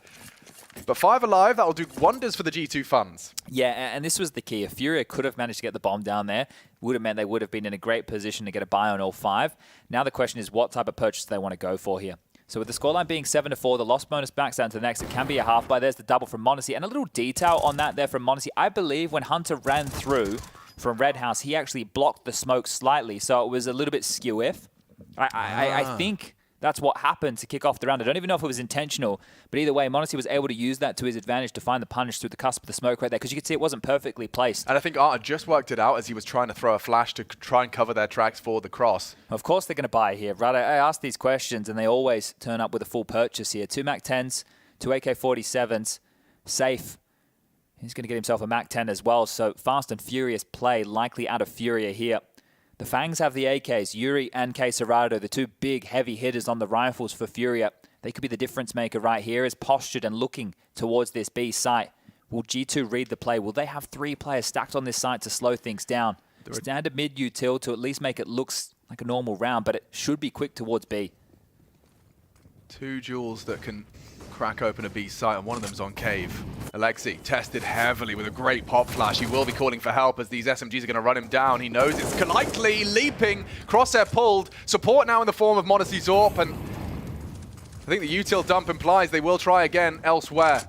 But 5 alive, that will do wonders for the G2 funds. Yeah, and this was the key. If Furia could have managed to get the bomb down there, would have meant they would have been in a great position to get a buy on all 5. Now the question is what type of purchase they want to go for here. So with the scoreline being 7-4, the loss bonus backs down to the next. It can be a half buy. There's the double from m0NESY. And a little detail on that there from m0NESY. I believe when Hunter ran through from Red House, he actually blocked the smoke slightly. So it was a little bit skew-if. I think that's what happened to kick off the round. I don't even know if it was intentional, but either way, m0NESY was able to use that to his advantage to find the punish through the cusp of the smoke right there, because you could see it wasn't perfectly placed. And I think Art had just worked it out as he was trying to throw a flash to try and cover their tracks for the cross. Of course they're going to buy here, right? I ask these questions, and they always turn up with a full purchase here. 2 MAC-10s, 2 AK-47s, Safe. He's going to get himself a MAC-10 as well, so fast and furious play likely out of Furia here. The Fangs have the AKs, Yuri and Quesarado, the two big heavy hitters on the rifles for Furia. They could be the difference maker right here, as postured and looking towards this B site. Will G2 read the play? Will they have 3 players stacked on this site to slow things down? Standard mid util to at least make it look like a normal round, but it should be quick towards B. 2 duels that can crack open a B site, and one of them's on Cave. Alexi tested heavily with a great pop flash. He will be calling for help as these SMGs are going to run him down. He knows it's likely leaping. Crosshair pulled. Support now in the form of Monacy Zorp, and I think the util dump implies they will try again elsewhere.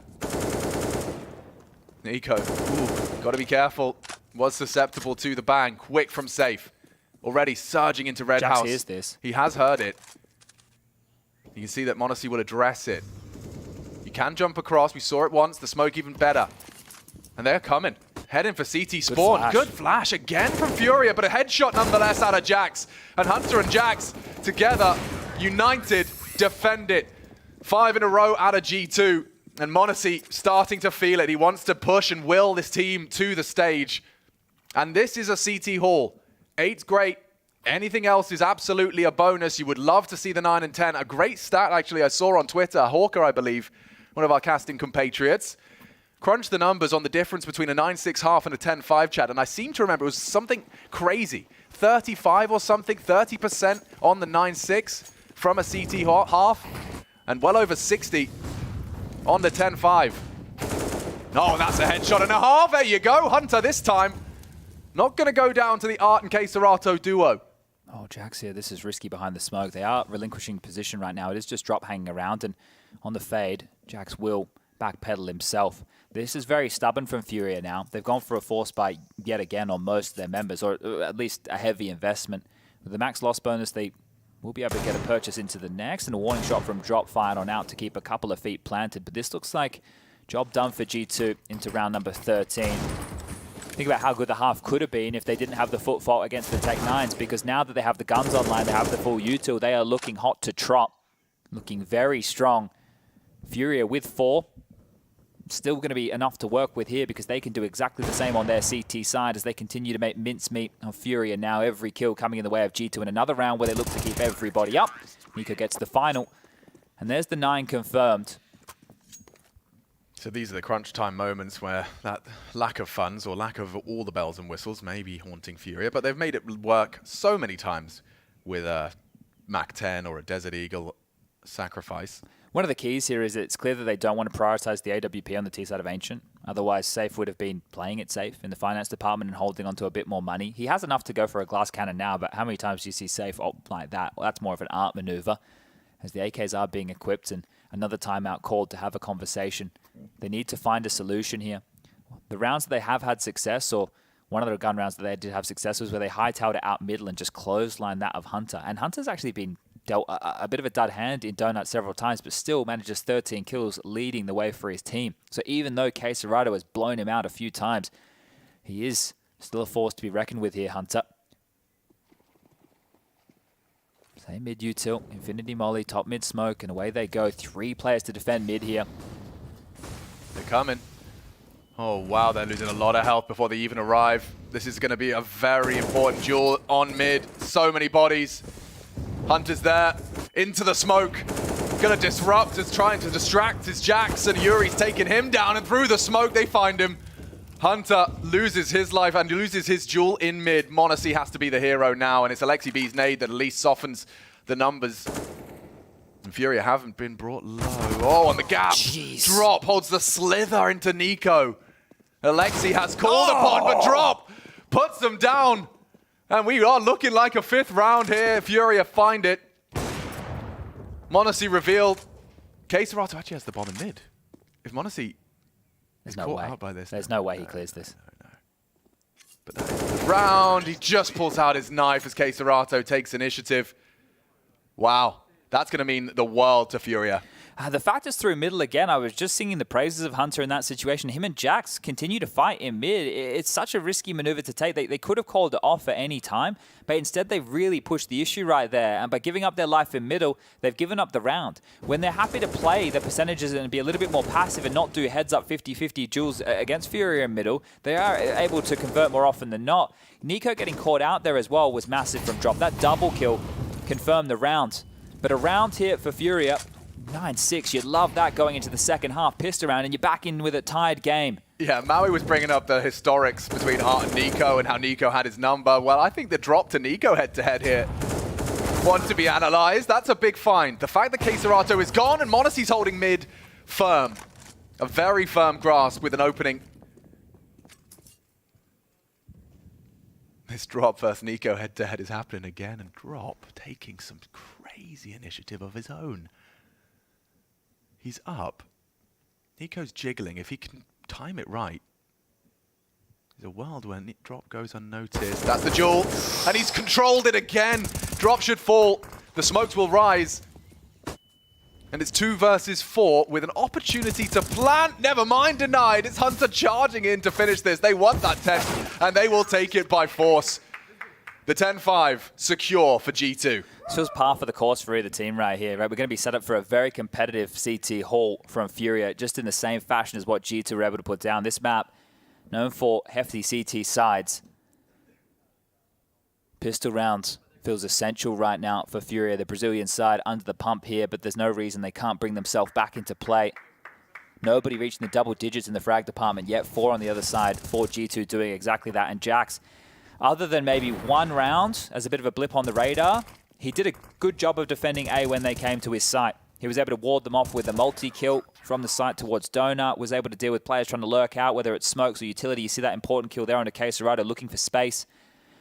Nico, got to be careful. Was susceptible to the bang. Quick from safe. Already surging into Red Jax House. hears this. He has heard it. You can see that Monacy will address it. You can jump across. We saw it once. The smoke even better. And they're coming. Heading for CT spawn. Good flash again from Furia, but a headshot nonetheless out of Jax. And Hunter and Jax together, united, defend it. 5 in a row out of G2. And Monacy starting to feel it. He wants to push and will this team to the stage. And this is a CT haul. 8's great. Anything else is absolutely a bonus. You would love to see the 9 and 10. A great stat, actually, I saw on Twitter. Hawker, I believe, one of our casting compatriots, crunched the numbers on the difference between a 9-6 half and a 10-5 chat. And I seem to remember it was something crazy. 35 or something, 30% on the 9-6 from a CT half. And well over 60 on the 10-5. Oh, that's a headshot and a half. There you go. Hunter this time. Not going to go down to the Art and Quesarato duo. Oh, Jax here. This is risky behind the smoke. They are relinquishing position right now. It is just drop hanging around. And on the fade, Jax will backpedal himself. This is very stubborn from Furia now. They've gone for a force buy yet again on most of their members, or at least a heavy investment. With the max loss bonus, they will be able to get a purchase into the next, and a warning shot from drop fired on out to keep a couple of feet planted. But this looks like job done for G2 into round number 13. Think about how good the half could have been if they didn't have the foot fault against the Tech 9s, because now that they have the guns online, they have the full util, they are looking hot to trot. Looking very strong. Furia with 4. Still going to be enough to work with here, because they can do exactly the same on their CT side as they continue to make mincemeat of Furia. Now every kill coming in the way of G2 in another round where they look to keep everybody up. Nico gets the final. And there's the 9 confirmed. So these are the crunch time moments where that lack of funds or lack of all the bells and whistles may be haunting Furia, but they've made it work so many times with a Mac 10 or a Desert Eagle sacrifice. One of the keys here is it's clear that they don't want to prioritize the AWP on the T side of Ancient. Otherwise, Safe would have been playing it safe in the finance department and holding onto a bit more money. He has enough to go for a glass cannon now, but how many times do you see Safe opt like that? Well, that's more of an art maneuver, as the AKs are being equipped and another timeout called to have a conversation. They need to find a solution here. The rounds that they have had success, or one of the gun rounds that they did have success, was where they hightailed it out middle and just clotheslined that of Hunter. And Hunter's actually been dealt a bit of a dud hand in Donut several times, but still manages 13 kills, leading the way for his team. So even though Quesarado has blown him out a few times, he is still a force to be reckoned with here, Hunter. Same mid util, Infinity Molly, top mid smoke, and away they go. 3 players to defend mid here. They're coming. Oh, wow, they're losing a lot of health before they even arrive. This is going to be a very important duel on mid. So many bodies. Hunter's there, into the smoke. Gonna disrupt, is trying to distract his Jax, and Yuri's taking him down, and through the smoke they find him. Hunter loses his life and loses his duel in mid. Monacy has to be the hero now, and it's Alexi B's nade that at least softens the numbers. And Furia haven't been brought low. Oh, on the gap. Jeez. Drop holds the slither into Nico. Alexi has called upon, but Drop puts them down. And we are looking like a 5th round here. Furia find it. Monacy revealed. Quesarato actually has the bomb in mid. If Monacy is caught out by this. There's no way he clears this. No. But that is the round. He just pulls out his knife as Quesarato takes initiative. Wow. That's going to mean the world to Furia. The fact is through middle again, I was just singing the praises of Hunter in that situation. Him and Jax continue to fight in mid. It's such a risky maneuver to take. They could have called it off at any time, but instead they've really pushed the issue right there. And by giving up their life in middle, they've given up the round. When they're happy to play the percentages and be a little bit more passive and not do heads up 50-50 duels against Furia in middle, they are able to convert more often than not. Nico getting caught out there as well was massive from drop. That double kill confirmed the round. But a round here for Furia. 9-6, you'd love that going into the second half. Pissed around and you're back in with a tied game. Yeah, Maui was bringing up the historics between Art and Nico and how Nico had his number. Well, I think the drop to Nico head-to-head here. One to be analysed. That's a big find. The fact that Keserato is gone and Monacy's holding mid firm. A very firm grasp with an opening. This drop versus Nico head-to-head is happening again, and Drop taking some crazy initiative of his own. He's up. Nico's jiggling. If he can time it right, there's a world where Drop goes unnoticed. That's the duel, and he's controlled it again. Drop should fall. The smokes will rise. And it's 2 versus 4 with an opportunity to plant. Never mind, denied. It's Hunter charging in to finish this. They want that 10, and they will take it by force. The 10-5 secure for G2. This feels par for the course for either team right here, right? We're going to be set up for a very competitive CT haul from Furia, just in the same fashion as what G2 were able to put down. This map, known for hefty CT sides. Pistol rounds feels essential right now for Furia. The Brazilian side under the pump here, but there's no reason they can't bring themselves back into play. Nobody reaching the double digits in the frag department yet. 4 on the other side for G2 doing exactly that. And Jax, other than maybe one round as a bit of a blip on the radar, he did a good job of defending A when they came to his site. He was able to ward them off with a multi-kill from the site towards Donut, was able to deal with players trying to lurk out, whether it's smokes or utility. You see that important kill there on the Keserato looking for space.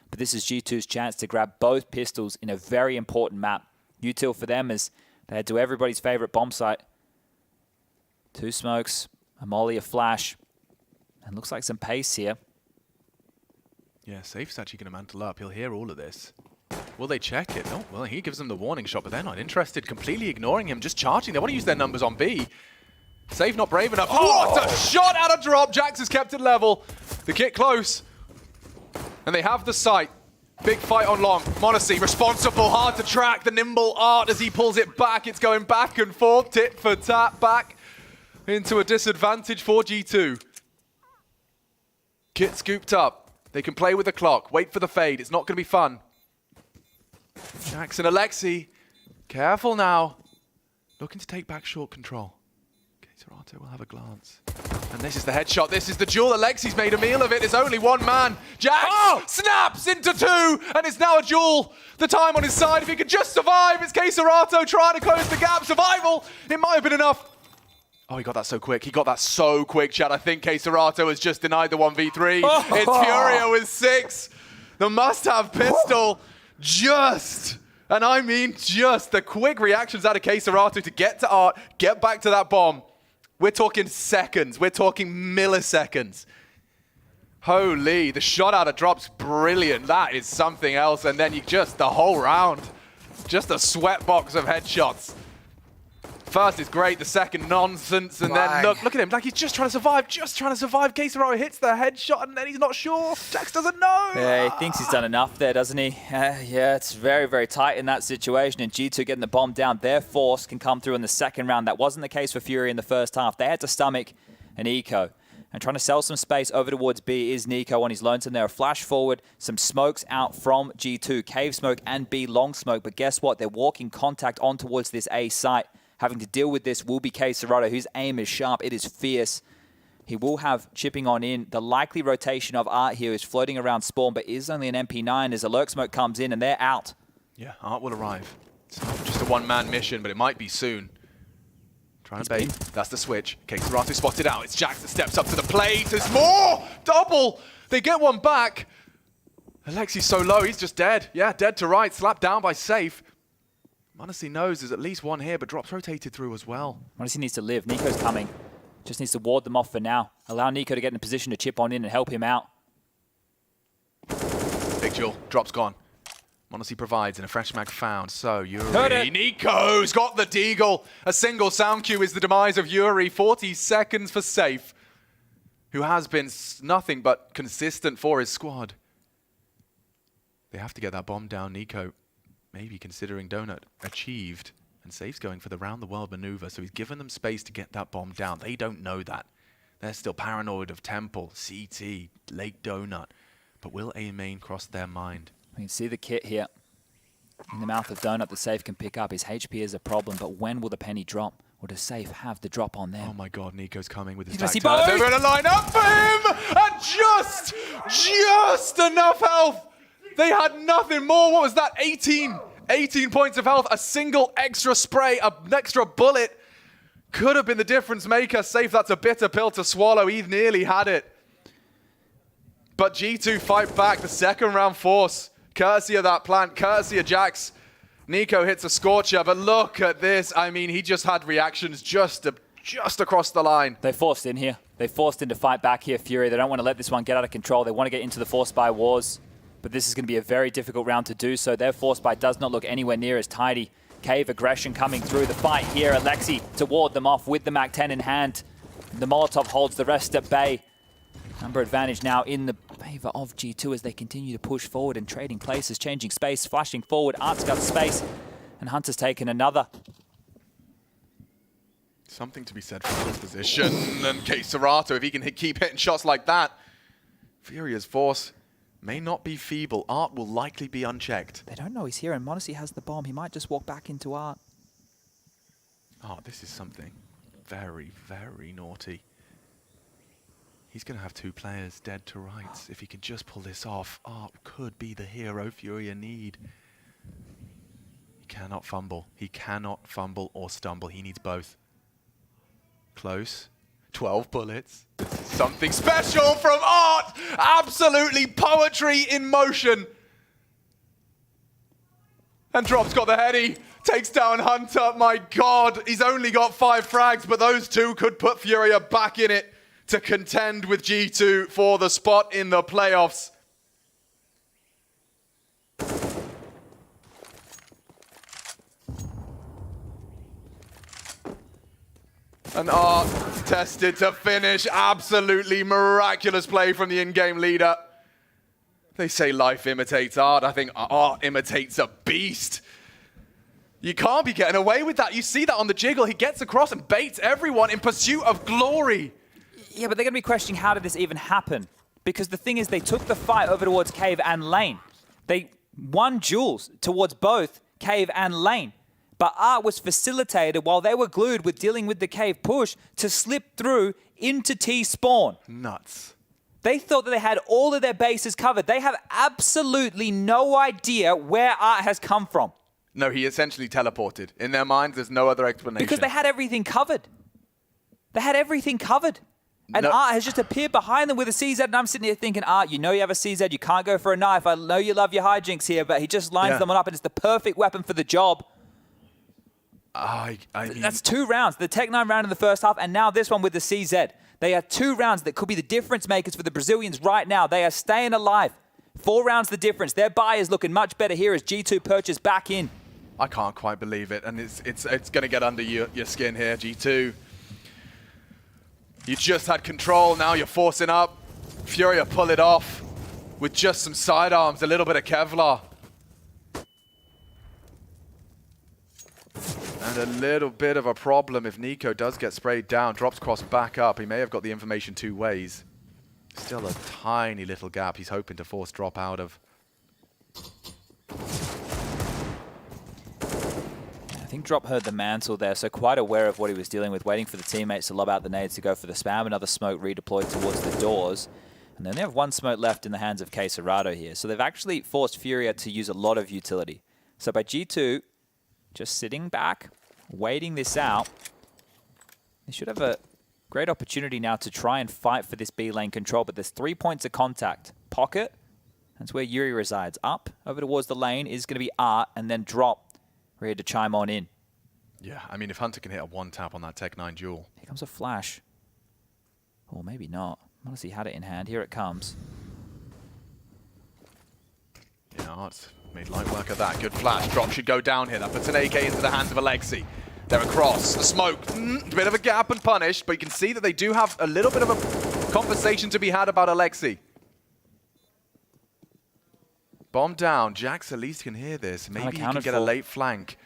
But this is G2's chance to grab both pistols in a very important map. Util for them is they head to everybody's favorite bomb site. 2 smokes, a molly, a flash, and looks like some pace here. Yeah, Safe's actually going to mantle up. He'll hear all of this. Will they check it? Oh, well, he gives them the warning shot, but they're not interested. Completely ignoring him, just charging. They want to use their numbers on B. Safe not brave enough. Oh, what a shot out of drop. Jax has kept it level. The kit close. And they have the sight. Big fight on long. Monacy responsible, hard to track. The nimble Art as he pulls it back. It's going back and forth, tit for tat, back into a disadvantage for G2. Kit scooped up. They can play with the clock. Wait for the fade. It's not going to be fun. Jackson, Alexi. Careful now. Looking to take back short control. Keserato will have a glance. And this is the headshot. This is the duel. Alexi's made a meal of it. There's only one man. Jax snaps into 2. And it's now a duel. The time on his side. If he could just survive. It's Keserato trying to close the gap. Survival. It might have been enough. Oh, he got that so quick. He got that so quick, Chad. I think Keserato has just denied the 1v3. It's Furia with 6. The must-have pistol. Just, and I mean just, the quick reactions out of Keserato to get to Art, get back to that bomb. We're talking seconds. We're talking milliseconds. Holy, the shot out of drop's brilliant. That is something else. And then you just, the whole round, just a sweatbox of headshots. First is great, the second nonsense, and then look at him, like he's just trying to survive, Keserato hits the headshot, and then he's not sure. Jax doesn't know. Yeah, he thinks he's done enough there, doesn't he? Yeah, it's very, very tight in that situation, and G2 getting the bomb down. Their force can come through in the second round. That wasn't the case for Fury in the first half. They had to stomach an eco. And trying to sell some space over towards B is Nico on his lonesome there. A flash forward, some smokes out from G2. Cave smoke and B long smoke, but guess what? They're walking contact on towards this A site. Having to deal with this will be Keserato, whose aim is sharp. It is fierce. He will have chipping on in. The likely rotation of Art here is floating around spawn, but is only an MP9 as a lurk smoke comes in and they're out. Yeah, Art will arrive. It's not just a one-man mission, but it might be soon. Trying to bait. That's the switch. Keserato spotted out. It's Jax that steps up to the plate. There's more! Double! They get one back. Alexi's so low, he's just dead. Yeah, dead to right. Slapped down by Safe. Monacy knows there's at least one here, but Drop's rotated through as well. Monacy needs to live. Nico's coming. Just needs to ward them off for now. Allow Nico to get in a position to chip on in and help him out. Big duel. Drop's gone. Monacy provides in a fresh mag found. So Yuri, Nico's got the deagle. A single sound cue is the demise of Yuri. 40 seconds for Safe, who has been nothing but consistent for his squad. They have to get that bomb down. Nico maybe considering Donut achieved. And Safe's going for the round the world maneuver, so he's given them space to get that bomb down. They don't know that. They're still paranoid of Temple, CT, Lake Donut. But will A main cross their mind? We can see the kit here in the mouth of Donut that Safe can pick up. His HP is a problem, but when will the penny drop? Or does Safe have the drop on them? Oh my god, Nico's coming with his back turn. They're going to line up for him! And just enough health! They had nothing more. What was that? 18 points of health. A single extra spray, an extra bullet could have been the difference maker. Safe, that's a bitter pill to swallow. He nearly had it. But G2 fight back. The second round force, courtesy of that plant, courtesy of Jax. Nico hits a scorcher, but look at this. I mean, he just had reactions just across the line. They forced in here. They forced in to fight back here, Furia. They don't want to let this one get out of control. They want to get into the force buy wars, but this is going to be a very difficult round to do so. Their force buy does not look anywhere near as tidy. Cave aggression coming through the fight here. Alexi to ward them off with the MAC-10 in hand. The Molotov holds the rest at bay. Number advantage now in the favor of G2 as they continue to push forward and trading places, changing space, flashing forward. Art's got space, and Hunter's taken another. Something to be said for his position. And Kate Serato, if he can keep hitting shots like that, Furia's force may not be feeble. Art will likely be unchecked. They don't know he's here, and Monacy has the bomb. He might just walk back into Art. Oh, this is something very, very naughty. He's going to have two players dead to rights. If he can just pull this off, Art could be the hero Furia need. He cannot fumble. He cannot fumble or stumble. He needs both. Close. 12 bullets. This is something special from Art. Absolutely poetry in motion. And Drop's got the heady. Takes down Hunter. My God, he's only got 5 frags, but those two could put Furia back in it to contend with G2 for the spot in the playoffs. And Art tested to finish. Absolutely miraculous play from the in-game leader. They say life imitates art. I think art imitates a beast. You can't be getting away with that. You see that on the jiggle. He gets across and baits everyone in pursuit of glory. Yeah, but they're going to be questioning how did this even happen? Because the thing is, they took the fight over towards Cave and Lane. They won duels towards both Cave and Lane. But Art was facilitated while they were glued with dealing with the Cave push to slip through into T-spawn. Nuts. They thought that they had all of their bases covered. They have absolutely no idea where Art has come from. No, he essentially teleported. In their minds, there's no other explanation. Because they had everything covered. They had everything covered. And Art has just appeared behind them with a CZ, and I'm sitting here thinking, Art, you know you have a CZ, you can't go for a knife. I know you love your hijinks here, but he just lines them up, and it's the perfect weapon for the job. I mean, that's 2 rounds. The Tech-9 round in the first half, and now this one with the CZ. They are 2 rounds that could be the difference makers for the Brazilians right now. They are staying alive. 4 rounds the difference. Their buy is looking much better here as G2 purchase back in. I can't quite believe it, and it's going to get under your skin here, G2. You just had control, now you're forcing up. Furia pull it off with just some sidearms, a little bit of Kevlar. And a little bit of a problem if Nico does get sprayed down. Drops cross back up. He may have got the information 2 ways. Still a tiny little gap he's hoping to force Drop out of. I think Drop heard the mantle there, so quite aware of what he was dealing with, waiting for the teammates to lob out the nades to go for the spam. Another smoke redeployed towards the doors. And then they have 1 smoke left in the hands of K Serato here. So they've actually forced Furia to use a lot of utility. So by G2 just sitting back, waiting this out, they should have a great opportunity now to try and fight for this B lane control. But there's 3 points of contact. Pocket, that's where Yuri resides. Up over towards the lane is going to be Art, and then Drop ready to chime on in. Yeah, I mean, if Hunter can hit a 1-tap on that Tech-9 duel. Here comes a flash. Or maybe not. Honestly, had it in hand. Here it comes. Yeah, Art's Made light work of that. Good flash. Drop should go down here. That puts an AK into the hands of Alexi. They're across. The smoke. Bit of a gap and punished, but you can see that they do have a little bit of a conversation to be had about Alexi. Bomb down. Jax at least can hear this. Maybe he can get a late flank.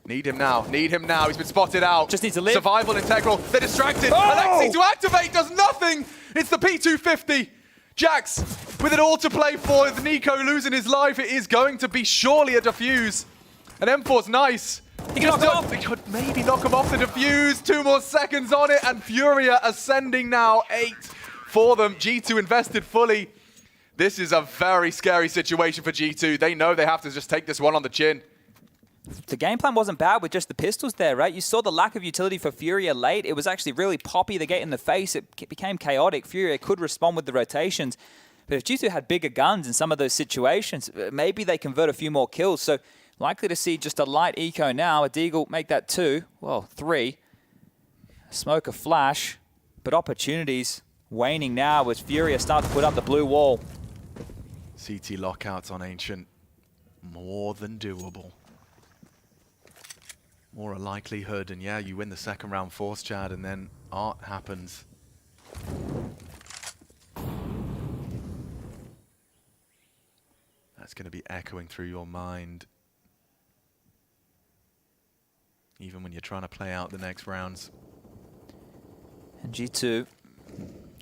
Need him now. Need him now. He's been spotted out. Just needs to live. Survival integral. They're distracted. Alexi to activate does nothing. It's the P250. Jax with it all to play for. With Nico losing his life, it is going to be surely a defuse. And M4's nice. He can knock him off. He could maybe knock him off the defuse. 2 more seconds on it, and Furia ascending now. 8 for them. G2 invested fully. This is a very scary situation for G2. They know they have to just take this one on the chin. The game plan wasn't bad with just the pistols there, right? You saw the lack of utility for Furia late. It was actually really poppy. They get in the face. It became chaotic. Furia could respond with the rotations. But if G2 had bigger guns in some of those situations, maybe they convert a few more kills. So likely to see just a light eco now. A Deagle make that 2. Well, 3. Smoke a flash. But opportunities waning now as Furia start to put up the blue wall. CT lockouts on Ancient. More than doable. More a likelihood, and yeah, you win the second round force, Chad, and then art happens. That's going to be echoing through your mind. Even when you're trying to play out the next rounds. And G2,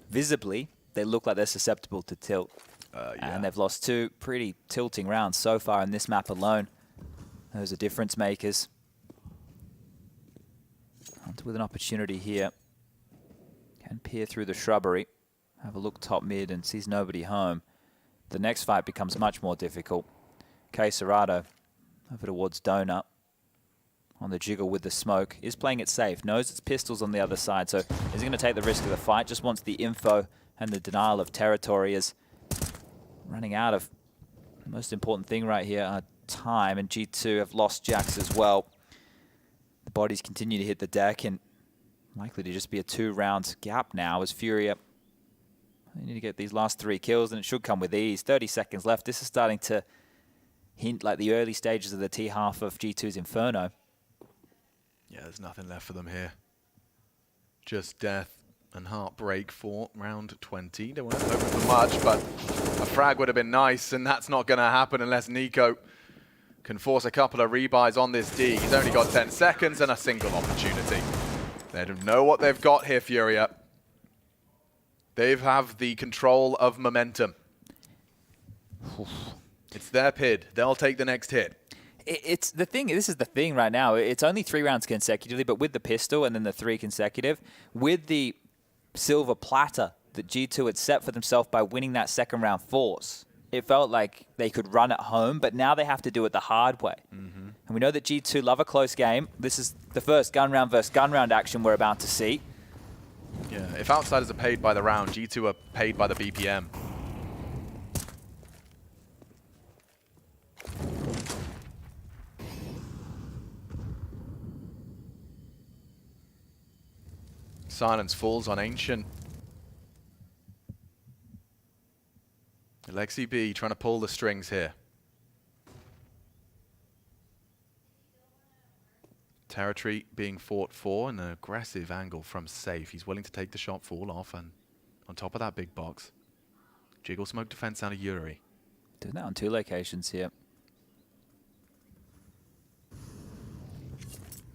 visibly, they look like they're susceptible to tilt. Yeah. And they've lost 2 pretty tilting rounds so far in this map alone. Those are difference makers. With an opportunity here. Can peer through the shrubbery. Have a look top mid and sees nobody home. The next fight becomes much more difficult. Serato over towards Donut. On the jiggle with the smoke. Is playing it safe. Knows it's pistols on the other side. So is he going to take the risk of the fight? Just wants the info and the denial of territory. Is running out of the most important thing right here. Time. And G2 have lost Jax as well. The bodies continue to hit the deck, and likely to just be a 2-round gap now as Furia. They need to get these last 3 kills, and it should come with ease. 30 seconds left. This is starting to hint like the early stages of the T half of G2's Inferno. Yeah, there's nothing left for them here. Just death and heartbreak for round 20. They weren't hoping for much, but a frag would have been nice, and that's not going to happen unless Nico can force a couple of rebuys on this D. He's only got 10 seconds and a single opportunity. They don't know what they've got here, Furia. They have the control of momentum. It's their PID. They'll take the next hit. It's the thing. This is the thing right now. It's only 3 rounds consecutively, but with the pistol and then the 3 consecutive, with the silver platter that G2 had set for themselves by winning that second round force, it felt like they could run at home, but now they have to do it the hard way. And we know that G2 love a close game. This is the first gun round versus gun round action we're about to see. Yeah, if outsiders are paid by the round, G2 are paid by the BPM. Silence falls on Ancient. Alexi B trying to pull the strings here. Territory being fought for, an aggressive angle from Safe. He's willing to take the shot, fall off, and on top of that big box. Jiggle smoke defense out of Yuri. Doing that on 2 locations here.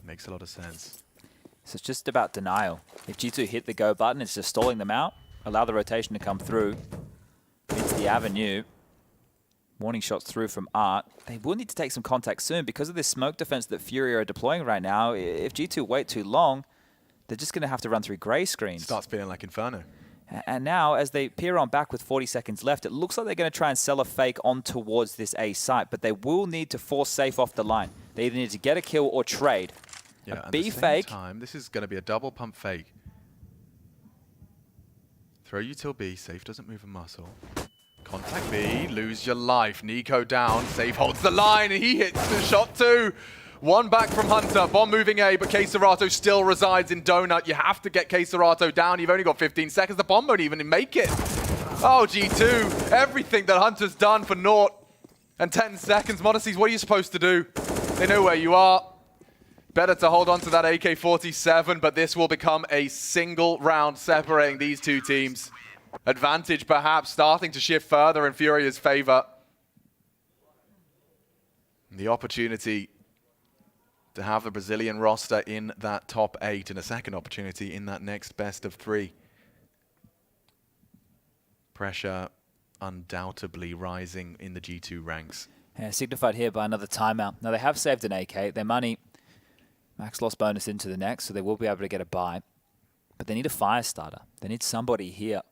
Makes a lot of sense. So it's just about denial. If G2 hit the go button, it's just stalling them out, allow the rotation to come through. It's the avenue. Warning shots through from Art. They will need to take some contact soon because of this smoke defense that Furia are deploying right now. If G2 wait too long, they're just going to have to run through grey screens. Starts feeling like Inferno. And now, as they peer on back with 40 seconds left, it looks like they're going to try and sell a fake on towards this A site, but they will need to force Safe off the line. They either need to get a kill or trade. Yeah, a B fake. Time, this is going to be a double pump fake. Throw you till B. Safe doesn't move a muscle. Contact B, lose your life. Nico down, Safe holds the line, and he hits the shot 2. 1 back from Hunter, bomb moving A, but Serato still resides in Donut. You have to get Serato down. You've only got 15 seconds. The bomb won't even make it. Oh, G2, everything that Hunter's done for naught. and 10 seconds. Modesties, what are you supposed to do? They know where you are. Better to hold on to that AK-47, but this will become a single round separating these two teams. Advantage perhaps starting to shift further in Furia's favor. The opportunity to have the Brazilian roster in that top 8 and a second opportunity in that next best of 3. Pressure undoubtedly rising in the G2 ranks. Yeah, signified here by another timeout. Now they have saved an AK. Their money, max loss bonus into the next, so they will be able to get a buy. But they need a fire starter. They need somebody here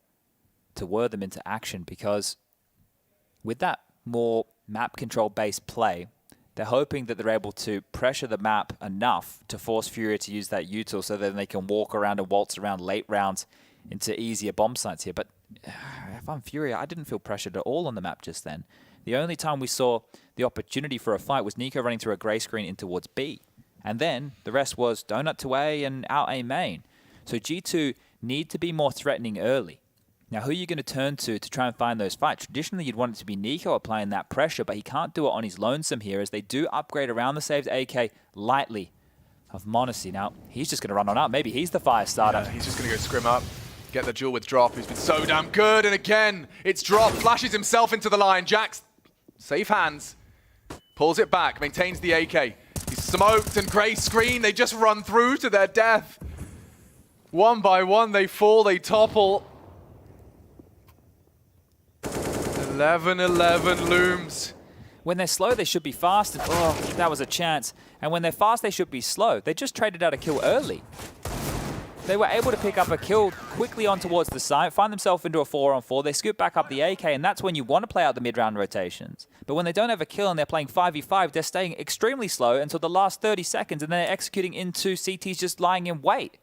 to whir them into action, because with that more map control based play, they're hoping that they're able to pressure the map enough to force Furia to use that util, so then they can walk around and waltz around late rounds into easier bomb sites here. But if I'm Furia, I didn't feel pressured at all on the map just then. The only time we saw the opportunity for a fight was Nico running through a grey screen in towards B. And then the rest was donut to A and out A main. So G2 need to be more threatening early. Now, who are you going to turn to try and find those fights? Traditionally, you'd want it to be Nico applying that pressure, but he can't do it on his lonesome here, as they do upgrade around the saved AK lightly of m0NESY. Now, he's just going to run on up. Maybe he's the fire starter. Yeah, he's just going to go scrim up, get the duel with Drop, who's been so damn good. And again, it's Drop, flashes himself into the line. Jax, safe hands, pulls it back, maintains the AK. He's smoked and grey screen. They just run through to their death. One by one, they fall, they topple. 11-11 looms. When they're slow, they should be fast. And, oh, that was a chance. And when they're fast, they should be slow. They just traded out a kill early. They were able to pick up a kill quickly on towards the site, find themselves into a 4-on-4. They scoop back up the AK, and that's when you want to play out the mid-round rotations. But when they don't have a kill and they're playing 5v5, they're staying extremely slow until the last 30 seconds, and then they're executing into CTs just lying in wait.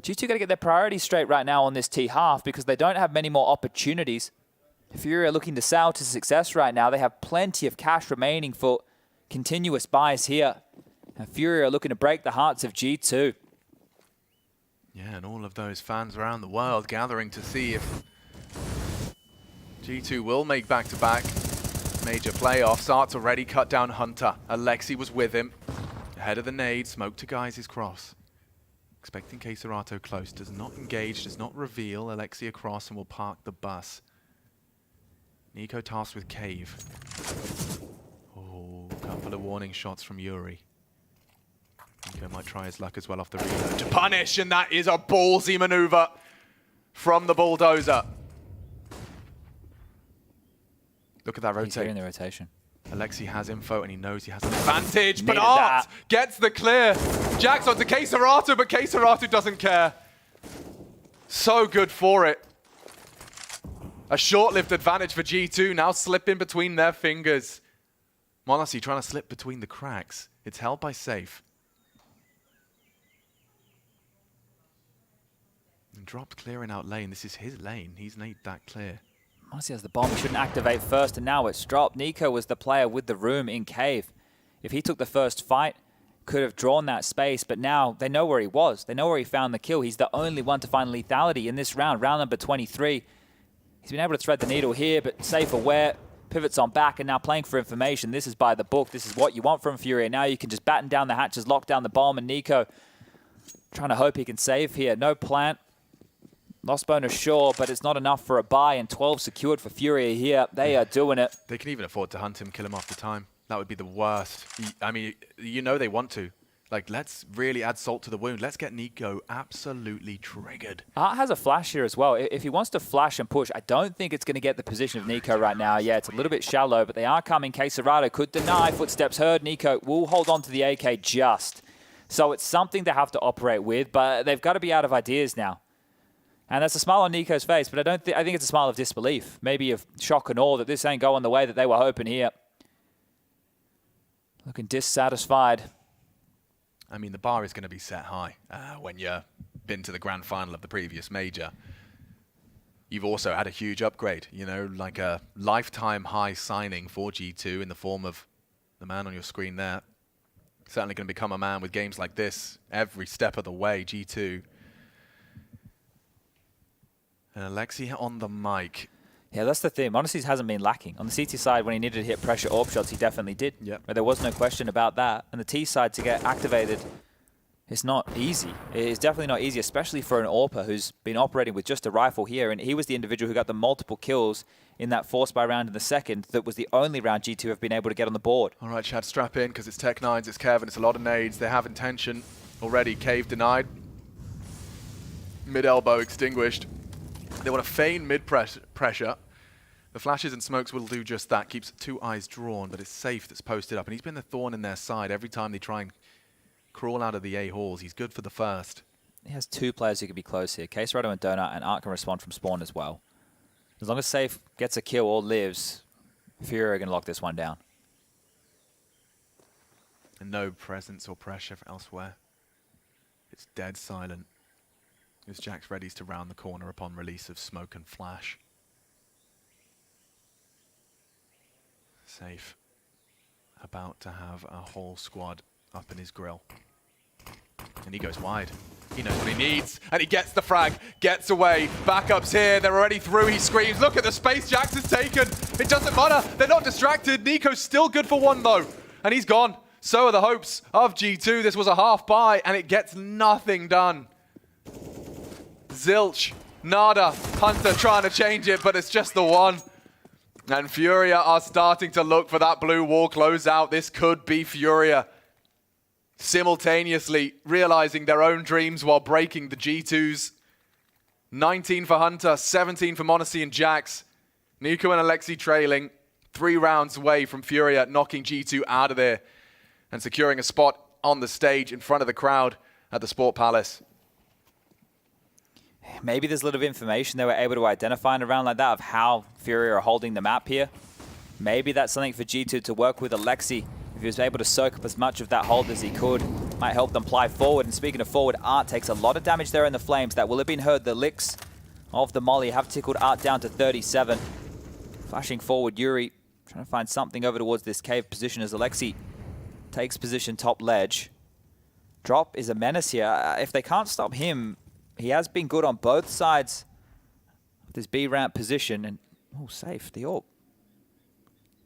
G2 got to get their priorities straight right now on this T half, because they don't have many more opportunities. Furia looking to sail to success right now. They have plenty of cash remaining for continuous buys here. And Furia are looking to break the hearts of G2. Yeah, and all of those fans around the world gathering to see if G2 will make back-to-back major playoffs. Art's already cut down Hunter. Alexi was with him. Ahead of the nade, smoke to guys his cross. Expecting Keserato close. Does not engage, does not reveal. Alexi across and will park the bus. Nico tasked with Cave. Oh, a couple of warning shots from Yuri. Nico might try his luck as well off the reload to punish, and that is a ballsy maneuver from the Bulldozer. Look at that rotate. He's doing the rotation. Alexi has info and he knows he has an advantage, but Art gets the clear. Jax onto Keserato, but Keserato doesn't care. So good for it. A short-lived advantage for G2, now slipping between their fingers. m0NESY trying to slip between the cracks. It's held by Safe. And Drop's clearing out lane. This is his lane. He's made that clear. m0NESY has the bomb. He shouldn't activate first, and now it's dropped. Nico was the player with the room in Cave. If he took the first fight, could have drawn that space, but now they know where he was. They know where he found the kill. He's the only one to find lethality in this round, round number 23. He's been able to thread the needle here, but Safe aware, pivots on back, and now playing for information. This is by the book. This is what you want from Furia. Now you can just batten down the hatches, lock down the bomb, and Nico trying to hope he can save here. No plant. Lost bonus, sure, but it's not enough for a buy, and 12 secured for Furia here. They are doing it. They can even afford to hunt him, kill him after time. That would be the worst. I mean, you know they want to. Like, let's really add salt to the wound. Let's get Nico absolutely triggered. Art has a flash here as well. If he wants to flash and push, I don't think it's going to get the position of Nico right now. Yeah, it's a little bit shallow, but they are coming. Keserato could deny. Footsteps heard. Nico will hold on to the AK just. So it's something they have to operate with, but they've got to be out of ideas now. And that's a smile on Nico's face, but I think it's a smile of disbelief. Maybe of shock and awe that this ain't going the way that they were hoping here. Looking dissatisfied. I mean, the bar is going to be set high when you've been to the grand final of the previous major. You've also had a huge upgrade, you know, like a lifetime high signing for G2 in the form of the man on your screen there. Certainly going to become a man with games like this every step of the way, G2. And Alexi on the mic. Yeah, that's the thing. Monacy hasn't been lacking. On the CT side, when he needed to hit pressure AWP shots, he definitely did. Yep. But there was no question about that. And the T side to get activated, it's not easy. It's definitely not easy, especially for an AWPer who's been operating with just a rifle here. And he was the individual who got the multiple kills in that force by round in the second. That was the only round G2 have been able to get on the board. All right, Chad, strap in, because it's Tech9s, it's Kevin, it's a lot of nades. They have intention already. Cave denied. Mid-elbow extinguished. They want to feign mid-pressure. The flashes and smokes will do just that. Keeps 2 eyes drawn, but it's safe that's posted up. And he's been the thorn in their side every time they try and crawl out of the A halls. He's good for the first. He has 2 players who could be close here. Caserado and Donut, and Art can respond from spawn as well. As long as Safe gets a kill or lives, Furia are going to lock this one down. And no presence or pressure elsewhere. It's dead silent. As Jax readies to round the corner upon release of smoke and flash. Safe. About to have a whole squad up in his grill. And he goes wide. He knows what he needs, and he gets the frag, gets away. Backups here, they're already through. He screams, look at the space Jax has taken. It doesn't matter, they're not distracted. Nico's still good for 1 though, and he's gone. So are the hopes of G2. This was a half buy, and it gets nothing done. Zilch, nada, Hunter trying to change it, but it's just the 1. And Furia are starting to look for that blue wall closeout. This could be Furia simultaneously realizing their own dreams while breaking the G2's. 19 for Hunter, 17 for Monacy and Jax. Nico and Alexi trailing, 3 rounds away from Furia knocking G2 out of there and securing a spot on the stage in front of the crowd at the Sport Palace. Maybe there's a little bit of information they were able to identify in a round like that of how Furia are holding the map here. Maybe that's something for G2 to work with. Alexi, if he was able to soak up as much of that hold as he could, might help them ply forward. And speaking of forward, Art takes a lot of damage there in the Flames. That will have been heard. The licks of the molly have tickled Art down to 37. Flashing forward, Yuri trying to find something over towards this cave position as Alexi takes position top ledge. Drop is a menace here. If they can't stop him, he has been good on both sides of this B ramp position. And oh, Safe, the AWP.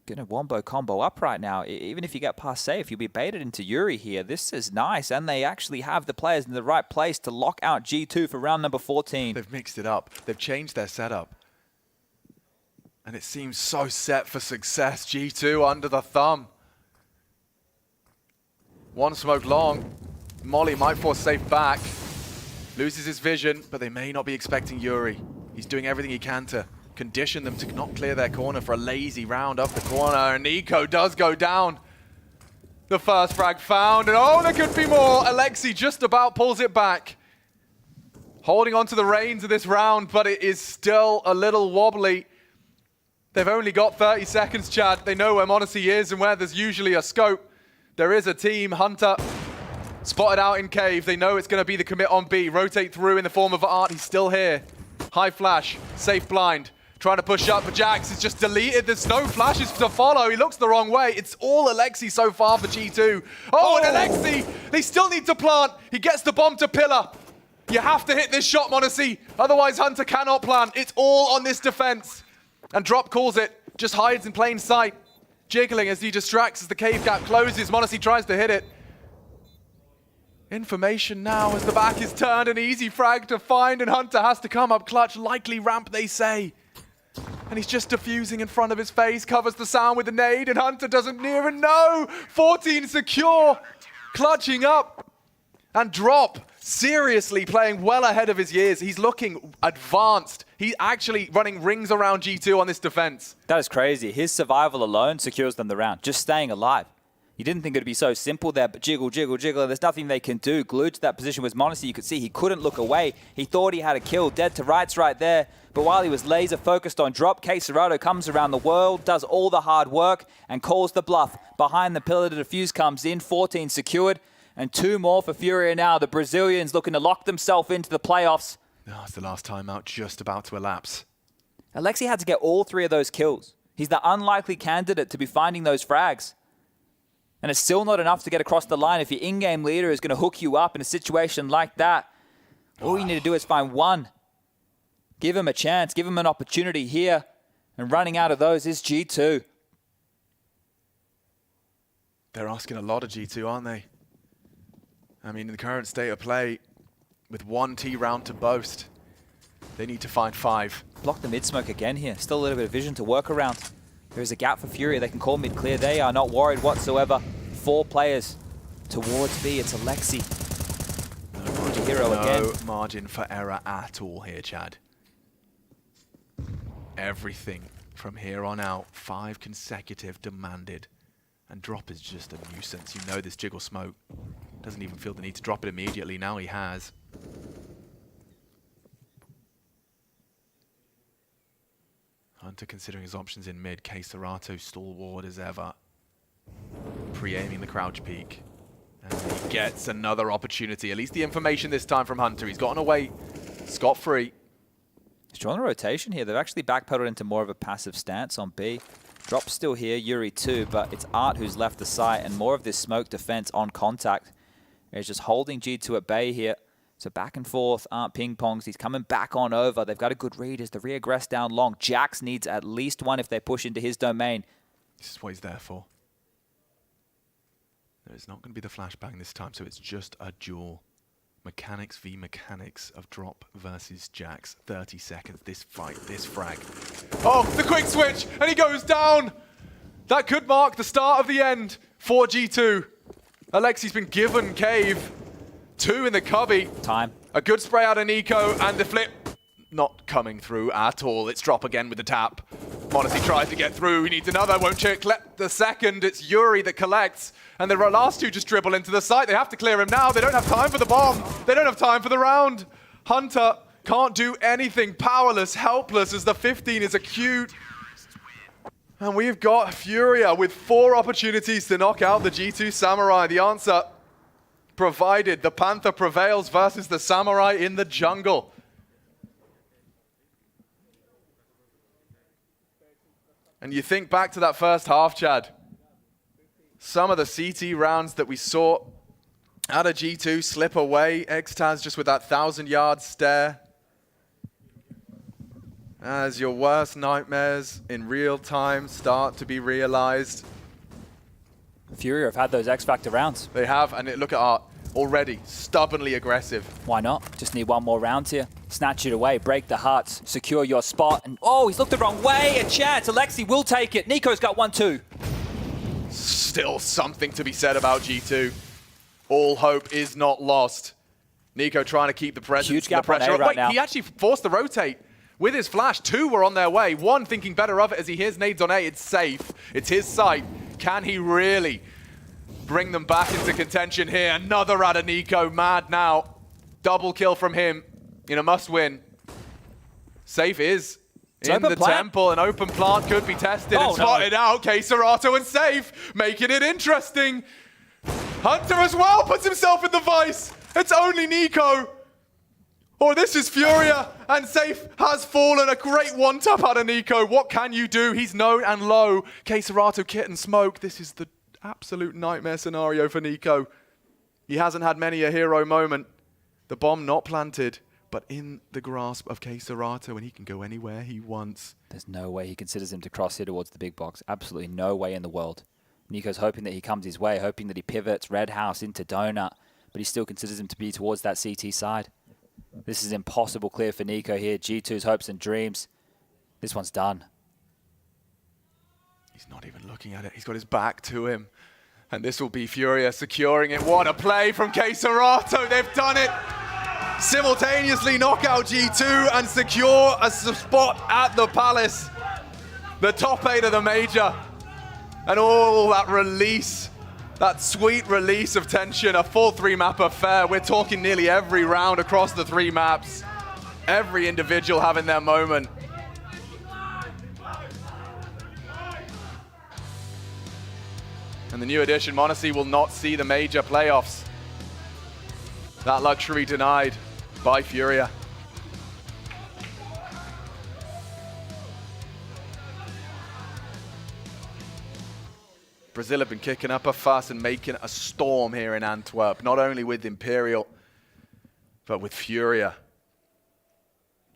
Gonna wombo combo up right now. Even if you get past Safe, you'll be baited into Yuri here. This is nice, and they actually have the players in the right place to lock out G2 for round number 14. They've mixed it up. They've changed their setup. And it seems so set for success. G2 under the thumb. 1 smoke long. Molly might force Safe back. Loses his vision, but they may not be expecting Yuri. He's doing everything he can to condition them to not clear their corner for a lazy round up the corner. And Nico does go down. The first frag found, and oh, there could be more. Alexi just about pulls it back. Holding on to the reins of this round, but it is still a little wobbly. They've only got 30 seconds, Chad. They know where Monacy is and where there's usually a scope. There is a team. Hunter spotted out in cave. They know it's going to be the commit on B. Rotate through in the form of Art. He's still here. High flash. Safe blind. Trying to push up, but Jax has just deleted. There's no flashes to follow. He looks the wrong way. It's all Alexi so far for G2. Oh, and Alexi, they still need to plant. He gets the bomb to pillar. You have to hit this shot, Monacy. Otherwise, Hunter cannot plant. It's all on this defense. And Drop calls it. Just hides in plain sight. Jiggling as he distracts as the cave gap closes. Monacy tries to hit it. Information now as the back is turned. An easy frag to find, and Hunter has to come up clutch. Likely ramp, they say. And he's just diffusing in front of his face, covers the sound with a nade, and Hunter doesn't even know. 14 secure, clutching up. And Drop, seriously playing well ahead of his years. He's looking advanced. He's actually running rings around G2 on this defense. That is crazy. His survival alone secures them the round, just staying alive. You didn't think it would be so simple there, but jiggle, jiggle, jiggle, and there's nothing they can do. Glued to that position was Monacy. You could see he couldn't look away. He thought he had a kill, dead to rights right there. But while he was laser focused on Drop, Caserado comes around the world, does all the hard work, and calls the bluff. Behind the pillar, the defuse comes in, 14 secured, and 2 more for Furia now. The Brazilians looking to lock themselves into the playoffs. Oh, it's the last timeout just about to elapse. Alexi had to get all 3 of those kills. He's the unlikely candidate to be finding those frags. And it's still not enough to get across the line. If your in-game leader is going to hook you up in a situation like that, all you need to do is find one. Give him a chance. Give him an opportunity here. And running out of those is G2. They're asking a lot of G2, aren't they? I mean, in the current state of play, with one T round to boast, they need to find 5. Block the mid smoke again here. Still a little bit of vision to work around. There is a gap for Furia. They can call mid clear. They are not worried whatsoever. 4 players towards B. It's Alexi. No margin for error at all here, Chad. Everything from here on out, 5 consecutive demanded. And drop is just a nuisance. You know this jiggle smoke. Doesn't even feel the need to drop it immediately. Now he has. Hunter considering his options in mid. K-Serato stalwart as ever. Pre-aiming the crouch peek. And he gets another opportunity. At least the information this time from Hunter. He's gotten away scot-free. He's drawn a rotation here. They've actually backpedaled into more of a passive stance on B. Drop's still here, Yuri too, but it's Art who's left the site, and more of this smoke defense on contact. He's just holding G2 at bay here. So back and forth, Art ping-pongs. He's coming back on over. They've got a good read as the reaggress down long. Jax needs at least one if they push into his domain. This is what he's there for. There's not going to be the flashbang this time, so it's just a duel. Mechanics v mechanics of Drop versus Jax. 30 seconds, this fight, this frag. Oh, the quick switch, and he goes down! That could mark the start of the end for G2. Alexi's been given cave. 2 in the cubby. Time. A good spray out of Nico, and the flip not coming through at all. It's Drop again with the tap. Modesty tries to get through. He needs another, won't collect the second. It's Yuri that collects. And the last 2 just dribble into the site. They have to clear him now. They don't have time for the bomb. They don't have time for the round. Hunter can't do anything. Powerless, helpless as the 15 is acute. And we've got Furia with 4 opportunities to knock out the G2 Samurai. The answer provided. The Panther prevails versus the Samurai in the jungle. And you think back to that first half, Chad. Some of the CT rounds that we saw out of G2 slip away. Extaz just with that 1,000-yard stare. As your worst nightmares in real time start to be realized. Furia have had those X-Factor rounds. They have, and look at Art. Already stubbornly aggressive. Why not? Just need one more round here. Snatch it away, break the hearts, secure your spot. And oh, he's looked the wrong way. A chance. Alexi will take it. Nico's got 1 too. Still something to be said about G2. All hope is not lost. Nico trying to keep the pressure. Huge gap on A right now. He actually forced the rotate with his flash. 2 were on their way. 1 thinking better of it as he hears nades on A. It's safe. It's his site. Can he really bring them back into contention here? Another out of Nico. Mad now. Double kill from him in a must-win. Safe is in the temple. An open plant could be tested and spotted out. K-Serato and Safe making it interesting. Hunter as well puts himself in the vice. It's only Nico. Or this is Furia, and Safe has fallen. A great one-tap out of Nico. What can you do? He's known and low. K-Serato, Kit and Smoke. This is the absolute nightmare scenario for Nico. He hasn't had many a hero moment. The bomb not planted, but in the grasp of K-Serato, and he can go anywhere he wants. There's no way he considers him to cross here towards the big box. Absolutely no way in the world. Nico's hoping that he comes his way, hoping that he pivots Red House into Donut, but he still considers him to be towards that CT side. This is impossible clear for Nico here. G2's hopes and dreams. This one's done. He's not even looking at it. He's got his back to him. And this will be Furia securing it. What a play from K-Serato. They've done it. Simultaneously knock out G2 and secure a spot at the Palace. The top 8 of the Major. And all that release, that sweet release of tension, a full 3-map affair. We're talking nearly every round across the 3 maps. Every individual having their moment. And the new edition, Monacy, will not see the Major playoffs. That luxury denied by Furia. Brazil have been kicking up a fuss and making a storm here in Antwerp, not only with Imperial, but with Furia.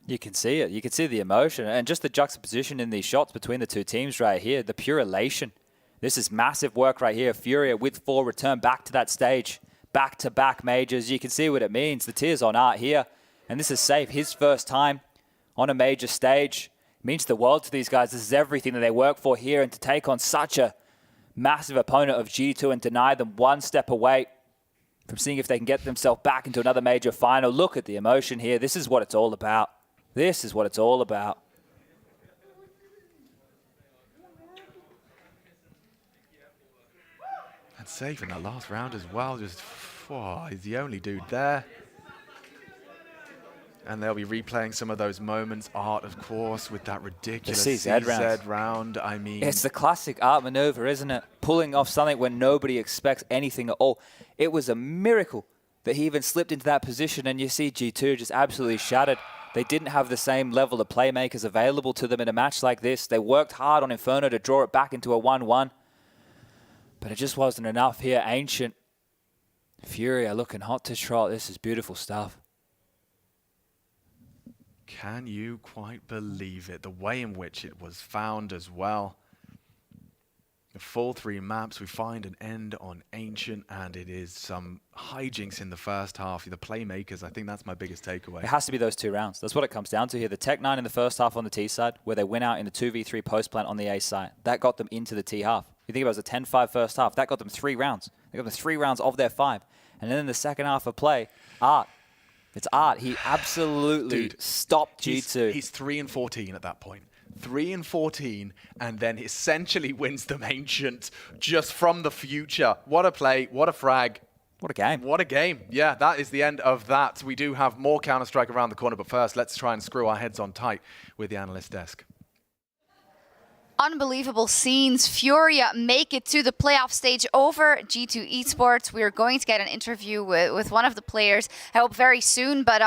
You can see it. You can see the emotion and just the juxtaposition in these shots between the two teams right here. The pure elation. This is massive work right here. Furia with 4 return back to that stage. Back-to-back majors. You can see what it means. The tears on Art here. And this is safe. His first time on a major stage. It means the world to these guys. This is everything that they work for here. And to take on such a massive opponent of G2 and deny them one step away from seeing if they can get themselves back into another major final. Look at the emotion here. This is what it's all about. This is what it's all about. And safe in that last round as well. Just, he's the only dude there. And they'll be replaying some of those moments. Art, of course, with that ridiculous CZ round. I mean, it's the classic Art maneuver, isn't it? Pulling off something when nobody expects anything at all. It was a miracle that he even slipped into that position, and you see G2 just absolutely shattered. They didn't have the same level of playmakers available to them in a match like this. They worked hard on Inferno to draw it back into a 1-1. But it just wasn't enough here. Ancient. Furia looking hot to trot. This is beautiful stuff. Can you quite believe it? The way in which it was found as well. The full 3 maps, we find an end on Ancient, and it is some hijinks in the first half. The playmakers, I think that's my biggest takeaway. It has to be those 2 rounds. That's what it comes down to here. The Tech-9 in the first half on the T side, where they went out in the 2v3 post-plant on the A side. That got them into the T half. You think about it, it was a 10-5 first half. That got them 3 rounds. They got them 3 rounds of their 5. And then in the second half of play, Art. It's Art. He absolutely stopped G2. He's 3-14 at that point. 3-14, and then essentially wins them Ancient just from the future. What a play, what a frag. What a game. What a game. Yeah, that is the end of that. We do have more Counter-Strike around the corner, but first, let's try and screw our heads on tight with the analyst desk. Unbelievable scenes. Furia make it to the playoff stage over G2 Esports. We're going to get an interview with one of the players, I hope very soon. But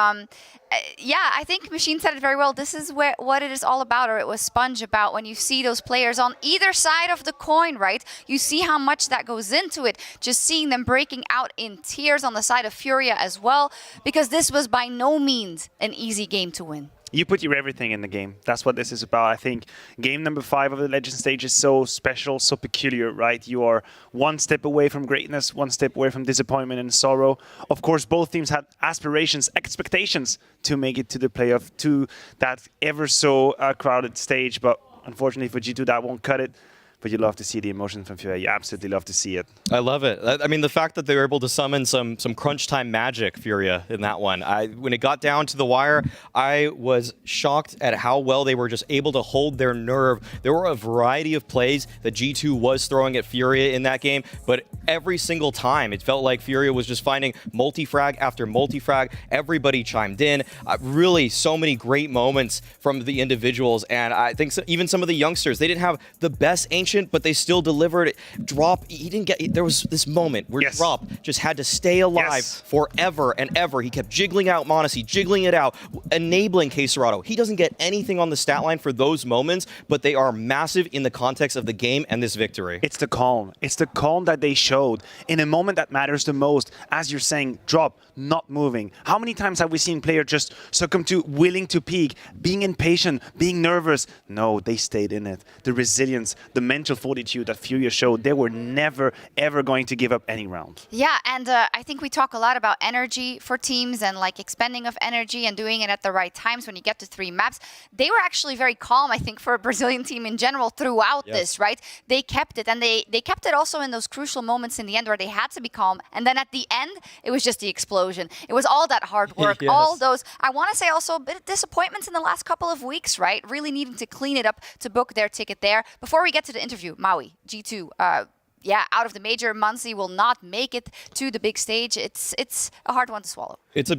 yeah, I think Machine said it very well. This is what it is all about, or it was Sponge about, when you see those players on either side of the coin, right? You see how much that goes into it. Just seeing them breaking out in tears on the side of Furia as well, because this was by no means an easy game to win. You put your everything in the game. That's what this is about. I think game number 5 of the Legend stage is so special, so peculiar, right? You are one step away from greatness, one step away from disappointment and sorrow. Of course, both teams had aspirations, expectations to make it to the playoff, to that ever so crowded stage. But unfortunately for G2, that won't cut it. But you love to see the emotion from Furia. You absolutely love to see it. I love it. I mean, the fact that they were able to summon some crunch time magic, Furia, in that one. When it got down to the wire, I was shocked at how well they were just able to hold their nerve. There were a variety of plays that G2 was throwing at Furia in that game, but every single time it felt like Furia was just finding multi-frag after multi-frag. Everybody chimed in. Really, so many great moments from the individuals, and I think even some of the youngsters, they didn't have the best Ancient, but they still delivered it. Drop, he didn't get, there was this moment where Drop just had to stay alive forever and ever. He kept jiggling out m0NESY, jiggling it out, enabling KSCERATO. He doesn't get anything on the stat line for those moments, but they are massive in the context of the game and this victory. It's the calm. It's the calm that they showed in a moment that matters the most. As you're saying, Drop, not moving. How many times have we seen players just succumb to willing to peak, being impatient, being nervous? No, they stayed in it. The resilience, the mental fortitude that Furia showed, they were never, ever going to give up any round. Yeah, and I think we talk a lot about energy for teams and like expending of energy and doing it at the right times when you get to 3 maps. They were actually very calm, I think, for a Brazilian team in general throughout this, right? They kept it, and they kept it also in those crucial moments in the end where they had to be calm. And then at the end, it was just the explosion. It was all that hard work, all those, I want to say also a bit of disappointments in the last couple of weeks, right? Really needing to clean it up to book their ticket there. Before we get to the interview, Maui, G2, yeah, out of the major, m0NESY will not make it to the big stage. It's a hard one to swallow. It's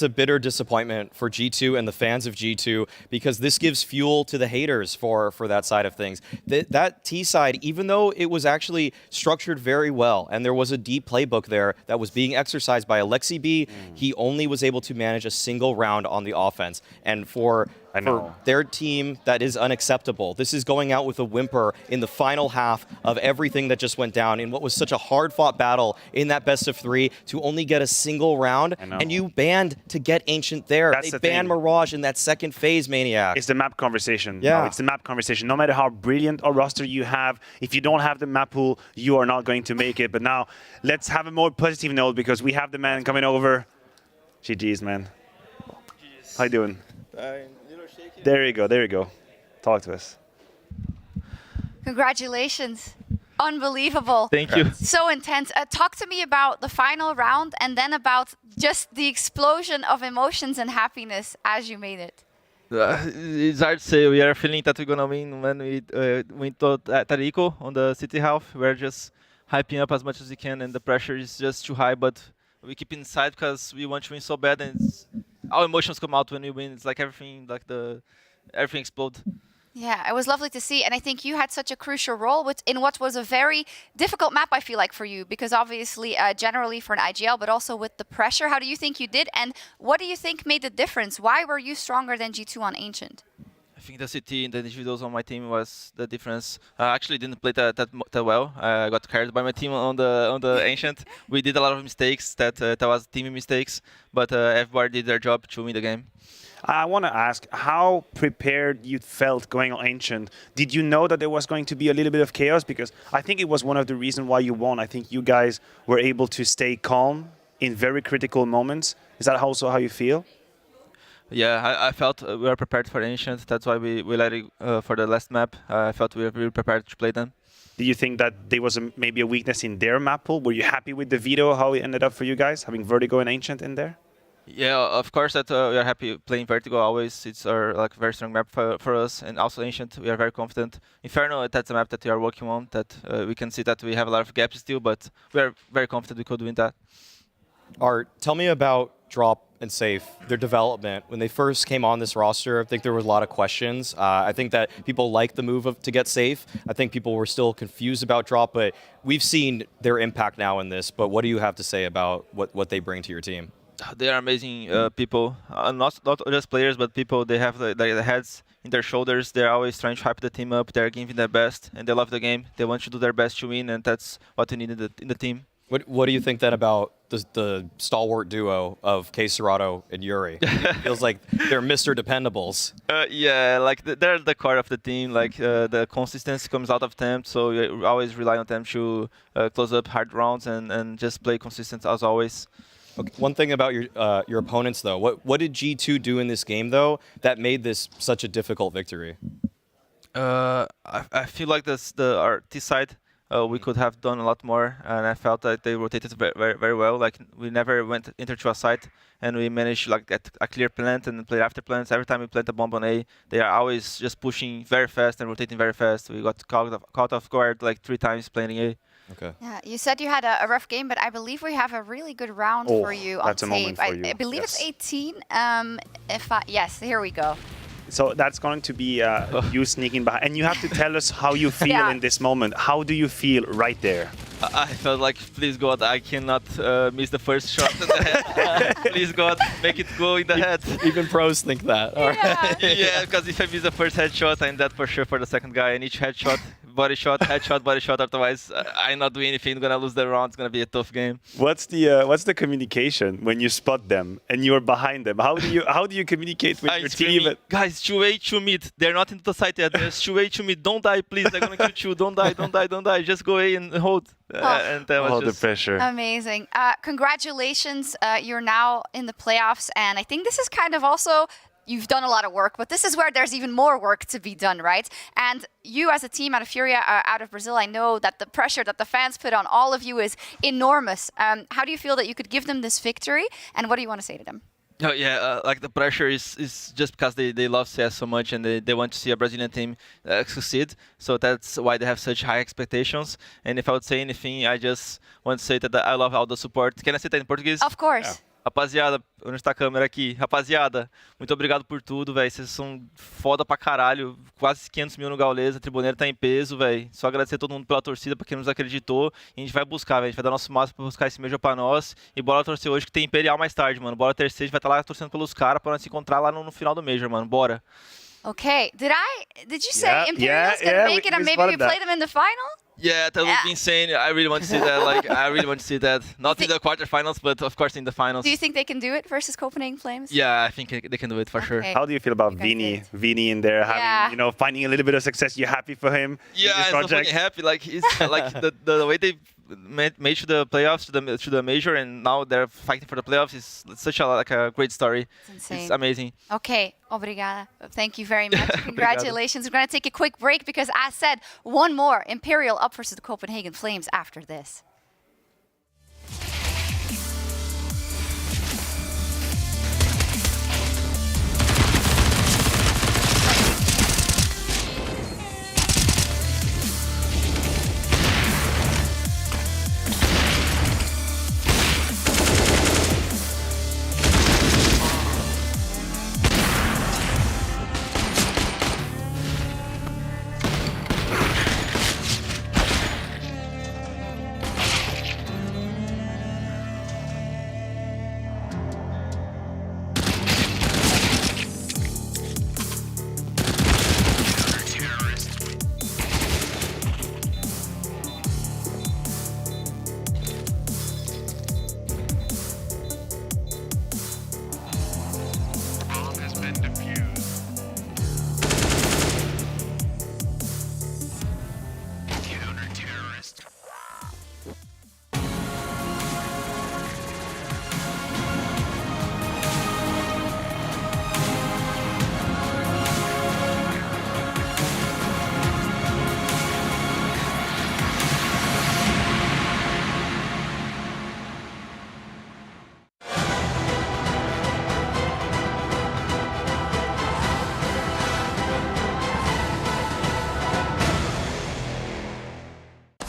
a bitter disappointment for G2 and the fans of G2, because this gives fuel to the haters for that side of things. That T side, even though it was actually structured very well and there was a deep playbook there that was being exercised by Alexi B, he only was able to manage a single round on the offense. And for for their team, that is unacceptable. This is going out with a whimper in the final half of everything that just went down in what was such a hard-fought battle in that best of 3 to only get a single round, and you banned to get Ancient there. They banned Mirage in that second phase, Maniac. It's the map conversation. Yeah. No, it's the map conversation. No matter how brilliant a roster you have, if you don't have the map pool, you are not going to make it. But now, let's have a more positive note because we have the man coming over. GG's, man. How you doing? There you go. There you go. Talk to us. Congratulations. Unbelievable. Thank you. So intense. Talk to me about the final round and then about just the explosion of emotions and happiness as you made it. It's hard to say. We are feeling that we're gonna win when we win to Tarico on the city half. We're just hyping up as much as we can, and the pressure is just too high. But we keep it inside because we want to win so bad, and our emotions come out when we win. It's like everything, everything explodes. Yeah, it was lovely to see. And I think you had such a crucial role in what was a very difficult map, I feel like, for you. Because obviously, generally for an IGL, but also with the pressure. How do you think you did? And what do you think made the difference? Why were you stronger than G2 on Ancient? I think the CT and the individuals on my team was the difference. I actually didn't play that well. I got carried by my team on the Ancient. We did a lot of mistakes. That was team mistakes. But everybody did their job to win the game. I want to ask how prepared you felt going on Ancient. Did you know that there was going to be a little bit of chaos? Because I think it was one of the reasons why you won. I think you guys were able to stay calm in very critical moments. Is that also how you feel? Yeah, I felt we were prepared for Ancient. That's why we let it for the last map. I felt we were really prepared to play them. Do you think that there was maybe a weakness in their map pool? Were you happy with the veto, how it ended up for you guys, having Vertigo and Ancient in there? Yeah, of course that we are happy playing Vertigo always. It's our very strong map for us, and also Ancient. We are very confident. Inferno, that's a map that we are working on. That we can see that we have a lot of gaps still, but we are very confident we could win that. Art, tell me about Drop and Safe, their development. When they first came on this roster, I think there was a lot of questions. I think that people liked the move to get Safe. I think people were still confused about Drop, but we've seen their impact now in this. But what do you have to say about what they bring to your team? They are amazing people, not just players, but people. They have the heads in their shoulders. They're always trying to hype the team up. They're giving their best, and they love the game. They want to do their best to win, and that's what we need in the team. What do you think then about the stalwart duo of K Serato and Yuri? It feels like they're Mr. Dependables. Yeah, like they're the core of the team. Like the consistency comes out of them, so we always rely on them to close up hard rounds and just play consistent as always. Okay. One thing about your opponents, though, what did G2 do in this game, though, that made this such a difficult victory? I feel like our T side, we could have done a lot more, and I felt that they rotated very, very well. Like we never went into a site, and we managed to get a clear plant and play after plants. Every time we plant a bomb on A, they are always just pushing very fast and rotating very fast. We got caught off guard like 3 times playing A. Okay. Yeah, you said you had a rough game, but I believe we have a really good round for you on tape. I believe it's 18. Yes, here we go. So that's going to be you sneaking behind. And you have to tell us how you feel in this moment. How do you feel right there? I felt like, please God, I cannot miss the first shot in the head. Please God, make it go in the head. Even pros think that. Yeah, because if I miss the first headshot, I'm dead for sure for the second guy. And each headshot, body shot, headshot, body shot. Otherwise, I'm not doing anything. I'm gonna lose the round. It's gonna be a tough game. What's the communication when you spot them and you're behind them? How do you communicate with your team? Guys, 2A, 2 mid. They're not into the site yet. There's 2A, 2 mid. Don't die, please. They're gonna kill you. Don't die, don't die, don't die. Just go A and hold. And that was just the pressure. Amazing. Congratulations. You're now in the playoffs, and I think this is kind of also. You've done a lot of work, but this is where there's even more work to be done, right? And you as a team out of Furia, out of Brazil, I know that the pressure that the fans put on all of you is enormous. How do you feel that you could give them this victory, and what do you want to say to them? Oh, yeah, like the pressure is just because they love CS so much and they want to see a Brazilian team succeed. So that's why they have such high expectations. And if I would say anything, I just want to say that I love all the support. Can I say that in Portuguese? Of course. Rapaziada, onde está a câmera aqui? Rapaziada, muito obrigado por tudo, velho. Vocês são foda pra caralho. Quase 500 mil no Gaules, a Tribuneira tá em peso, velho. Só agradecer a todo mundo pela torcida, pra quem nos acreditou. E a gente vai buscar, velho. A gente vai dar nosso máximo pra buscar esse Major pra nós. E bora torcer hoje que tem Imperial mais tarde, mano. Bora terceiro, a gente vai estar lá torcendo pelos caras pra nós se encontrar lá no final do Major, mano. Bora. Okay, did you say Imperial's gonna make it and maybe we play them in the final? Yeah, that would be insane. I really want to see that. Like, I really want to see that. Not in the quarterfinals, but of course in the finals. Do you think they can do it versus Copenhagen Flames? Yeah, I think they can do it for sure. How do you feel about Vini in there, having finding a little bit of success? You happy for him? Yeah, in this I'm so project? fucking happy. Like he's like the way they made to the playoffs, to the major, and now they're fighting for the playoffs. It's such a great story. It's amazing. Okay, obrigada. Thank you very much. Congratulations. We're going to take a quick break because, as said, one more Imperial up versus the Copenhagen Flames after this.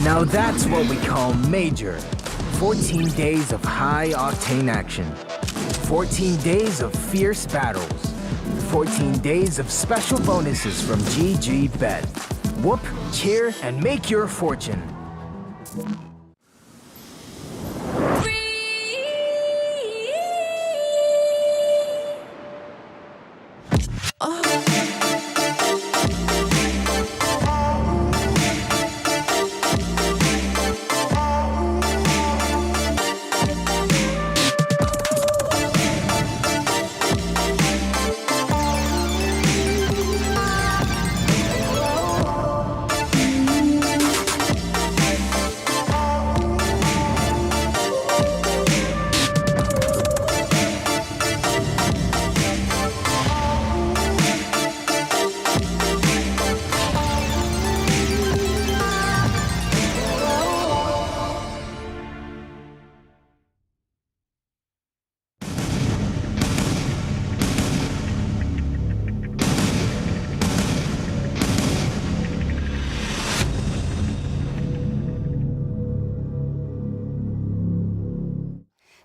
Now that's what we call Major. 14 days of high-octane action. 14 days of fierce battles. 14 days of special bonuses from GG Bet. Whoop, cheer, and make your fortune.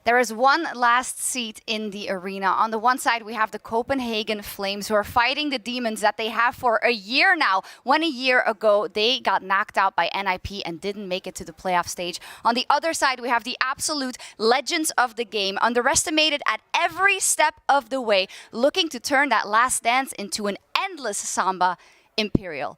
There is one last seat in the arena. On the one side, we have the Copenhagen Flames, who are fighting the demons that they have for a year now. When a year ago, they got knocked out by NIP and didn't make it to the playoff stage. On the other side, we have the absolute legends of the game, underestimated at every step of the way, looking to turn that last dance into an endless samba, Imperial.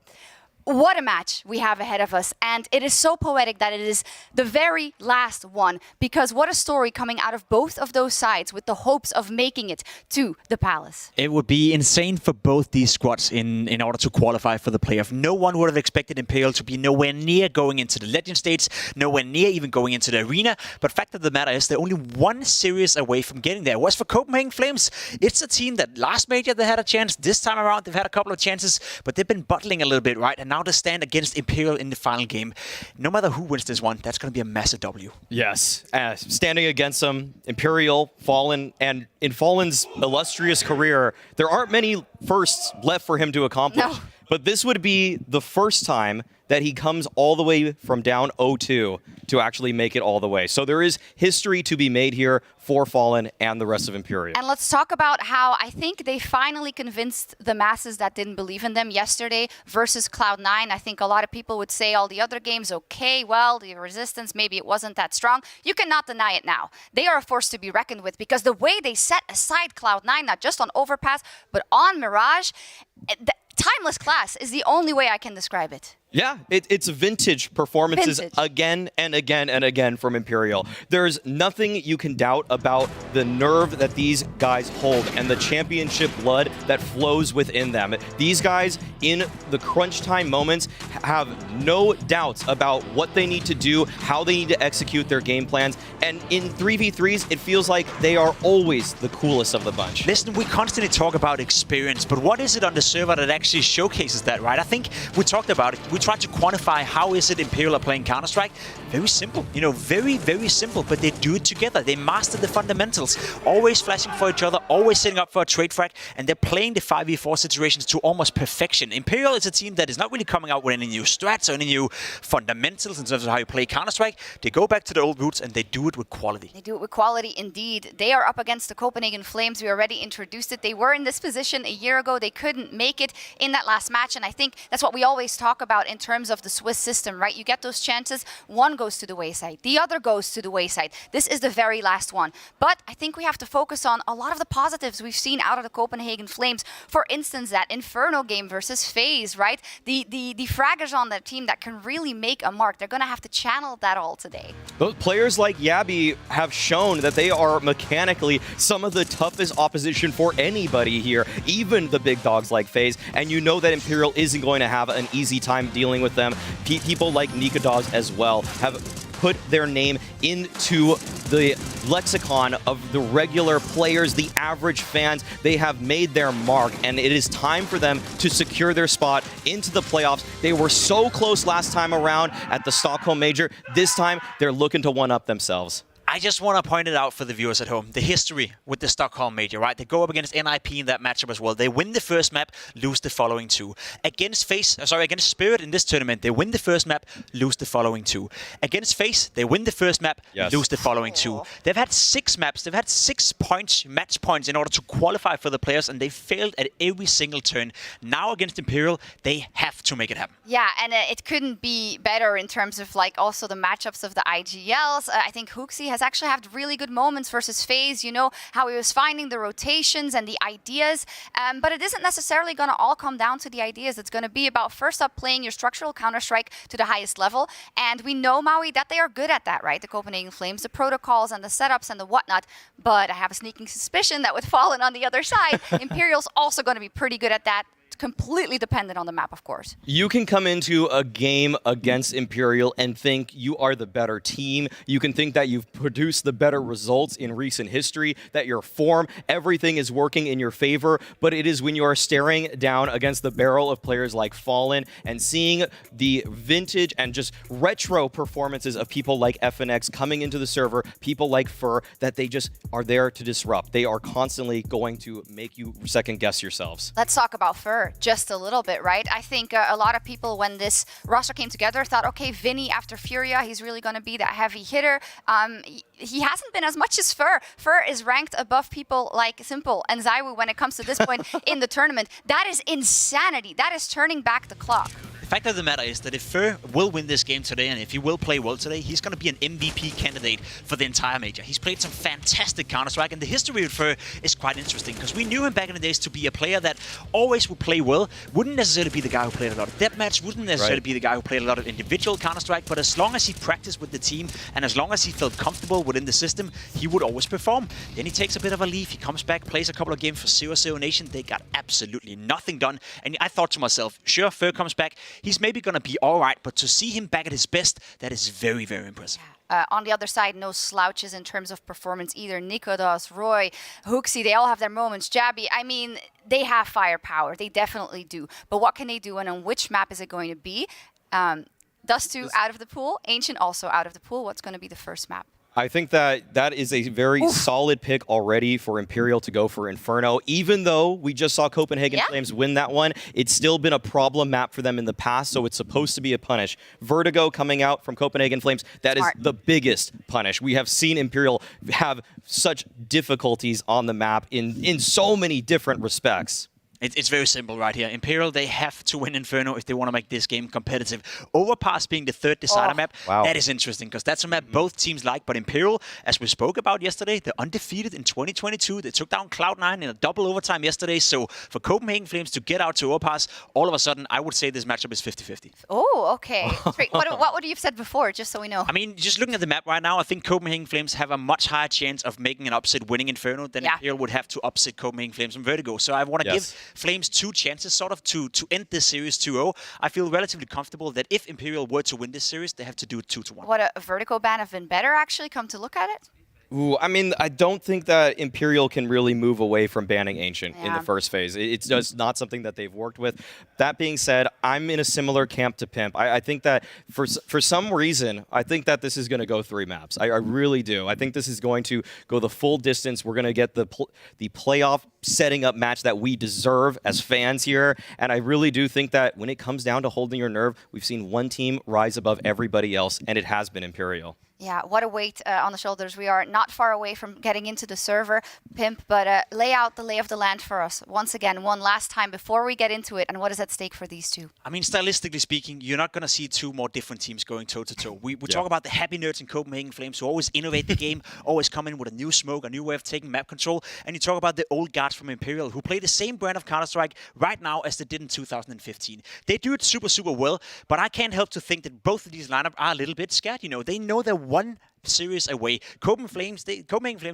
What a match we have ahead of us, and it is so poetic that it is the very last one, because what a story coming out of both of those sides with the hopes of making it to the Palace. It would be insane for both these squads in order to qualify for the playoff. No one would have expected Imperial to be nowhere near going into the Legend stage, nowhere near even going into the arena, but fact of the matter is they're only one series away from getting there. Whereas for Copenhagen Flames, it's a team that last major they had a chance, this time around they've had a couple of chances, but they've been bottling a little bit, right? And now to stand against Imperial in the final game, no matter who wins this one, that's going to be a massive W. Yes, standing against them, Imperial, Fallen, and in Fallen's illustrious career, there aren't many firsts left for him to accomplish. No. But this would be the first time that he comes all the way from down 0-2 to actually make it all the way. So there is history to be made here for Fallen and the rest of Imperial. And let's talk about how I think they finally convinced the masses that didn't believe in them yesterday versus Cloud9. I think a lot of people would say all the other games, okay, well, the resistance, maybe it wasn't that strong. You cannot deny it now. They are a force to be reckoned with because the way they set aside Cloud9, not just on Overpass, but on Mirage, timeless class is the only way I can describe it. Yeah, it's vintage performances again and again and again from Imperial. There's nothing you can doubt about the nerve that these guys hold and the championship blood that flows within them. These guys, in the crunch time moments, have no doubts about what they need to do, how they need to execute their game plans. And in 3v3s, it feels like they are always the coolest of the bunch. Listen, we constantly talk about experience, but what is it on the server that actually showcases that, right? I think we talked about it. We tried to quantify how is it Imperial are playing Counter-Strike. Very simple, you know, very, very simple, but they do it together. They master the fundamentals, always flashing for each other, always setting up for a trade frag, and they're playing the 5v4 situations to almost perfection. Imperial is a team that is not really coming out with any new strats or any new fundamentals in terms of how you play Counter-Strike. They go back to the old roots and they do it with quality. They do it with quality indeed. They are up against the Copenhagen Flames. We already introduced it. They were in this position a year ago. They couldn't make it in that last match, and I think that's what we always talk about in terms of the Swiss system, right? You get those chances, one goes to the wayside, the other goes to the wayside. This is the very last one. But I think we have to focus on a lot of the positives we've seen out of the Copenhagen Flames. For instance, that Inferno game versus FaZe, right? The fraggers on that team that can really make a mark. They're going to have to channel that all today. Those players like Yabby have shown that they are mechanically some of the toughest opposition for anybody here, even the big dogs like FaZe. And you know that Imperial isn't going to have an easy time dealing with them. People like Nikodas as well have put their name into the lexicon of the regular players, the average fans. They have made their mark, and it is time for them to secure their spot into the playoffs. They were so close last time around at the Stockholm Major. This time, they're looking to one-up themselves. I just want to point it out for the viewers at home. The history with the Stockholm Major, right? They go up against NIP in that matchup as well. They win the first map, lose the following two. Against Spirit in this tournament, they win the first map, lose the following two. Against FaZe, they win the first map, lose the following two. They've had 6 maps. They've had 6 match points in order to qualify for the players, and they failed at every single turn. Now against Imperial, they have to make it happen. Yeah, and it couldn't be better in terms of like also the matchups of the IGLs. I think Hooksy has actually had really good moments versus FaZe, you know, how he was finding the rotations and the ideas, but it isn't necessarily going to all come down to the ideas. It's going to be about first up playing your structural Counter-Strike to the highest level, and we know, Maui, that they are good at that, right? The Copenhagen Flames, the protocols and the setups and the whatnot, but I have a sneaking suspicion that with Fallen on the other side, Imperial's also going to be pretty good at that. Completely dependent on the map, of course. You can come into a game against Imperial and think you are the better team. You can think that you've produced the better results in recent history, that your form, everything is working in your favor. But it is when you are staring down against the barrel of players like Fallen and seeing the vintage and just retro performances of people like FNX coming into the server, people like Fur, that they just are there to disrupt. They are constantly going to make you second guess yourselves. Let's talk about Fur just a little bit, right? I think a lot of people, when this roster came together, thought, okay, Vinny after Furia, he's really going to be that heavy hitter. He hasn't been as much as Fur. Fur is ranked above people like Simple and Zaiwu when it comes to this point in the tournament. That is insanity. That is turning back the clock. The fact of the matter is that if Fur will win this game today, and if he will play well today, he's going to be an MVP candidate for the entire major. He's played some fantastic Counter-Strike, and the history of Fur is quite interesting, because we knew him back in the days to be a player that always would play well, wouldn't necessarily be the guy who played a lot of deathmatch, wouldn't necessarily be the guy who played a lot of individual Counter-Strike, but as long as he practiced with the team, and as long as he felt comfortable within the system, he would always perform. Then he takes a bit of a leave, he comes back, plays a couple of games for 0-0 Nation, they got absolutely nothing done, and I thought to myself, sure, Fur comes back, he's maybe going to be all right, but to see him back at his best, that is very, very impressive. On the other side, no slouches in terms of performance either. Nikodas, Roy, Hooksy, they all have their moments. Jabby, I mean, they have firepower. They definitely do. But what can they do, and on which map is it going to be? Dust2 out of the pool. Ancient also out of the pool. What's going to be the first map? I think that is a very solid pick already for Imperial to go for Inferno. Even though we just saw Copenhagen Flames win that one, it's still been a problem map for them in the past, so it's supposed to be a punish. Vertigo coming out from Copenhagen Flames, that is the biggest punish. We have seen Imperial have such difficulties on the map in so many different respects. It's very simple right here. Imperial, they have to win Inferno if they want to make this game competitive. Overpass being the third decider map, that is interesting because that's a map both teams like. But Imperial, as we spoke about yesterday, they're undefeated in 2022. They took down Cloud9 in a double overtime yesterday. So for Copenhagen Flames to get out to Overpass, all of a sudden, I would say this matchup is 50-50. Oh, okay. What would you have said before, just so we know? I mean, just looking at the map right now, I think Copenhagen Flames have a much higher chance of making an upset winning Inferno than Imperial would have to upset Copenhagen Flames from Vertigo. So I want to give Flames 2 chances sort of to end this series 2-0. I feel relatively comfortable that if Imperial were to win this series, they have to do it 2-1. Would a Vertigo ban have been better, actually, come to look at it? Ooh, I mean, I don't think that Imperial can really move away from banning Ancient in the first phase. It's just not something that they've worked with. That being said, I'm in a similar camp to Pimp. I think that for some reason, I think that this is going to go 3 maps. I really do. I think this is going to go the full distance. We're going to get the playoff setting up match that we deserve as fans here. And I really do think that when it comes down to holding your nerve, we've seen one team rise above everybody else, and it has been Imperial. Yeah, what a weight on the shoulders. We are not far away from getting into the server, Pimp, but lay out the lay of the land for us once again, one last time before we get into it. And what is at stake for these two? I mean, stylistically speaking, you're not going to see 2 more different teams going toe-to-toe. We talk about the happy nerds in Copenhagen Flames who always innovate the game, always come in with a new smoke, a new way of taking map control. And you talk about the old guards from Imperial who play the same brand of Counter-Strike right now as they did in 2015. They do it super, super well, but I can't help to think that both of these lineups are a little bit scared. You know, they know they're one series away. Copenhagen Flames,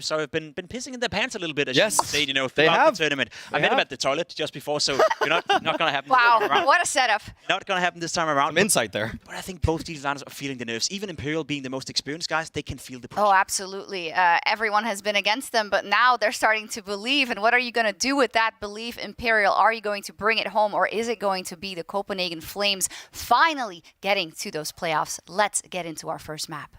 have been pissing in their pants a little bit, as you say, you know, throughout the tournament. I met them at the toilet just before, so you're not going to happen. Wow, what a setup. Not going to happen this time around. Some insight there. But I think both these lineups are feeling the nerves. Even Imperial being the most experienced guys, they can feel the pressure. Oh, absolutely. Everyone has been against them, but now they're starting to believe. And what are you going to do with that belief, Imperial? Are you going to bring it home, or is it going to be the Copenhagen Flames finally getting to those playoffs? Let's get into our first map.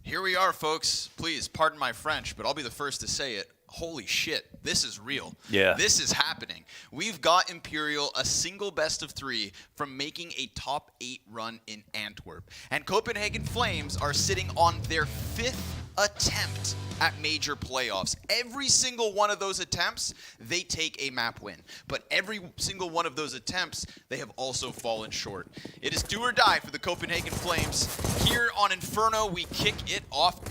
Here we are, folks. Please, pardon my French, but I'll be the first to say it. Holy shit, this is real. Yeah. This is happening. We've got Imperial a single best of 3 from making a top 8 run in Antwerp. And Copenhagen Flames are sitting on their 5th attempt at major playoffs. Every single one of those attempts, they take a map win. But every single one of those attempts, they have also fallen short. It is do or die for the Copenhagen Flames. Here on Inferno, we kick it off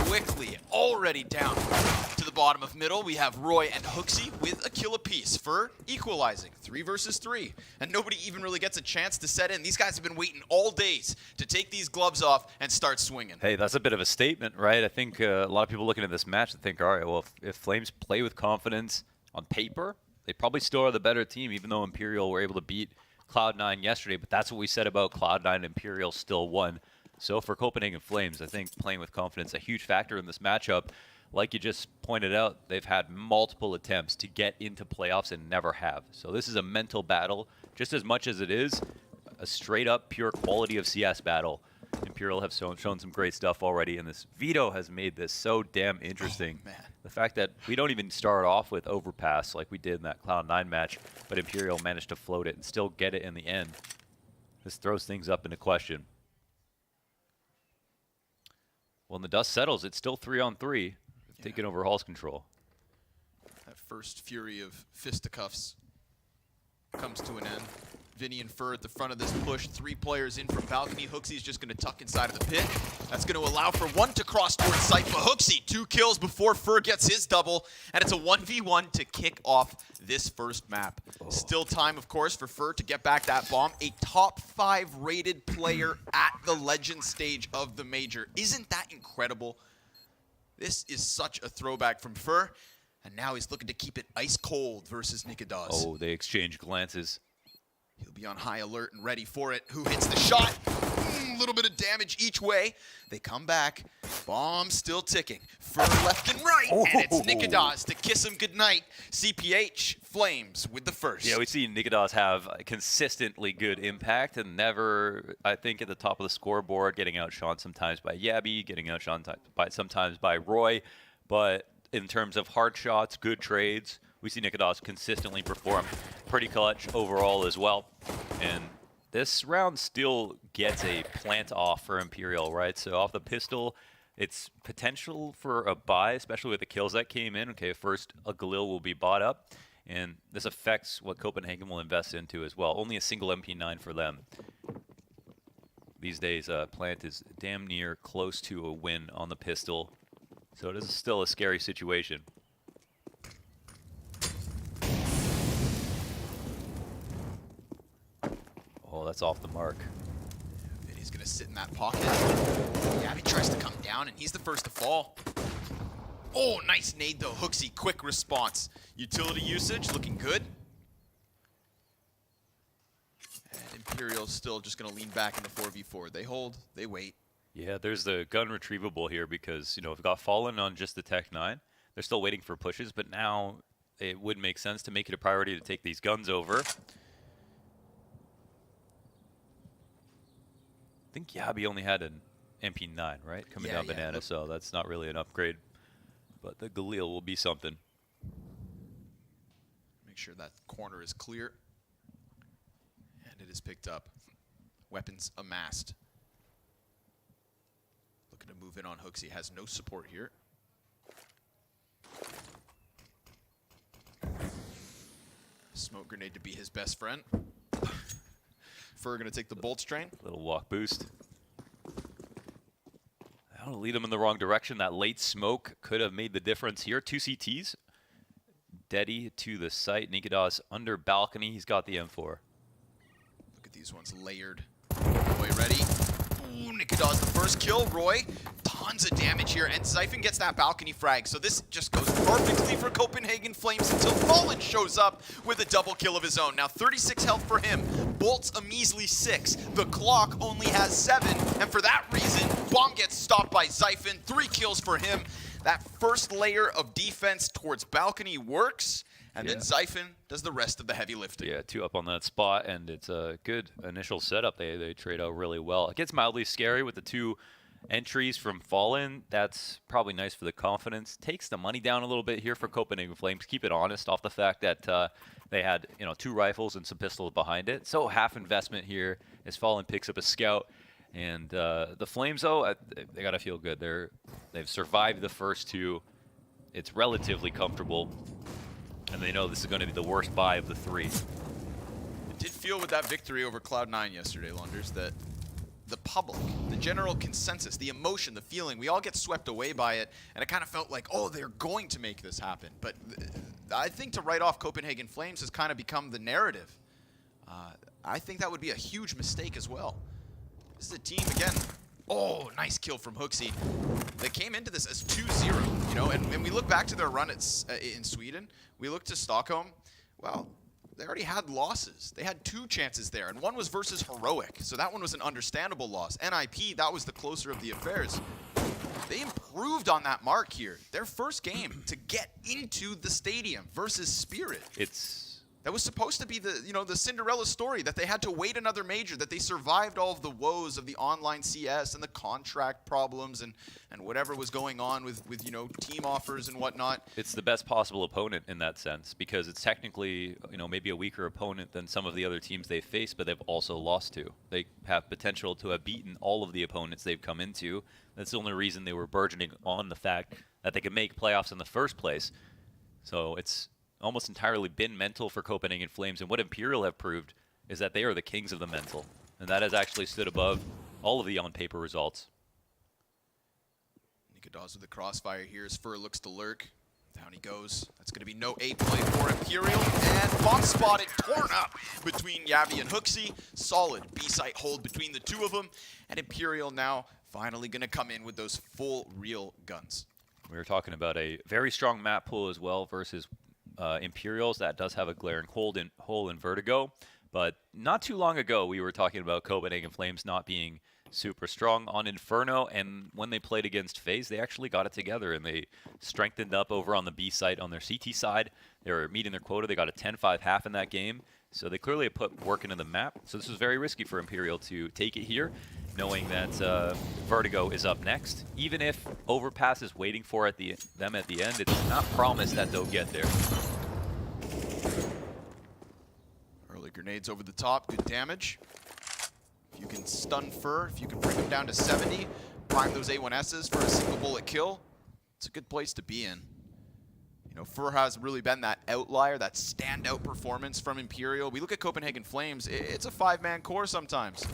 quickly. Already down to the bottom of middle, we have Roy and Hooksy with a kill apiece for equalizing. 3 versus 3. And nobody even really gets a chance to set in. These guys have been waiting all days to take these gloves off and start swinging. Hey, that's a bit of a statement, right? I think a lot of people looking at this match think, all right, well, if Flames play with confidence on paper, they probably still are the better team, even though Imperial were able to beat Cloud9 yesterday. But that's what we said about Cloud9 and Imperial still won. So for Copenhagen Flames, I think playing with confidence, a huge factor in this matchup. Like you just pointed out, they've had multiple attempts to get into playoffs and never have. So this is a mental battle just as much as it is a straight-up pure quality of CS battle. Imperial have shown some great stuff already, and this veto has made this so damn interesting. Oh, man. The fact that we don't even start off with overpass like we did in that Cloud9 match, but Imperial managed to float it and still get it in the end. This throws things up into question. When the dust settles, it's still 3-on-3. Taking over Hall's control. That first fury of fisticuffs comes to an end. Vinny and Fur at the front of this push. 3 players in from balcony. Hooksy's just going to tuck inside of the pit. That's going to allow for 1 to cross towards site. But Hooksy, 2 kills before Fur gets his double. And it's a 1v1 to kick off this first map. Still time, of course, for Fur to get back that bomb. A top 5 rated player at the legend stage of the major. Isn't that incredible? This is such a throwback from Fur. And now he's looking to keep it ice cold versus Nikodas. Oh, they exchange glances. He'll be on high alert and ready for it. Who hits the shot? A little bit of damage each way. They come back. Bomb still ticking. Fur left and right. And it's Nikodas to kiss him goodnight. CPH Flames with the first. Yeah, we see Nikodas have consistently good impact and never, I think, at the top of the scoreboard, getting outshone sometimes by Yabby, getting outshone sometimes by Roy. But in terms of hard shots, good trades, we see Nikodas consistently perform pretty clutch overall as well. And this round still gets a plant off for Imperial, right? So off the pistol, it's potential for a buy, especially with the kills that came in. Okay, first a Galil will be bought up, and this affects what Copenhagen will invest into as well. Only a single MP9 for them. These days, plant is damn near close to a win on the pistol, so it is still a scary situation. Oh, that's off the mark. And he's going to sit in that pocket. Yabby tries to come down, and he's the first to fall. Oh, nice nade, though. Hooksy, quick response. Utility usage looking good. And Imperial's still just going to lean back in the 4v4. They hold, they wait. Yeah, there's the gun retrievable here because, you know, we've got Fallen on just the Tech 9. They're still waiting for pushes, but now it would make sense to make it a priority to take these guns over. I think Yabby only had an MP9, right? Coming down Banana, so that's not really an upgrade. But the Galil will be something. Make sure that corner is clear. And it is picked up. Weapons amassed. Looking to move in on Hooksy. Has no support here. Smoke grenade to be his best friend. Fur gonna take the bolt strain. Little walk boost. I don't lead him in the wrong direction. That late smoke could have made the difference here. 2 CTs. Deddy to the site. Nikodas under balcony. He's got the M4. Look at these ones layered. Roy ready. Ooh, Nikodas the first kill. Roy, tons of damage here, and Zyphon gets that balcony frag. So this just goes perfectly for Copenhagen Flames until Fallen shows up with a double kill of his own. Now 36 health for him. Bolt's a measly 6. The clock only has 7, and for that reason, Bomb gets stopped by Zyphon. 3 kills for him. That first layer of defense towards balcony works, and then Zyphon does the rest of the heavy lifting. Yeah, 2 up on that spot, and it's a good initial setup. They trade out really well. It gets mildly scary with the 2 entries from Fallen. That's probably nice for the confidence. Takes the money down a little bit here for Copenhagen Flames. Keep it honest off the fact that they had 2 rifles and some pistols behind it. So half investment here as Fallen picks up a scout. And the Flames, though, they got to feel good. They've survived the first 2. It's relatively comfortable. And they know this is going to be the worst buy of the 3. It did feel with that victory over Cloud9 yesterday, Lunders, that the public, the general consensus, the emotion, the feeling, we all get swept away by it, and it kind of felt like, oh, they're going to make this happen. But I think to write off Copenhagen Flames has kind of become the narrative. I think that would be a huge mistake as well. This is a team, again, oh, nice kill from Hooksy. They came into this as 2-0, you know, and when we look back to their run in Sweden, we look to Stockholm, well, they already had losses. They had 2 chances there, and one was versus Heroic, so that one was an understandable loss. NIP, that was the closer of the affairs. They improved on that mark here. Their first game to get into the stadium versus Spirit. That was supposed to be the, the Cinderella story, that they had to wait another major, that they survived all of the woes of the online CS and the contract problems and whatever was going on with team offers and whatnot. It's the best possible opponent in that sense because it's technically, maybe a weaker opponent than some of the other teams they've faced, but they've also lost to. They have potential to have beaten all of the opponents they've come into. That's the only reason they were burgeoning on the fact that they could make playoffs in the first place. So it's almost entirely been mental for Copenhagen Flames, and what Imperial have proved is that they are the kings of the mental, and that has actually stood above all of the on-paper results. Nikodas with the crossfire here as Fur looks to lurk. Down he goes. That's going to be no 8 play for Imperial, and bomb spotted, torn up between Yabby and Hooksy. Solid B-site hold between the 2 of them, and Imperial now finally going to come in with those full real guns. We were talking about a very strong map pool as well versus Imperials. That does have a glaring hole in Vertigo. But not too long ago, we were talking about Copenhagen Flames not being super strong on Inferno, and when they played against FaZe, they actually got it together, and they strengthened up over on the B site on their CT side. They were meeting their quota. They got a 10-5 half in that game, so they clearly have put work into the map. So this was very risky for Imperial to take it here, knowing that Vertigo is up next. Even if Overpass is waiting for them at the end, it's not promised that they'll get there. Early grenades over the top, good damage. If you can stun Fur, if you can bring him down to 70, prime those A1Ss for a single bullet kill, it's a good place to be in. You know, Fur has really been that outlier, that standout performance from Imperial. We look at Copenhagen Flames, it's a 5-man core sometimes.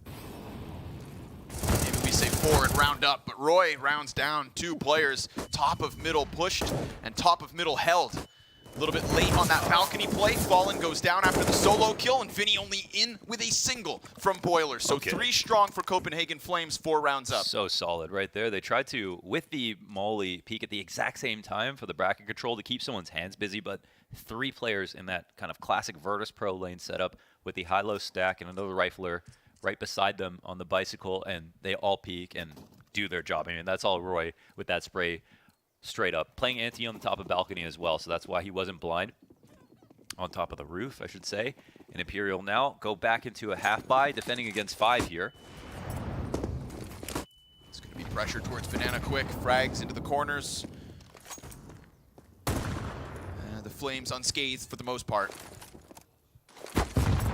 Maybe we say 4 and round up, but Roy rounds down 2 players, top of middle pushed and top of middle held. A little bit late on that balcony play. Fallen goes down after the solo kill, and Vinny only in with a single from Boiler. So 3 strong for Copenhagen Flames, 4 rounds up. So solid right there. They tried to, with the Molly, peek at the exact same time for the bracket control to keep someone's hands busy, but 3 players in that kind of classic Virtus Pro lane setup with the high-low stack and another rifler right beside them on the bicycle, and they all peek and do their job. I mean, that's all Roy with that spray. Straight up. Playing anti on the top of balcony as well, so that's why he wasn't blind. On top of the roof, I should say. And Imperial now go back into a half-buy, defending against 5 here. It's going to be pressure towards Banana quick. Frags into the corners. The Flames unscathed for the most part.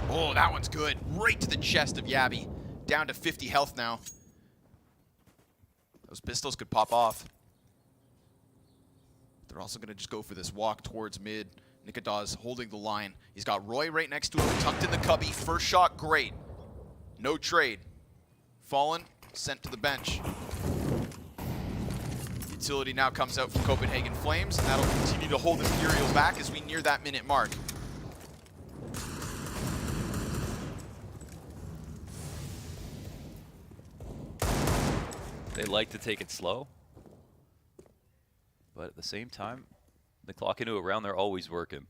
Oh, that one's good. Right to the chest of Yabby. Down to 50 health now. Those pistols could pop off. They're also going to just go for this walk towards mid. Nikadaz holding the line. He's got Roy right next to him, tucked in the cubby. First shot, great. No trade. Fallen, sent to the bench. Utility now comes out from Copenhagen Flames, and that'll continue to hold Imperial back as we near that minute mark. They like to take it slow. But at the same time, the clock into a round, they're always working.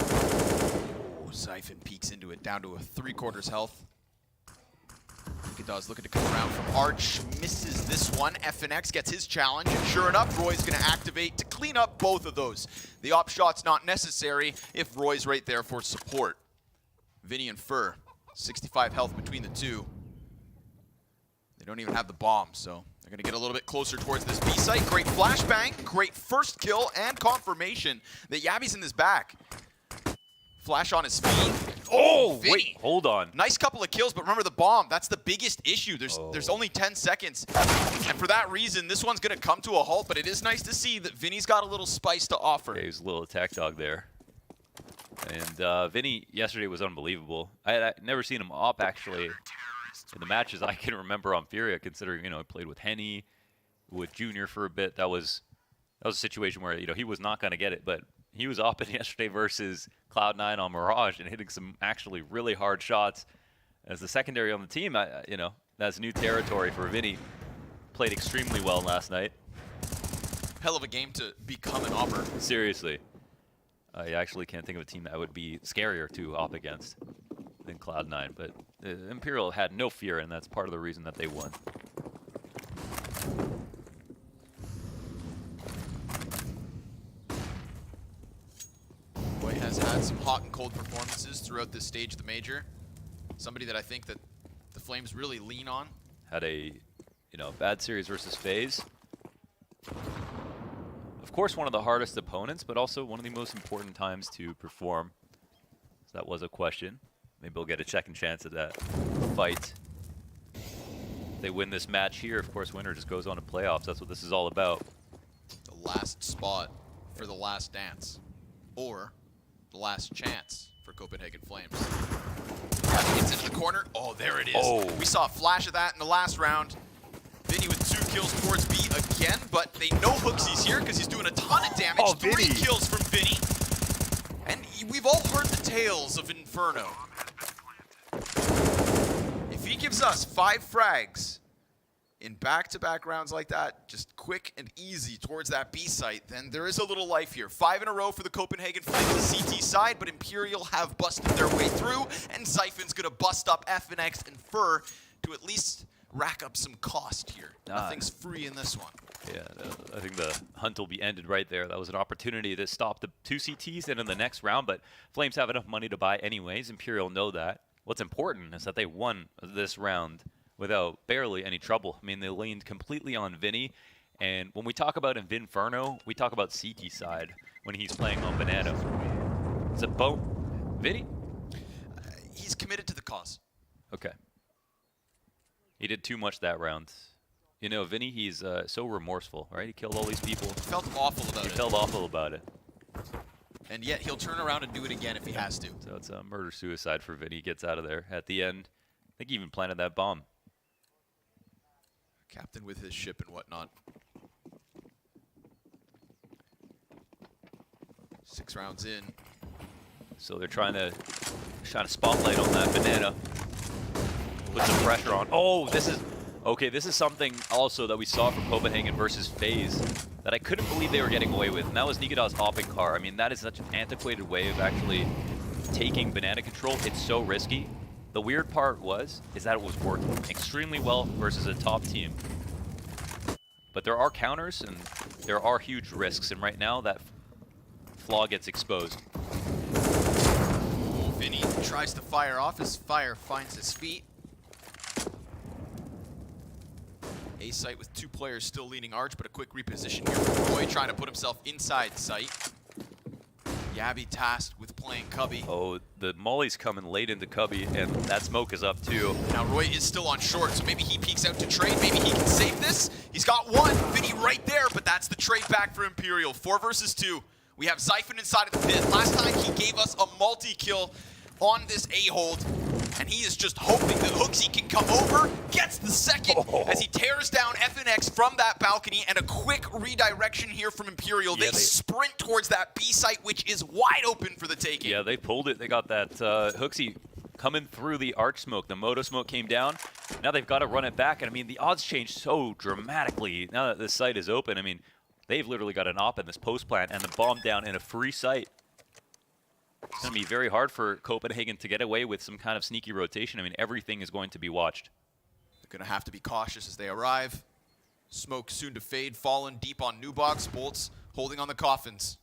Oh, Siphon peeks into it, down to a 3/4 health. Nikadaz looking to come around from Arch, misses this one. FNX gets his challenge, and sure enough, Roy's going to activate to clean up both of those. The op shot's not necessary if Roy's right there for support. Vinny and Fur, 65 health between the two. They don't even have the bomb, so they're going to get a little bit closer towards this B site. Great flashbang, great first kill, and confirmation that Yabby's in this back. Flash on his feet. Oh, Vinny. Wait, hold on. Nice couple of kills, but remember the bomb. That's the biggest issue. There's only 10 seconds. And for that reason, this one's going to come to a halt, but it is nice to see that Vinny's got a little spice to offer. Yeah, he was a little attack dog there. And Vinny yesterday was unbelievable. I had never seen him op, actually, in the matches I can remember on Furia, considering, you know, he played with Henny, with Junior for a bit. That was a situation where, you know, he was not going to get it, but he was opping yesterday versus Cloud9 on Mirage and hitting some actually really hard shots. As the secondary on the team, you know, that's new territory for Vinny. Played extremely well last night. Hell of a game to become an opper. Seriously. I actually can't think of a team that would be scarier to op against than Cloud9, but Imperial had no fear, and that's part of the reason that they won. Boy has had some hot and cold performances throughout this stage of the major. Somebody that I think that the Flames really lean on. Had a, you know, bad series versus FaZe. Of course, one of the hardest opponents, but also one of the most important times to perform. So that was a question. Maybe we'll get a second chance at that fight. If they win this match here, of course, winner just goes on to playoffs. That's what this is all about. The last spot for the last dance. Or the last chance for Copenhagen Flames. Gets into the corner. Oh, there it is. Oh. We saw a flash of that in the last round. Vinny with 2 kills towards B again, but they know Hooksy's here because he's doing a ton of damage. Oh, 3 kills from Vinny. And we've all heard the tales of Inferno. If he gives us 5 frags in back-to-back rounds like that, just quick and easy towards that B site, then there is a little life here. 5 in a row for the Copenhagen Flames CT side, but Imperial have busted their way through, and Zyphon's gonna bust up FNX and Fur to at least rack up some cost here. Nothing's free in this one. Yeah, I think the hunt will be ended right there. That was an opportunity to stop the 2 CTs and in the next round, but Flames have enough money to buy anyways. Imperial know that. What's important is that they won this round without barely any trouble. I mean, they leaned completely on Vinny, and when we talk about Inferno, we talk about CT side when he's playing on Banana. Is it Vinny? He's committed to the cause. Okay. He did too much that round. You know, Vinny, he's so remorseful, right? He killed all these people. He felt awful about it. He felt awful about it. And yet he'll turn around and do it again if he has to. So it's a murder-suicide for Vinny. He gets out of there at the end. I think he even planted that bomb. Captain with his ship and whatnot. 6 rounds in. So they're trying to shine a spotlight on that Banana. Put some pressure on. Oh, this is something also that we saw from Copenhagen versus FaZe that I couldn't believe they were getting away with, and that was Nikita's hopping car. I mean, that is such an antiquated way of actually taking Banana control. It's so risky. The weird part is that it was working extremely well versus a top team. But there are counters and there are huge risks, and right now that flaw gets exposed. Ooh, Vinny tries to fire off. His fire finds his feet. A site with 2 players still leading Arch, but a quick reposition here for Roy, trying to put himself inside site. Yabby tasked with playing Cubby. Oh, the Molly's coming late into Cubby, and that smoke is up too. Now Roy is still on short, so maybe he peeks out to trade. Maybe he can save this. He's got 1. Vinny right there, but that's the trade back for Imperial. 4 versus 2. We have Zyphon inside of the pit. Last time he gave us a multi-kill on this A-hold, and he is just hoping that Hooksy can come over, gets the second as he tears down FNX from that balcony, and a quick redirection here from Imperial. Yeah, they sprint towards that B site, which is wide open for the taking. Yeah, they pulled it. They got that Hooksy coming through the arch smoke. The Moto smoke came down. Now they've got to run it back, and I mean, the odds changed so dramatically now that this site is open. I mean, they've literally got an op in this post plant and the bomb down in a free site. It's going to be very hard for Copenhagen to get away with some kind of sneaky rotation. I mean, everything is going to be watched. They're going to have to be cautious as they arrive. Smoke soon to fade, fallen deep on new box. Bolts holding on the coffins.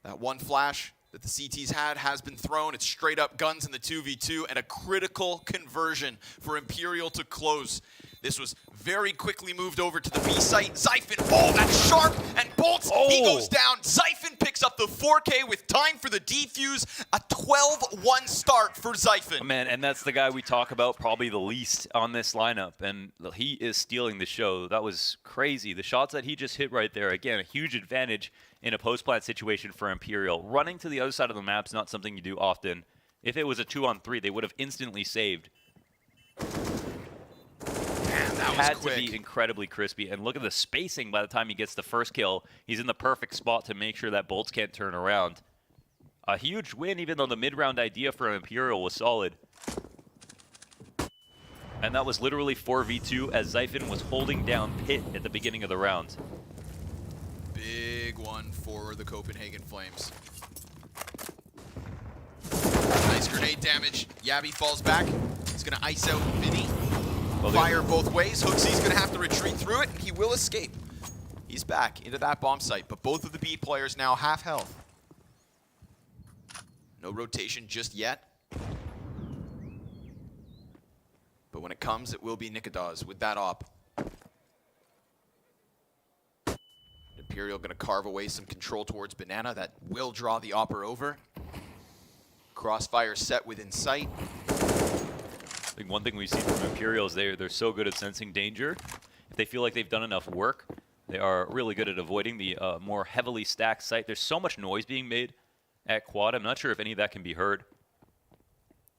That one flash that the CTs had has been thrown. It's straight up guns in the 2v2 and a critical conversion for Imperial to close. This was very quickly moved over to the B site. Zyphon, oh, that's sharp, and Bolts, he goes down. Zyphon picks up the 4K with time for the defuse. A 12-1 start for Zyphon. Man, and that's the guy we talk about probably the least on this lineup, and he is stealing the show. That was crazy. The shots that he just hit right there, again, a huge advantage in a post-plant situation for Imperial. Running to the other side of the map is not something you do often. If it was a 2-on-3, they would have instantly saved. That had to be incredibly crispy, and look at the spacing by the time he gets the first kill. He's in the perfect spot to make sure that Bolts can't turn around. A huge win, even though the mid-round idea for Imperial was solid. And that was literally 4v2 as Zyphon was holding down Pit at the beginning of the round. Big one for the Copenhagen Flames. Nice grenade damage. Yabby falls back. He's going to ice out Vinny. Fire both ways. Hooksy's going to have to retreat through it, and he will escape. He's back into that bomb site, but both of the B players now half health. No rotation just yet. But when it comes, it will be Nikita's with that op. Imperial going to carve away some control towards Banana. That will draw the opper over. Crossfire set within sight. I think one thing we've seen from Imperial is they're so good at sensing danger. If they feel like they've done enough work, they are really good at avoiding the more heavily stacked site. There's so much noise being made at quad. I'm not sure if any of that can be heard.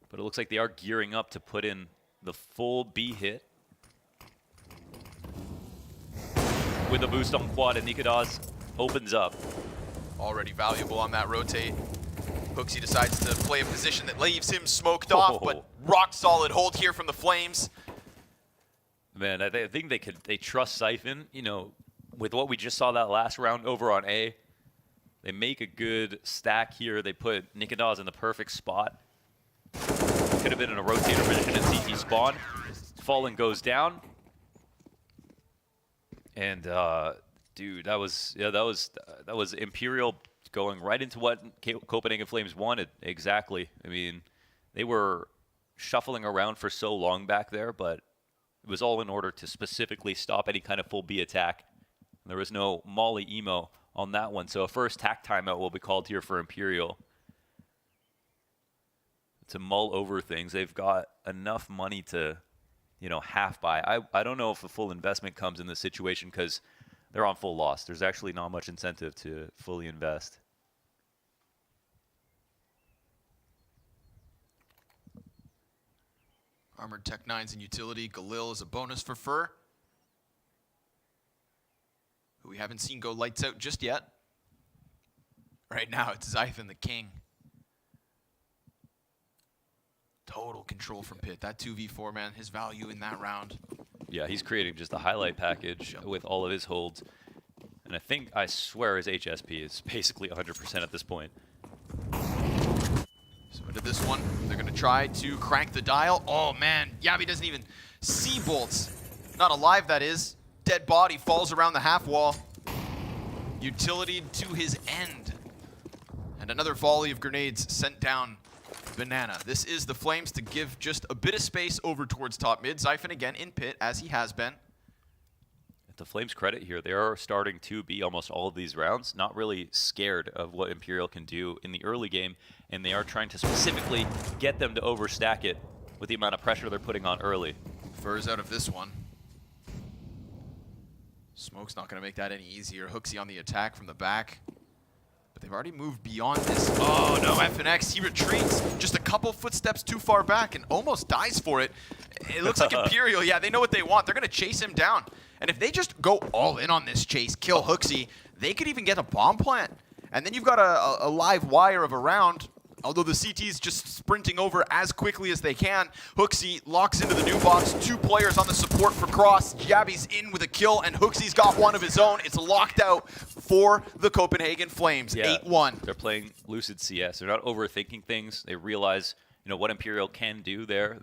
But it looks like they are gearing up to put in the full B hit. With a boost on quad, and Nikita's opens up. Already valuable on that rotate. Hooksy decides to play a position that leaves him smoked off, but rock solid hold here from the Flames. Man, I think they trust Siphon. You know, with what we just saw that last round over on A, they make a good stack here. They put Nikadaz in the perfect spot. Could have been in a rotator position at CT spawn. Fallen goes down. And dude, that was Imperial going right into what Copenhagen Flames wanted. Exactly. I mean, they were shuffling around for so long back there, but it was all in order to specifically stop any kind of full B attack. There was no Molly emo on that one, so a first tack timeout will be called here for Imperial to mull over things. They've got enough money to, you know, half buy. I don't know if a full investment comes in this situation because they're on full loss. There's actually not much incentive to fully invest. Armored Tech 9's in utility. Galil is a bonus for Fur, who we haven't seen go lights out just yet. Right now, it's Zyphon the king. Total control from Pitt. That 2v4, man, his value in that round. Yeah, he's creating just a highlight package with all of his holds. And I swear his HSP is basically 100% at this point. So into this one, they're going to try to crank the dial. Oh, man. Yabi doesn't even see bolts. Not alive, that is. Dead body falls around the half wall. Utility to his end. And another volley of grenades sent down Banana. This is the Flames to give just a bit of space over towards top mid. Zyphon again in pit, as he has been. At the Flames' credit here, they are starting to be almost all of these rounds not really scared of what Imperial can do in the early game, and they are trying to specifically get them to overstack it with the amount of pressure they're putting on early. Furs out of this one. Smoke's not going to make that any easier. Hooksy on the attack from the back. But they've already moved beyond this. Oh, no, FNX. He retreats just a couple footsteps too far back and almost dies for it. It looks like Imperial. Yeah, they know what they want. They're going to chase him down. And if they just go all in on this chase, kill Hooksy, they could even get a bomb plant. And then you've got a live wire of a round. Although the CT's just sprinting over as quickly as they can. Hooksy locks into the new box. 2 players on the support for Cross. Jabby's in with a kill, and Hooksy's got one of his own. It's locked out for the Copenhagen Flames. Yeah, 8-1. They're playing lucid CS. They're not overthinking things. They realize, you know, what Imperial can do there.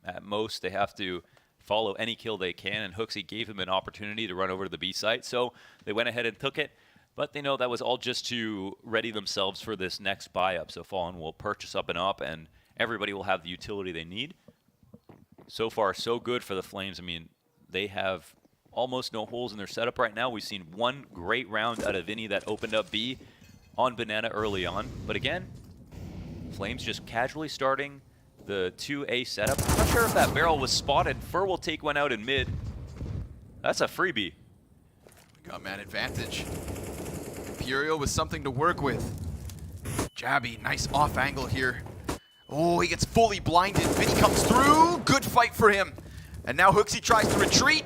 At most, they have to follow any kill they can, and Hooksy gave him an opportunity to run over to the B site. So they went ahead and took it. But they know that was all just to ready themselves for this next buy-up. So Fallen will purchase up and up, and everybody will have the utility they need. So far, so good for the Flames. I mean, they have almost no holes in their setup right now. We've seen one great round out of Vinny that opened up B on Banana early on. But again, Flames just casually starting the 2A setup. I'm not sure if that barrel was spotted. Fur will take one out in mid. That's a freebie. We got man advantage. Imperial with something to work with. Jabby, nice off angle here. Oh, he gets fully blinded. Vinny comes through. Good fight for him. And now Hooksy tries to retreat.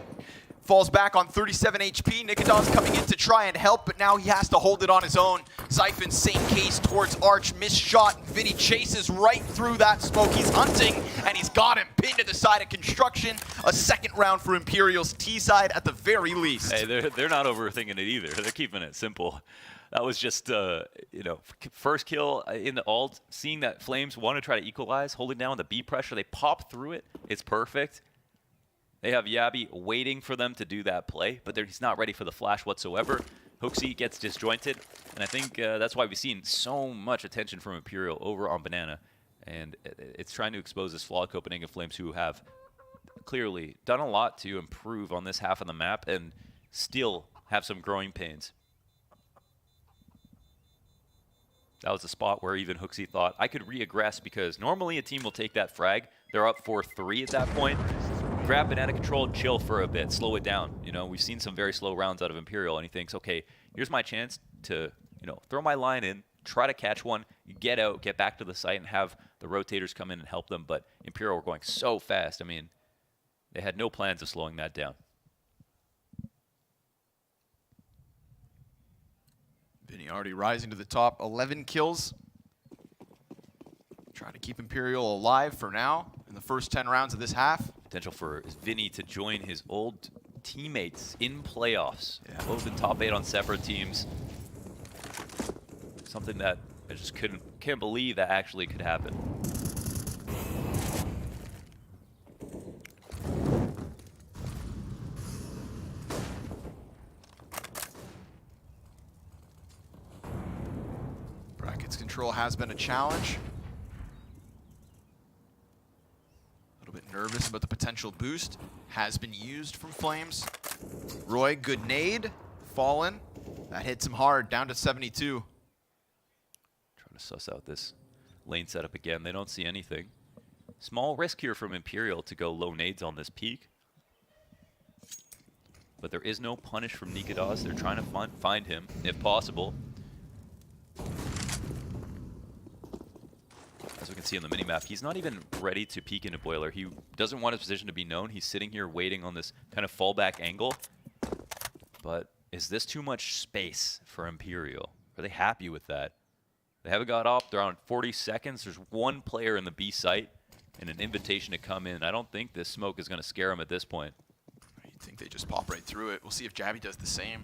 Falls back on 37 HP. Nikadon's coming in to try and help, but now he has to hold it on his own. Zyphon, same case towards Arch. Missed shot. Vinny chases right through that smoke. He's hunting, and he's got him pinned to the side of construction. A second round for Imperial's T side at the very least. Hey, they're not overthinking it either. They're keeping it simple. That was just, you know, first kill in the ult. Seeing that Flames want to try to equalize, holding down the B pressure. They pop through it. It's perfect. They have Yabi waiting for them to do that play, but he's not ready for the flash whatsoever. Hooksy gets disjointed, and I think that's why we've seen so much attention from Imperial over on Banana. And it's trying to expose this flawed Copenhagen Flames, who have clearly done a lot to improve on this half of the map and still have some growing pains. That was a spot where even Hooksy thought, I could re-aggress, because normally a team will take that frag. They're up 4-3 at that point. Grab Banana control, chill for a bit, slow it down. You know, we've seen some very slow rounds out of Imperial, and he thinks, okay, here's my chance to, you know, throw my line in, try to catch one, get out, get back to the site, and have the rotators come in and help them. But Imperial were going so fast. I mean, they had no plans of slowing that down. Vinny already rising to the top, 11 kills. Trying to keep Imperial alive for now in the first 10 rounds of this half. Potential for Vinny to join his old teammates in playoffs. Yeah. Both in top 8 on separate teams. Something that I just can't believe that actually could happen. Brackets control has been a challenge. Nervous about the potential boost. Has been used from Flames. Roy, good nade. Fallen. That hits him hard. Down to 72. Trying to suss out this lane setup again. They don't see anything. Small risk here from Imperial to go low nades on this peak. But there is no punish from Nikadas. They're trying to find him, if possible. As we can see on the minimap, he's not even ready to peek into Boiler. He doesn't want his position to be known. He's sitting here waiting on this kind of fallback angle. But is this too much space for Imperial? Are they happy with that? They haven't got off. They're on 40 seconds. There's one player in the B site and an invitation to come in. I don't think this smoke is going to scare him at this point. You think they just pop right through it. We'll see if Jabby does the same.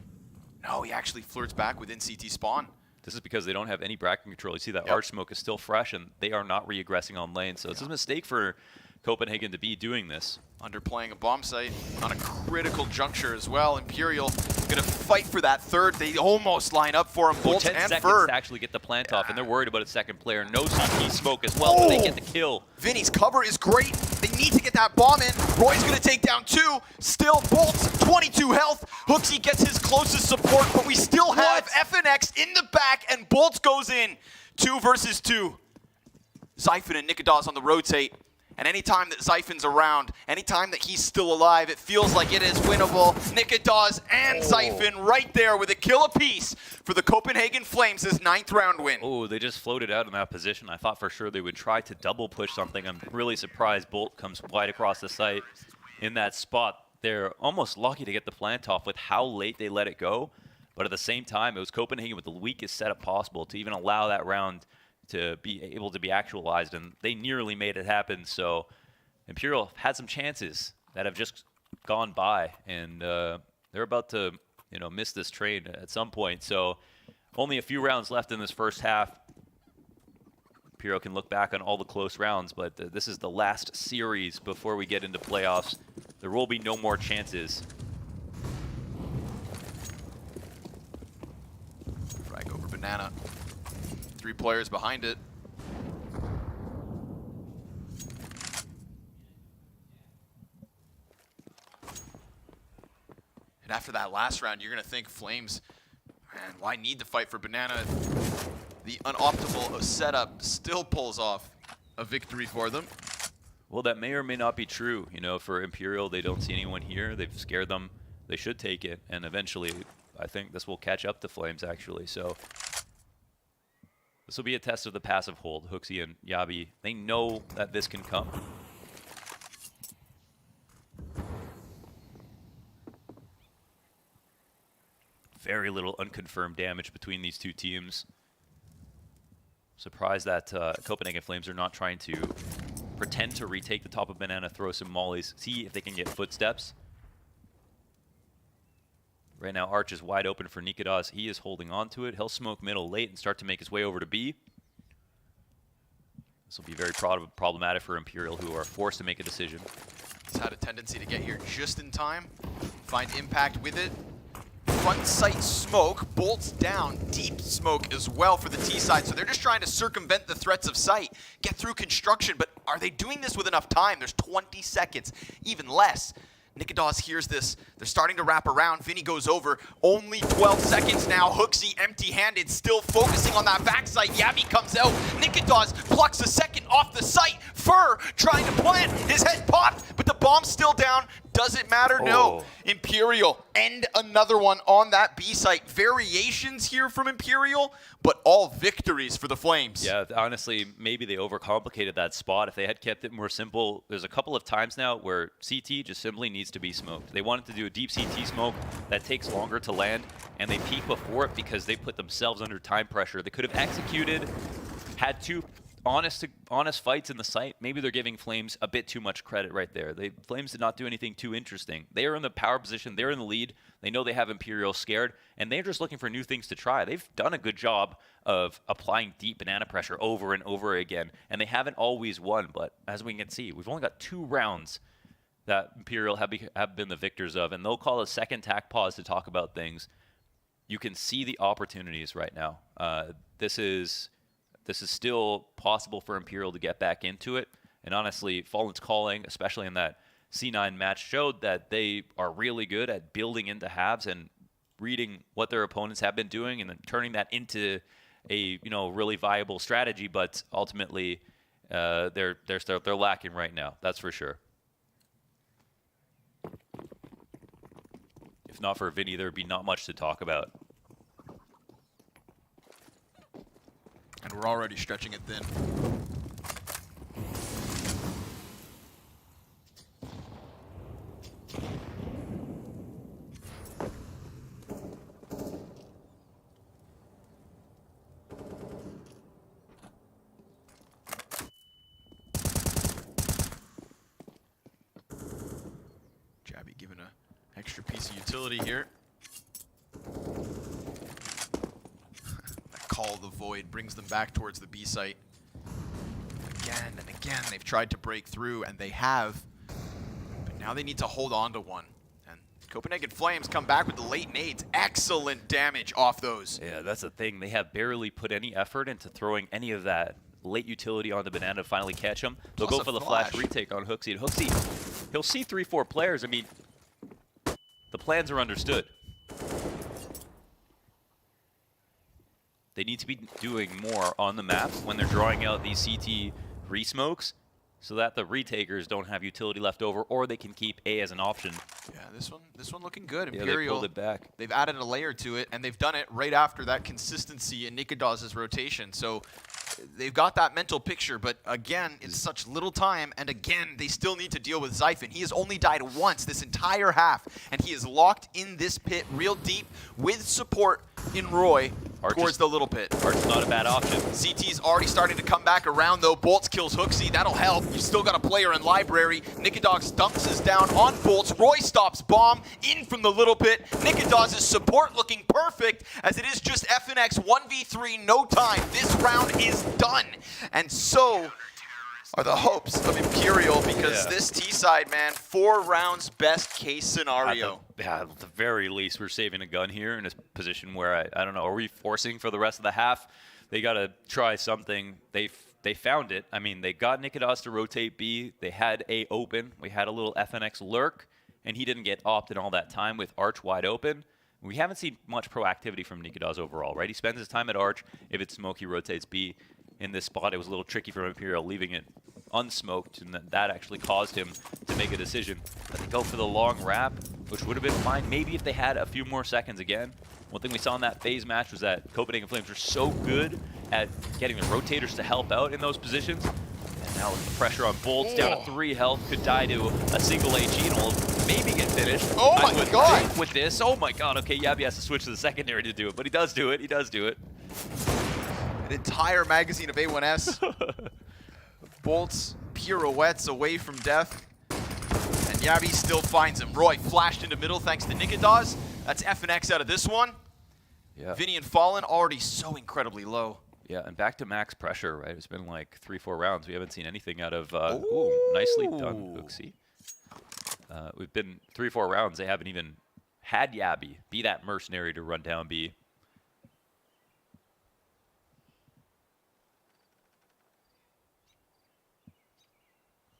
No, he actually flirts back within CT spawn. This is because they don't have any bracket control. You see that arch smoke is still fresh, and they are not re-aggressing on lane. So it's a mistake for Copenhagen to be doing this. Underplaying a bomb site on a critical juncture as well. Imperial going to fight for that third. They almost line up for him. Bolt 10 and seconds Ferd. to actually get the plant off, and they're worried about a second player. No CT smoke as well, but they get the kill. Vinny's cover is great. They need to get that bomb in. Roy's going to take down 2. Still Bolt's 22 health. Hooksy gets his closest support, but we still have FNX in the back, and Bolt goes in. 2 versus 2. Zyphon and Nikadas on the rotate. And anytime that Zyphon's around, anytime that he's still alive, it feels like it is winnable. Nikadas and Zyphon right there with a kill apiece for the Copenhagen Flames' 9th round win. Oh, they just floated out in that position. I thought for sure they would try to double push something. I'm really surprised Bolt comes wide across the site in that spot. They're almost lucky to get the plant off with how late they let it go. But at the same time, it was Copenhagen with the weakest setup possible to even allow that round to be able to be actualized, and they nearly made it happen. So Imperial had some chances that have just gone by, and they're about to, miss this train at some point. So only a few rounds left in this first half. Imperial can look back on all the close rounds, but this is the last series before we get into playoffs. There will be no more chances. Frag over Banana. 3 players behind it. And after that last round, you're going to think Flames, man, why need to fight for Banana? The unoptimal setup still pulls off a victory for them. Well, that may or may not be true. For Imperial, they don't see anyone here. They've scared them. They should take it. And eventually, I think this will catch up to Flames, actually. So this will be a test of the passive hold. Hooksy and Yabi, they know that this can come. Very little unconfirmed damage between these two teams. Surprised that Copenhagen Flames are not trying to pretend to retake the top of Banana, throw some mollies, see if they can get footsteps. Right now, Arch is wide open for Nikadas. He is holding on to it. He'll smoke middle late and start to make his way over to B. This will be very problematic for Imperial, who are forced to make a decision. He's had a tendency to get here just in time, find impact with it. Front sight smoke, bolts down, deep smoke as well for the T side. So they're just trying to circumvent the threats of sight, get through construction, but are they doing this with enough time? There's 20 seconds, even less. Nikadas hears this. They're starting to wrap around. Vinny goes over. Only 12 seconds now. Hooksy empty-handed, still focusing on that backside. Yabi comes out. Nikadas plucks a second off the site. Fur trying to plant. His head popped, but the bomb's still down. Does it matter? No. Imperial end another one on that B site. Variations here from Imperial, but all victories for the Flames. Yeah, honestly, maybe they overcomplicated that spot. If they had kept it more simple, there's a couple of times now where CT just simply needs to be smoked. They wanted to do a deep CT smoke that takes longer to land, and they peek before it because they put themselves under time pressure. They could have executed, had 2 honest fights in the site, maybe they're giving Flames a bit too much credit right there. Flames did not do anything too interesting. They are in the power position. They're in the lead. They know they have Imperial scared, and they're just looking for new things to try. They've done a good job of applying deep banana pressure over and over again, and they haven't always won. But as we can see, we've only got 2 rounds that Imperial have been the victors of, and they'll call a second tack pause to talk about things. You can see the opportunities right now. This is still possible for Imperial to get back into it. And honestly, Fallen's calling, especially in that C9 match, showed that they are really good at building into halves and reading what their opponents have been doing and then turning that into a really viable strategy. But ultimately, they're lacking right now. That's for sure. If not for Vinny, there would be not much to talk about. And we're already stretching it thin. Jabby given an extra piece of utility here. Call the void brings them back towards the B site. Again and again, they've tried to break through, and they have. But now they need to hold on to one. And Copenhagen Flames come back with the late nades. Excellent damage off those. Yeah, that's the thing. They have barely put any effort into throwing any of that late utility on the banana to finally catch him. They'll go for the flash retake on Hooksy. And Hooksy, he'll see 3-4 players. I mean, the plans are understood. They need to be doing more on the map when they're drawing out these CT re-smokes so that the retakers don't have utility left over, or they can keep A as an option. Yeah, this one looking good. Yeah, Imperial, they pulled it back. They've added a layer to it, and they've done it right after that consistency in Nikadaz's rotation. So they've got that mental picture, but again, it's such little time, and again, they still need to deal with Zyphon. He has only died once this entire half, and he is locked in this pit real deep with support in Roy towards the little pit. Arch's not a bad option. CT's already starting to come back around, though. Bolts kills Hooksy. That'll help. You've still got a player in Library. Nikadaz dumps his down on Bolts. Roy stops bomb in from the little pit. Nikadaz's support looking perfect, as it is just FNX 1v3, no time. This round is done. And so are the hopes of Imperial, because this T-side, man, 4 rounds best case scenario. At the very least, we're saving a gun here in a position where, I don't know, are we forcing for the rest of the half? They got to try something. They found it. I mean, they got Nikadaz to rotate B. They had A open. We had a little FNX lurk, and he didn't get opted all that time with Arch wide open. We haven't seen much proactivity from Nikadaz overall, right? He spends his time at Arch. If it's smoke, he rotates B. In this spot, it was a little tricky for Imperial, leaving it unsmoked, and that actually caused him to make a decision. But they go for the long wrap, which would have been fine maybe if they had a few more seconds again. One thing we saw in that phase match was that Copenhagen Flames were so good at getting the rotators to help out in those positions. And now with the pressure on Bolts, down to 3 health, could die to a single AG, and will maybe get finished. Oh my god! With this, oh my god, okay, Yabby has to switch to the secondary to do it, but he does do it, An entire magazine of A1S. Bolts, pirouettes away from death. And Yabby still finds him. Roy flashed into middle thanks to Nikadaz. That's FNX out of this one. Yeah. Vinny and Fallen already so incredibly low. Yeah, and back to max pressure, right? It's been like 3-4 rounds. We haven't seen anything out of... ooh, nicely done, Hooksy. We've been 3-4 rounds. They haven't even had Yabby be that mercenary to run down B.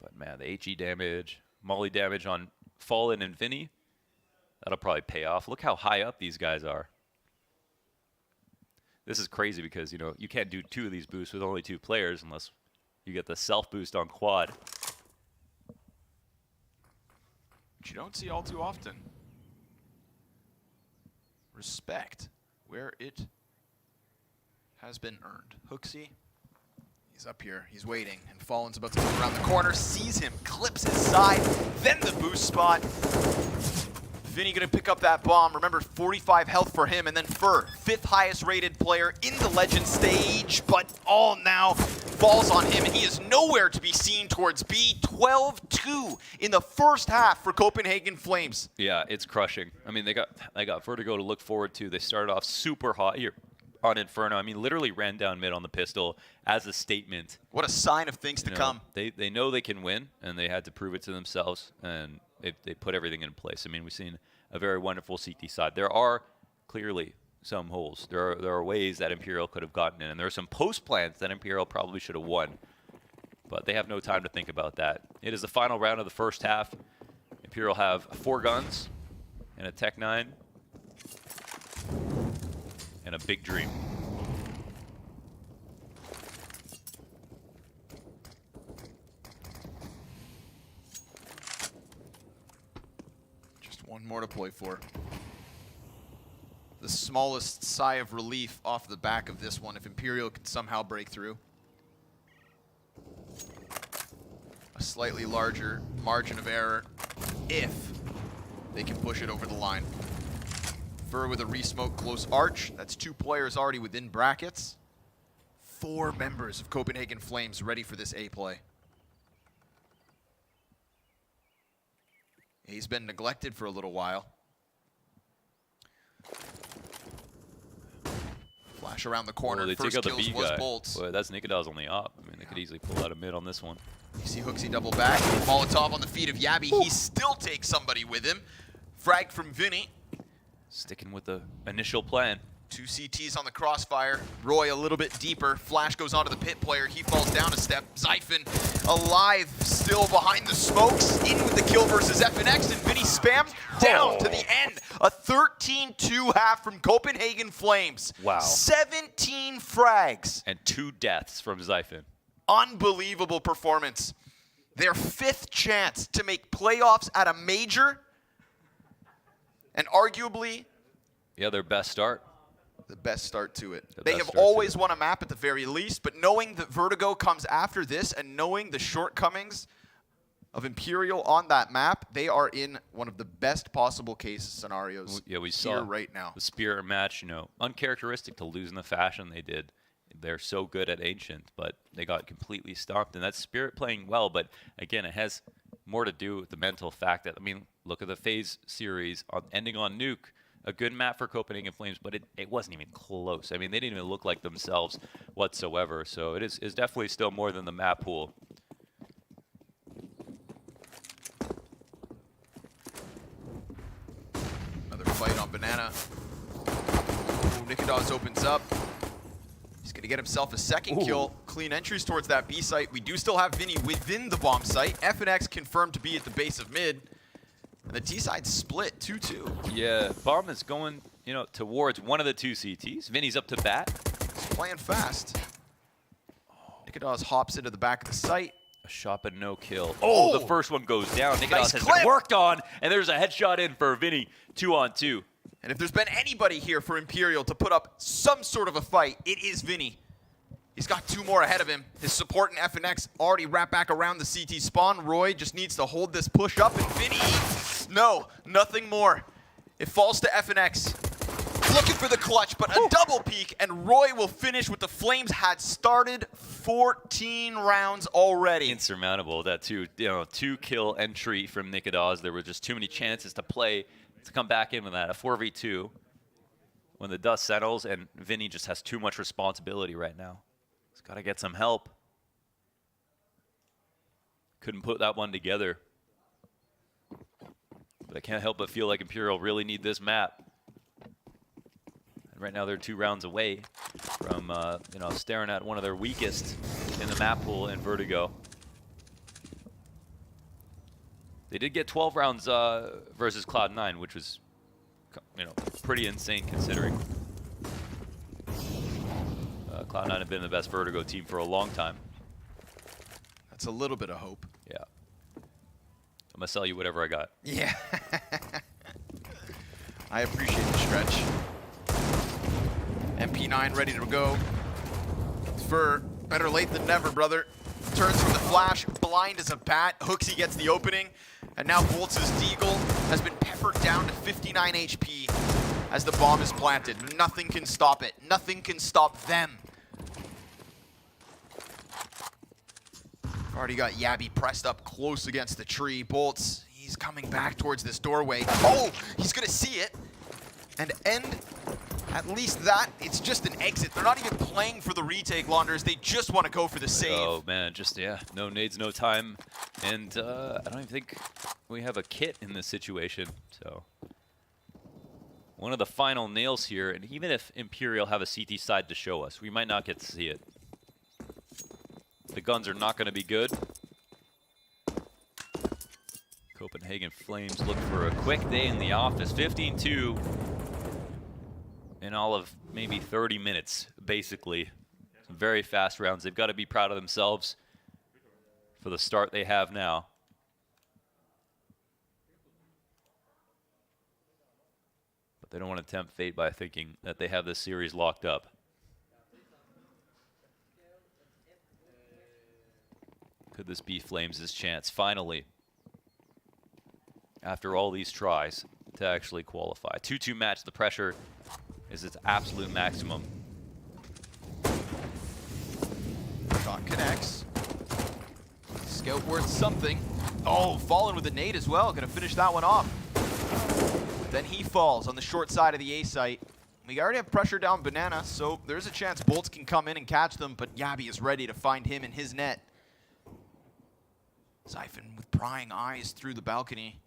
But man, the HE damage, Molly damage on Fallen and Vinny, that'll probably pay off. Look how high up these guys are. This is crazy because, you know, you can't do 2 of these boosts with only 2 players unless you get the self boost on quad. Which you don't see all too often. Respect where it has been earned. Hooksy. He's up here, he's waiting, and Fallen's about to come around the corner, sees him, clips his side, then the boost spot. Vinny gonna pick up that bomb. Remember, 45 health for him, and then Fur, 5th highest rated player in the Legend stage, but all now falls on him, and he is nowhere to be seen towards B. 12-2 in the first half for Copenhagen Flames. Yeah, it's crushing. I mean, they got Vertigo to look forward to. They started off super hot here on Inferno. I mean, literally ran down mid on the pistol as a statement. What a sign of things to come. They know they can win, and they had to prove it to themselves, and they put everything in place. I mean, we've seen a very wonderful CT side. There are clearly some holes. There are ways that Imperial could have gotten in, and there are some post plans that Imperial probably should have won. But they have no time to think about that. It is the final round of the first half. Imperial have 4 guns and a Tech 9 and a big dream. Just one more to play for. The smallest sigh of relief off the back of this one if Imperial can somehow break through. A slightly larger margin of error if they can push it over the line. Fur with a resmoke close arch. That's 2 players already within brackets. 4 members of Copenhagen Flames ready for this A play. He's been neglected for a little while. Flash around the corner. They First take out kills the B was guy. Bolts. Boy, that's Nikodaz on the op. I mean, they could easily pull out a mid on this one. You see Hooksy double back. Molotov on the feet of Yabby. He still takes somebody with him. Frag from Vinny. Sticking with the initial plan. 2 CTs on the crossfire. Roy a little bit deeper. Flash goes onto the pit player. He falls down a step. Zyphon alive, still behind the smokes. In with the kill versus FNX, and Vinny spam down to the end. A 13-2 half from Copenhagen Flames. Wow. 17 frags. And 2 deaths from Zyphon. Unbelievable performance. Their 5th chance to make playoffs at a major, and arguably their best start. The best start to it. The They best have start always to it. won a map at the very least, but knowing that Vertigo comes after this and knowing the shortcomings of Imperial on that map, they are in one of the best possible case scenarios We here saw right now. the Spirit match, uncharacteristic to lose in the fashion they did. They're so good at Ancient, but they got completely stomped. And that's Spirit playing well, but again, it has more to do with the mental fact that, I mean, look at the FaZe series ending on Nuke. A good map for Copenhagen Flames, but it wasn't even close. I mean, they didn't even look like themselves whatsoever. So it is definitely still more than the map pool. Another fight on Banana. Ooh, Nikodaz opens up. He's going to get himself a second kill. Clean entries towards that B site. We do still have Vinny within the bomb site. FNX confirmed to be at the base of mid. And the T side split 2-2. Yeah, bomb is going, towards one of the 2 CTs. Vinny's up to bat. He's playing fast. Nikodaz hops into the back of the site. A shot but no kill. Oh, the first one goes down. Nikodaz has been worked on, and there's a headshot in for Vinny. 2-on-2. And if there's been anybody here for Imperial to put up some sort of a fight, it is Vinny. He's got 2 more ahead of him. His support in FNX already wrapped back around the CT spawn. Roy just needs to hold this push up, and Vinny, no, nothing more. It falls to FNX. Looking for the clutch, but a double peek, and Roy will finish what the Flames had started 14 rounds already. Insurmountable, that 2-kill entry from Nikodaz. There were just too many chances to come back in with that. A 4v2 when the dust settles, and Vinny just has too much responsibility right now. He's got to get some help. Couldn't put that one together. But I can't help but feel like Imperial really need this map. And right now they're 2 rounds away from staring at one of their weakest in the map pool in Vertigo. They did get 12 rounds versus Cloud9, which was pretty insane considering Cloud9 have been the best Vertigo team for a long time. That's a little bit of hope. Yeah. I'm going to sell you whatever I got. Yeah. I appreciate the stretch. MP9 ready to go. For better late than never, brother. Turns from the flash, blind as a bat. Hooksy gets the opening. And now Bolts' Deagle has been peppered down to 59 HP as the bomb is planted. Nothing can stop it. Nothing can stop them. Already got Yabby pressed up close against the tree. Bolts, he's coming back towards this doorway. Oh, he's gonna see it and end at least that. It's just an exit. They're not even playing for the retake, Launders. They just want to go for the save. Oh man, just no nades, no time, and I don't even think we have a kit in this situation. So one of the final nails here, and even if Imperial have a CT side to show us, we might not get to see it. The guns are not going to be good. Copenhagen Flames look for a quick day in the office. 15-2 in all of maybe 30 minutes, basically. Some very fast rounds. They've got to be proud of themselves for the start they have now. But they don't want to tempt fate by thinking that they have this series locked up. Could this be Flames' chance, finally, after all these tries, to actually qualify? 2-2 match, the pressure is its absolute maximum. Shot connects. Scout worth something. Oh, fallen with a nade as well. Gonna finish that one off. Then he falls on the short side of the A site. We already have pressure down Banana, so there's a chance Bolts can come in and catch them, but Yabby is ready to find him in his net. Zyphon with prying eyes through the balcony.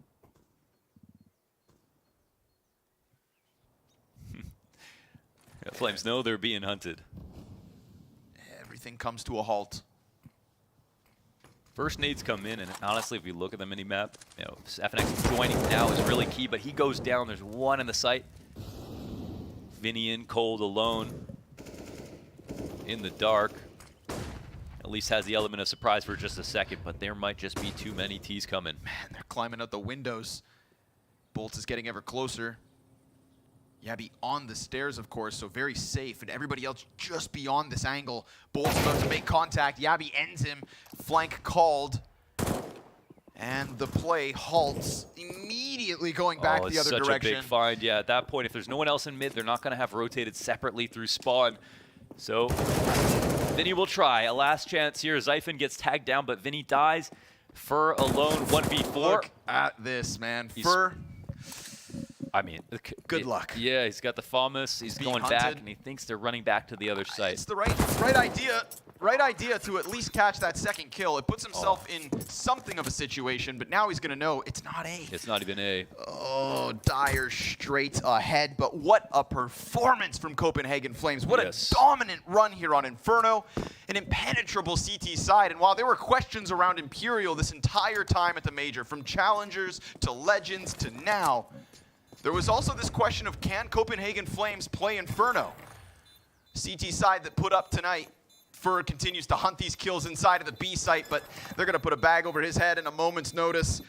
Flames know they're being hunted. Everything comes to a halt. First nades come in, and honestly, if you look at the mini-map, you know, FNX joining now is really key, but he goes down. There's one in the site. Vinny in cold alone in the dark. At least has the element of surprise for just a second, but there might just be too many T's coming. Man, they're climbing out the windows. Bolts is getting ever closer. Yabby on the stairs, of course, so very safe, and everybody else just beyond this angle. Bolts about to make contact. Yabby ends him. Flank called. And the play halts, immediately going back the other direction. It's such a big find. Yeah, at that point, if there's no one else in mid, they're not going to have rotated separately through spawn. So Vinny will try. A last chance here. Zyphon gets tagged down, but Vinny dies. Fur alone, 1v4. Look at this, man. Fur. I mean, good luck. Yeah, he's got the FAMAS. He's going back, and he thinks they're running back to the other side. It's the right idea. Right idea to at least catch that second kill. It puts himself in something of a situation, but now he's going to know it's not A. It's not even A. Oh, Dyer straight ahead, but what a performance from Copenhagen Flames. What a dominant run here on Inferno. An impenetrable CT side, and while there were questions around Imperial this entire time at the Major, from Challengers to Legends to now, there was also this question of, can Copenhagen Flames play Inferno? CT side that put up tonight. Fur continues to hunt these kills inside of the B site, but they're going to put a bag over his head in a moment's notice.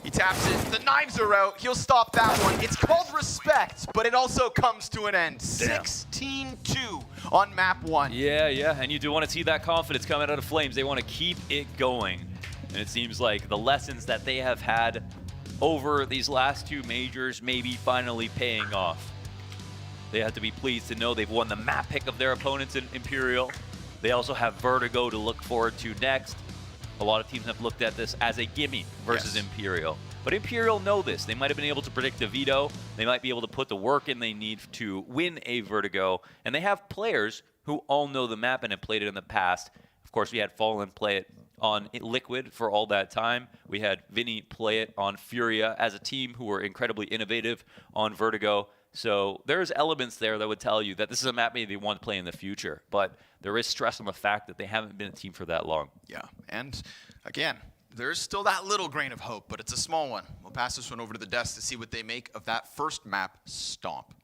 He taps it. The knives are out. He'll stop that one. It's called respect, but it also comes to an end. 16-2 on map 1. Yeah, and you do want to see that confidence coming out of Flames. They want to keep it going. And it seems like the lessons that they have had over these last two majors may be finally paying off. They have to be pleased to know they've won the map pick of their opponents in Imperial. They also have Vertigo to look forward to next. A lot of teams have looked at this as a gimme versus Imperial. But Imperial know this. They might have been able to predict a veto. They might be able to put the work in they need to win a Vertigo. And they have players who all know the map and have played it in the past. Of course, we had Fallen play it on Liquid for all that time. We had Vinny play it on Furia as a team who were incredibly innovative on Vertigo. So there's elements there that would tell you that this is a map maybe they want to play in the future, but there is stress on the fact that they haven't been a team for that long. Yeah, and again, there's still that little grain of hope, but it's a small one. We'll pass this one over to the desk to see what they make of that first map, Stomp.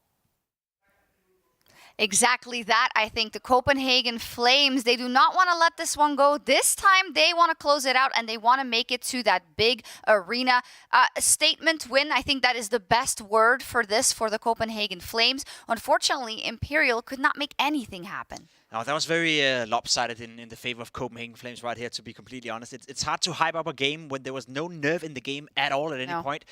Exactly that. I think the Copenhagen Flames, they do not want to let this one go. This time they want to close it out and they want to make it to that big arena. Statement win, I think that is the best word for this for the Copenhagen Flames. Unfortunately, Imperial could not make anything happen. No, that was very lopsided in the favor of Copenhagen Flames right here, to be completely honest. It's hard to hype up a game when there was no nerve in the game at all at any point.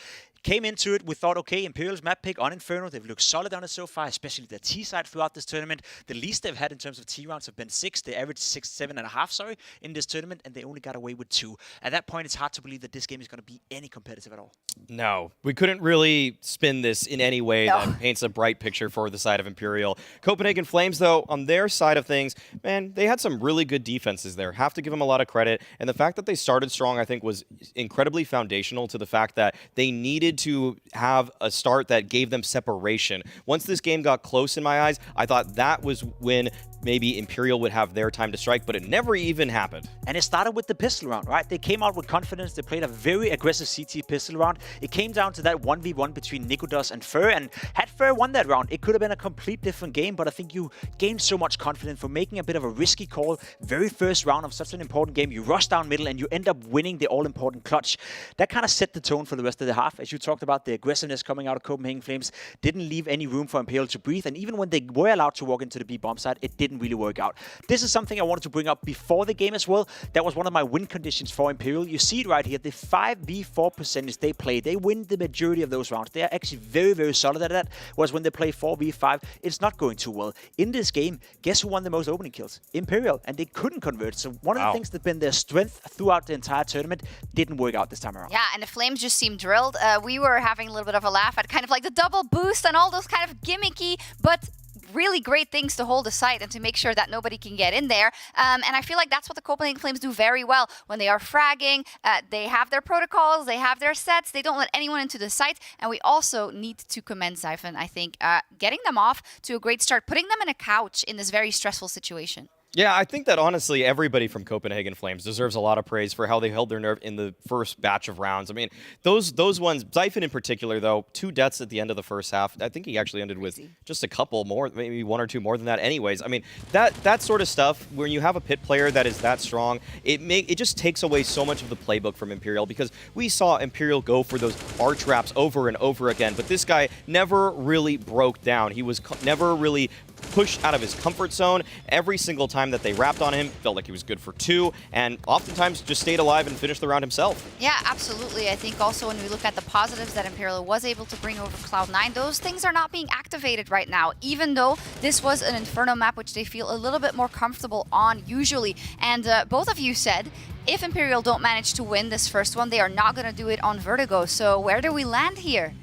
Came into it, we thought, okay, Imperial's map pick on Inferno, they've looked solid on it so far, especially the T side throughout this tournament. The least they've had in terms of T rounds have been 6. They averaged 7.5, in this tournament, and they only got away with 2. At that point, it's hard to believe that this game is going to be any competitive at all. No, we couldn't really spin this in any way that paints a bright picture for the side of Imperial. Copenhagen Flames, though, on their side of things, man, they had some really good defenses there. Have to give them a lot of credit. And the fact that they started strong, I think, was incredibly foundational to the fact that they needed to have a start that gave them separation. Once this game got close in my eyes, I thought that was when maybe Imperial would have their time to strike, but it never even happened. And it started with the pistol round, right? They came out with confidence. They played a very aggressive CT pistol round. It came down to that 1v1 between Nikodos and Fur, and had Fur won that round, it could have been a complete different game, but I think you gained so much confidence for making a bit of a risky call. Very first round of such an important game. You rush down middle and you end up winning the all-important clutch. That kind of set the tone for the rest of the half. As you talked about, the aggressiveness coming out of Copenhagen Flames didn't leave any room for Imperial to breathe, and even when they were allowed to walk into the B bomb side, it didn't really work out. This is something I wanted to bring up before the game as well. That was one of my win conditions for Imperial. You see it right here, the 5v4 percentage they play, they win the majority of those rounds. They are actually very, very solid at that. Whereas when they play 4v5, it's not going too well. In this game, guess who won the most opening kills? Imperial, and they couldn't convert. So one of the things that's been their strength throughout the entire tournament didn't work out this time around. Yeah, and the Flames just seemed drilled. We were having a little bit of a laugh at kind of like the double boost and all those kind of gimmicky, but really great things to hold the site and to make sure that nobody can get in there. And I feel like that's what the Copenhagen Flames do very well. When they are fragging, they have their protocols, they have their sets, they don't let anyone into the site. And we also need to commend Zyphon, I think, getting them off to a great start, putting them in a couch in this very stressful situation. Yeah, I think that honestly everybody from Copenhagen Flames deserves a lot of praise for how they held their nerve in the first batch of rounds. I mean, those ones, Zyphon in particular, though, 2 deaths at the end of the first half. I think he actually ended with just a couple more, maybe 1 or 2 more than that anyways. I mean, that sort of stuff, when you have a pit player that is that strong, it just takes away so much of the playbook from Imperial, because we saw Imperial go for those arch wraps over and over again, but this guy never really broke down. He was never really pushed out of his comfort zone. Every single time that they wrapped on him, felt like he was good for 2, and oftentimes just stayed alive and finished the round himself. Yeah, absolutely. I think also when we look at the positives that Imperial was able to bring over Cloud9, those things are not being activated right now, even though this was an Inferno map which they feel a little bit more comfortable on usually. And both of you said, if Imperial don't manage to win this first one, they are not going to do it on Vertigo. So where do we land here?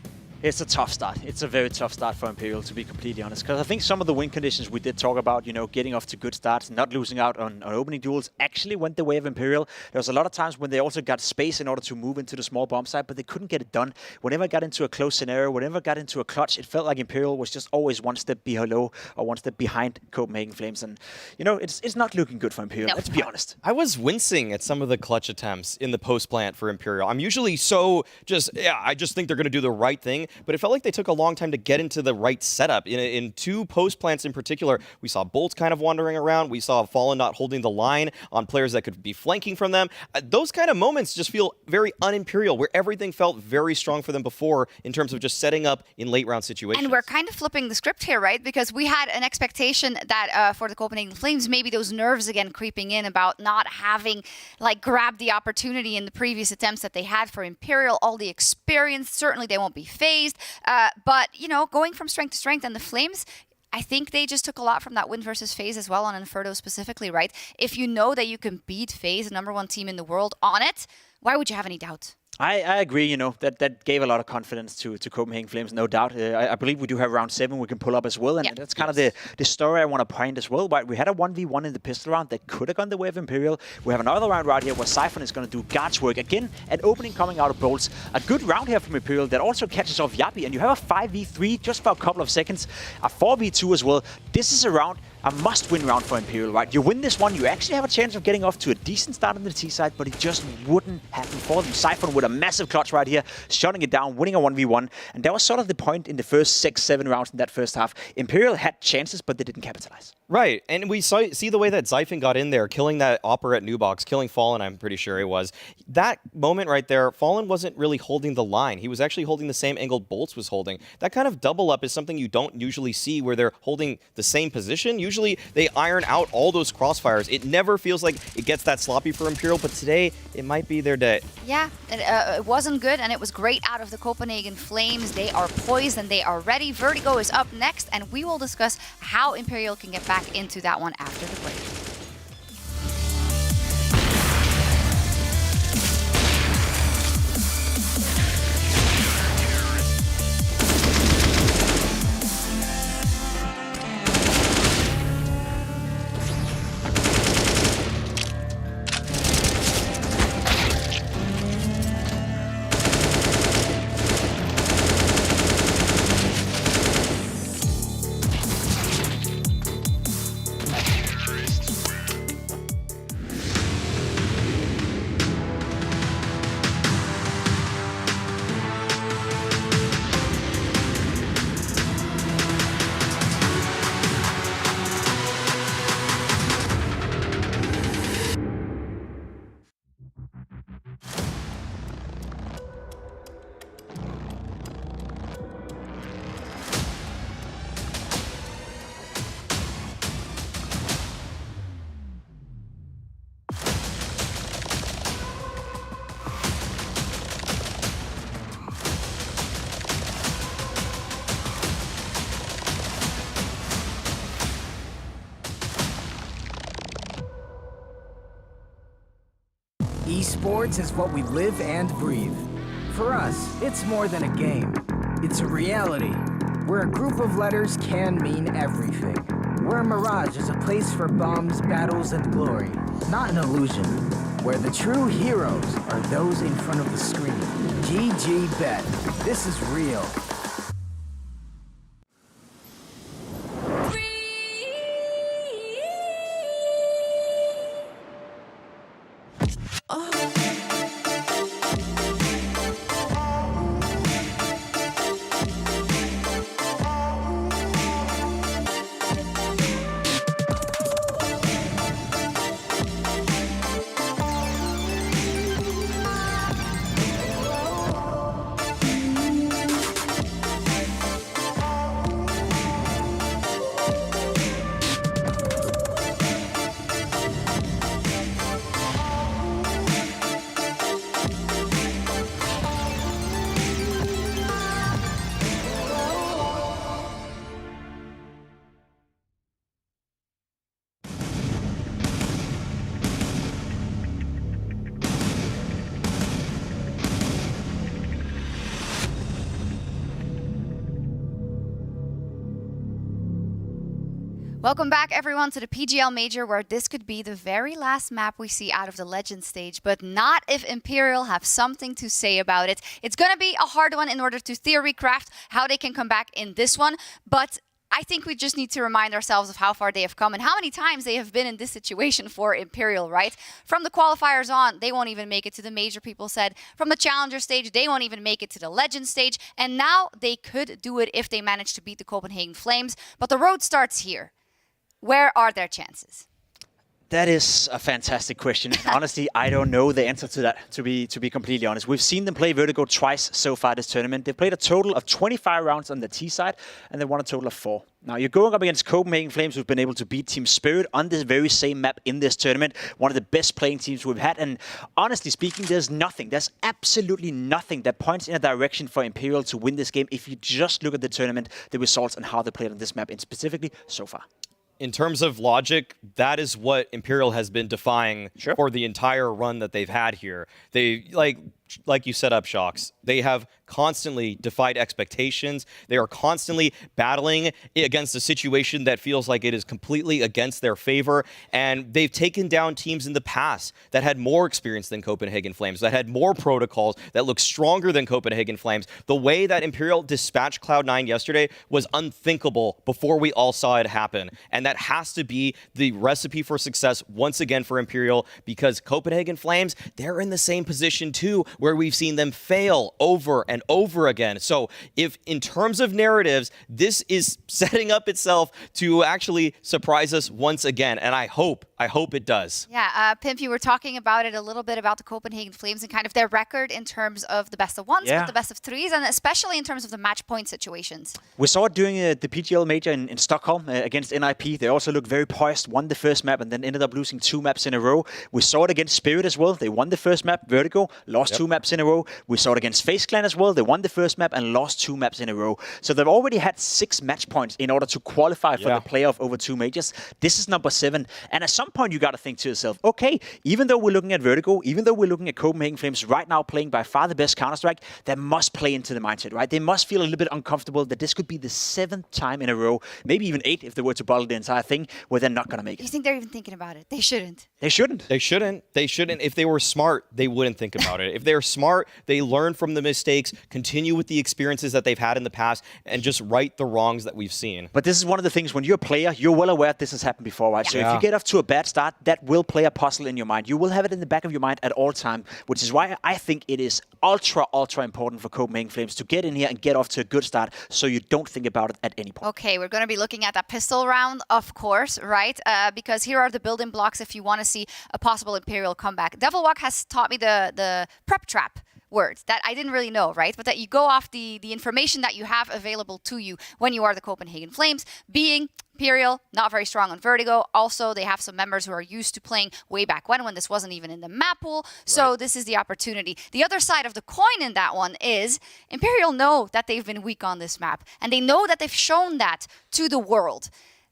It's a tough start. It's a very tough start for Imperial, to be completely honest. Because I think some of the win conditions we did talk about, you know, getting off to good starts, not losing out on opening duels, actually went the way of Imperial. There was a lot of times when they also got space in order to move into the small bomb site, but they couldn't get it done. Whenever it got into a close scenario, whenever it got into a clutch, it felt like Imperial was just always one step below or one step behind Copenhagen Flames. And, you know, it's not looking good for Imperial, let's be honest. I was wincing at some of the clutch attempts in the post plant for Imperial. I'm usually so I just think they're going to do the right thing, but it felt like they took a long time to get into the right setup. In 2 post plants in particular, we saw Bolts kind of wandering around. We saw Fallen not holding the line on players that could be flanking from them. Those kind of moments just feel very un-Imperial, where everything felt very strong for them before in terms of just setting up in late round situations. And we're kind of flipping the script here, right? Because we had an expectation that for the Copenhagen Flames, maybe those nerves again creeping in about not having like grabbed the opportunity in the previous attempts that they had for Imperial, all the experience. Certainly they won't be phased. But, you know, going from strength to strength, and the Flames, I think they just took a lot from that win versus FaZe as well on Inferno specifically, right? If you know that you can beat FaZe, the #1 team in the world, on it, why would you have any doubt? I agree, you know, that gave a lot of confidence to Copenhagen Flames, no doubt. I believe we do have round 7 we can pull up as well, and that's kind of the story I want to point as well. Right? We had a 1v1 in the pistol round that could have gone the way of Imperial. We have another round right here where Zyphon is going to do guards work. Again, an opening coming out of Bolts. A good round here from Imperial that also catches off Yappy, and you have a 5v3 just for a couple of seconds, a 4v2 as well. This is a must-win round for Imperial, right? You win this one, you actually have a chance of getting off to a decent start on the T side, but it just wouldn't happen for them. Zyphon with a massive clutch right here, shutting it down, winning a 1v1, and that was sort of the point in the first 6-7 rounds in that first half. Imperial had chances, but they didn't capitalize. Right, and we see the way that Zyphon got in there, killing that Opera at Nubox, killing Fallen, I'm pretty sure it was. That moment right there, Fallen wasn't really holding the line. He was actually holding the same angle Bolts was holding. That kind of double up is something you don't usually see where they're holding the same position. Usually they iron out all those crossfires. It never feels like it gets that sloppy for Imperial, but today it might be their day. Yeah, it wasn't good, and it was great out of the Copenhagen Flames. They are poised and they are ready. Vertigo is up next, and we will discuss how Imperial can get back into that one after the break. Esports is what we live and breathe. For us, it's more than a game. It's a reality, where a group of letters can mean everything. Where Mirage is a place for bombs, battles, and glory, not an illusion. Where the true heroes are those in front of the screen. GG Bet. This is real. Welcome back, everyone, to the PGL Major, where this could be the very last map we see out of the Legend stage, but not if Imperial have something to say about it. It's going to be a hard one in order to theory craft how they can come back in this one, but I think we just need to remind ourselves of how far they have come and how many times they have been in this situation for Imperial, right? From the qualifiers on, they won't even make it to the Major, people said. From the Challenger stage, they won't even make it to the Legend stage, and now they could do it if they manage to beat the Copenhagen Flames, but the road starts here. Where are their chances? That is a fantastic question. And honestly, I don't know the answer to that, to be completely honest. We've seen them play Vertigo twice so far this tournament. They've played a total of 25 rounds on the T side, and they won a total of 4. Now, you're going up against Copenhagen Flames, who've been able to beat Team Spirit on this very same map in this tournament. One of the best playing teams we've had. And honestly speaking, there's absolutely nothing that points in a direction for Imperial to win this game if you just look at the tournament, the results, and how they played on this map, and specifically so far. In terms of logic, that is what Imperial has been defying for the entire run that they've had here. They, like you set up, Shocks, they have constantly defied expectations. They are constantly battling against a situation that feels like it is completely against their favor. And they've taken down teams in the past that had more experience than Copenhagen Flames, that had more protocols, that looked stronger than Copenhagen Flames. The way that Imperial dispatched Cloud9 yesterday was unthinkable before we all saw it happen. And that has to be the recipe for success once again for Imperial, because Copenhagen Flames, they're in the same position too, where we've seen them fail over and over again. So if in terms of narratives, this is setting up itself to actually surprise us once again. And I hope it does. Yeah, Pimp, you were talking about it a little bit about the Copenhagen Flames and kind of their record in terms of the best of ones, but the best of threes, and especially in terms of the match point situations. We saw it during the PGL Major in Stockholm against NIP. They also looked very poised, won the first map, and then ended up losing 2 maps in a row. We saw it against Spirit as well. They won the first map, Vertigo, lost 2 maps in a row. We saw it against FaZe Clan as well. They won the first map and lost 2 maps in a row. So they've already had 6 match points in order to qualify for the playoff over 2 majors. This is number 7. And at some point, you got to think to yourself, okay, even though we're looking at Vertigo, even though we're looking at Copenhagen Flames right now playing by far the best Counter-Strike, they must play into the mindset, right? They must feel a little bit uncomfortable that this could be the 7th time in a row, maybe even 8 if they were to bottle the entire thing, where they're not going to make it. You think they're even thinking about it? They shouldn't. They shouldn't. They shouldn't. They shouldn't. If they were smart, they wouldn't think about it. If they're smart, they learn from the mistakes, continue with the experiences that they've had in the past, and just right the wrongs that we've seen. But this is one of the things, when you're a player, you're well aware this has happened before, right? So if you get off to a bad start, that will play a puzzle in your mind. You will have it in the back of your mind at all time, which is why I think it is ultra important for Copenhagen Flames to get in here and get off to a good start so you don't think about it at any point. Okay, we're going to be looking at that pistol round, of course, right? Because here are the building blocks if you want to see a possible Imperial comeback. Devilwalk has taught me the prep trap words that I didn't really know, right? But that you go off the information that you have available to you when you are the Copenhagen Flames, being Imperial, not very strong on Vertigo. Also, they have some members who are used to playing way back when this wasn't even in the map pool. So this is the opportunity. The other side of the coin in that one is Imperial know that they've been weak on this map, and they know that they've shown that to the world.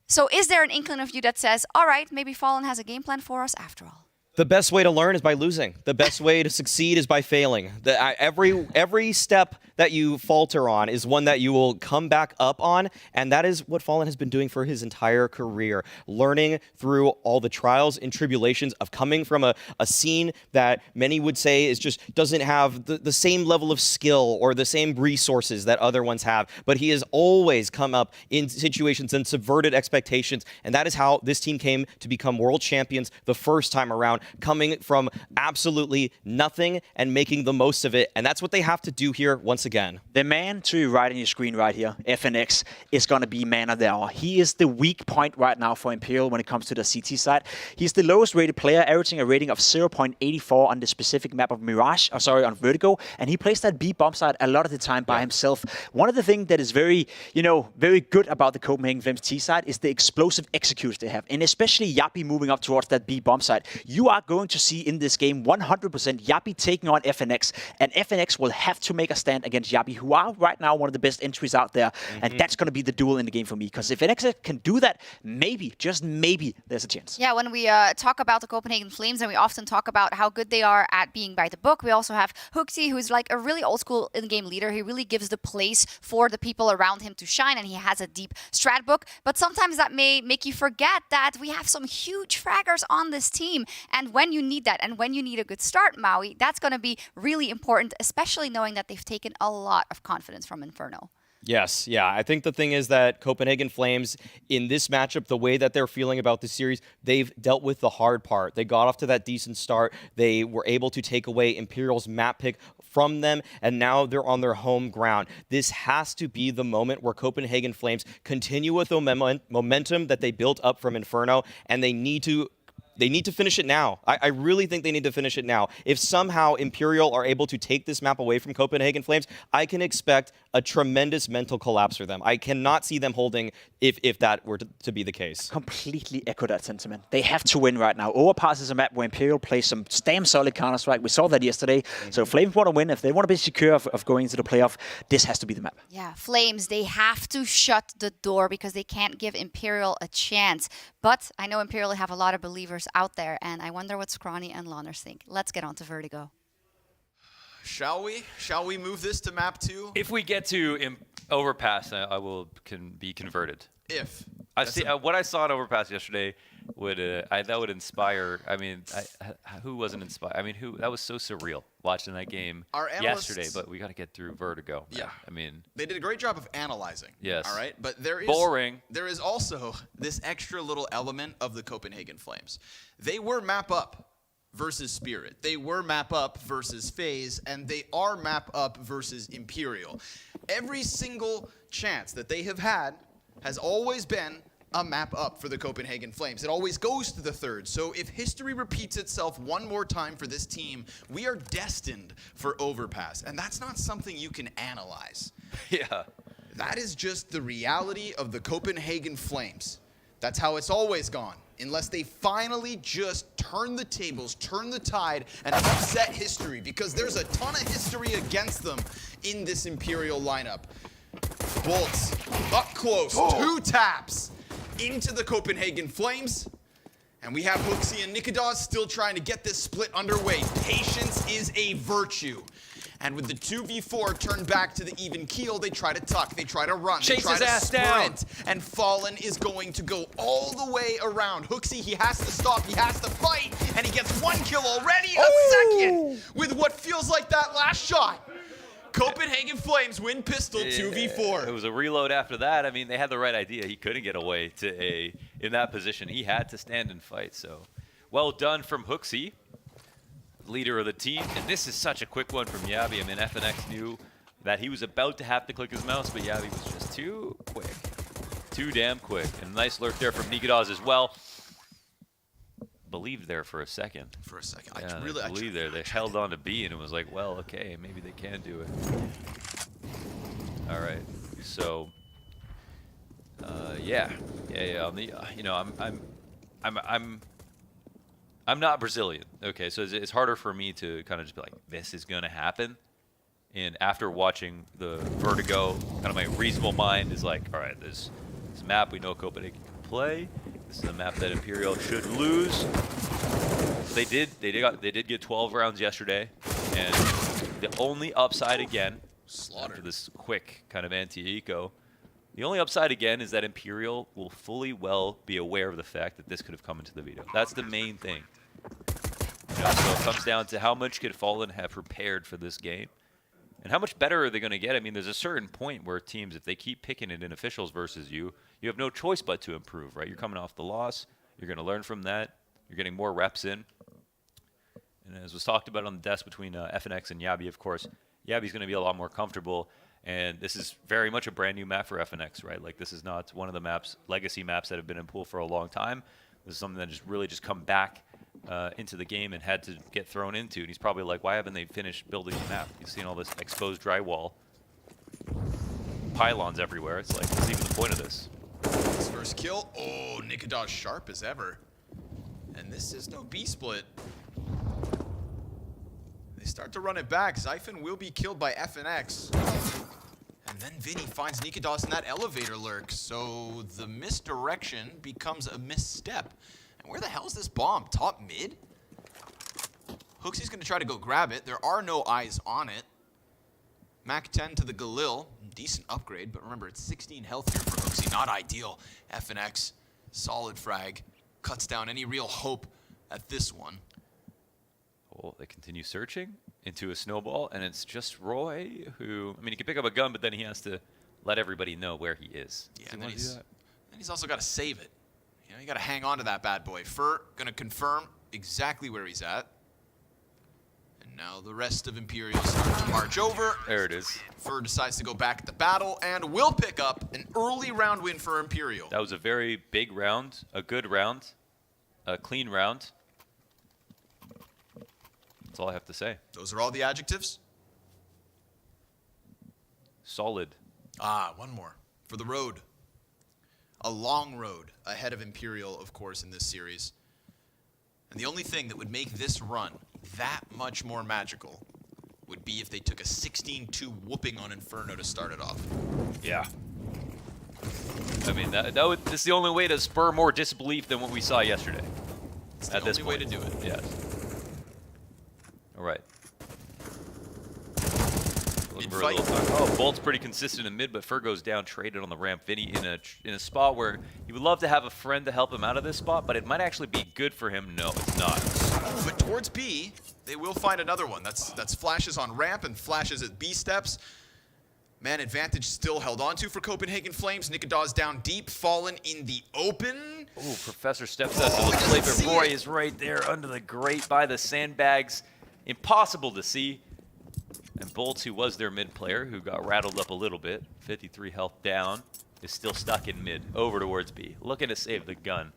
So is there an inkling of you that says, all right, maybe Fallen has a game plan for us after all? The best way to learn is by losing. The best way to succeed is by failing. Every step that you falter on is one that you will come back up on, and that is what Fallen has been doing for his entire career, learning through all the trials and tribulations of coming from a scene that many would say is just doesn't have the same level of skill or the same resources that other ones have, but he has always come up in situations and subverted expectations, and that is how this team came to become world champions the first time around, coming from absolutely nothing and making the most of it. And that's what they have to do here once again. The man to your right on your screen right here, FNX, is going to be man of the hour. He is the weak point right now for Imperial when it comes to the CT side. He's the lowest rated player, averaging a rating of 0.84 on the specific map of Mirage, on Vertigo. And he plays that B bomb side a lot of the time by himself. One of the things that is very good about the Copenhagen Flames T side is the explosive executors they have. And especially Yappy moving up towards that B bomb side. You are going to see in this game 100% Yappy taking on FNX, and FNX will have to make a stand against Yappy, who are right now one of the best entries out there, and that's going to be the duel in the game for me, because if FNX can do that, maybe, just maybe, there's a chance. Yeah, when we talk about the Copenhagen Flames, and we often talk about how good they are at being by the book, we also have Huxi, who's like a really old school in-game leader. He really gives the place for the people around him to shine, and he has a deep strat book, but sometimes that may make you forget that we have some huge fraggers on this team, and when you need that, and when you need a good start, Maui, that's going to be really important, especially knowing that they've taken a lot of confidence from Inferno. Yes, yeah. I think the thing is that Copenhagen Flames, in this matchup, the way that they're feeling about the series, they've dealt with the hard part. They got off to that decent start. They were able to take away Imperial's map pick from them, and now they're on their home ground. This has to be the moment where Copenhagen Flames continue with the momentum that they built up from Inferno, and they need to finish it now. I really think they need to finish it now. If somehow Imperial are able to take this map away from Copenhagen Flames, I can expect a tremendous mental collapse for them. I cannot see them holding if that were to be the case. Completely echo that sentiment. They have to win right now. Overpass is a map where Imperial plays some damn solid Counter-Strike. We saw that yesterday. So Flames want to win. If they want to be secure of going into the playoff, this has to be the map. Yeah, Flames, they have to shut the door because they can't give Imperial a chance. But I know Imperial have a lot of believers out there, and I wonder what Scrawny and Lawners think. Let's get on to Vertigo. Shall we? Shall we move this to map 2? If we get to Overpass, I can be converted. If. I see what I saw at Overpass yesterday would that would inspire. I mean, who wasn't inspired? I mean, that was so surreal watching that game yesterday. But we got to get through Vertigo. Man. Yeah, I mean, they did a great job of analyzing. Yes. All right, but there is boring. There is also this extra little element of the Copenhagen Flames. They were map up versus Spirit. They were map up versus FaZe, and they are map up versus Imperial. Every single chance that they have had has always been a map up for the Copenhagen Flames. It always goes to the third. So if history repeats itself one more time for this team, we are destined for overpass. And that's not something you can analyze. Yeah. That is just the reality of the Copenhagen Flames. That's how it's always gone. Unless they finally just turn the tables, turn the tide, and upset history. Because there's a ton of history against them in this Imperial lineup. Bolts up close, 2 taps into the Copenhagen Flames. And we have Hooksy and Nikodas still trying to get this split underway. Patience is a virtue. And with the 2v4 turned back to the even keel, they try to tuck, they try to run, Chase they try his to ass sprint. down. And Fallen is going to go all the way around. Hooksy, he has to stop, he has to fight, and he gets 1 kill already in a second with what feels like that last shot. Copenhagen Flames win pistol 2v4. It was a reload after that. I mean, they had the right idea. He couldn't get away to in that position. He had to stand and fight. So, well done from Hooksy, leader of the team. And this is such a quick one from Yabi. I mean, FNX knew that he was about to have to click his mouse, but Yabi was just too quick. Too damn quick. And a nice lurk there from Nikodas as well. Believed there for a second. For a second. Yeah, I really believe there. They held on to B, and it was like, well, okay, maybe they can do it. All right. So, yeah. On the, you know, I'm not Brazilian. Okay, so it's harder for me to kind of just be like, this is gonna happen. And after watching the Vertigo, kind of my reasonable mind is like, all right, this map we know Copenhagen can play. This is a map that Imperial should lose. They did get 12 rounds yesterday, and the only upside again, after this quick kind of anti-eco, the only upside again is that Imperial will fully well be aware of the fact that this could have come into the veto. That's the main thing. You know, so it comes down to how much could Fallen have prepared for this game, and how much better are they going to get? I mean, there's a certain point where teams, if they keep picking it in officials versus you, you have no choice but to improve, right? You're coming off the loss. You're going to learn from that. You're getting more reps in. And as was talked about on the desk between FNX and Yabi, of course, Yabi's going to be a lot more comfortable. And this is very much a brand new map for FNX, right? Like, this is not one of the maps, legacy maps that have been in pool for a long time. This is something that just really just come back into the game and had to get thrown into. And he's probably like, why haven't they finished building the map? He's seen all this exposed drywall, pylons everywhere. It's like, what's even the point of this? His first kill. Oh, Nikodas sharp as ever. And this is no B split. They start to run it back. Zyphon will be killed by FNX. And then Vinny finds Nikodas in that elevator lurk. So the misdirection becomes a misstep. And where the hell is this bomb? Top mid? Hooksy's going to try to go grab it. There are no eyes on it. Mac 10 to the Galil. Decent upgrade, but remember, it's 16 health here for Hooksy. Not ideal. FNX, solid frag. Cuts down any real hope at this one. Well, they continue searching into a snowball, and it's just Roy who, I mean, he can pick up a gun, but then he has to let everybody know where he is. Yeah, and then he's also got to save it. You know, you got to hang on to that bad boy. Fur going to confirm exactly where he's at. And now the rest of Imperial start to march over. There it is. Fur decides to go back at the battle and will pick up an early round win for Imperial. That was a very big round, a good round, a clean round. That's all I have to say. Those are all the adjectives? Solid. Ah, one more. For the road. A long road ahead of Imperial, of course, in this series. And the only thing that would make this run that much more magical would be if they took a 16-2 whooping on Inferno to start it off. Yeah. I mean, this is the only way to spur more disbelief than what we saw yesterday. It's the only way to do it. Yes. All right. Mid-fight. Oh, Bolt's pretty consistent in mid, but Fur goes down, traded on the ramp. Vinny in a spot where he would love to have a friend to help him out of this spot, but it might actually be good for him. No, it's not. But towards B, they will find another one. That's flashes on ramp and flashes at B steps. Man advantage still held on to for Copenhagen Flames. Nikodas down deep, Fallen in the open. Oh, Professor steps out to the plate, but Roy is right there under the grate by the sandbags. Impossible to see. And Bolts, who was their mid player, who got rattled up a little bit, 53 health down, is still stuck in mid, over towards B, looking to save the gun.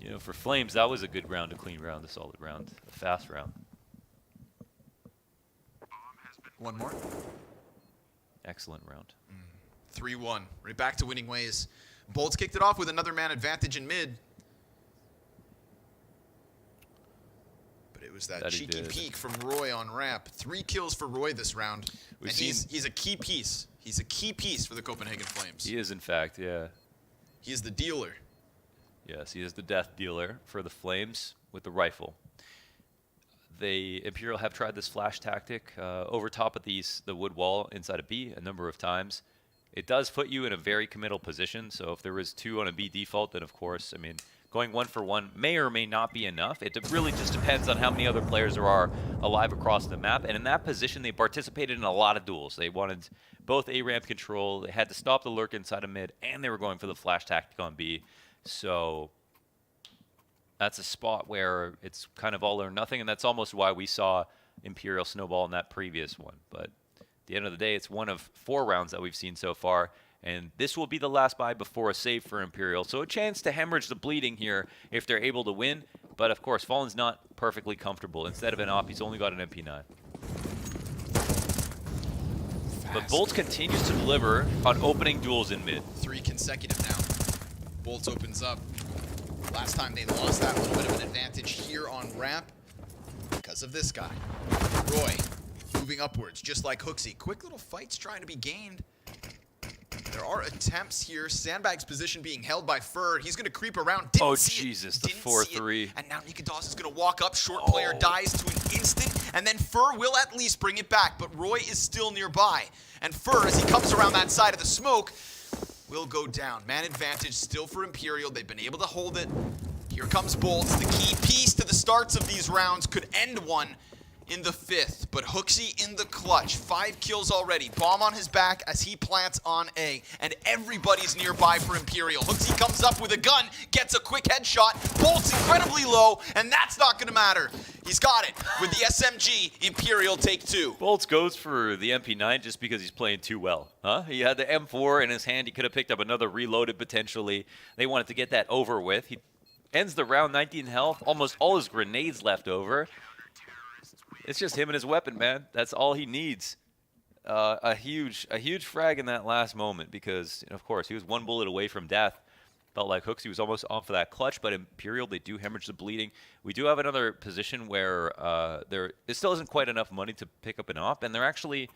You know, for Flames, that was a good round, a clean round, a solid round, a fast round. One more. Excellent round. 3-1. Right back to winning ways. Bolts kicked it off with another man advantage in mid. But it was that cheeky peek from Roy on ramp. 3 kills for Roy this round. And he's a key piece. He's a key piece for the Copenhagen Flames. He is, in fact, yeah. He is the dealer. Yes, he is the death dealer for the Flames with the rifle. Imperial have tried this flash tactic over top of the wood wall inside a B a number of times. It does put you in a very committal position, so if there was 2 on a B default, then of course, I mean, going 1 for 1 may or may not be enough. It really just depends on how many other players there are alive across the map, and in that position, they participated in a lot of duels. They wanted both A-ramp control, they had to stop the lurk inside of mid, and they were going for the flash tactic on B, so that's a spot where it's kind of all or nothing, and that's almost why we saw Imperial snowball in that previous one. But at the end of the day, it's one of 4 rounds that we've seen so far, and this will be the last buy before a save for Imperial. So a chance to hemorrhage the bleeding here if they're able to win, but of course, Fallen's not perfectly comfortable. Instead of an op, he's only got an MP9. But Bolts continues to deliver on opening duels in mid. 3 consecutive now. Bolts opens up. Last time they lost that little bit of an advantage here on ramp because of this guy. Roy moving upwards, just like Hooksy. Quick little fights trying to be gained. There are attempts here. Sandbag's position being held by Fur. He's going to creep around. Oh, Jesus, the 4-3. And now Nikodas is going to walk up. Short player dies to an instant. And then Fur will at least bring it back. But Roy is still nearby. And Fur, as he comes around that side of the smoke, will go down. Man advantage still for Imperial. They've been able to hold it. Here comes Bolts. The key piece to the starts of these rounds could end one in the 5th, but Hooksy in the clutch. 5 kills already. Bomb on his back as he plants on A, and everybody's nearby for Imperial. Hooksy comes up with a gun, gets a quick headshot. Bolts incredibly low, and that's not going to matter. He's got it. With the SMG, Imperial take 2. Bolts goes for the MP9 just because he's playing too well. He had the M4 in his hand. He could have picked up another reloaded potentially. They wanted to get that over with. He ends the round 19 health, almost all his grenades left over. It's just him and his weapon, man. That's all he needs. A huge frag in that last moment because, of course, he was 1 bullet away from death. Felt like Hooksy was almost off for that clutch, but Imperial, they do hemorrhage the bleeding. We do have another position where there still isn't quite enough money to pick up an op, and they're actually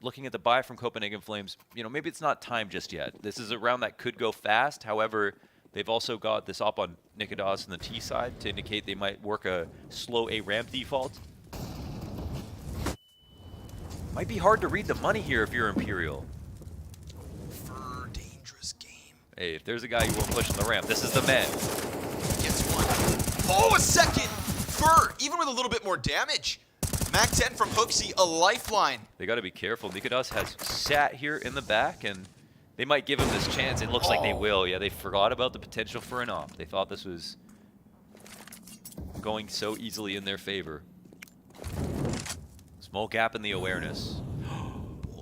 looking at the buy from Copenhagen Flames. You know, maybe it's not time just yet. This is a round that could go fast. However, they've also got this op on Nikodas on the T side to indicate they might work a slow A ramp default. Might be hard to read the money here if you're Imperial. Fur, dangerous game. Hey, if there's a guy you won't push on the ramp, this is the man. Gets 1. Oh, a second! Fur, even with a little bit more damage. Mac 10 from Hooksy, a lifeline. They got to be careful. Nikodas has sat here in the back, and they might give him this chance. It looks like they will. Yeah, they forgot about the potential for an op. They thought this was going so easily in their favor. Small gap in the awareness.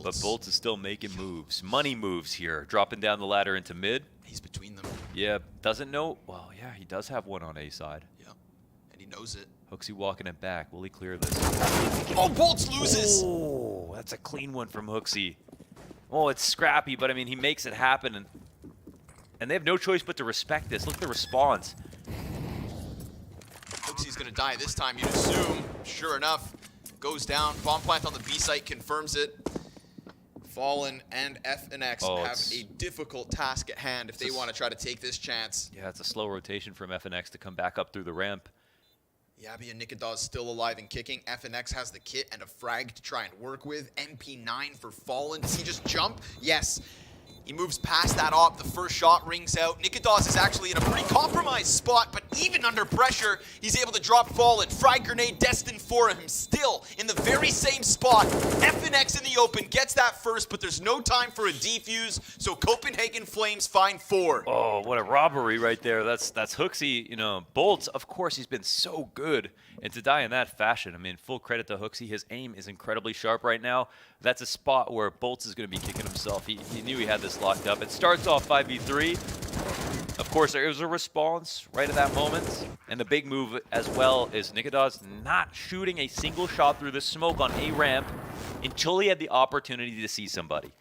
But Bolts is still making moves. Money moves here. Dropping down the ladder into mid. He's between them. Yeah, doesn't know. Well, yeah, he does have one on A side. Yeah, and he knows it. Hooksy walking it back. Will he clear this? Oh, Bolts loses! Oh, that's a clean one from Hooksy. Oh, it's scrappy, but I mean, he makes it happen, and they have no choice but to respect this. Look at the response. Hooksy's gonna die this time, you'd assume. Sure enough, goes down. Bomb plant on the B site confirms it. Fallen and FNX have a difficult task at hand if they want to try to take this chance. Yeah, it's a slow rotation from FNX to come back up through the ramp. Yabby and Nikodas still alive and kicking. FNX has the kit and a frag to try and work with. MP9 for Fallen. Does he just jump? Yes. He moves past that op, the first shot rings out. Nikodas is actually in a pretty compromised spot, but even under pressure, he's able to drop Fallen. Frag grenade destined for him, still in the very same spot. FNX in the open, gets that first, but there's no time for a defuse, so Copenhagen Flames find 4. Oh, what a robbery right there. That's Hooksy. You know, Bolts, of course, he's been so good. And to die in that fashion, I mean, full credit to Hooksy. His aim is incredibly sharp right now. That's a spot where Bolts is going to be kicking himself. He knew he had this locked up. It starts off 5v3. Of course, there is a response right at that moment. And the big move as well is Nikodas not shooting a single shot through the smoke on A ramp until he had the opportunity to see somebody.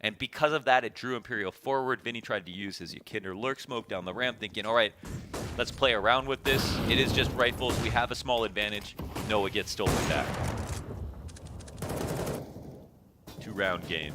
And because of that, it drew Imperial forward. Vinny tried to use his Ykindr lurk smoke down the ramp, thinking, all right, let's play around with this. It is just rifles. We have a small advantage. No, it gets stolen back. 2-round game.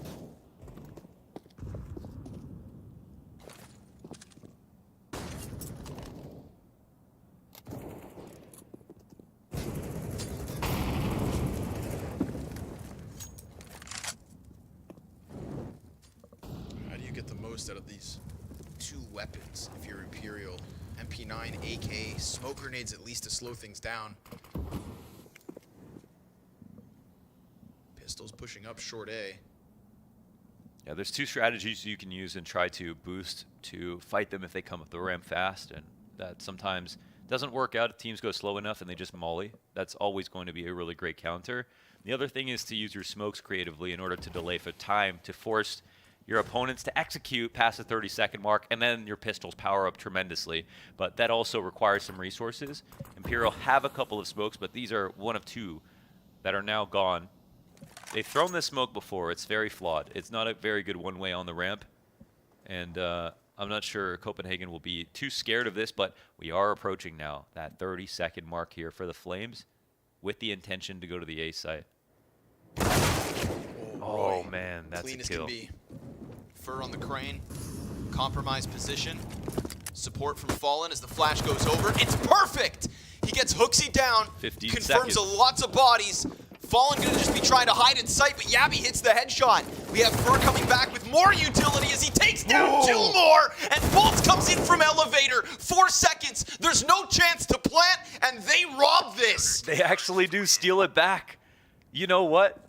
Out of these 2 weapons if you're Imperial? MP9, AK, smoke grenades at least to slow things down. Pistols pushing up short A. Yeah, there's 2 strategies you can use and try to boost to fight them if they come up the ramp fast, and that sometimes doesn't work out if teams go slow enough and they just molly. That's always going to be a really great counter. The other thing is to use your smokes creatively in order to delay for time, to force your opponents to execute past the 30-second mark, and then your pistols power up tremendously. But that also requires some resources. Imperial have a couple of smokes, but these are one of 2 that are now gone. They've thrown this smoke before. It's very flawed. It's not a very good one-way on the ramp. And I'm not sure Copenhagen will be too scared of this, but we are approaching now that 30-second mark here for the Flames with the intention to go to the A site. Oh man, that's clean a as kill. Can be. Fur on the crane, compromised position, support from Fallen as the flash goes over. It's perfect! He gets Hooksy down, 15 confirms seconds. lots of bodies. Fallen gonna just be trying to hide in sight, but Yabby hits the headshot. We have Fur coming back with more utility as he takes down 2 more, and Bolts comes in from elevator. 4 seconds, there's no chance to plant, and they rob this. They actually do steal it back. You know what?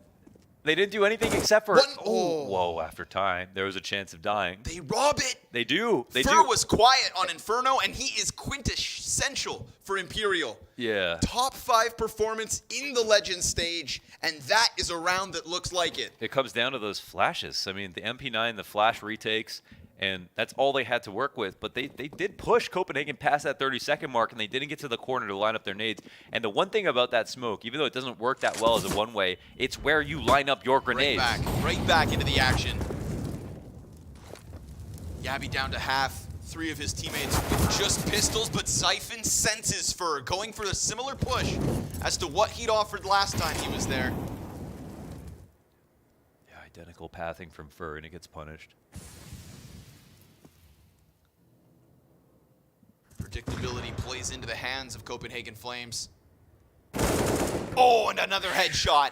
They didn't do anything except for... Whoa, after time, there was a chance of dying. They rob it. They do. They Fur do. was quiet on Inferno, and he is quintessential for Imperial. Yeah. Top 5 performance in the Legends stage, and that is a round that looks like it. It comes down to those flashes. I mean, the MP9, the flash retakes, and that's all they had to work with. But they did push Copenhagen past that 30-second mark, and they didn't get to the corner to line up their nades. And the one thing about that smoke, even though it doesn't work that well as a one-way, it's where you line up your grenades. Right back into the action. Yabby down to half. 3 of his teammates with just pistols, but Siphon senses Fur, going for a similar push as to what he'd offered last time he was there. Yeah, identical pathing from Fur, and it gets punished. Predictability plays into the hands of Copenhagen Flames. Oh, and another headshot.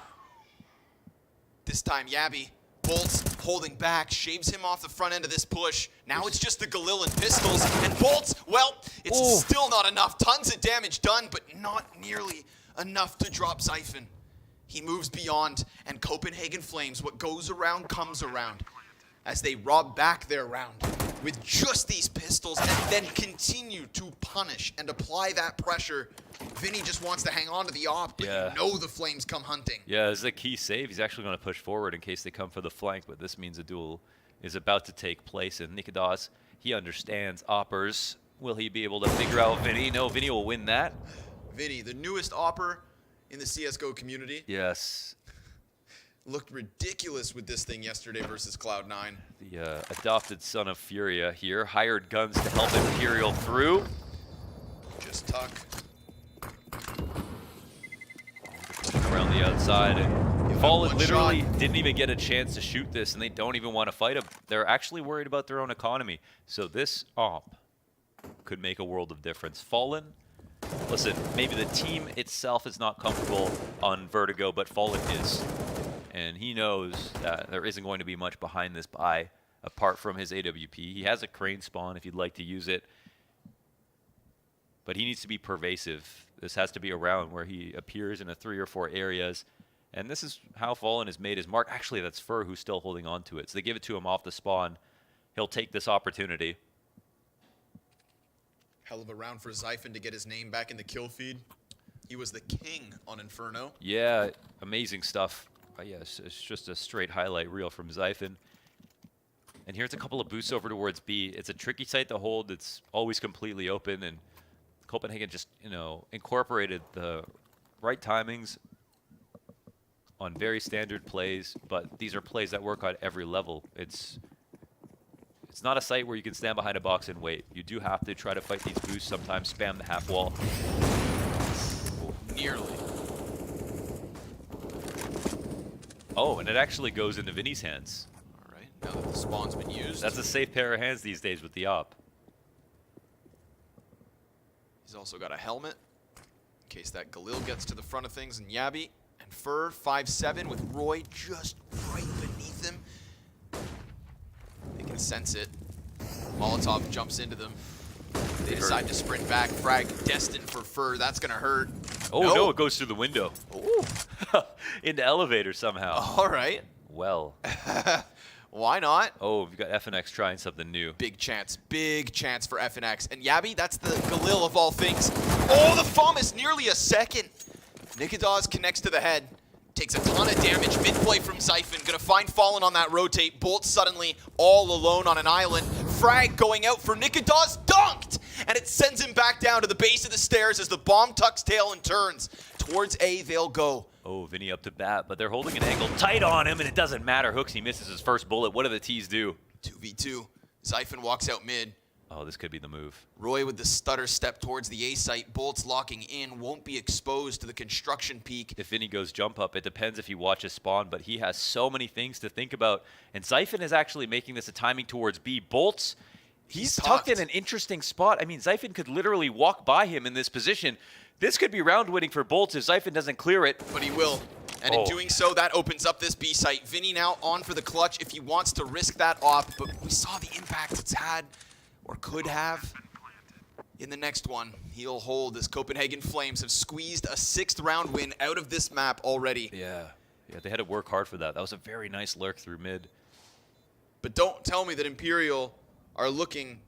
This time Yabby, Bolts holding back, shaves him off the front end of this push. Now it's just the Galil and pistols, and Bolts, well, it's still not enough. Tons of damage done, but not nearly enough to drop Siphon. He moves beyond, and Copenhagen Flames, what goes around comes around, as they rob back their round with just these pistols and then continue to punish and apply that pressure. Vinny just wants to hang on to the op, but you know the Flames come hunting. Yeah, this is a key save. He's actually going to push forward in case they come for the flank, but this means a duel is about to take place. And Nikodas, he understands oppers. Will he be able to figure out Vinny? No, Vinny will win that. Vinny, the newest opper in the CSGO community. Yes. Looked ridiculous with this thing yesterday versus Cloud9. The adopted son of Furia here, hired guns to help Imperial through. Just tuck. Around the outside. And Fallen literally didn't even get a chance to shoot this, and they don't even want to fight him. They're actually worried about their own economy. So this op could make a world of difference. Fallen, listen, maybe the team itself is not comfortable on Vertigo, but Fallen is. And he knows that there isn't going to be much behind this buy apart from his AWP. He has a crane spawn if you'd like to use it. But he needs to be pervasive. This has to be a round where he appears in 3 or 4 areas. And this is how Fallen has made his mark. Actually, that's Fur who's still holding on to it. So they give it to him off the spawn. He'll take this opportunity. Hell of a round for Zyphon to get his name back in the kill feed. He was the king on Inferno. Yeah, amazing stuff. Yeah, it's just a straight highlight reel from Zyphon. And here's a couple of boosts over towards B. It's a tricky site to hold. It's always completely open. And Copenhagen just, incorporated the right timings on very standard plays, but these are plays that work on every level. It's not a site where you can stand behind a box and wait. You do have to try to fight these boosts, sometimes spam the half wall. Oh, nearly. Oh, and it actually goes into Vinny's hands. All right, now that the spawn's been used. That's a safe pair of hands these days with the op. He's also got a helmet in case that Galil gets to the front of things, and Yabi and Fur 5-7 with Roy just right beneath him. They can sense it. Molotov jumps into them. They decide to sprint back. Frag destined for Fur. That's gonna hurt. Oh no, it goes through the window. Ooh. Into elevator somehow. All right. Well. Why not? Oh, we've got FNX trying something new. Big chance for FNX. And Yabi, that's the Galil of all things. Oh, the FOMS, nearly a second. Nikadaz connects to the head. Takes a ton of damage. Mid-play from Zyphon. Gonna find Fallen on that rotate. Bolt suddenly all alone on an island. Frag going out for Nikadaz. Dunked! And it sends him back down to the base of the stairs as the bomb tucks tail and turns. Towards A, they'll go. Oh, Vinny up to bat, but they're holding an angle tight on him, and it doesn't matter. Hooksy misses his first bullet. What do the T's do? 2v2. Zyphon walks out mid. Oh, this could be the move. Roy with the stutter step towards the A site. Bolts locking in. Won't be exposed to the construction peak. If Vinny goes jump up, it depends if he watches spawn, but he has so many things to think about. And Zyphon is actually making this a timing towards B. Bolts, he's tucked in an interesting spot. I mean, Zyphon could literally walk by him in this position. This could be round winning for Bolts if Zyphon doesn't clear it. But he will. And in doing so, that opens up this B site. Vinny now on for the clutch if he wants to risk that op. But we saw the impact it's had, or could have, in the next one. He'll hold as Copenhagen Flames have squeezed a 6th round win out of this map already. Yeah, they had to work hard for that. That was a very nice lurk through mid. But don't tell me that Imperial are looking,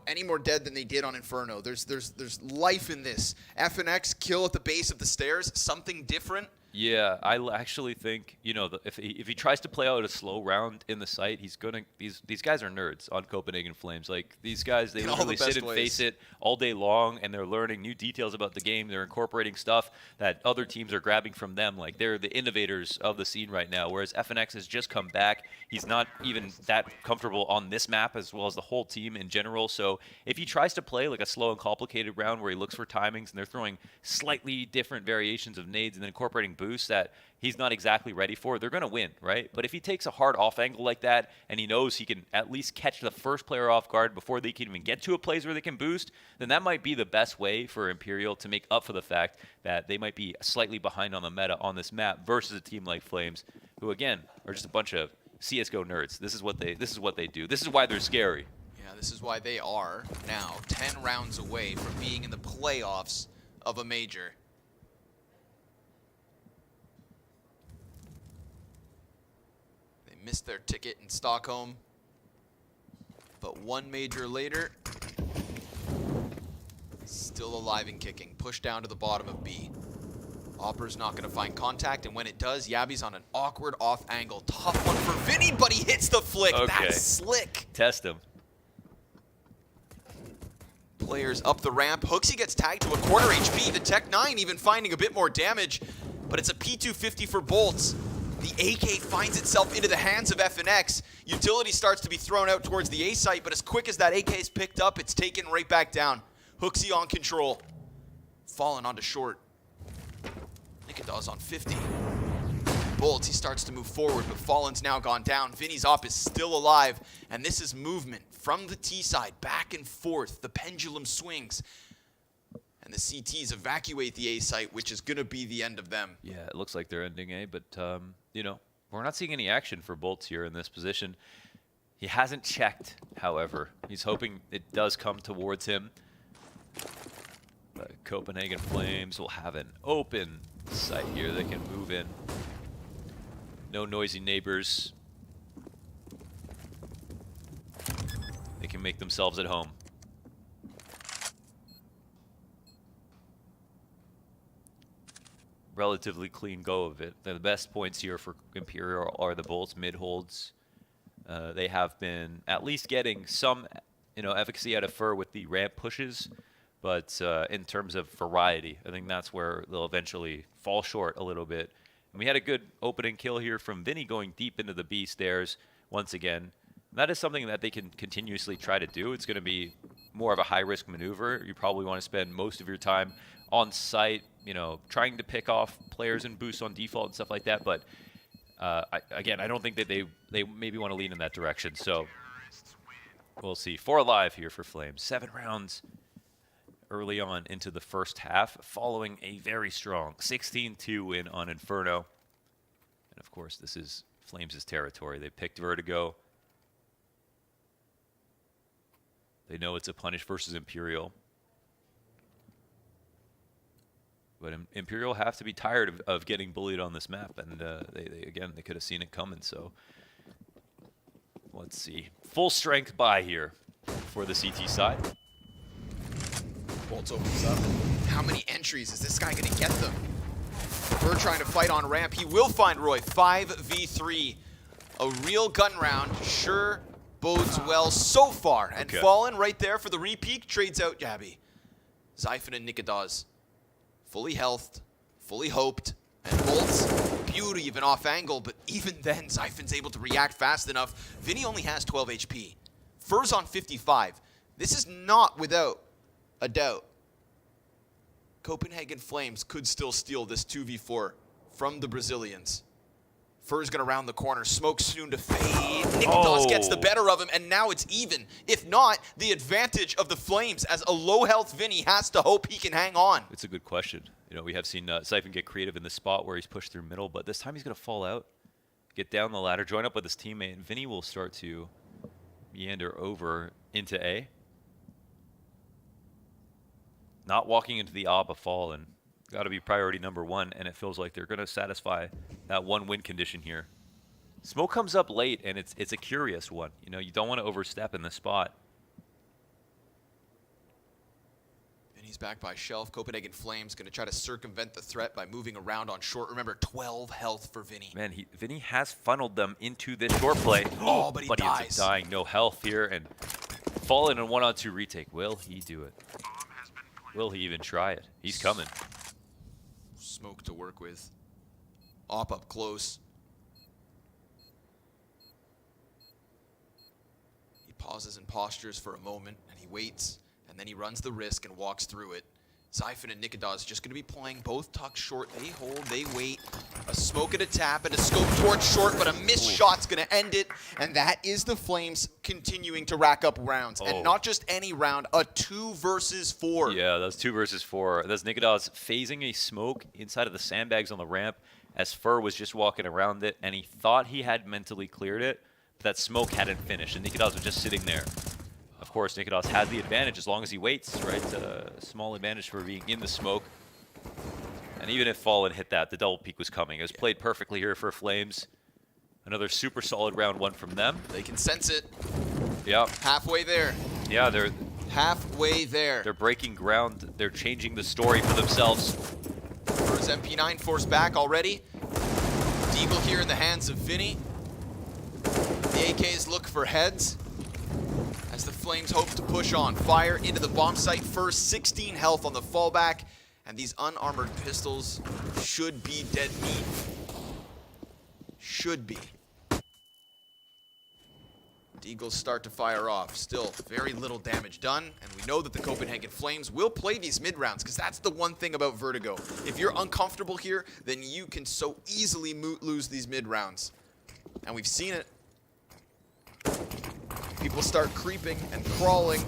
any more dead than they did on Inferno. There's life in this. FNX kill at the base of the stairs, something different. Yeah, I actually think, if he tries to play out a slow round in the site, he's gonna. These guys are nerds on Copenhagen Flames. Like, these guys, they literally sit and face it all day long, and they're learning new details about the game. They're incorporating stuff that other teams are grabbing from them. Like, they're the innovators of the scene right now. Whereas FNX has just come back. He's not even that comfortable on this map, as well as the whole team in general. So if he tries to play like a slow and complicated round where he looks for timings and they're throwing slightly different variations of nades and then incorporating boost that he's not exactly ready for, they're going to win, right? But if he takes a hard off angle like that and he knows he can at least catch the first player off guard before they can even get to a place where they can boost, then that might be the best way for Imperial to make up for the fact that they might be slightly behind on the meta on this map versus a team like Flames, who again are just a bunch of CS:GO nerds. This is what they do. This is why they're scary. Yeah, this is why they are now 10 rounds away from being in the playoffs of a major. Missed their ticket in Stockholm, but one major later, still alive and kicking. Pushed down to the bottom of B. Opper's not going to find contact, and when it does, Yabi's on an awkward off angle. Tough one for Vinny, but he hits the flick. Okay. That's slick. Test him. Players up the ramp. Hooksy gets tagged to a quarter HP. The Tech 9 even finding a bit more damage, but it's a P250 for Bolts. The AK finds itself into the hands of FNX. Utility starts to be thrown out towards the A site, but as quick as that AK is picked up, it's taken right back down. Hooksy on control. Fallen onto short. Nikadaz on 50. Bolts, he starts to move forward, but Fallen's now gone down. Vinny's op is still alive, and this is movement from the T side, back and forth. The pendulum swings. And the CTs evacuate the A site, which is going to be the end of them. Yeah, it looks like they're ending A, but, we're not seeing any action for Bolts here in this position. He hasn't checked, however. He's hoping it does come towards him. But Copenhagen Flames will have an open site here. They can move in. No noisy neighbors. They can make themselves at home. Relatively clean go of it. The best points here for Imperial are the bolts, mid holds. They have been at least getting some, efficacy out of Fur with the ramp pushes, but in terms of variety, I think that's where they'll eventually fall short a little bit. And we had a good opening kill here from Vinny going deep into the B stairs once again. That is something that they can continuously try to do. It's going to be more of a high-risk maneuver. You probably want to spend most of your time on site, trying to pick off players and boosts on default and stuff like that. But again, I don't think that they maybe want to lean in that direction. So we'll see. 4 alive here for Flames. 7 rounds early on into the first half, following a very strong 16-2 win on Inferno. And of course, this is Flames' territory. They picked Vertigo. They know it's a punish versus Imperial. But Imperial have to be tired of getting bullied on this map, and they could have seen it coming. So let's see. Full strength buy here for the CT side. Bolts opens up. How many entries is this guy going to get them? We're trying to fight on ramp. He will find Roy. 5v3. A real gun round. Sure bodes well so far. And Fallen right there for the repeat. Trades out Jabby. Zyphon and Nikadaz. Fully healthed. Fully hoped. And Bolts. Beauty even off angle. But even then, Zyphon's able to react fast enough. Vinny only has 12 HP. Fur's on 55. This is not without a doubt. Copenhagen Flames could still steal this 2v4 from the Brazilians. Fur's gonna round the corner. Smoke soon to fade. Nikadaz gets the better of him, and now it's even. If not, the advantage of the Flames as a low-health Vinny has to hope he can hang on. It's a good question. We have seen Zyphon get creative in the spot where he's pushed through middle, but this time he's gonna fall out, get down the ladder, join up with his teammate, and Vinny will start to meander over into A. Not walking into the ABBA Fallen. Got to be priority number 1, and it feels like they're going to satisfy that 1 win condition here. Smoke comes up late, and it's a curious one. You don't want to overstep in the spot. And he's back by shelf. Copenhagen Flames going to try to circumvent the threat by moving around on short. Remember, 12 health for Vinny. Man, Vinny has funneled them into this short play. But he ends dies. up dying. No health here, and Fallen in a 1-on-2 retake. Will he do it? Will he even try it? He's coming. Smoke to work with. Up close. He pauses and postures for a moment, and he waits, and then he runs the risk and walks through it. Zyphon and Nikadaz just going to be playing both tucked short. They hold, they wait. A smoke and a tap and a scope towards short, but a missed shot's going to end it. And that is the Flames continuing to rack up rounds. And not just any round, a 2 versus 4. Yeah, that's 2 versus 4. That's Nikadaz phasing a smoke inside of the sandbags on the ramp as Fur was just walking around it, and he thought he had mentally cleared it, but that smoke hadn't finished, and Nikadaz was just sitting there. Of course, Nikadaz has the advantage as long as he waits, right? Small advantage for being in the smoke. And even if Fallen hit that, the double peek was coming. It was played perfectly here for Flames. Another super solid round 1 from them. They can sense it. Yep. Halfway there. Yeah, they're halfway there. They're breaking ground. They're changing the story for themselves. First MP9 forced back already. Deagle here in the hands of Vinny. The AKs look for heads as the Flames hope to push on. Fire into the bomb site first. 16 health on the fallback. And these unarmored pistols should be dead meat. Should be. Deagles start to fire off. Still very little damage done. And we know that the Copenhagen Flames will play these mid-rounds, because that's the one thing about Vertigo. If you're uncomfortable here, then you can so easily lose these mid-rounds. And we've seen it. People start creeping and crawling.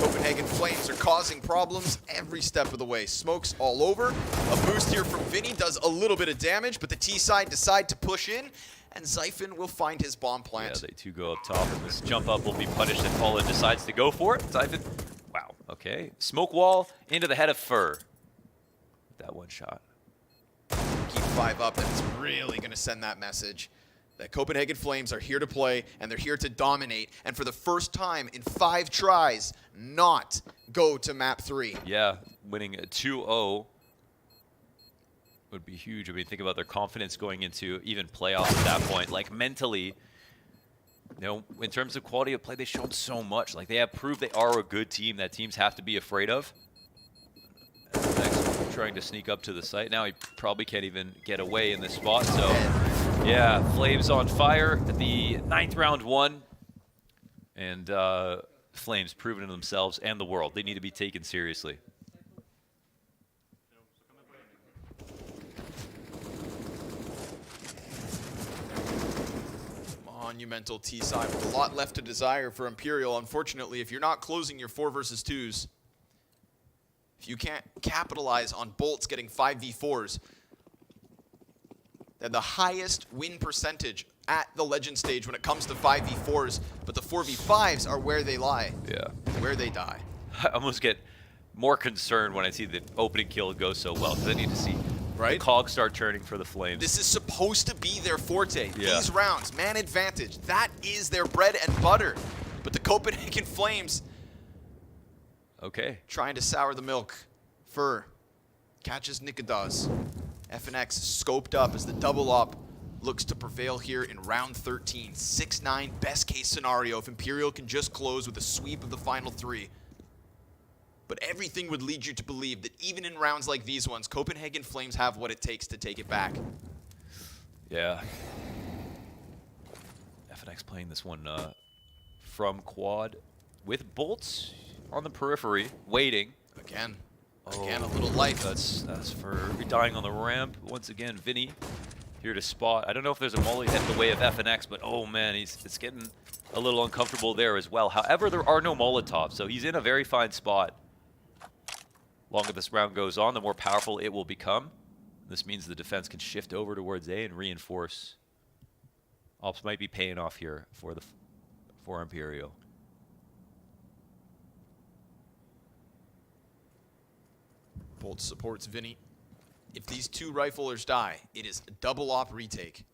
Copenhagen Flames are causing problems every step of the way. Smoke's all over. A boost here from Vinny does a little bit of damage, but the T-side decide to push in. and Zyphon will find his bomb plant. Yeah, they two go up top, and this jump up will be punished if Paula decides to go for it. Zyphon, wow, okay. Smoke wall into the head of Fur. That one shot. Keep 5 up, that's really going to send that message that Copenhagen Flames are here to play, and they're here to dominate, and for the first time in 5 tries, not go to map 3. Yeah, winning a 2-0 would be huge. I mean, think about their confidence going into even playoffs at that point. Like, mentally, you know, in terms of quality of play, they've shown so much. Like, they have proved they are a good team that teams have to be afraid of. Next, trying to sneak up to the site. Now he probably can't even get away in this spot, so yeah, Flames on fire at the 9th round 1. And Flames proving to themselves and the world they need to be taken seriously. Monumental T side with a lot left to desire for Imperial. Unfortunately, if you're not closing your 4 versus 2s, if you can't capitalize on Bolts getting 5v4s, they're the highest win percentage at the Legend stage when it comes to 5v4s, but the 4v5s are where they lie. Yeah. Where they die. I almost get more concerned when I see the opening kill go so well, because I need to see the cogs start turning for the Flames. This is supposed to be their forte. Yeah. These rounds, man advantage, that is their bread and butter. But the Copenhagen Flames, trying to sour the milk. Fur catches Nikadas. FNX scoped up as the double up looks to prevail here in round 13. 6-9, best case scenario if Imperial can just close with a sweep of the final 3. But everything would lead you to believe that even in rounds like these ones, Copenhagen Flames have what it takes to take it back. Yeah. FNX playing this one from quad with Bolts on the periphery, waiting. Again, a little life. That's for dying on the ramp. Once again, Vinny here to spot. I don't know if there's a molly head in the way of FNX, but oh man, it's getting a little uncomfortable there as well. However, there are no Molotovs, so he's in a very fine spot. Longer this round goes on, the more powerful it will become. This means the defense can shift over towards A and reinforce. Ops might be paying off here for Imperial. Bolt supports Vinny. If these 2 riflers die, it is a double op retake.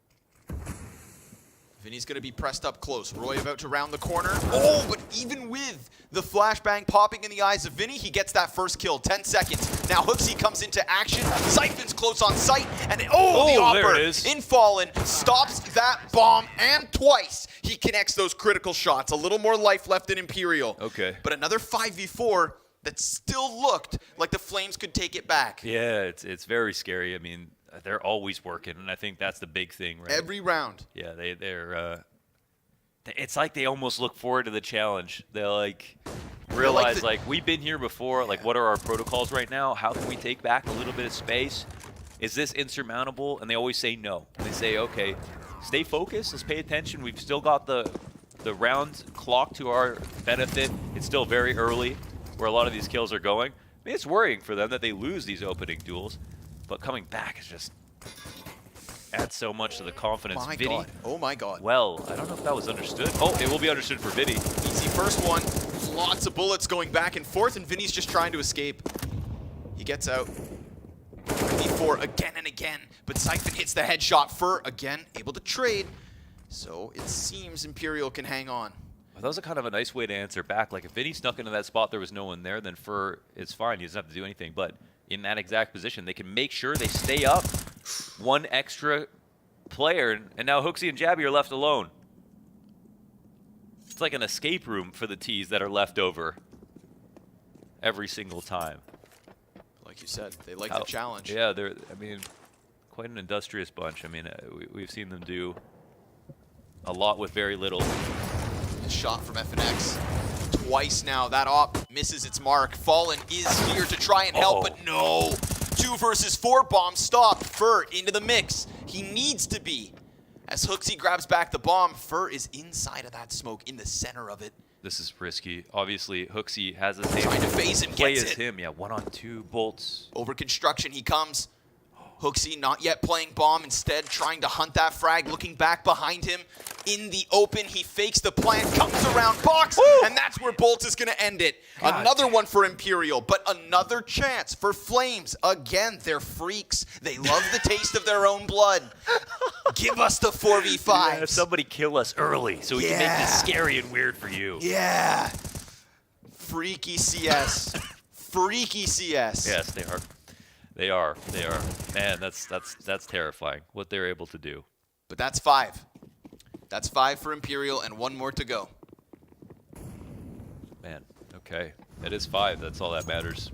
Vinny's going to be pressed up close. Roy about to round the corner. Oh, but even with the flashbang popping in the eyes of Vinny, he gets that first kill. 10 seconds. Now Hooksy comes into action. Zyphon's close on sight. And the Opper in Fallen stops that bomb, and twice he connects those critical shots. A little more life left in Imperial. Okay. But another 5v4 that still looked like the Flames could take it back. Yeah, it's very scary. I mean, they're always working, and I think that's the big thing, right? Every round. Yeah, they're it's like they almost look forward to the challenge. They like realize like we've been here before. Like, what are our protocols right now? How can we take back a little bit of space? Is this insurmountable? And they always say no. They say, okay, stay focused. Let's pay attention. We've still got the round clock to our benefit. It's still very early where a lot of these kills are going. I mean, it's worrying for them that they lose these opening duels, but coming back is just adds so much to the confidence. My Vinny, God. Oh my God. well, I don't know if that was understood. Oh, it will be understood for Vinny. Easy first one. Lots of bullets going back and forth, and Vinny's just trying to escape. He gets out. V4 again and again, but Zyphon hits the headshot. Fur again, able to trade. So it seems Imperial can hang on. Well, that was a kind of a nice way to answer back. Like, if Vinny snuck into that spot, there was no one there, then Fur is fine. He doesn't have to do anything. But in that exact position, they can make sure they stay up. One extra player, and now Hooksy and Jabby are left alone. It's like an escape room for the T's that are left over every single time. Like you said, they like the challenge. Yeah, they're, I mean, quite an industrious bunch. I mean, we've seen them do a lot with very little. A shot from FNX. Twice now, that op misses its mark. Fallen is here to try and help, but no. 2 versus 4 bomb stopped. Fur into the mix. He needs to be. As Hooksy grabs back the bomb, Fur is inside of that smoke, in the center of it. This is risky. Obviously, Hooksy has the same Trying to phase him, play gets as it. him. Yeah, 1-on-2 bolts. Over construction he comes. Hooksy not yet playing bomb, instead trying to hunt that frag, looking back behind him in the open. He fakes the plant, comes around box, and that's where Bolts is going to end it. Another one for Imperial, but another chance for Flames. Again, they're freaks. They love the taste of their own blood. Give us the 4v5. Yeah, somebody kill us early so we can make this scary and weird for you. Yeah. Freaky CS. Freaky CS. Yes, they are. They are. They are. Man, that's terrifying what they're able to do. But that's 5. That's 5 for Imperial and 1 more to go. Man, okay. It is 5. That's all that matters.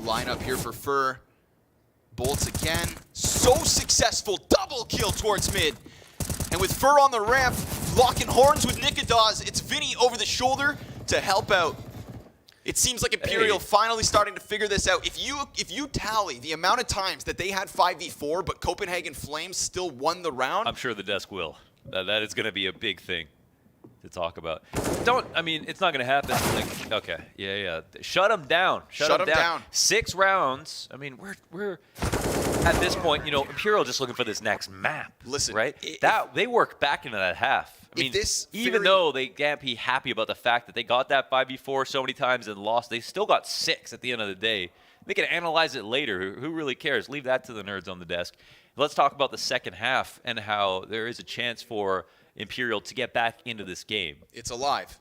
Line up here for Fur. Bolts again. So successful. Double kill towards mid. And with Fur on the ramp, locking horns with Nikadaz, it's Vinny over the shoulder to help out. It seems like Imperial finally starting to figure this out. If you tally the amount of times that they had 5v4, but Copenhagen Flames still won the round. I'm sure the desk will. That is going to be a big thing to talk about. I mean, it's not going to happen. Like, okay, yeah. Shut them down. Shut them down. 6 rounds. I mean, we're at this point, Imperial just looking for this next map. Listen, right? They work back into that half. I mean, even though they can't be happy about the fact that they got that 5v4 so many times and lost, they still got 6 at the end of the day. They can analyze it later. Who really cares? Leave that to the nerds on the desk. Let's talk about the second half and how there is a chance for Imperial to get back into this game. It's alive.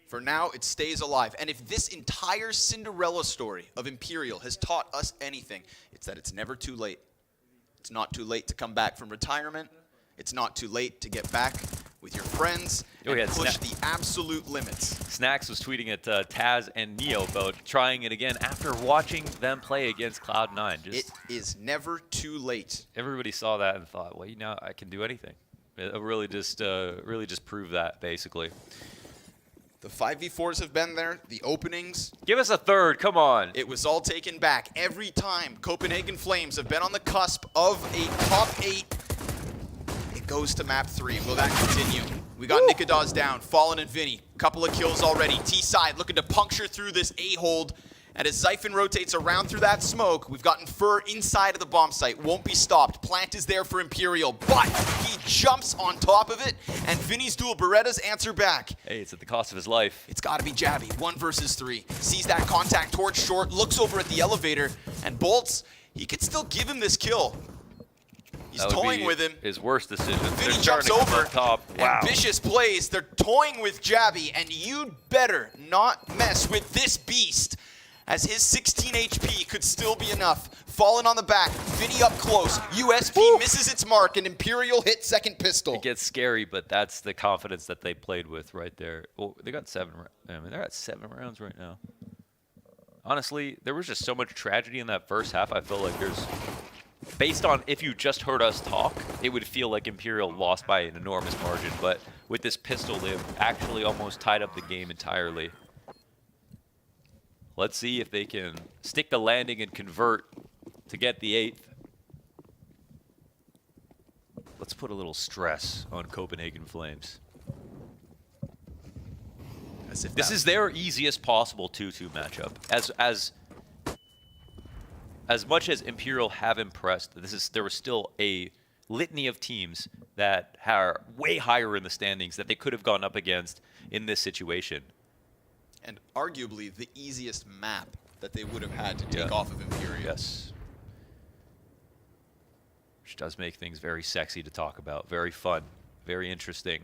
For now, it stays alive. And if this entire Cinderella story of Imperial has taught us anything, it's that it's never too late. It's not too late to come back from retirement. It's not too late to get back with your friends and push the absolute limits. Snacks was tweeting at Taz and Neo about trying it again after watching them play against Cloud9. It is never too late. Everybody saw that and thought, well, I can do anything. It really just proved that, basically. The 5v4s have been there. The openings. Give us a third. Come on. It was all taken back. Every time Copenhagen Flames have been on the cusp of a top 8, it goes to map 3. Will that continue? We got Nikadaz down. Fallen and Vinny. Couple of kills already. T-side looking to puncture through this A-hold. And as Zyphon rotates around through that smoke, we've gotten Fur inside of the bomb site. Won't be stopped. Plant is there for Imperial, but he jumps on top of it, and Vinny's dual Berettas answer back. Hey, it's at the cost of his life. It's got to be Jabby. 1 versus 3. Sees that contact towards short, looks over at the elevator, and Bolts, he could still give him this kill. He's toying with him. His worst decision. Vinny jumps over. Top. Wow. Ambitious plays. They're toying with Jabby, and you'd better not mess with this beast, as his 16 HP could still be enough. Fallen on the back, Vinny up close. USP misses its mark, and Imperial hit second pistol. It gets scary, but that's the confidence that they played with right there. Well, they got 7. I mean, they're at 7 rounds right now. Honestly, there was just so much tragedy in that first half. I feel like based on if you just heard us talk, it would feel like Imperial lost by an enormous margin. But with this pistol, they've actually almost tied up the game entirely. Let's see if they can stick the landing and convert to get the 8th. Let's put a little stress on Copenhagen Flames. This is their easiest possible 2-2 matchup. As much as Imperial have impressed, there was still a litany of teams that are way higher in the standings that they could have gone up against in this situation. And arguably the easiest map that they would have had to take off of Imperial. Yes. Which does make things very sexy to talk about. Very fun. Very interesting.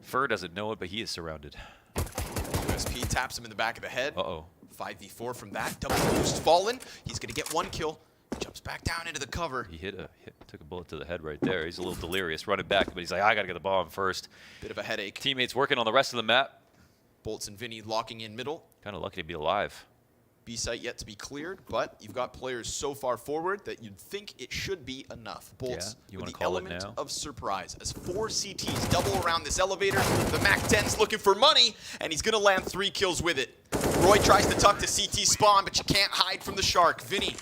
Fur doesn't know it, but he is surrounded. USP taps him in the back of the head. Uh-oh. 5v4 from that. Double boost Fallen. He's going to get 1 kill. Jumps back down into the cover. He took a bullet to the head right there. He's a little delirious running back, but he's like, I got to get the bomb first. Bit of a headache. Teammates working on the rest of the map. Bolts and Vinny locking in middle. Kind of lucky to be alive. B site yet to be cleared, but you've got players so far forward that you'd think it should be enough. Bolts with the element of surprise. As 4 CTs double around this elevator, the MAC-10's looking for money, and he's going to land 3 kills with it. Roy tries to tuck to CT spawn, but you can't hide from the shark. Vinny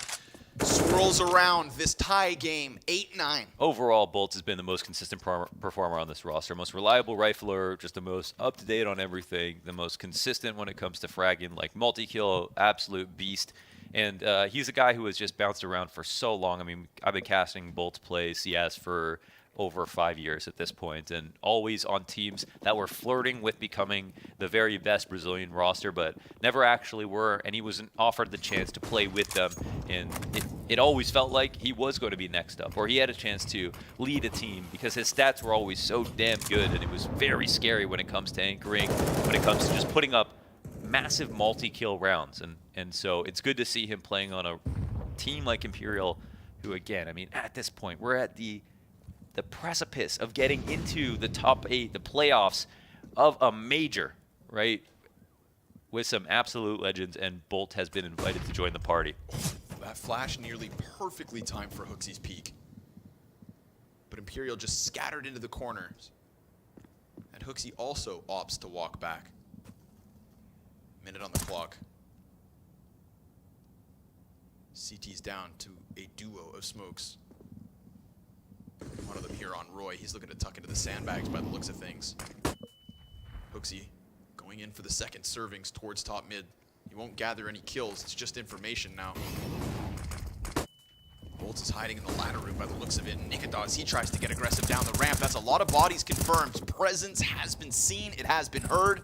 swirls around this tie game, 8-9. Overall, Bolts has been the most consistent performer on this roster. Most reliable rifler, just the most up-to-date on everything, the most consistent when it comes to fragging, like multi-kill, absolute beast. And he's a guy who has just bounced around for so long. I mean, I've been casting Bolts play CS for over 5 years at this point, and always on teams that were flirting with becoming the very best Brazilian roster, but never actually were, and he wasn't offered the chance to play with them, and it always felt like he was going to be next up, or he had a chance to lead a team, because his stats were always so damn good, and it was very scary when it comes to anchoring, when it comes to just putting up massive multi-kill rounds, and so it's good to see him playing on a team like Imperial, who, again, I mean, at this point, we're at the precipice of getting into the top 8, the playoffs of a major, right? With some absolute legends, and Bolt has been invited to join the party. That flash nearly perfectly timed for Hooksy's peak. But Imperial just scattered into the corners. And Hooksy also opts to walk back. Minute on the clock. CT's down to a duo of smokes. One of them here on Roy. He's looking to tuck into the sandbags by the looks of things. Hooksy going in for the second servings towards top mid. He won't gather any kills. It's just information now. Bolts is hiding in the ladder room by the looks of it. Nikados, he tries to get aggressive down the ramp. That's a lot of bodies confirmed. Presence has been seen. It has been heard.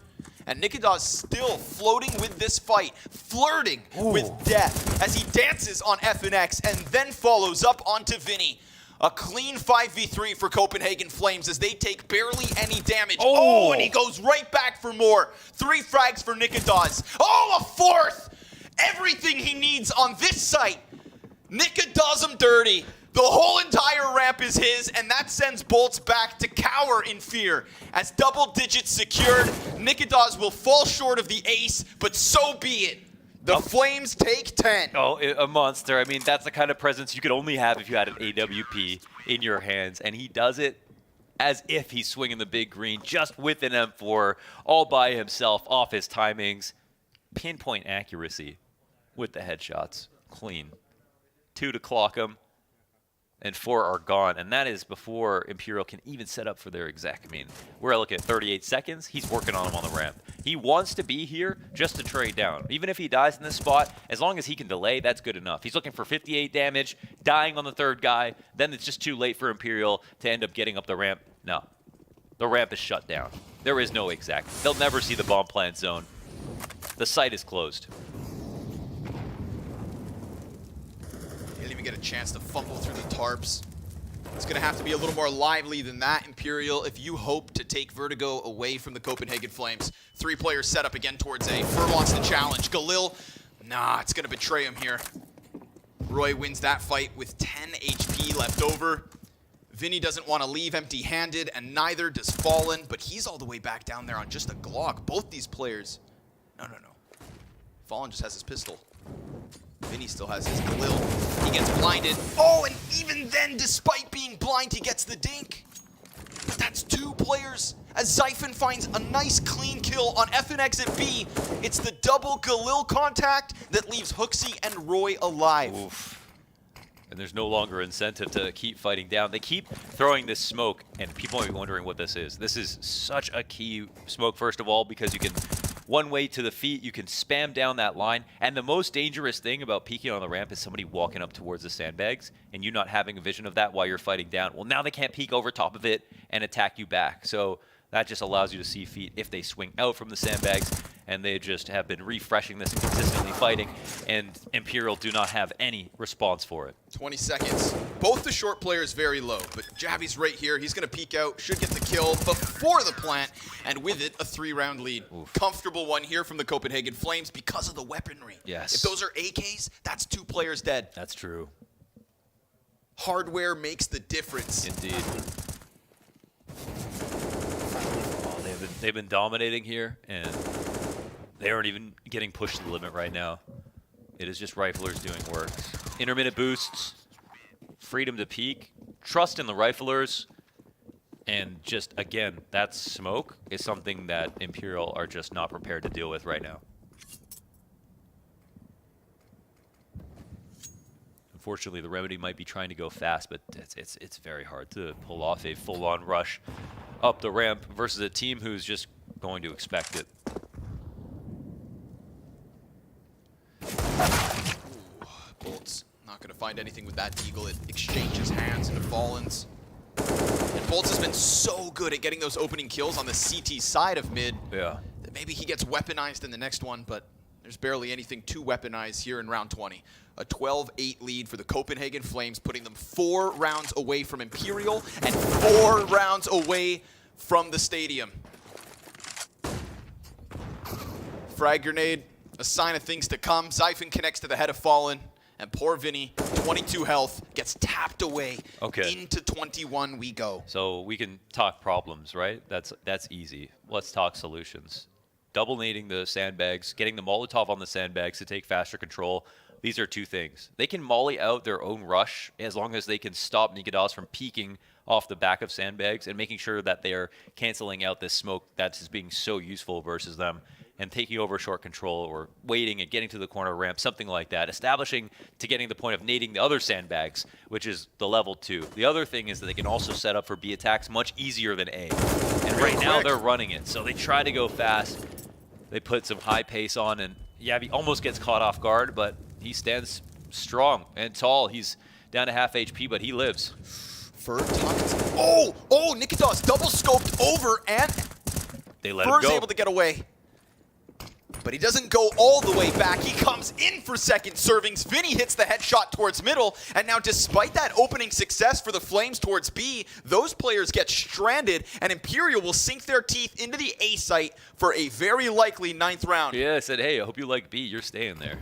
And Nikados still floating with this fight, flirting with death as he dances on FNX and then follows up onto Vinny. A clean 5v3 for Copenhagen Flames as they take barely any damage. Oh, and he goes right back for more. 3 frags for Nikados. Oh, a 4th! Everything he needs on this site. Nika does him dirty. The whole entire ramp is his, and that sends Bolts back to cower in fear. As double digits secured, Nikados will fall short of the ace, but so be it. The Flames take 10. Oh, a monster. I mean, that's the kind of presence you could only have if you had an AWP in your hands. And he does it as if he's swinging the big green, just with an M4, all by himself, off his timings. Pinpoint accuracy with the headshots. Clean. 2 to clock him, and 4 are gone. And that is before Imperial can even set up for their exec. I mean, we're looking at 38 seconds. He's working on him on the ramp. He wants to be here just to trade down. Even if he dies in this spot, as long as he can delay, that's good enough. He's looking for 58 damage, dying on the 3rd guy. Then it's just too late for Imperial to end up getting up the ramp. No. The ramp is shut down. There is no exec. They'll never see the bomb plant zone. The site is closed. He didn't even get a chance to fumble through the tarps. It's going to have to be a little more lively than that, Imperial, if you hope to take Vertigo away from the Copenhagen Flames. 3-player setup again towards A. Fur wants the challenge. Galil, nah, it's going to betray him here. Roy wins that fight with 10 HP left over. Vinny doesn't want to leave empty-handed, and neither does Fallen, but he's all the way back down there on just a Glock. Both these players... No. Fallen just has his pistol. Vinny still has his Galil. He gets blinded. Oh, and even then, despite being blind, he gets the dink. But that's 2 players. As Zyphon finds a nice clean kill on FNX at B, it's the double Galil contact that leaves Hooksy and Roy alive. Oof. And there's no longer incentive to keep fighting down. They keep throwing this smoke, and people might be wondering what this is. This is such a key smoke, first of all, because you can... One way to the feet, you can spam down that line. And the most dangerous thing about peeking on the ramp is somebody walking up towards the sandbags and you not having a vision of that while you're fighting down. Well, now they can't peek over top of it and attack you back. So that just allows you to see feet if they swing out from the sandbags, and they just have been refreshing this and consistently fighting, and Imperial do not have any response for it. 20 seconds. Both the short players very low, but Jabby's right here. He's going to peek out, should get the kill before the plant, and with it, a 3-round lead. Oof. Comfortable one here from the Copenhagen Flames because of the weaponry. Yes. If those are AKs, that's 2 players dead. That's true. Hardware makes the difference. Indeed. They've been dominating here, and they aren't even getting pushed to the limit right now. It is just riflers doing work. Intermittent boosts, freedom to peek, trust in the riflers, and just, again, that smoke is something that Imperial are just not prepared to deal with right now. Unfortunately, the Remedy might be trying to go fast, but it's very hard to pull off a full-on rush up the ramp versus a team who's just going to expect it. Ooh, Bolt's not going to find anything with that Eagle. It exchanges hands into Fallen's. And Boltz has been so good at getting those opening kills on the CT side of mid. Yeah. That maybe he gets weaponized in the next one, but there's barely anything to weaponize here in round 20. A 12-8 lead for the Copenhagen Flames, putting them 4 rounds away from Imperial and 4 rounds away from the stadium. Frag grenade, a sign of things to come. Zyphon connects to the head of Fallen, and poor Vinny, 22 health, gets tapped away. Okay. Into 21 we go. So we can talk problems, right? That's easy. Let's talk solutions. Double nading the sandbags, getting the Molotov on the sandbags to take faster control. These are 2 things. They can molly out their own rush as long as they can stop Nikodas from peeking off the back of sandbags and making sure that they are canceling out this smoke that's being so useful versus them and taking over short control or waiting and getting to the corner ramp, something like that. Establishing to getting the point of nading the other sandbags, which is the level 2. The other thing is that they can also set up for B attacks much easier than A. And right now they're running it, so they try to go fast. They put some high pace on, and Yavi almost gets caught off guard, but he stands strong and tall. He's down to half HP, but he lives. Fur tucked. Oh, Nikodas double scoped over, and they let him Fur's go. able to get away. But he doesn't go all the way back. He comes in for second servings. Vinny hits the headshot towards middle. And now despite that opening success for the Flames towards B, those players get stranded, and Imperial will sink their teeth into the A site for a very likely 9th round. Yeah, I said, hey, I hope you like B. You're staying there.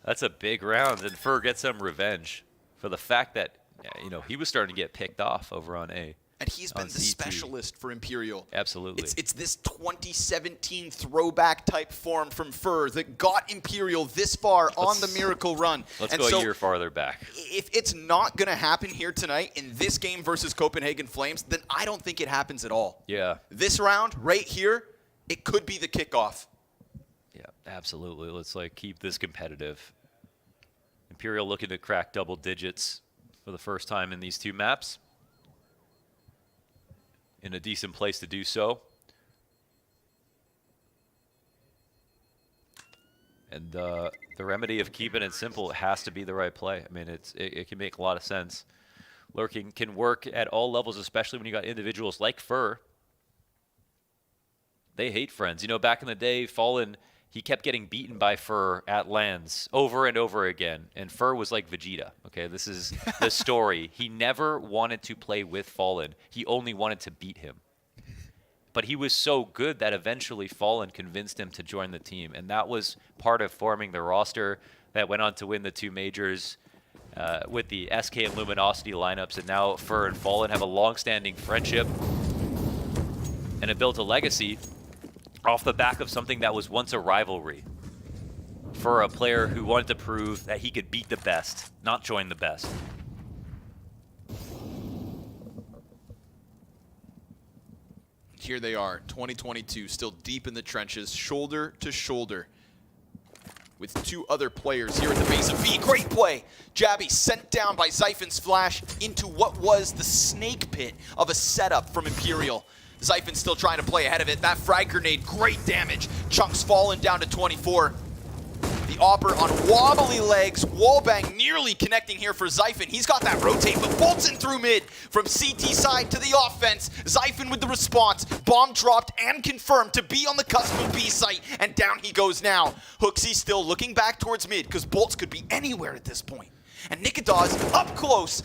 That's a big round, and Fur gets some revenge for the fact that, you know, he was starting to get picked off over on A. And he's been the specialist for Imperial. Absolutely. It's this 2017 throwback type form from Fur that got Imperial this far on the Miracle Run. Let's go a year farther back. If it's not going to happen here tonight in this game versus Copenhagen Flames, then I don't think it happens at all. Yeah. This round right here, it could be the kickoff. Yeah, absolutely. Let's keep this competitive. Imperial looking to crack double digits for the first time in these 2 maps. In a decent place to do so. And the remedy of keeping it simple has to be the right play. I mean, it can make a lot of sense. Lurking can work at all levels, especially when you got individuals like Fur. They hate friends. You know, back in the day, Fallen, he kept getting beaten by Fur at lands over and over again. And Fur was like Vegeta. Okay, this is the story. He never wanted to play with Fallen. He only wanted to beat him. But he was so good that eventually Fallen convinced him to join the team. And that was part of forming the roster that went on to win the 2 majors with the SK and Luminosity lineups. And now Fur and Fallen have a long-standing friendship. And it built a legacy off the back of something that was once a rivalry for a player who wanted to prove that he could beat the best, not join the best. Here they are, 2022, still deep in the trenches, shoulder to shoulder with 2 other players here at the base of B. Great play. Jabby sent down by Zyphon's flash into what was the snake pit of a setup from Imperial. Zyphon's still trying to play ahead of it. That frag grenade, great damage. Chunks falling down to 24. The Opper on wobbly legs. Wallbang nearly connecting here for Zyphon. He's got that rotate, but Bolton through mid. From CT side to the offense. Zyphon with the response. Bomb dropped and confirmed to be on the cusp of B site. And down he goes now. Hooksy still looking back towards mid because Bolts could be anywhere at this point. And Nikodas up close.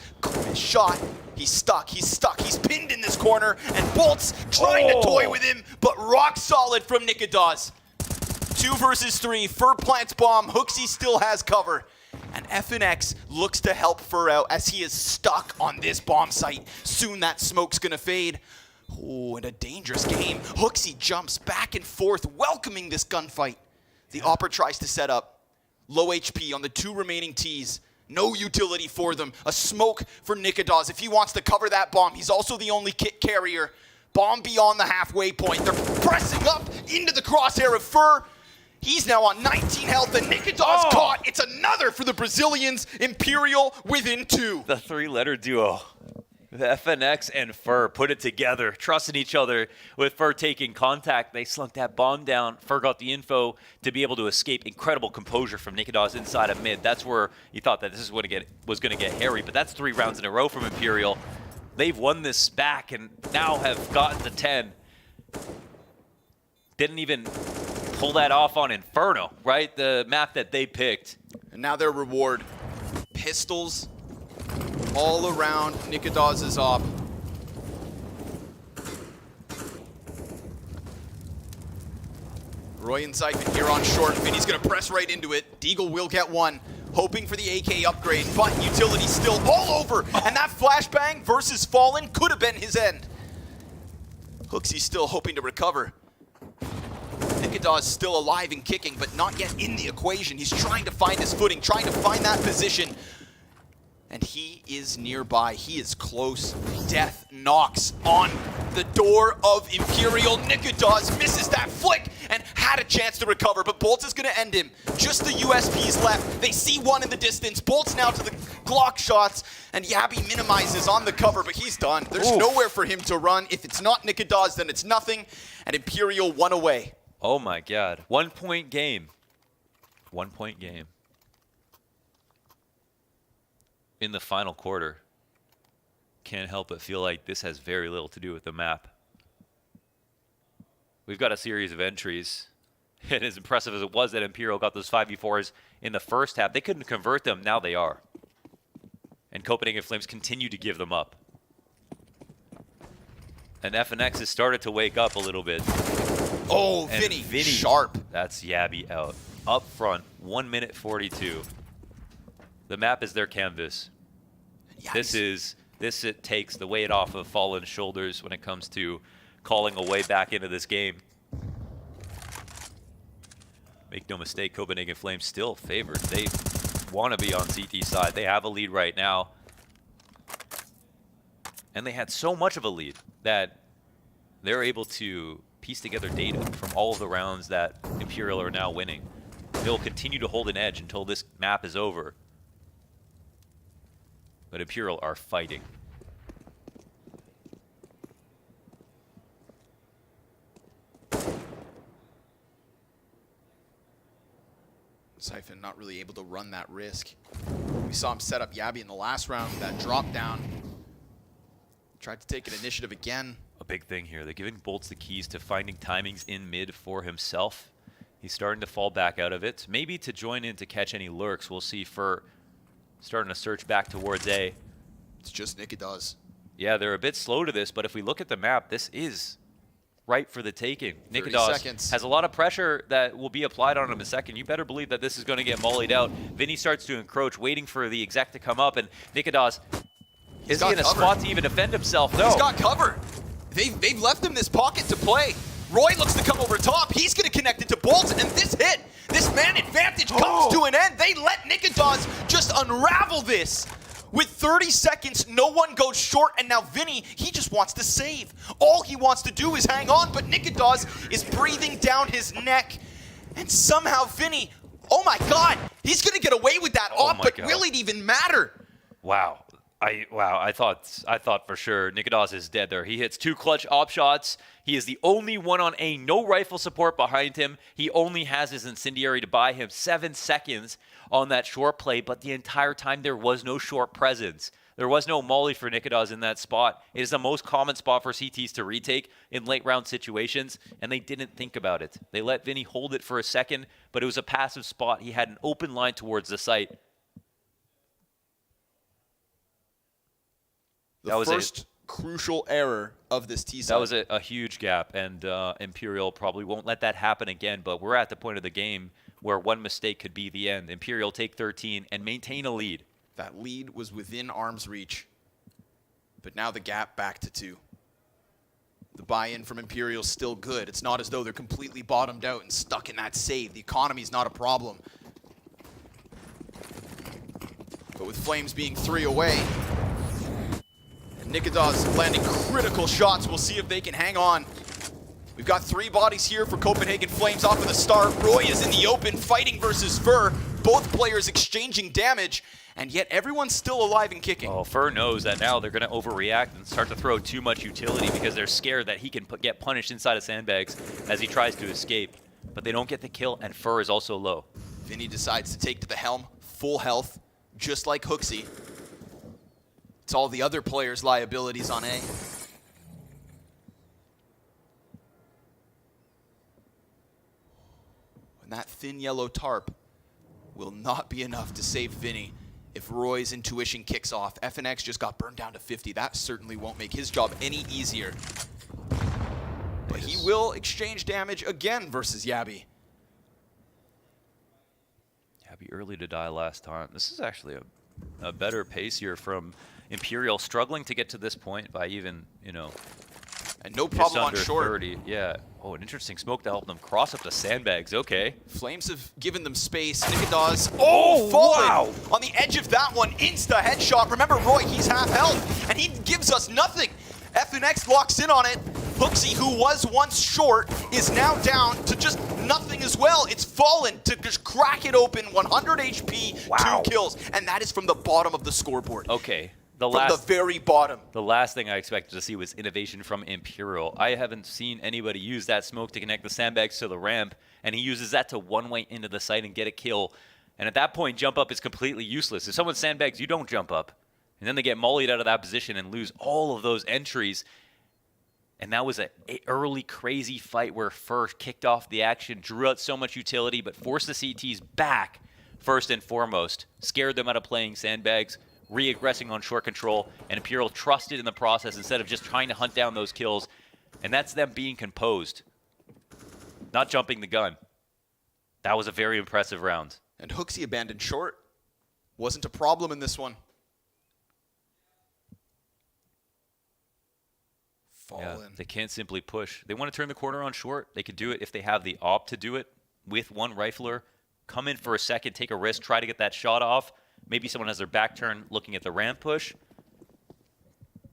Shot. He's stuck. He's pinned in this corner. And Bolts trying to toy with him, but rock solid from Nikodas. 2 versus 3. Fur plants bomb. Hooksy still has cover. And FNX looks to help Fur out as he is stuck on this bomb site. Soon that smoke's gonna fade. Oh, and a dangerous game. Hooksy jumps back and forth, welcoming this gunfight. The Opera tries to set up. Low HP on the 2 remaining Ts. No utility for them. A smoke for Nikodas. If he wants to cover that bomb, he's also the only kit carrier. Bomb beyond the halfway point. They're pressing up into the crosshair of Fur. He's now on 19 health, and Nikodaz caught. It's another for the Brazilians. Imperial within 2. The 3-letter duo. The FNX and Fur put it together, trusting each other. With Fur taking contact, they slunk that bomb down. Fur got the info to be able to escape. Incredible composure from Nikodaz inside of mid. That's where you thought that this is what was going to get hairy, but that's 3 rounds in a row from Imperial. They've won this back and now have gotten to 10. Didn't even pull that off on Inferno, right? The map that they picked. And now their reward. Pistols all around Nikodaz's op. Roy and Siphon here on short. Vinny's going to press right into it. Deagle will get one. Hoping for the AK upgrade, but Utility still all over. And that flashbang versus Fallen could have been his end. Hooksy's still hoping to recover. Nikodaz still alive and kicking, but not yet in the equation. He's trying to find his footing, trying to find that position. And he is nearby. He is close. Death knocks on the door of Imperial. Nikodaz misses that flick and had a chance to recover, but Bolts is going to end him. Just the USPs left. They see one in the distance. Bolts now to the Glock shots, and Yabby minimizes on the cover, but he's done. There's nowhere for him to run. If it's not Nikodaz, then it's nothing, and Imperial 1 away. Oh my God. 1-point game. 1-point game. In the final quarter. Can't help but feel like this has very little to do with the map. We've got a series of entries. And as impressive as it was that Imperial got those 5v4s in the first half, they couldn't convert them. Now they are. And Copenhagen Flames continue to give them up. And FNX has started to wake up a little bit. Oh, and Vinny, sharp. That's Yabby out. Up front, 1 minute 42. The map is their canvas. This it takes the weight off of Fallen's shoulders when it comes to calling a way back into this game. Make no mistake, Copenhagen Flames still favored. They want to be on CT side. They have a lead right now. And they had so much of a lead that they're able to piece together data from all of the rounds that Imperial are now winning. They'll continue to hold an edge until this map is over. But Imperial are fighting. Siphon not really able to run that risk. We saw him set up Yabby in the last round with that drop down. Tried to take an initiative again. A big thing here. They're giving Bolts the keys to finding timings in mid for himself. He's starting to fall back out of it. Maybe to join in to catch any lurks. We'll see for starting to search back towards A. It's just Nikodaz. Yeah, they're a bit slow to this, but if we look at the map, this is right for the taking. Nikodaz has a lot of pressure that will be applied on him in a second. You better believe that this is going to get mollied out. Vinny starts to encroach, waiting for the exec to come up, and Nikodaz, is he in a spot to even defend himself? No. He's got cover. They've left him this pocket to play. Roy looks to come over top. He's going to connect it to Bolts, and this hit, this man advantage comes to an end. They let Nikodaz just unravel this. With 30 seconds, no one goes short, and now Vinny, he just wants to save. All he wants to do is hang on, but Nikodaz is breathing down his neck. And somehow Vinny, oh my God, he's going to get away with that op, but will it even matter? Wow. I thought for sure Nikodaz is dead there. He hits 2 clutch op shots. He is the only one on A, no rifle support behind him. He only has his incendiary to buy him 7 seconds on that short play, but the entire time there was no short presence. There was no molly for Nikodaz in that spot. It is the most common spot for CTs to retake in late round situations, and they didn't think about it. They let Vinny hold it for a second, but it was a passive spot. He had an open line towards the site. The first crucial error of this T-side. That was a huge gap, and Imperial probably won't let that happen again, but we're at the point of the game where one mistake could be the end. Imperial take 13 and maintain a lead. That lead was within arm's reach, but now the gap back to 2. The buy-in from Imperial is still good. It's not as though they're completely bottomed out and stuck in that save. The economy's not a problem. But with Flames being 3 away, Nikodaz landing critical shots. We'll see if they can hang on. We've got 3 bodies here for Copenhagen Flames off of the start. Roy is in the open, fighting versus Fur. Both players exchanging damage, and yet everyone's still alive and kicking. Oh, Fur knows that now they're going to overreact and start to throw too much utility because they're scared that he can get punished inside of sandbags as he tries to escape. But they don't get the kill, and Fur is also low. Vinny decides to take to the helm, full health, just like Hooksy. It's all the other players' liabilities on A. And that thin yellow tarp will not be enough to save Vinny if Roy's intuition kicks off. FNX just got burned down to 50. That certainly won't make his job any easier. But he will exchange damage again versus Yabby. Yabby early to die last time. This is actually a better pace here from Imperial, struggling to get to this point by even, you know, and no problem on short. 30. Yeah. Oh, an interesting smoke to help them cross up the sandbags. Okay. Flames have given them space. Nikodaz, fallen on the edge of that one. Insta headshot. Remember, Roy, he's half health, and he gives us nothing. FNX locks in on it. Hooksy, who was once short, is now down to just nothing as well. It's fallen to just crack it open. 100 HP, 2 kills, and that is from the bottom of the scoreboard. Okay. From the very bottom. The last thing I expected to see was innovation from Imperial. I haven't seen anybody use that smoke to connect the sandbags to the ramp, and he uses that to one-way into the site and get a kill. And at that point, jump up is completely useless. If someone sandbags, you don't jump up. And then they get mollied out of that position and lose all of those entries. And that was an early crazy fight where Fur kicked off the action, drew out so much utility, but forced the CTs back first and foremost. Scared them out of playing sandbags, re-aggressing on short control, and Imperial trusted in the process instead of just trying to hunt down those kills. And that's them being composed, not jumping the gun. That was a very impressive round. And Hooksy abandoned short. Wasn't a problem in this one. Yeah, they can't simply push. They want to turn the corner on short. They could do it if they have the op to do it with one rifler. Come in for a second, take a risk, try to get that shot off. Maybe someone has their back turned looking at the ramp push.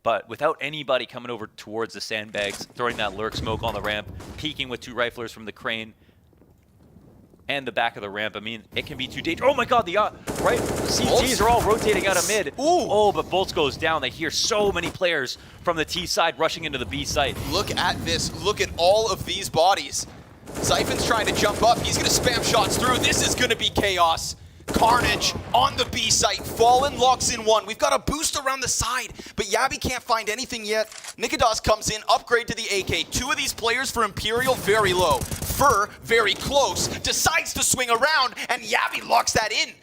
But without anybody coming over towards the sandbags, throwing that lurk smoke on the ramp, peeking with 2 riflers from the crane and the back of the ramp, I mean, it can be too dangerous. Oh my god, the right CTs are all rotating out of mid. Ooh. Oh, but Bolts goes down. They hear so many players from the T side rushing into the B site. Look at this. Look at all of these bodies. Zyphon's trying to jump up. He's going to spam shots through. This is going to be chaos. Carnage on the B site. Fallen locks in 1. We've got a boost around the side, but Yabby can't find anything yet. Nikodaz comes in, upgrade to the AK. 2 of these players for Imperial very low. Fur very close, decides to swing around, and Yabby locks that in.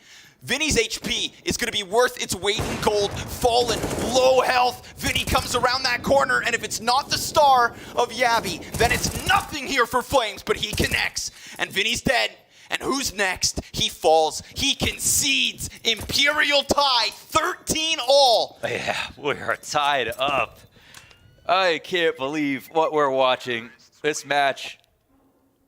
Vinny's HP is going to be worth its weight in gold. Fallen, low health. Vinny comes around that corner, and if it's not the star of Yabby, then it's nothing here for Flames, but he connects, and Vinny's dead. And who's next? He falls. He concedes. Imperial tie, 13 all. Yeah, we are tied up. I can't believe what we're watching. This match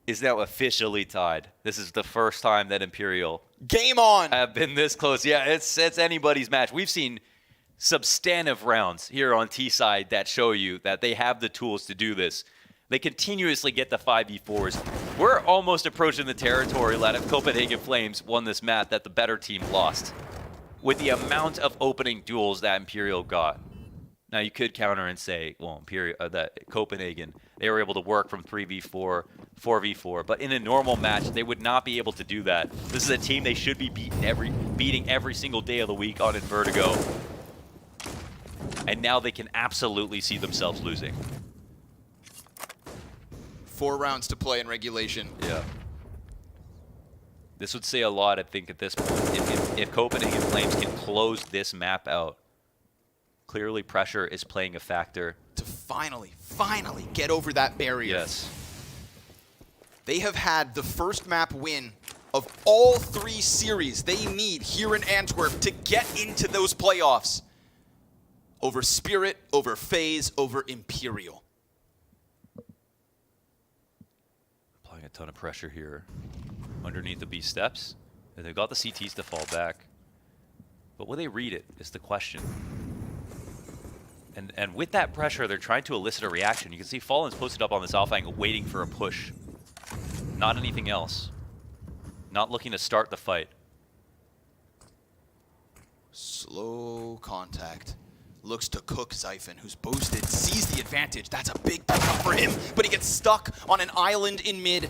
is now officially tied. This is the first time that Imperial game on have been this close. Yeah, it's anybody's match. We've seen substantive rounds here on T side that show you that they have the tools to do this. They continuously get the 5v4s. We're almost approaching the territory that if Copenhagen Flames won this map, that the better team lost. With the amount of opening duels that Imperial got. Now you could counter and say, well, Imperial, that Copenhagen, they were able to work from 3v4, 4v4, but in a normal match, they would not be able to do that. This is a team they should be beating every single day of the week on Vertigo. And now they can absolutely see themselves losing. 4 rounds to play in regulation. Yeah. This would say a lot, I think, at this point. If Copenhagen Flames can close this map out, clearly pressure is playing a factor. To finally get over that barrier. Yes. They have had the first map win of all 3 series they need here in Antwerp to get into those playoffs. Over Spirit, over FaZe, over Imperial. Applying a ton of pressure here. Underneath the B steps. And they've got the CTs to fall back. But will they read it is the question. And with that pressure, they're trying to elicit a reaction. You can see Fallen's posted up on this alpha angle, waiting for a push. Not anything else. Not looking to start the fight. Slow contact. Looks to cook Zyphon, who's boosted, sees the advantage. That's a big pickup for him, but he gets stuck on an island in mid.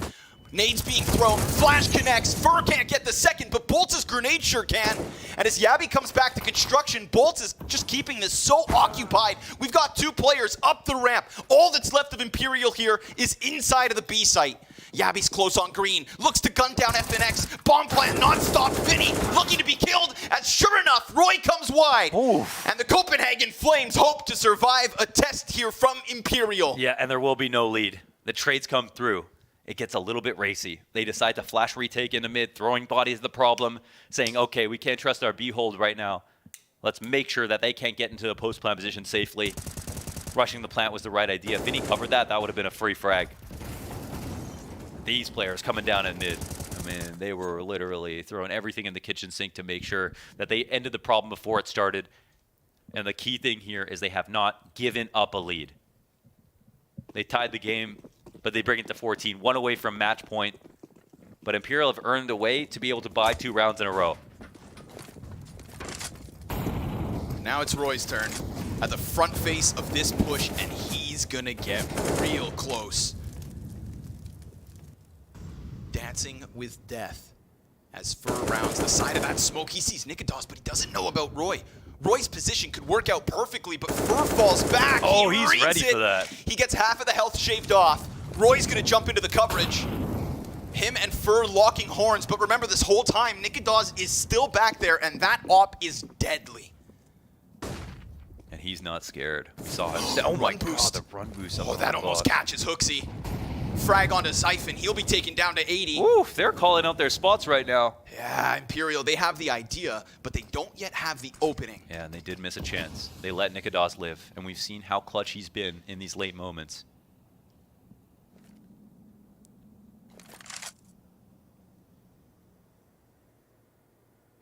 Nades being thrown, flash connects, Fur can't get the second, but Bolts' grenade sure can. And as Yabby comes back to construction, Bolts is just keeping this so occupied. We've got 2 players up the ramp. All that's left of Imperial here is inside of the B site. Yabby's close on green, looks to gun down FNX, bomb plant non-stop, Vinny looking to be killed, as sure enough, Roy comes wide. Oof. And the Copenhagen Flames hope to survive a test here from Imperial. Yeah, and there will be no lead. The trades come through. It gets a little bit racy. They decide to flash retake into mid, throwing bodies the problem, saying, okay, we can't trust our B hold right now. Let's make sure that they can't get into a post-plant position safely. Rushing the plant was the right idea. If Vinny covered that, that would have been a free frag. These players coming down in mid, I mean, they were literally throwing everything in the kitchen sink to make sure that they ended the problem before it started. And the key thing here is they have not given up a lead. They tied the game, but they bring it to 14, 1 away from match point. But Imperial have earned a way to be able to buy 2 rounds in a row. Now it's Roy's turn at the front face of this push, and he's gonna get real close. Dancing with death as Fur rounds the side of that smoke. He sees Nikodos, but he doesn't know about Roy. Roy's position could work out perfectly, but Fur falls back. Oh, he he's ready it. for that. He gets half of the health shaved off. Roy's gonna jump into the coverage. Him and Fur locking horns, but remember this whole time, Nikodos is still back there, and that op is deadly. And he's not scared. We saw him. Oh my god, the run boost. Oh, that almost catches Hooksy. Frag onto Zyphon. He'll be taken down to 80. Oof, they're calling out their spots right now. Yeah, Imperial, they have the idea, but they don't yet have the opening. Yeah, and they did miss a chance. They let Nikodos live, and we've seen how clutch he's been in these late moments.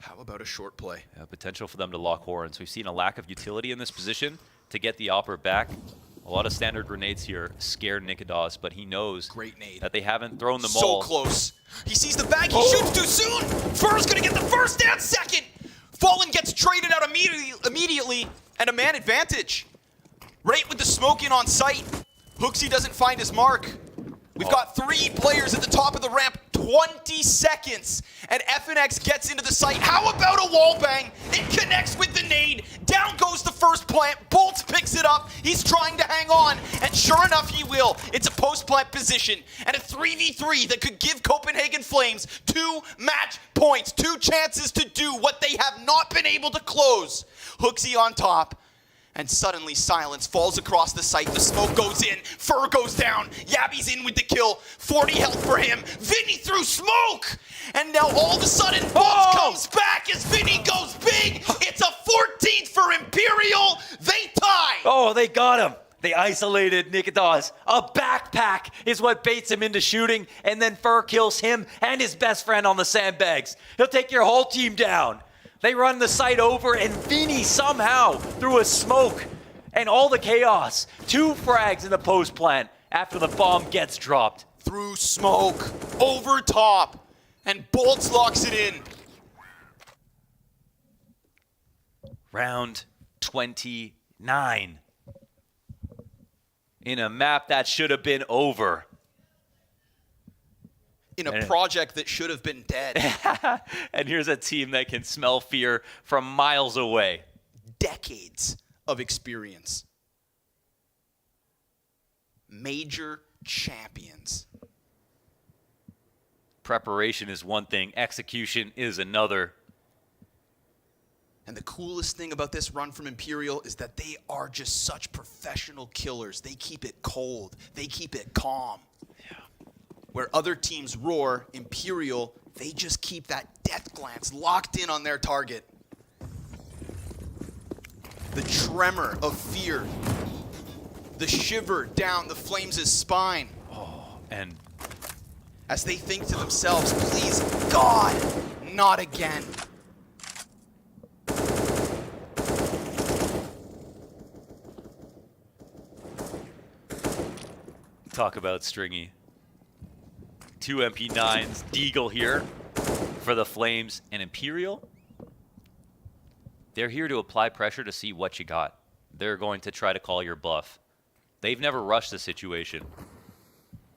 How about a short play? Yeah, potential for them to lock horns. We've seen a lack of utility in this position to get the Opera back. A lot of standard grenades here scare Nikodos, but he knows that they haven't thrown them all. So close. He sees the bag, he shoots too soon! Fur's gonna get the first and second! Fallen gets traded out immediately, and a man advantage. Right with the smoke in on sight. Hooksy doesn't find his mark. We've got 3 players at the top of the ramp, 20 seconds, and FNX gets into the site. How about a wall bang? It connects with the nade. Down goes the first plant. Bolts picks it up. He's trying to hang on, and sure enough, he will. It's a post-plant position, and a 3v3 that could give Copenhagen Flames 2 match points, 2 chances to do what they have not been able to close. Hooksy on top. And suddenly silence falls across the site. The smoke goes in. Fur goes down. Yabby's in with the kill. 40 health for him. Vinny through smoke. And now all of a sudden, Bolts comes back as Vinny goes big. It's a 14th for Imperial. They tie. Oh, they got him. They isolated Nikodos. A backpack is what baits him into shooting, and then Fur kills him and his best friend on the sandbags. He'll take your whole team down. They run the site over, and Vinny somehow, through a smoke and all the chaos, 2 frags in the post plant after the bomb gets dropped. Through smoke, over top, and Bolts locks it in. Round 29. In a map that should have been over. In a project that should have been dead. And here's a team that can smell fear from miles away. Decades of experience. Major champions. Preparation is one thing, execution is another. And the coolest thing about this run from Imperial is that they are just such professional killers. They keep it cold. They keep it calm. Where other teams roar, Imperial, they just keep that death glance locked in on their target. The tremor of fear. The shiver down the Flames' spine. Oh, and as they think to themselves, please, God, not again. Talk about stringy. 2 MP9s, Deagle here for the Flames, and Imperial. They're here to apply pressure to see what you got. They're going to try to call your bluff. They've never rushed the situation.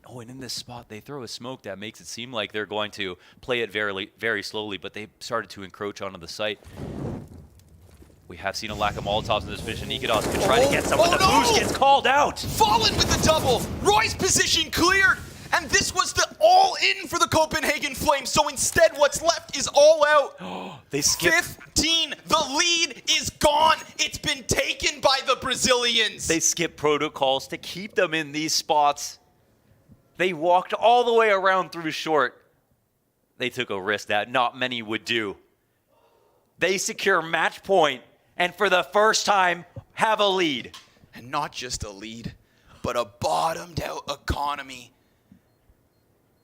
Oh, and in this spot, they throw a smoke that makes it seem like they're going to play it very, very slowly, but they started to encroach onto the site. We have seen a lack of Molotovs in this position. Nikodas could try to get someone. The boost gets called out. Fallen with the double. Roy's position cleared. And this was the all-in for the Copenhagen Flames. So instead, what's left is all out. They skipped. 15. The lead is gone. It's been taken by the Brazilians. They skipped protocols to keep them in these spots. They walked all the way around through short. They took a risk that not many would do. They secure match point, and for the first time, have a lead. And not just a lead, but a bottomed-out economy.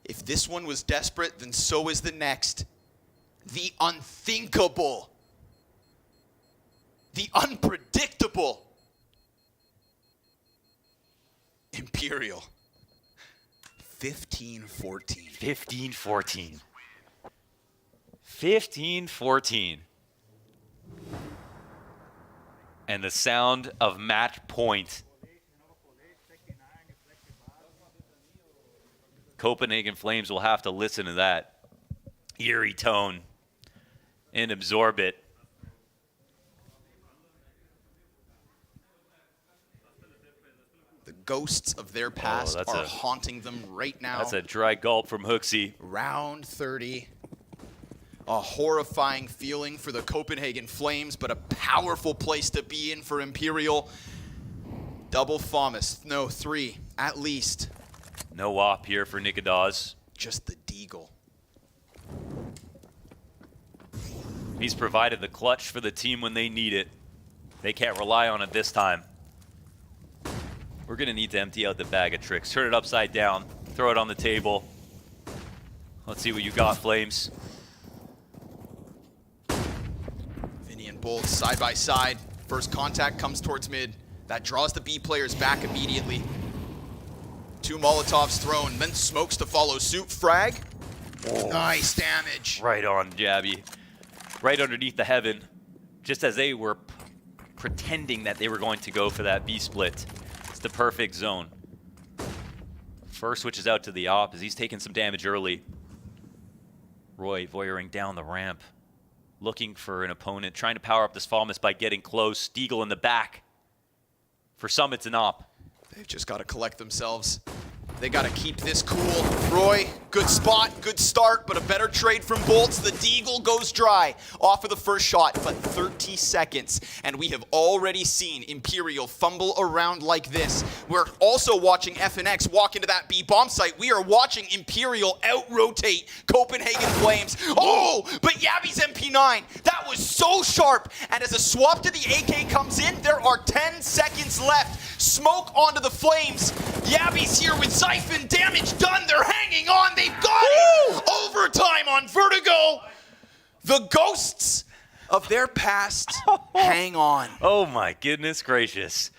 If this one was desperate, then so is the next. The unthinkable. The unpredictable. Imperial. 15-14. 15-14. 15-14. And the sound of match point. Copenhagen Flames will have to listen to that eerie tone and absorb it. The ghosts of their past are haunting them right now. That's a dry gulp from Hooksy. Round 30. A horrifying feeling for the Copenhagen Flames, but a powerful place to be in for Imperial. Double FAMAS. No, 3 at least. No op here for Nikodas. Just the Deagle. He's provided the clutch for the team when they need it. They can't rely on it this time. We're going to need to empty out the bag of tricks. Turn it upside down. Throw it on the table. Let's see what you got, Flames. Vinny and Bolt side by side. First contact comes towards mid. That draws the B players back immediately. 2 Molotovs thrown, then smokes to follow suit. Frag. Oh. Nice damage. Right on, Jabby. Right underneath the heaven. Just as they were pretending that they were going to go for that B split. It's the perfect zone. First switches out to the op as he's taking some damage early. Roy voyeuring down the ramp. Looking for an opponent. Trying to power up this FAMAS by getting close. Deagle in the back. For some, it's an op. They've just got to collect themselves. They got to keep this cool. Roy, good spot, good start, but a better trade from Bolts. The Deagle goes dry off of the first shot, but 30 seconds. And we have already seen Imperial fumble around like this. We're also watching FNX walk into that B bomb site. We are watching Imperial out-rotate Copenhagen Flames. Oh, but Yabby's MP9, that was so sharp. And as a swap to the AK comes in, there are 10 seconds left. Smoke onto the Flames. Yabby's here with Siphon. Damage done. They're hanging on. They've got it. Overtime on Vertigo. The ghosts of their past hang on. Oh my goodness gracious.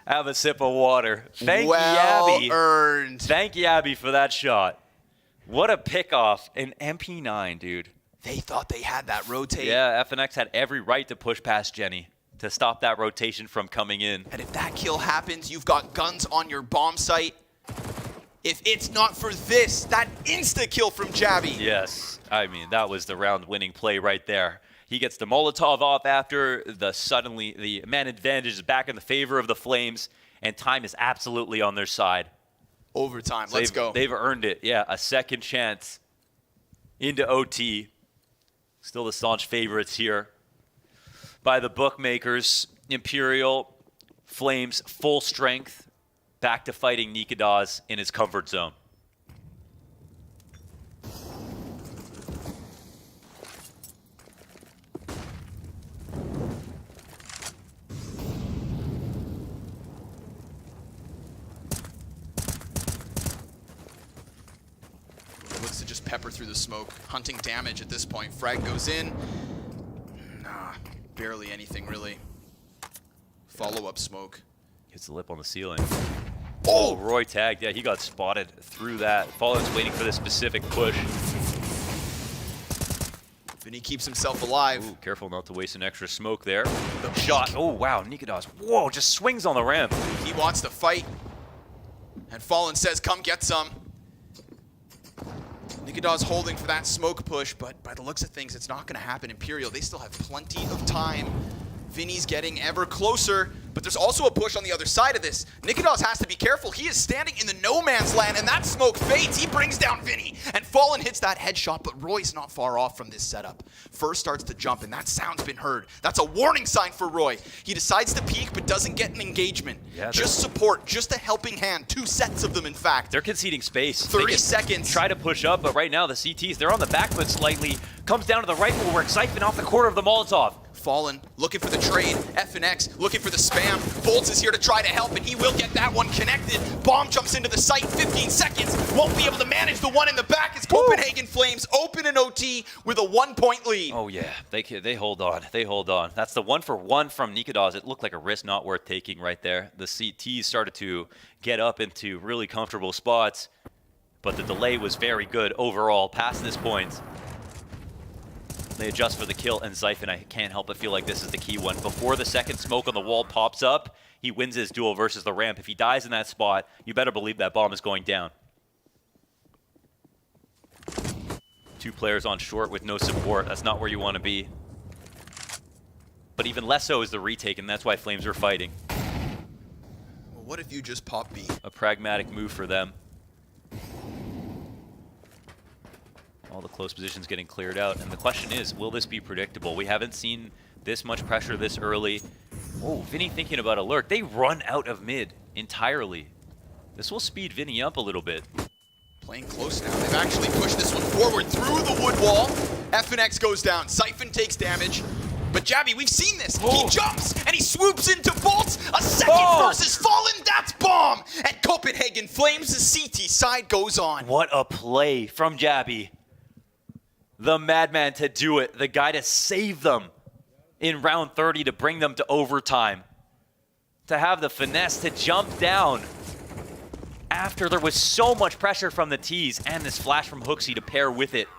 Have a sip of water. Thank well Yabby. Earned. Thank Yabby for that shot. What a pickoff. An MP9, dude. They thought they had that rotate. Yeah, FNX had every right to push past Jenny to stop that rotation from coming in. And if that kill happens, you've got guns on your bomb site. If it's not for this, that insta-kill from Jabby. Yes, I mean, that was the round-winning play right there. He gets the Molotov off after the man advantage is back in the favor of the Flames, and time is absolutely on their side. Overtime, So let's go. They've earned it, yeah, a second chance into OT. Still the staunch favorites here. By the bookmakers, Imperial, Flames, full strength, back to fighting Nikodas in his comfort zone. Looks to just pepper through the smoke, hunting damage at this point. Frag goes in. Nah, barely anything really. Follow-up smoke. Hits the lip on the ceiling. Oh, Roy tagged. Yeah, he got spotted through that. Fallen's waiting for the specific push. Vinny keeps himself alive. Ooh, careful not to waste an extra smoke there. The shot. Oh, wow. Nikodas. Whoa, just swings on the ramp. He wants to fight. And Fallen says, come get some. Nikodas holding for that smoke push, but by the looks of things, it's not going to happen. Imperial, they still have plenty of time. Vinny's getting ever closer, but there's also a push on the other side of this. Nikodas has to be careful. He is standing in the no man's land, and that smoke fades. He brings down Vinny, and Fallen hits that headshot, but Roy's not far off from this setup. First starts to jump, and that sound's been heard. That's a warning sign for Roy. He decides to peek, but doesn't get an engagement. Yeah, just support, just a helping hand. 2 sets of them, in fact. They're conceding space. 30 seconds. Try to push up, but right now the CTs, they're on the back foot slightly. Comes down to the rifle work. Siphon off the corner of the Molotov. Fallen, looking for the trade. FNX, looking for the spam. Bolts is here to try to help, and he will get that one connected. Bomb jumps into the site, 15 seconds. Won't be able to manage the one in the back as Copenhagen Flames open an OT with a 1-point lead. Oh, yeah. They hold on. They hold on. That's the 1-for-1 from Nikodas. It looked like a risk not worth taking right there. The CTs started to get up into really comfortable spots, but the delay was very good overall past this point. They adjust for the kill, and Zyphon, I can't help but feel like this is the key one. Before the second smoke on the wall pops up, he wins his duel versus the ramp. If he dies in that spot, you better believe that bomb is going down. 2 players on short with no support. That's not where you want to be. But even less so is the retake, and that's why Flames are fighting. Well, what if you just pop B? A pragmatic move for them. All the close positions getting cleared out, and the question is, will this be predictable? We haven't seen this much pressure this early. Oh, Vinny thinking about a lurk. They run out of mid entirely. This will speed Vinny up a little bit. Playing close now. They've actually pushed this one forward through the wood wall. FNX goes down. Siphon takes damage. But Jabby, we've seen this. He jumps and he swoops into Bolts. A second versus Fallen. That's bomb. And Copenhagen Flames, the CT side goes on. What a play from Jabby. The madman to do it. The guy to save them in round 30 to bring them to overtime. To have the finesse to jump down after there was so much pressure from the T's, and this flash from Hooksy to pair with it.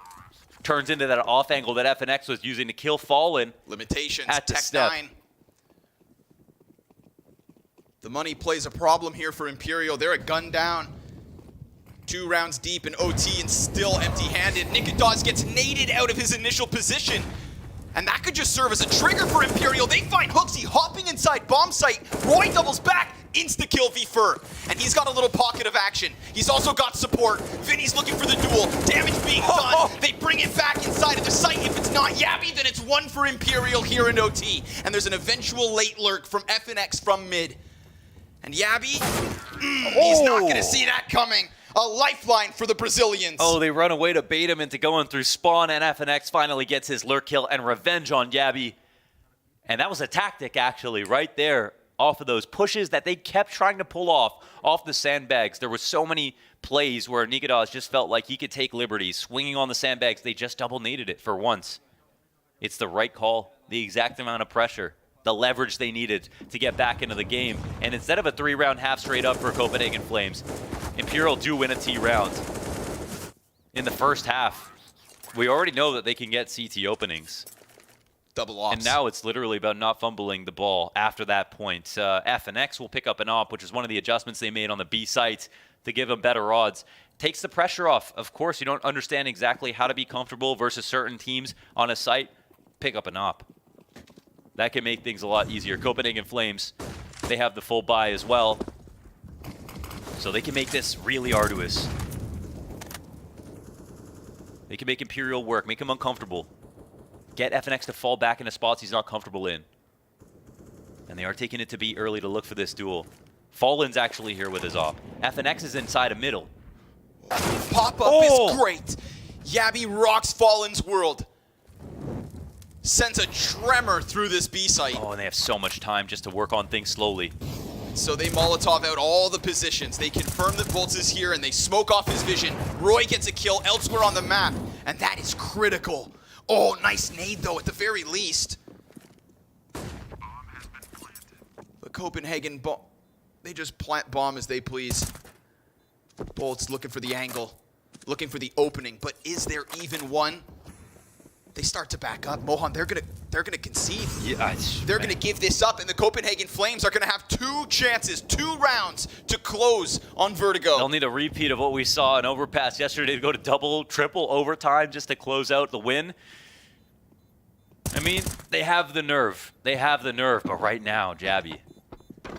Turns into that off angle that FNX was using to kill Fallen. Limitations, at the Tech step. 9. The money plays a problem here for Imperial. They're a gun down. 2 rounds deep in OT and still empty-handed. Nikodas gets naded out of his initial position. And that could just serve as a trigger for Imperial. They find Hooksy hopping inside bomb site. Roy doubles back, insta-kill V-Fur. And he's got a little pocket of action. He's also got support. Vinny's looking for the duel. Damage being done. They bring it back inside of the site. If it's not Yabby, then it's 1 for Imperial here in OT. And there's an eventual late lurk from FNX from mid. And Yabby, he's not going to see that coming. A lifeline for the Brazilians. Oh, they run away to bait him into going through spawn, and FNX finally gets his lurk kill and revenge on Yabby. And that was a tactic, actually, right there, off of those pushes that they kept trying to pull off the sandbags. There were so many plays where Nikodas just felt like he could take liberties. Swinging on the sandbags, they just double-naded it for once. It's the right call, the exact amount of pressure, the leverage they needed to get back into the game. And instead of a 3-round half straight up for Copenhagen Flames, Imperial do win a T round. In the first half, we already know that they can get CT openings. Double ops. And now it's literally about not fumbling the ball after that point. FNX will pick up an op, which is one of the adjustments they made on the B site to give them better odds. Takes the pressure off. Of course, you don't understand exactly how to be comfortable versus certain teams on a site. Pick up an op. That can make things a lot easier. Copenhagen Flames, they have the full buy as well. So they can make this really arduous. They can make Imperial work, make him uncomfortable. Get FNX to fall back into spots he's not comfortable in. And they are taking it to B early to look for this duel. Fallen's actually here with his op. FNX is inside a middle. Pop-up is great. Yabby rocks Fallen's world. Sends a tremor through this B site. Oh, and they have so much time just to work on things slowly. So they Molotov out all the positions. They confirm that Bolts is here and they smoke off his vision. Roy gets a kill elsewhere on the map, and that is critical. Oh, nice nade though at the very least. The Copenhagen They just plant bomb as they please. Bolts looking for the angle, looking for the opening, but is there even one? They start to back up. Mohan, they're gonna concede. Yeah, they're gonna give this up, and the Copenhagen Flames are gonna have 2 chances, 2 rounds to close on Vertigo. They'll need a repeat of what we saw in Overpass yesterday to go to double, triple overtime just to close out the win. I mean, they have the nerve. They have the nerve, but right now, Jabby.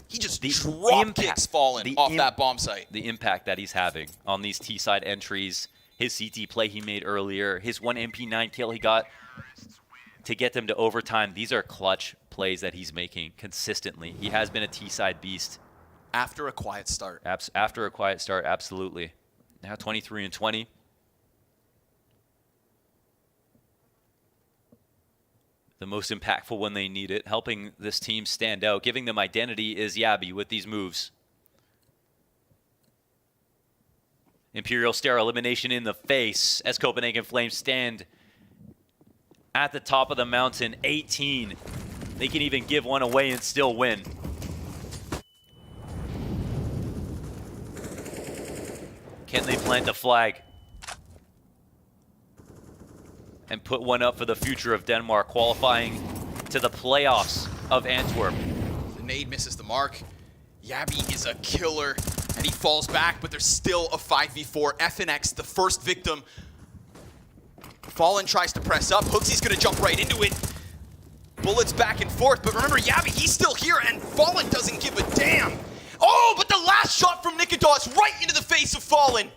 He just drop kicks Fallen off that bomb site. The impact that he's having on these T-side entries, his CT play he made earlier, his 1 MP9 kill he got to get them to overtime. These are clutch plays that he's making consistently. He has been a T-side beast. After a quiet start. After a quiet start, absolutely. Now 23-20. The most impactful when they need it, helping this team stand out, giving them identity is Yabby with these moves. Imperial stare elimination in the face as Copenhagen Flames stand at the top of the mountain, 18. They can even give one away and still win. Can they plant a flag and put one up for the future of Denmark, qualifying to the playoffs of Antwerp? The nade misses the mark. Yabby is a killer, and he falls back, but there's still a 5v4. FNX, the first victim. Fallen tries to press up. Hooksy's gonna jump right into it. Bullets back and forth, but remember, Yabby, he's still here, and Fallen doesn't give a damn. Oh, but the last shot from Nikodos right into the face of Fallen.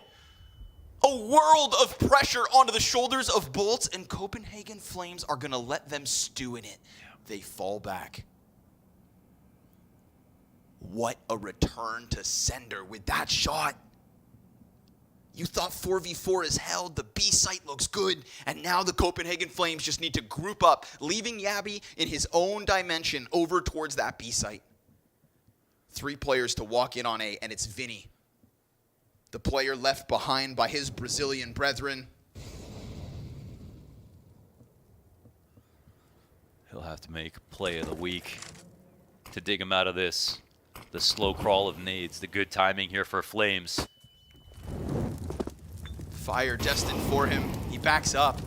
A world of pressure onto the shoulders of Bolts, and Copenhagen Flames are going to let them stew in it. They fall back. What a return to sender with that shot. You thought 4v4 is held, the B site looks good, and now the Copenhagen Flames just need to group up, leaving Yabby in his own dimension over towards that B site. 3 players to walk in on A, and it's Vinny. The player left behind by his Brazilian brethren. He'll have to make play of the week to dig him out of this. The slow crawl of nades, the good timing here for Flames. Fire destined for him. He backs up.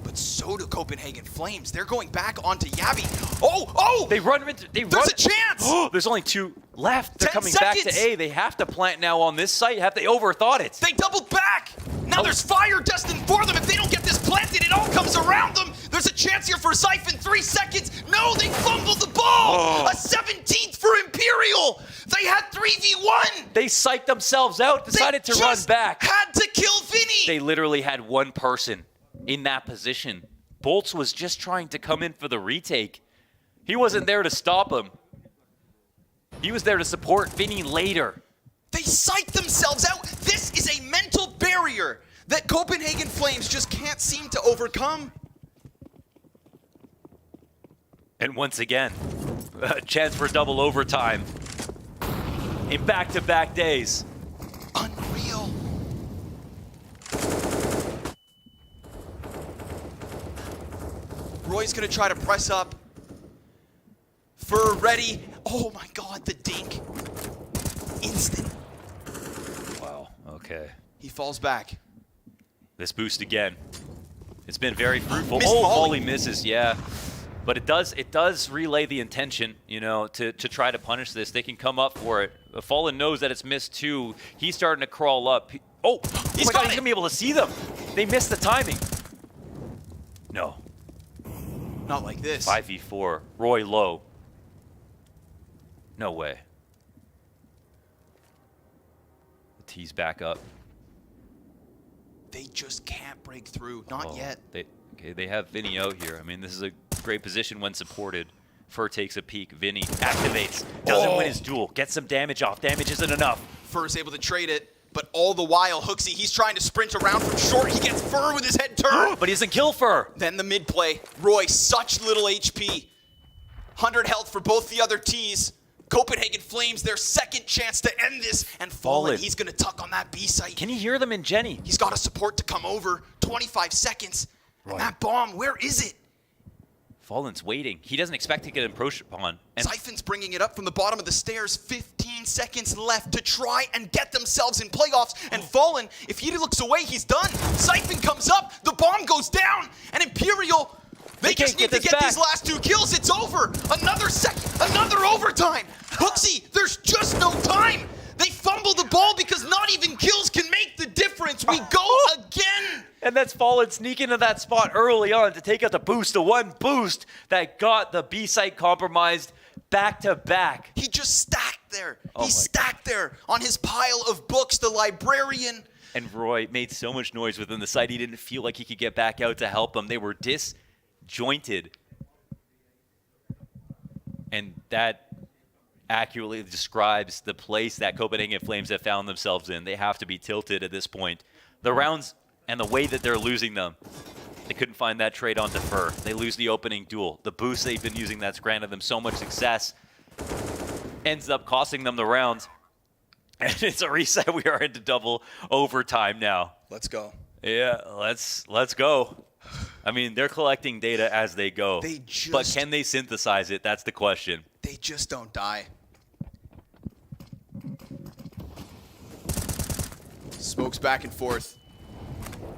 But so do Copenhagen Flames. They're going back onto Yabby. Oh! They run into... There's a chance! There's only 2 left. They're 10 coming seconds. back to A. They have to plant now on this site. They overthought it. They doubled back! Now there's fire destined for them. If they don't get this planted, it all comes around them. There's a chance here for Siphon. 3 seconds. No, they fumbled the ball! A 17th for Imperial! They had 3v1! They psyched themselves out, decided to run back. Had to kill Vinny! They literally had 1 person in that position. Bolts was just trying to come in for the retake. He wasn't there to stop him. He was there to support Vinny later. They psyched themselves out. This is a mental barrier that Copenhagen Flames just can't seem to overcome. And once again, a chance for double overtime in back-to-back days. Unreal. Roy's gonna try to press up. Fur ready. Oh my god, the dink. Instant. Wow, okay. He falls back. This boost again. It's been very fruitful. Missed Oh, volley. volley misses, yeah. But it does relay the intention, you know, to try to punish this. They can come up for it. Fallen knows that it's missed too. He's starting to crawl up. Oh my god, he's gonna be able to see them. They missed the timing. No. Not like this. 5v4. Roy low. No way. The T's back up. They just can't break through. Not yet. They have Vinny out here. I mean, this is a great position when supported. Fur takes a peek. Vinny activates. Doesn't win his duel. Gets some damage off. Damage isn't enough. Fur's able to trade it, but all the while, Hooksy, he's trying to sprint around from short. He gets Fur with his head turned. But he doesn't kill Fur. Then the mid play. Roy, such little HP. 100 health for both the other T's. Copenhagen Flames, their second chance to end this. And Fallen, he's going to tuck on that B site. Can you hear them in Jenny? He's got a support to come over. 25 seconds. And that bomb, where is it? Fallen's waiting. He doesn't expect to get approached upon. And Siphon's bringing it up from the bottom of the stairs. 15 9 seconds left to try and get themselves in playoffs. And Fallen, if he looks away, he's done. Siphon comes up, the bomb goes down, and Imperial, they just need to get these last 2 kills. It's over. Another overtime. Hooksy, there's just no time. They fumble the ball because not even kills can make the difference. We go again. And that's Fallen sneaking into that spot early on to take out the boost, the one boost that got the B site compromised back to back. He just stacked there. He stacked there on his pile of books, the librarian. And Roy made so much noise within the site, he didn't feel like he could get back out to help them. They were disjointed. And that accurately describes the place that Copenhagen Flames have found themselves in. They have to be tilted at this point. The rounds and the way that they're losing them, they couldn't find that trade on Defer. They lose the opening duel. The boost they've been using that's granted them so much success ends up costing them the rounds. And it's a reset. We are into double overtime now. Let's go. Yeah, let's go. I mean, they're collecting data as they go. But can they synthesize it? That's the question. They just don't die. Smokes back and forth.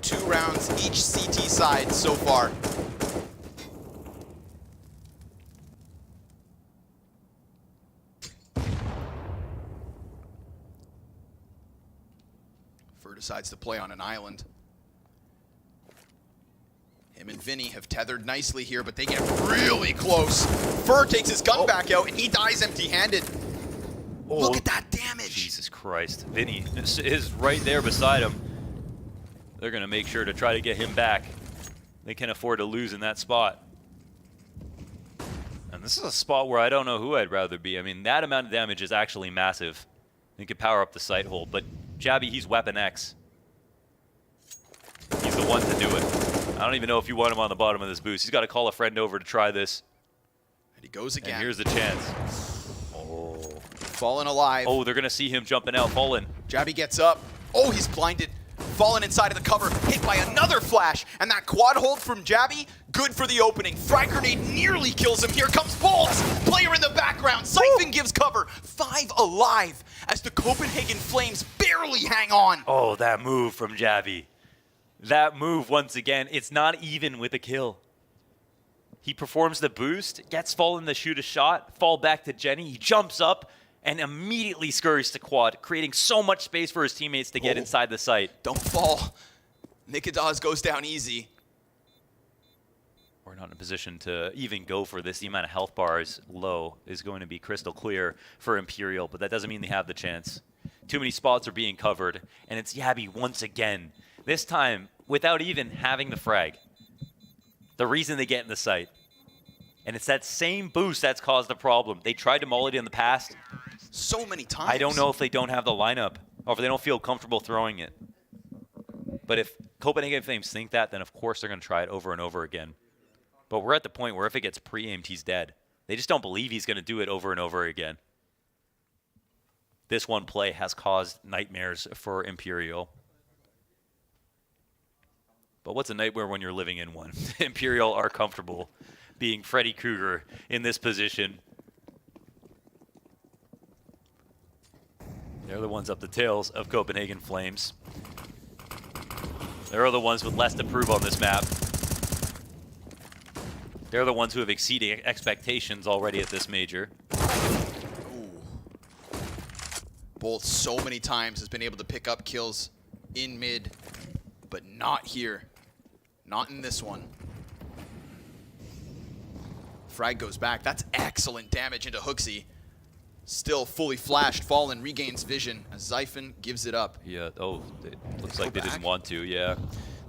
2 rounds each CT side so far. Fur decides to play on an island. Him and Vinny have tethered nicely here, but they get really close. Fur takes his gun back out, and he dies empty-handed. Look at that damage. Jesus Christ. Vinny is right there beside him. They're going to make sure to try to get him back. They can't afford to lose in that spot. And this is a spot where I don't know who I'd rather be. I mean, that amount of damage is actually massive. He could power up the sight hold, but Jabby, he's Weapon X. He's the one to do it. I don't even know if you want him on the bottom of this boost. He's got to call a friend over to try this. And he goes again. And here's the chance. Fallen alive. Oh, they're going to see him jumping out. Fallen. Jabby gets up. Oh, he's blinded. Fallen inside of the cover, hit by another flash. And that quad hold from Jabby, good for the opening. Frag grenade nearly kills him. Here comes Bolts. Player in the background. Siphon gives cover. 5 alive as the Copenhagen Flames barely hang on. Oh, that move from Jabby. That move, once again, it's not even with a kill. He performs the boost, gets Fallen to shoot a shot, fall back to Jenny. He jumps up and immediately scurries to quad, creating so much space for his teammates to get inside the site. Don't fall. Nikadaz goes down easy. We're not in a position to even go for this. The amount of health bars low is going to be crystal clear for Imperial, but that doesn't mean they have the chance. Too many spots are being covered, and it's Jabby once again. This time, without even having the frag. The reason they get in the site. And it's that same boost that's caused the problem. They tried to molly it in the past. So many times. I don't know if they don't have the lineup, or if they don't feel comfortable throwing it. But if Copenhagen Flames think that, then of course they're going to try it over and over again. But we're at the point where if it gets pre-aimed, he's dead. They just don't believe he's going to do it over and over again. This one play has caused nightmares for Imperial. But what's a nightmare when you're living in one? Imperial are comfortable being Freddy Krueger in this position. They're the ones up the tails of Copenhagen Flames. They're the ones with less to prove on this map. They're the ones who have exceeded expectations already at this major. Bolt so many times has been able to pick up kills in mid, but not here. Not in this one. Frag goes back. That's excellent damage into Hooksy. Still fully flashed. Fallen regains vision as Xiphon gives it up. Yeah, oh, it looks like they didn't want to, yeah.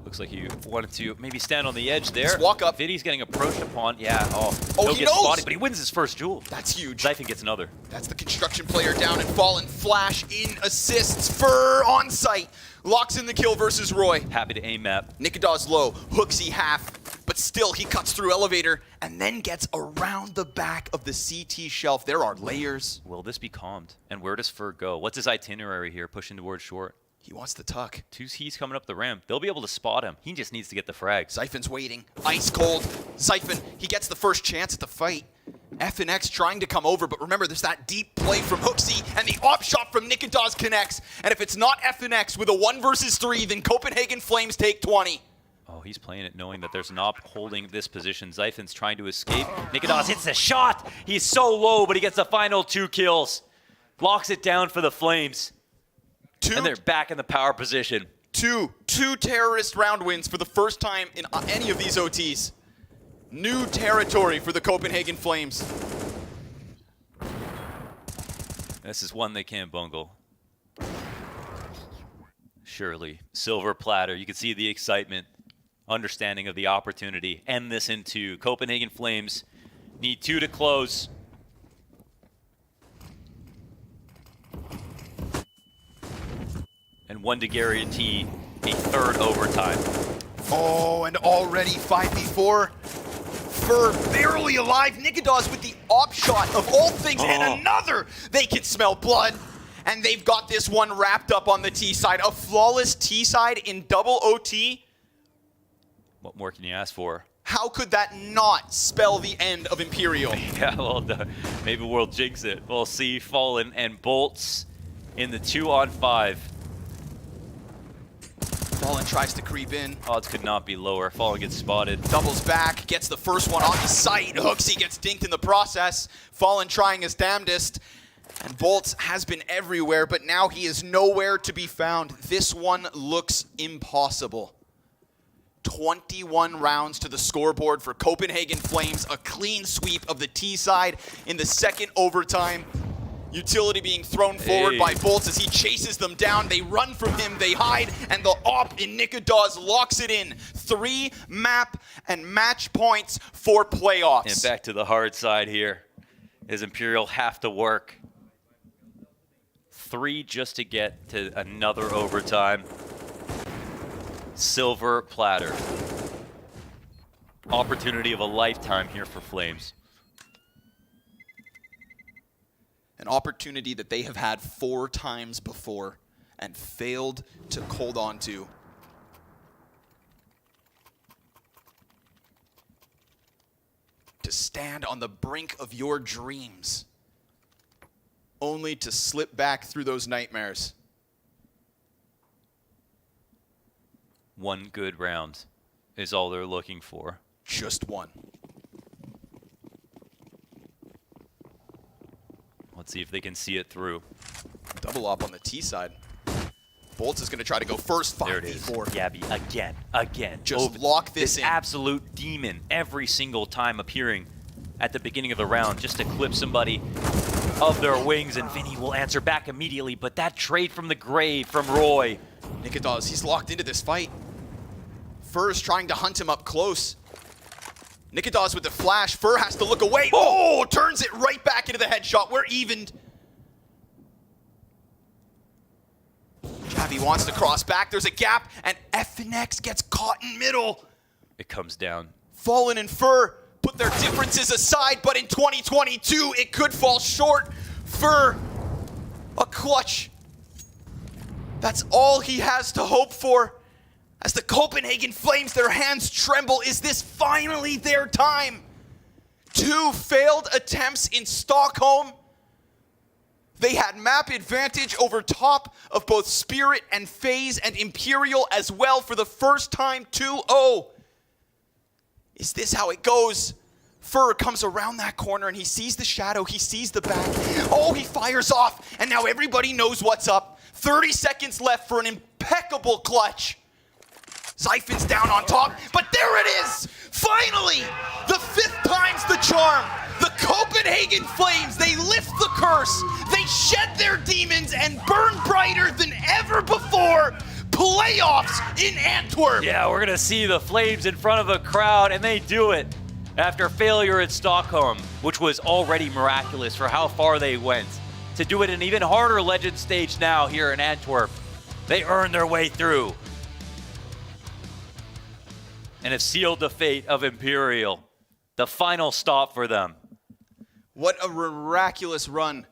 Looks like he wanted to maybe stand on the edge there. Let's walk up. Viddy's getting approached upon. Yeah, he knows! Spotted, but he wins his first duel. That's huge. Xiphon gets another. That's the construction player down and Fallen. Flash in assists. Fur on site. Locks in the kill versus Roy. Happy to aim map. Nikadaz low. Hooksy half. But still, he cuts through elevator and then gets around the back of the CT shelf. There are layers. Will this be calmed? And where does Fur go? What's his itinerary here? Pushing towards short. He wants the tuck. 2 He's coming up the ramp. They'll be able to spot him. He just needs to get the frag. Xiphon's waiting. Ice cold. Xiphon, he gets the first chance at the fight. FNX trying to come over, but remember, there's that deep play from Hooksy, and the op shot from Nikodas connects. And if it's not FNX with a 1 versus 3, then Copenhagen Flames take 20. Oh, he's playing it knowing that there's an op holding this position. Zyphon's trying to escape. Nikodas hits the shot. He's so low, but he gets the final 2 kills. Locks it down for the Flames. And they're back in the power position. Two terrorist round wins for the first time in any of these OTs. New territory for the Copenhagen Flames. This is one they can't bungle. Surely. Silver platter. You can see the excitement, understanding of the opportunity. End this in 2. Copenhagen Flames need 2 to close. And 1 to guarantee a 3rd overtime. Oh, and already 5v4. Fur barely alive. Nikodas with the op shot of all things, and another. They can smell blood. And they've got this one wrapped up on the T side. A flawless T side in double OT. What more can you ask for? How could that not spell the end of Imperial? Yeah, well, maybe we'll jinx it. We'll see. Fallen and Bolts in the 2-on-5. Fallen tries to creep in. Odds could not be lower. Fallen gets spotted. Doubles back, gets the first one on the site. Hooksy gets dinked in the process. Fallen trying his damnedest. And Bolts has been everywhere, but now he is nowhere to be found. This one looks impossible. 21 rounds to the scoreboard for Copenhagen Flames. A clean sweep of the T side in the 2nd overtime. Utility being thrown forward by Bolts as he chases them down. They run from him, they hide, and the op in Nikodas locks it in. 3 map and match points for playoffs. And back to the hard side here. As Imperial have to work. 3 just to get to another overtime. Silver platter. Opportunity of a lifetime here for Flames. An opportunity that they have had 4 times before and failed to hold on to. To stand on the brink of your dreams, only to slip back through those nightmares. 1 good round is all they're looking for. Just 1. Let's see if they can see it through. Double up on the T side. Bolts is going to try to go first. 5v4. There it is. Gabby again. Just lock this in. Absolute demon every single time appearing at the beginning of the round just to clip somebody of their wings, and Vinny will answer back immediately, but that trade from the grave from Roy. Nikodas, he's locked into this fight. Fur is trying to hunt him up close. Nikodas with the flash. Fur has to look away. Oh, turns it right back into the headshot. We're evened. Javi wants to cross back. There's a gap, and FNX gets caught in middle. It comes down. Fallen and Fur put their differences aside, but in 2022, it could fall short. Fur, a clutch. That's all he has to hope for. As the Copenhagen Flames, their hands tremble. Is this finally their time? 2 failed attempts in Stockholm. They had map advantage over top of both Spirit and FaZe and Imperial as well for the first time. 2-0. Is this how it goes? Fur comes around that corner and he sees the shadow. He sees the back. Oh, he fires off. And now everybody knows what's up. 30 seconds left for an impeccable clutch. Zyphon's down on top, but there it is! Finally! The 5th time's the charm! The Copenhagen Flames, they lift the curse! They shed their demons and burn brighter than ever before! Playoffs in Antwerp! Yeah, we're gonna see the Flames in front of a crowd, and they do it after failure at Stockholm, which was already miraculous for how far they went. To do it in an even harder legend stage now here in Antwerp. They earned their way through. And have sealed the fate of Imperial. The final stop for them. What a miraculous run.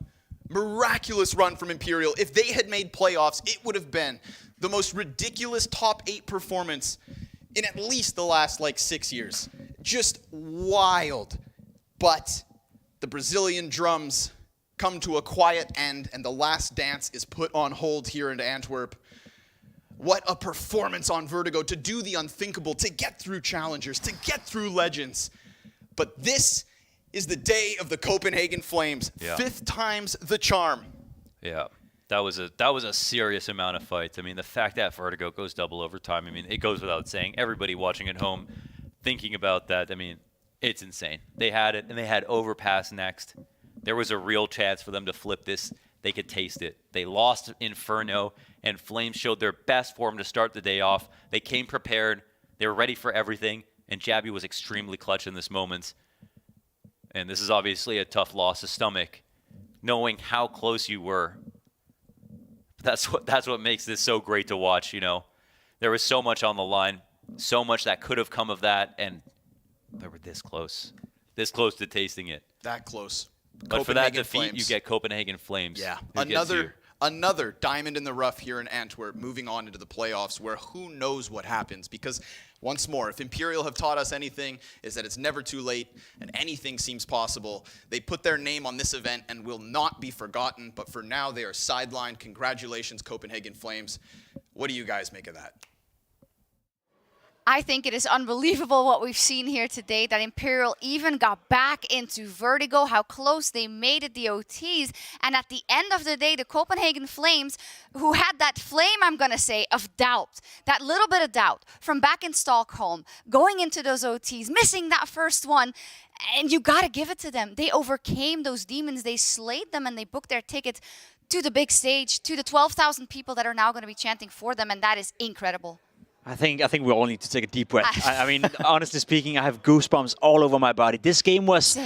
Miraculous run from Imperial. If they had made playoffs, it would have been the most ridiculous top 8 performance in at least the last 6 years. Just wild. But the Brazilian drums come to a quiet end and the last dance is put on hold here in Antwerp. What a performance on Vertigo to do the unthinkable, to get through challengers, to get through legends. But this is the day of the Copenhagen Flames. Yeah. 5th time's the charm. Yeah, that was a serious amount of fights. I mean, the fact that Vertigo goes double overtime, I mean, it goes without saying. Everybody watching at home thinking about that, I mean, it's insane. They had it, and they had overpass next. There was a real chance for them to flip this. They could taste it. They lost Inferno, and Flames showed their best form to start the day off. They came prepared. They were ready for everything, and Jabby was extremely clutch in this moment. And this is obviously a tough loss to stomach, knowing how close you were. That's what makes this so great to watch, you know. There was so much on the line, so much that could have come of that, and they were this close to tasting it. That close. But for that defeat, Flames. you get Copenhagen Flames. Yeah, who gets you. another diamond in the rough here in Antwerp, moving on into the playoffs where who knows what happens. Because once more, if Imperial have taught us anything, is that it's never too late and anything seems possible. They put their name on this event and will not be forgotten, but for now they are sidelined. Congratulations, Copenhagen Flames. What do you guys make of that? I think it is unbelievable what we've seen here today, that Imperial even got back into Vertigo, how close they made it, the OTs. And at the end of the day, the Copenhagen Flames, who had that flame, I'm going to say, of doubt, that little bit of doubt from back in Stockholm, going into those OTs, missing that first one, and you got to give it to them. They overcame those demons, they slayed them, and they booked their tickets to the big stage, to the 12,000 people that are now going to be chanting for them, and that is incredible. I think we all need to take a deep breath. I mean, honestly speaking, I have goosebumps all over my body. This game was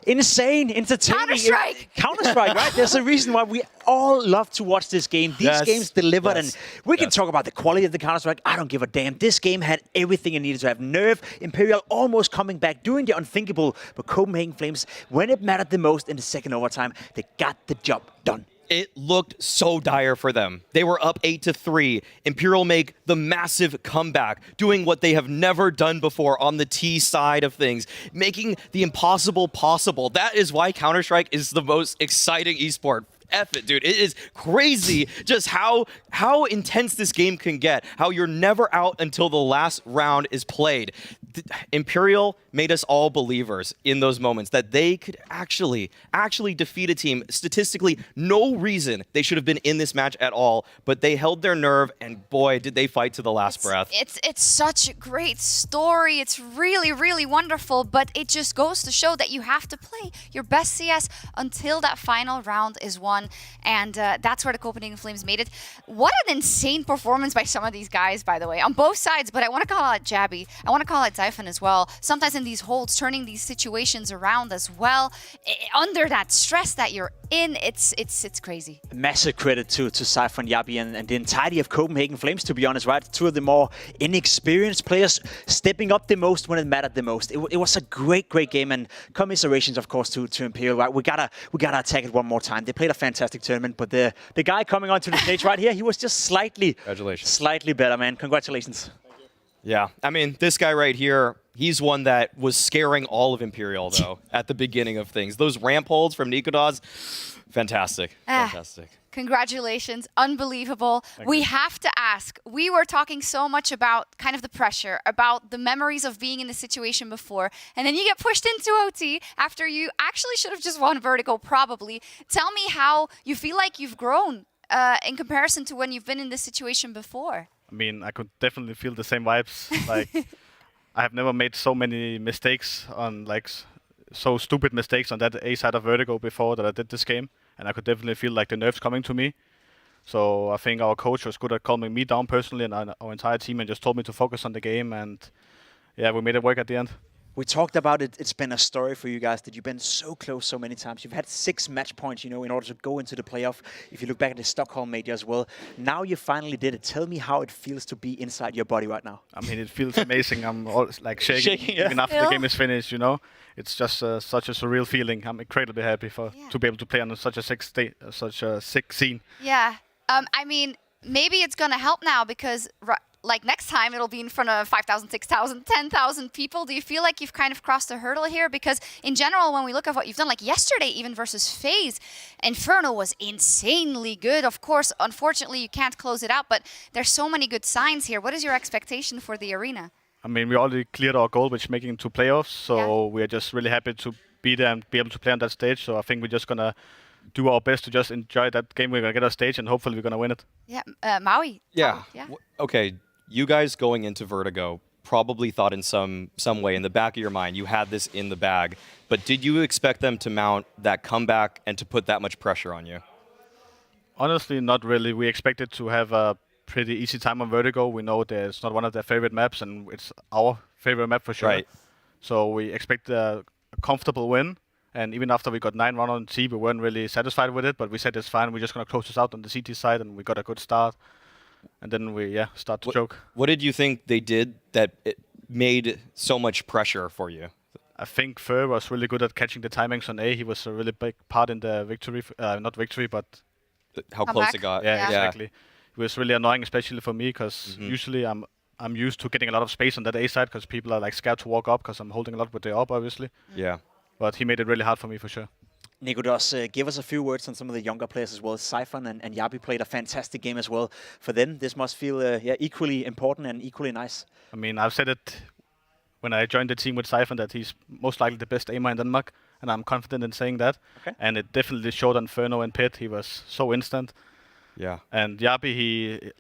insane, entertaining. Counter-Strike! Counter-Strike, right? There's a reason why we all love to watch this game. These games delivered, and we can talk about the quality of the Counter-Strike. I don't give a damn. This game had everything it needed to have. Nerve, Imperial almost coming back, doing the unthinkable. But Copenhagen Flames, when it mattered the most in the second overtime, they got the job done. It looked so dire for them. They were up 8-3. Imperial make the massive comeback, doing what they have never done before on the T side of things, making the impossible possible. That is why Counter-Strike is the most exciting esport. F it, dude. It is crazy just how intense this game can get, how you're never out until the last round is played. Imperial made us all believers in those moments that they could actually defeat a team. Statistically, no reason they should have been in this match at all, but they held their nerve, and boy, did they fight to the last breath. It's such a great story. It's really, really wonderful, but it just goes to show that you have to play your best CS until that final round is won, and that's where the Copenhagen Flames made it. What an insane performance by some of these guys, by the way, on both sides, but I want to call out Jabby. I want to call out Zyphon as well. Sometimes in these holds, turning these situations around as well. Under that stress that you're in, it's crazy. Massive credit to Zyphon, Jabby, and the entirety of Copenhagen Flames, to be honest, right? Two of the more inexperienced players stepping up the most when it mattered the most. It was a great game, and commiserations, of course, to Imperial, right? We gotta attack it one more time. They played a fantastic tournament, but the guy coming onto the stage right here, he was just slightly better, man. Congratulations. Yeah, I mean, this guy right here, he's one that was scaring all of Imperial, though, at the beginning of things. Those ramp holds from Nikodas, fantastic. Fantastic. Congratulations. Unbelievable. We have to ask, we were talking so much about kind of the pressure, about the memories of being in the situation before, and then you get pushed into OT after you actually should have just won Vertigo, probably. Tell me how you feel like you've grown in comparison to when you've been in this situation before. I mean, I could definitely feel the same vibes. Like, I have never made so many mistakes on, like, so stupid mistakes on that A side of Vertigo before that I did this game. And I could definitely feel like the nerves coming to me. So I think our coach was good at calming me down personally and our entire team, and just told me to focus on the game. And yeah, we made it work at the end. We talked about it. It's been a story for you guys that you've been so close so many times. You've had 6 match points, in order to go into the playoff. If you look back at the Stockholm major as well, now you finally did it. Tell me how it feels to be inside your body right now. I mean, it feels amazing. I'm all, like shaking even after the game is finished. It's just such a surreal feeling. I'm incredibly happy to be able to play on such a sick scene. Yeah, I mean, maybe it's gonna help now because like next time it'll be in front of 5,000, 6,000, 10,000 people. Do you feel like you've kind of crossed the hurdle here? Because in general, when we look at what you've done, like yesterday, even versus FaZe, Inferno was insanely good. Of course, unfortunately, you can't close it out, but there's so many good signs here. What is your expectation for the arena? I mean, we already cleared our goal, which is making it to playoffs. So we're just really happy to be there and be able to play on that stage. So I think we're just going to do our best to just enjoy that game. We're going to get our stage and hopefully we're going to win it. Yeah, Maui. Yeah. Yeah. Okay, you guys going into Vertigo probably thought in some way in the back of your mind you had this in the bag, but did you expect them to mount that comeback and to put that much pressure on you? Honestly, not really. We expected to have a pretty easy time on Vertigo. We know that it's not one of their favorite maps, and it's our favorite map for sure. Right. So we expect a comfortable win. And even after we got 9-1 on T, we weren't really satisfied with it, but we said it's fine. We're just going to close this out on the CT side, and we got a good start. And then we, start to choke. What did you think they did that it made so much pressure for you? I think Fur was really good at catching the timings on A. He was a really big part in the victory, not victory, but how close it got. Yeah, exactly. It was really annoying, especially for me, because usually I'm used to getting a lot of space on that A side, because people are like scared to walk up, because I'm holding a lot with the up, obviously. Yeah. But he made it really hard for me, for sure. Nicolas, give us a few words on some of the younger players as well. Siphon and Yabi played a fantastic game as well. For them, this must feel equally important and equally nice. I mean, I've said it when I joined the team with Siphon that he's most likely the best aimer in Denmark, and I'm confident in saying that. Okay. And it definitely showed on Inferno and Pit. He was so instant. Yeah. And Yabi,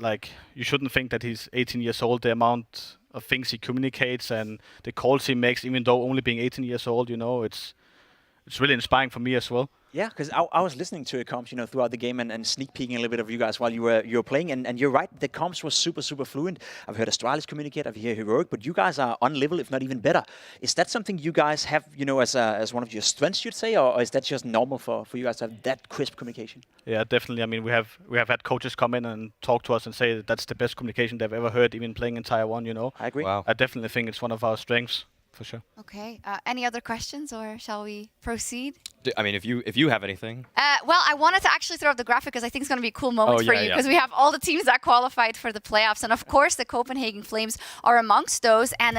you shouldn't think that he's 18 years old. The amount of things he communicates and the calls he makes, even though only being 18 years old, it's really inspiring for me as well. Yeah, because I was listening to your comms, throughout the game and sneak peeking a little bit of you guys while you were playing, and you're right, the comms was super, super fluent. I've heard Astralis communicate, I've heard Heroic, but you guys are on level, if not even better. Is that something you guys have, as one of your strengths, you'd say, or is that just normal for you guys to have that crisp communication? Yeah, definitely. I mean, we have had coaches come in and talk to us and say that that's the best communication they've ever heard, even playing in Tier 1, I agree. Wow. I definitely think it's one of our strengths, for sure. Okay. Any other questions, or shall we proceed? I mean, if you have anything. Well, I wanted to actually throw up the graphic because I think it's going to be a cool moment for you, because we have all the teams that qualified for the playoffs, and of course the Copenhagen Flames are amongst those. And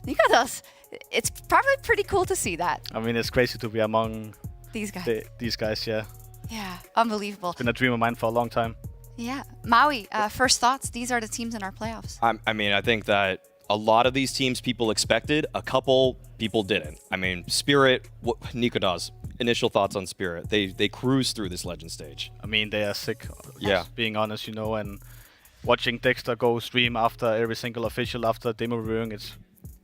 Nicolas, it's probably pretty cool to see that. I mean, it's crazy to be among these guys. These guys, yeah. Yeah, unbelievable. It's been a dream of mine for a long time. Yeah, Maui. First thoughts. These are the teams in our playoffs. I mean, I think that a lot of these teams people expected, a couple people didn't. I mean, Spirit, Nicolas, initial thoughts on Spirit. They cruise through this legend stage. I mean, they are sick, yeah. Being honest, and watching Dexter go stream after every single official, after demo reviewing, it's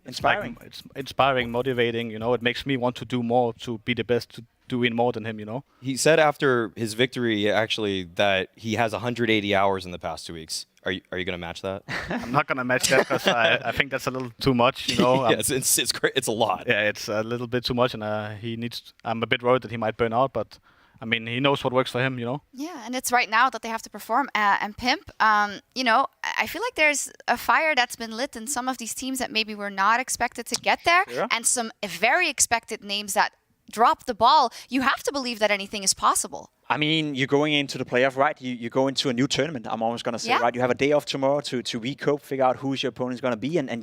inspiring. It's inspiring, motivating, it makes me want to do more, to be the best, to do even more than him, He said after his victory, actually, that he has 180 hours in the past 2 weeks. Are you going to match that? I'm not going to match that, because I think that's a little too much, Yeah, it's a lot. Yeah, it's a little bit too much, and I'm a bit worried that he might burn out, but I mean, he knows what works for him, Yeah, and it's right now that they have to perform. And Pimp, I feel like there's a fire that's been lit in some of these teams that maybe were not expected to get there, and some very expected names that drop the ball. You have to believe that anything is possible. I mean, you're going into the playoff, right? You go into a new tournament, I'm almost going to say, right? You have a day off tomorrow to recope, figure out who's your opponent's going to be. And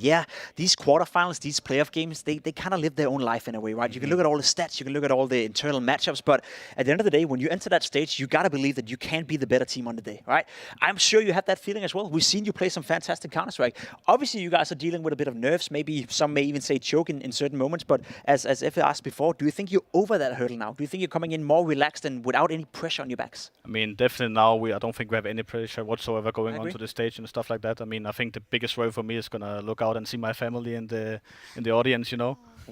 these quarterfinals, these playoff games, they kind of live their own life in a way, right? You can look at all the stats, you can look at all the internal matchups, but at the end of the day, when you enter that stage, you got to believe that you can be the better team on the day, right? I'm sure you have that feeling as well. We've seen you play some fantastic Counter-Strike. Obviously, you guys are dealing with a bit of nerves, maybe some may even say choke in certain moments, but as Efe asked before, do you think you're over that hurdle now? Do you think you're coming in more relaxed and without any pressure on your backs? I mean, definitely now I don't think we have any pressure whatsoever going onto the stage and stuff like that. I mean, I think the biggest worry for me is gonna look out and see my family in the audience,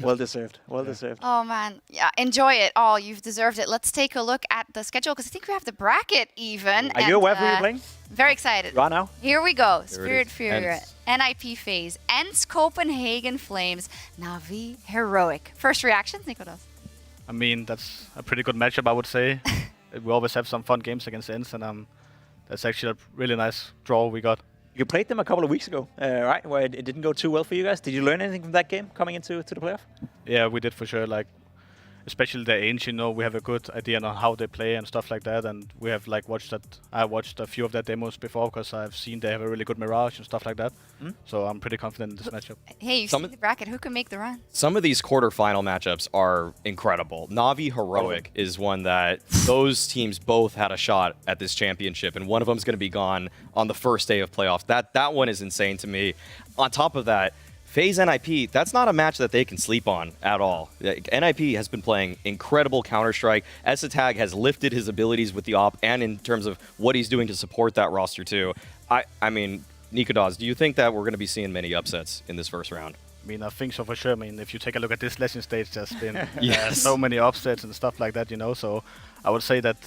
Well deserved. Well deserved. Oh man, yeah, enjoy it all. You've deserved it. Let's take a look at the schedule, because I think we have the bracket even. Are you aware of who you're playing? Very excited. Right now. Here we go. There Spirit Furia, NIP FaZe, ENCE Copenhagen Flames, Na'Vi Heroic. First reactions, Nicolas? I mean, that's a pretty good matchup, I would say. We always have some fun games against ENCE, and that's actually a really nice draw we got. You played them a couple of weeks ago, right? Where it didn't go too well for you guys. Did you learn anything from that game coming into the playoff? Yeah, we did for sure. especially the Ancient, we have a good idea on how they play and stuff like that. And we have like watched that. I watched a few of their demos before because I've seen they have a really good Mirage and stuff like that. So I'm pretty confident in this matchup. Hey, you've seen the bracket. Who can make the run? Some of these quarterfinal matchups are incredible. Na'Vi Heroic is one that those teams both had a shot at this championship, and one of them is going to be gone on the first day of playoffs. That one is insane to me. On top of that, FaZe NIP, that's not a match that they can sleep on at all. NIP has been playing incredible Counter-Strike. Esatag has lifted his abilities with the op and in terms of what he's doing to support that roster too. I mean, Nikodas, do you think that we're going to be seeing many upsets in this first round? I mean, I think so for sure. I mean, if you take a look at this Legend stage, there's been Yes. so many upsets and stuff like that, So I would say that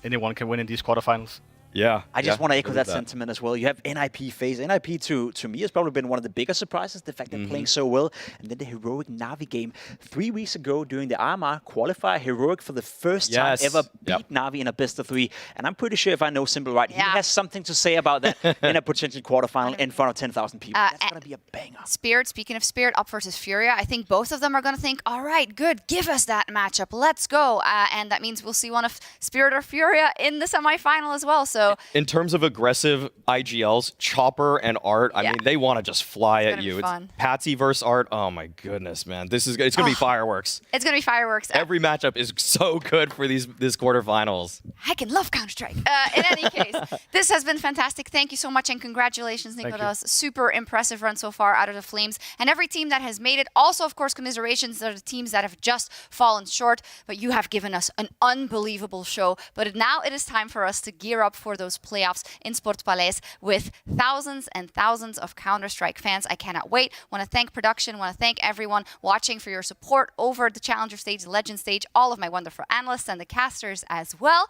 anyone can win in these quarterfinals. Yeah. I just want to echo that sentiment as well. You have NIP FaZe. NIP to me has probably been one of the bigger surprises, the fact they're playing so well. And then the Heroic Na'Vi game 3 weeks ago during the RMR qualifier, Heroic for the first time ever beat Na'Vi in a best of 3. And I'm pretty sure if I know Simple right, he has something to say about that in a potential quarterfinal in front of 10,000 people. That's going to be a banger. Spirit, speaking of Spirit, up versus Furia, I think both of them are going to think, all right, good, give us that matchup, let's go. And that means we'll see one of Spirit or Furia in the semifinal as well. So in terms of aggressive IGLs, Chopper and Art, I mean, they want to just fly at you. It's Patsy versus Art. Oh my goodness, man. It's going to be fireworks. It's going to be fireworks. Every matchup is so good for this quarterfinals. I can love Counter-Strike. In any case, this has been fantastic. Thank you so much and congratulations, Nikolas. Super impressive run so far out of the Flames. And every team that has made it. Also, of course, commiserations to the teams that have just fallen short. But you have given us an unbelievable show. But now it is time for us to gear up for those playoffs in Sportpaleis with thousands and thousands of Counter-Strike fans. I cannot wait. Want to thank production. Want to thank everyone watching for your support over the Challenger stage, the Legend stage, all of my wonderful analysts and the casters as well.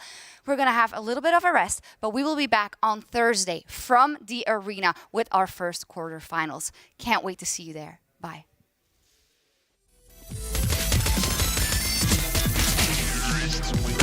We're going to have a little bit of a rest, but we will be back on Thursday from the arena with our first quarterfinals. Can't wait to see you there. Bye. Terrorists